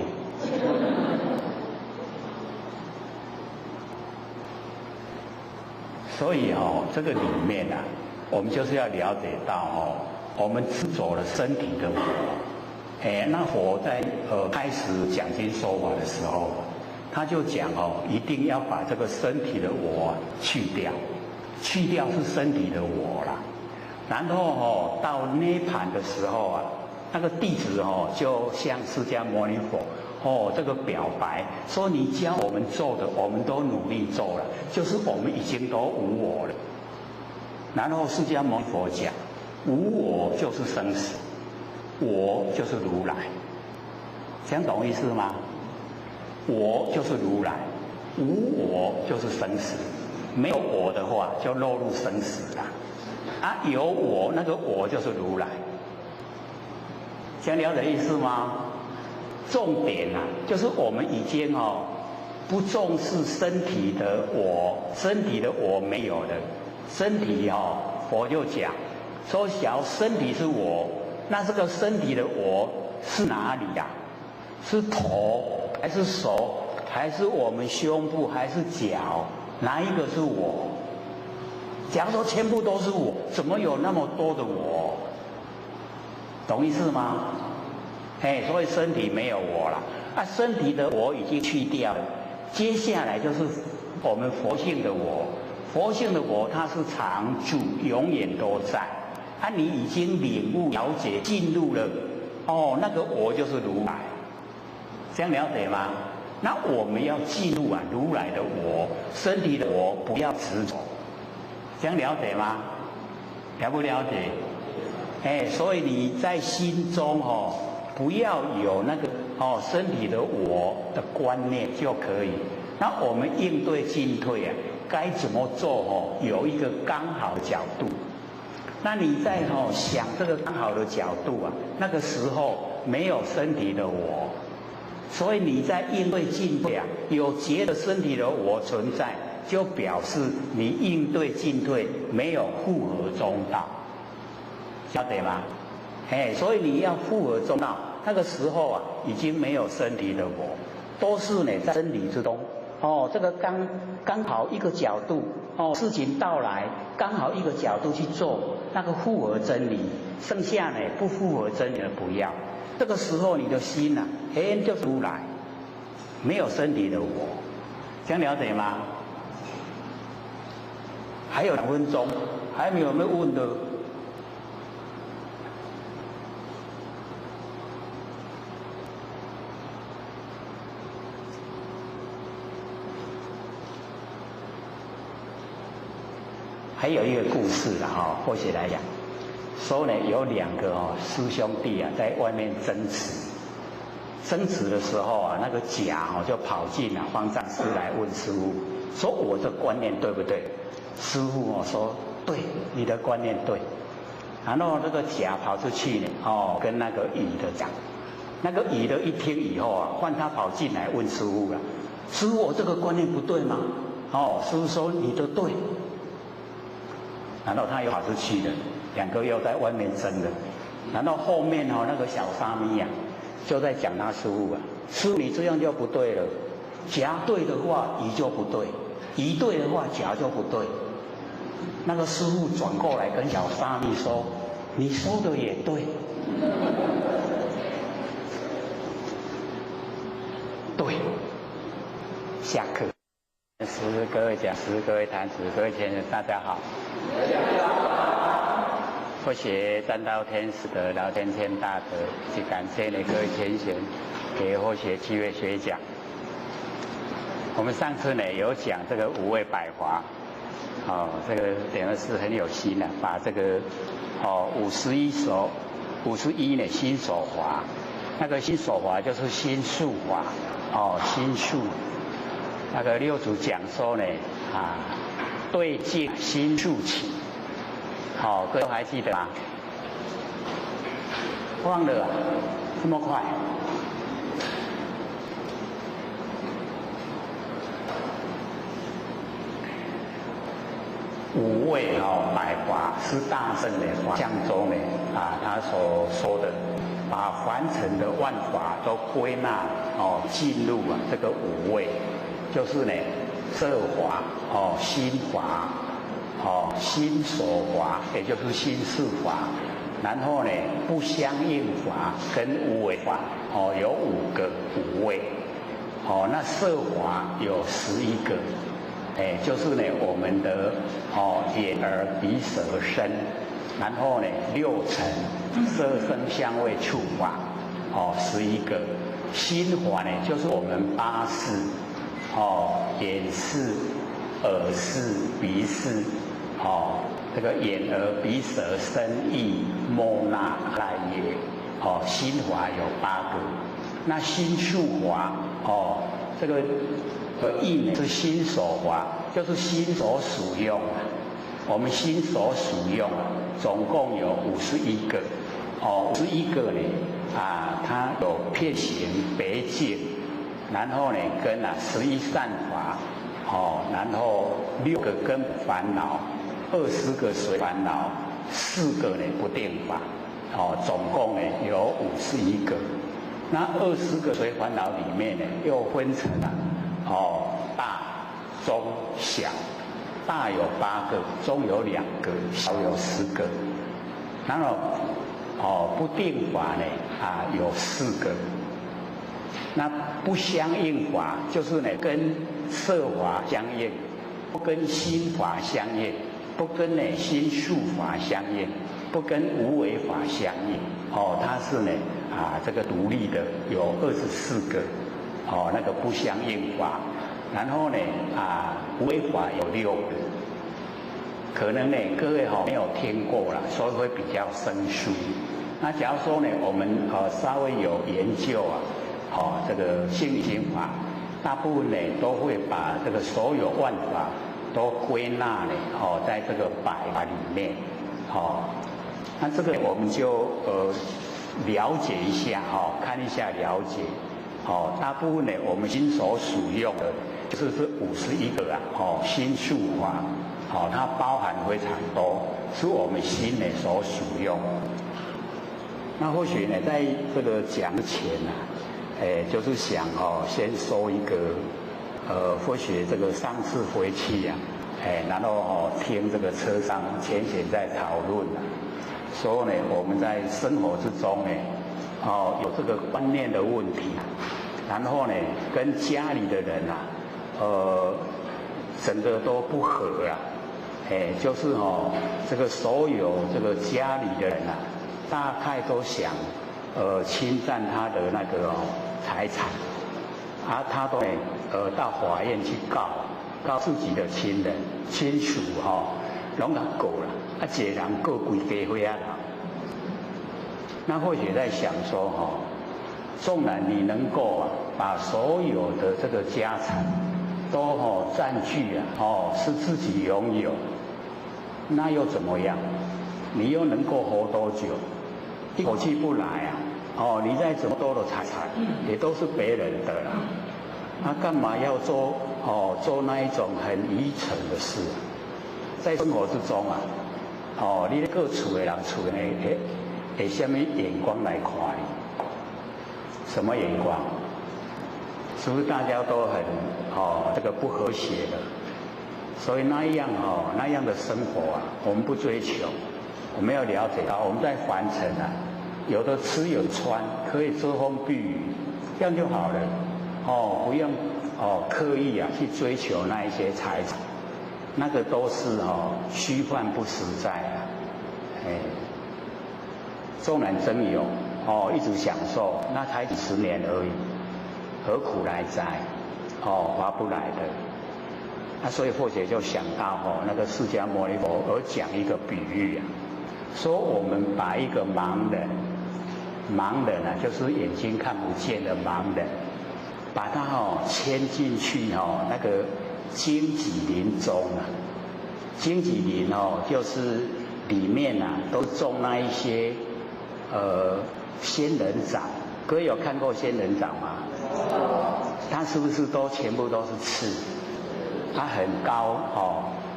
所以这个里面我们就是要了解到我们执着了身体的我，那佛在开始讲经说法的时候，他就讲一定要把这个身体的我去掉，去掉是身体的我啦。然后到涅槃的时候那个弟子就向释迦牟尼佛这个表白说：“你教我们做的，我们都努力做了，就是我们已经都无我了。”然后释迦牟尼佛讲：“无我就是生死，我就是如来。”这样懂意思吗？我就是如来，无我就是生死，没有我的话就落入生死了。有我，那个我就是如来。这样了解意思吗？重点就是我们已经不重视身体的我，身体的我没有了，身体佛就讲说，小身体是我，那这个身体的我是哪里是头还是手还是我们胸部还是脚？哪一个是我？假如说全部都是我，怎么有那么多的我？懂意思吗？所以身体没有我了身体的我已经去掉了，接下来就是我们佛性的我。佛性的我它是常住，永远都在你已经领悟了解进入了那个我就是如来，这样了解吗？那我们要进入如来的我，身体的我不要执着，这样了解吗？了不了解？所以你在心中不要有那个身体的我的观念就可以。那我们应对进退该怎么做有一个刚好的角度。那你在想这个刚好的角度啊，那个时候没有身体的我，所以你在应对进退啊，有觉得身体的我存在，就表示你应对进退没有复合中道，晓得吗？所以你要复合中道，那个时候啊，已经没有身体的我，都是呢在真理之中。这个刚好一个角度，事情到来刚好一个角度去做那个复合真理，剩下呢不复合真理的不要。这个时候你的心啊，就出来，没有身体的我，这样了解吗？还有2分钟，还没有问的？还有一个故事啦，或许来讲，说呢有2个师兄弟啊在外面争执的时候啊，那个甲就跑进方丈室来问师父，说我这观念对不对？师父说对，你的观念对。然后这个甲跑出去呢，跟那个乙的讲，那个乙的一听以后啊，换他跑进来问师父了，师父我这个观念不对吗？师父说你的对。然后他又跑出去了，2个又在外面争了。然后后面那个小沙弥呀，就在讲他师父啊，师父你这样就不对了，甲对的话乙就不对，乙对的话甲就不对。那个师父转过来跟小沙弥说，你说的也对，对，下课。各位讲师、各位坛子、各位前人，大家好。或学占道天使的老天天大德，去感谢呢各位前贤给或学机会学讲。我们上次呢有讲这个5味百华，这个等于是很有心的，把这个51呢心所华，那个心所华就是心术华，心术。那个六祖讲说呢，对境心术起，各位还记得吗？忘了，这么快？5味百华是大圣的法相中呢他所说的，把凡尘的万法都归纳进入这个5味。就是呢，色华、心华、心所华，也就是心事华。然后呢，不相应华跟无为华，有5个5味。那色华有11个，就是呢我们的眼耳鼻舌身，然后呢6尘，色声香味触法，11个。心华呢，就是我们8识。眼识、耳识、鼻识，这个眼耳鼻舌身意摸那来也，心华有8个。那心术华，这个意呢是心所华，就是心所使用。我们心所使用，总共有51个。51个呢，它有遍行别境。然后呢，跟11善法，然后6个根烦恼，20个随烦恼，4个呢不定法，总共呢有51个。那20个随烦恼里面呢，又分成大、中、小。大有8个，中有2个，小有10个。然后不定法呢有4个。那不相应法就是呢，跟色法相应，不跟心法相应，不跟呢心术法相应，不跟无为法相应。它是呢这个独立的，有24个。那个不相应法，然后呢无为法有6个。可能呢各位没有听过啦，所以会比较生疏。那假如说呢，我们稍微有研究这个心理心法，大部分呢都会把这个所有万法都归纳呢在这个百法里面。那这个我们就了解一下看一下了解，大部分呢我们心所使用的就是51个心术法，它包含非常多，是我们心呢所使用。那或许呢在这个讲前就是想先说一个或许这个上次回去然后听这个车上浅显在讨论说呢我们在生活之中呢有这个观念的问题，然后呢跟家里的人整个都不合就是这个所有这个家里的人大概都想侵占他的那个财产，他都到法院去告自己的亲人亲属拢甲告了，一个人告规家伙人。那或许在想说纵然你能够把所有的这个家产都占据是自己拥有，那又怎么样？你又能够活多久？一口气不来你再怎么多的财产也都是别人的啦。那干嘛要做那一种很愚蠢的事在生活之中你各处的人处的以什么眼光来看你？什么眼光？是不是大家都很这个不和谐的？所以那样的生活我们不追求，我们要了解到我们在凡尘有的吃有穿，可以遮风避雨，这样就好了不用刻意去追求那一些财产，那个都是虚幻不实在纵然真有一直享受，那才几十年而已，何苦来哉划不来的。所以或许就想到那个释迦牟尼佛而讲一个比喻说我们把一个盲人就是眼睛看不见的盲人，把他牵进去那个荆棘林中荆棘林就是里面都种那一些仙人掌。各位有看过仙人掌吗？它是不是全部都是刺？它很高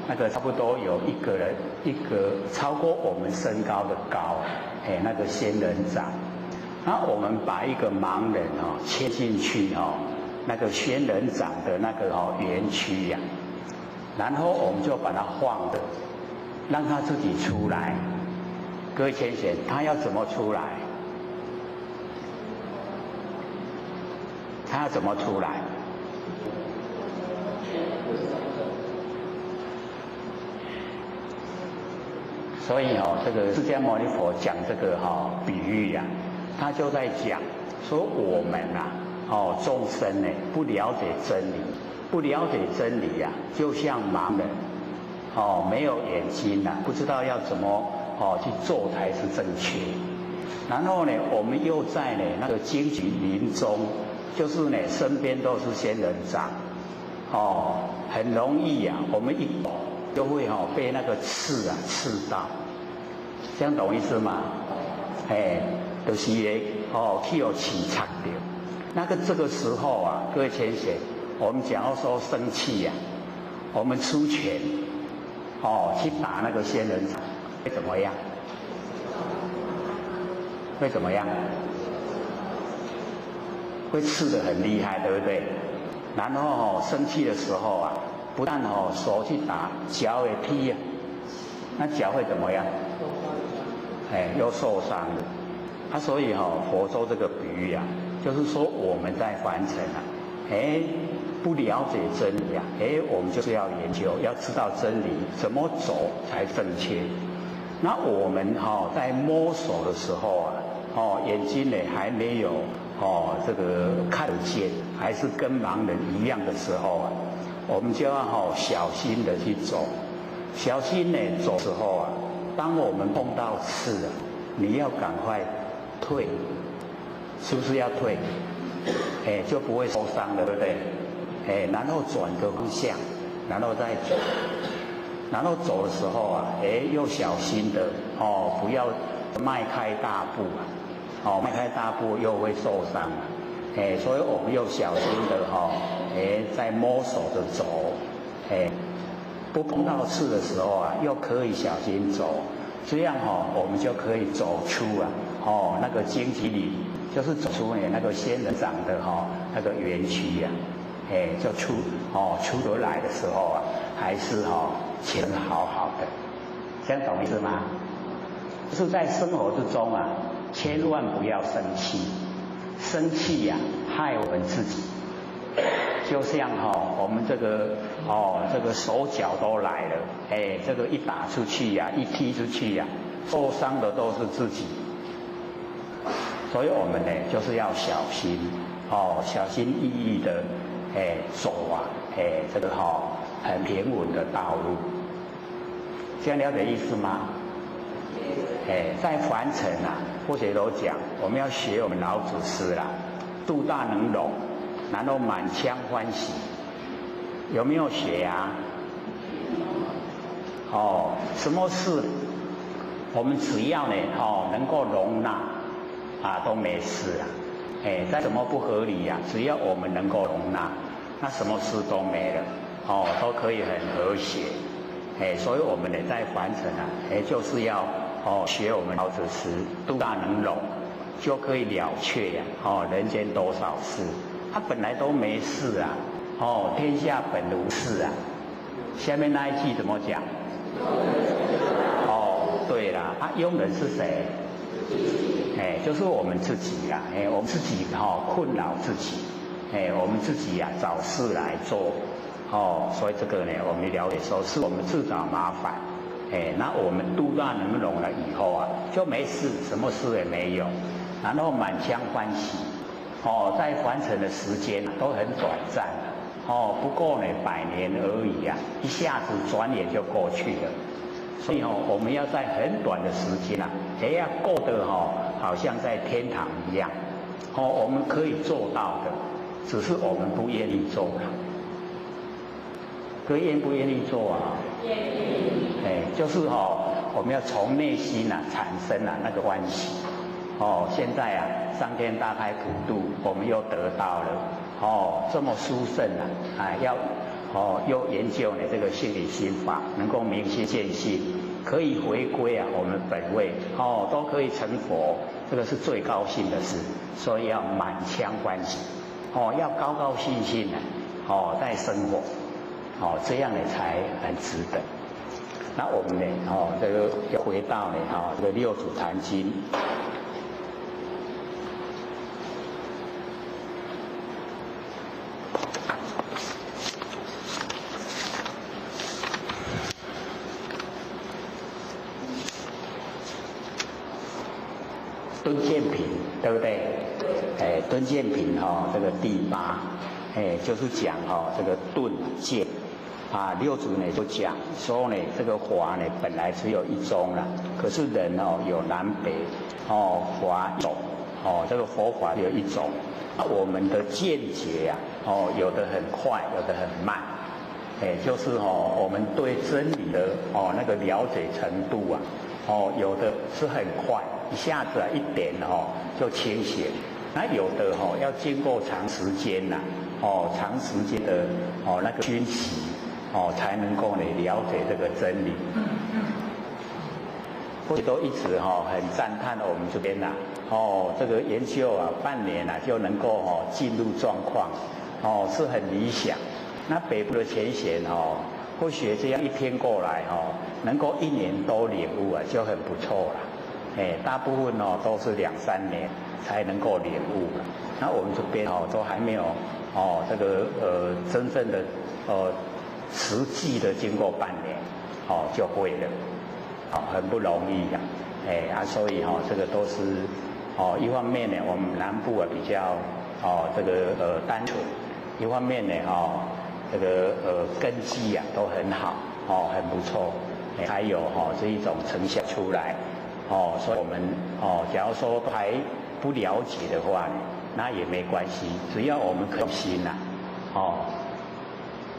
那个差不多有一个超过我们身高的高那个仙人掌。那我们把一个盲人切进去那个仙人掌的那个园区然后我们就把它放着，让它自己出来。各位浅显，它要怎么出来？它要怎么出来？所以这个释迦牟尼佛讲这个比喻他就在讲说我们众生不了解真理，不了解真理就像盲人没有眼睛不知道要怎么去做才是正确。然后我们又在那个荆棘林中，就是身边都是仙人掌很容易我们一走就会被那个刺到，这样懂意思吗？就是去起擦掉。那个这个时候各位浅显，我们假如说生气我们出拳去打那个仙人掌，会怎么样？会怎么样？会刺得很厉害，对不对？然后生气的时候不但手去打，脚也踢那脚会怎么样？又受伤了。所以佛说这个比喻就是说我们在凡尘不了解真理我们就是要研究，要知道真理怎么走才正确。那我们在摸索的时候眼睛还没有这个看得见，还是跟盲人一样的时候我们就要小心的去走。小心走的时候当我们碰到刺你要赶快退，是不是要退？就不会受伤了，对不对？然后转个方向，然后再走。然后走的时候啊，又小心的哦，不要迈开大步啊，哦，迈开大步又会受伤啊，所以我们又小心的哈，在摸索着走，不碰到刺的时候啊，又可以小心走，这样哈，我们就可以走出啊，哦，那个荆棘里，就是走出那个仙人掌的哈那个园区呀，就出得来的时候啊，还是前好好的，这样懂意思吗？就是在生活之中啊，千万不要生气，生气呀，害我们自己。就像我们这个手脚都来了，这个一打出去呀，一踢出去呀，受伤的都是自己。所以我们呢，就是要小心，小心翼翼的，走啊，这个很平稳的道路。这样了解意思吗？在凡尘啊，或者都讲，我们要学我们老祖师啦，度大能容。然后满腔欢喜，有没有学呀？什么事我们只要呢能够容纳都没事啊。再怎么不合理呀，只要我们能够容纳，那什么事都没了，都可以很和谐。所以我们呢在凡尘啊，就是要学我们老祖师度大能容，就可以了却呀人间多少事。他本来都没事啊，天下本无事啊。下面那一句怎么讲？对啦，庸人是谁？就是我们自己呀，我们自己困扰自己，我们自己呀找事来做，所以这个呢，我们了解说是我们自找麻烦，那我们度大能容了以后啊，就没事，什么事也没有，然后满腔欢喜。在凡尘的时间都很短暂不过呢100年而已啊，一下子转眼就过去了。所以我们要在很短的时间啊，要过得好像在天堂一样。我们可以做到的，只是我们不愿意做了。各位愿不愿意做啊？愿意。就是我们要从内心产生那个欢喜。现在啊，上天大开普度，我们又得到了这么殊胜要又研究呢这个心理心法，能够明心见性，可以回归我们本位都可以成佛，这个是最高兴的事，所以要满腔欢喜要高高兴兴在生活这样呢才很值得。那我们呢这个要回到呢这个六祖坛经。敦鉴品，对不对？敦鉴品这个第8，就是讲这个顿鉴六祖呢就讲说呢，这个法呢本来只有一宗啦，可是人有南北法一种这个佛法有一种，我们的见解呀有的很快，有的很慢，就是我们对真理的那个了解程度有的是很快，一下子一点就清醒，那有的要经过长时间长时间的那个熏习才能够呢了解这个真理。或者都一直很赞叹我们这边这个研究半年就能够进入状况是很理想。那北部的前贤或许这样一天过来能够1年都领悟就很不错了。大部分都是2、3年才能够领悟。那我们这边都还没有这个真正的实际的经过半年就会了。很不容易所以这个都是一方面呢，我们南部比较这个单纯，一方面呢这个根基都很好很不错，还有这一种成效出来所以我们假如说还不了解的话呢，那也没关系，只要我们肯心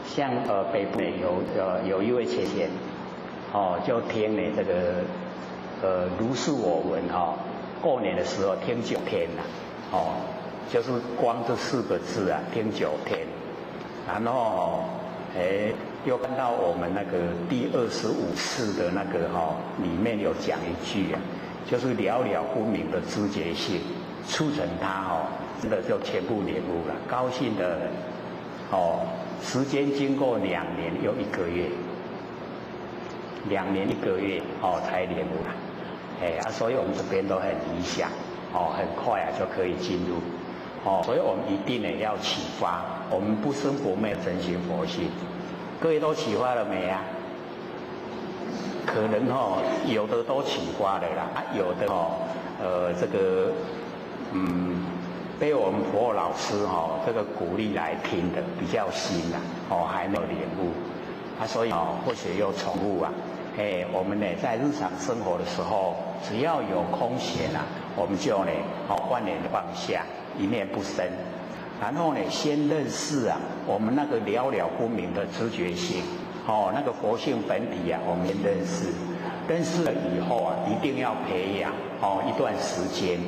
像北部有一位前贤就听呢这个如是我闻过年的时候听9天啦，就是光这4个字啊，听9天，然后又看到我们那个第25次的那个里面有讲一句啊，就是了了分明的知觉性，促成他真的就全部领悟了。高兴的人时间经过2年又1个月，2年1个月才领悟了，所以我们这边都很理想，很快就可以进入，所以我们一定呢要启发我们不生不灭的真心佛性。各位都启发了没啊？可能有的都启发了啦，有的这个被我们佛老师这个鼓励来听的比较新啦，还没有领悟所以或许又重复啊。我们呢在日常生活的时候，只要有空闲我们就呢万念放下，一念不生。然后呢，先认识我们那个了了分明的知觉性，那个佛性本体我们认识，认识了以后一定要培养一段时间，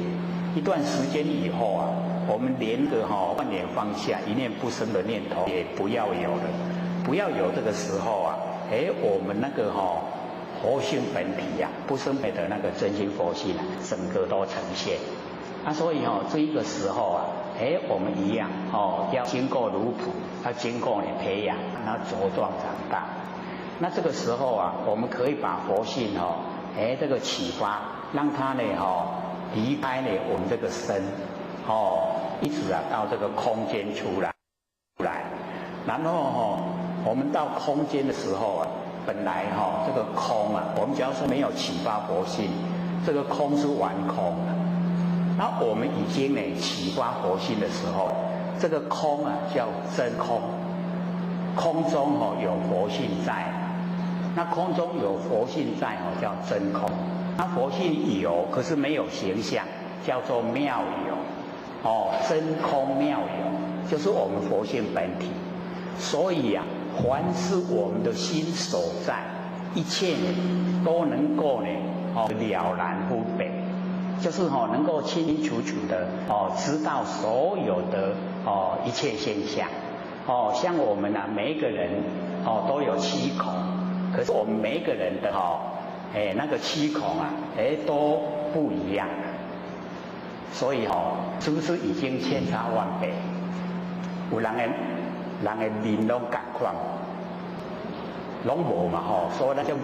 一段时间以后我们连个万念放下、一念不生的念头也不要有了，不要有这个时候我们那个佛性本体不生灭的那个真心佛性整个都呈现所以这一个时候我们一样要经过奴仆，要经过培养，让它茁壮长大。那这个时候我们可以把佛性这个启发，让它呢离开呢我们这个身一直到这个空间出来，然后我们到空间的时候本来这个空我们只要是没有启发佛性，这个空是完空的。那我们已经呢启发佛性的时候，这个空叫真空，空中有佛性在，那空中有佛性在叫真空。那佛性有，可是没有形象，叫做妙有真空妙有，就是我们佛性本体。所以凡是我们的心所在，一切都能够呢了然分别。就是能够清清楚楚的知道所有的一切现象像我们每一个人都有7孔，可是我们每一个人的那个7孔都不一样，所以是不是已经千差万别？有人的面拢同款，拢无嘛所以咱种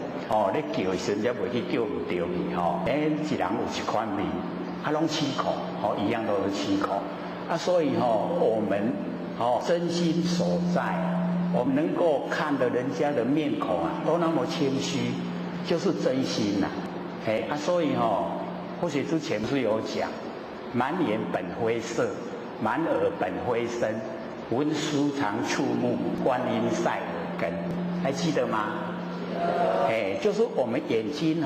你叫的时阵才袂去叫唔对味一人有1款味，拢7孔一样都是7孔所以我们真心所在，我们能够看得人家的面孔都那么谦虚，就是真心所以或许之前不是有讲，满眼本非色，满耳本非声，文殊常触目，观音赛耳根，还记得吗？就是我们眼睛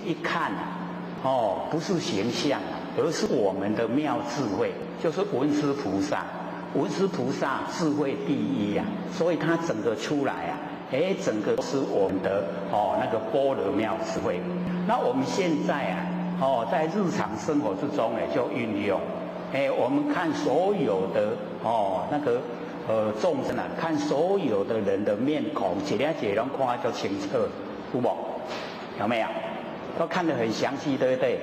一看不是形象，而是我们的妙智慧，就是文殊菩萨。文殊菩萨智慧第一所以它整个出来整个都是我们的那个般若妙智慧。那我们现在在日常生活之中就运用，我们看所有的那个众生看所有的人的面孔，一粒一粒拢看得就清楚，有无？有没有？都看得很详细，对不对？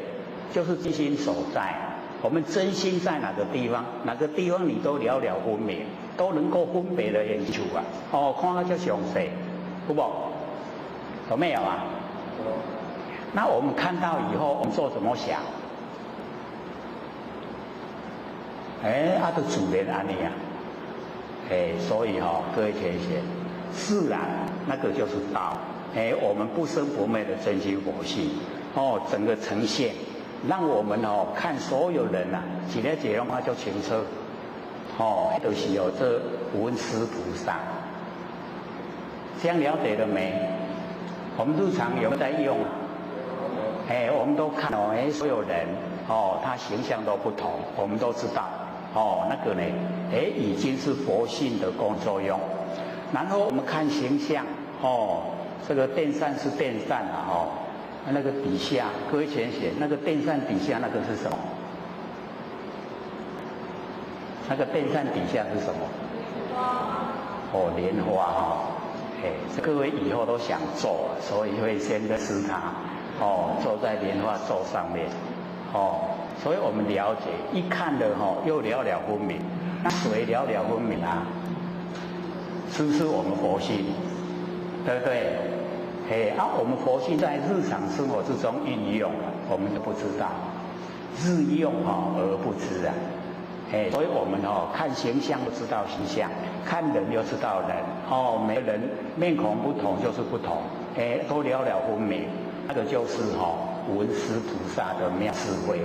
就是真心所在。我们真心在哪个地方，哪个地方你都了了分明，都能够分别的清楚看得就详细，有无？有没有啊？那我们看到以后，我们做怎么想？就自然安尼所以各位天贤，自然那个就是道，我们不生不灭的真心佛性，整个呈现，让我们看所有人一粒一粒拢就清楚，就是这文殊菩萨，这样了解了没？我们日常有没有在用？我们都看所有人他形象都不同，我们都知道。那个呢，已经是佛性的工作用。然后我们看形象，这个电扇是电扇啊，哦，那个底下各位浅显，那个电扇底下那个是什么？那个电扇底下是什么？哦，莲花哈，哎，各位以后都想做，所以会先认识它，哦，坐在莲花座上面，哦，所以我们了解，一看了哈，又了了分明。那谁了了分明啊？是不是我们佛性？对不对？哎，我们佛性在日常生活之中运用，我们都不知道，日用而不知啊。哎，所以我们看形象就知道形象，看人就知道人。每个人面孔不同就是不同，哎，都了了分明。那个就是文殊菩萨的妙智慧。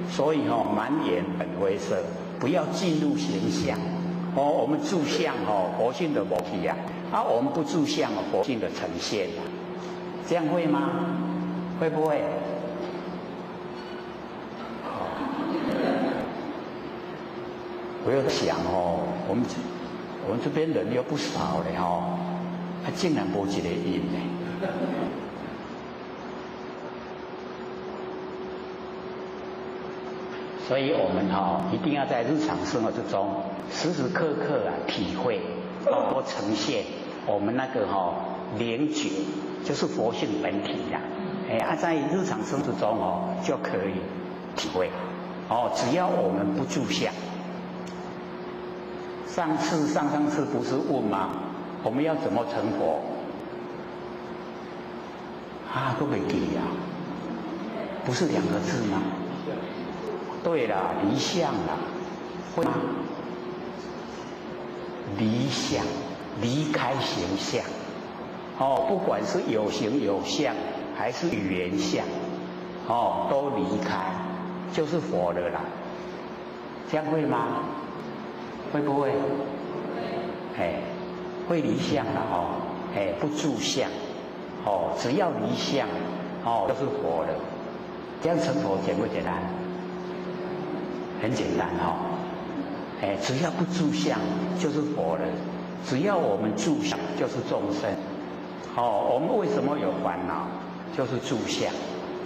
所以满眼本灰色，不要进入形象。我们住相佛性的模体啊，我们不住相佛性的呈现啊，这样会吗？会不会？我又想我们这边人又不少嘞竟然没一个印呢。所以我们一定要在日常生活之中时时刻刻体会多呈现我们那个灵觉，就是佛性本体呀。在日常生活之中就可以体会只要我们不住相。上次不是问吗？我们要怎么成佛？都没记啊，不是2个字吗？对啦，离相啦，会吗？离相，离开形象。不管是有形有相，还是语言相，都离开，就是佛了啦。这样会吗？会不会？会离相了不住相，只要离相，就是佛了。这样成佛简不简单？很简单只要不住相就是佛了，只要我们住相就是众生。我们为什么有烦恼？就是住相，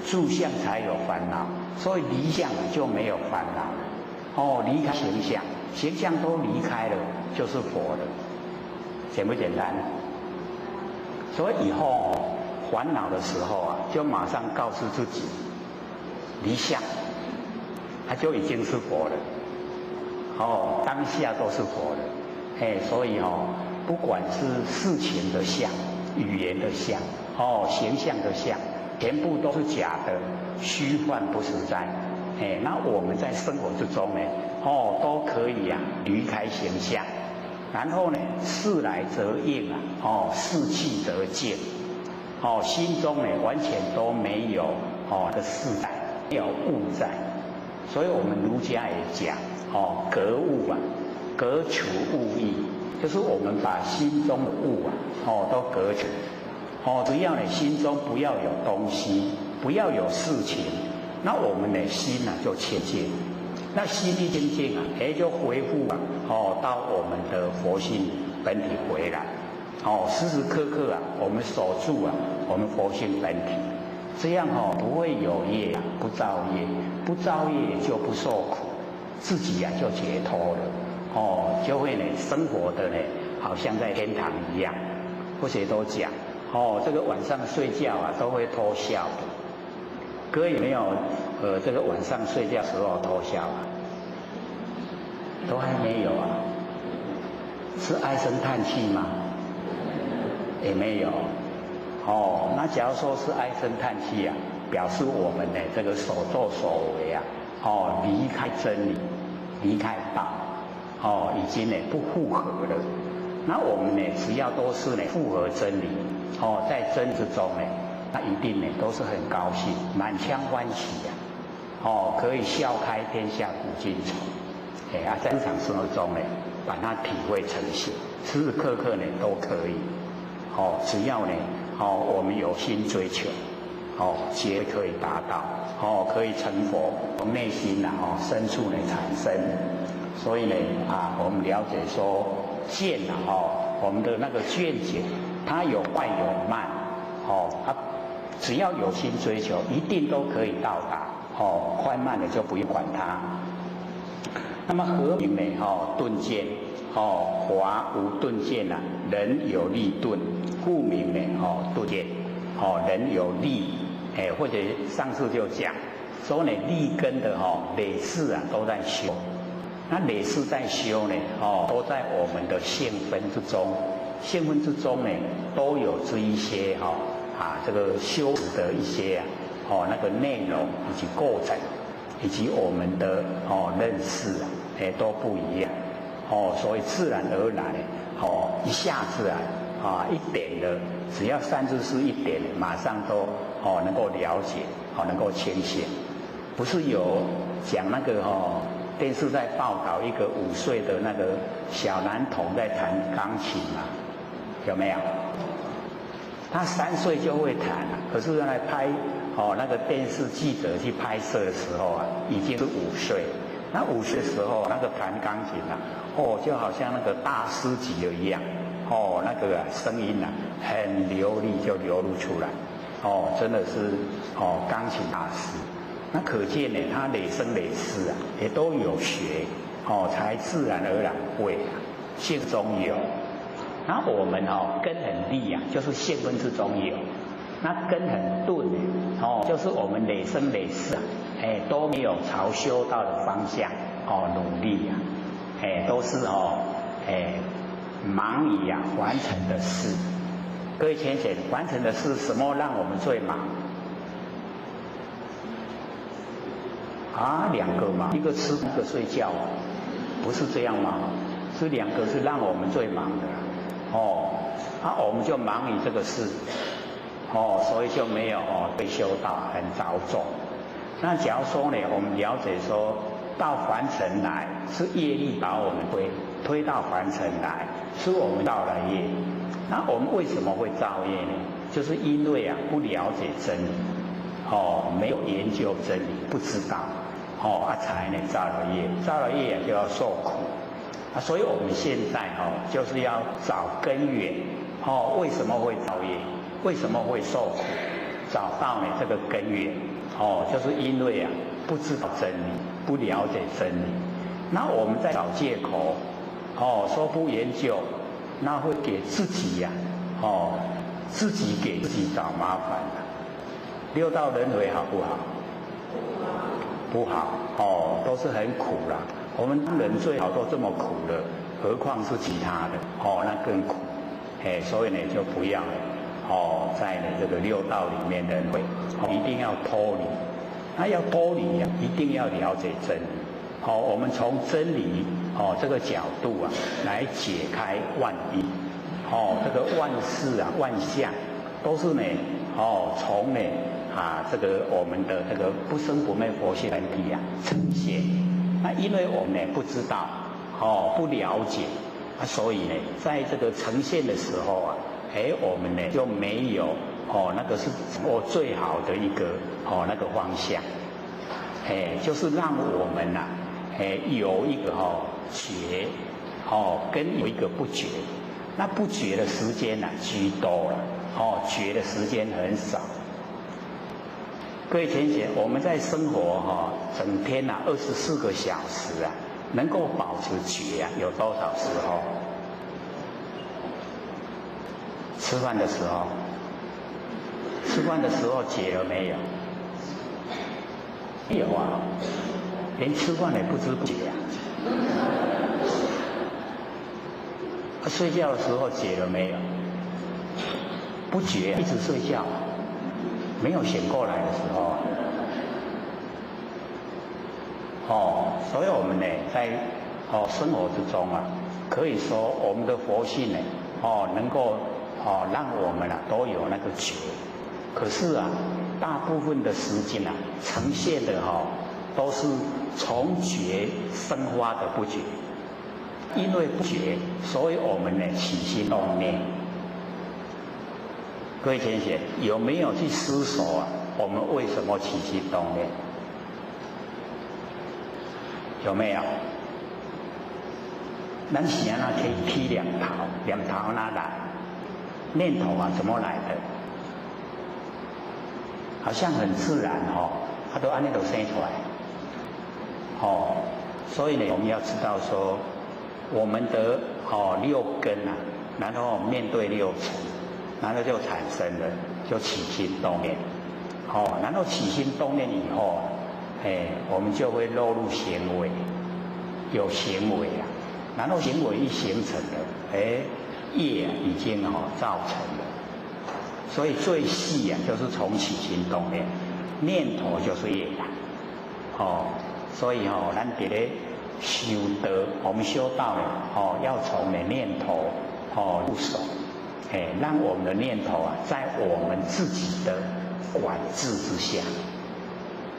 住相才有烦恼，所以离相就没有烦恼。离开形象，形象都离开了，就是佛了，简不简单？所以以后烦恼的时候就马上告诉自己离相。他就已经是佛了，当下都是佛了，所以不管是事情的相、语言的相、形象的相，全部都是假的，虚幻不实在。那我们在生活之中呢，都可以离开形象，然后呢，事来则应事去则静，心中呢完全都没有的事在，没有物在。所以我们儒家也讲格物格除物意，就是我们把心中的物都隔除。只要你心中不要有东西，不要有事情，那我们的心就清净。那心一清净就恢复到我们的佛性本体回来。时时刻刻我们守住我们佛性本体。这样不会有业不造业，不造业就不受苦，自己就解脱了就会生活的好像在天堂一样。或者都讲这个晚上睡觉都会偷笑的。各位有没有这个晚上睡觉时候偷笑都还没有是唉声叹气吗？也没有。那假如说是唉声叹气表示我们这个所作所为离开真理，离开道，已经不符合了。那我们只要都是符合真理，在真之中那一定都是很高兴，满腔欢喜可以笑开天下古今愁。在日常生活中把它体会呈现，时时刻刻都可以。只要我们有心追求，皆可以达到，可以成佛，从内心深处产生。所以我们了解说见我们的那个见解，它有快有慢，只要有心追求，一定都可以到达。快慢的就不用管它。那么和名呢？顿渐，华无顿渐啊，人有力顿，故名呢？顿渐，人有力，或者上次就讲说呢，立根的累世啊都在修。那累世在修呢，都在我们的性分之中，性分之中呢，都有这一些这个修持的一些那个内容以及构成，以及我们的认识都不一样，所以自然而然一下子一点的，只要三知识一点，马上都能够了解，能够清醒。不是有讲那个电视在报道一个5岁的那个小男童在弹钢琴嘛？有没有？他3岁就会弹了，可是来拍那个电视记者去拍摄的时候已经是5岁。那5岁的时候，那个弹钢琴就好像那个大师级的一样，那个声音很流利就流露出来，真的是钢琴大师。那可见呢，他累生累世也都有学，才自然而然会性中有。那我们根很利就是性分之中有。那根很钝就是我们累生累世都没有朝修道的方向努力都是忙于完成的事。各位浅显，完成的事什么让我们最忙？2个嘛，一个吃，一个睡觉，不是这样吗？是2个是让我们最忙的我们就忙于这个事所以就没有对修道很着重。那假如说呢，我们了解说到凡尘来是业力把我们推到凡尘来，是我们造了业。那我们为什么会造业呢？就是因为不了解真理没有研究真理，不知道才呢造了业，造了业就要受苦所以我们现在就是要找根源为什么会造业，为什么会受苦，找到呢这个根源就是因为不知道真理，不了解真理。那我们在找借口说不研究，那会给自己自己给自己找麻烦6道轮回好不好？不好都是很苦啦。我们人最好都这么苦了，何况是其他的那更苦所以呢就不要在这个6道里面轮回一定要脱离。那要脱离一定要了解真理我们从真理这个角度来解开万义这个万事万象都是呢从呢这个我们的这个不生不灭佛性本体呈现。那因为我们呢不知道不了解所以呢在这个呈现的时候我们呢就没有那个是我最好的一个那个方向就是让我们有一个觉跟有一个不觉。那不觉的时间居多了觉的时间很少。各位浅显，我们在生活整天24个小时能够保持觉有多少时候？吃饭的时候，吃饭的时候觉了没有？没有连吃饭也不知不觉睡觉的时候觉了没有？不觉一直睡觉没有醒过来的时候所以我们呢在生活之中可以说我们的佛性呢能够让我们都有那个觉。可是大部分的时间呈现的都是从觉生发的不觉。因为不觉，所以我们呢起心动念。各位浅显，有没有去思索我们为什么起心动念？有没有？咱是安怎起念头哪来？念头怎么来的？好像很自然哦，它都按那种生出来。哦，所以呢，我们要知道说，我们的六根啊，然后面对六尘，然后就产生了，就起心动念。然后起心动念以后，我们就会落入行为，有行为啊，然后行为一形成了，业已经造成了。所以最细啊，就是从起心动念，念头就是业啦。所以咱伫咧修德，我们修道呢，要从念头入手，让我们的念头啊，在我们自己的管制之下。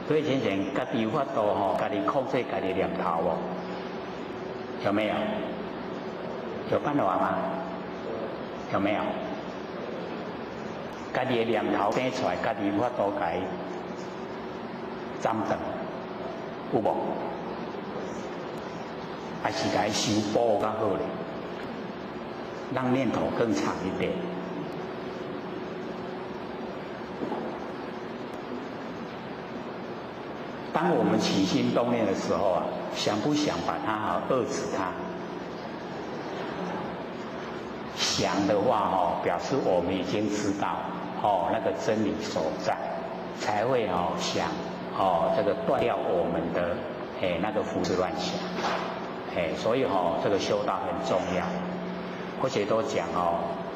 所以先生，家己有法度家己控制家己念头哦，有没有？有办法吗？有没有？家己的念头生出来，家己有法度家己斩断，有无？还是家己修补较好咧，让念头更长一点。当我们起心动念的时候啊，想不想把它遏制它？想的话表示我们已经知道那个真理所在，才会想这个断掉我们的那个胡思乱想。所以这个修道很重要。或者都讲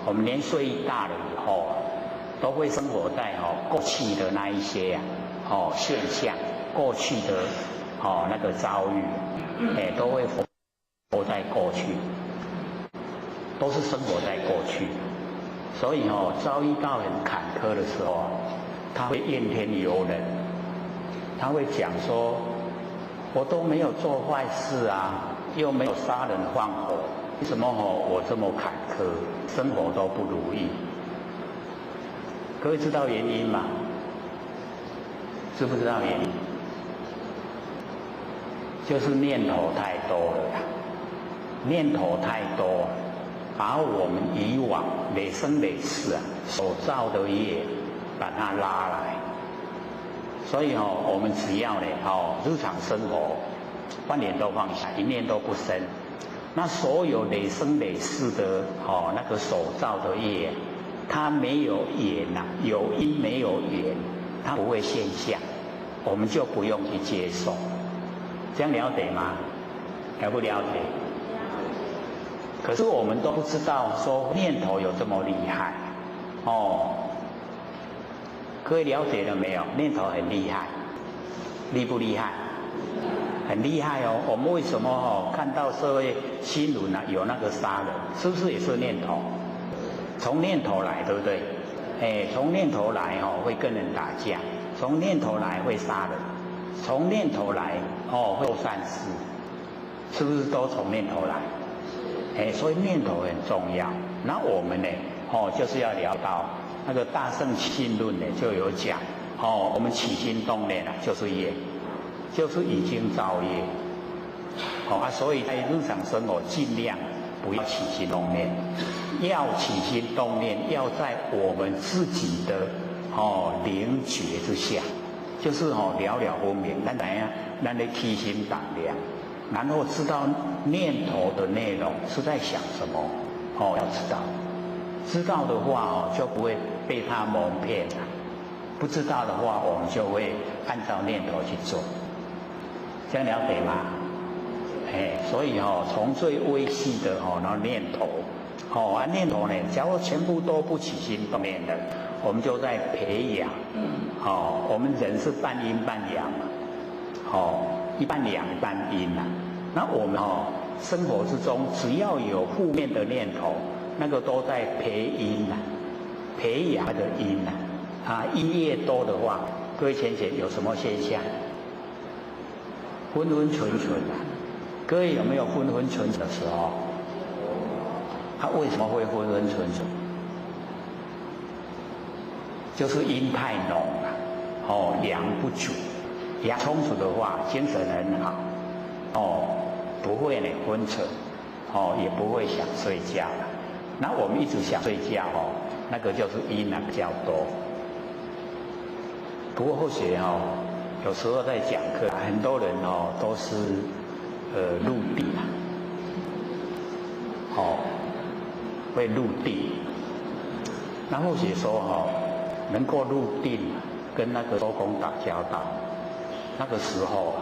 我们年岁一大了以后，都会生活在过去的那一些现象。过去的那个遭遇，都会活在过去，都是生活在过去。所以遭遇到很坎坷的时候，他会怨天尤人，他会讲说：“我都没有做坏事啊，又没有杀人放火，为什么我这么坎坷，生活都不如意？”各位知道原因吗？知不知道原因？就是念头太多了啦，念头太多，把我们以往累生累世所造的业，把它拉来。所以我们只要呢日常生活，万念都放下，一念都不生。那所有累生累世的那个所造的业，它没有缘呐，有因没有缘，它不会现象，我们就不用去接受。这样了解吗？了不了解？可是我们都不知道说念头有这么厉害各位了解了没有？念头很厉害，厉不厉害？很厉害哦。我们为什么看到社会新闻有那个杀人，是不是也是念头？从念头来，对不对？从念头来会跟人打架，从念头来会杀人。从念头来会做善事，是不是都从念头来？所以念头很重要。那我们呢就是要聊到那个《大乘信论》呢，就有讲我们起心动念就是业，就是已经造业。所以在日常生活尽量不要起心动念，要起心动念要在我们自己的灵觉之下。就是了了分明，咱的起心动念，然后知道念头的内容是在想什么，要知道，知道的话就不会被它蒙骗了，不知道的话我们就会按照念头去做，这样了解吗？所以从最微细的然后念头，念头呢，假如全部都不起心动念的，我们就在培养。我们人是半阴半阳嘛，一半阳一半阴呐。那我们生活之中只要有负面的念头，那个都在培阴呐，培养的阴呐。阴越多的话，各位浅浅有什么现象？昏昏沉沉各位有没有昏昏沉沉的时候？为什么会昏昏沉沉？就是阴太浓了，阳不足。阳充足的话，精神很好，不会呢昏沉，也不会想睡觉了。那我们一直想睡觉那个就是阴比较多。不过或许有时候在讲课，很多人都是入定会入定。那或许说能够入定，跟那个周公打交道，那个时候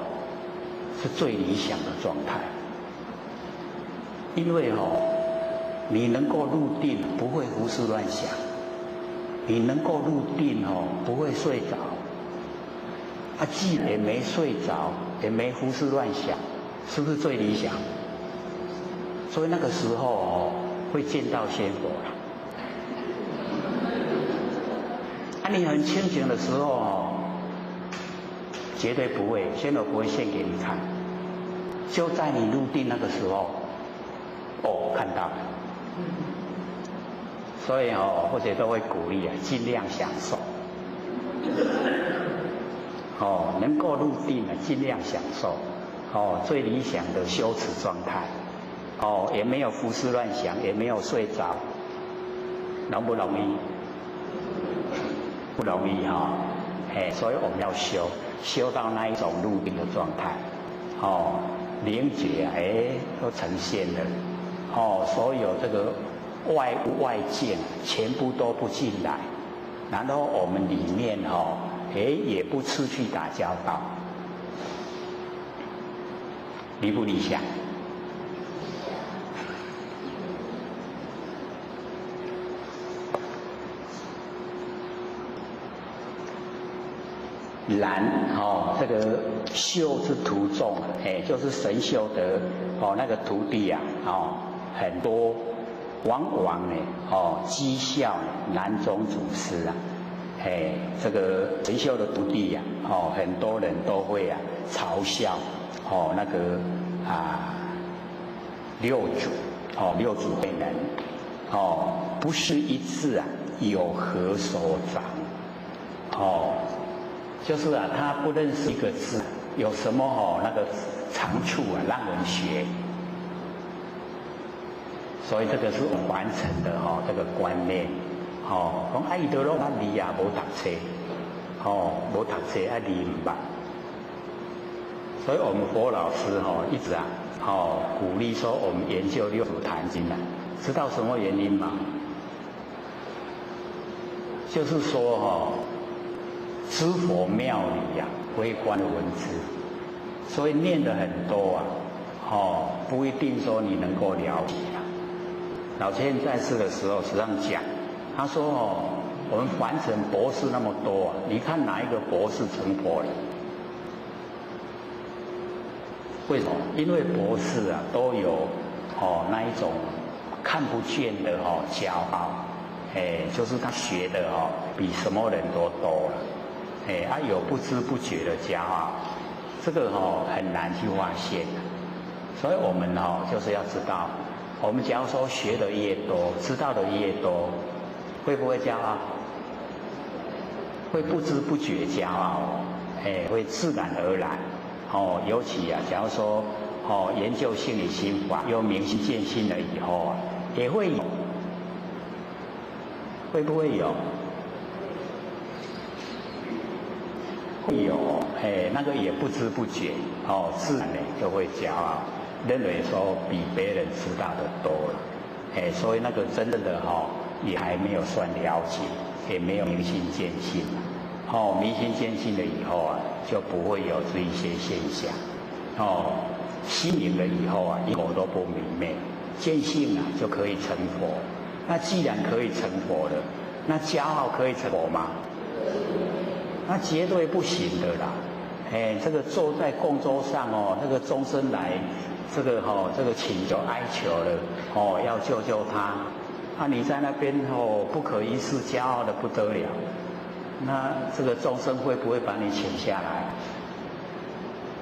是最理想的状态。因为你能够入定，不会胡思乱想；你能够入定不会睡着。既也没睡着，也没胡思乱想，是不是最理想？所以那个时候会见到仙佛了。你很清醒的时候绝对不会，仙佛不会现给你看。就在你入定那个时候，看到了。所以或者都会鼓励尽量享受。能够入定尽量享受。最理想的修持状态。也没有胡思乱想，也没有睡着，容不容易？不容易所以我们要修到那一种入定的状态。灵觉都呈现了。所有这个外物外境全部都不进来，然后我们里面也不出去打交道，理不理想？然这个修之途中就是神修的那个徒弟很多，往往讥笑南宗祖师这个神修的徒弟很多人都会嘲笑那个六祖本人不是一字有何所长就是他不认识一个字，有什么那个长处让人学。所以这个是完成的这个观念。讲伊都拢字无读册，无读册字唔捌。所以我们佛老师一直鼓励说我们研究六祖坛经知道什么原因吗？就是说知佛妙理微观的文字，所以念的很多不一定说你能够了解老千在世的时候实际上讲，他说我们凡尘博士那么多你看哪一个博士成佛了？为什么？因为博士都有那一种看不见的骄傲，就是他学的比什么人都多了。有不知不觉的骄傲，这个很难去发现。所以我们就是要知道，我们假如说学的越多，知道的越多，会不会骄傲？会不知不觉骄傲，会自然而然。尤其假如说研究心理心法，有明心见性了以后也会有，会不会有？会有，那个也不知不觉，自然就会骄傲，认为说比别人知道的多了，所以那个真正的也还没有算了解，也没有明心见性，明心见性了以后就不会有这一些现象，心明了以后因果都不明媚，见性就可以成佛。那既然可以成佛了，那骄傲可以成佛吗？那绝对不行的啦！这个坐在供桌上那个终身来，这个请求哀求了要救救他，你在那边不可一世，骄傲的不得了，那这个众生会不会把你请下来？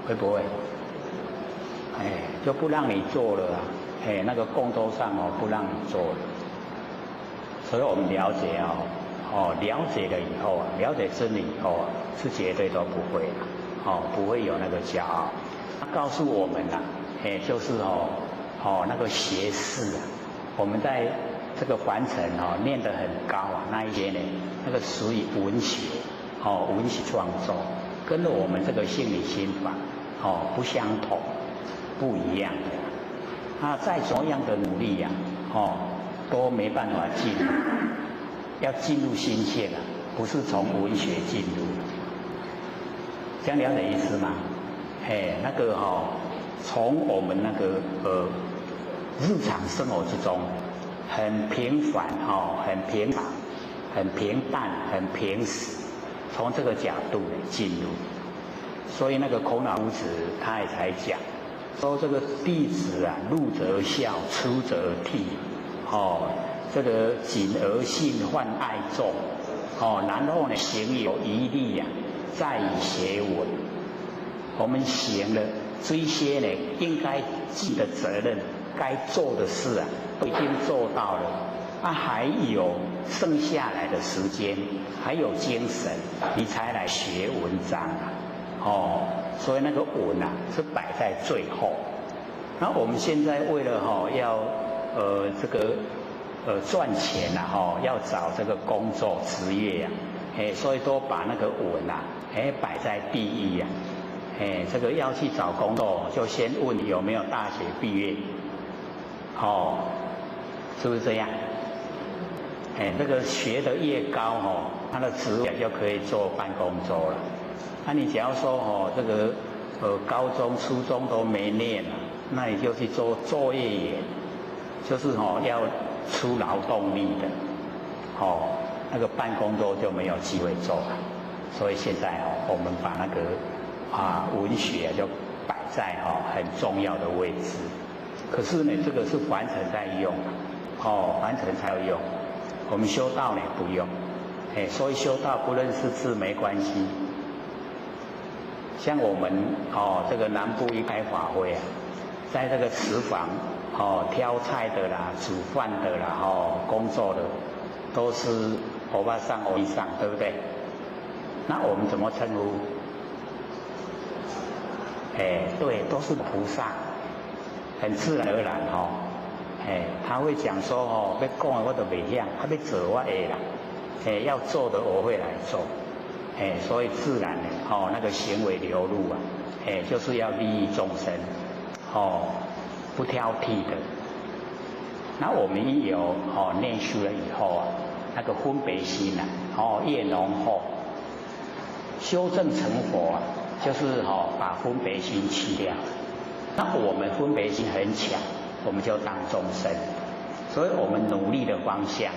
会不会？就不让你做了那个供桌上不让你做了。所以我们了解了解了以后了解真理以后是绝对都不会不会有那个骄傲。他告诉我们就是那个学识我们在这个凡尘念得很高那一些呢，那个属于文学，文学创作，跟我们这个心理心法不相同，不一样的。那再怎么样的努力呀，都没办法进入。要进入心性啊，不是从文学进入。这样了解意思吗？那个从我们那个日常生活之中，很平凡很平常、很平淡、很平实，从这个角度进入。所以那个孔老夫子他也才讲，说这个弟子啊，入则孝，出则悌，这个谨而信，患爱众，然后呢，行有余力呀，再以学文。我们行了这一些呢，应该尽的责任，该做的事啊，都已经做到了，还有剩下来的时间，还有精神，你才来学文章啊，所以那个文啊，是摆在最后。那我们现在为了要这个赚钱啊，要找这个工作职业啊，所以都把那个文啊，摆在第一啊。这个要去找工作，就先问有没有大学毕业，是不是这样？这个学得越高他的职位就可以做办公桌了。那你只要说这个高中、初中都没念了，那你就去做作业员，就是要出劳动力的，那个办公桌就没有机会做了。所以现在我们把那个文学就摆在很重要的位置。可是呢，这个是凡尘在用，凡尘才有用。我们修道呢不用，所以修道不认识字没关系。像我们这个南部一开法会啊，在这个厨房挑菜的啦、煮饭的啦、工作的，都是欧巴桑、欧伊桑，对不对？那我们怎么称呼？对，都是菩萨，很自然而然他会讲说要讲的我都袂晓，要做我会啦，要做的我会来做，所以自然的那个行为流露啊，就是要利益众生，不挑剔的。那我们一有念书了以后啊，那个分别心啊，越浓厚，修正成佛啊，就是把分别心去掉。那我们分别心很强，我们就当众生，所以我们努力的方向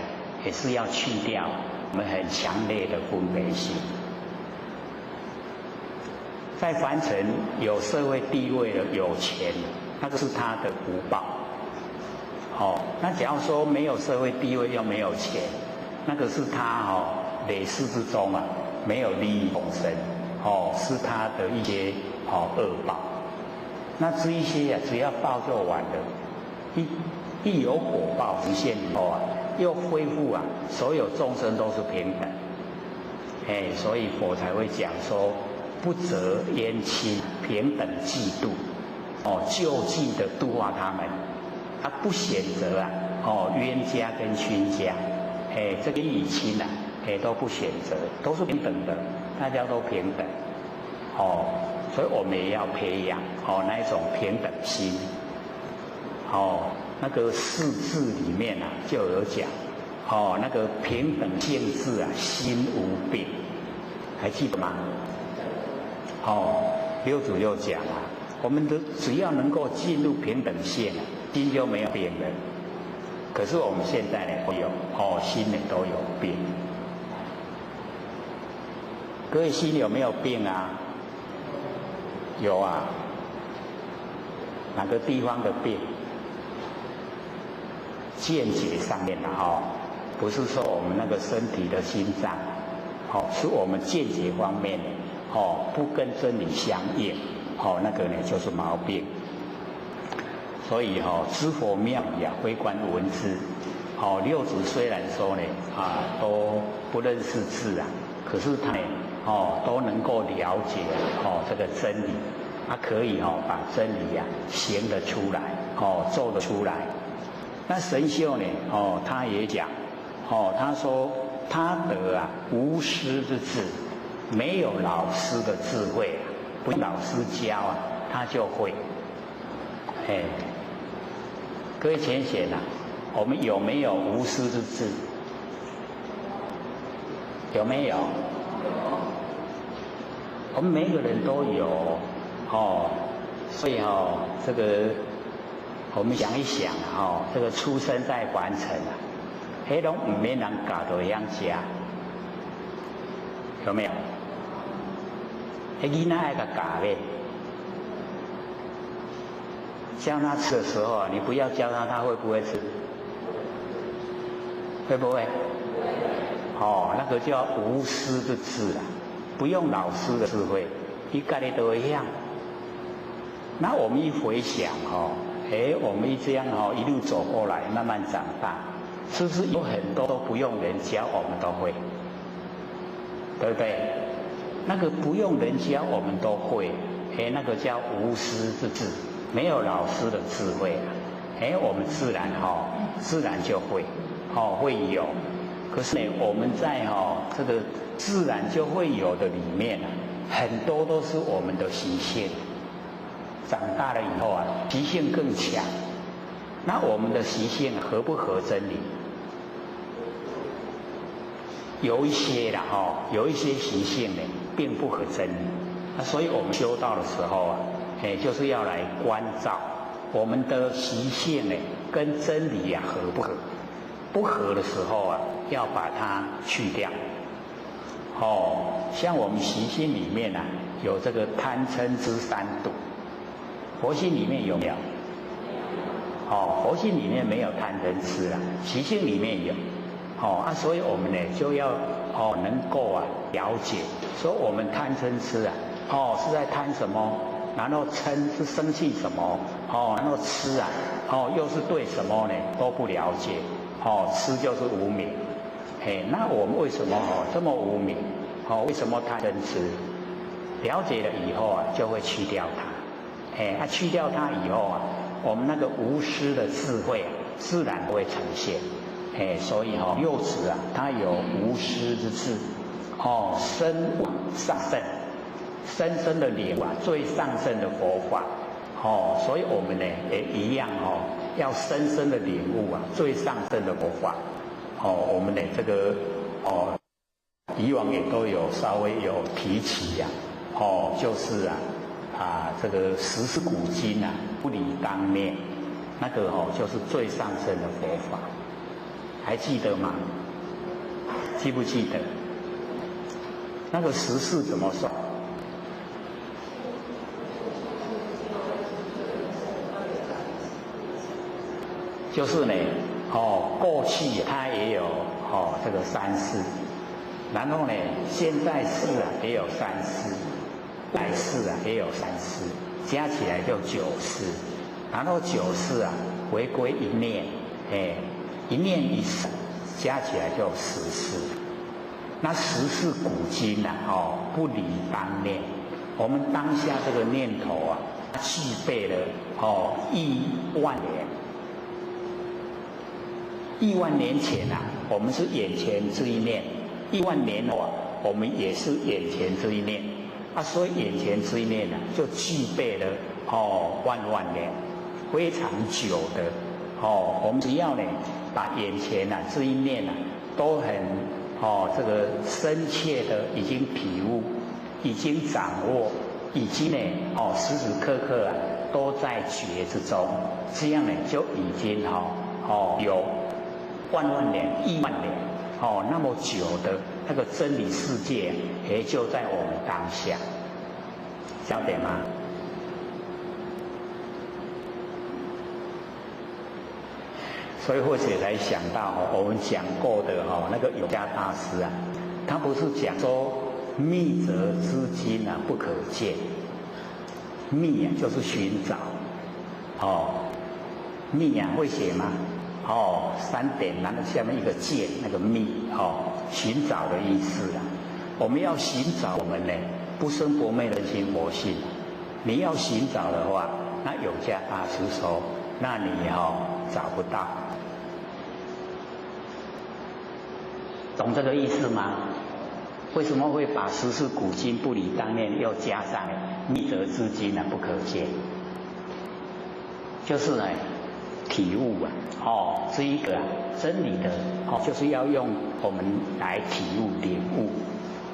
也是要去掉我们很强烈的分别心。在凡尘有社会地位的、有钱，那个是他的福报。那假如说没有社会地位又没有钱，那个是他累世之中啊没有利益众生，是他的一些恶报。那这一些只要报就完了，一有果报实现以后又恢复所有众生都是平等。所以佛才会讲说，不择冤亲，平等嫉妒，就近的度化他们，不选择冤家跟亲家，这个义亲都不选择，都是平等的，大家都平等，所以我们也要培养那一种平等心。那个四字里面就有讲，那个平等性质心无病，还记得吗？六祖又讲我们只要能够进入平等性，心就没有病了。可是我们现在呢都有心里都有病。各位心有没有病啊？有啊。哪个地方的病？见解上面不是说我们那个身体的心脏，是我们见解方面不跟真理相应，那个呢就是毛病。所以知佛妙理微观文字，六祖虽然说呢都不认识字可是他呢都能够了解这个真理，他可以把真理行得出来，做得出来。那神秀呢他也讲他说他得无师之智，没有老师的智慧啊，不用老师教啊，他就会。哎，各位浅显啊，我们有没有无师之智？有没有？我们每个人都有哦，所以哦，这个我们想一想哦，这个出生在凡尘啊，迄拢唔免人教到会晓食，有没有？迄囡仔爱个教咧，教他吃的时候啊，你不要教他，他会不会吃？会不会？哦，那个叫无师之智啊，不用老师的智慧，一概的都一样。那我们一回想哦，我们这样哦一路走过来，慢慢长大，是不是有很多都不用人教，我们都会，对不对？那个不用人教，我们都会，那个叫无师之智，没有老师的智慧啊，我们自然就会，会有。可是呢，我们在这个自然就会有的里面啊，很多都是我们的习性。长大了以后啊，习性更强。那我们的习性合不合真理？有一些啦有一些习性呢，并不合真理。所以我们修道的时候啊，就是要来关照我们的习性呢，跟真理啊合不合？不合的时候啊，要把它去掉。像我们习性里面啊，有这个贪嗔痴三毒。佛性里面有没有？佛性里面没有贪嗔痴啊，习性里面有。所以我们呢就要能够啊了解，说我们贪嗔痴啊，是在贪什么？然后嗔是生气什么？然后痴啊，又是对什么呢？都不了解。痴就是无明。那我们为什么这么无明？为什么贪嗔痴？了解了以后啊，就会去掉它。去掉它以后啊，我们那个无师的智慧啊，自然会呈现。所以柚子啊，它有无师之智。深上圣，深深的领悟啊，最上圣的佛法。所以我们呢也一样要深深的领悟啊，最上圣的佛法。我们呢这个以往也都有稍微有提起呀，就是这个十四古今啊，不离当念，那个就是最上圣的佛法，还记得吗？记不记得？那个十四怎么算？就是呢，过去它也有这个三世，然后呢，现在世啊也有三世，来世啊也有三世，加起来就九世，然后九世啊回归一念，一念一世，加起来就十世。那十世古今啊，不离当念，我们当下这个念头啊，具备了10000年。10000年前啊，我们是眼前这一念；10000年后啊，我们也是眼前这一念。所以眼前这一念呢，就具备了万年，非常久的我们只要呢，把眼前这一念都很这个深切的已经体悟，已经掌握，已经呢时时刻刻都在觉之中，这样呢就已经有万年、10000年，那么久的那个真理世界，就在我们当下，晓得吗？所以或许才想到我们讲过的那个有家大师啊，他不是讲说密则之经啊不可见，密就是寻找，密会写吗？3点，然后下面一个见，那个密，寻找的意思啊。我们要寻找我们呢，不生不灭人心佛性。你要寻找的话，那有家大师说，那你找不到。懂这个意思吗？为什么会把十四古今不离当念又加上密则之今不可见？就是呢体悟这一个真理的就是要用我们来体悟领悟，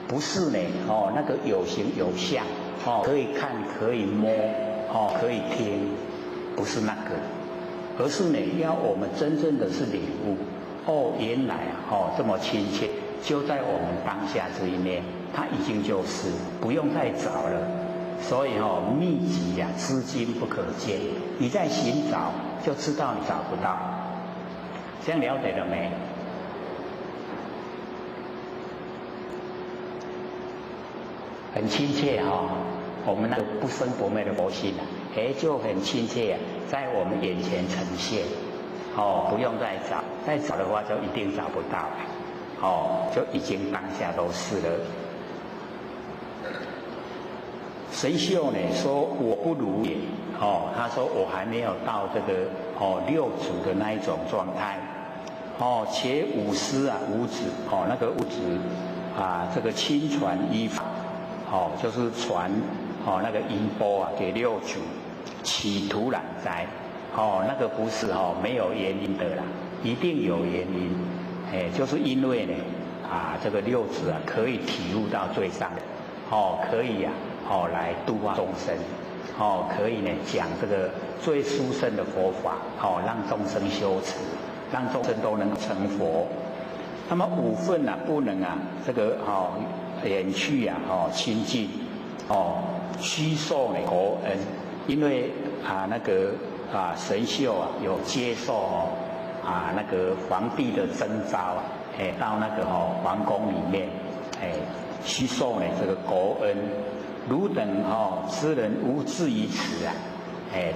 不是呢那个有形有相可以看可以摸可以听，不是那个，而是呢要我们真正的是领悟原来这么亲切，就在我们当下这一念，它已经就是不用再找了。所以秘籍至今不可见，你在寻找就知道你找不到，这样了解了没？很亲切我们那个不生不灭的佛性就很亲切在我们眼前呈现不用再找，再找的话就一定找不到就已经当下都是了。神秀呢说我不如也他说我还没有到这个六祖的那一种状态且五师五指那个五指这个亲传依法就是传那个音波给六祖，岂突然哉那个不是没有原因的啦，一定有原因就是因为呢这个六祖可以体悟到最上的可以来度化众生可以呢讲这个最殊胜的佛法让众生修持，让众生都能成佛。那么五分不能这个远去亲近虚受呢国恩，因为那个神秀有接受那个皇帝的征召到那个皇宫里面虚受呢这个国恩。汝等知人无志于此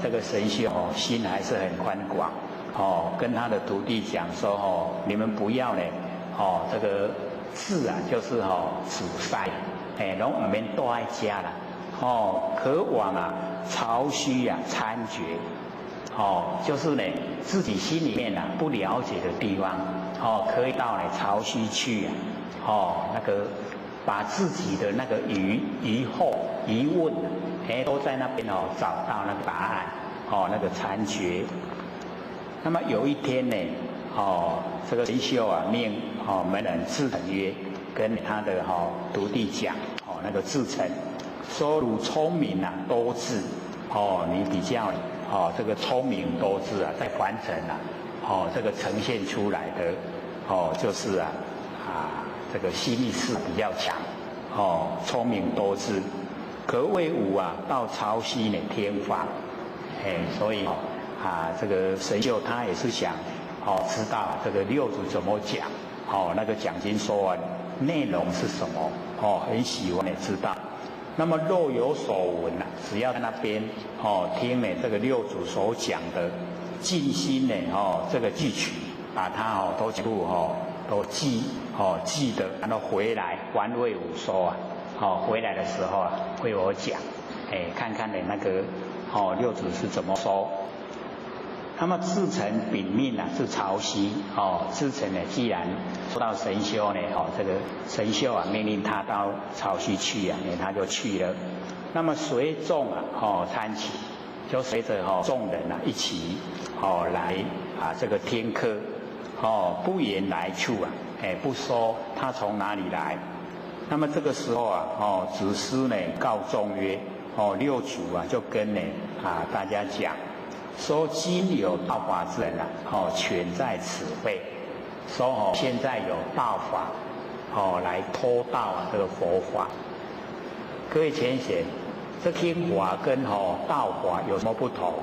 这个神秀心还是很宽广跟他的徒弟讲说你们不要呢这个志就是阻塞拢唔免多爱家啦可往巢虚参觉就是呢自己心里面不了解的地方可以到巢虚去那个把自己的那个疑惑疑问都在那边找到那个答案那个参觉。那么有一天呢这个神秀命门人智成曰，跟他的徒弟讲那个智成说汝聪明多智你比较这个聪明多智在凡尘这个呈现出来的就是这个心意识比较强聪明多智，可谓吾到潮汐呢天法所以这个神秀他也是想知道这个六祖怎么讲那个讲经说完内容是什么很喜欢知道。那么若有所闻只要在那边听这个六祖所讲的尽心呢这个记取，把它都全部都记得，然后回来还为我说回来的时候为我讲看看那个六祖是怎么说。那么自成禀命是潮汐自成呢既然说到神修呢这个神修命令他到潮汐去他就去了。那么随众参请，就随着众人一起来这个听课不言来处不说他从哪里来。那么这个时候子师呢告众曰六祖就跟大家讲说今有道法之人全在此会，说现在有道法来托道这个佛法。各位浅显，这听法跟道法有什么不同？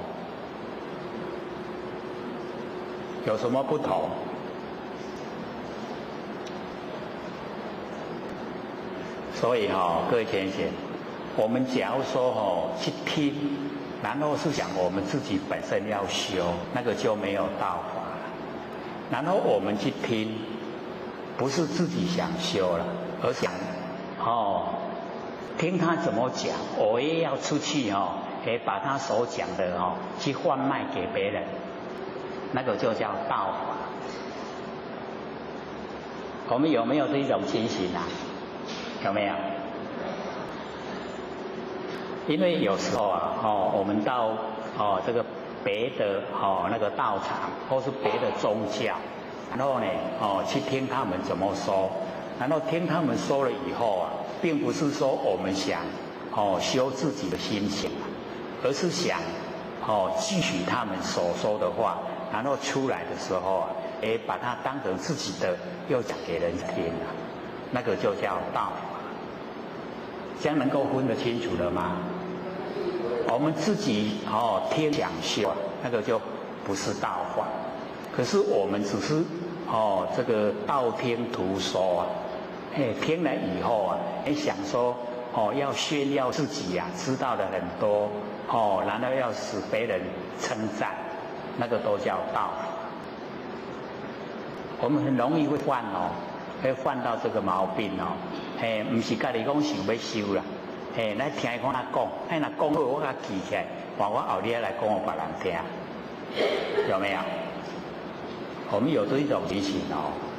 有什么不同？所以各位浅显，我们假如说去听，然后是想我们自己本身要修，那个就没有道法了。然后我们去听，不是自己想修了，而想听他怎么讲，我也要出去把他所讲的去贩卖给别人，那个就叫道法。我们有没有这种情形有没有？因为有时候啊，我们到这个别的那个道场或是别的宗教，然后呢去听他们怎么说，然后听他们说了以后啊，并不是说我们想修自己的心情，而是想汲取他们所说的话，然后出来的时候啊，把它当成自己的，又讲给人听啊，那个就叫道法。这样能够分得清楚了吗？我们自己听讲修啊，那个就不是道法。可是我们只是这个道听途说啊，听了以后啊，想说要炫耀自己啊，知道的很多然后要使别人称赞，那个都叫道法。我们很容易会犯会犯到这个毛病不是家己讲想要修啦，咱听伊讲他讲，若讲好我甲记起来，换我后日来讲给别人听，有没有？我们有这一种情形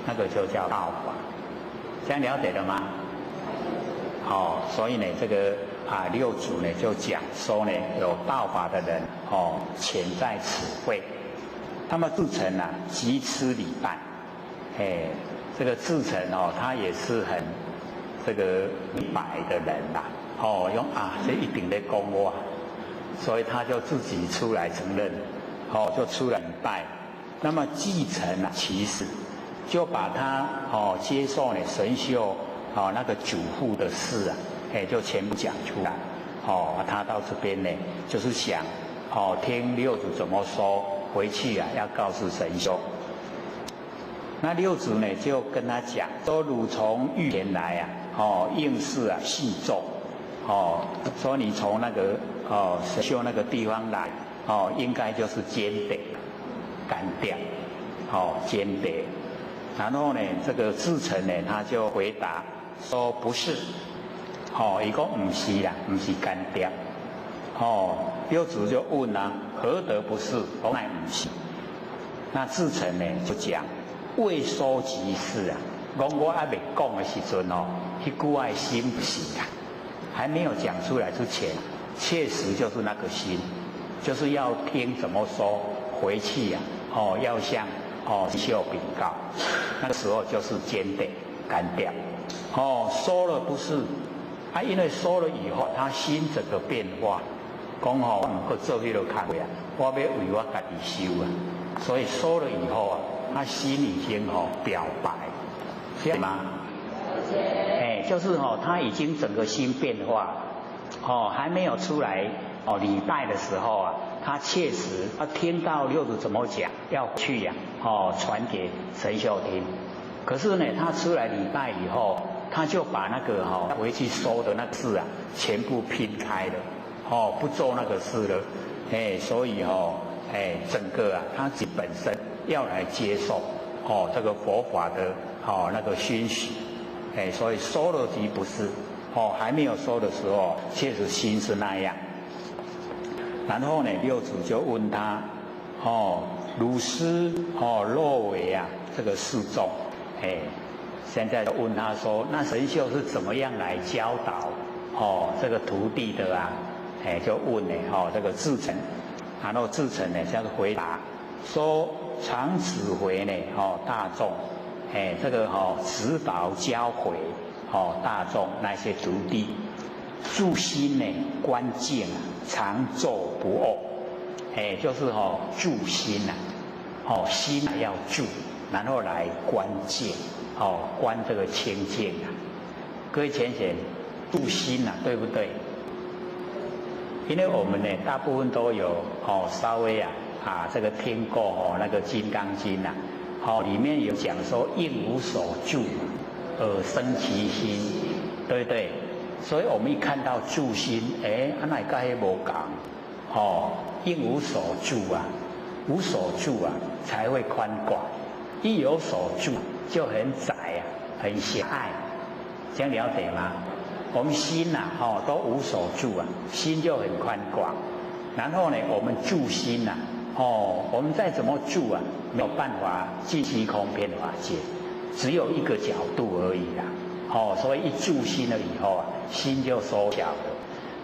那个就叫道法，这样了解了吗？所以呢，这个六祖呢就讲说呢，有道法的人潜在此会，那么自成即吃礼拜，这个自成他也是很这个明白的人啦，用这一定在讲我，所以他就自己出来承认，就出来礼拜。那么继承其实就把他接受呢神秀那个主妇的事就全部讲出来。他到这边呢，就是想听六祖怎么说，回去要告诉神秀。那六祖呢就跟他讲说，汝从预言来应是细奏，说你从那个神秀那个地方来，应该就是坚定干掉，坚定。然后呢，这个自成呢他就回答说不是，伊讲不是啦，不是干掉。六祖就问何得不是？讲来不是。那自成呢就讲未收集事讲我还没讲的时阵那句话心不是还没有讲出来之前，确实就是那个心，就是要听怎么说，回去要向秀禀告，那个时候就是坚定干掉。说了不是因为说了以后，他心整个变化，讲唔去做迄个工作我要为我家己修所以说了以后他心已经表白，这样吗？就是他已经整个心变化，还没有出来礼拜的时候他确实听到六祖怎么讲，要去传给神秀听。可是呢，他出来礼拜以后，他就把那个回去收的那个事全部拼开了，不做那个事了。所以整个他自己本身要来接受这个佛法的那个熏习，所以收了即不是还没有收的时候，确实心是那样。然后呢，六祖就问他汝师若为这个示众，现在就问他说，那神秀是怎么样来教导这个徒弟的就问这个自成，然后自成呢这个回答说，常指挥呢大众这个指导教诲大众那些徒弟，住心呢关键常咒不恶，就是住心心要住，然后来关键关这个清净各位浅显住心对不对？因为我们呢大部分都有稍微这个听过那个《金刚经》里面有讲说应无所住而生其心，对不对？所以我们一看到住心，那跟那无同应无所住无所住才会宽广，一有所住就很窄很狭隘，这样了解吗？我们心都无所住心就很宽广。然后呢，我们住心我们再怎么住没有办法尽虚空遍法界，只有一个角度而已所以一住心了以后啊，心就缩小了。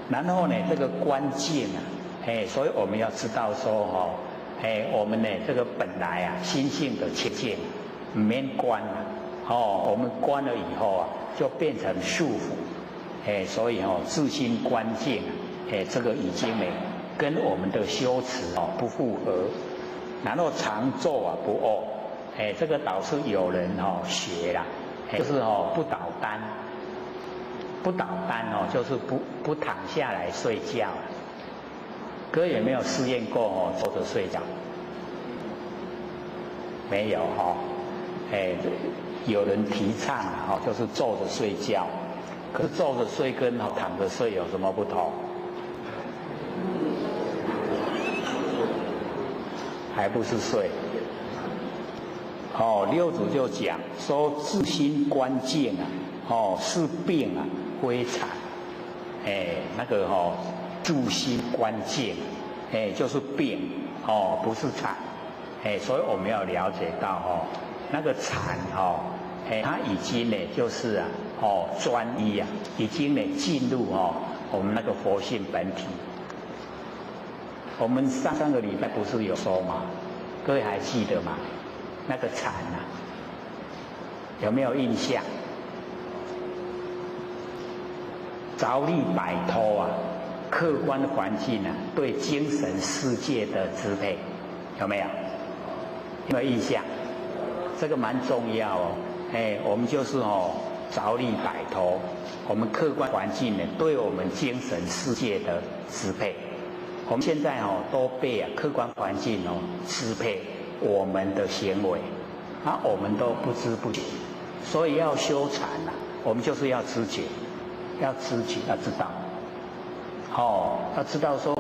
然后呢，这个关键啊，所以我们要知道说我们呢这个本来啊心性的切见，唔免关了，我们关了以后啊，就变成束缚，所以自心关键这个已经呢跟我们的修持不符合。然后常坐啊不卧，这个倒是有人学啦，就是不倒单，不倒单就是不躺下来睡觉。各位有没有试验过坐着睡觉？没有有人提倡就是坐着睡觉，可是坐着睡跟躺着睡有什么不同？还不是睡。六祖就讲说自心关键啊，是病啊，非惨。那个住心关键，就是病，不是惨。所以我们要了解到那个禅它已经呢就是专一啊，已经呢进入我们那个佛性本体。我们上个礼拜不是有说吗？各位还记得吗？那个禅啊，有没有印象？着力摆脱啊，客观环境啊对精神世界的支配，有没有？有没有印象？这个蛮重要我们就是着力摆脱我们客观环境呢对我们精神世界的支配。我们现在都被客观环境支配我们的行为，我们都不知不觉。所以要修禅我们就是要知觉，要知觉，要知道，要知道说，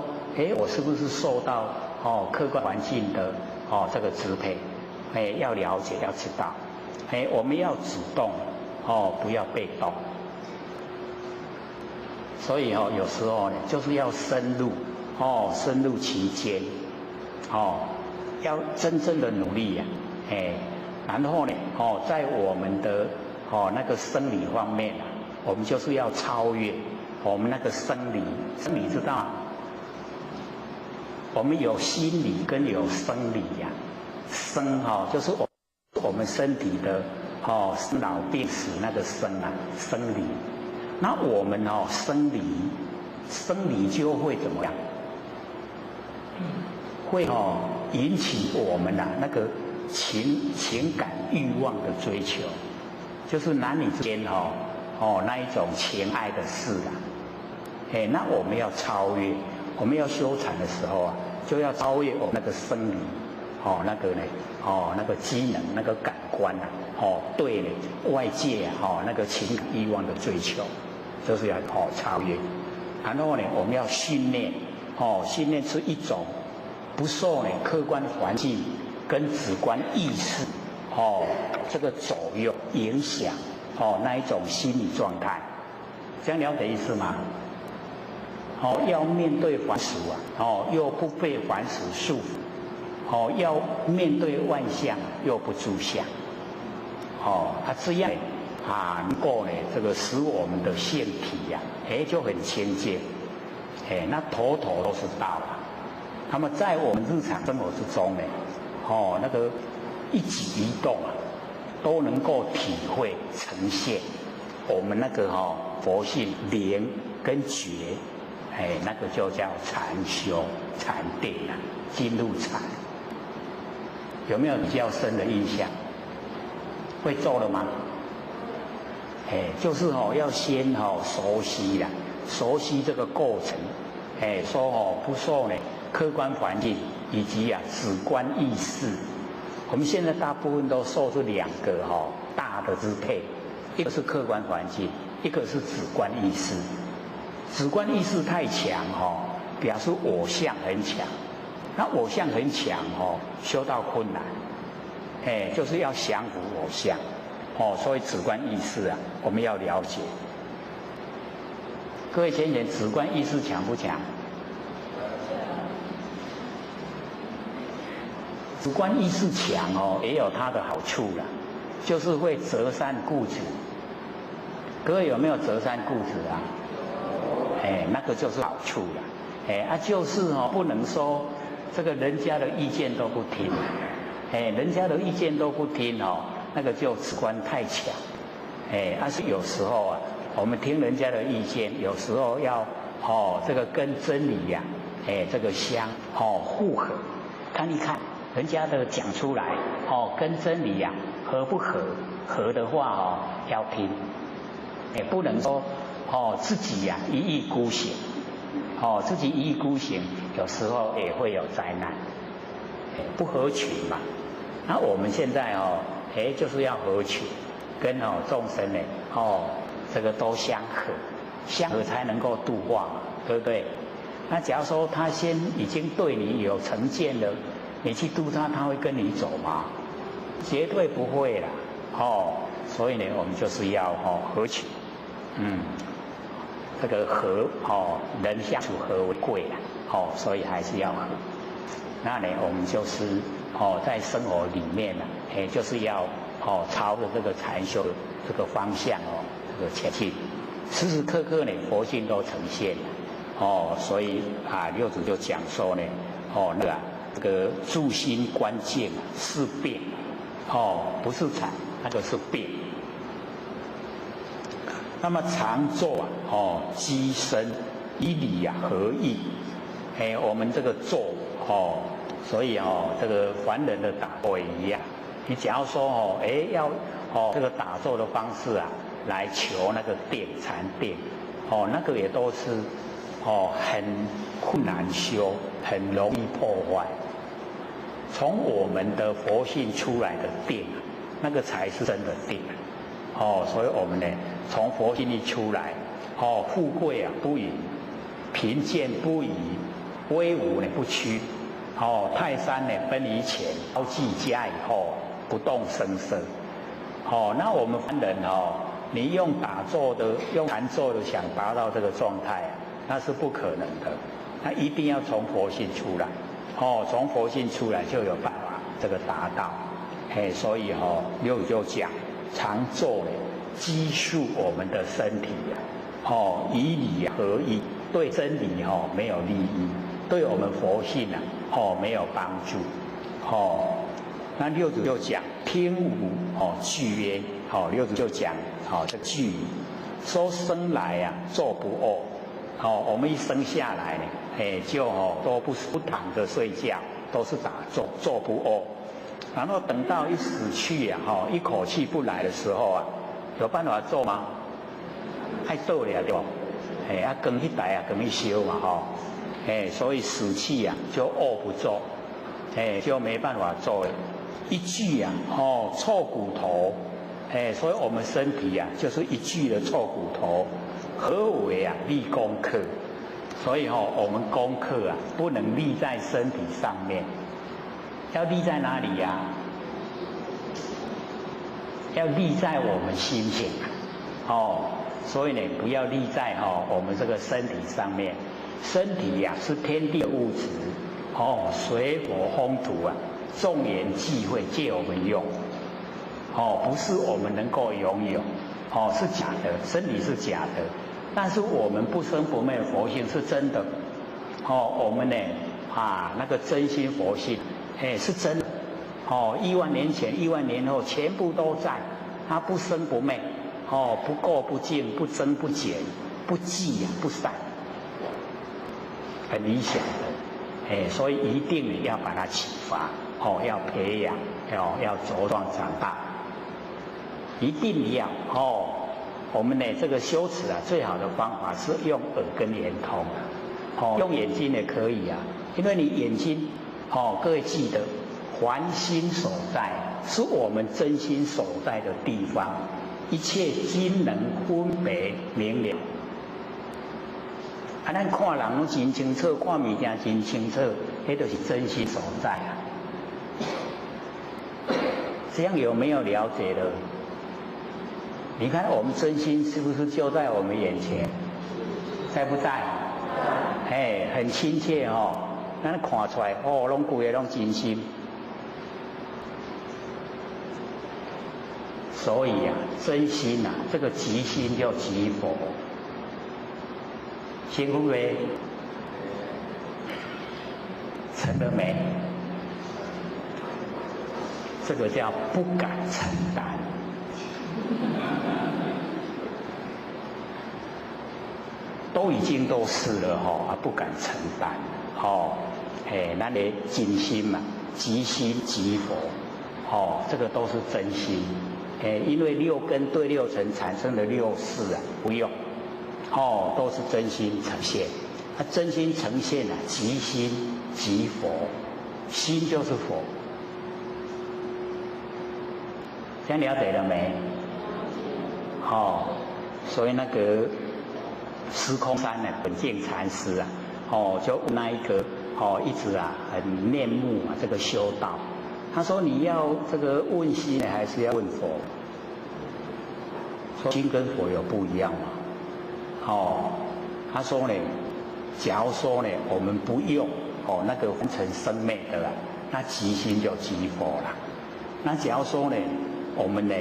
我是不是受到客观环境的这个支配？要了解，要知道，我们要主动，不要被动。所以有时候呢，就是要深入。深入其间，要真正的努力呀，然后呢，在我们的那个生理方面我们就是要超越我们那个生理知道，我们有心理跟有生理呀，生就是我们身体的生老病死那个生理，那我们生理就会怎么样？会引起我们那个情感欲望的追求，就是男女之间那一种情爱的事那我们要超越，我们要修禅的时候就要超越我们那个生理那个呢那个机能那个感官对呢外界那个情感欲望的追求，就是要超越。然后呢，我们要训练训练出一种不受呢客观环境跟主观意识这个左右影响那一种心理状态，这样了解意思吗？要面对凡俗又不被凡俗束缚，要面对万象又不住相，这样能够呢这个使我们的性体就很清净，那头头都是道那么在我们日常生活之中呢，那个一举一动都能够体会呈现我们那个佛性灵跟觉，那个就叫禅修禅定进入禅。有没有比较深的印象？会做了吗？就是要先熟悉啦，熟悉这个过程，说不受呢客观环境以及主观意识。我们现在大部分都受这两个大的支配，一个是客观环境，一个是主观意识。主观意识太强表示我相很强，那我相很强修道困难，就是要降服我相。所以主观意识我们要了解。各位先生，主观意识强不强？主观意识强也有它的好处啦，就是会择善固执，各位有没有择善固执啊？那个就是好处了。就是不能说这个人家的意见都不听，人家的意见都不听那个就主观太强。是有时候啊，我们听人家的意见，有时候要这个跟真理呀，这个相互合，看一看人家的讲出来跟真理呀合不合？合的话要听，不能说自己呀一意孤行，自己一意孤行，有时候也会有灾难，不合群嘛。那我们现在就是要合群，跟众生呢这个都相合，相合才能够度化嘛，对不对？那假如说他先已经对你有成见了，你去度他，他会跟你走吗？绝对不会啦。所以呢，我们就是要合群，这个和人相处和为贵啦，所以还是要和。那呢，我们就是在生活里面呢，就是要朝着这个禅修这个方向这个前进，时时刻刻呢佛性都呈现所以六祖就讲说呢，这个住心关键是变，不是禅，那个是变。那么常坐机身以理合意，我们这个坐所以这个凡人的打坐也一样。你假如说要这个打坐的方式来求那个定禅定，那个也都是很困难修，很容易破坏。从我们的佛性出来的定，那个才是真的定。所以我们呢，从佛性里出来，富贵不移，贫贱不移，威武呢不屈，泰山呢分以前，高济家以后，不动声色。那我们凡人你用打坐的、用禅坐的想达到这个状态那是不可能的。那一定要从佛性出来，从佛性出来就有办法这个达到。所以六祖就讲。常坐呢，积束我们的身体以理合意，对真理没有利益，对我们佛性没有帮助。那六祖就讲听无具焉，六祖就讲这具说生来坐不卧，我们一生下来呢，就都不躺着睡觉，都是打坐，坐不卧。然后等到一死去一口气不来的时候有办法做吗？太逗了对吧？更去来更去修嘛所以死气就卧不做，就没办法做。一具臭骨头，所以我们身体就是一具的臭骨头。何为立功课？所以我们功课不能立在身体上面。要立在哪里要立在我们心性所以呢，不要立在我们这个身体上面。身体是天地的物质水火风土众缘际会借我们用不是我们能够拥有是假的，身体是假的，但是我们不生不灭的佛性是真的我们呢那个真心佛性是真的1万年前、1万年后全部都在，它不生不灭不垢不净，不增不减，不寂不散，很理想的所以一定要把它启发要培养要茁壮长大，一定要我们呢这个修持最好的方法是用耳根圆通用眼睛也可以因为你眼睛各位记得，凡心所在是我们真心所在的地方，一切均能分别明了。咱看人拢真清楚，看物件真清楚，那就是真心所在这样有没有了解了？你看我们真心是不是就在我们眼前？在不在？很亲切咱看出来拢规个拢真心。所以啊，真心啊，这个即心就即佛，辛苦没？成了没？这个叫不敢承担。都已经都是了啊，不敢承担咱的真心嘛，即心即佛，这个都是真心，因为六根对六尘产生的六识啊，不用，都是真心呈现，真心呈现啊，即心即佛，心就是佛，这样了解了没？所以那个司空山呢，本净禅师啊，就那一个一直啊很念慕啊这个修道。他说你要这个问心呢，还是要问佛？说心跟佛有不一样嘛？他说呢，假如说呢我们不用那个分成生灭的啦，那即心就即佛啦。那假如说呢我们呢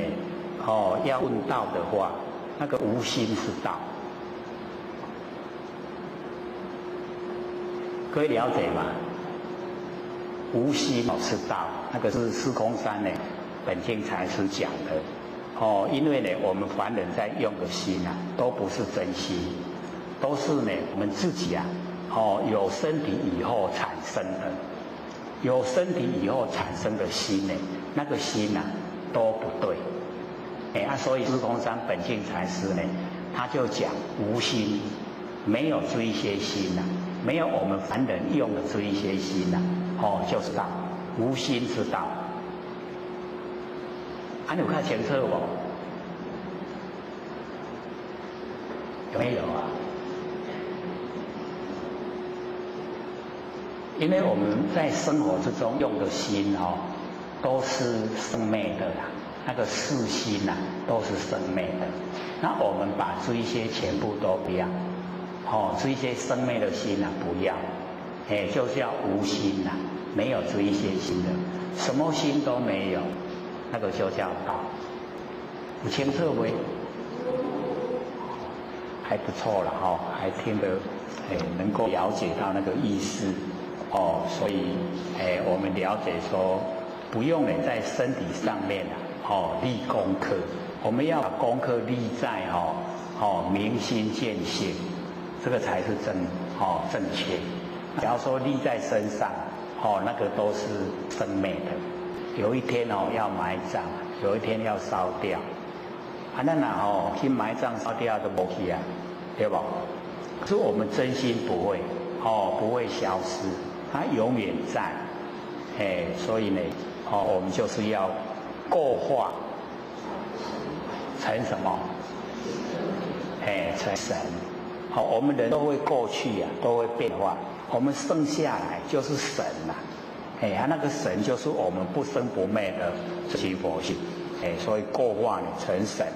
要问道的话，那个无心是道。可以了解吗？无心是道，那个是司空山呢本净禅师讲的。因为呢，我们凡人在用的心啊，都不是真心，都是呢我们自己啊，有身体以后产生的，有身体以后产生的心呢，那个心啊都不对。所以司空山本净禅师呢，他就讲无心，没有这一些心没有我们凡人用的这一些心就是道，无心之道。你有看清楚不？有没有啊？因为我们在生活之中用的心都是生灭的啦，那个四心都是生灭的。那我们把这一些全部都不要。这一些生灭的心不要，就叫无心没有这一些心的，什么心都没有，那个就叫道。有清楚没？还不错了还听得能够了解到那个意思所以我们了解说，不用在身体上面立功课，我们要把功课立在明心见性。这个才是正确。假如说立在身上，那个都是生灭的。有一天要埋葬，有一天要烧掉，那去埋葬烧掉都没去对吧？可是我们真心不会，不会消失，它永远在。所以呢，我们就是要构化成什么？成神。我们人都会过去都会变化，我们生下来就是神那个神就是我们不生不灭的真佛性，所以构化成神。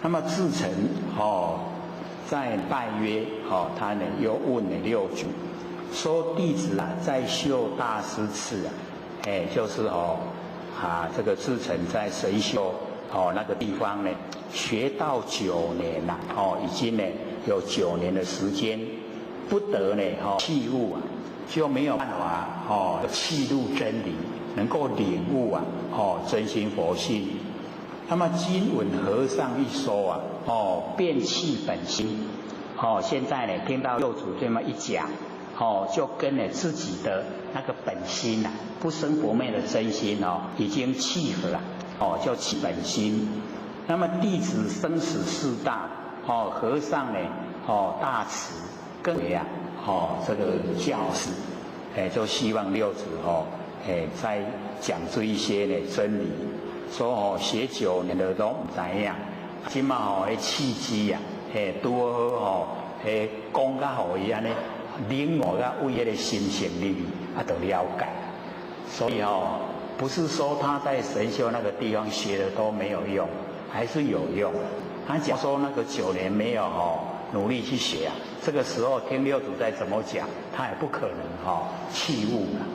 那么至诚在拜约他呢又问了六句，说弟子在修大师次就是这个至诚在神秀那个地方呢学到9年已经呢有9年的时间，不得呢契悟就没有办法契入真理，能够领悟真心佛性。那么今闻和尚一说辨弃本心，现在呢听到六祖这么一讲，就跟自己的那个本心不生不灭的真心已经契合了，就契本心。那么弟子生死事大，和尚呢大慈，更为这个教示，就希望六祖在讲这一些呢真理，说学9年的都唔知影，今嘛契机拄好讲甲互伊安尼领悟甲为迄个心性里面就了解。所以不是说他在神秀那个地方学的都没有用，还是有用。他假如说那个9年没有努力去学这个时候听六祖再怎么讲，他也不可能契悟了。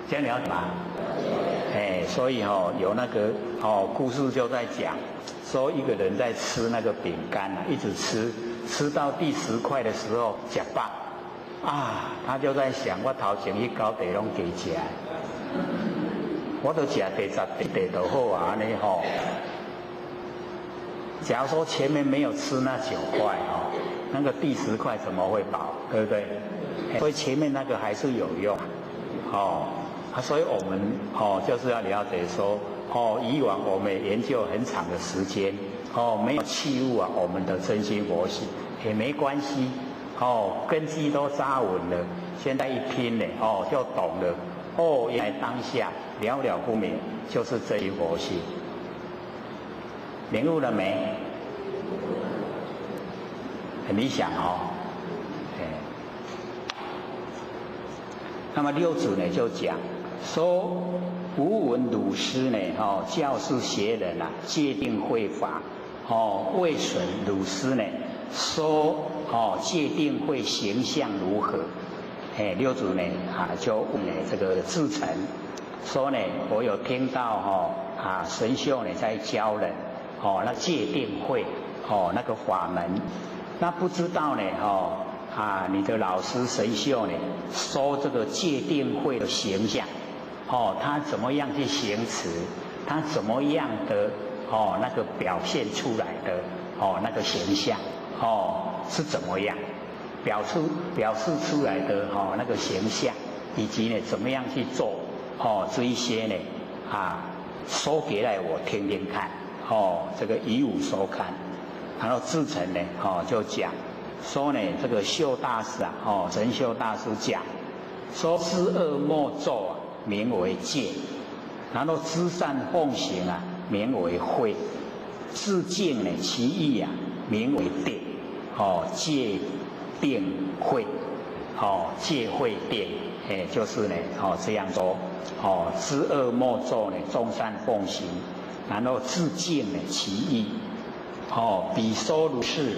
这样了解吗？所以有那个故事就在讲，说一个人在吃那个饼干啊，一直吃到第10块的时候，吃饱啊，他就在想，我头前去高地拢加吃，我都吃第10地就好啊，安尼假如说前面没有吃那9块那个第10块怎么会饱，对不对？所以前面那个还是有用所以我们就是要了解说以往我们研究很长的时间没有器物啊，我们的真心佛性也没关系根基都扎稳了，现在一拼呢就懂了原来当下了了不明就是真心佛性。领悟了没？很理想那么六祖呢就讲说，无闻鲁师呢教示学人啊，戒定慧法未损鲁师呢说戒定慧形象如何？六祖呢就问这个智澄说呢，我有听到神秀呢在教人那戒定慧那个法门，那不知道呢你的老师神秀呢说这个戒定慧的形象他怎么样去行持，他怎么样的那个表现出来的那个形象是怎么样表示出来的那个形象，以及呢怎么样去做这一些呢说给来我听听看这个以吾收看。然后智澄呢就讲说呢，这个秀大师神秀大师讲说，知恶莫作名为戒，然后知善奉行名为慧，自净呢其意名为定戒定慧戒慧定就是呢这样说知恶莫作呢众善奉行，然后自净呢其意比说如是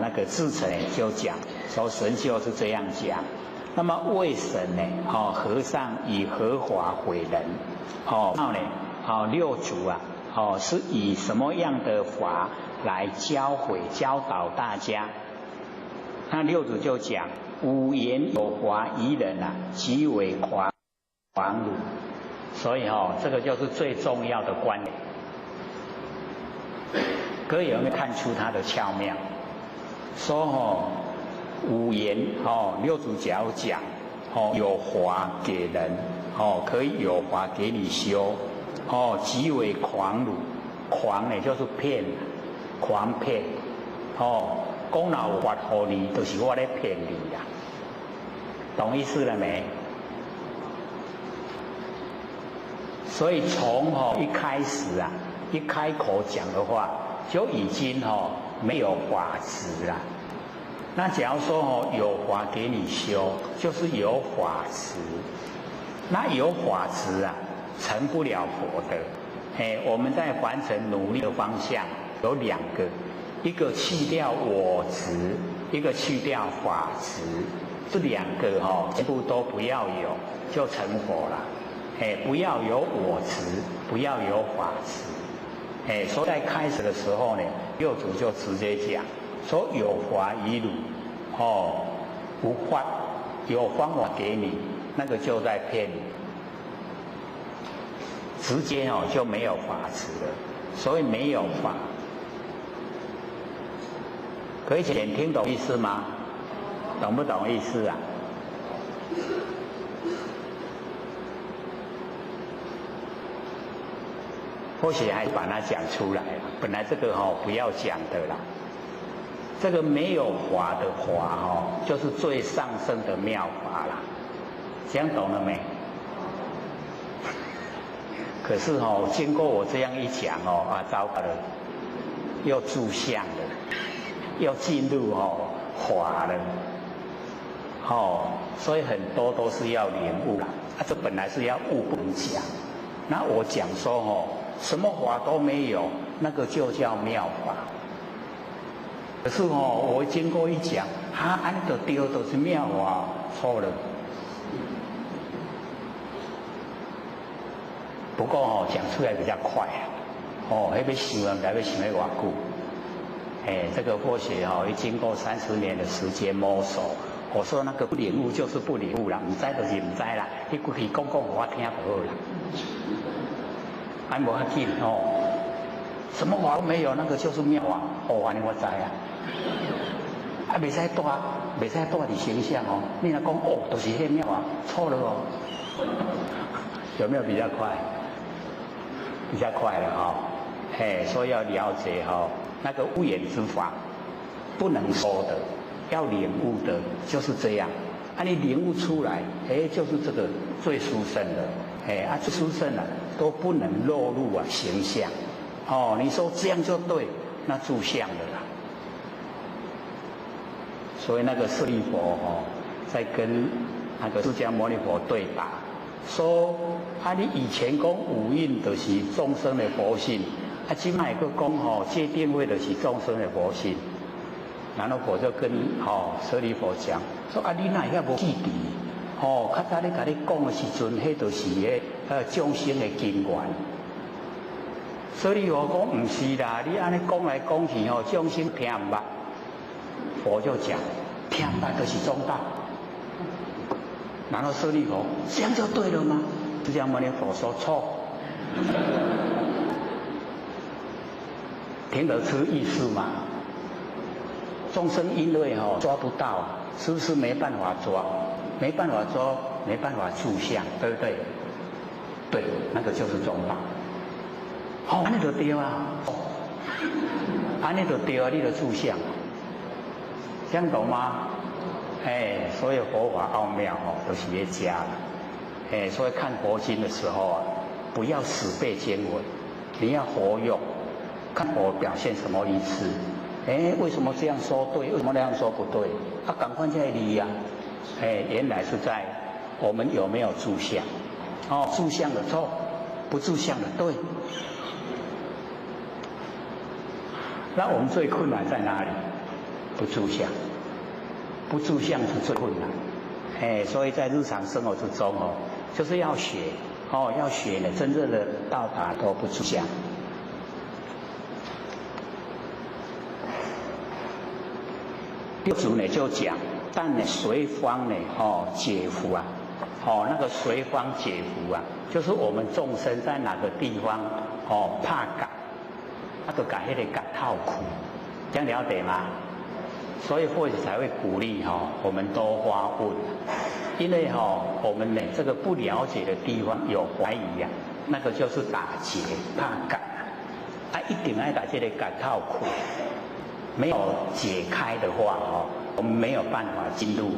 那个智澄就讲说神秀是这样讲。那么为神呢和尚以何法毁人那呢六祖是以什么样的法来教导大家？那六祖就讲五言有法宜人即为狂儒。所以这个就是最重要的观点。各位有没有看出他的巧妙？说五言六祖假如讲有法给人可以有法给你修即为狂儒。狂呢就是骗，狂骗讲若有法给你，就是我在骗你啦，懂意思了没？所以从一开始一开口讲的话就已经没有法执了。那假如说有法给你修，就是有法执。那有法执成不了佛的。我们在凡尘努力的方向有2个，一个去掉我执，一个去掉法执。这2个全部都不要有，就成佛了。不要有我执，不要有法执。所以在开始的时候呢，六祖就直接讲说有法宜汝无法有方法给你，那个就在骗你，直接就没有法执了。所以没有法，可以简听懂意思吗？懂不懂意思或许还把它讲出来了，本来这个不要讲的啦。这个没有法的法就是最上乘的妙法啦，这样懂了没？可是经过我这样一讲糟糕了，又住相了，又进入法了，所以很多都是要领悟啦。这本来是要悟不能讲，那我讲说什么法都没有，那个就叫妙法。可是我经过一讲，安尼就对，都是妙法，错了。不过讲出来比较快还要想啊，来要想要偌久。这个或许要经过30年的时间摸索。我说那个不领悟就是不领悟啦，唔知就是唔知啦，你过去讲我听就好啦。无要紧什么话都没有，那个就是妙啊！安尼我知啊。袂使带伫形象你若讲就是迄妙啊，错了有没有比较快？比较快了所以要了解那个无言之法不能说的，要领悟的就是这样。你领悟出来，就是这个最殊胜的。最殊胜了都不能落入形象。你说这样就对，那住相的啦。所以那个舍利佛在跟那个释迦牟尼佛对答，说你以前讲五蕴就是众生的佛性，现在又讲戒定慧就是众生的佛性。然后佛就跟舍利佛讲说你哪遐无记忆？较早咧甲你讲的时阵，迄就是众生的根源。舍利佛讲唔是啦，你安尼讲来讲去众生听唔捌。佛就讲听唔捌就是中道。然后舍利佛这样就对了吗？释迦牟尼佛说错。听得出意思吗？众生因为抓不到，是不是没办法抓？没办法抓，没办法住相，对不对？对，那个就是中道。安尼就对啊，安尼就对啊，你就住相，这样懂吗？所以佛法奥妙都是在家了。所以看佛经的时候不要死背经文，你要活用，看佛表现什么意思。为什么这样说对？为什么那样说不对？赶快在理呀！原来是在我们有没有住相？住相的错，不住相的对。那我们最困难在哪里？不住相，不住相是最困难。所以在日常生活之中就是要学要学呢，真正的到达都不住相。六祖呢就讲，但呢随方呢解伏啊，那个随方解伏啊，就是我们众生在哪个地方怕感，就感那个感套苦，这样了解吗？所以或许才会鼓励我们多发问，因为我们呢这个不了解的地方有怀疑啊，那个就是打结怕感一定要把这个感套苦。没有解开的话我们没有办法进入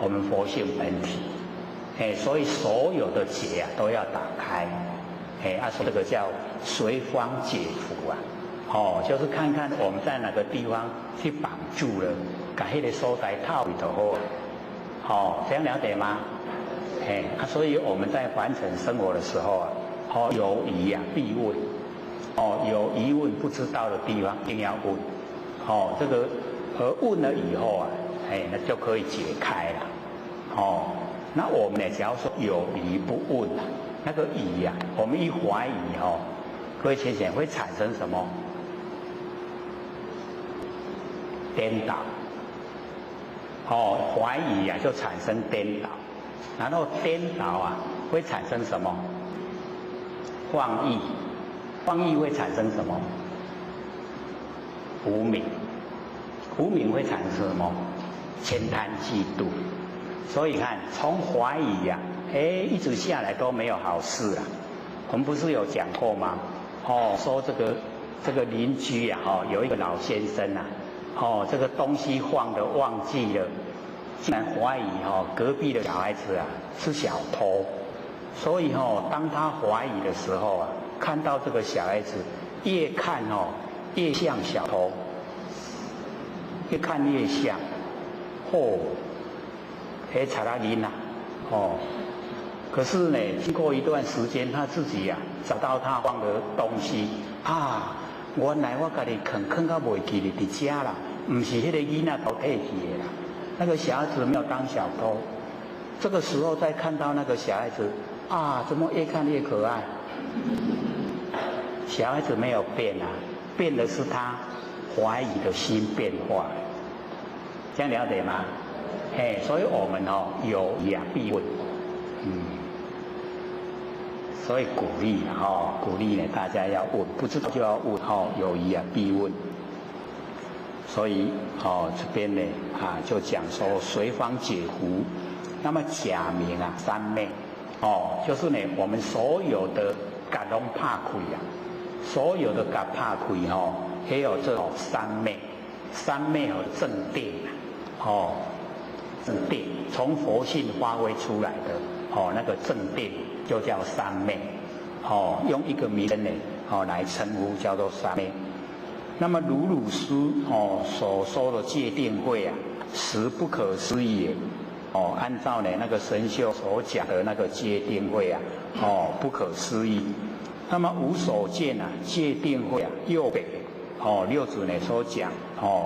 我们佛性本体。所以所有的结都要打开。说这个叫随方解伏啊。就是看看我们在哪个地方去绑住了，把那个所在套里头这样了解吗？所以我们在凡尘生活的时候有疑必问。有疑问不知道的地方一定要问。这个问了以后那就可以解开了。那我们呢，只要说有疑不问那个疑我们一怀疑各位浅显会产生什么？颠倒。怀疑就产生颠倒，然后颠倒会产生什么？妄意。妄意会产生什么？无明。无明会产生什么？悭贪嫉妒。所以看从怀疑一直下来都没有好事我们不是有讲过吗？说这个邻居有一个老先生这个东西放的忘记了，竟然怀疑隔壁的小孩子是小偷。所以当他怀疑的时候看到这个小孩子越看越像小偷，越看越像。查拉林可是呢，经过一段时间，他自己找到他放的东西原来我家己坑到袂记哩伫家啦，不是那个囡仔偷摕去的啦。那个小孩子没有当小偷。这个时候再看到那个小孩子怎么越看越可爱？小孩子没有变啊，变的是他怀疑的心变化，这样了解吗？所以我们有疑啊必问，所以鼓励鼓励呢大家要问，不知道就要问有疑啊必问。所以这边呢就讲说随方解狐，那么假名啊三昧就是呢我们所有的感动怕亏啊，所有的感怕亏也有这种三昧，三昧和正定正定从佛性发挥出来的那个正定就叫三昧用一个名称呢来称呼叫做三昧。那么鲁鲁师所说的戒定慧啊，实不可思议也按照呢那个神秀所讲的那个戒定慧啊不可思议。那么无所见啊戒定慧啊又北六祖呢所讲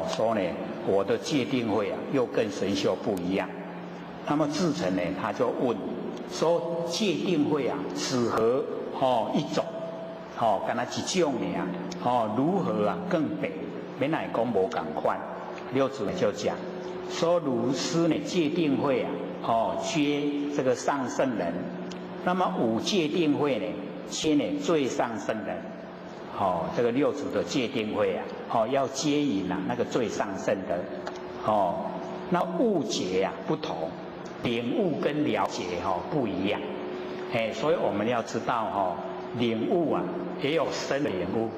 说呢我的戒定慧啊又跟神秀不一样。那么智澄呢他就问说戒定慧啊只合一种跟他一种呢如何啊更北？原来讲无同款。六祖呢就讲说如师呢戒定慧啊接这个上圣人，那么五戒定慧呢接呢最上圣人。这个六祖的戒定慧啊要接引那个最上圣的那悟解不同，领悟跟了解不一样。所以我们要知道领悟啊也有深的领悟，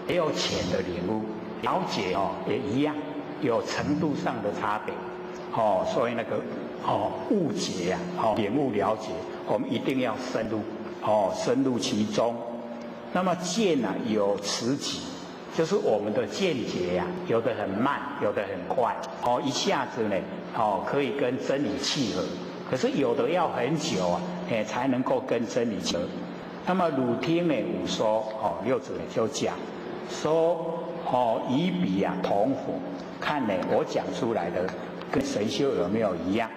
也有浅的领悟，了解也一样，有程度上的差别所以那个悟解领悟了解，我们一定要深入深入其中。那么见有此己，就是我们的见解有的很慢，有的很快一下子呢可以跟真理契合，可是有的要很久才能够跟真理契合。那么汝听呢吾说六祖呢就讲说以彼同佛，看呢我讲出来的跟神秀有没有一样。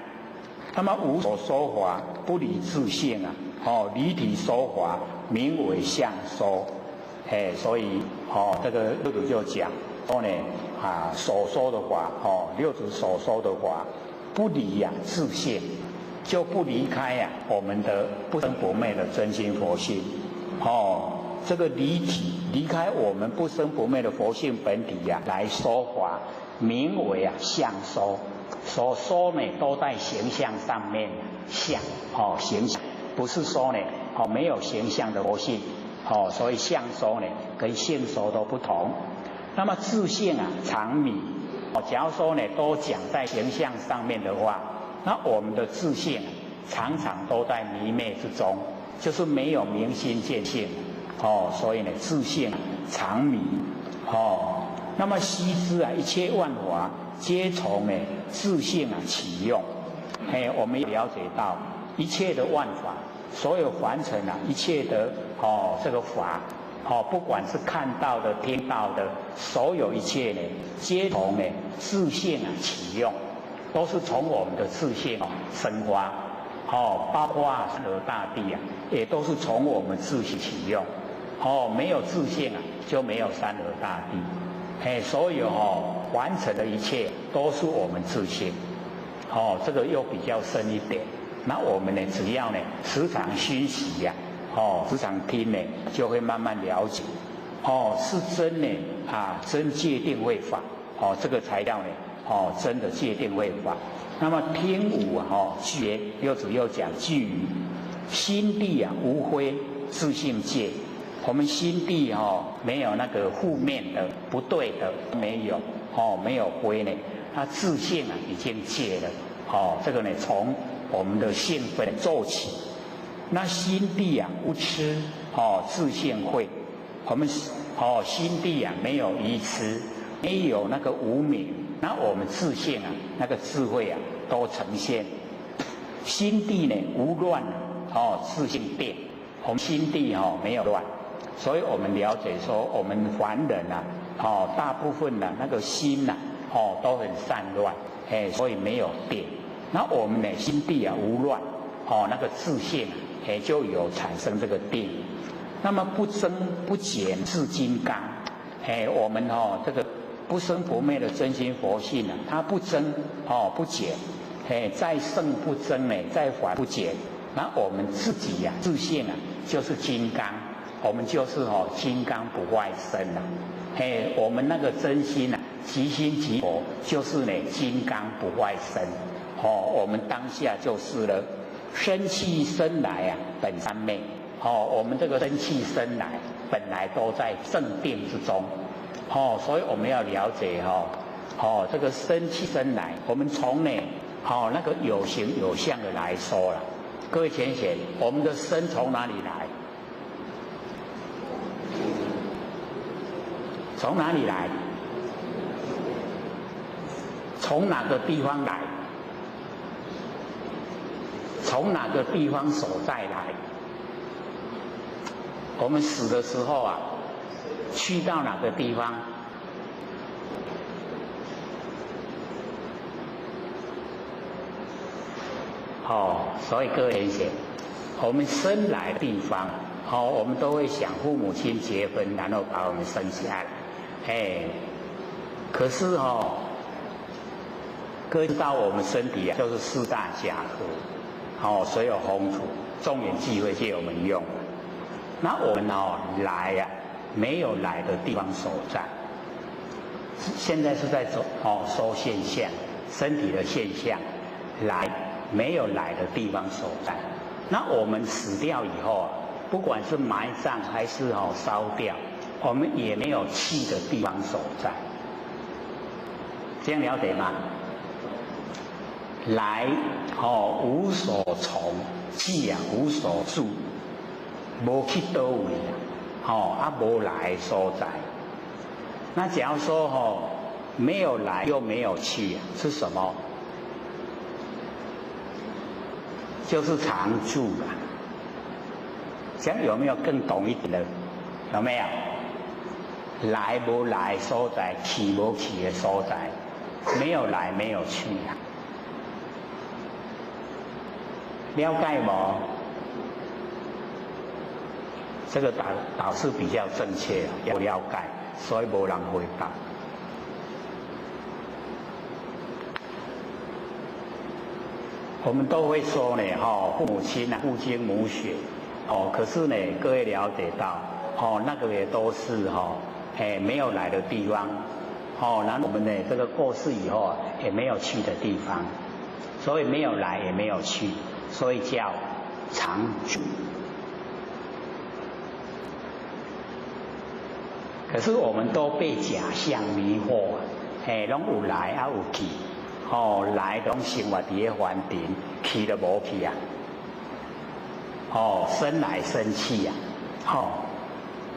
那么无所说法不离自性离体说法名为相说。所以这个六祖就讲说呢所说的法六祖所说的法不离自性，就不离开我们的不生不灭的真心佛性这个离体离开我们不生不灭的佛性本体来说法，名为相说。所说呢都在形象上面，相形象，不是说呢没有形象的佛性所以相说呢跟性说都不同。那么自性常迷假如说呢都讲在形象上面的话，那我们的自性常常都在迷昧之中，就是没有明心见性所以呢自性常迷那么悉知一切万法皆从自性起用。我们了解到一切的万法，所有凡尘一切的这个法不管是看到的听到的，所有一切呢皆从自性起用，都是从我们的自性生发包括山河大地也都是从我们自性起用没有自性就没有山河大地所有凡尘的一切都是我们自性这个又比较深一点。那我们呢只要呢时常熏习时常听呢就会慢慢了解是真呢真戒定慧法这个才叫呢真的戒定慧法。那么听五句六祖又讲句语心地无灰自性戒。我们心地没有那个负面的不对的没有没有灰呢，它自性已经戒了这个呢从我们的性分做起。那心地无痴自性慧，我们心地没有愚痴，没有那个无明，那我们自性那个智慧都呈现。心地呢无乱自性定，我们心地没有乱。所以我们了解说我们凡人大部分那个心都很散乱所以没有定。那我们呢心地无乱那个自性就有产生这个定那么不增不减是金刚。我们这个不生不灭的真心佛性啊，它不增不减，再胜不增呢，再缓不减。那我们自己自性就是金刚，我们就是金刚不坏身啊。我们那个真心即心即佛，就是金刚不坏身。我们当下就是了，生气生来本三昧。我们这个生气生来本来都在正定之中。所以我们要了解这个生气生来，我们从那个有形有相的来说了。各位浅显，我们的身从哪里来？从哪里来？从哪个地方来？从哪个地方所在来？我们死的时候去到哪个地方？所以各位浅显，我们生来的地方，我们都会想父母亲结婚，然后把我们生下来。可是各位知道我们身体就是四大假合，所有红土众缘际会借我们用。那我们来没有来的地方所在，现在是在说现象，身体的现象，来没有来的地方所在。那我们死掉以后不管是埋葬还是烧掉，我们也没有去的地方所在。这样了解吗？来无所从，去无所住，无去倒位无来所在。那假如说没有来又没有去是什么？就是常住了。这样有没有更懂一点的？有没有？来无来所在，去无去的所在，没有来没有去了解吗？这个导是比较正确，要了解，所以没人回答。我们都会说呢，父母亲父精母血，可是呢，各位了解到，那个也都是没有来的地方，然后我们呢这个过世以后也没有去的地方，所以没有来也没有去，所以叫常住。可是我们都被假象迷惑，拢有来有去，来拢生活伫个环境，去就无去生来生去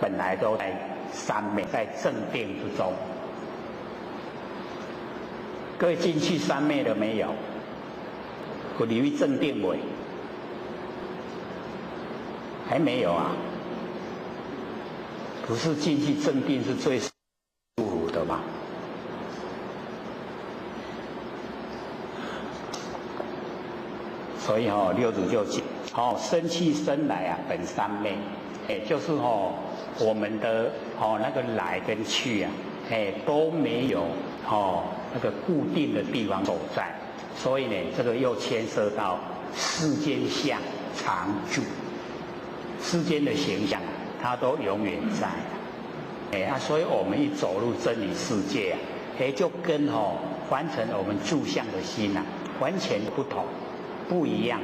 本来都在三昧，在正定之中。各位进去三昧了没有？有离于正定没？还没有啊？不是进去正定是最舒服的吗？所以六祖就讲，生气生来本三昧，就是我们的那个来跟去都没有那个固定的地方所在，所以呢，这个又牵涉到世间相常住，世间的形象它都永远在所以我们一走入真理世界就跟凡尘我们住相的心完全不同，不一样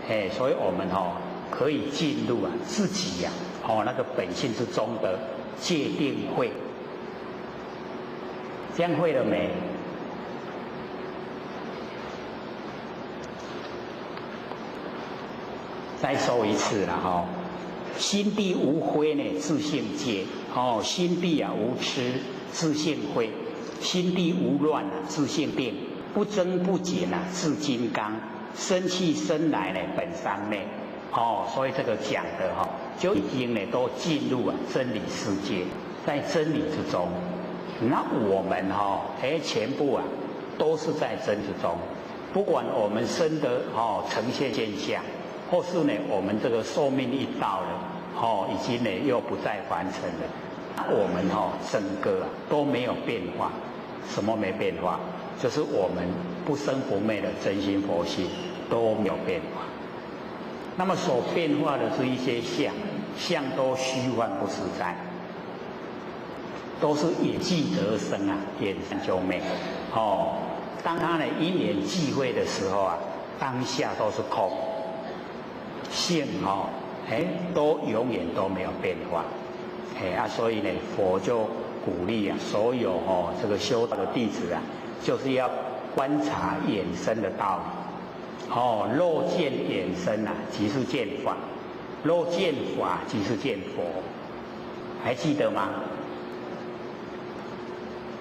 的所以我们可以进入自己那个本性之中的界定慧。这样会了没？再说一次了心地无灰呢，自性界心地无痴，自性慧；心地无乱自性定；不增不减自金刚；生气生来呢，本三昧。所以这个讲的就已经呢都进入真理世界，在真理之中。那我们全部都是在真之中，不管我们生的呈现现象，或是呢我们这个寿命一到了，已经呢又不再凡尘了。我们整个都没有变化，什么没变化？就是我们不生不灭的真心佛性都没有变化。那么所变化的是一些相都虚幻不实在，都是眼即得生啊，眼散就灭。当他呢因缘际会的时候啊，当下都是空，性都永远都没有变化。所以呢，佛就鼓励啊，所有这个修道的弟子啊，就是要观察眼生的道理。若见眼生啊，即是见法；若见法，即是见佛。还记得吗？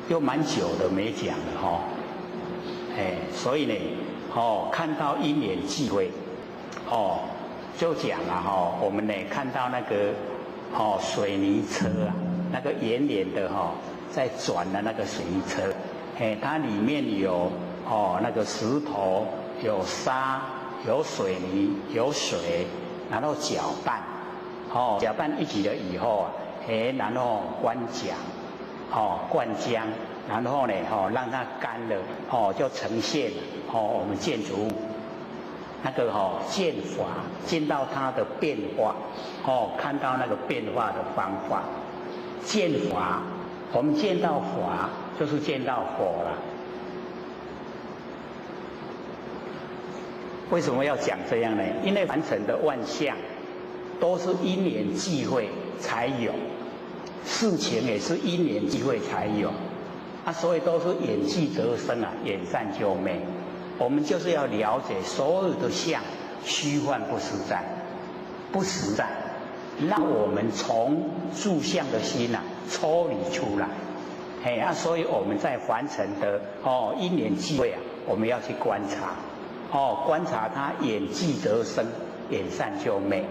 又蛮久的没讲了所以呢，看到因缘际会，就讲了我们呢看到那个水泥车啊，那个圆圆的在转的那个水泥车，它里面有那个石头，有沙，有水泥，有水，然后搅拌，搅拌一起了以后啊，然后灌浆，然后呢让它干了，就呈现我们建筑物。那个见法，见到它的变化，看到那个变化的方法。见法，我们见到法，就是见到佛了。为什么要讲这样呢？因为凡尘的万象，都是因缘际会才有，事情也是因缘际会才有，所以都是眼即得生啊，眼散就灭。我们就是要了解所有的相虚幻不实在，不实在，让我们从住相的心抽离出来。所以我们在凡尘的因缘际会啊，我们要去观察，观察它眼即得生，眼散就灭。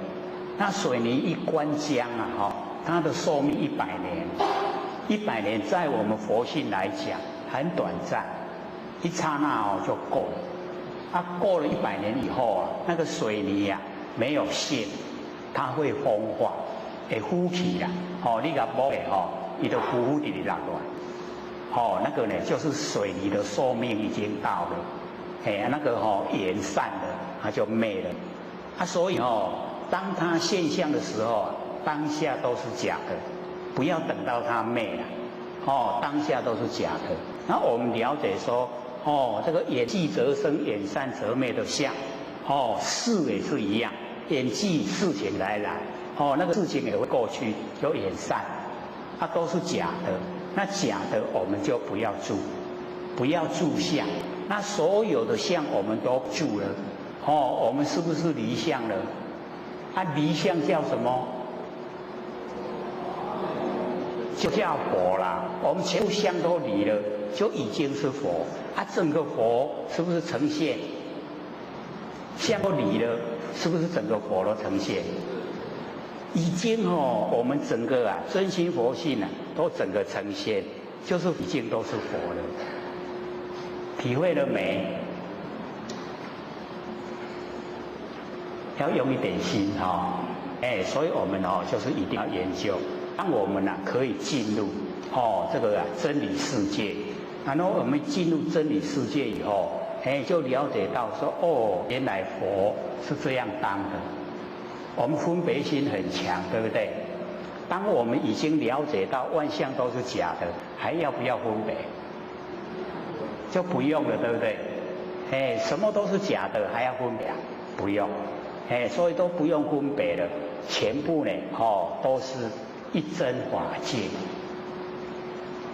那水泥一灌浆啊，它的寿命100年，100年在我们佛性来讲很短暂。一刹那就够了，过了100年以后啊，那个水泥没有性，它会风化，会浮起啦。你甲摸的它就浮浮地落来。那个呢，就是水泥的寿命已经到了，那个盐散了，它就灭了。所以当它现象的时候，当下都是假的，不要等到它灭了，当下都是假的。那我们了解说。这个眼即则生，眼散则灭的相，事也是一样，眼即事情来，那个事情也会过去，就眼散，都是假的。那假的我们就不要住相。那所有的相我们都住了，我们是不是离相了？离相叫什么？就叫佛啦。我们全部相都离了，就已经是佛。整个佛是不是呈现？相都离了，是不是整个佛都呈现？已经我们整个真心佛性都整个呈现，就是已经都是佛了。体会了没？要用一点心所以我们就是一定要研究。当我们可以进入这个真理世界，然后我们进入真理世界以后，就了解到说原来佛是这样当的。我们分别心很强，对不对？当我们已经了解到万象都是假的，还要不要分别？就不用了，对不对？什么都是假的，还要分别？不用。所以都不用分别了，全部呢都是一真法界，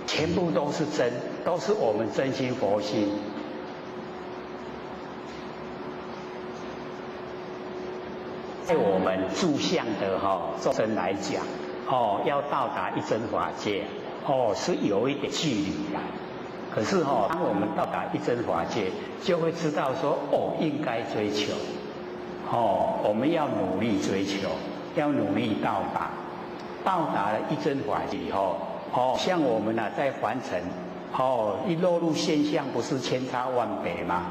全部都是真，都是我们真心佛心。在我们住相的众生来讲，要到达一真法界，是有一点距离的。可是当我们到达一真法界，就会知道说，应该追求，我们要努力追求，要努力到达。到达了一真法界以后，像我们在凡尘，一落入现象，不是千差万别吗？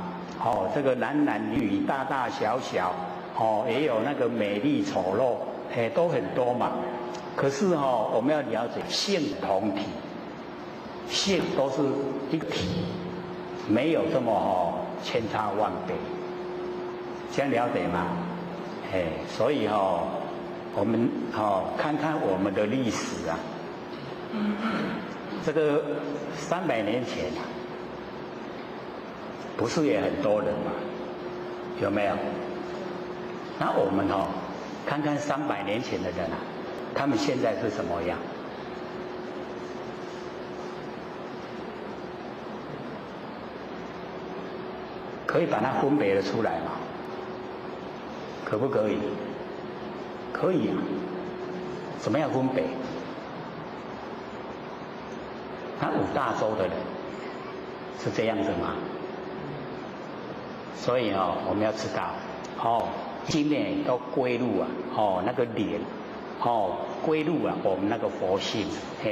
这个男男女女、大大小小，也有那个美丽丑陋，都很多嘛。可是我们要了解性同体，性都是一个体，没有这么千差万别。这样了解吗？所以我们看看我们的历史啊，这个300年前啊，不是也很多人嘛？有没有？那我们看看300年前的人啊，他们现在是什么样？可以把它分别的出来吗？可不可以？可以啊。怎么样分别？那5大洲的人是这样子吗？所以我们要知道，经呢都归入那个灵，归入我们那个佛性，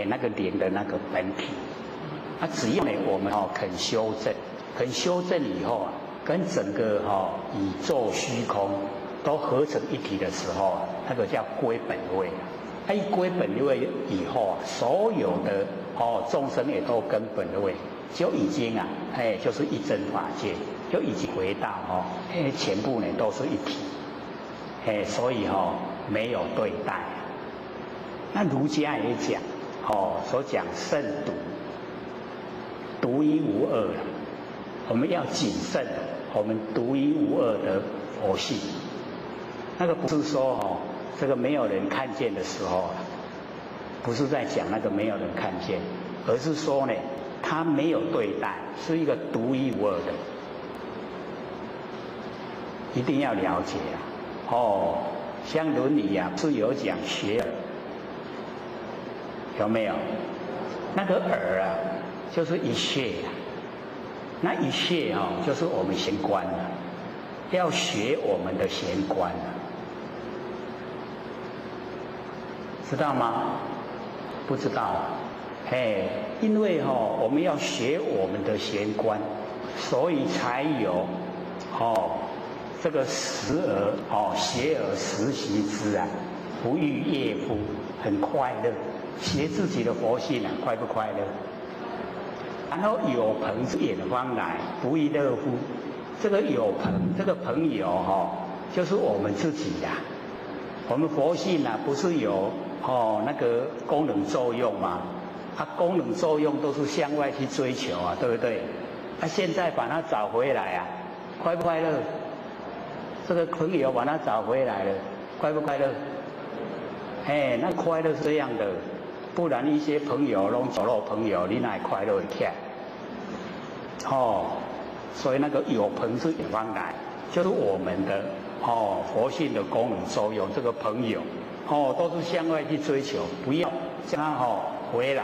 那个灵的那个本体。只要呢我们肯修正，肯修正以后啊，跟整个宇宙虚空都合成一体的时候啊，那个叫归本位。一归本位以后啊，所有的众生也都跟本位，就已经就是一真法界，就已经回到全部呢都是一体，所以没有对待。那儒家也讲所讲慎独，独一无二了。我们要谨慎，我们独一无二的佛性。那个不是说这个没有人看见的时候，不是在讲那个没有人看见，而是说呢，他没有对待，是一个独一无二的，一定要了解啊。像伦理啊，是有讲学耳，有没有？那个耳啊，就是一切啊，那一切就是我们贤观了，要学我们的贤观了。知道吗？不知道，因为我们要学我们的贤观，所以才有这个时而学而时习之啊，不亦乐乎，很快乐。学自己的佛性啊，快不快乐？然后有朋自远方来，不亦乐乎。这个有朋，这个朋友就是我们自己呀。我们佛性啊，不是有那个功能作用嘛？功能作用都是向外去追求啊，对不对？现在把它找回来啊，快不快乐？这个朋友把它找回来了，快不快乐？那快乐是这样的，不然一些朋友拢走漏朋友，你哪会快乐起来？所以那个有朋自远方来，就是我们的佛性的功能作用。这个朋友都是向外去追求，不要这样回来，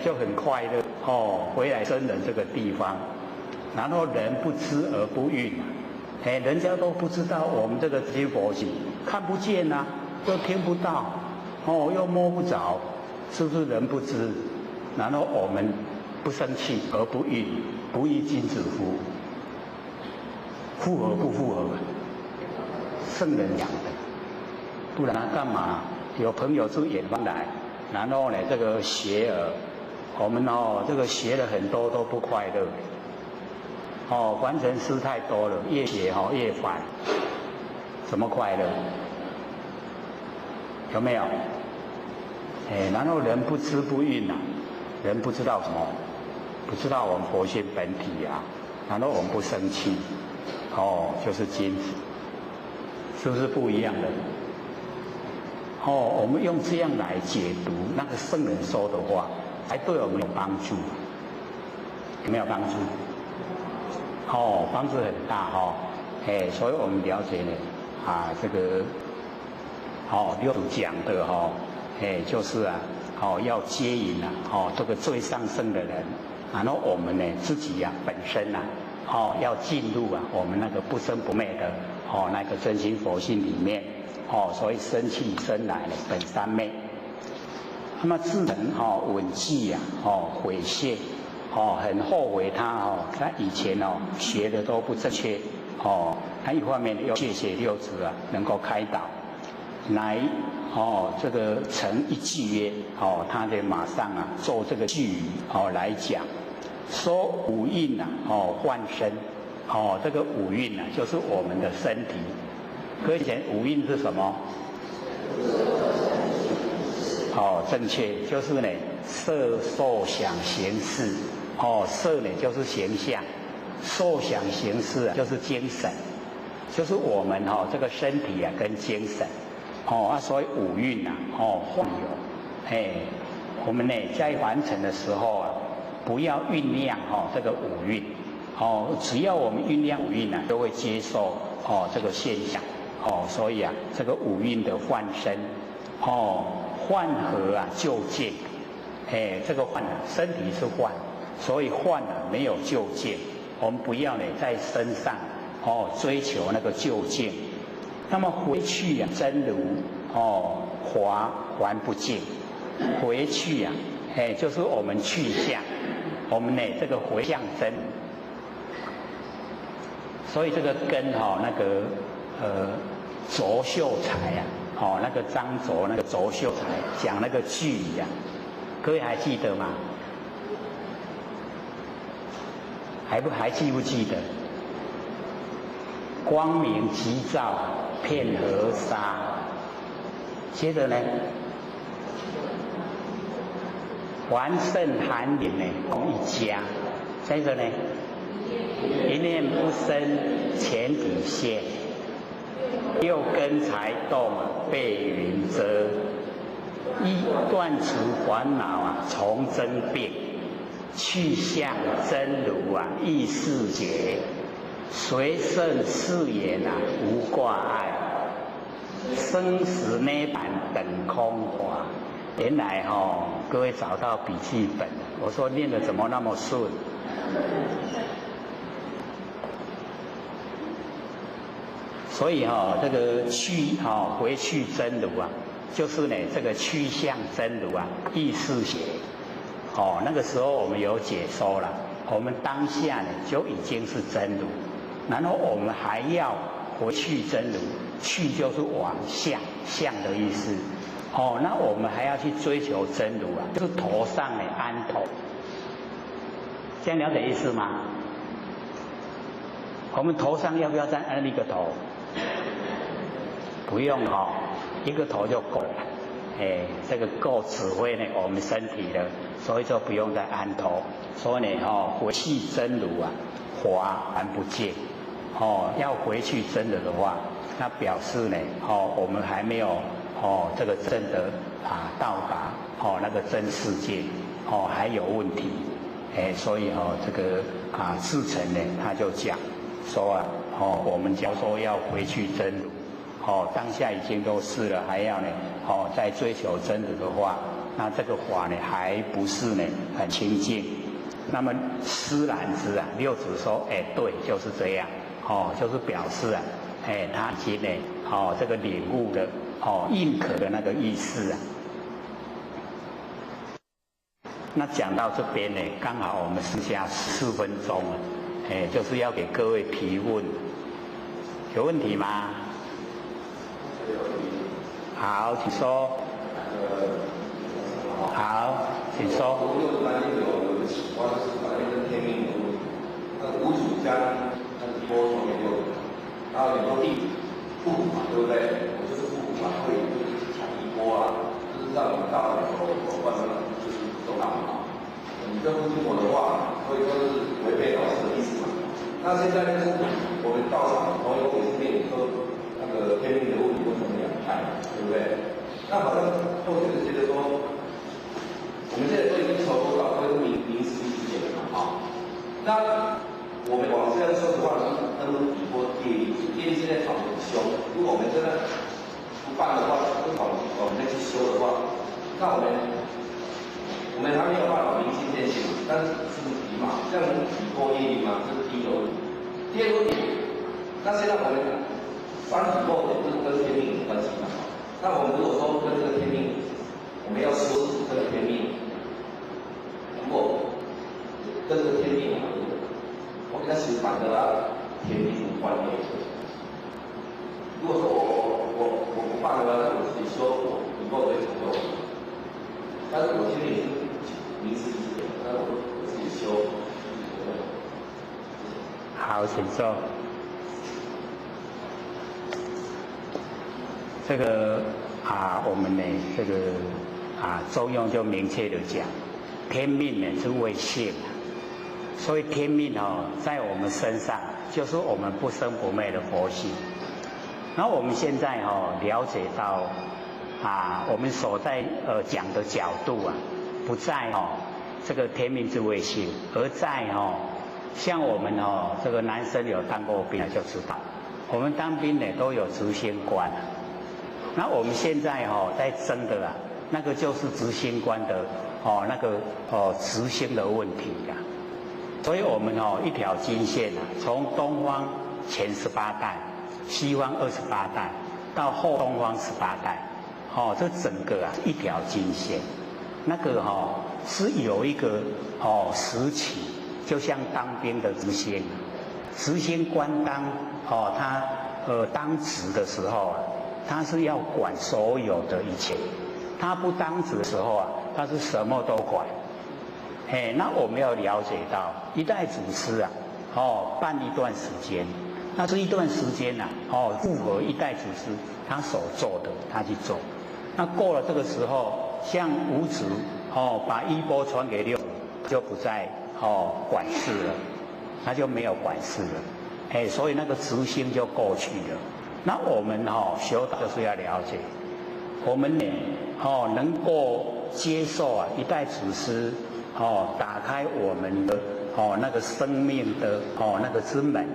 就很快乐回来真人这个地方，然后人不知而不愠，人家都不知道我们这个真佛性，看不见啊，又听不到，又摸不着，是不是人不知？然后我们不生气而不愠，不亦君子乎？复合不复合？圣人讲的，不然干嘛？有朋友自远方来，然后呢，这个学儿，我们这个学了很多都不快乐，完成诗太多了，越学越烦，怎么快乐？有没有？然后人不知不愠啊，人不知道什么？不知道我们佛性本体啊，然后我们不生气，就是君子，是不是不一样的？我们用这样来解读那个圣人说的话，还对我们有帮助，有没有帮助？帮助很大所以我们了解呢这个六祖讲的就是要接引这个最上圣的人，然后我们呢自己本身要进入我们那个不生不灭的那个真心佛性里面所以生气生来本三昧。那么智能稳记悔谢很后悔他以前学的都不正确他一方面要谢谢六祖能够开导，来这个成一句约他得马上做这个句语来讲，说五蕴幻身这个五蕴就是我们的身体。各位讲五蕴是什么？正确，就是呢色受想行识。色呢就是形象，受想行识就是精神，就是我们这个身体跟精神。所以五蕴幻有。我们呢在完成的时候不要酝酿这个五蕴。只要我们酝酿五蕴都会接受这个现象。所以这个五蕴的幻身，幻合就近。这个幻身体是幻，所以幻没有就近。我们不要呢在身上追求那个就近。那么回去真如还不尽。回去就是我们去向，我们呢这个回向真。所以这个跟那个卓秀才那个张卓那个卓秀才讲那个句语各位还记得吗？还记不记得？光明急照遍河沙。接着呢，完胜寒林共一家。接着呢，一念不生前底现，六根才动被云遮。一断除烦恼从真病，去向真如意识觉，随胜誓言无挂碍，生死涅槃等空华。原来各位找到笔记本，我说念得怎么那么顺？所以这个去回去真如就是呢这个趋向真如意识学。那个时候我们有解说了，我们当下呢就已经是真如，然后我们还要回去真如，去就是往向，向的意思。那我们还要去追求真如就是头上呢安头。这样了解意思吗？我们头上要不要再安一个头？不用一个头就够了。这个够指挥呢我们身体的，所以就不用再安头。所以呢回去真如还不见。要回去真的话，那表示呢我们还没有这个真的到达那个真世界还有问题。所以这个志诚呢他就讲说我们假如说要回去真如当下已经都是了，还要呢再追求真如的话，那这个法呢还不是呢很清净。那么施然之六祖说对，就是这样就是表示他已经呢这个领悟了认可的那个意思那讲到这边呢，刚好我们剩下4分钟了，就是要给各位提问，有问题吗？好，请说。好，请说。我有担心有个情况，就是把那个天命的问题，那五祖将那个波传给六祖，然后很多弟子父母嘛，对不对？我就是父母嘛，会就是抢衣钵就是让你到了手换了，就是都拿不好。你这不听我的话，所以说是违背老师的意思嘛。那现在就是我们道场朋友也是跟你说那个天命的问题为什么2派，对不对？那好像后学觉得说，我们现在都已经求多少，都是明时之间了嘛，那我们往这样说的话，能不能比过业力现在吵得很凶，如果我们真的不办的话，不往我们再去修的话，那我们还没有办法明心见性嘛，但是是比嘛，这样能比过业力吗？这是第一个问题。第二个问题，那现在我们3体后也不是跟天命有关系嘛？那我们如果说跟这个天命，我们要说是这个天命，如果跟这个天命我给他写反的天命无关联。如果说我不办的话，那我但是我现在也是名师级的，但是我自己修。好，请坐。这个我们呢，这个中庸就明确的讲，天命呢是为性，所以天命在我们身上就是我们不生不灭的佛性。然后我们现在了解到我们所在讲的角度不在这个天命之谓性，而在像我们这个男生有当过兵就知道，我们当兵呢都有执行官。那我们现在在争的那个就是执行官的那个执行的问题呀。所以我们一条经线从东方前18代，西方28代，到后东方18代，这整个一条经线，那个是有一个时期，就像当兵的执行官他当值的时候他是要管所有的一切，他不当值的时候他是什么都管。那我们要了解到一代祖师办一段时间，那这一段时间符合一代祖师他所做的，他去做。那过了这个时候，像五子把衣钵传给六，就不再管事了，他就没有管事了。所以那个执行就过去了。那我们修道就是要了解，我们呢能够接受一代祖师打开我们的那个生命的那个之门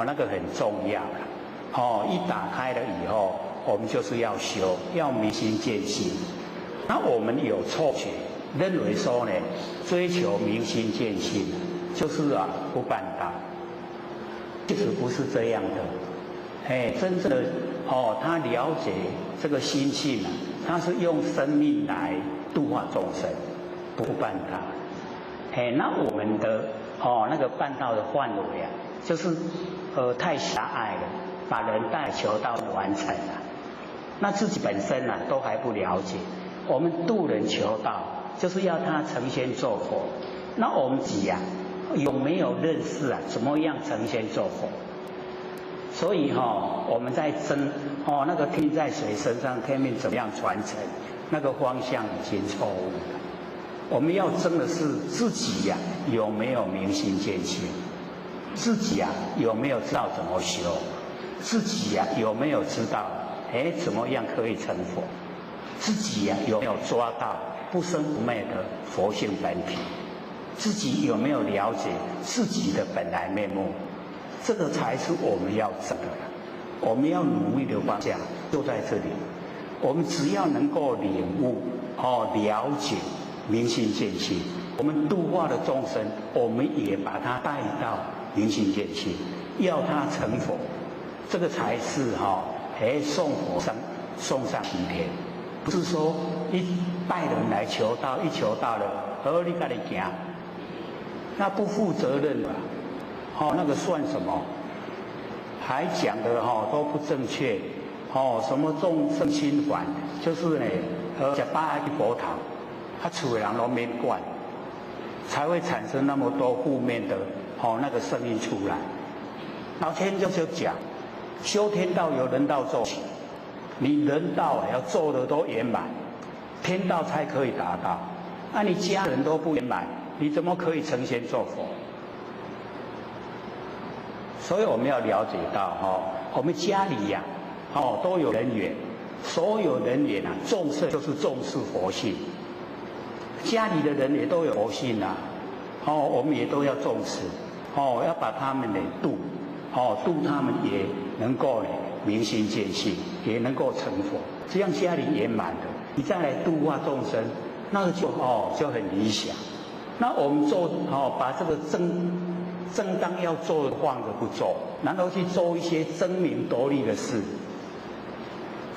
那个很重要了。一打开了以后，我们就是要修，要明心见性。那我们有错觉，认为说呢，追求明心见性就是不办道，其实不是这样的。真正的他了解这个心性他是用生命来度化众生，不办道。那我们的那个办道的范围就是太狭隘了，把人带求道完成了，那自己本身都还不了解。我们度人求道，就是要他成仙做佛。那我们自己有没有认识怎么样成仙做佛？所以我们在争那个天在谁身上，天命怎么样传承，那个方向已经错误了。我们要争的是自己有没有明心见性，自己有没有知道怎么修，自己有没有知道怎么样可以成佛，自己有没有抓到不生不灭的佛性本体，自己有没有了解自己的本来面目，这个才是我们要争的。我们要努力的方向就在这里。我们只要能够领悟了解明心见性，我们度化的众生，我们也把他带到明心见性，要他成佛，这个才是送佛送上西天。不是说一带人来求道，一求道了，你自己行，那不负责任了。那个算什么？还讲的都不正确。什么众生心烦，就是呢，吃饱去佛堂，厝的人都免管，才会产生那么多负面的那个声音出来。老天就讲，修天道由人道做起，你人道要做的都圆满，天道才可以达到。你家人都不圆满，你怎么可以成仙做佛？所以我们要了解到我们家里都有人缘，所有人缘重视就是重视佛性，家里的人也都有佛性我们也都要重视要把他们度度他们也能够明心见性，也能够成佛，这样家里圆满的，你再来度化众生，那个就很理想。那我们做把这个正当要做的放着不做，然后去做一些争名夺利的事，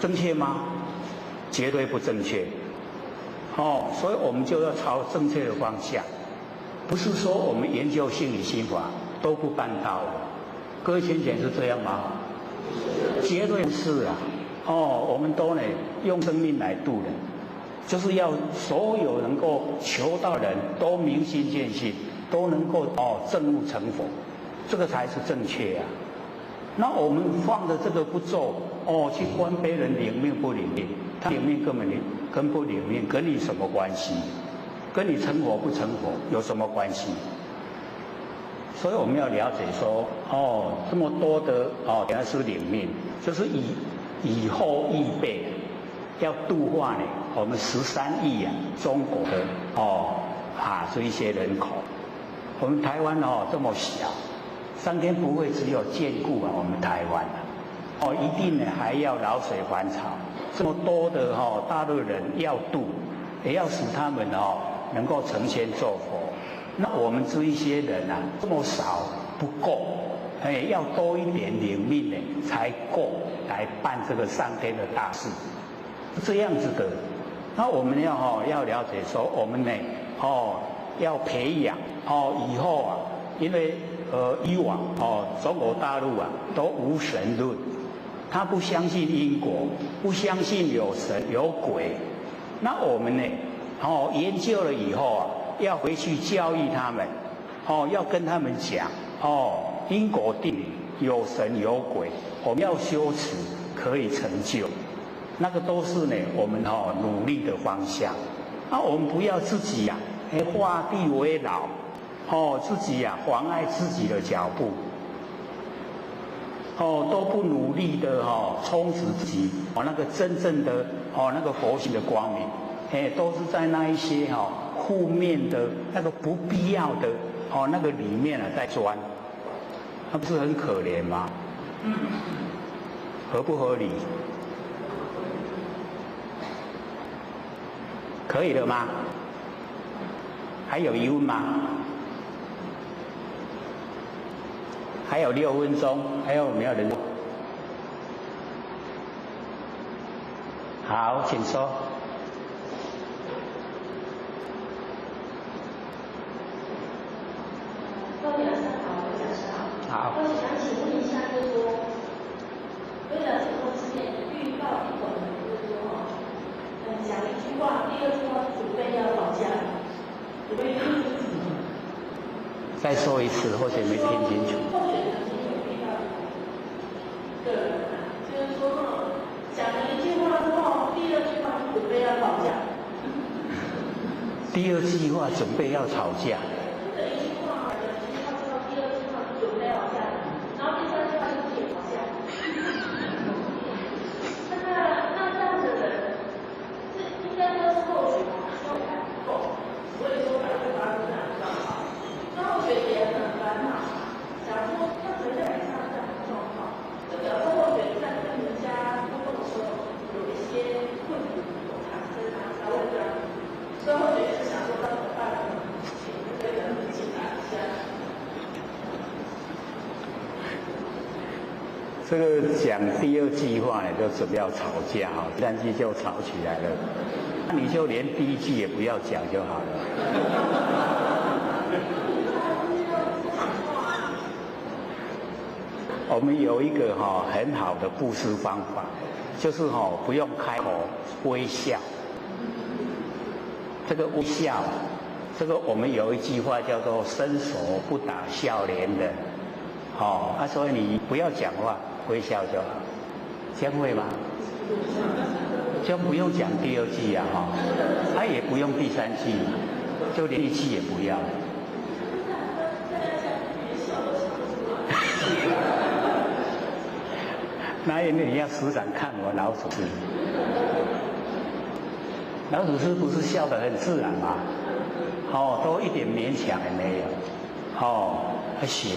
正确吗？绝对不正确。所以我们就要朝正确的方向，不是说我们研究心理心法都不办道了。各位先生是这样吗？绝对不是我们都用生命来度人，就是要所有能够求道人都明心见性，都能够证悟成佛，这个才是正确啊。那我们放的这个不做去观别人领命不领命，他领命跟不领命跟你什么关系？跟你成佛不成佛有什么关系？所以我们要了解说，这么多的原来是领命，就是以后预备要度化呢我们13亿中国的这一些人口。我们台湾这么小，上天不会只有眷顾我们台湾一定呢还要老水还潮，这么多的大陆人要度，也要使他们能够成仙做佛。那我们这一些人这么少不够，要多一点领命呢才够来办这个上天的大事，这样子的。那我们要了解说，我们呢要培养以后因为以往中国大陆都无神论，他不相信因果，不相信有神有鬼。那我们呢研究了以后要回去教育他们要跟他们讲因果定理，有神有鬼，我们要修持可以成就，那个都是呢我们努力的方向。我们不要自己画地为牢自己妨碍自己的脚步都不努力的充实自己那个真正的那个佛性的光明都是在那一些负面的那个不必要的那个里面在钻，那不是很可怜吗？合不合理？可以了吗？还有疑问吗？还有6分钟，还有没有人？好，请说。好。我想请问一下，就是说，为了这个之前预告一种，就是说讲一句话，第2句话准备要吵架，准备再说一次，或者没听清楚。或许曾经有遇到个人就是说讲了一句话之后，第2句话准备要吵架。第2句话准备要吵架。这个讲第2句话呢，就准备要吵架第3句就吵起来了。那你就连第1句也不要讲就好了。我们有一个很好的布施方法，就是不用开口微笑。这个微笑，这个我们有一句话叫做“伸手不打笑脸人”。所以你不要讲话，微笑就好，这样会吗？就不用讲第2句也不用第3句，就连1句也不要。那因为你要时常看我老祖师，老祖师不是笑得很自然吗？都一点勉强也没有，还写。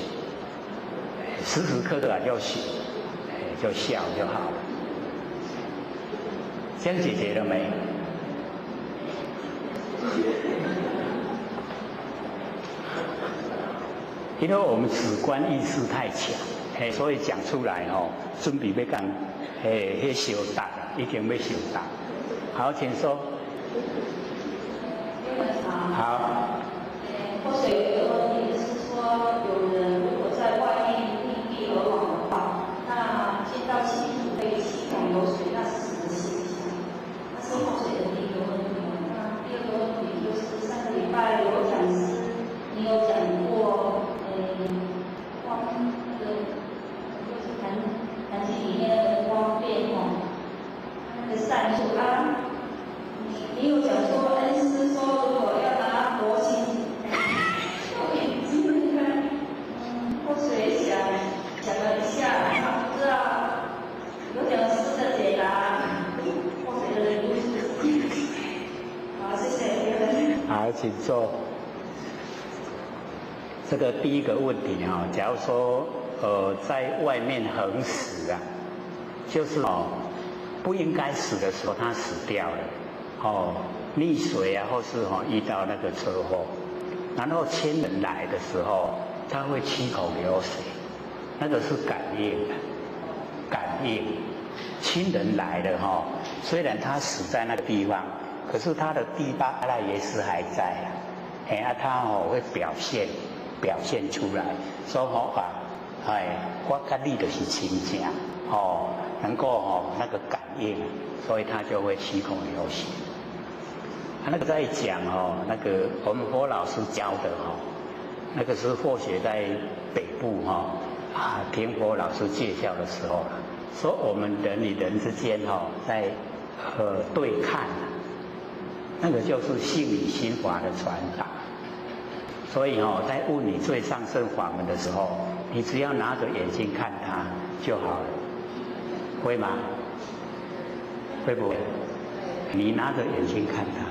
时时刻刻就写，就笑就好了。这样解决了没？因为我们主观意识太强，所以讲出来准备要讲，修达已经要修达。好，请说。好。或者有一个问题是说，有人如果在外面异地而往的话，那见到亲属被洗澡流水，那是什么现象？那是风水的第一个问题。好，请坐。这个第一个问题哈，假如说在外面横死啊，就是不应该死的时候他死掉了，溺水啊，或是遇到那个车祸，然后亲人来的时候他会七口流血，那个是感应的，感应。亲人来了虽然他死在那个地方，可是他的第八阿赖耶识还在啊，他会表现出来，说我跟你就是亲情能够那个感应，所以他就会七口流血。那个在讲那个我们佛老师教的那个是或许在北部听佛老师介绍的时候说我们人与人之间在对看，那个就是性与心法的传达。所以在问你最上圣法门的时候，你只要拿着眼睛看它就好了，会吗？会不会？你拿着眼睛看它。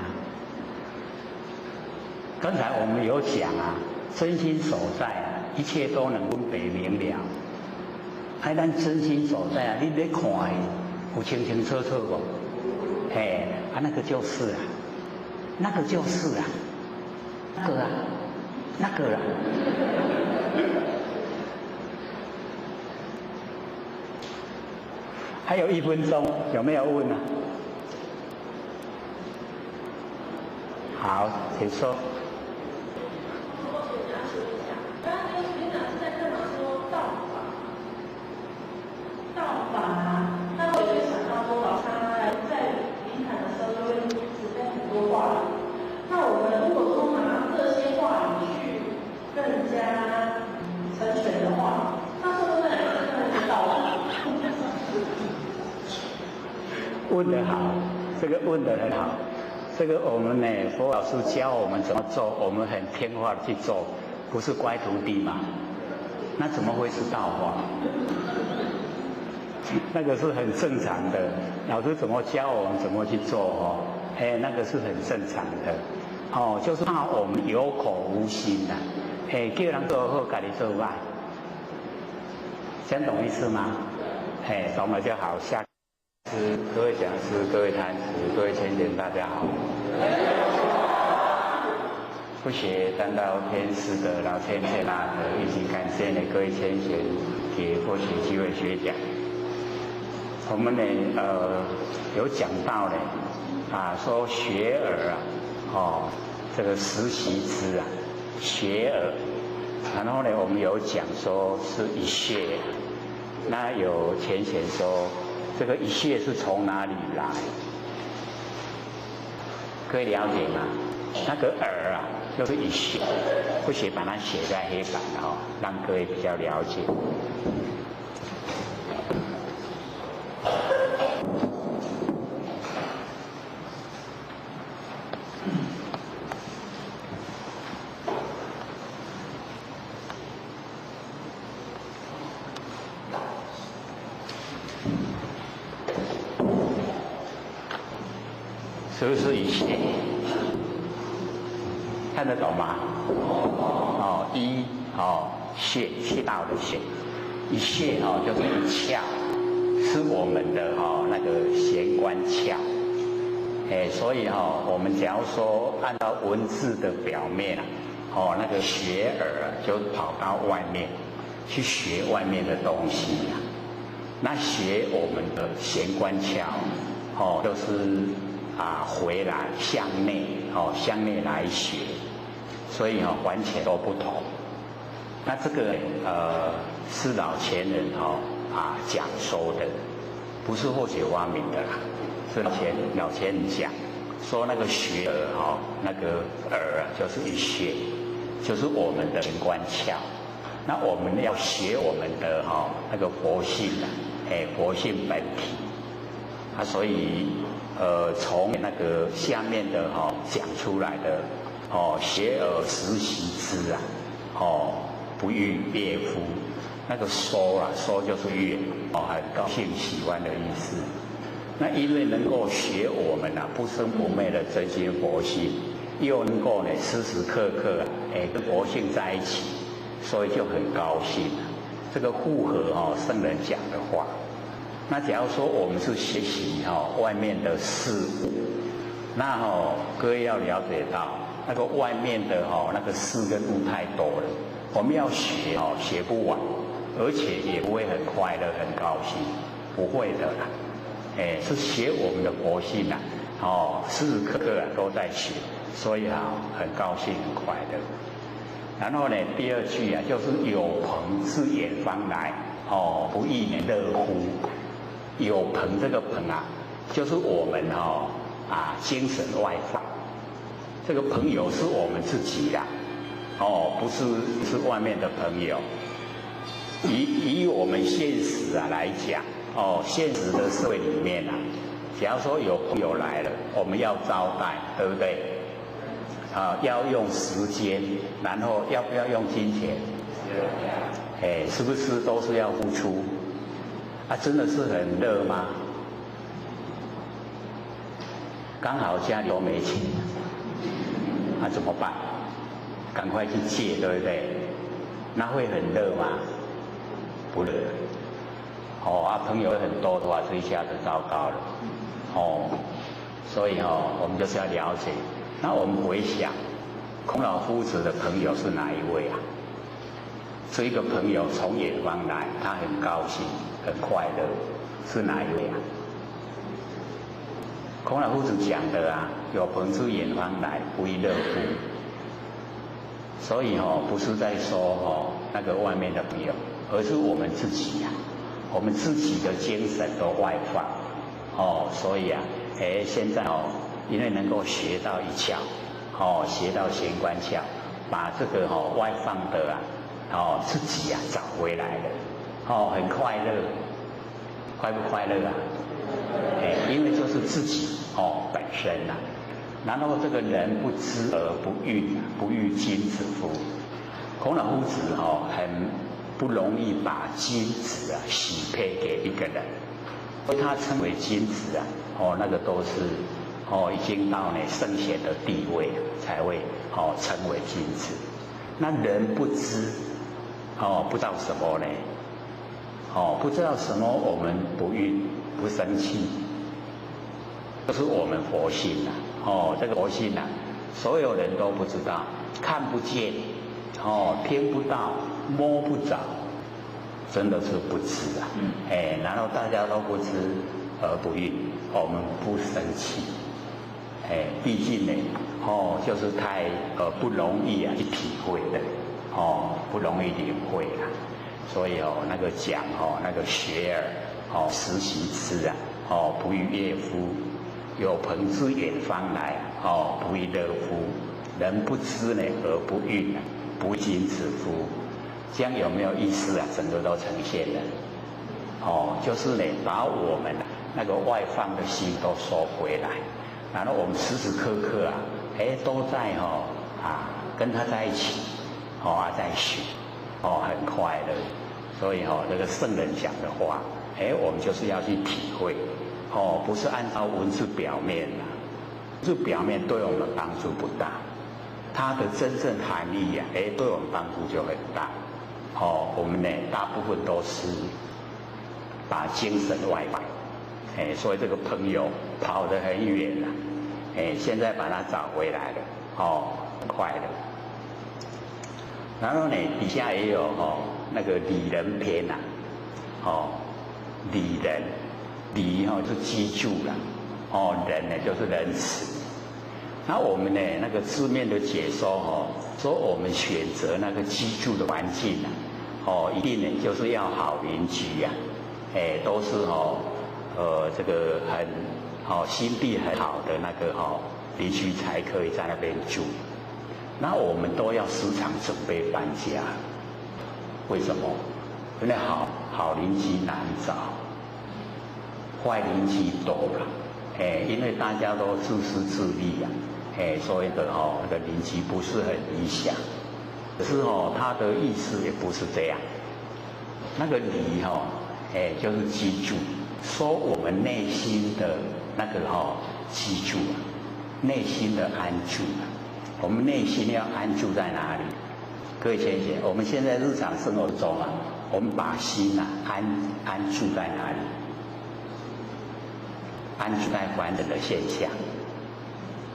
刚才我们有讲真心所在一切都能分别明了。咱真心所在你咧看有清清楚楚不？那个就是那个就是那个还有1分钟，有没有问好，请说。问得好，这个问得很好。这个我们佛老师教我们怎么做，我们很听话的去做，不是乖徒弟嘛？那怎么会是道法？那个是很正常的，老师怎么教我们怎么去做那个是很正常的就是怕我们有口无心叫人做好，自己做坏，这样懂意思吗？懂了就好。下。各位讲师、各位坛子、各位千贤，大家好。不学单道天师的老千贤以及感谢各位千贤给佛学机会学讲。我们有讲到说学耳这个实习之学耳，然后我们有讲说是一穴，那有浅显说这个一穴是从哪里来？各位了解吗？那个耳就是一穴，不写把它写在黑板让各位比较了解。是不是一穴？看得懂吗？穴道的穴，一穴就是一窍，是我们的那个玄关窍。所以我们假如说按照文字的表面那个学耳就跑到外面去学外面的东西那学我们的玄关窍就是回来向内向内来学，所以完全都不同。那这个是老前人讲说的，不是或许发明的啦，是老前人讲说那个学耳那个耳就是一穴，就是我们的玄关窍。那我们要学我们的那个佛性佛性本体所以从那个下面的讲出来的学而时习之不欲乐乎，那个说就是悦很高兴喜欢的意思。那因为能够学我们不生不灭的真心佛性又能够呢时时刻刻跟佛性在一起，所以就很高兴这个符合圣人讲的话。那假如说我们是学习外面的事物，那各位要了解到那个外面的那个事跟物太多了，我们要学学不完，而且也不会很快乐很高兴，不会的啦。是学我们的佛性时时刻刻都在学，所以很高兴很快乐。然后呢，第二句就是有朋自远方来，不亦乐乎。有朋这个朋就是我们精神外放。这个朋友是我们自己啦，不是外面的朋友。以我们现实来讲，现实的社会里面假如说有朋友来了，我们要招待，对不对？要用时间，然后要不要用金钱？是不是都是要付出？真的是很热吗？刚好家里都没钱，怎么办？赶快去借，对不对？那会很热吗？不热。朋友很多的话，这一下子糟糕了。所以我们就是要了解。那我们回想，孔老夫子的朋友是哪一位啊？这一个朋友从远方来，他很高兴，很快乐，是哪一位啊？孔老夫子讲的有朋自远方来，不亦乐乎。所以不是在说那个外面的朋友，而是我们自己我们自己的精神都外放。所以现在因为能够学到一窍，学到玄关窍，把这个外放的自己找回来了，很快乐，快不快乐因为就是自己本身然后这个人不知而不愠，不愠君子乎？孔老夫子很不容易把君子许配给一个人，所以他称为君子那个都是已经到圣贤的地位才会称为君子。那人不知不知道什么呢？不知道什么，我们不愠不生气，这是我们佛性这个佛性所有人都不知道，看不见，听不到，摸不着，真的是不知然后大家都不知而不愠，我们不生气，毕竟就是太不容易去体会的，不容易领会所以那个讲那个学而时习之不亦乐乎？有朋自远方来，不亦乐乎？人不知而不愠，不君子乎？这样有没有意思整个都呈现了。就是把我们那个外放的心都收回来，然后我们时时刻刻都在跟他在一起，在学，很快乐。所以这个圣人讲的话，我们就是要去体会，不是按照文字表面文字表面对我们帮助不大，它的真正含义对我们帮助就很大。我们大部分都是把精神外放，所以这个朋友跑得很远现在把他找回来了，很快乐。然后底下也有那个礼仁篇礼仁，礼就是居住仁就是仁慈。那我们那个字面的解说说我们选择那个居住的环境一定就是要好邻居都是这个很心地很好的那个邻居才可以在那边住。那我们都要时常准备搬家，为什么？因为好邻居难找，坏邻居多了，因为大家都自私自利所以的那个邻居不是很理想。可是他的意思也不是这样。那个礼就是居住，说我们内心的那个居住内心的安住我们内心要安住在哪里？各位先生，我们现在日常生活中啊，我们把心啊安住在哪里？安住在凡人的现象，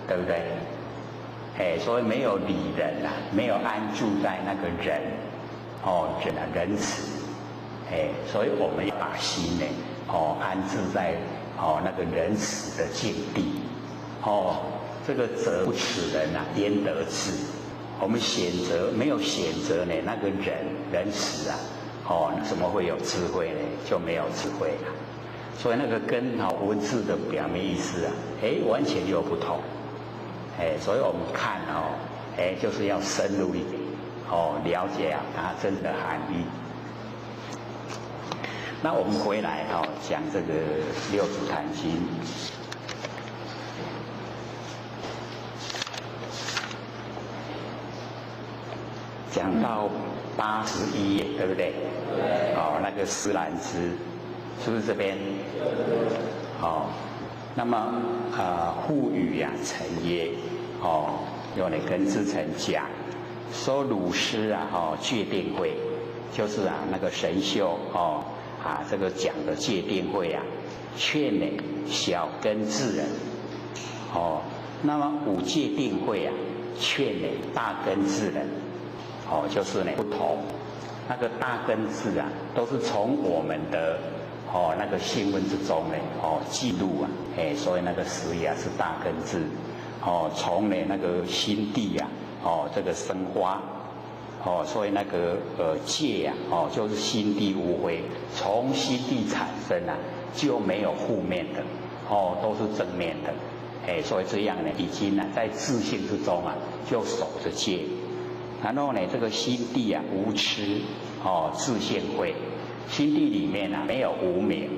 对不对？所以没有理人啊，没有安住在那个人，仁慈，所以我们要把心呢，安置在那个仁慈的境地，这个责不此人啊，焉得志？我们没有选择呢，那个仁慈啊，怎么会有智慧呢？就没有智慧了。所以那个跟文字的表面意思啊，完全就不同。所以我们看就是要深入一点，了解啊它真正的含义。那我们回来讲这个《六祖坛经》。讲到81页，对不对？那个施兰枝，是不是这边？那么复语啊，成曰，用来跟志诚讲，说鲁师啊，戒定慧，就是那个神秀这个讲的戒定慧啊，劝呢小根智人，那么五戒定慧啊，劝呢大根智人。就是呢不同，那个大根智啊，都是从我们的那个新闻之中呢记录啊，所以那个实也是大根智，从呢那个心地啊，这个生花，所以那个戒啊，就是心地无灰，从心地产生啊，就没有负面的，都是正面的，所以这样呢，已经呢在自信之中啊，就守着戒。然后呢，这个心地啊无痴，自性慧，心地里面啊没有无明，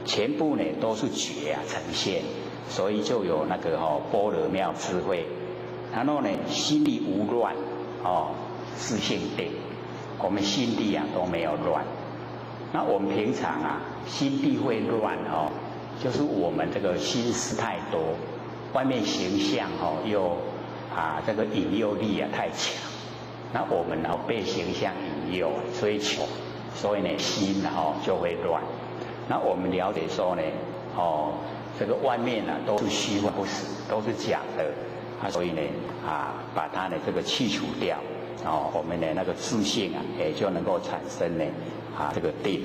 全部呢都是觉啊呈现，所以就有那个般若妙智慧。然后呢，心地无乱，自性定，我们心地啊都没有乱。那我们平常啊心地会乱就是我们这个心思太多，外面形象又这个引诱力啊太强。那我们被形象引诱追求，所以呢心就会乱。那我们了解说呢，这个外面都是虚幻不实，都是假的，所以呢把它的这个去除掉，我们的那个自信也就能够产生呢这个定。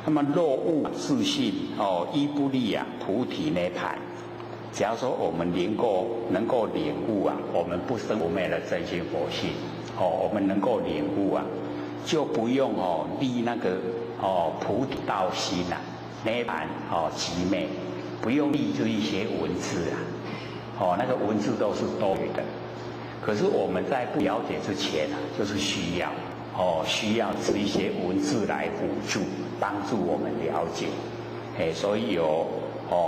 那么若悟自信依不立菩提涅槃。假如说我们能够领悟我们不生不灭的真心佛性，我们能够领悟就不用立那个菩提道心涅槃寂灭，不用立这一些文字那个文字都是多余的。可是我们在不了解之前就是需要这一些文字来辅助帮助我们了解，所以有。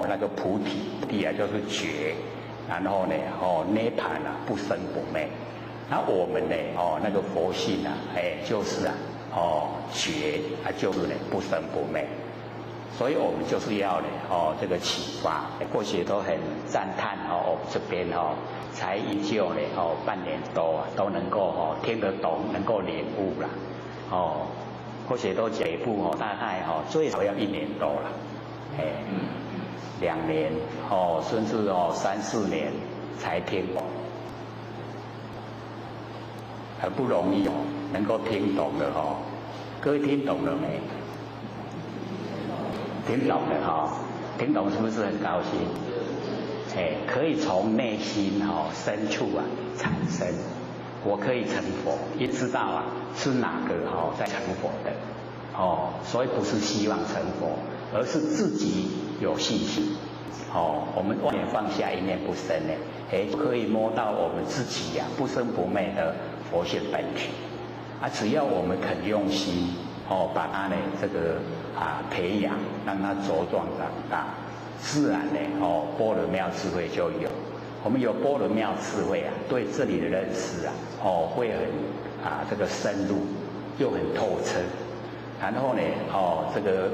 那个菩提就是觉，然后呢涅槃不生不灭。那我们呢那个佛性就是觉就是呢不生不灭。所以我们就是要呢这个启发。过去都很赞叹我们这边才依旧呢半年多都能够听得懂，能够领悟了。过去都解步大概最少要1年多了，2年甚至3、4年才听懂，很不容易能够听懂的各位听懂了没？听懂了听懂是不是很高兴？可以从内心深处产生，我可以成佛，也知道是哪个在成佛的所以不是希望成佛，而是自己有信心。我们外面放下一念不生呢，可以摸到我们自己不生不灭的佛性本体。只要我们肯用心把它呢这个培养，让它茁壮长大，自然呢般若妙智慧就有。我们有般若妙智慧对这里的认识会很这个深入，又很透彻。然后呢这个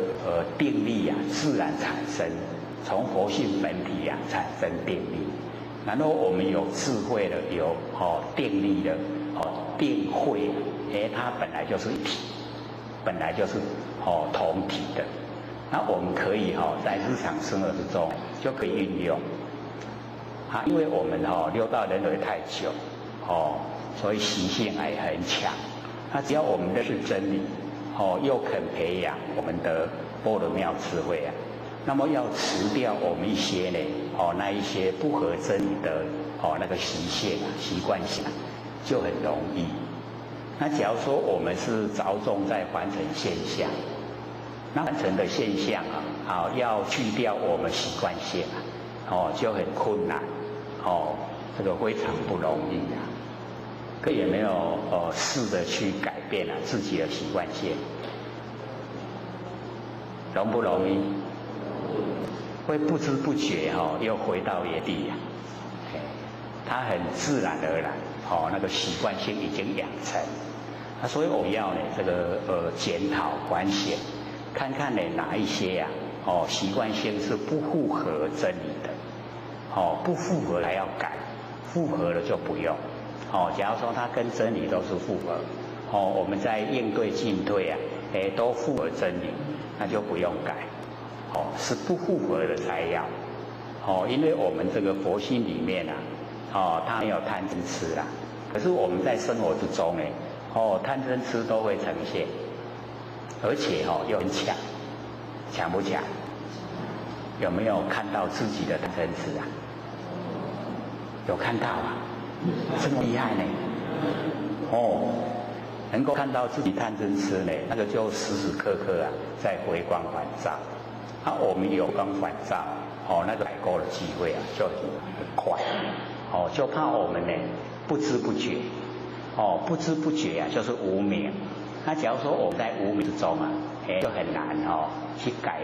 定力自然产生。从佛性本体产生定力，然后我们有智慧了，有定力了，定慧了，它本来就是一体，本来就是同体的。那我们可以在日常生活之中就可以运用。因为我们六道轮回太久，所以习性还很强。那只要我们认识真理，又肯培养我们的般若妙智慧啊，那么要辞掉我们一些呢，那一些不合真理的那个习性啊、习惯性啊，就很容易。那假如说我们是着重在凡尘现象，那凡尘的现象要去掉我们习惯性啊，就很困难，这个非常不容易啊。可也没有试着去改变自己的习惯性，容不容易？会不知不觉又回到原地啊。它很自然而然，那个习惯性已经养成。所以我们要呢这个检讨反省，看看呢哪一些习惯性是不符合真理的，不符合还要改，符合了就不用。假如说它跟真理都是符合，我们在应对进退啊，都符合真理，那就不用改。是不符合的才要。因为我们这个佛心里面它没有贪嗔痴啦，可是我们在生活之中呢，贪嗔痴都会呈现，而且又很强，强不强？有没有看到自己的贪嗔痴啊？有看到啊？这么厉害呢？能够看到自己贪嗔痴呢，那个就时时刻刻在回光返照。我们有光返照，那个改过的机会就很快。就怕我们呢不知不觉，不知不觉就是无明。那假如说我们在无明之中就很难去改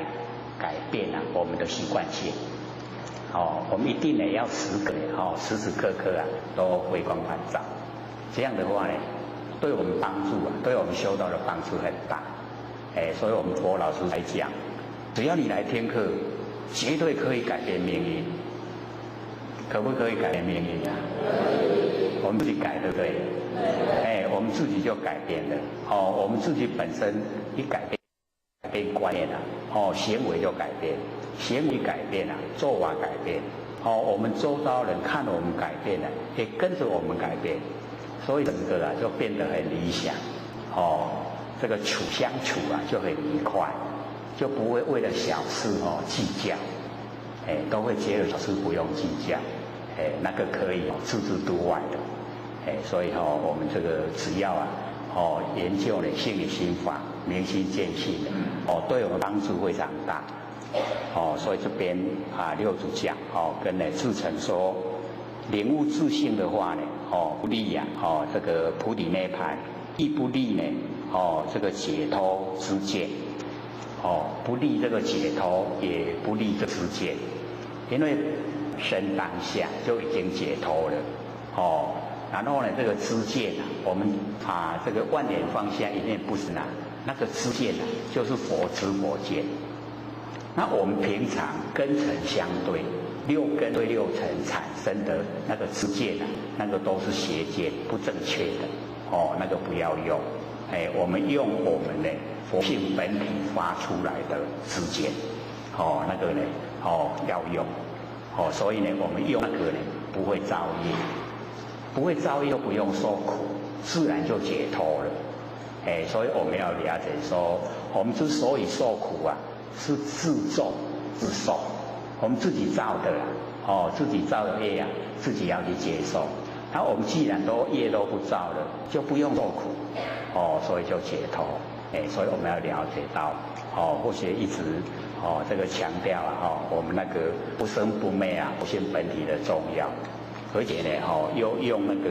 变我们的习惯性。我们一定呢要时时刻刻都回光返照，这样的话呢，对我们帮助对我们修道的帮助很大。所以我们佛老师来讲，只要你来听课，绝对可以改变命运。可不可以改变命运啊？我们自己改，对不对？我们自己就改变了。我们自己本身一改变观念行为就改变。行为改变做法改变，我们周遭人看我们改变也跟着我们改变，所以整个就变得很理想，这个相处就很愉快，就不会为了小事计较，都会觉得小事不用计较，那个可以置之度外的，所以我们这个只要研究心理心法，明心见性的，对我们帮助非常大。所以这边六祖讲跟志诚说，领悟自性的话呢，不利这个菩提涅槃，亦不利呢这个解脱之见，不利这个解脱，也不利这知见，因为生当下就已经解脱了，然后呢这个知见我们这个万年放下一念不生那个知见就是佛知佛见。那我们平常根尘相对，六根对六尘产生的那个知见那个都是邪见，不正确的，那个不要用。我们用我们的佛性本体发出来的知见，那个呢，要用。所以呢，我们用那个呢，不会造业，不会造业又不用受苦，自然就解脱了。所以我们要了解说，我们之所以受苦是自重自受，我们自己造的自己造的业自己要去接受。那我们既然业都不造了，就不用受苦，所以就解脱。所以我们要了解到，或许一直这个强调我们那个不生不灭佛性本体的重要，而且呢又用那个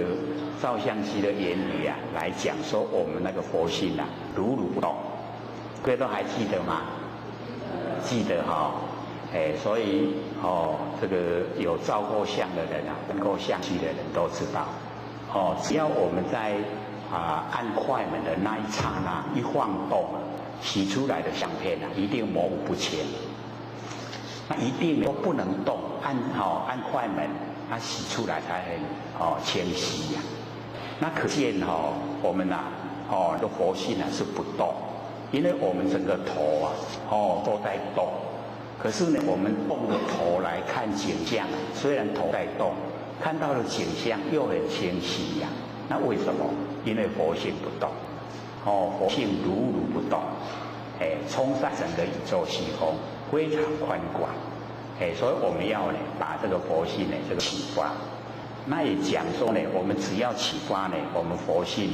照相机的原理来讲说我们那个佛性如如不动，各位都还记得吗？记得所以这个有照过相的人看过相机的人都知道，只要我们在按快门的那一刹那一晃动洗出来的相片一定模糊不清，那一定都不能动，按快门它洗出来才很清晰呀。那可见我们的活性是不动，因为我们整个头都在动。可是呢，我们动着头来看景象，虽然头在动，看到的景象又很清晰呀。那为什么？因为活性不动，活性如如不动，冲散整个宇宙虚空，非常宽广。所以我们要呢，把这个佛性呢，这个启发。那也讲说呢，我们只要启发呢，我们佛性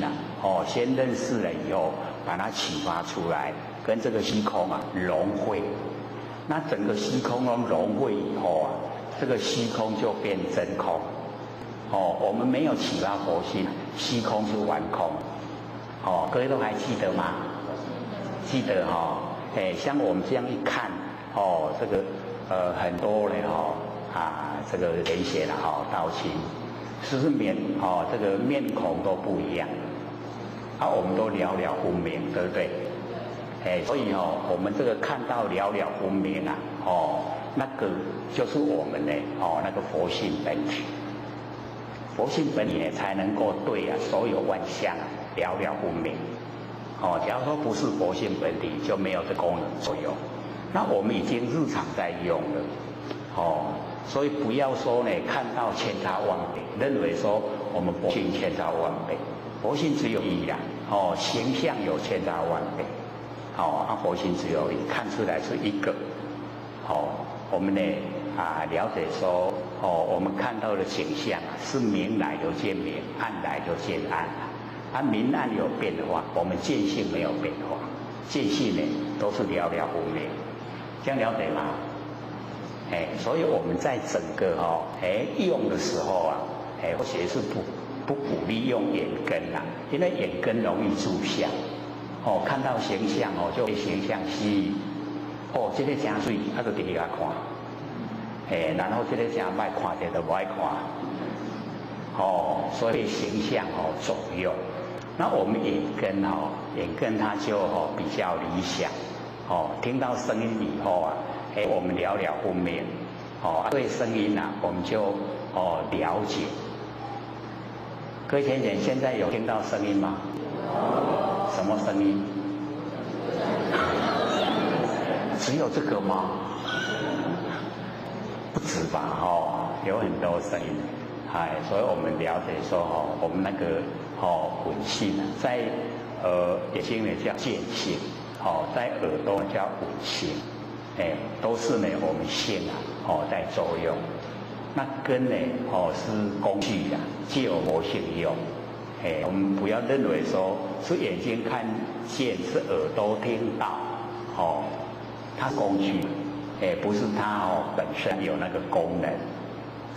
先认识了以后，把它启发出来，跟这个虚空融汇。那整个虚空融汇以后这个虚空就变真空。我们没有启发佛性，虚空是完空。各位都还记得吗？记得像我们这样一看，这个很多人这个人写的道清，是不是这个面孔都不一样？我们都寥寥分明，对不对？所以我们这个看到寥寥分明那个就是我们的那个佛性本体。佛性本体才能够对所有万象寥寥分明。假如说不是佛性本体，就没有这功能作用。那我们已经日常在用了，所以不要说呢看到千差万别，认为说我们佛性千差万别，佛性只有一啦，形象有千差万别，佛性只有一，看出来是一个，我们呢了解说，我们看到的景象是明来就见明，暗来就见暗，明暗有变化，我们见性没有变化，见性呢都是寥寥分明，这样了解吗？所以我们在整个用的时候或许是不鼓励用眼根因为眼根容易注相，看到形象就被形象吸引，这个真水，就直直看。然后这个真歹看者就不爱看，所以被形象左右。那我们眼根它就比较理想，听到声音以后我们寥寥分明，对声音我们就了解。各位先生，现在有听到声音吗？什么声音？只有这个吗？不止吧，有很多声音，所以我们了解说我们那个闻性在眼睛呢叫见性，在耳朵叫闻性，都是呢我们性在作用。那根呢是工具借由佛性用，我们不要认为说是眼睛看见，是耳朵听到，它工具。不是它本身有那个功能，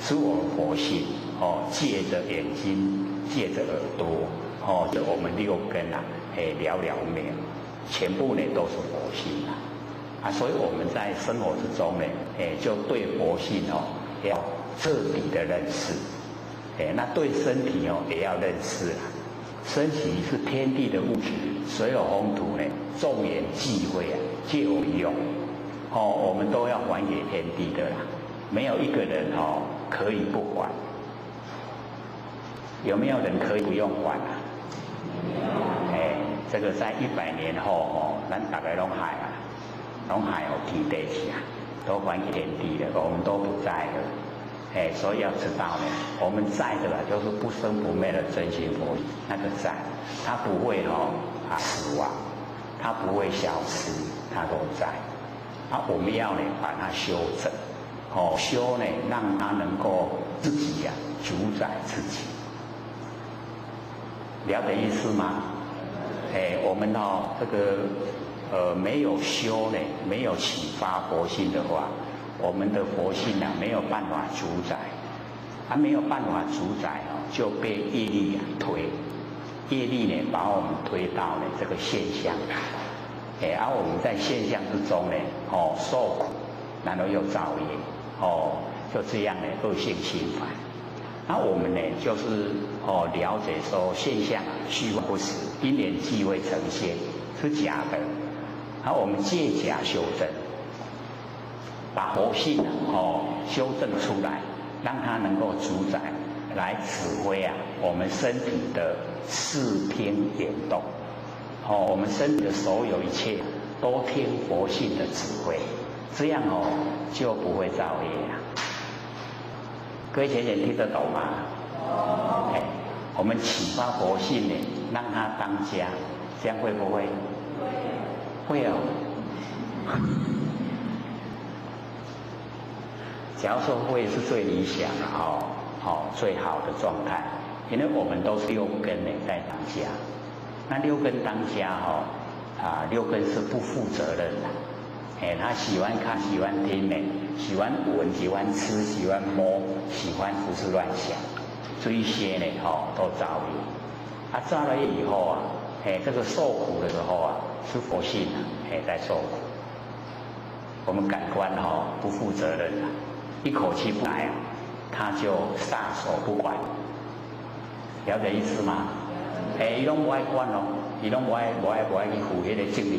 是我们佛性借着眼睛，借着耳朵，就我们六根寥寥明，全部呢都是佛性所以我们在生活之中呢，就对佛性要彻底的认识，那对身体也要认识身体是天地的物质，所有宏图呢，众缘际会皆我们用。我们都要还给天地的啦，没有一个人可以不还。有没有人可以不用还这个在100年后咱大家拢还天地去都还给天地的，我们都不在了。所以要知道呢，我们在的就是不生不灭的真心佛理，那个在，它不会死亡，它不会消失，它都在。我们要呢把它修正，修呢让它能够自己主宰自己，了解意思吗？我们这个没有修呢，没有启发佛性的话，我们的佛性没有办法主宰，没有办法主宰就被业力推，业力呢把我们推到呢这个现象来。而我们在现象之中呢，受苦，然后又造业，就这样呢恶性循环。那我们呢就是了解说现象虚幻不实，因缘际会呈现是假的，我们借假修正，把佛性修正出来，让它能够主宰来指挥啊我们身体的四听眼动。我们身体的所有一切都听佛性的指挥，这样就不会造业啊。各位浅浅听得懂吗？我们启发佛性呢，让它当家，这样会不会？会哦。假如说会是最理想的最好的状态，因为我们都是六根呢在当家。那六根当家六根是不负责任的，他喜欢看、喜欢听呢，喜欢闻、喜欢吃、喜欢摸、喜欢胡思乱想，这一些呢都造业。造了业以后这个受苦的时候是佛性在受苦。我们感官不负责任一口气不来他就撒手不管，了解意思吗？伊拢无爱管伊拢无爱去负迄个责任。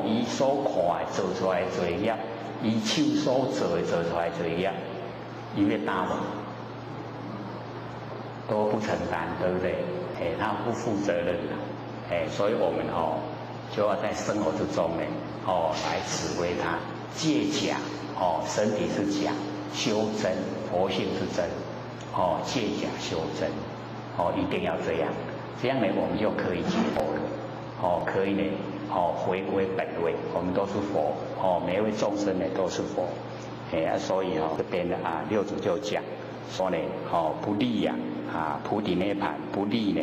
伊所看的做出来的作业，伊手所做的做出来的作业，伊要担无？都不承担，对不对？他不负责任所以我们就要在生活之中呢来指挥他，借假身体是假，修真，佛性是真借假修真一定要这样。这样呢，我们就可以解脱了，可以呢，回归本位，我们都是佛，每一位众生呢都是佛，所以这边六祖就讲说呢，不立呀，菩提涅槃，不立呢，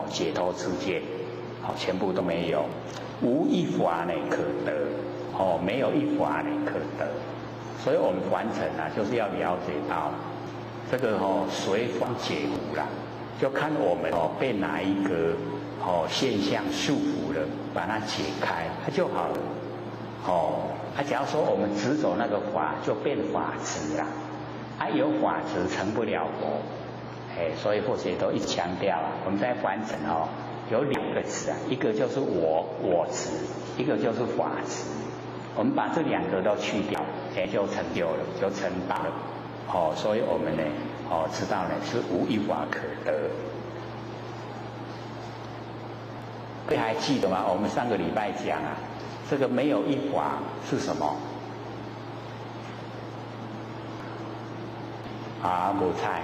解脱之见，全部都没有，无一法呢可得，没有一法呢可得，所以我们凡尘就是要了解到这个随方解无啦。就看我们被哪一个现象束缚了，把它解开，它就好了。假如说我们执走那个法，就变法执啦。有法执成不了佛。所以佛学都一直强调我们在凡尘有两个执一个就是我执，一个就是法执。我们把这两个都去掉，就成就了，就成道了。所以我们呢。知道呢是无一法可得。各位还记得吗？我们上个礼拜讲这个没有一法是什么？无猜，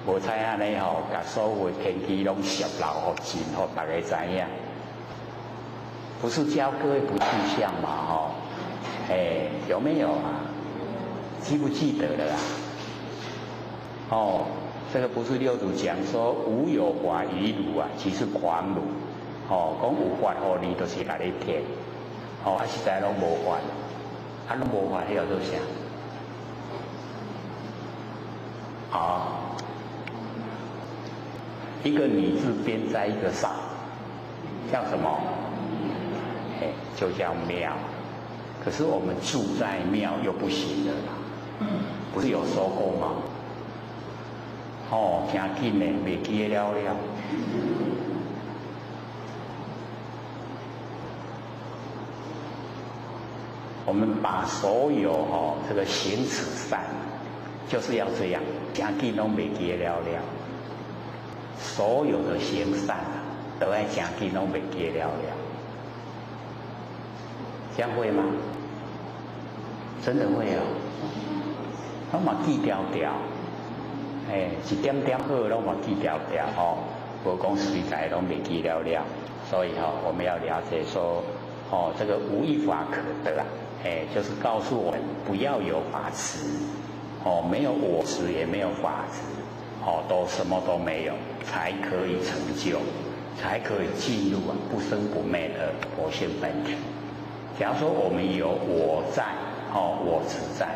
无猜安尼把所有天机拢泄露互尽，互大家知影。不是教各位不具象嘛？有没有记不记得了这个不是六祖讲说无有法于汝其实狂汝。讲有法予你，就是把你骗。实在拢无法，拢无法，迄叫做啥？一个女字边在一个上，叫什么？就叫庙。可是我们住在庙又不行了啦，不是有说过吗？行紧呢，袂记得了。我们把所有这个行持善，就是要这样，行紧拢袂记得了。所有的行善都要行紧拢袂记得了。这样会吗？真的会拢嘛记条条。一点点好，拢嘛记条条无讲实在拢袂记了。所以我们要了解说，这个无一法可得就是告诉我们不要有法执，没有我执也没有法执，都什么都没有，才可以成就，才可以进入不生不灭的佛性本体。假如说我们有我在，我执在，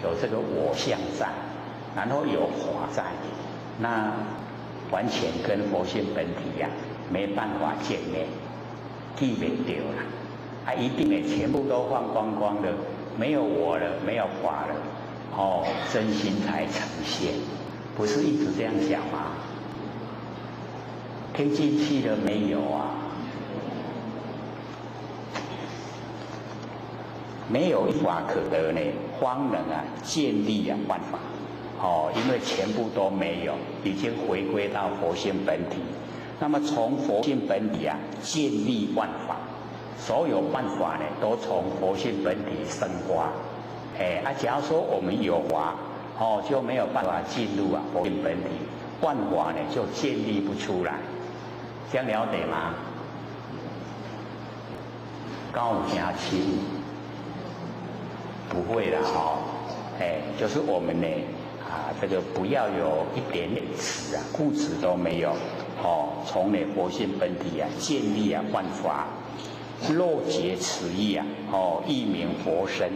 有这个我相在。然后有法在，那完全跟佛性本体没办法见面，记不掉了，一定得全部都放光光的，没有我了，没有法了，真心才呈现，不是一直这样想吗？听进去了没有没有一法可得呢，方能建立万法。因为全部都没有，已经回归到佛性本体。那么从佛性本体建立万法，所有万法呢都从佛性本体生发。假如说我们有法，就没有办法进入佛性本体，万法呢就建立不出来。这样了解吗？高加轻，不会的就是我们呢这个不要有一点点执固执都没有从佛性本体建立万法，若解此意亦名佛身。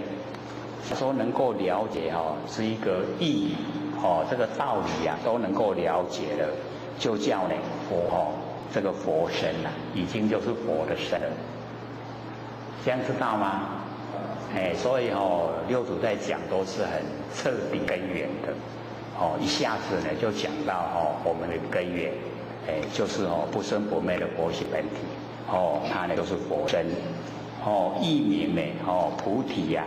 说能够了解是一个义理这个道理都能够了解了，就叫呢佛这个佛身已经就是佛的身了。这样知道吗？所以六祖在讲都是很彻底根源的，一下子呢就讲到我们的根源，就是不生不灭的佛性本体，它呢就是佛身，义名呢菩提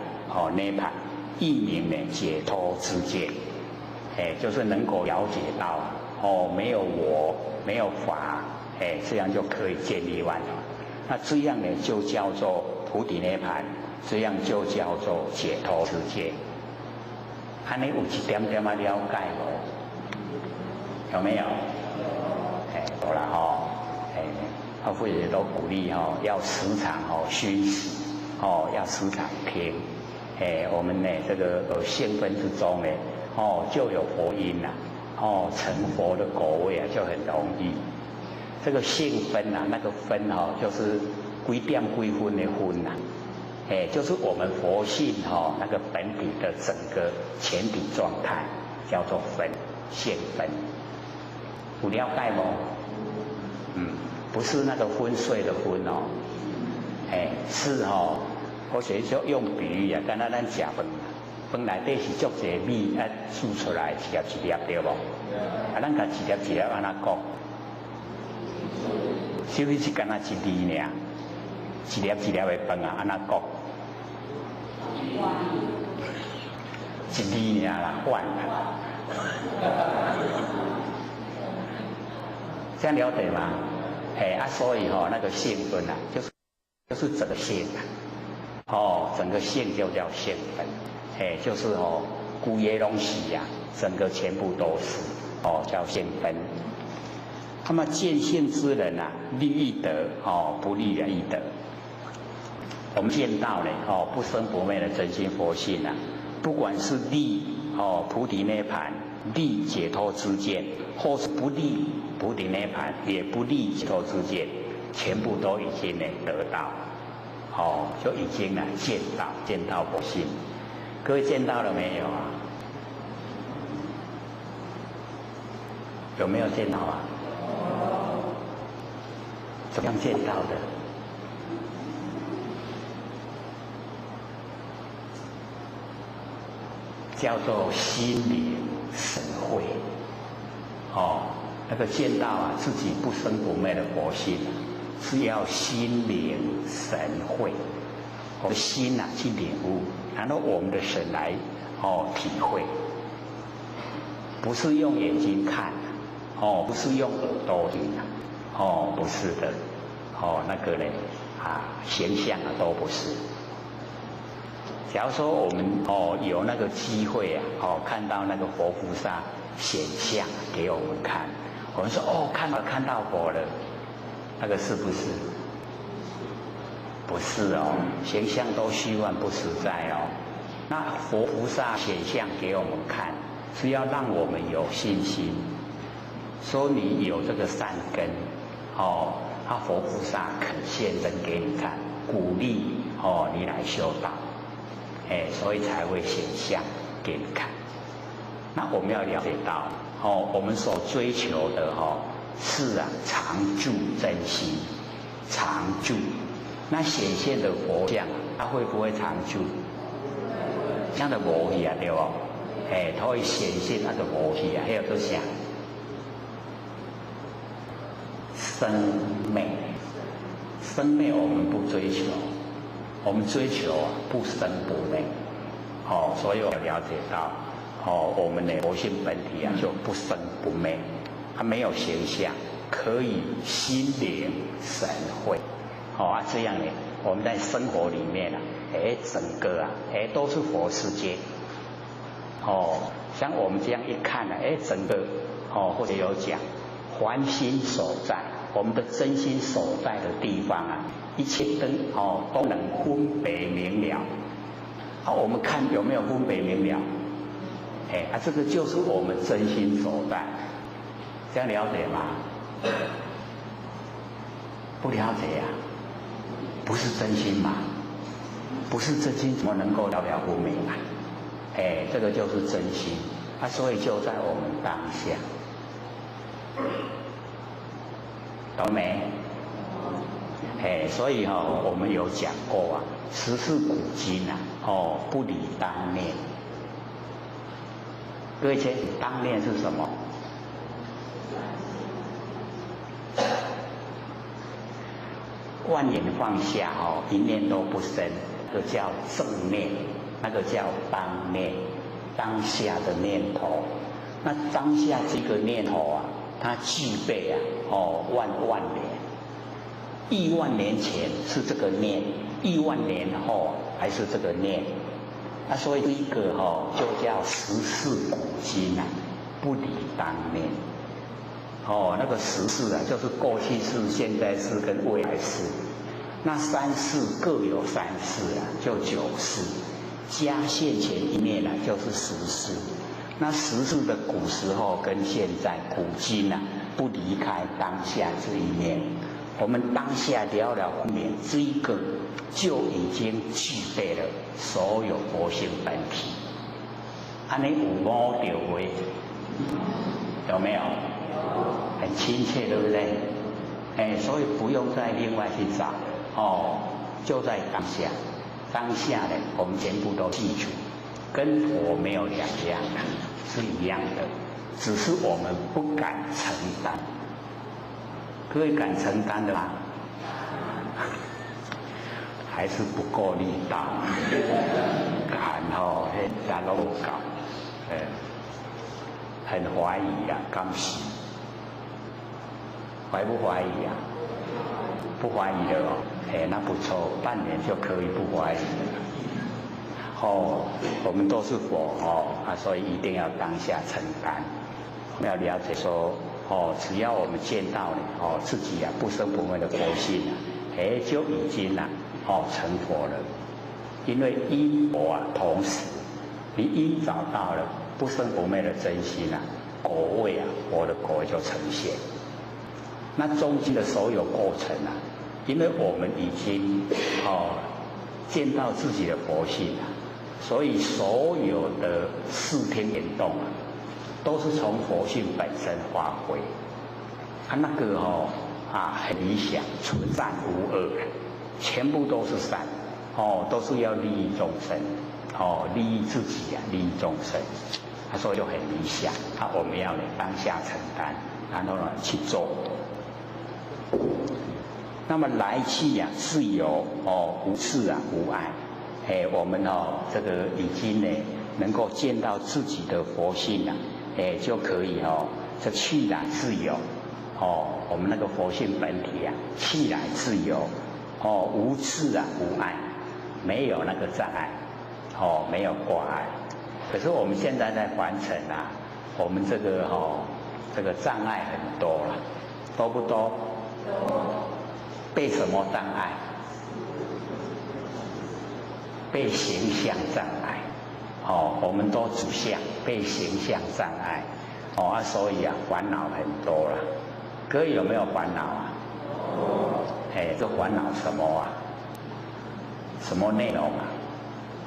涅槃，义名呢解脱之见，就是能够了解到没有我，没有法，这样就可以建立万法。那这样呢就叫做菩提涅槃。这样就叫做解脱之见。安尼有一点点了解无？有没有？有了他父也都鼓励要时常熏习要时常听。我们呢这个性分之中呢就有佛音成佛的果位就很容易。这个性分那个分就是几点几分的分就是我们佛性那个本体的整个前体状态叫做分，现分。有了解吗？不是那个昏睡的昏是或者说用比喻敢若咱食饭，饭内底是足侪米煮出来一粒一粒对无？咱甲一粒一粒安那讲，是不是敢若一粒尔？一粒一粒的饭安那讲？一粒尔啦，换这样了解吗？所以那个性分就是整个性整个性就叫性分，就是古耶东西整个全部都是叫性分。那么见性之人立易得不立易得。我们见到呢不生不灭的真心佛性不管是立菩提涅槃，立解脱之见，或是不立菩提涅槃，也不立解脱之见，全部都已经呢得到，就已经呢见到佛性。各位见到了没有有没有见到怎么样见到的？叫做心领神会，那个见到自己不生不灭的佛性是要心领神会，我的心去领悟，然后我们的神来体会，不是用眼睛看，不是用耳朵听不是的，那个呢形象都不是。假如说我们有那个机会看到那个佛菩萨显相给我们看，我们说看到佛了，那个是不是？不是形象都虚幻不实在那佛菩萨显相给我们看，是要让我们有信心，说你有这个善根佛菩萨肯现身给你看，鼓励你来修道。所以才会显相给你看。那我们要了解到，我们所追求的是常住真心，常住。那显现的佛像，它会不会常住？这样的无去对不？它会显现那个无去还有多啥？生灭，生灭我们不追求。我们追求不生不灭，所以我了解到，我们的佛性本体就不生不灭，它没有形象，可以心领神会，这样呢，我们在生活里面整个都是佛世界，像我们这样一看呢，整个或者有讲，凡心所在，我们的真心所在的地方一切灯都能分别明了。我们看有没有分别明了？这个就是我们真心所在，这样了解吗？不了解不是真心嘛？不是真心怎么能够了了分明啊？这个就是真心所以就在我们当下，懂没？所以我们有讲过时事古今不离当念。各位知当念是什么？万念放下一念都不生，这叫正念，那个叫当念，当下的念头。那当下这个念头它具备万年，亿万年前是这个念，亿万年后还是这个念。所以这一个就叫时事古今不离当念。那个时事就是过去式、现在式跟未来式。那三世各有三世就九世，加现前一念就是十世。那十世的古时候跟现在古今不离开当下这一念。我们当下了了分明，这一个就已经具备了所有佛性本体。安尼有摸到位，有没有？很亲切，对不对？所以不用再另外去找，就在当下。当下呢，我们全部都记住，跟佛没有两样，是一样的，只是我们不敢承担。各位敢承担的吗？还是不够力道，敢那都不够，很怀疑刚是，怀不怀疑不怀疑的那不错，半年就可以不怀疑。我们都是佛所以一定要当下承担。我们要了解说只要我们见到自己不生不灭的佛性就已经成佛了。因为因果同时，你因找到了不生不灭的真心果位佛的果位就呈现。那中间的所有过程因为我们已经见到自己的佛性所以所有的四天联动都是从佛性本身发挥。那个很理想，纯善无恶，全部都是善，都是要利益众生，利益自己利益众生。所以就很理想。我们要当下承担，然后去做。那么来去自由无事无碍。我们这个已经能够见到自己的佛性就可以这去来自由我们那个佛性本体去来自由无事无碍，没有那个障碍没有挂碍。可是我们现在在凡尘我们这个障碍很多了，多不多？被什么障碍？被形象障碍我们都指向被形象障碍所以烦恼很多了。各位有没有烦恼这烦恼什么什么内容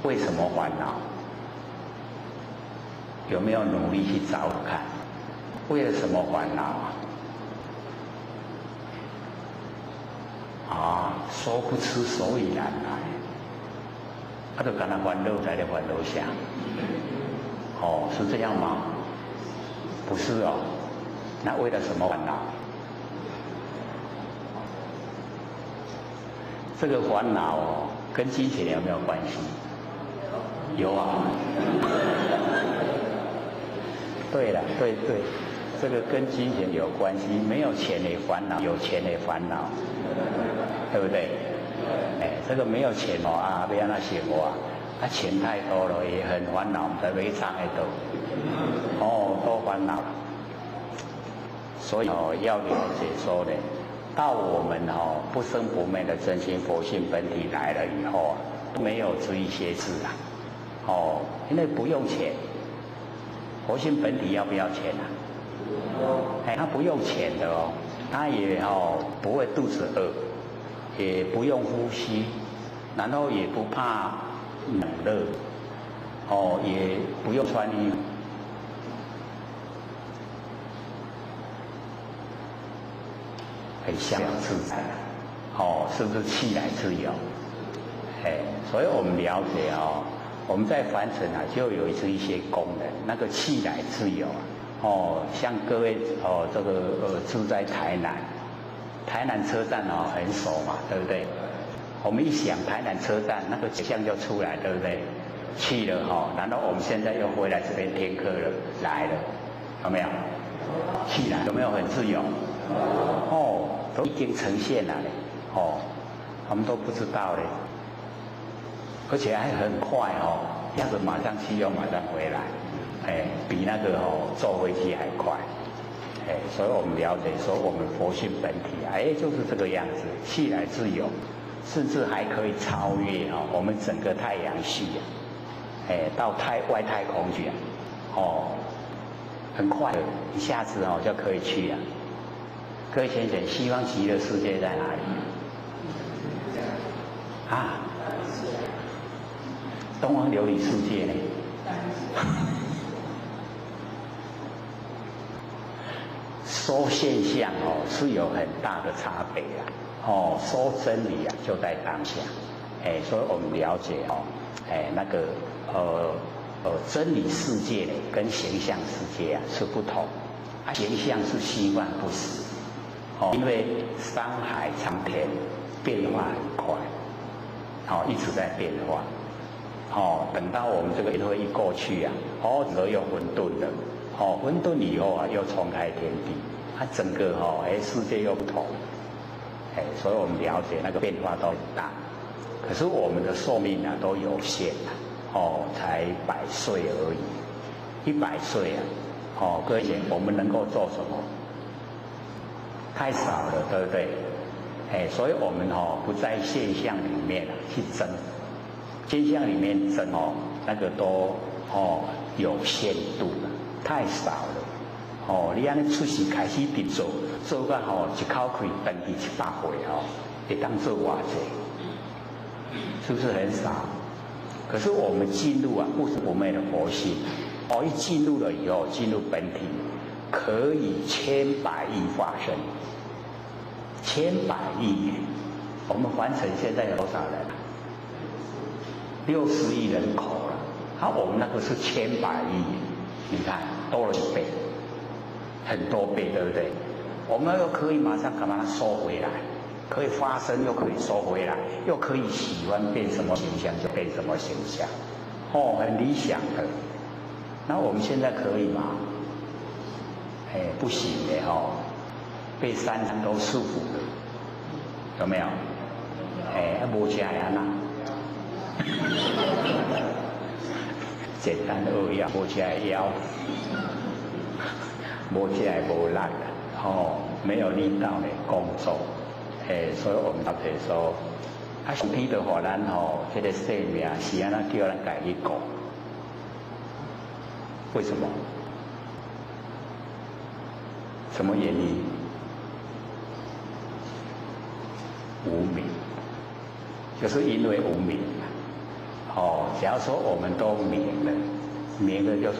为什么烦恼？有没有努力去找看？为了什么烦恼说不出所以然来。就跟他烦恼在的烦恼下是这样吗？不是那为了什么烦恼？这个烦恼跟金钱有没有关系？有啊。对了，对，这个跟金钱有关系。没有钱的烦恼，有钱的烦恼，对不对？这个没有钱不要那生活钱太多了也很烦恼，在微唱的都多烦恼。所以要了解说呢，到我们不生不灭的真心佛性本体来了以后没有追些事因为不用钱。佛性本体要不要钱它不用钱的它也不会肚子饿，也不用呼吸，然后也不怕冷热，也不用穿衣服，很逍遥自在，是不是气来自由？所以我们了解我们在凡尘就有一些功能，那个气来自由像各位这个住在台南车站很熟嘛，对不对？我们一想台南车站那个景象就出来，对不对？去了然后我们现在又回来这边听课了，来了，有没有？去了有没有很自由？都已经呈现了嘞，我们都不知道嘞。而且还很快这样子马上去又马上回来，比那个坐飞机还快，所以我们了解说我们佛性本体就是这个样子，气来自由，甚至还可以超越我们整个太阳系到外太空去很快的一下子就可以去了。各位先生，西方极乐世界在哪里？东方琉璃世界呢？说现象是有很大的差别说真理就在当下，所以我们了解那个真理世界跟形象世界是不同，形象是虚幻不实，因为山海长天变化很快，一直在变化。等到我们这个会一过去整个又混沌了，混沌以后又重开天地，整个世界又不同，所以我们了解那个变化都很大。可是我们的寿命都有限才100岁而已，100岁各位我们能够做什么？太少了，对不对？所以我们不在现象里面去争。现象里面争那个都有限度了，太少了你安尼出世开始直做到一口气等于100岁会当做偌济，是不是很少？可是我们进入不是不昧的佛性一进入了以后，进入本体，可以千百亿化身，1000百亿年。我们凡尘现在有多少人？60亿人口了，我们那个是1000百亿，你看多了1倍，很多倍，对不对？我们又可以马上把它收回来，可以发生又可以收回来，又可以喜欢变什么形象就变什么形象，很理想的。那我们现在可以吗？不行的被三餐都束缚了，有没有？没吃呀那。简单扼要，无起来腰，无起来无力没有力道的工作，所以我们了解说，上天就给咱这个生命是安怎叫咱家己过？为什么？什么原因？无明，就是因为无明。假如说我们都明了，明了就是